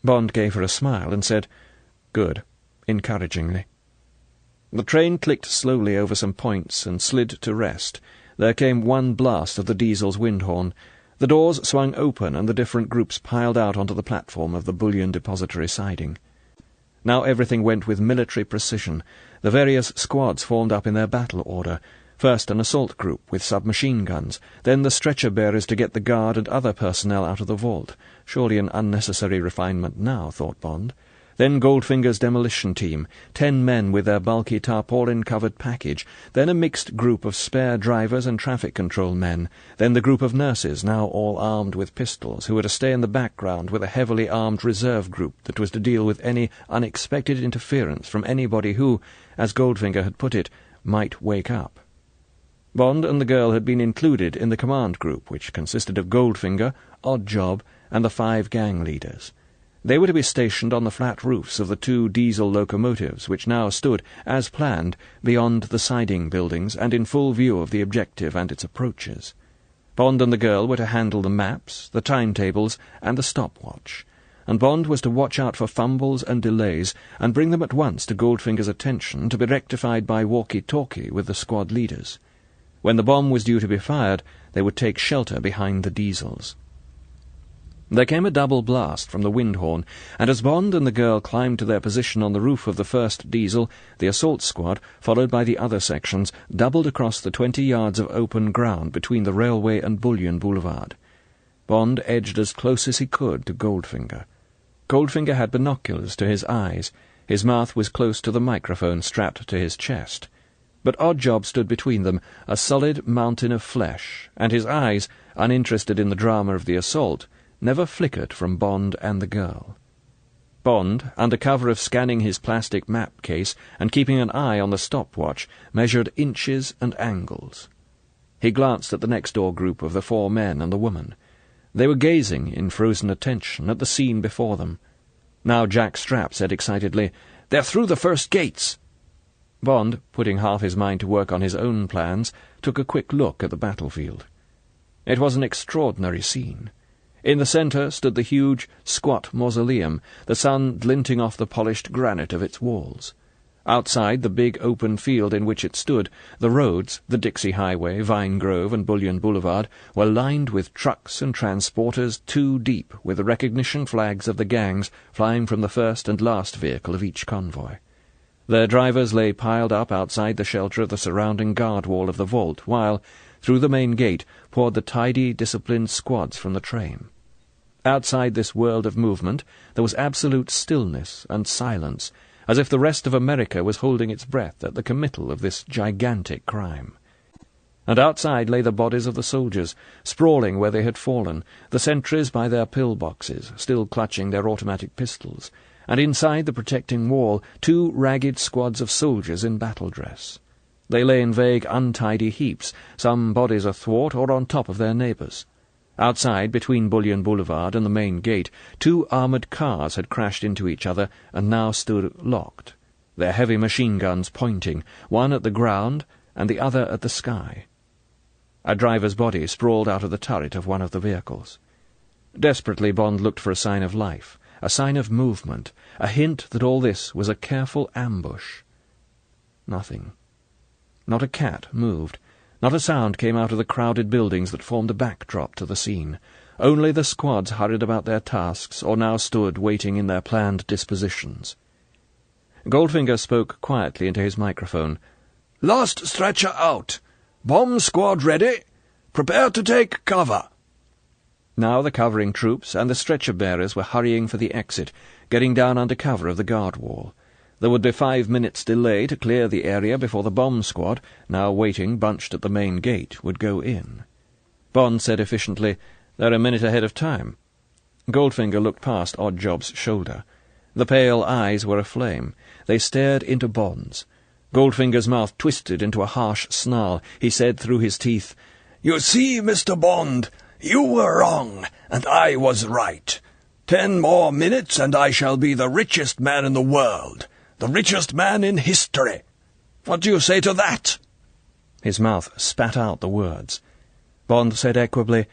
Bond gave her a smile and said, "Good," encouragingly. The train clicked slowly over some points and slid to rest. There came one blast of the diesel's wind horn. The doors swung open, and the different groups piled out onto the platform of the bullion depository siding. Now everything went with military precision. The various squads formed up in their battle order. First an assault group with submachine guns, then the stretcher-bearers to get the guard and other personnel out of the vault. Surely an unnecessary refinement now, thought Bond. Then Goldfinger's demolition team, 10 men with their bulky tarpaulin-covered package, then a mixed group of spare drivers and traffic control men, then the group of nurses, now all armed with pistols, who were to stay in the background with a heavily armed reserve group that was to deal with any unexpected interference from anybody who, as Goldfinger had put it, might wake up. Bond and the girl had been included in the command group, which consisted of Goldfinger, Oddjob, and the 5 gang leaders. They were to be stationed on the flat roofs of the 2 diesel locomotives, which now stood, as planned, beyond the siding buildings and in full view of the objective and its approaches. Bond and the girl were to handle the maps, the timetables, and the stopwatch, and Bond was to watch out for fumbles and delays and bring them at once to Goldfinger's attention, to be rectified by walkie-talkie with the squad leaders. When the bomb was due to be fired, they would take shelter behind the diesels. There came a double blast from the wind horn, and as Bond and the girl climbed to their position on the roof of the first diesel, the assault squad, followed by the other sections, doubled across the 20 yards of open ground between the railway and Bullion Boulevard. Bond edged as close as he could to Goldfinger. Goldfinger had binoculars to his eyes. His mouth was close to the microphone strapped to his chest. But Oddjob stood between them, a solid mountain of flesh, and his eyes, uninterested in the drama of the assault, never flickered from Bond and the girl. Bond, under cover of scanning his plastic map case and keeping an eye on the stopwatch, measured inches and angles. He glanced at the next-door group of the 4 men and the woman. They were gazing in frozen attention at the scene before them. Now Jack Strapp said excitedly, "They're through the first gates." Bond, putting half his mind to work on his own plans, took a quick look at the battlefield. It was an extraordinary scene. In the centre stood the huge, squat mausoleum, the sun glinting off the polished granite of its walls. Outside the big open field in which it stood, the roads, the Dixie Highway, Vine Grove, and Bullion Boulevard, were lined with trucks and transporters 2 deep with the recognition flags of the gangs flying from the first and last vehicle of each convoy. Their drivers lay piled up outside the shelter of the surrounding guard wall of the vault, while, through the main gate, poured the tidy, disciplined squads from the train. Outside this world of movement there was absolute stillness and silence, as if the rest of America was holding its breath at the committal of this gigantic crime. And outside lay the bodies of the soldiers, sprawling where they had fallen, the sentries by their pill-boxes, still clutching their automatic pistols, and inside the protecting wall 2 ragged squads of soldiers in battle dress. They lay in vague, untidy heaps, some bodies athwart or on top of their neighbours. Outside, between Bullion Boulevard and the main gate, 2 armoured cars had crashed into each other and now stood locked, their heavy machine guns pointing, one at the ground and the other at the sky. A driver's body sprawled out of the turret of one of the vehicles. Desperately Bond looked for a sign of life, a sign of movement, a hint that all this was a careful ambush. Nothing. Not a cat moved. Not a sound came out of the crowded buildings that formed the backdrop to the scene. Only the squads hurried about their tasks, or now stood waiting in their planned dispositions. Goldfinger spoke quietly into his microphone. "Last stretcher out. Bomb squad ready. Prepare to take cover." Now the covering troops and the stretcher-bearers were hurrying for the exit, getting down under cover of the guard wall. There would be 5 minutes' delay to clear the area before the bomb squad, now waiting bunched at the main gate, would go in. Bond said efficiently, "They're a minute ahead of time." Goldfinger looked past Oddjob's shoulder. The pale eyes were aflame. They stared into Bond's. Goldfinger's mouth twisted into a harsh snarl. He said through his teeth, "You see, Mr. Bond, you were wrong, and I was right. 10 more minutes, and I shall be the richest man in the world. The richest man in history. What do you say to that?" His mouth spat out the words. Bond said equably,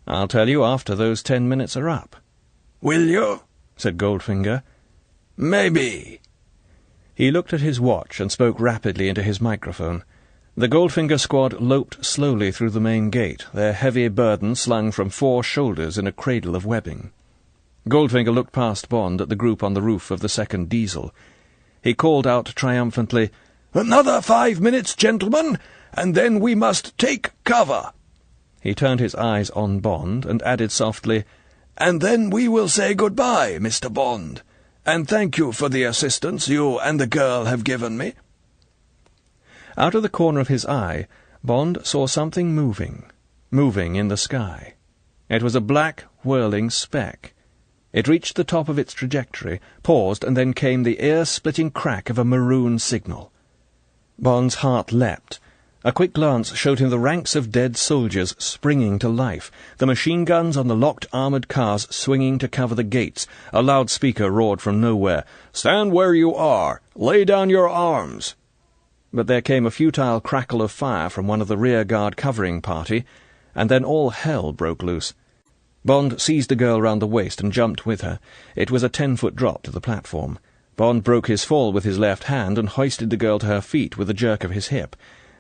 "I'll tell you after those 10 minutes are up." "Will you?" said Goldfinger. "Maybe." He looked at his watch and spoke rapidly into his microphone. The Goldfinger squad loped slowly through the main gate, their heavy burden slung from 4 shoulders in a cradle of webbing. Goldfinger looked past Bond at the group on the roof of the second diesel. He called out triumphantly, "Another 5 minutes, gentlemen, and then we must take cover." He turned his eyes on Bond and added softly, "And then we will say goodbye, Mr. Bond, and thank you for the assistance you and the girl have given me." Out of the corner of his eye, Bond saw something moving in the sky. It was a black, whirling speck. It reached the top of its trajectory, paused, and then came the ear-splitting crack of a maroon signal. Bond's heart leapt. A quick glance showed him the ranks of dead soldiers springing to life, the machine guns on the locked armoured cars swinging to cover the gates. A loudspeaker roared from nowhere, "Stand where you are! Lay down your arms!" But there came a futile crackle of fire from one of the rear-guard covering party, and then all hell broke loose. Bond seized the girl round the waist and jumped with her. It was a 10-foot drop to the platform. Bond broke his fall with his left hand and hoisted the girl to her feet with a jerk of his hip.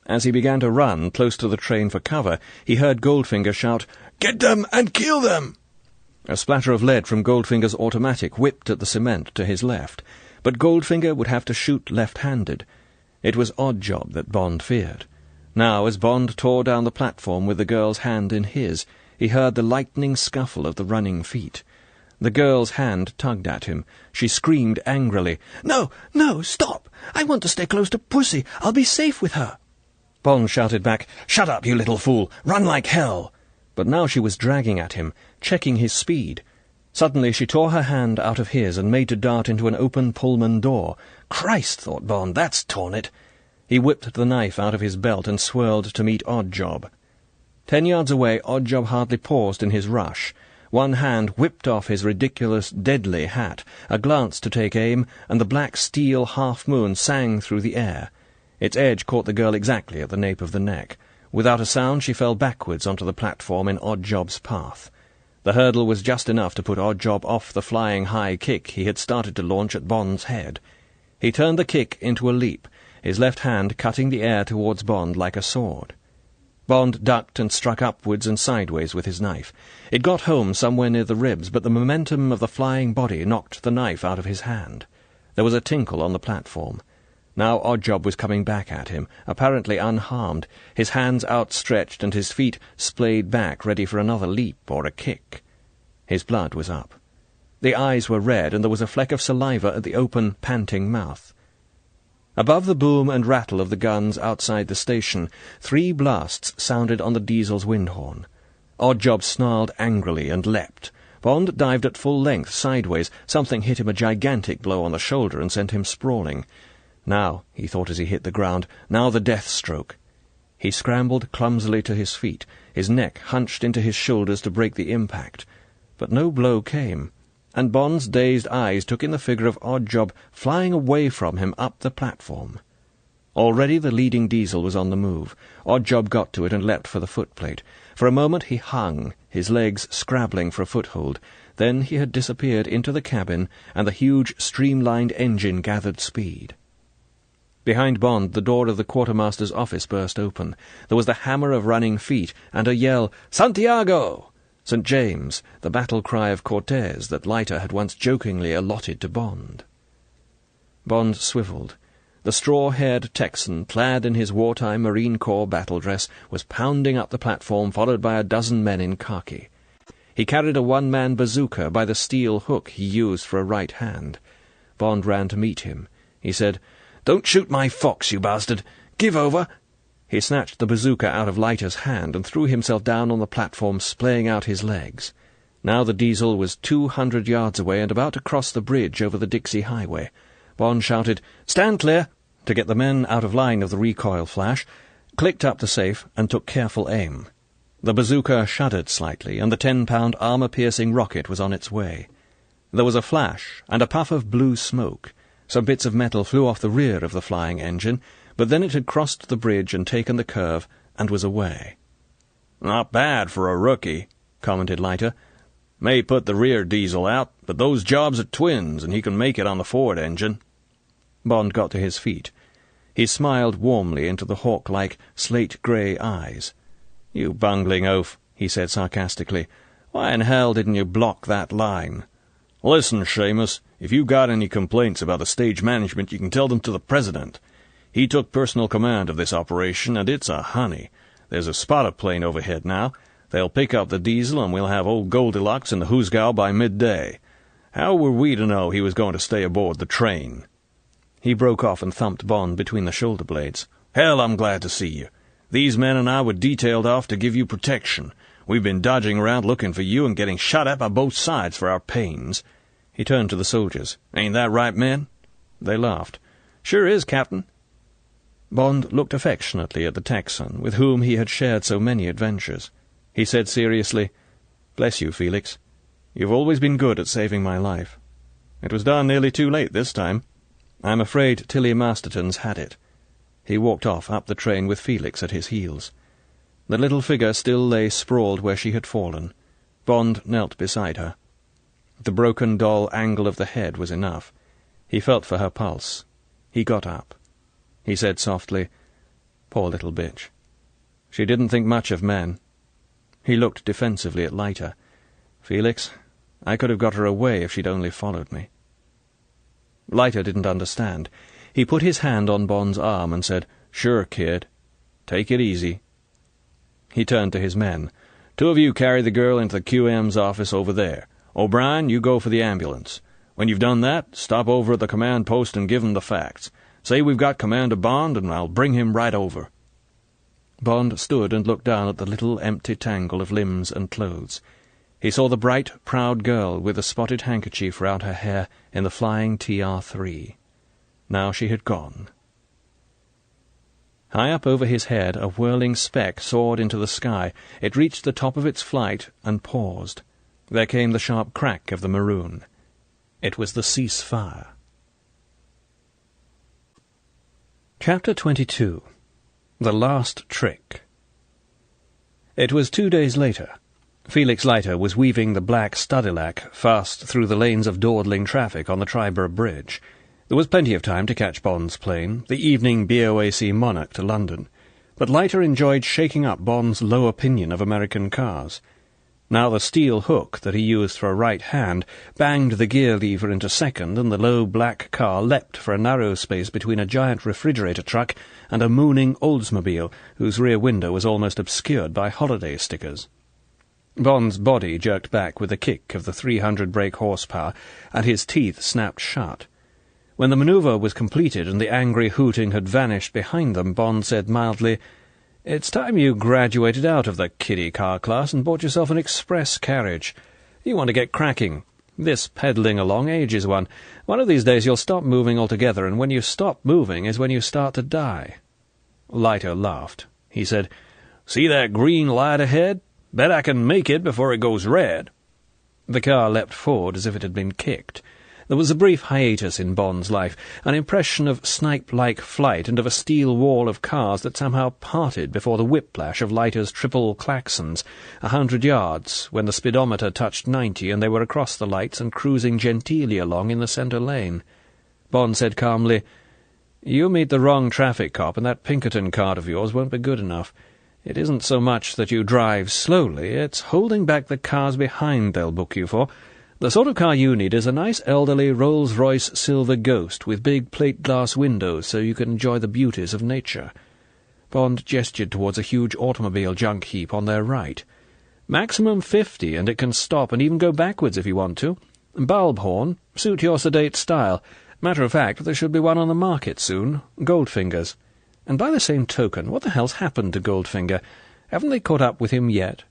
As he began to run close to the train for cover, he heard Goldfinger shout, "Get them and kill them!" A splatter of lead from Goldfinger's automatic whipped at the cement to his left, but Goldfinger would have to shoot left-handed. It was Oddjob that Bond feared. Now, as Bond tore down the platform with the girl's hand in his, he heard the lightning scuffle of the running feet. The girl's hand tugged at him. She screamed angrily, "No, no, stop! I want to stay close to Pussy. I'll be safe with her." Bond shouted back, "Shut up, you little fool! Run like hell!" But now she was dragging at him, checking his speed. Suddenly she tore her hand out of his and made to dart into an open Pullman door. "Christ," thought Bond, "that's torn it." He whipped the knife out of his belt and swirled to meet Oddjob. 10 yards away, Oddjob hardly paused in his rush. One hand whipped off his ridiculous, deadly hat, a glance to take aim, and the black steel half-moon sang through the air. Its edge caught the girl exactly at the nape of the neck. Without a sound she fell backwards onto the platform in Oddjob's path. The hurdle was just enough to put Oddjob off the flying high kick he had started to launch at Bond's head. He turned the kick into a leap, his left hand cutting the air towards Bond like a sword. Bond ducked and struck upwards and sideways with his knife. It got home somewhere near the ribs, but the momentum of the flying body knocked the knife out of his hand. There was a tinkle on the platform. Now Oddjob was coming back at him, apparently unharmed, his hands outstretched and his feet splayed back, ready for another leap or a kick. His blood was up. The eyes were red, and there was a fleck of saliva at the open, panting mouth. Above the boom and rattle of the guns outside the station, 3 blasts sounded on the diesel's windhorn. Oddjob snarled angrily and leapt. Bond dived at full length sideways. Something hit him a gigantic blow on the shoulder and sent him sprawling. Now, he thought as he hit the ground, now the death stroke. He scrambled clumsily to his feet, his neck hunched into his shoulders to break the impact. But no blow came, and Bond's dazed eyes took in the figure of Oddjob flying away from him up the platform. Already the leading diesel was on the move. Oddjob got to it and leapt for the footplate. For a moment he hung, his legs scrabbling for a foothold. Then he had disappeared into the cabin, and the huge streamlined engine gathered speed. Behind Bond, the door of the quartermaster's office burst open. There was the hammer of running feet, and a yell, "Santiago!" St. James, the battle cry of Cortes that Leiter had once jokingly allotted to Bond. Bond swivelled. The straw-haired Texan, clad in his wartime Marine Corps battle dress, was pounding up the platform, followed by a dozen men in khaki. He carried a one-man bazooka by the steel hook he used for a right hand. Bond ran to meet him. He said, "Don't shoot my fox, you bastard! Give over!" He snatched the bazooka out of Leiter's hand and threw himself down on the platform, splaying out his legs. Now the diesel was 200 yards away and about to cross the bridge over the Dixie Highway. Bond shouted, "Stand clear!" to get the men out of line of the recoil flash, clicked up the safe, and took careful aim. The bazooka shuddered slightly, and the 10-pound armor-piercing rocket was on its way. There was a flash and a puff of blue smoke. Some bits of metal flew off the rear of the flying engine, but then it had crossed the bridge and taken the curve and was away. "Not bad for a rookie," commented Leiter. "May put the rear diesel out, but those jobs are twins, and he can make it on the forward engine." Bond got to his feet. He smiled warmly into the hawk-like, slate-grey eyes. "You bungling oaf," he said sarcastically. "Why in hell didn't you block that line? Listen, Seamus, if you got any complaints about the stage management, you can tell them to the President. He took personal command of this operation, and it's a honey. There's a spotter plane overhead now. They'll pick up the diesel, and we'll have old Goldilocks in the hoosgow by midday. How were we to know he was going to stay aboard the train?" He broke off and thumped Bond between the shoulder blades. "Hell, I'm glad to see you. These men and I were detailed off to give you protection. We've been dodging around looking for you and getting shot at by both sides for our pains." He turned to the soldiers. "Ain't that right, men?" They laughed. "Sure is, Captain." Bond looked affectionately at the Texan, with whom he had shared so many adventures. He said seriously, "Bless you, Felix. You've always been good at saving my life. It was darn nearly too late this time. I'm afraid Tilly Masterton's had it." He walked off up the train with Felix at his heels. The little figure still lay sprawled where she had fallen. Bond knelt beside her. The broken doll angle of the head was enough. He felt for her pulse. He got up. He said softly, "Poor little bitch. She didn't think much of men." He looked defensively at Leiter. "Felix, I could have got her away if she'd only followed me." Leiter didn't understand. He put his hand on Bond's arm and said, "Sure, kid. Take it easy." He turned to his men. "Two of you carry the girl into the QM's office over there. O'Brien, you go for the ambulance. When you've done that, stop over at the command post and give them the facts. Say we've got Commander Bond, and I'll bring him right over." Bond stood and looked down at the little empty tangle of limbs and clothes. He saw the bright, proud girl with the spotted handkerchief round her hair in the flying TR-3. Now she had gone. High up over his head, a whirling speck soared into the sky. It reached the top of its flight and paused. There came the sharp crack of the maroon. It was the ceasefire. Chapter 22. The Last Trick. It was 2 days later. Felix Leiter was weaving the black Studilac fast through the lanes of dawdling traffic on the Triborough Bridge. There was plenty of time to catch Bond's plane, the evening BOAC Monarch to London, but Leiter enjoyed shaking up Bond's low opinion of American cars. Now the steel hook that he used for a right hand banged the gear lever into second, and the low black car leapt for a narrow space between a giant refrigerator truck and a mooning Oldsmobile, whose rear window was almost obscured by holiday stickers. Bond's body jerked back with a kick of the 300 brake horsepower, and his teeth snapped shut. When the manoeuvre was completed and the angry hooting had vanished behind them, Bond said mildly, "It's time you graduated out of the kiddie car class and bought yourself an express carriage. You want to get cracking. This peddling along ages one. One of these days you'll stop moving altogether, and when you stop moving is when you start to die." Leiter laughed. He said, "See that green light ahead? Bet I can make it before it goes red." The car leapt forward as if it had been kicked. There was a brief hiatus in Bond's life, an impression of snipe-like flight and of a steel wall of cars that somehow parted before the whiplash of Leiter's triple klaxons, 100 yards, when the speedometer touched 90 and they were across the lights and cruising genteelly along in the centre lane. Bond said calmly, "You meet the wrong traffic cop and that Pinkerton card of yours won't be good enough. It isn't so much that you drive slowly, it's holding back the cars behind they'll book you for. The sort of car you need is a nice elderly Rolls-Royce Silver Ghost with big plate-glass windows so you can enjoy the beauties of nature." Bond gestured towards a huge automobile junk heap on their right. "Maximum 50, and it can stop and even go backwards if you want to. Bulb horn, suit your sedate style. Matter of fact, there should be one on the market soon. Goldfinger's. And by the same token, what the hell's happened to Goldfinger? Haven't they caught up with him yet?"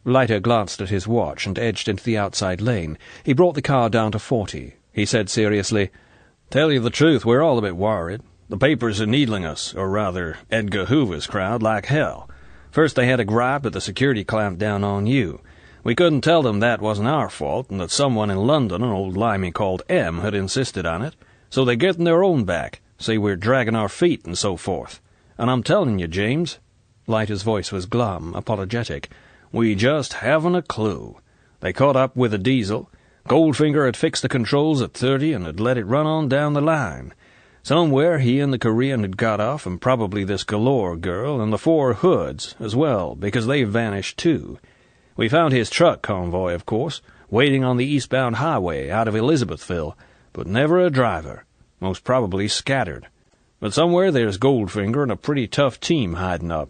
Leiter glanced at his watch and edged into the outside lane. He brought the car down to 40. He said seriously, "Tell you the truth, we're all a bit worried. The papers are needling us, or rather, Edgar Hoover's crowd, like hell. First they had a gripe that the security clamped down on you. We couldn't tell them that wasn't our fault, and that someone in London, an old limey called M, had insisted on it. So they're getting their own back, say we're dragging our feet and so forth. And I'm telling you, James," Leiter's voice was glum, apologetic, "we just haven't a clue. They caught up with a diesel. Goldfinger had fixed the controls at 30 and had let it run on down the line. Somewhere he and the Korean had got off, and probably this Galore girl, and the 4 hoods as well, because they've vanished too. We found his truck convoy, of course, waiting on the eastbound highway out of Elizabethville, but never a driver, most probably scattered. But somewhere there's Goldfinger and a pretty tough team hiding up.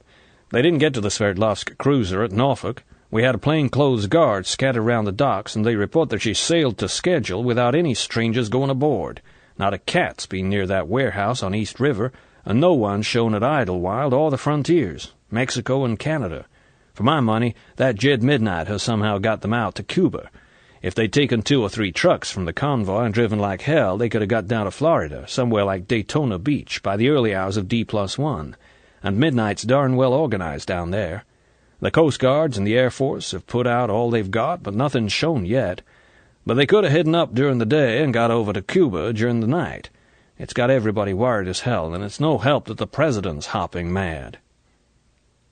They didn't get to the Sverdlovsk cruiser at Norfolk. We had a plainclothes guard scattered round the docks, and they report that she sailed to schedule without any strangers going aboard. Not a cat's been near that warehouse on East River, and no one's shown at Idlewild or the frontiers, Mexico and Canada. For my money, that Jed Midnight has somehow got them out to Cuba. If they'd taken 2 or 3 trucks from the convoy and driven like hell, they could have got down to Florida, somewhere like Daytona Beach, by the early hours of D+1. And Midnight's darn well organized down there. The Coast Guards and the Air Force have put out all they've got, but nothing's shown yet. But they could have hidden up during the day and got over to Cuba during the night. It's got everybody worried as hell, and it's no help that the president's hopping mad."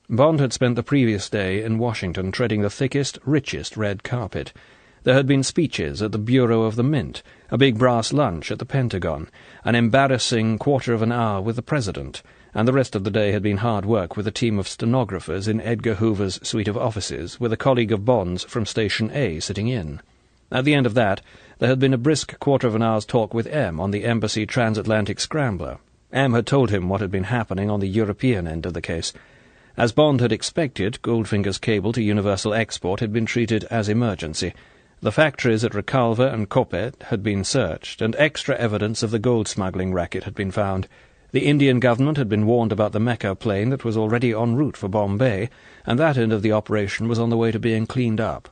Bond had spent the previous day in Washington treading the thickest, richest red carpet. There had been speeches at the Bureau of the Mint, a big brass lunch at the Pentagon, an embarrassing quarter of an hour with the President, and the rest of the day had been hard work with a team of stenographers in Edgar Hoover's suite of offices, with a colleague of Bond's from Station A sitting in. At the end of that, there had been a brisk quarter of an hour's talk with M on the Embassy transatlantic scrambler. M had told him what had been happening on the European end of the case. As Bond had expected, Goldfinger's cable to Universal Export had been treated as emergency. The factories at Recalva and Coppet had been searched, and extra evidence of the gold-smuggling racket had been found. The Indian government had been warned about the Mecca plane that was already en route for Bombay, and that end of the operation was on the way to being cleaned up.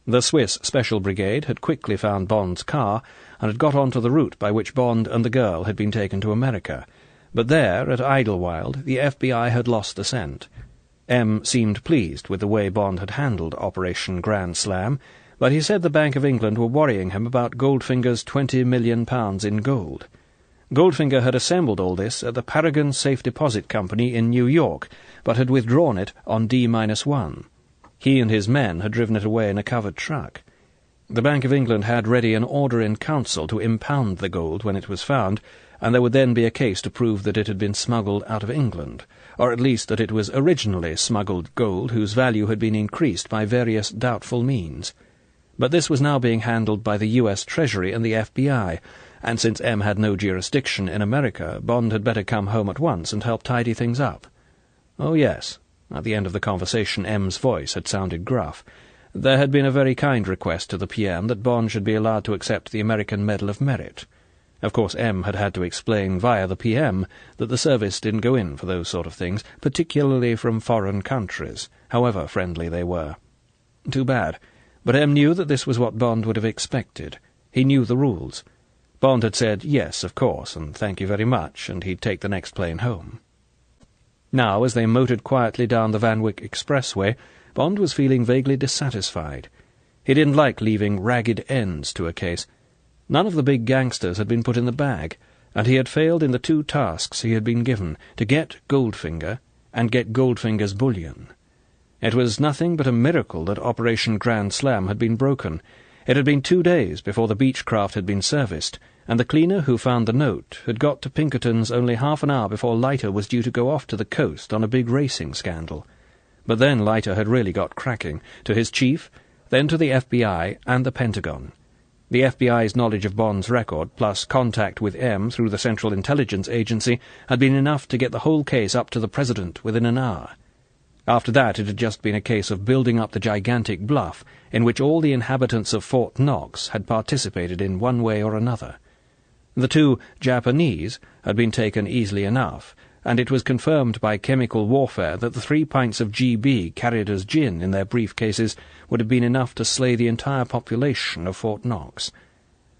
The Swiss Special Brigade had quickly found Bond's car and had got on to the route by which Bond and the girl had been taken to America. But there, at Idlewild, the FBI had lost the scent. M seemed pleased with the way Bond had handled Operation Grand Slam, but he said the Bank of England were worrying him about Goldfinger's £20 million in gold. Goldfinger had assembled all this at the Paragon Safe Deposit Company in New York, but had withdrawn it on D-1. He and his men had driven it away in a covered truck. The Bank of England had ready an order in council to impound the gold when it was found, and there would then be a case to prove that it had been smuggled out of England, or at least that it was originally smuggled gold whose value had been increased by various doubtful means. But this was now being handled by the U.S. Treasury and the FBI, and since M had no jurisdiction in America, Bond had better come home at once and help tidy things up. Oh, yes. At the end of the conversation, M's voice had sounded gruff. There had been a very kind request to the PM that Bond should be allowed to accept the American Medal of Merit. Of course, M had to explain via the PM that the service didn't go in for those sort of things, particularly from foreign countries, however friendly they were. Too bad. But M knew that this was what Bond would have expected. He knew the rules. Bond had said yes, of course, and thank you very much, and he'd take the next plane home. Now, as they motored quietly down the Van Wyck Expressway, Bond was feeling vaguely dissatisfied. He didn't like leaving ragged ends to a case. None of the big gangsters had been put in the bag, and he had failed in the two tasks he had been given, to get Goldfinger and get Goldfinger's bullion. It was nothing but a miracle that Operation Grand Slam had been broken. It had been 2 days before the Beechcraft had been serviced, and the cleaner who found the note had got to Pinkerton's only half an hour before Leiter was due to go off to the coast on a big racing scandal. But then Leiter had really got cracking, to his chief, then to the FBI and the Pentagon. The FBI's knowledge of Bond's record, plus contact with M through the Central Intelligence Agency, had been enough to get the whole case up to the President within an hour. After that it had just been a case of building up the gigantic bluff in which all the inhabitants of Fort Knox had participated in one way or another. The two Japanese had been taken easily enough, and it was confirmed by chemical warfare that the 3 pints of GB carried as gin in their briefcases would have been enough to slay the entire population of Fort Knox.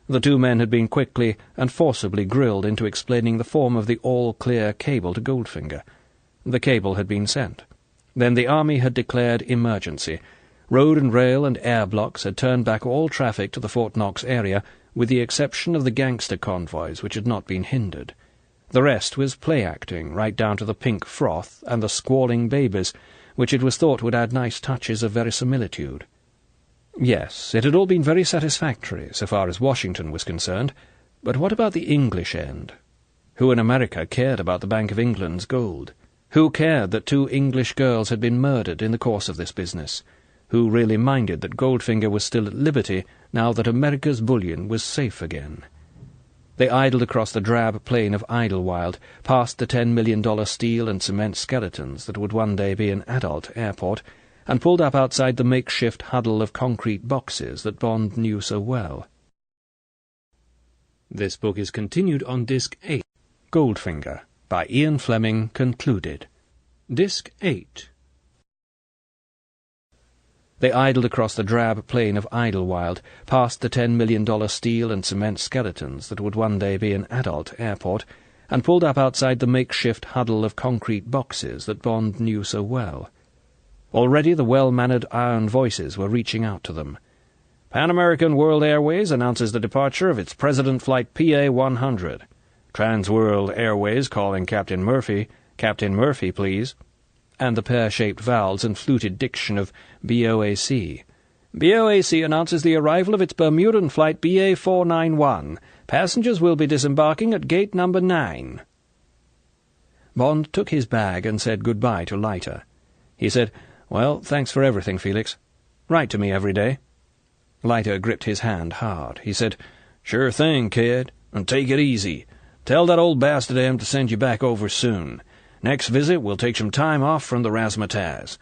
The two men had been quickly and forcibly grilled into explaining the form of the all-clear cable to Goldfinger. The cable had been sent. Then the army had declared emergency. Road and rail and air blocks had turned back all traffic to the Fort Knox area, with the exception of the gangster convoys, which had not been hindered. The rest was play-acting, right down to the pink froth and the squalling babies, which it was thought would add nice touches of verisimilitude. Yes, it had all been very satisfactory, so far as Washington was concerned, but what about the English end? Who in America cared about the Bank of England's gold? Who cared that 2 English girls had been murdered in the course of this business? Who really minded that Goldfinger was still at liberty now that America's bullion was safe again? They idled across the drab plain of Idlewild, past the $10 million steel and cement skeletons that would one day be an adult airport, and pulled up outside the makeshift huddle of concrete boxes that Bond knew so well. This book is continued on Disc 8. Goldfinger, by Ian Fleming, concluded. Disc 8. They idled across the drab plain of Idlewild, past the $10 million steel and cement skeletons that would one day be an adult airport, and pulled up outside the makeshift huddle of concrete boxes that Bond knew so well. Already the well-mannered iron voices were reaching out to them. Pan American World Airways announces the departure of its President Flight PA-100. Trans-World Airways calling Captain Murphy. Captain Murphy, please. And the pear-shaped vowels and fluted diction of BOAC. BOAC announces the arrival of its Bermudan flight BA-491. Passengers will be disembarking at gate number 9. Bond took his bag and said goodbye to Leiter. He said, "Well, thanks for everything, Felix. Write to me every day." Leiter gripped his hand hard. He said, "Sure thing, kid, and take it easy. Tell that old bastard M to send you back over soon. Next visit we'll take some time off from the razzmatazz.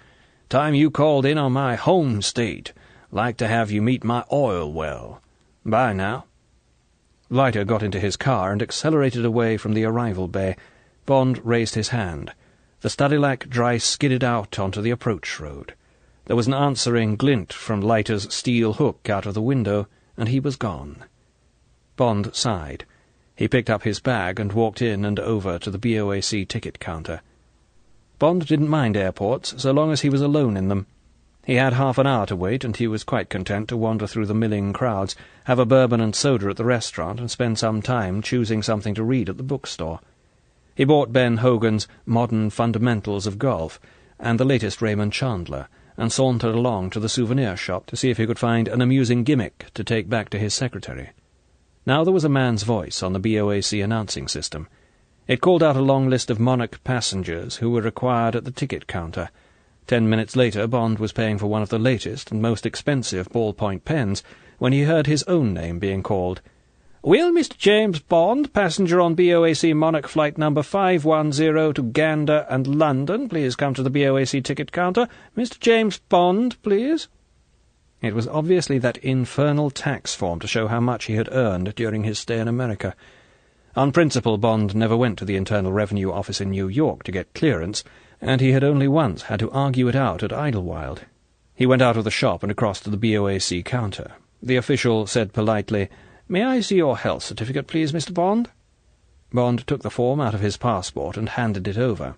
Time you called in on my home state. Like to have you meet my oil well. Bye now." Leiter got into his car and accelerated away from the arrival bay. Bond raised his hand. The Stadilac dry skidded out onto the approach road. There was an answering glint from Leiter's steel hook out of the window, and he was gone. Bond sighed. He picked up his bag and walked in and over to the BOAC ticket counter. Bond didn't mind airports, so long as he was alone in them. He had half an hour to wait, and he was quite content to wander through the milling crowds, have a bourbon and soda at the restaurant, and spend some time choosing something to read at the bookstore. He bought Ben Hogan's Modern Fundamentals of Golf and the latest Raymond Chandler, and sauntered along to the souvenir shop to see if he could find an amusing gimmick to take back to his secretary. Now there was a man's voice on the BOAC announcing system. It called out a long list of Monarch passengers who were required at the ticket counter. 10 minutes later, Bond was paying for one of the latest and most expensive ballpoint pens when he heard his own name being called. "Will Mr. James Bond, passenger on BOAC Monarch flight number 510 to Gander and London, please come to the BOAC ticket counter. Mr. James Bond, please." It was obviously that infernal tax form to show how much he had earned during his stay in America. On principle, Bond never went to the Internal Revenue Office in New York to get clearance, and he had only once had to argue it out at Idlewild. He went out of the shop and across to the BOAC counter. The official said politely, "May I see your health certificate, please, Mr. Bond?" Bond took the form out of his passport and handed it over.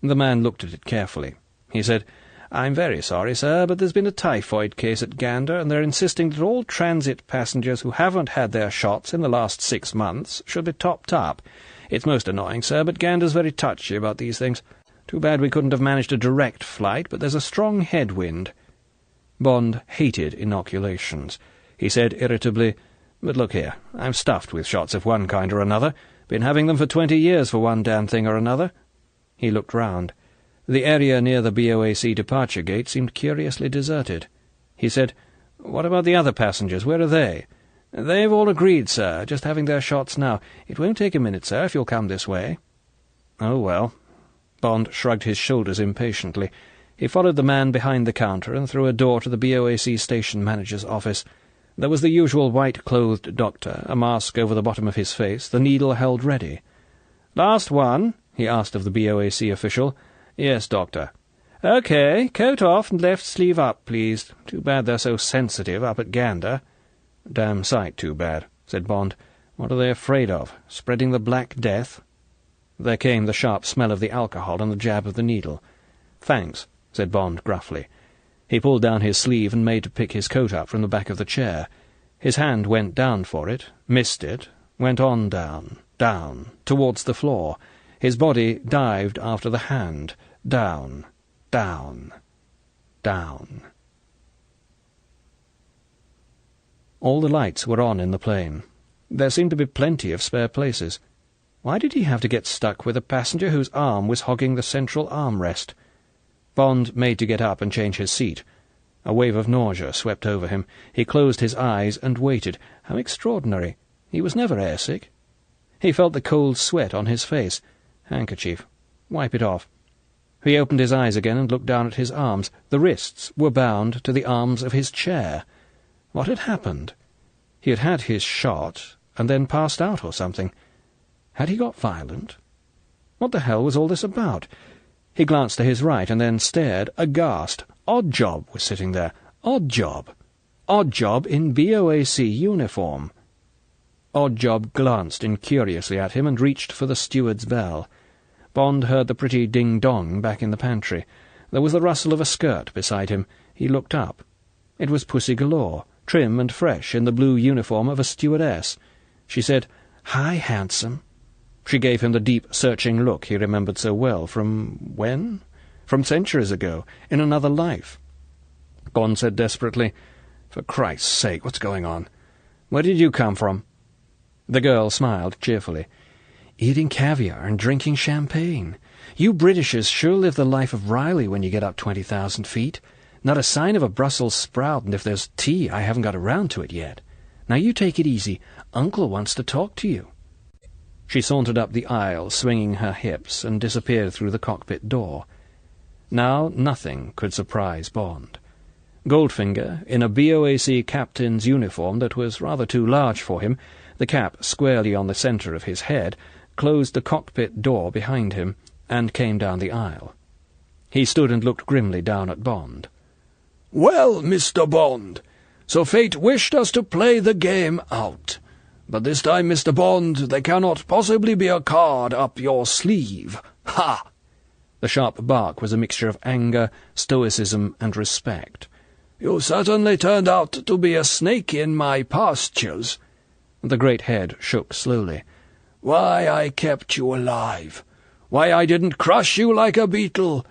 The man looked at it carefully. He said, "I'm very sorry, sir, but there's been a typhoid case at Gander, and they're insisting that all transit passengers who haven't had their shots in the last 6 months should be topped up. It's most annoying, sir, but Gander's very touchy about these things. Too bad we couldn't have managed a direct flight, but there's a strong headwind." Bond hated inoculations. He said irritably, "But look here, I'm stuffed with shots of one kind or another. Been having them for 20 years for one damn thing or another." He looked round. The area near the BOAC departure gate seemed curiously deserted. He said, "What about the other passengers? Where are they?" "They've all agreed, sir, just having their shots now. It won't take a minute, sir, if you'll come this way." "Oh, well." Bond shrugged his shoulders impatiently. He followed the man behind the counter and through a door to the BOAC station manager's office. There was the usual white-clothed doctor, a mask over the bottom of his face, the needle held ready. "Last one?" he asked of the BOAC official. "Yes, doctor." "OK, coat off and left sleeve up, please. Too bad they're so sensitive up at Gander." "Damn sight too bad," said Bond. "What are they afraid of? Spreading the Black Death?" There came the sharp smell of the alcohol and the jab of the needle. "Thanks," said Bond gruffly. He pulled down his sleeve and made to pick his coat up from the back of the chair. His hand went down for it, missed it, went on down, down, towards the floor. His body dived after the hand, down, down, down. All the lights were on in the plane. There seemed to be plenty of spare places. Why did he have to get stuck with a passenger whose arm was hogging the central armrest? Bond made to get up and change his seat. A wave of nausea swept over him. He closed his eyes and waited. How extraordinary. He was never airsick. He felt the cold sweat on his face. Handkerchief. Wipe it off. He opened his eyes again and looked down at his arms. The wrists were bound to the arms of his chair. What had happened? He had had his shot, and then passed out or something. Had he got violent? What the hell was all this about? He glanced to his right and then stared, aghast. Oddjob was sitting there. Oddjob. Oddjob in BOAC uniform. Oddjob glanced incuriously at him and reached for the steward's bell. Bond heard the pretty ding-dong back in the pantry. There was the rustle of a skirt beside him. He looked up. It was Pussy Galore, trim and fresh in the blue uniform of a stewardess. She said, "Hi, handsome." She gave him the deep, searching look he remembered so well from when? From centuries ago, in another life. Bond said desperately, "For Christ's sake, what's going on? Where did you come from?" The girl smiled cheerfully. "Eating caviar and drinking champagne. You Britishers sure live the life of Riley when you get up 20,000 feet. Not a sign of a Brussels sprout, and if there's tea, I haven't got around to it yet. Now you take it easy. Uncle wants to talk to you." She sauntered up the aisle, swinging her hips, and disappeared through the cockpit door. Now nothing could surprise Bond. Goldfinger, in a BOAC captain's uniform that was rather too large for him, the cap squarely on the centre of his head, closed the cockpit door behind him, and came down the aisle. He stood and looked grimly down at Bond. "Well, Mr. Bond, so fate wished us to play the game out. But this time, Mr. Bond, there cannot possibly be a card up your sleeve. Ha!" The sharp bark was a mixture of anger, stoicism, and respect. "You certainly turned out to be a snake in my pastures." The great head shook slowly. "Why I kept you alive. Why I didn't crush you like a beetle.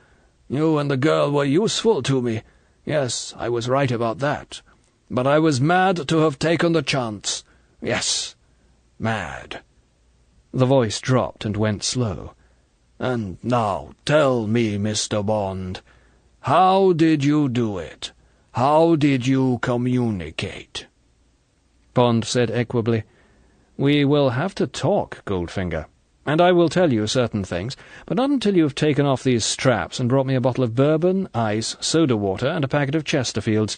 You and the girl were useful to me. Yes, I was right about that. But I was mad to have taken the chance. Yes, mad." The voice dropped and went slow. "And now tell me, Mr. Bond, how did you do it? How did you communicate?" Bond said equably, "We will have to talk, Goldfinger, and I will tell you certain things, but not until you have taken off these straps and brought me a bottle of bourbon, ice, soda water, and a packet of Chesterfields.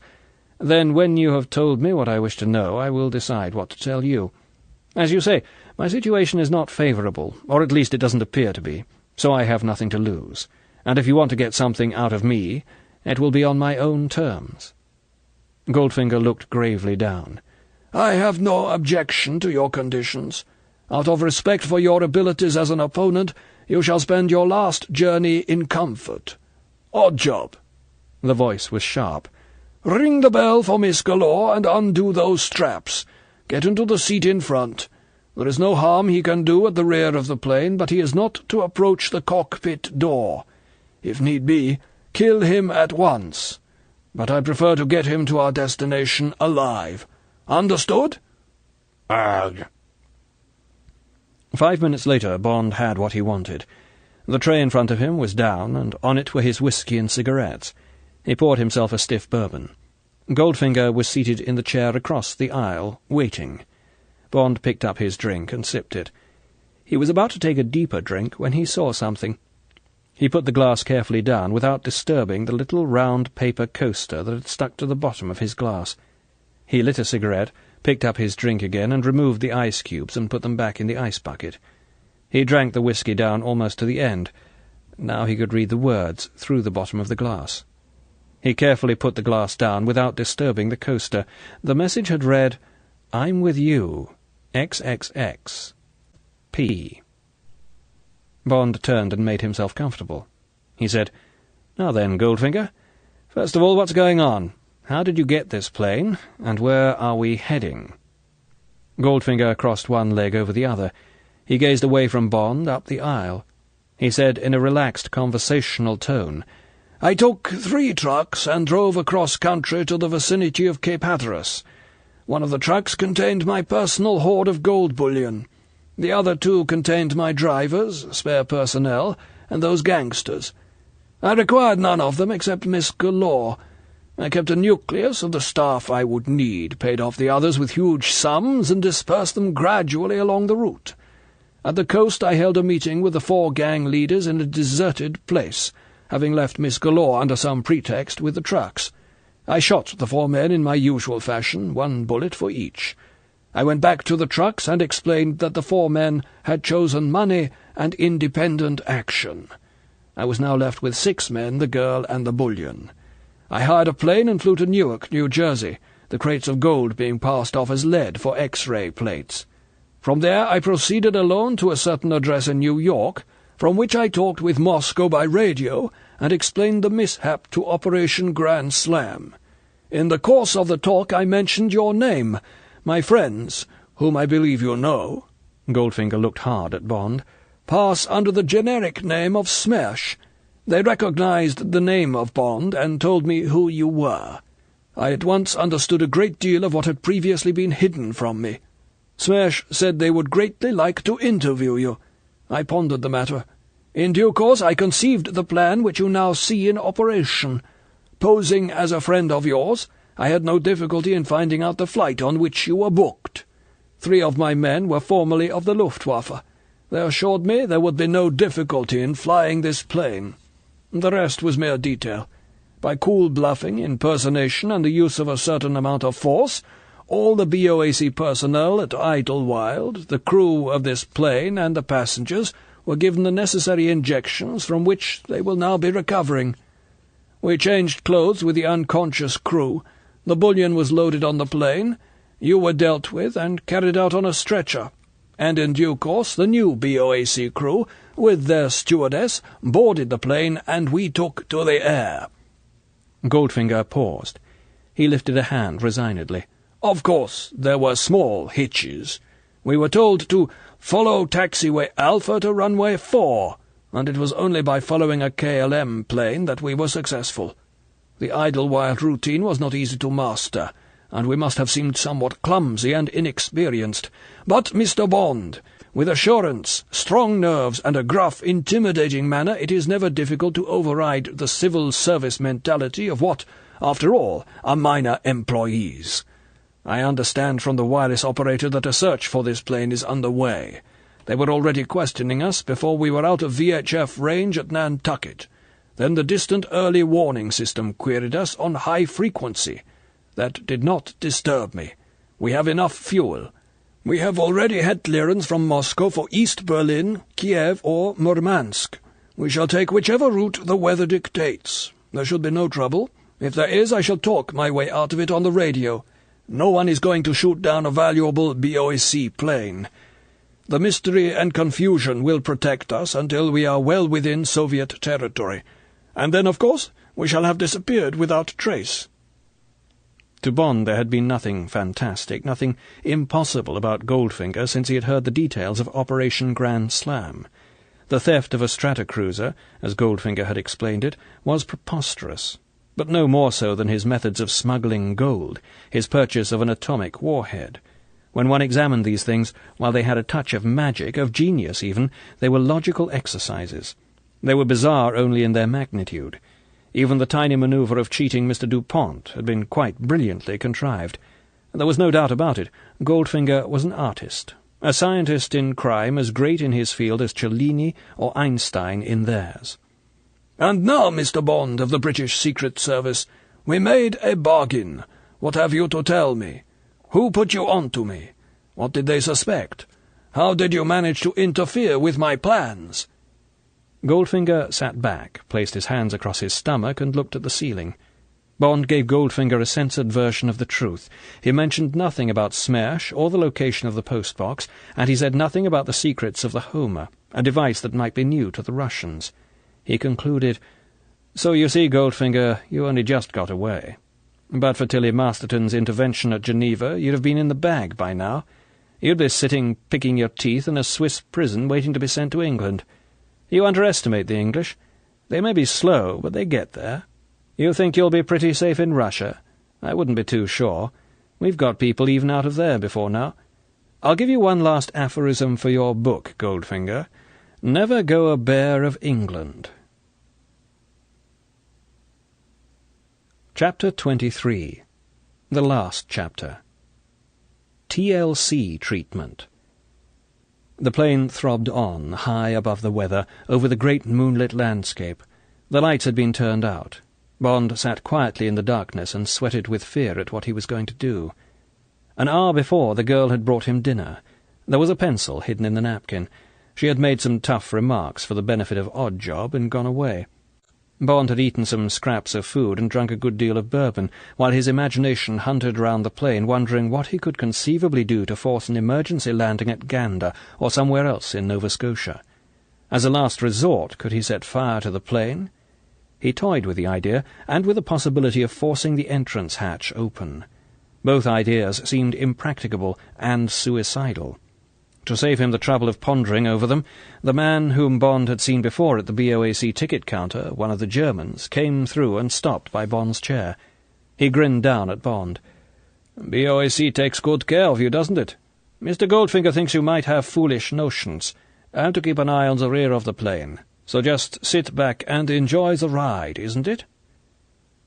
Then, when you have told me what I wish to know, I will decide what to tell you. As you say, my situation is not favourable, or at least it doesn't appear to be, so I have nothing to lose, and if you want to get something out of me, it will be on my own terms." Goldfinger looked gravely down. "I have no objection to your conditions. Out of respect for your abilities as an opponent, you shall spend your last journey in comfort. Odd job." The voice was sharp. "Ring the bell for Miss Galore and undo those straps. Get into the seat in front. There is no harm he can do at the rear of the plane, but he is not to approach the cockpit door. If need be, kill him at once. But I prefer to get him to our destination alive. Understood?" Ugh. 5 minutes later, Bond had what he wanted. The tray in front of him was down, and on it were his whisky and cigarettes. He poured himself a stiff bourbon. Goldfinger was seated in the chair across the aisle, waiting. Bond picked up his drink and sipped it. He was about to take a deeper drink when he saw something. He put the glass carefully down without disturbing the little round paper coaster that had stuck to the bottom of his glass. He lit a cigarette, picked up his drink again, and removed the ice cubes and put them back in the ice bucket. He drank the whisky down almost to the end. Now he could read the words through the bottom of the glass. He carefully put the glass down without disturbing the coaster. The message had read, "I'm with you, XXX, P." Bond turned and made himself comfortable. He said, "Now then, Goldfinger, first of all, what's going on? How did you get this plane, and where are we heading?" Goldfinger crossed one leg over the other. He gazed away from Bond up the aisle. He said in a relaxed, conversational tone, "I took 3 trucks and drove across country to the vicinity of Cape Hatteras. One of the trucks contained my personal hoard of gold bullion. The other 2 contained my drivers, spare personnel, and those gangsters. I required none of them except Miss Galore. I kept a nucleus of the staff I would need, paid off the others with huge sums, and dispersed them gradually along the route. At the coast I held a meeting with the 4 gang leaders in a deserted place, having left Miss Galore under some pretext with the trucks. I shot the 4 men in my usual fashion, 1 bullet for each. I went back to the trucks and explained that the 4 men had chosen money and independent action. I was now left with 6 men, the girl and the bullion. I hired a plane and flew to Newark, New Jersey, the crates of gold being passed off as lead for X-ray plates. From there I proceeded alone to a certain address in New York, from which I talked with Moscow by radio and explained the mishap to Operation Grand Slam. In the course of the talk I mentioned your name. My friends, whom I believe you know," Goldfinger looked hard at Bond, "pass under the generic name of Smash. They recognized the name of Bond and told me who you were. I at once understood a great deal of what had previously been hidden from me. Smash said they would greatly like to interview you. I pondered the matter. In due course I conceived the plan which you now see in operation. Posing as a friend of yours, I had no difficulty in finding out the flight on which you were booked. 3 of my men were formerly of the Luftwaffe. They assured me there would be no difficulty in flying this plane. The rest was mere detail. By cool bluffing, impersonation, and the use of a certain amount of force, all the BOAC personnel at Idlewild, the crew of this plane, and the passengers were given the necessary injections from which they will now be recovering. We changed clothes with the unconscious crew. The bullion was loaded on the plane. You were dealt with and carried out on a stretcher. And in due course the new BOAC crew, with their stewardess, boarded the plane, and we took to the air." Goldfinger paused. He lifted a hand resignedly. "Of course, there were small hitches. We were told to follow taxiway Alpha to runway 4, and it was only by following a KLM plane that we were successful. The Idlewild routine was not easy to master, and we must have seemed somewhat clumsy and inexperienced. But, Mr. Bond, with assurance, strong nerves, and a gruff, intimidating manner, it is never difficult to override the civil service mentality of what, after all, are minor employees. I understand from the wireless operator that a search for this plane is under way. They were already questioning us before we were out of VHF range at Nantucket. Then the distant early warning system queried us on high frequency. That did not disturb me. We have enough fuel. We have already had clearance from Moscow for East Berlin, Kiev, or Murmansk. We shall take whichever route the weather dictates. There should be no trouble. If there is, I shall talk my way out of it on the radio. No one is going to shoot down a valuable BOAC plane. The mystery and confusion will protect us until we are well within Soviet territory. And then, of course, we shall have disappeared without trace." To Bond there had been nothing fantastic, nothing impossible about Goldfinger since he had heard the details of Operation Grand Slam. The theft of a Stratocruiser, as Goldfinger had explained it, was preposterous, but no more so than his methods of smuggling gold, his purchase of an atomic warhead. When one examined these things, while they had a touch of magic, of genius even, they were logical exercises. They were bizarre only in their magnitude. Even the tiny manoeuvre of cheating Mr. Dupont had been quite brilliantly contrived. There was no doubt about it. Goldfinger was an artist, a scientist in crime as great in his field as Cellini or Einstein in theirs. "And now, Mr. Bond of the British Secret Service, we made a bargain. What have you to tell me? Who put you on to me? What did they suspect? How did you manage to interfere with my plans?" Goldfinger sat back, placed his hands across his stomach, and looked at the ceiling. Bond gave Goldfinger a censored version of the truth. He mentioned nothing about Smersh or the location of the post-box, and he said nothing about the secrets of the Homer, a device that might be new to the Russians. He concluded, "So you see, Goldfinger, you only just got away. But for Tilly Masterton's intervention at Geneva, you'd have been in the bag by now. You'd be sitting picking your teeth in a Swiss prison waiting to be sent to England. You underestimate the English. They may be slow, but they get there. You think you'll be pretty safe in Russia? I wouldn't be too sure. We've got people even out of there before now. I'll give you one last aphorism for your book, Goldfinger. Never go a bear of England." Chapter 23. The last chapter. TLC treatment. The plane throbbed on, high above the weather, over the great moonlit landscape. The lights had been turned out. Bond sat quietly in the darkness and sweated with fear at what he was going to do. An hour before, the girl had brought him dinner. There was a pencil hidden in the napkin. She had made some tough remarks for the benefit of Oddjob and gone away. Bond had eaten some scraps of food and drunk a good deal of bourbon, while his imagination hunted round the plane, wondering what he could conceivably do to force an emergency landing at Gander or somewhere else in Nova Scotia. As a last resort, could he set fire to the plane? He toyed with the idea, and with the possibility of forcing the entrance hatch open. Both ideas seemed impracticable and suicidal. To save him the trouble of pondering over them, the man whom Bond had seen before at the BOAC ticket counter, one of the Germans, came through and stopped by Bond's chair. He grinned down at Bond. "BOAC takes good care of you, doesn't it? Mr. Goldfinger thinks you might have foolish notions. I'm to keep an eye on the rear of the plane. So just sit back and enjoy the ride, isn't it?"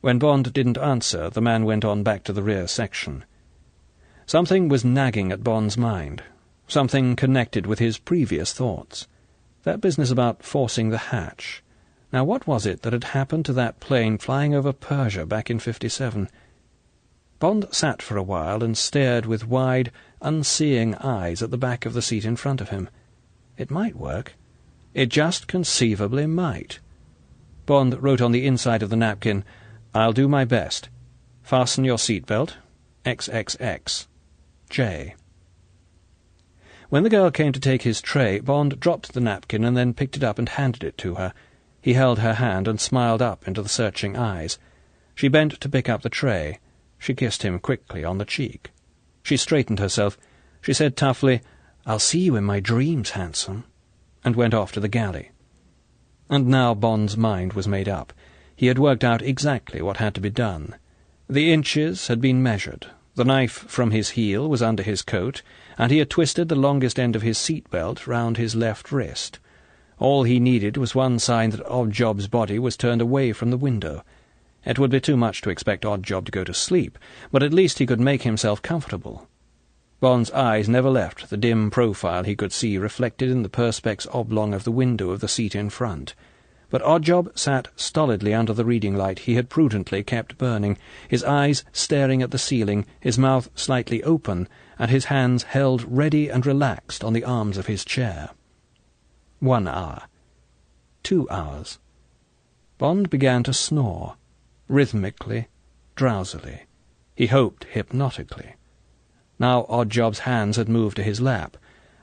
When Bond didn't answer, the man went on back to the rear section. Something was nagging at Bond's mind. Something connected with his previous thoughts. That business about forcing the hatch. Now what was it that had happened to that plane flying over Persia back in 57? Bond sat for a while and stared with wide, unseeing eyes at the back of the seat in front of him. It might work. It just conceivably might. Bond wrote on the inside of the napkin, "I'll do my best. Fasten your seatbelt. XXX. J." When the girl came to take his tray, Bond dropped the napkin and then picked it up and handed it to her. He held her hand and smiled up into the searching eyes. She bent to pick up the tray. She kissed him quickly on the cheek. She straightened herself. She said toughly, "I'll see you in my dreams, handsome," and went off to the galley. And now Bond's mind was made up. He had worked out exactly what had to be done. The inches had been measured. The knife from his heel was under his coat, and he had twisted the longest end of his seat-belt round his left wrist. All he needed was one sign that Oddjob's body was turned away from the window. It would be too much to expect Oddjob to go to sleep, but at least he could make himself comfortable. Bond's eyes never left the dim profile he could see reflected in the perspex oblong of the window of the seat in front. But Oddjob sat stolidly under the reading light he had prudently kept burning, his eyes staring at the ceiling, his mouth slightly open, and his hands held ready and relaxed on the arms of his chair. 1 hour. 2 hours. Bond began to snore, rhythmically, drowsily. He hoped hypnotically. Now Oddjob's hands had moved to his lap.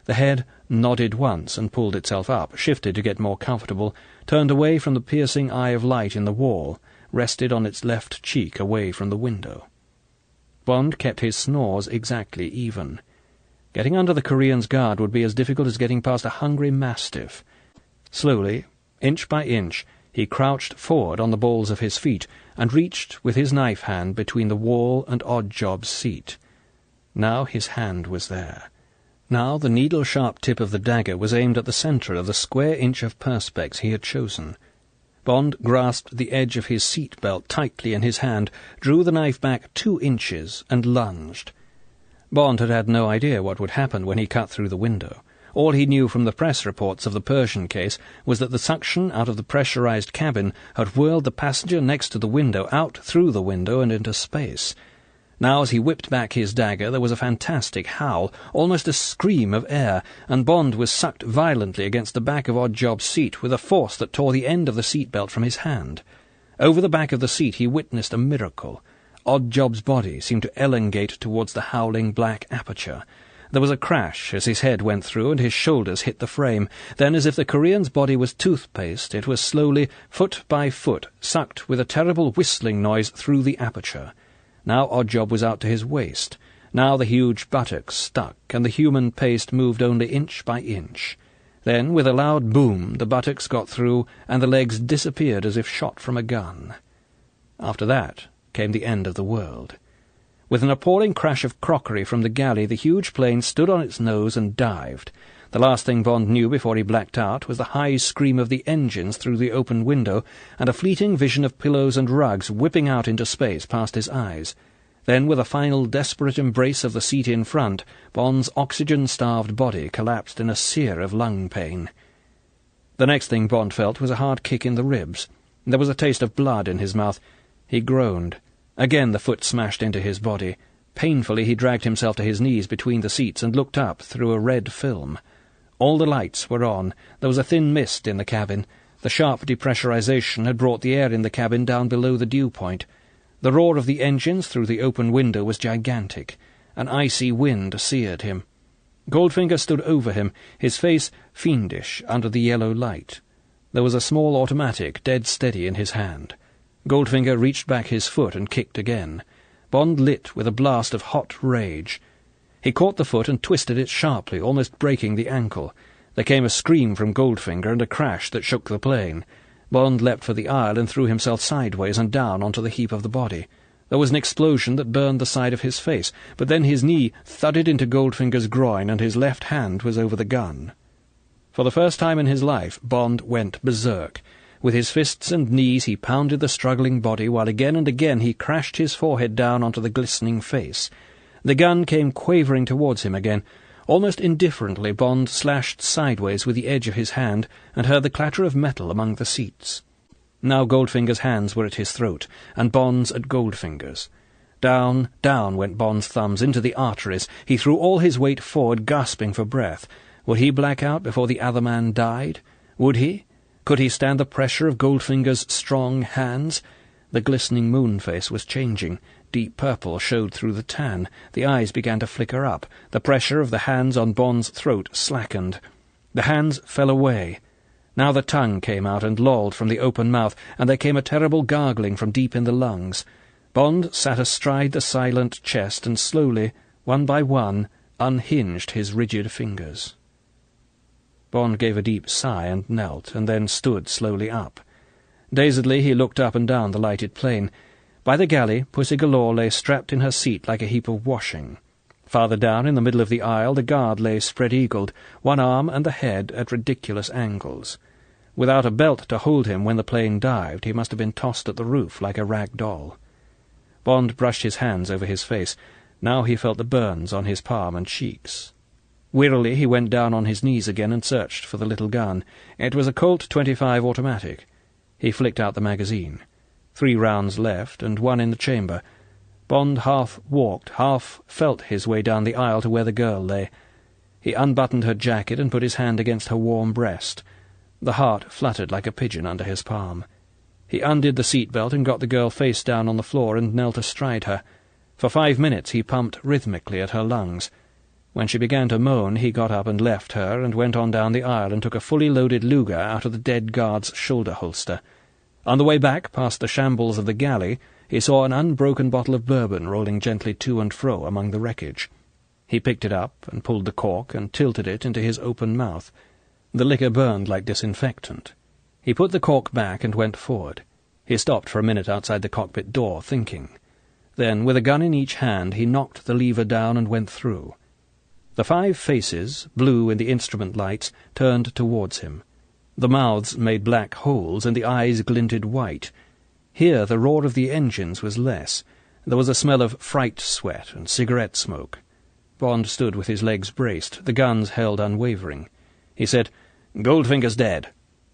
The head nodded once and pulled itself up, shifted to get more comfortable, turned away from the piercing eye of light in the wall, rested on its left cheek away from the window. Bond kept his snores exactly even. Getting under the Korean's guard would be as difficult as getting past a hungry mastiff. Slowly, inch by inch, he crouched forward on the balls of his feet and reached with his knife hand between the wall and Oddjob's seat. Now his hand was there. Now the needle-sharp tip of the dagger was aimed at the centre of the square inch of perspex he had chosen. Bond grasped the edge of his seat-belt tightly in his hand, drew the knife back 2 inches, and lunged. Bond had had no idea what would happen when he cut through the window. All he knew from the press reports of the Persian case was that the suction out of the pressurized cabin had whirled the passenger next to the window out through the window and into space. Now, as he whipped back his dagger, there was a fantastic howl, almost a scream of air, and Bond was sucked violently against the back of Oddjob's seat with a force that tore the end of the seat-belt from his hand. Over the back of the seat he witnessed a miracle. Oddjob's body seemed to elongate towards the howling black aperture. There was a crash as his head went through and his shoulders hit the frame. Then, as if the Korean's body was toothpaste, it was slowly, foot by foot, sucked with a terrible whistling noise through the aperture. Now Oddjob was out to his waist. Now the huge buttocks stuck, and the human paste moved only inch by inch. Then, with a loud boom, the buttocks got through, and the legs disappeared as if shot from a gun. After that came the end of the world. With an appalling crash of crockery from the galley, the huge plane stood on its nose and dived. The last thing Bond knew before he blacked out was the high scream of the engines through the open window, and a fleeting vision of pillows and rugs whipping out into space past his eyes. Then, with a final desperate embrace of the seat in front, Bond's oxygen-starved body collapsed in a sear of lung pain. The next thing Bond felt was a hard kick in the ribs. There was a taste of blood in his mouth. He groaned. Again the foot smashed into his body. Painfully he dragged himself to his knees between the seats and looked up through a red film. All the lights were on. There was a thin mist in the cabin. The sharp depressurization had brought the air in the cabin down below the dew point. The roar of the engines through the open window was gigantic. An icy wind seared him. Goldfinger stood over him, his face fiendish under the yellow light. There was a small automatic dead steady in his hand. Goldfinger reached back his foot and kicked again. Bond lit with a blast of hot rage. He caught the foot and twisted it sharply, almost breaking the ankle. There came a scream from Goldfinger and a crash that shook the plane. Bond leapt for the aisle and threw himself sideways and down onto the heap of the body. There was an explosion that burned the side of his face, but then his knee thudded into Goldfinger's groin and his left hand was over the gun. For the first time in his life, Bond went berserk. With his fists and knees he pounded the struggling body, while again and again he crashed his forehead down onto the glistening face. The gun came quavering towards him again. Almost indifferently Bond slashed sideways with the edge of his hand and heard the clatter of metal among the seats. Now Goldfinger's hands were at his throat, and Bond's at Goldfinger's. Down, down went Bond's thumbs into the arteries. He threw all his weight forward, gasping for breath. Would he black out before the other man died? Would he? Could he stand the pressure of Goldfinger's strong hands? The glistening moon face was changing. Deep purple showed through the tan. The eyes began to flicker up. The pressure of the hands on Bond's throat slackened. The hands fell away. Now the tongue came out and lolled from the open mouth, and there came a terrible gargling from deep in the lungs. Bond sat astride the silent chest and slowly, one by one, unhinged his rigid fingers. Bond gave a deep sigh and knelt, and then stood slowly up. Dazedly he looked up and down the lighted plain. By the galley, Pussy Galore lay strapped in her seat like a heap of washing. Farther down, in the middle of the aisle, the guard lay spread-eagled, one arm and the head at ridiculous angles. Without a belt to hold him when the plane dived, he must have been tossed at the roof like a rag doll. Bond brushed his hands over his face. Now he felt the burns on his palm and cheeks. Wearily he went down on his knees again and searched for the little gun. It was a Colt .25 automatic. He flicked out the magazine. 3 rounds left, and 1 in the chamber. Bond half walked, half felt his way down the aisle to where the girl lay. He unbuttoned her jacket and put his hand against her warm breast. The heart fluttered like a pigeon under his palm. He undid the seat-belt and got the girl face down on the floor and knelt astride her. For 5 minutes he pumped rhythmically at her lungs. When she began to moan, he got up and left her and went on down the aisle and took a fully loaded Luger out of the dead guard's shoulder holster. On the way back, past the shambles of the galley, he saw an unbroken bottle of bourbon rolling gently to and fro among the wreckage. He picked it up and pulled the cork and tilted it into his open mouth. The liquor burned like disinfectant. He put the cork back and went forward. He stopped for a minute outside the cockpit door, thinking. Then, with a gun in each hand, he knocked the lever down and went through. The 5 faces, blue in the instrument lights, turned towards him. The mouths made black holes, and the eyes glinted white. Here the roar of the engines was less. There was a smell of fright sweat and cigarette smoke. Bond stood with his legs braced, the guns held unwavering. He said, "Goldfinger's dead.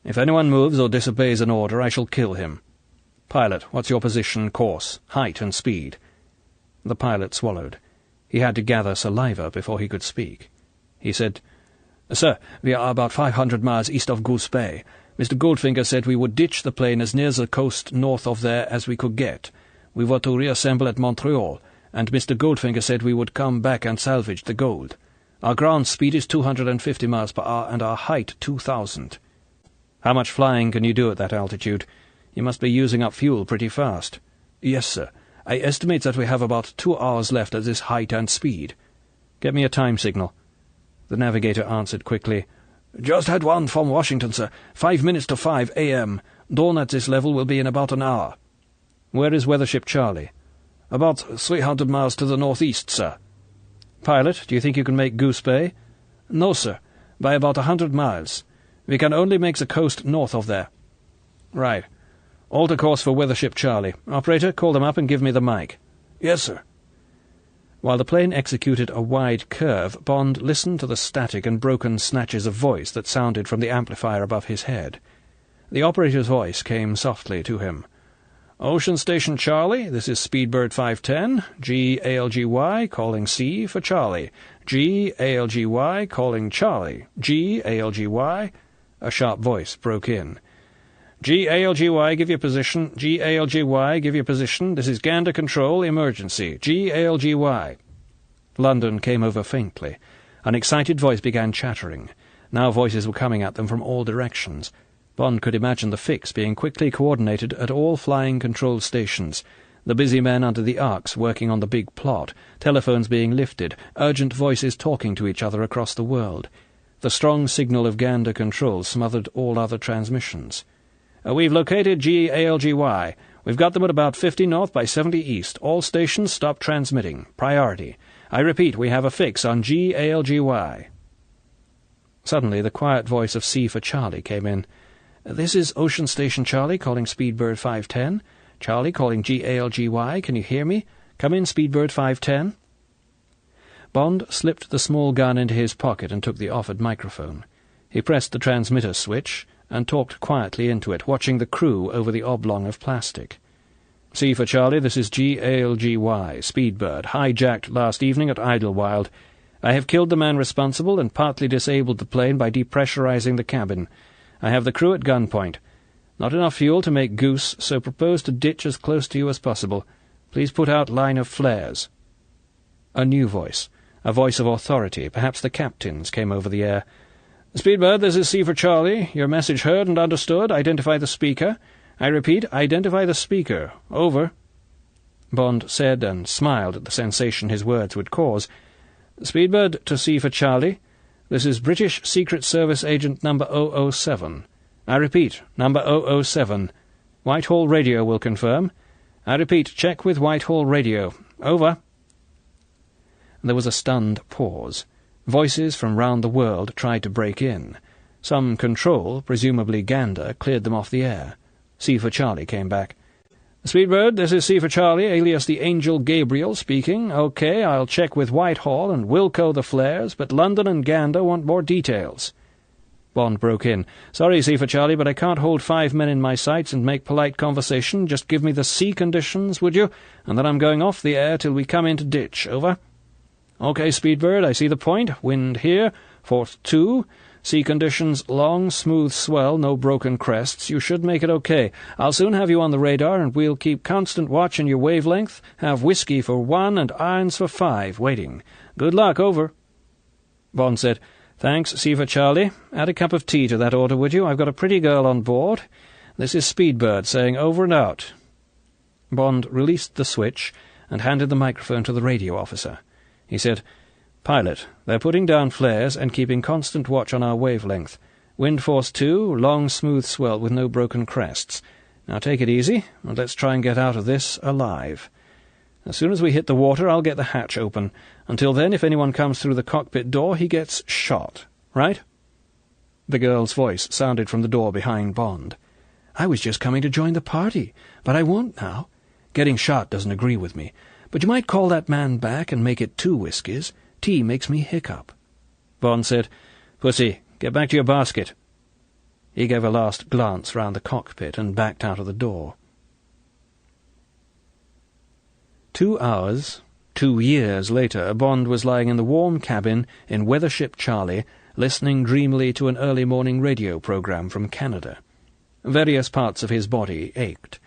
If anyone moves or disobeys an order, I shall kill him. Pilot, what's your position, course, height, and speed?" The pilot swallowed. He had to gather saliva before he could speak. He said, "Sir, we are about 500 miles east of Goose Bay. Mr. Goldfinger said we would ditch the plane as near the coast north of there as we could get. We were to reassemble at Montreal, and Mr. Goldfinger said we would come back and salvage the gold. Our ground speed is 250 miles per hour, and our height 2,000. "How much flying can you do at that altitude? You must be using up fuel pretty fast." "Yes, sir. I estimate that we have about 2 hours left at this height and speed." "Get me a time signal." The navigator answered quickly, "Just had one from Washington, sir. 5 minutes to 5 a.m. Dawn at this level will be in about an hour." "Where is Weathership Charlie?" "About 300 miles to the northeast, sir." "Pilot, do you think you can make Goose Bay?" "No, sir. By about 100 miles. We can only make the coast north of there." "Right. Alter course for Weathership Charlie. Operator, call them up and give me the mic." "Yes, sir." While the plane executed a wide curve, Bond listened to the static and broken snatches of voice that sounded from the amplifier above his head. The operator's voice came softly to him. "Ocean Station Charlie, this is Speedbird 510, GALGY calling C for Charlie. GALGY calling Charlie. GALGY." A sharp voice broke in. "GALGY, give your position. GALGY, give your position. This is Gander Control, emergency. GALGY." London came over faintly. An excited voice began chattering. Now voices were coming at them from all directions. Bond could imagine the fix being quickly coordinated at all flying control stations, the busy men under the arcs working on the big plot, telephones being lifted, urgent voices talking to each other across the world. The strong signal of Gander Control smothered all other transmissions. "We've located GALGY. We've got them at about 50 north by 70 east. All stations stop transmitting. Priority. I repeat, we have a fix on GALGY." Suddenly the quiet voice of C for Charlie came in. "This is Ocean Station Charlie calling Speedbird 510. Charlie calling GALGY. Can you hear me? Come in, Speedbird 510. Bond slipped the small gun into his pocket and took the offered microphone. He pressed the transmitter switch and talked quietly into it, watching the crew over the oblong of plastic. "C for Charlie, this is GALGY, Speedbird, hijacked last evening at Idlewild. I have killed the man responsible and partly disabled the plane by depressurizing the cabin. I have the crew at gunpoint. Not enough fuel to make goose, so propose to ditch as close to you as possible. Please put out line of flares." A new voice, a voice of authority, perhaps the captain's, came over the air. "Speedbird, this is C for Charlie. Your message heard and understood. Identify the speaker. I repeat, identify the speaker. Over." Bond said and smiled at the sensation his words would cause. "Speedbird to C for Charlie. This is British Secret Service Agent number 007. I repeat, number 007. Whitehall Radio will confirm. I repeat, check with Whitehall Radio. Over." There was a stunned pause. Voices from round the world tried to break in. Some control, presumably Gander, cleared them off the air. C for Charlie came back. "Speedbird, this is C for Charlie, alias the Angel Gabriel, speaking. Okay, I'll check with Whitehall and Wilco the flares, but London and Gander want more details." Bond broke in. "Sorry, C for Charlie, but I can't hold 5 men in my sights and make polite conversation. Just give me the sea conditions, would you? And then I'm going off the air till we come into ditch. Over." "Okay, Speedbird, I see the point. Wind here. Force 2. Sea conditions, long, smooth swell, no broken crests. You should make it okay. I'll soon have you on the radar, and we'll keep constant watch in your wavelength. Have whiskey for 1 and irons for 5, waiting. Good luck, over." Bond said, "Thanks, C for Charlie. Add a cup of tea to that order, would you? I've got a pretty girl on board. This is Speedbird saying over and out." Bond released the switch and handed the microphone to the radio officer. He said, "Pilot, they're putting down flares and keeping constant watch on our wavelength. Wind force 2, long smooth swell with no broken crests. Now take it easy, and let's try and get out of this alive. As soon as we hit the water, I'll get the hatch open. Until then, if anyone comes through the cockpit door, he gets shot. Right?" The girl's voice sounded from the door behind Bond. "I was just coming to join the party, but I won't now. Getting shot doesn't agree with me. But you might call that man back and make it 2 whiskies. Tea makes me hiccup." Bond said, "Pussy, get back to your basket." He gave a last glance round the cockpit and backed out of the door. 2 hours, 2 years later, Bond was lying in the warm cabin in Weathership Charlie, listening dreamily to an early morning radio program from Canada. Various parts of his body ached.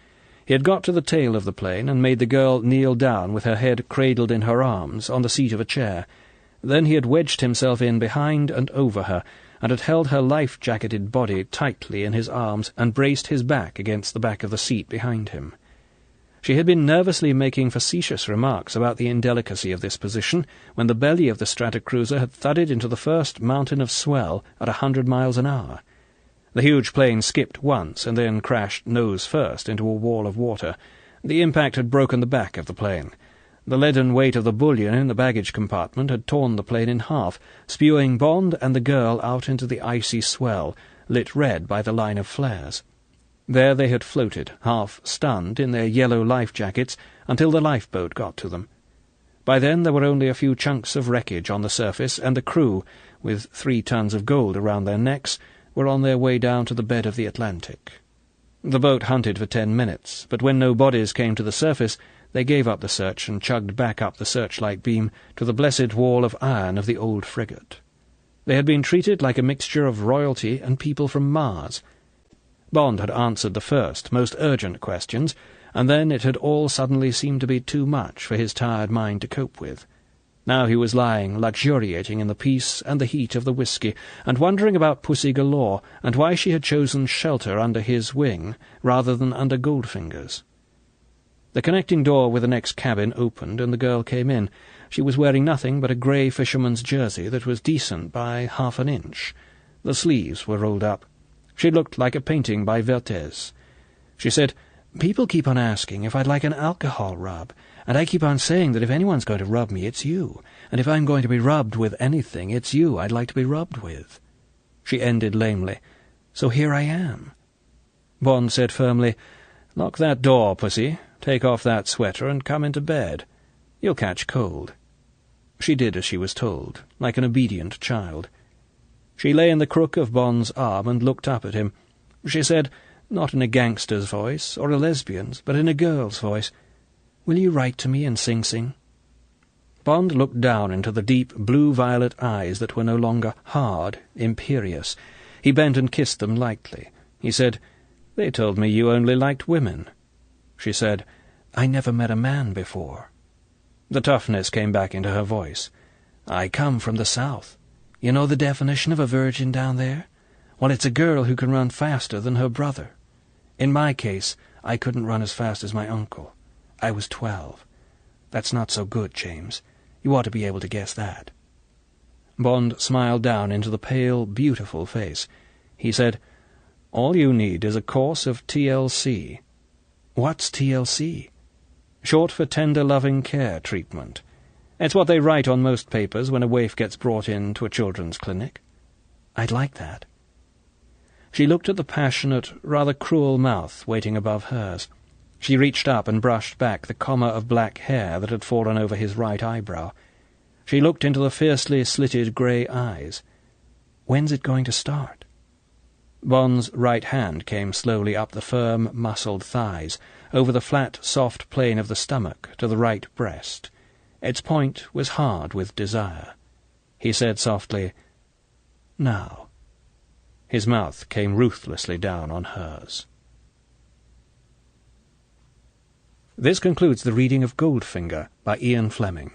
He had got to the tail of the plane and made the girl kneel down with her head cradled in her arms on the seat of a chair. Then he had wedged himself in behind and over her, and had held her life-jacketed body tightly in his arms and braced his back against the back of the seat behind him. She had been nervously making facetious remarks about the indelicacy of this position when the belly of the Stratocruiser had thudded into the first mountain of swell at 100 miles an hour. The huge plane skipped once and then crashed nose first into a wall of water. The impact had broken the back of the plane. The leaden weight of the bullion in the baggage compartment had torn the plane in half, spewing Bond and the girl out into the icy swell, lit red by the line of flares. There they had floated, half stunned, in their yellow life-jackets, until the lifeboat got to them. By then there were only a few chunks of wreckage on the surface, and the crew, with 3 tons of gold around their necks, were on their way down to the bed of the Atlantic. The boat hunted for 10 minutes, but when no bodies came to the surface, they gave up the search and chugged back up the searchlight beam to the blessed wall of iron of the old frigate. They had been treated like a mixture of royalty and people from Mars. Bond had answered the first, most urgent questions, and then it had all suddenly seemed to be too much for his tired mind to cope with. Now he was lying, luxuriating in the peace and the heat of the whisky, and wondering about Pussy Galore, and why she had chosen shelter under his wing rather than under Goldfinger's. The connecting door with the next cabin opened, and the girl came in. She was wearing nothing but a grey fisherman's jersey that was decent by ½ an inch. The sleeves were rolled up. She looked like a painting by Vertes. She said, "People keep on asking if I'd like an alcohol rub, and I keep on saying that if anyone's going to rub me, it's you, and if I'm going to be rubbed with anything, it's you I'd like to be rubbed with." She ended lamely, "So here I am." Bond said firmly, "Lock that door, Pussy. Take off that sweater and come into bed. You'll catch cold." She did as she was told, like an obedient child. She lay in the crook of Bond's arm and looked up at him. She said, not in a gangster's voice or a lesbian's, but in a girl's voice, "Will you write to me in Sing Sing?" Bond looked down into the deep blue-violet eyes that were no longer hard, imperious. He bent and kissed them lightly. He said, "They told me you only liked women." She said, "I never met a man before." The toughness came back into her voice. "I come from the South. You know the definition of a virgin down there? Well, it's a girl who can run faster than her brother. In my case, I couldn't run as fast as my uncle. I was 12. That's not so good, James. You ought to be able to guess that." Bond smiled down into the pale, beautiful face. He said, "All you need is a course of TLC." "What's TLC?" "Short for Tender Loving Care Treatment. It's what they write on most papers when a waif gets brought in to a children's clinic." "I'd like that." She looked at the passionate, rather cruel mouth waiting above hers. She reached up and brushed back the comma of black hair that had fallen over his right eyebrow. She looked into the fiercely slitted grey eyes. "When's it going to start?" Bond's right hand came slowly up the firm, muscled thighs, over the flat, soft plane of the stomach to the right breast. Its point was hard with desire. He said softly, "Now." His mouth came ruthlessly down on hers. This concludes the reading of Goldfinger by Ian Fleming.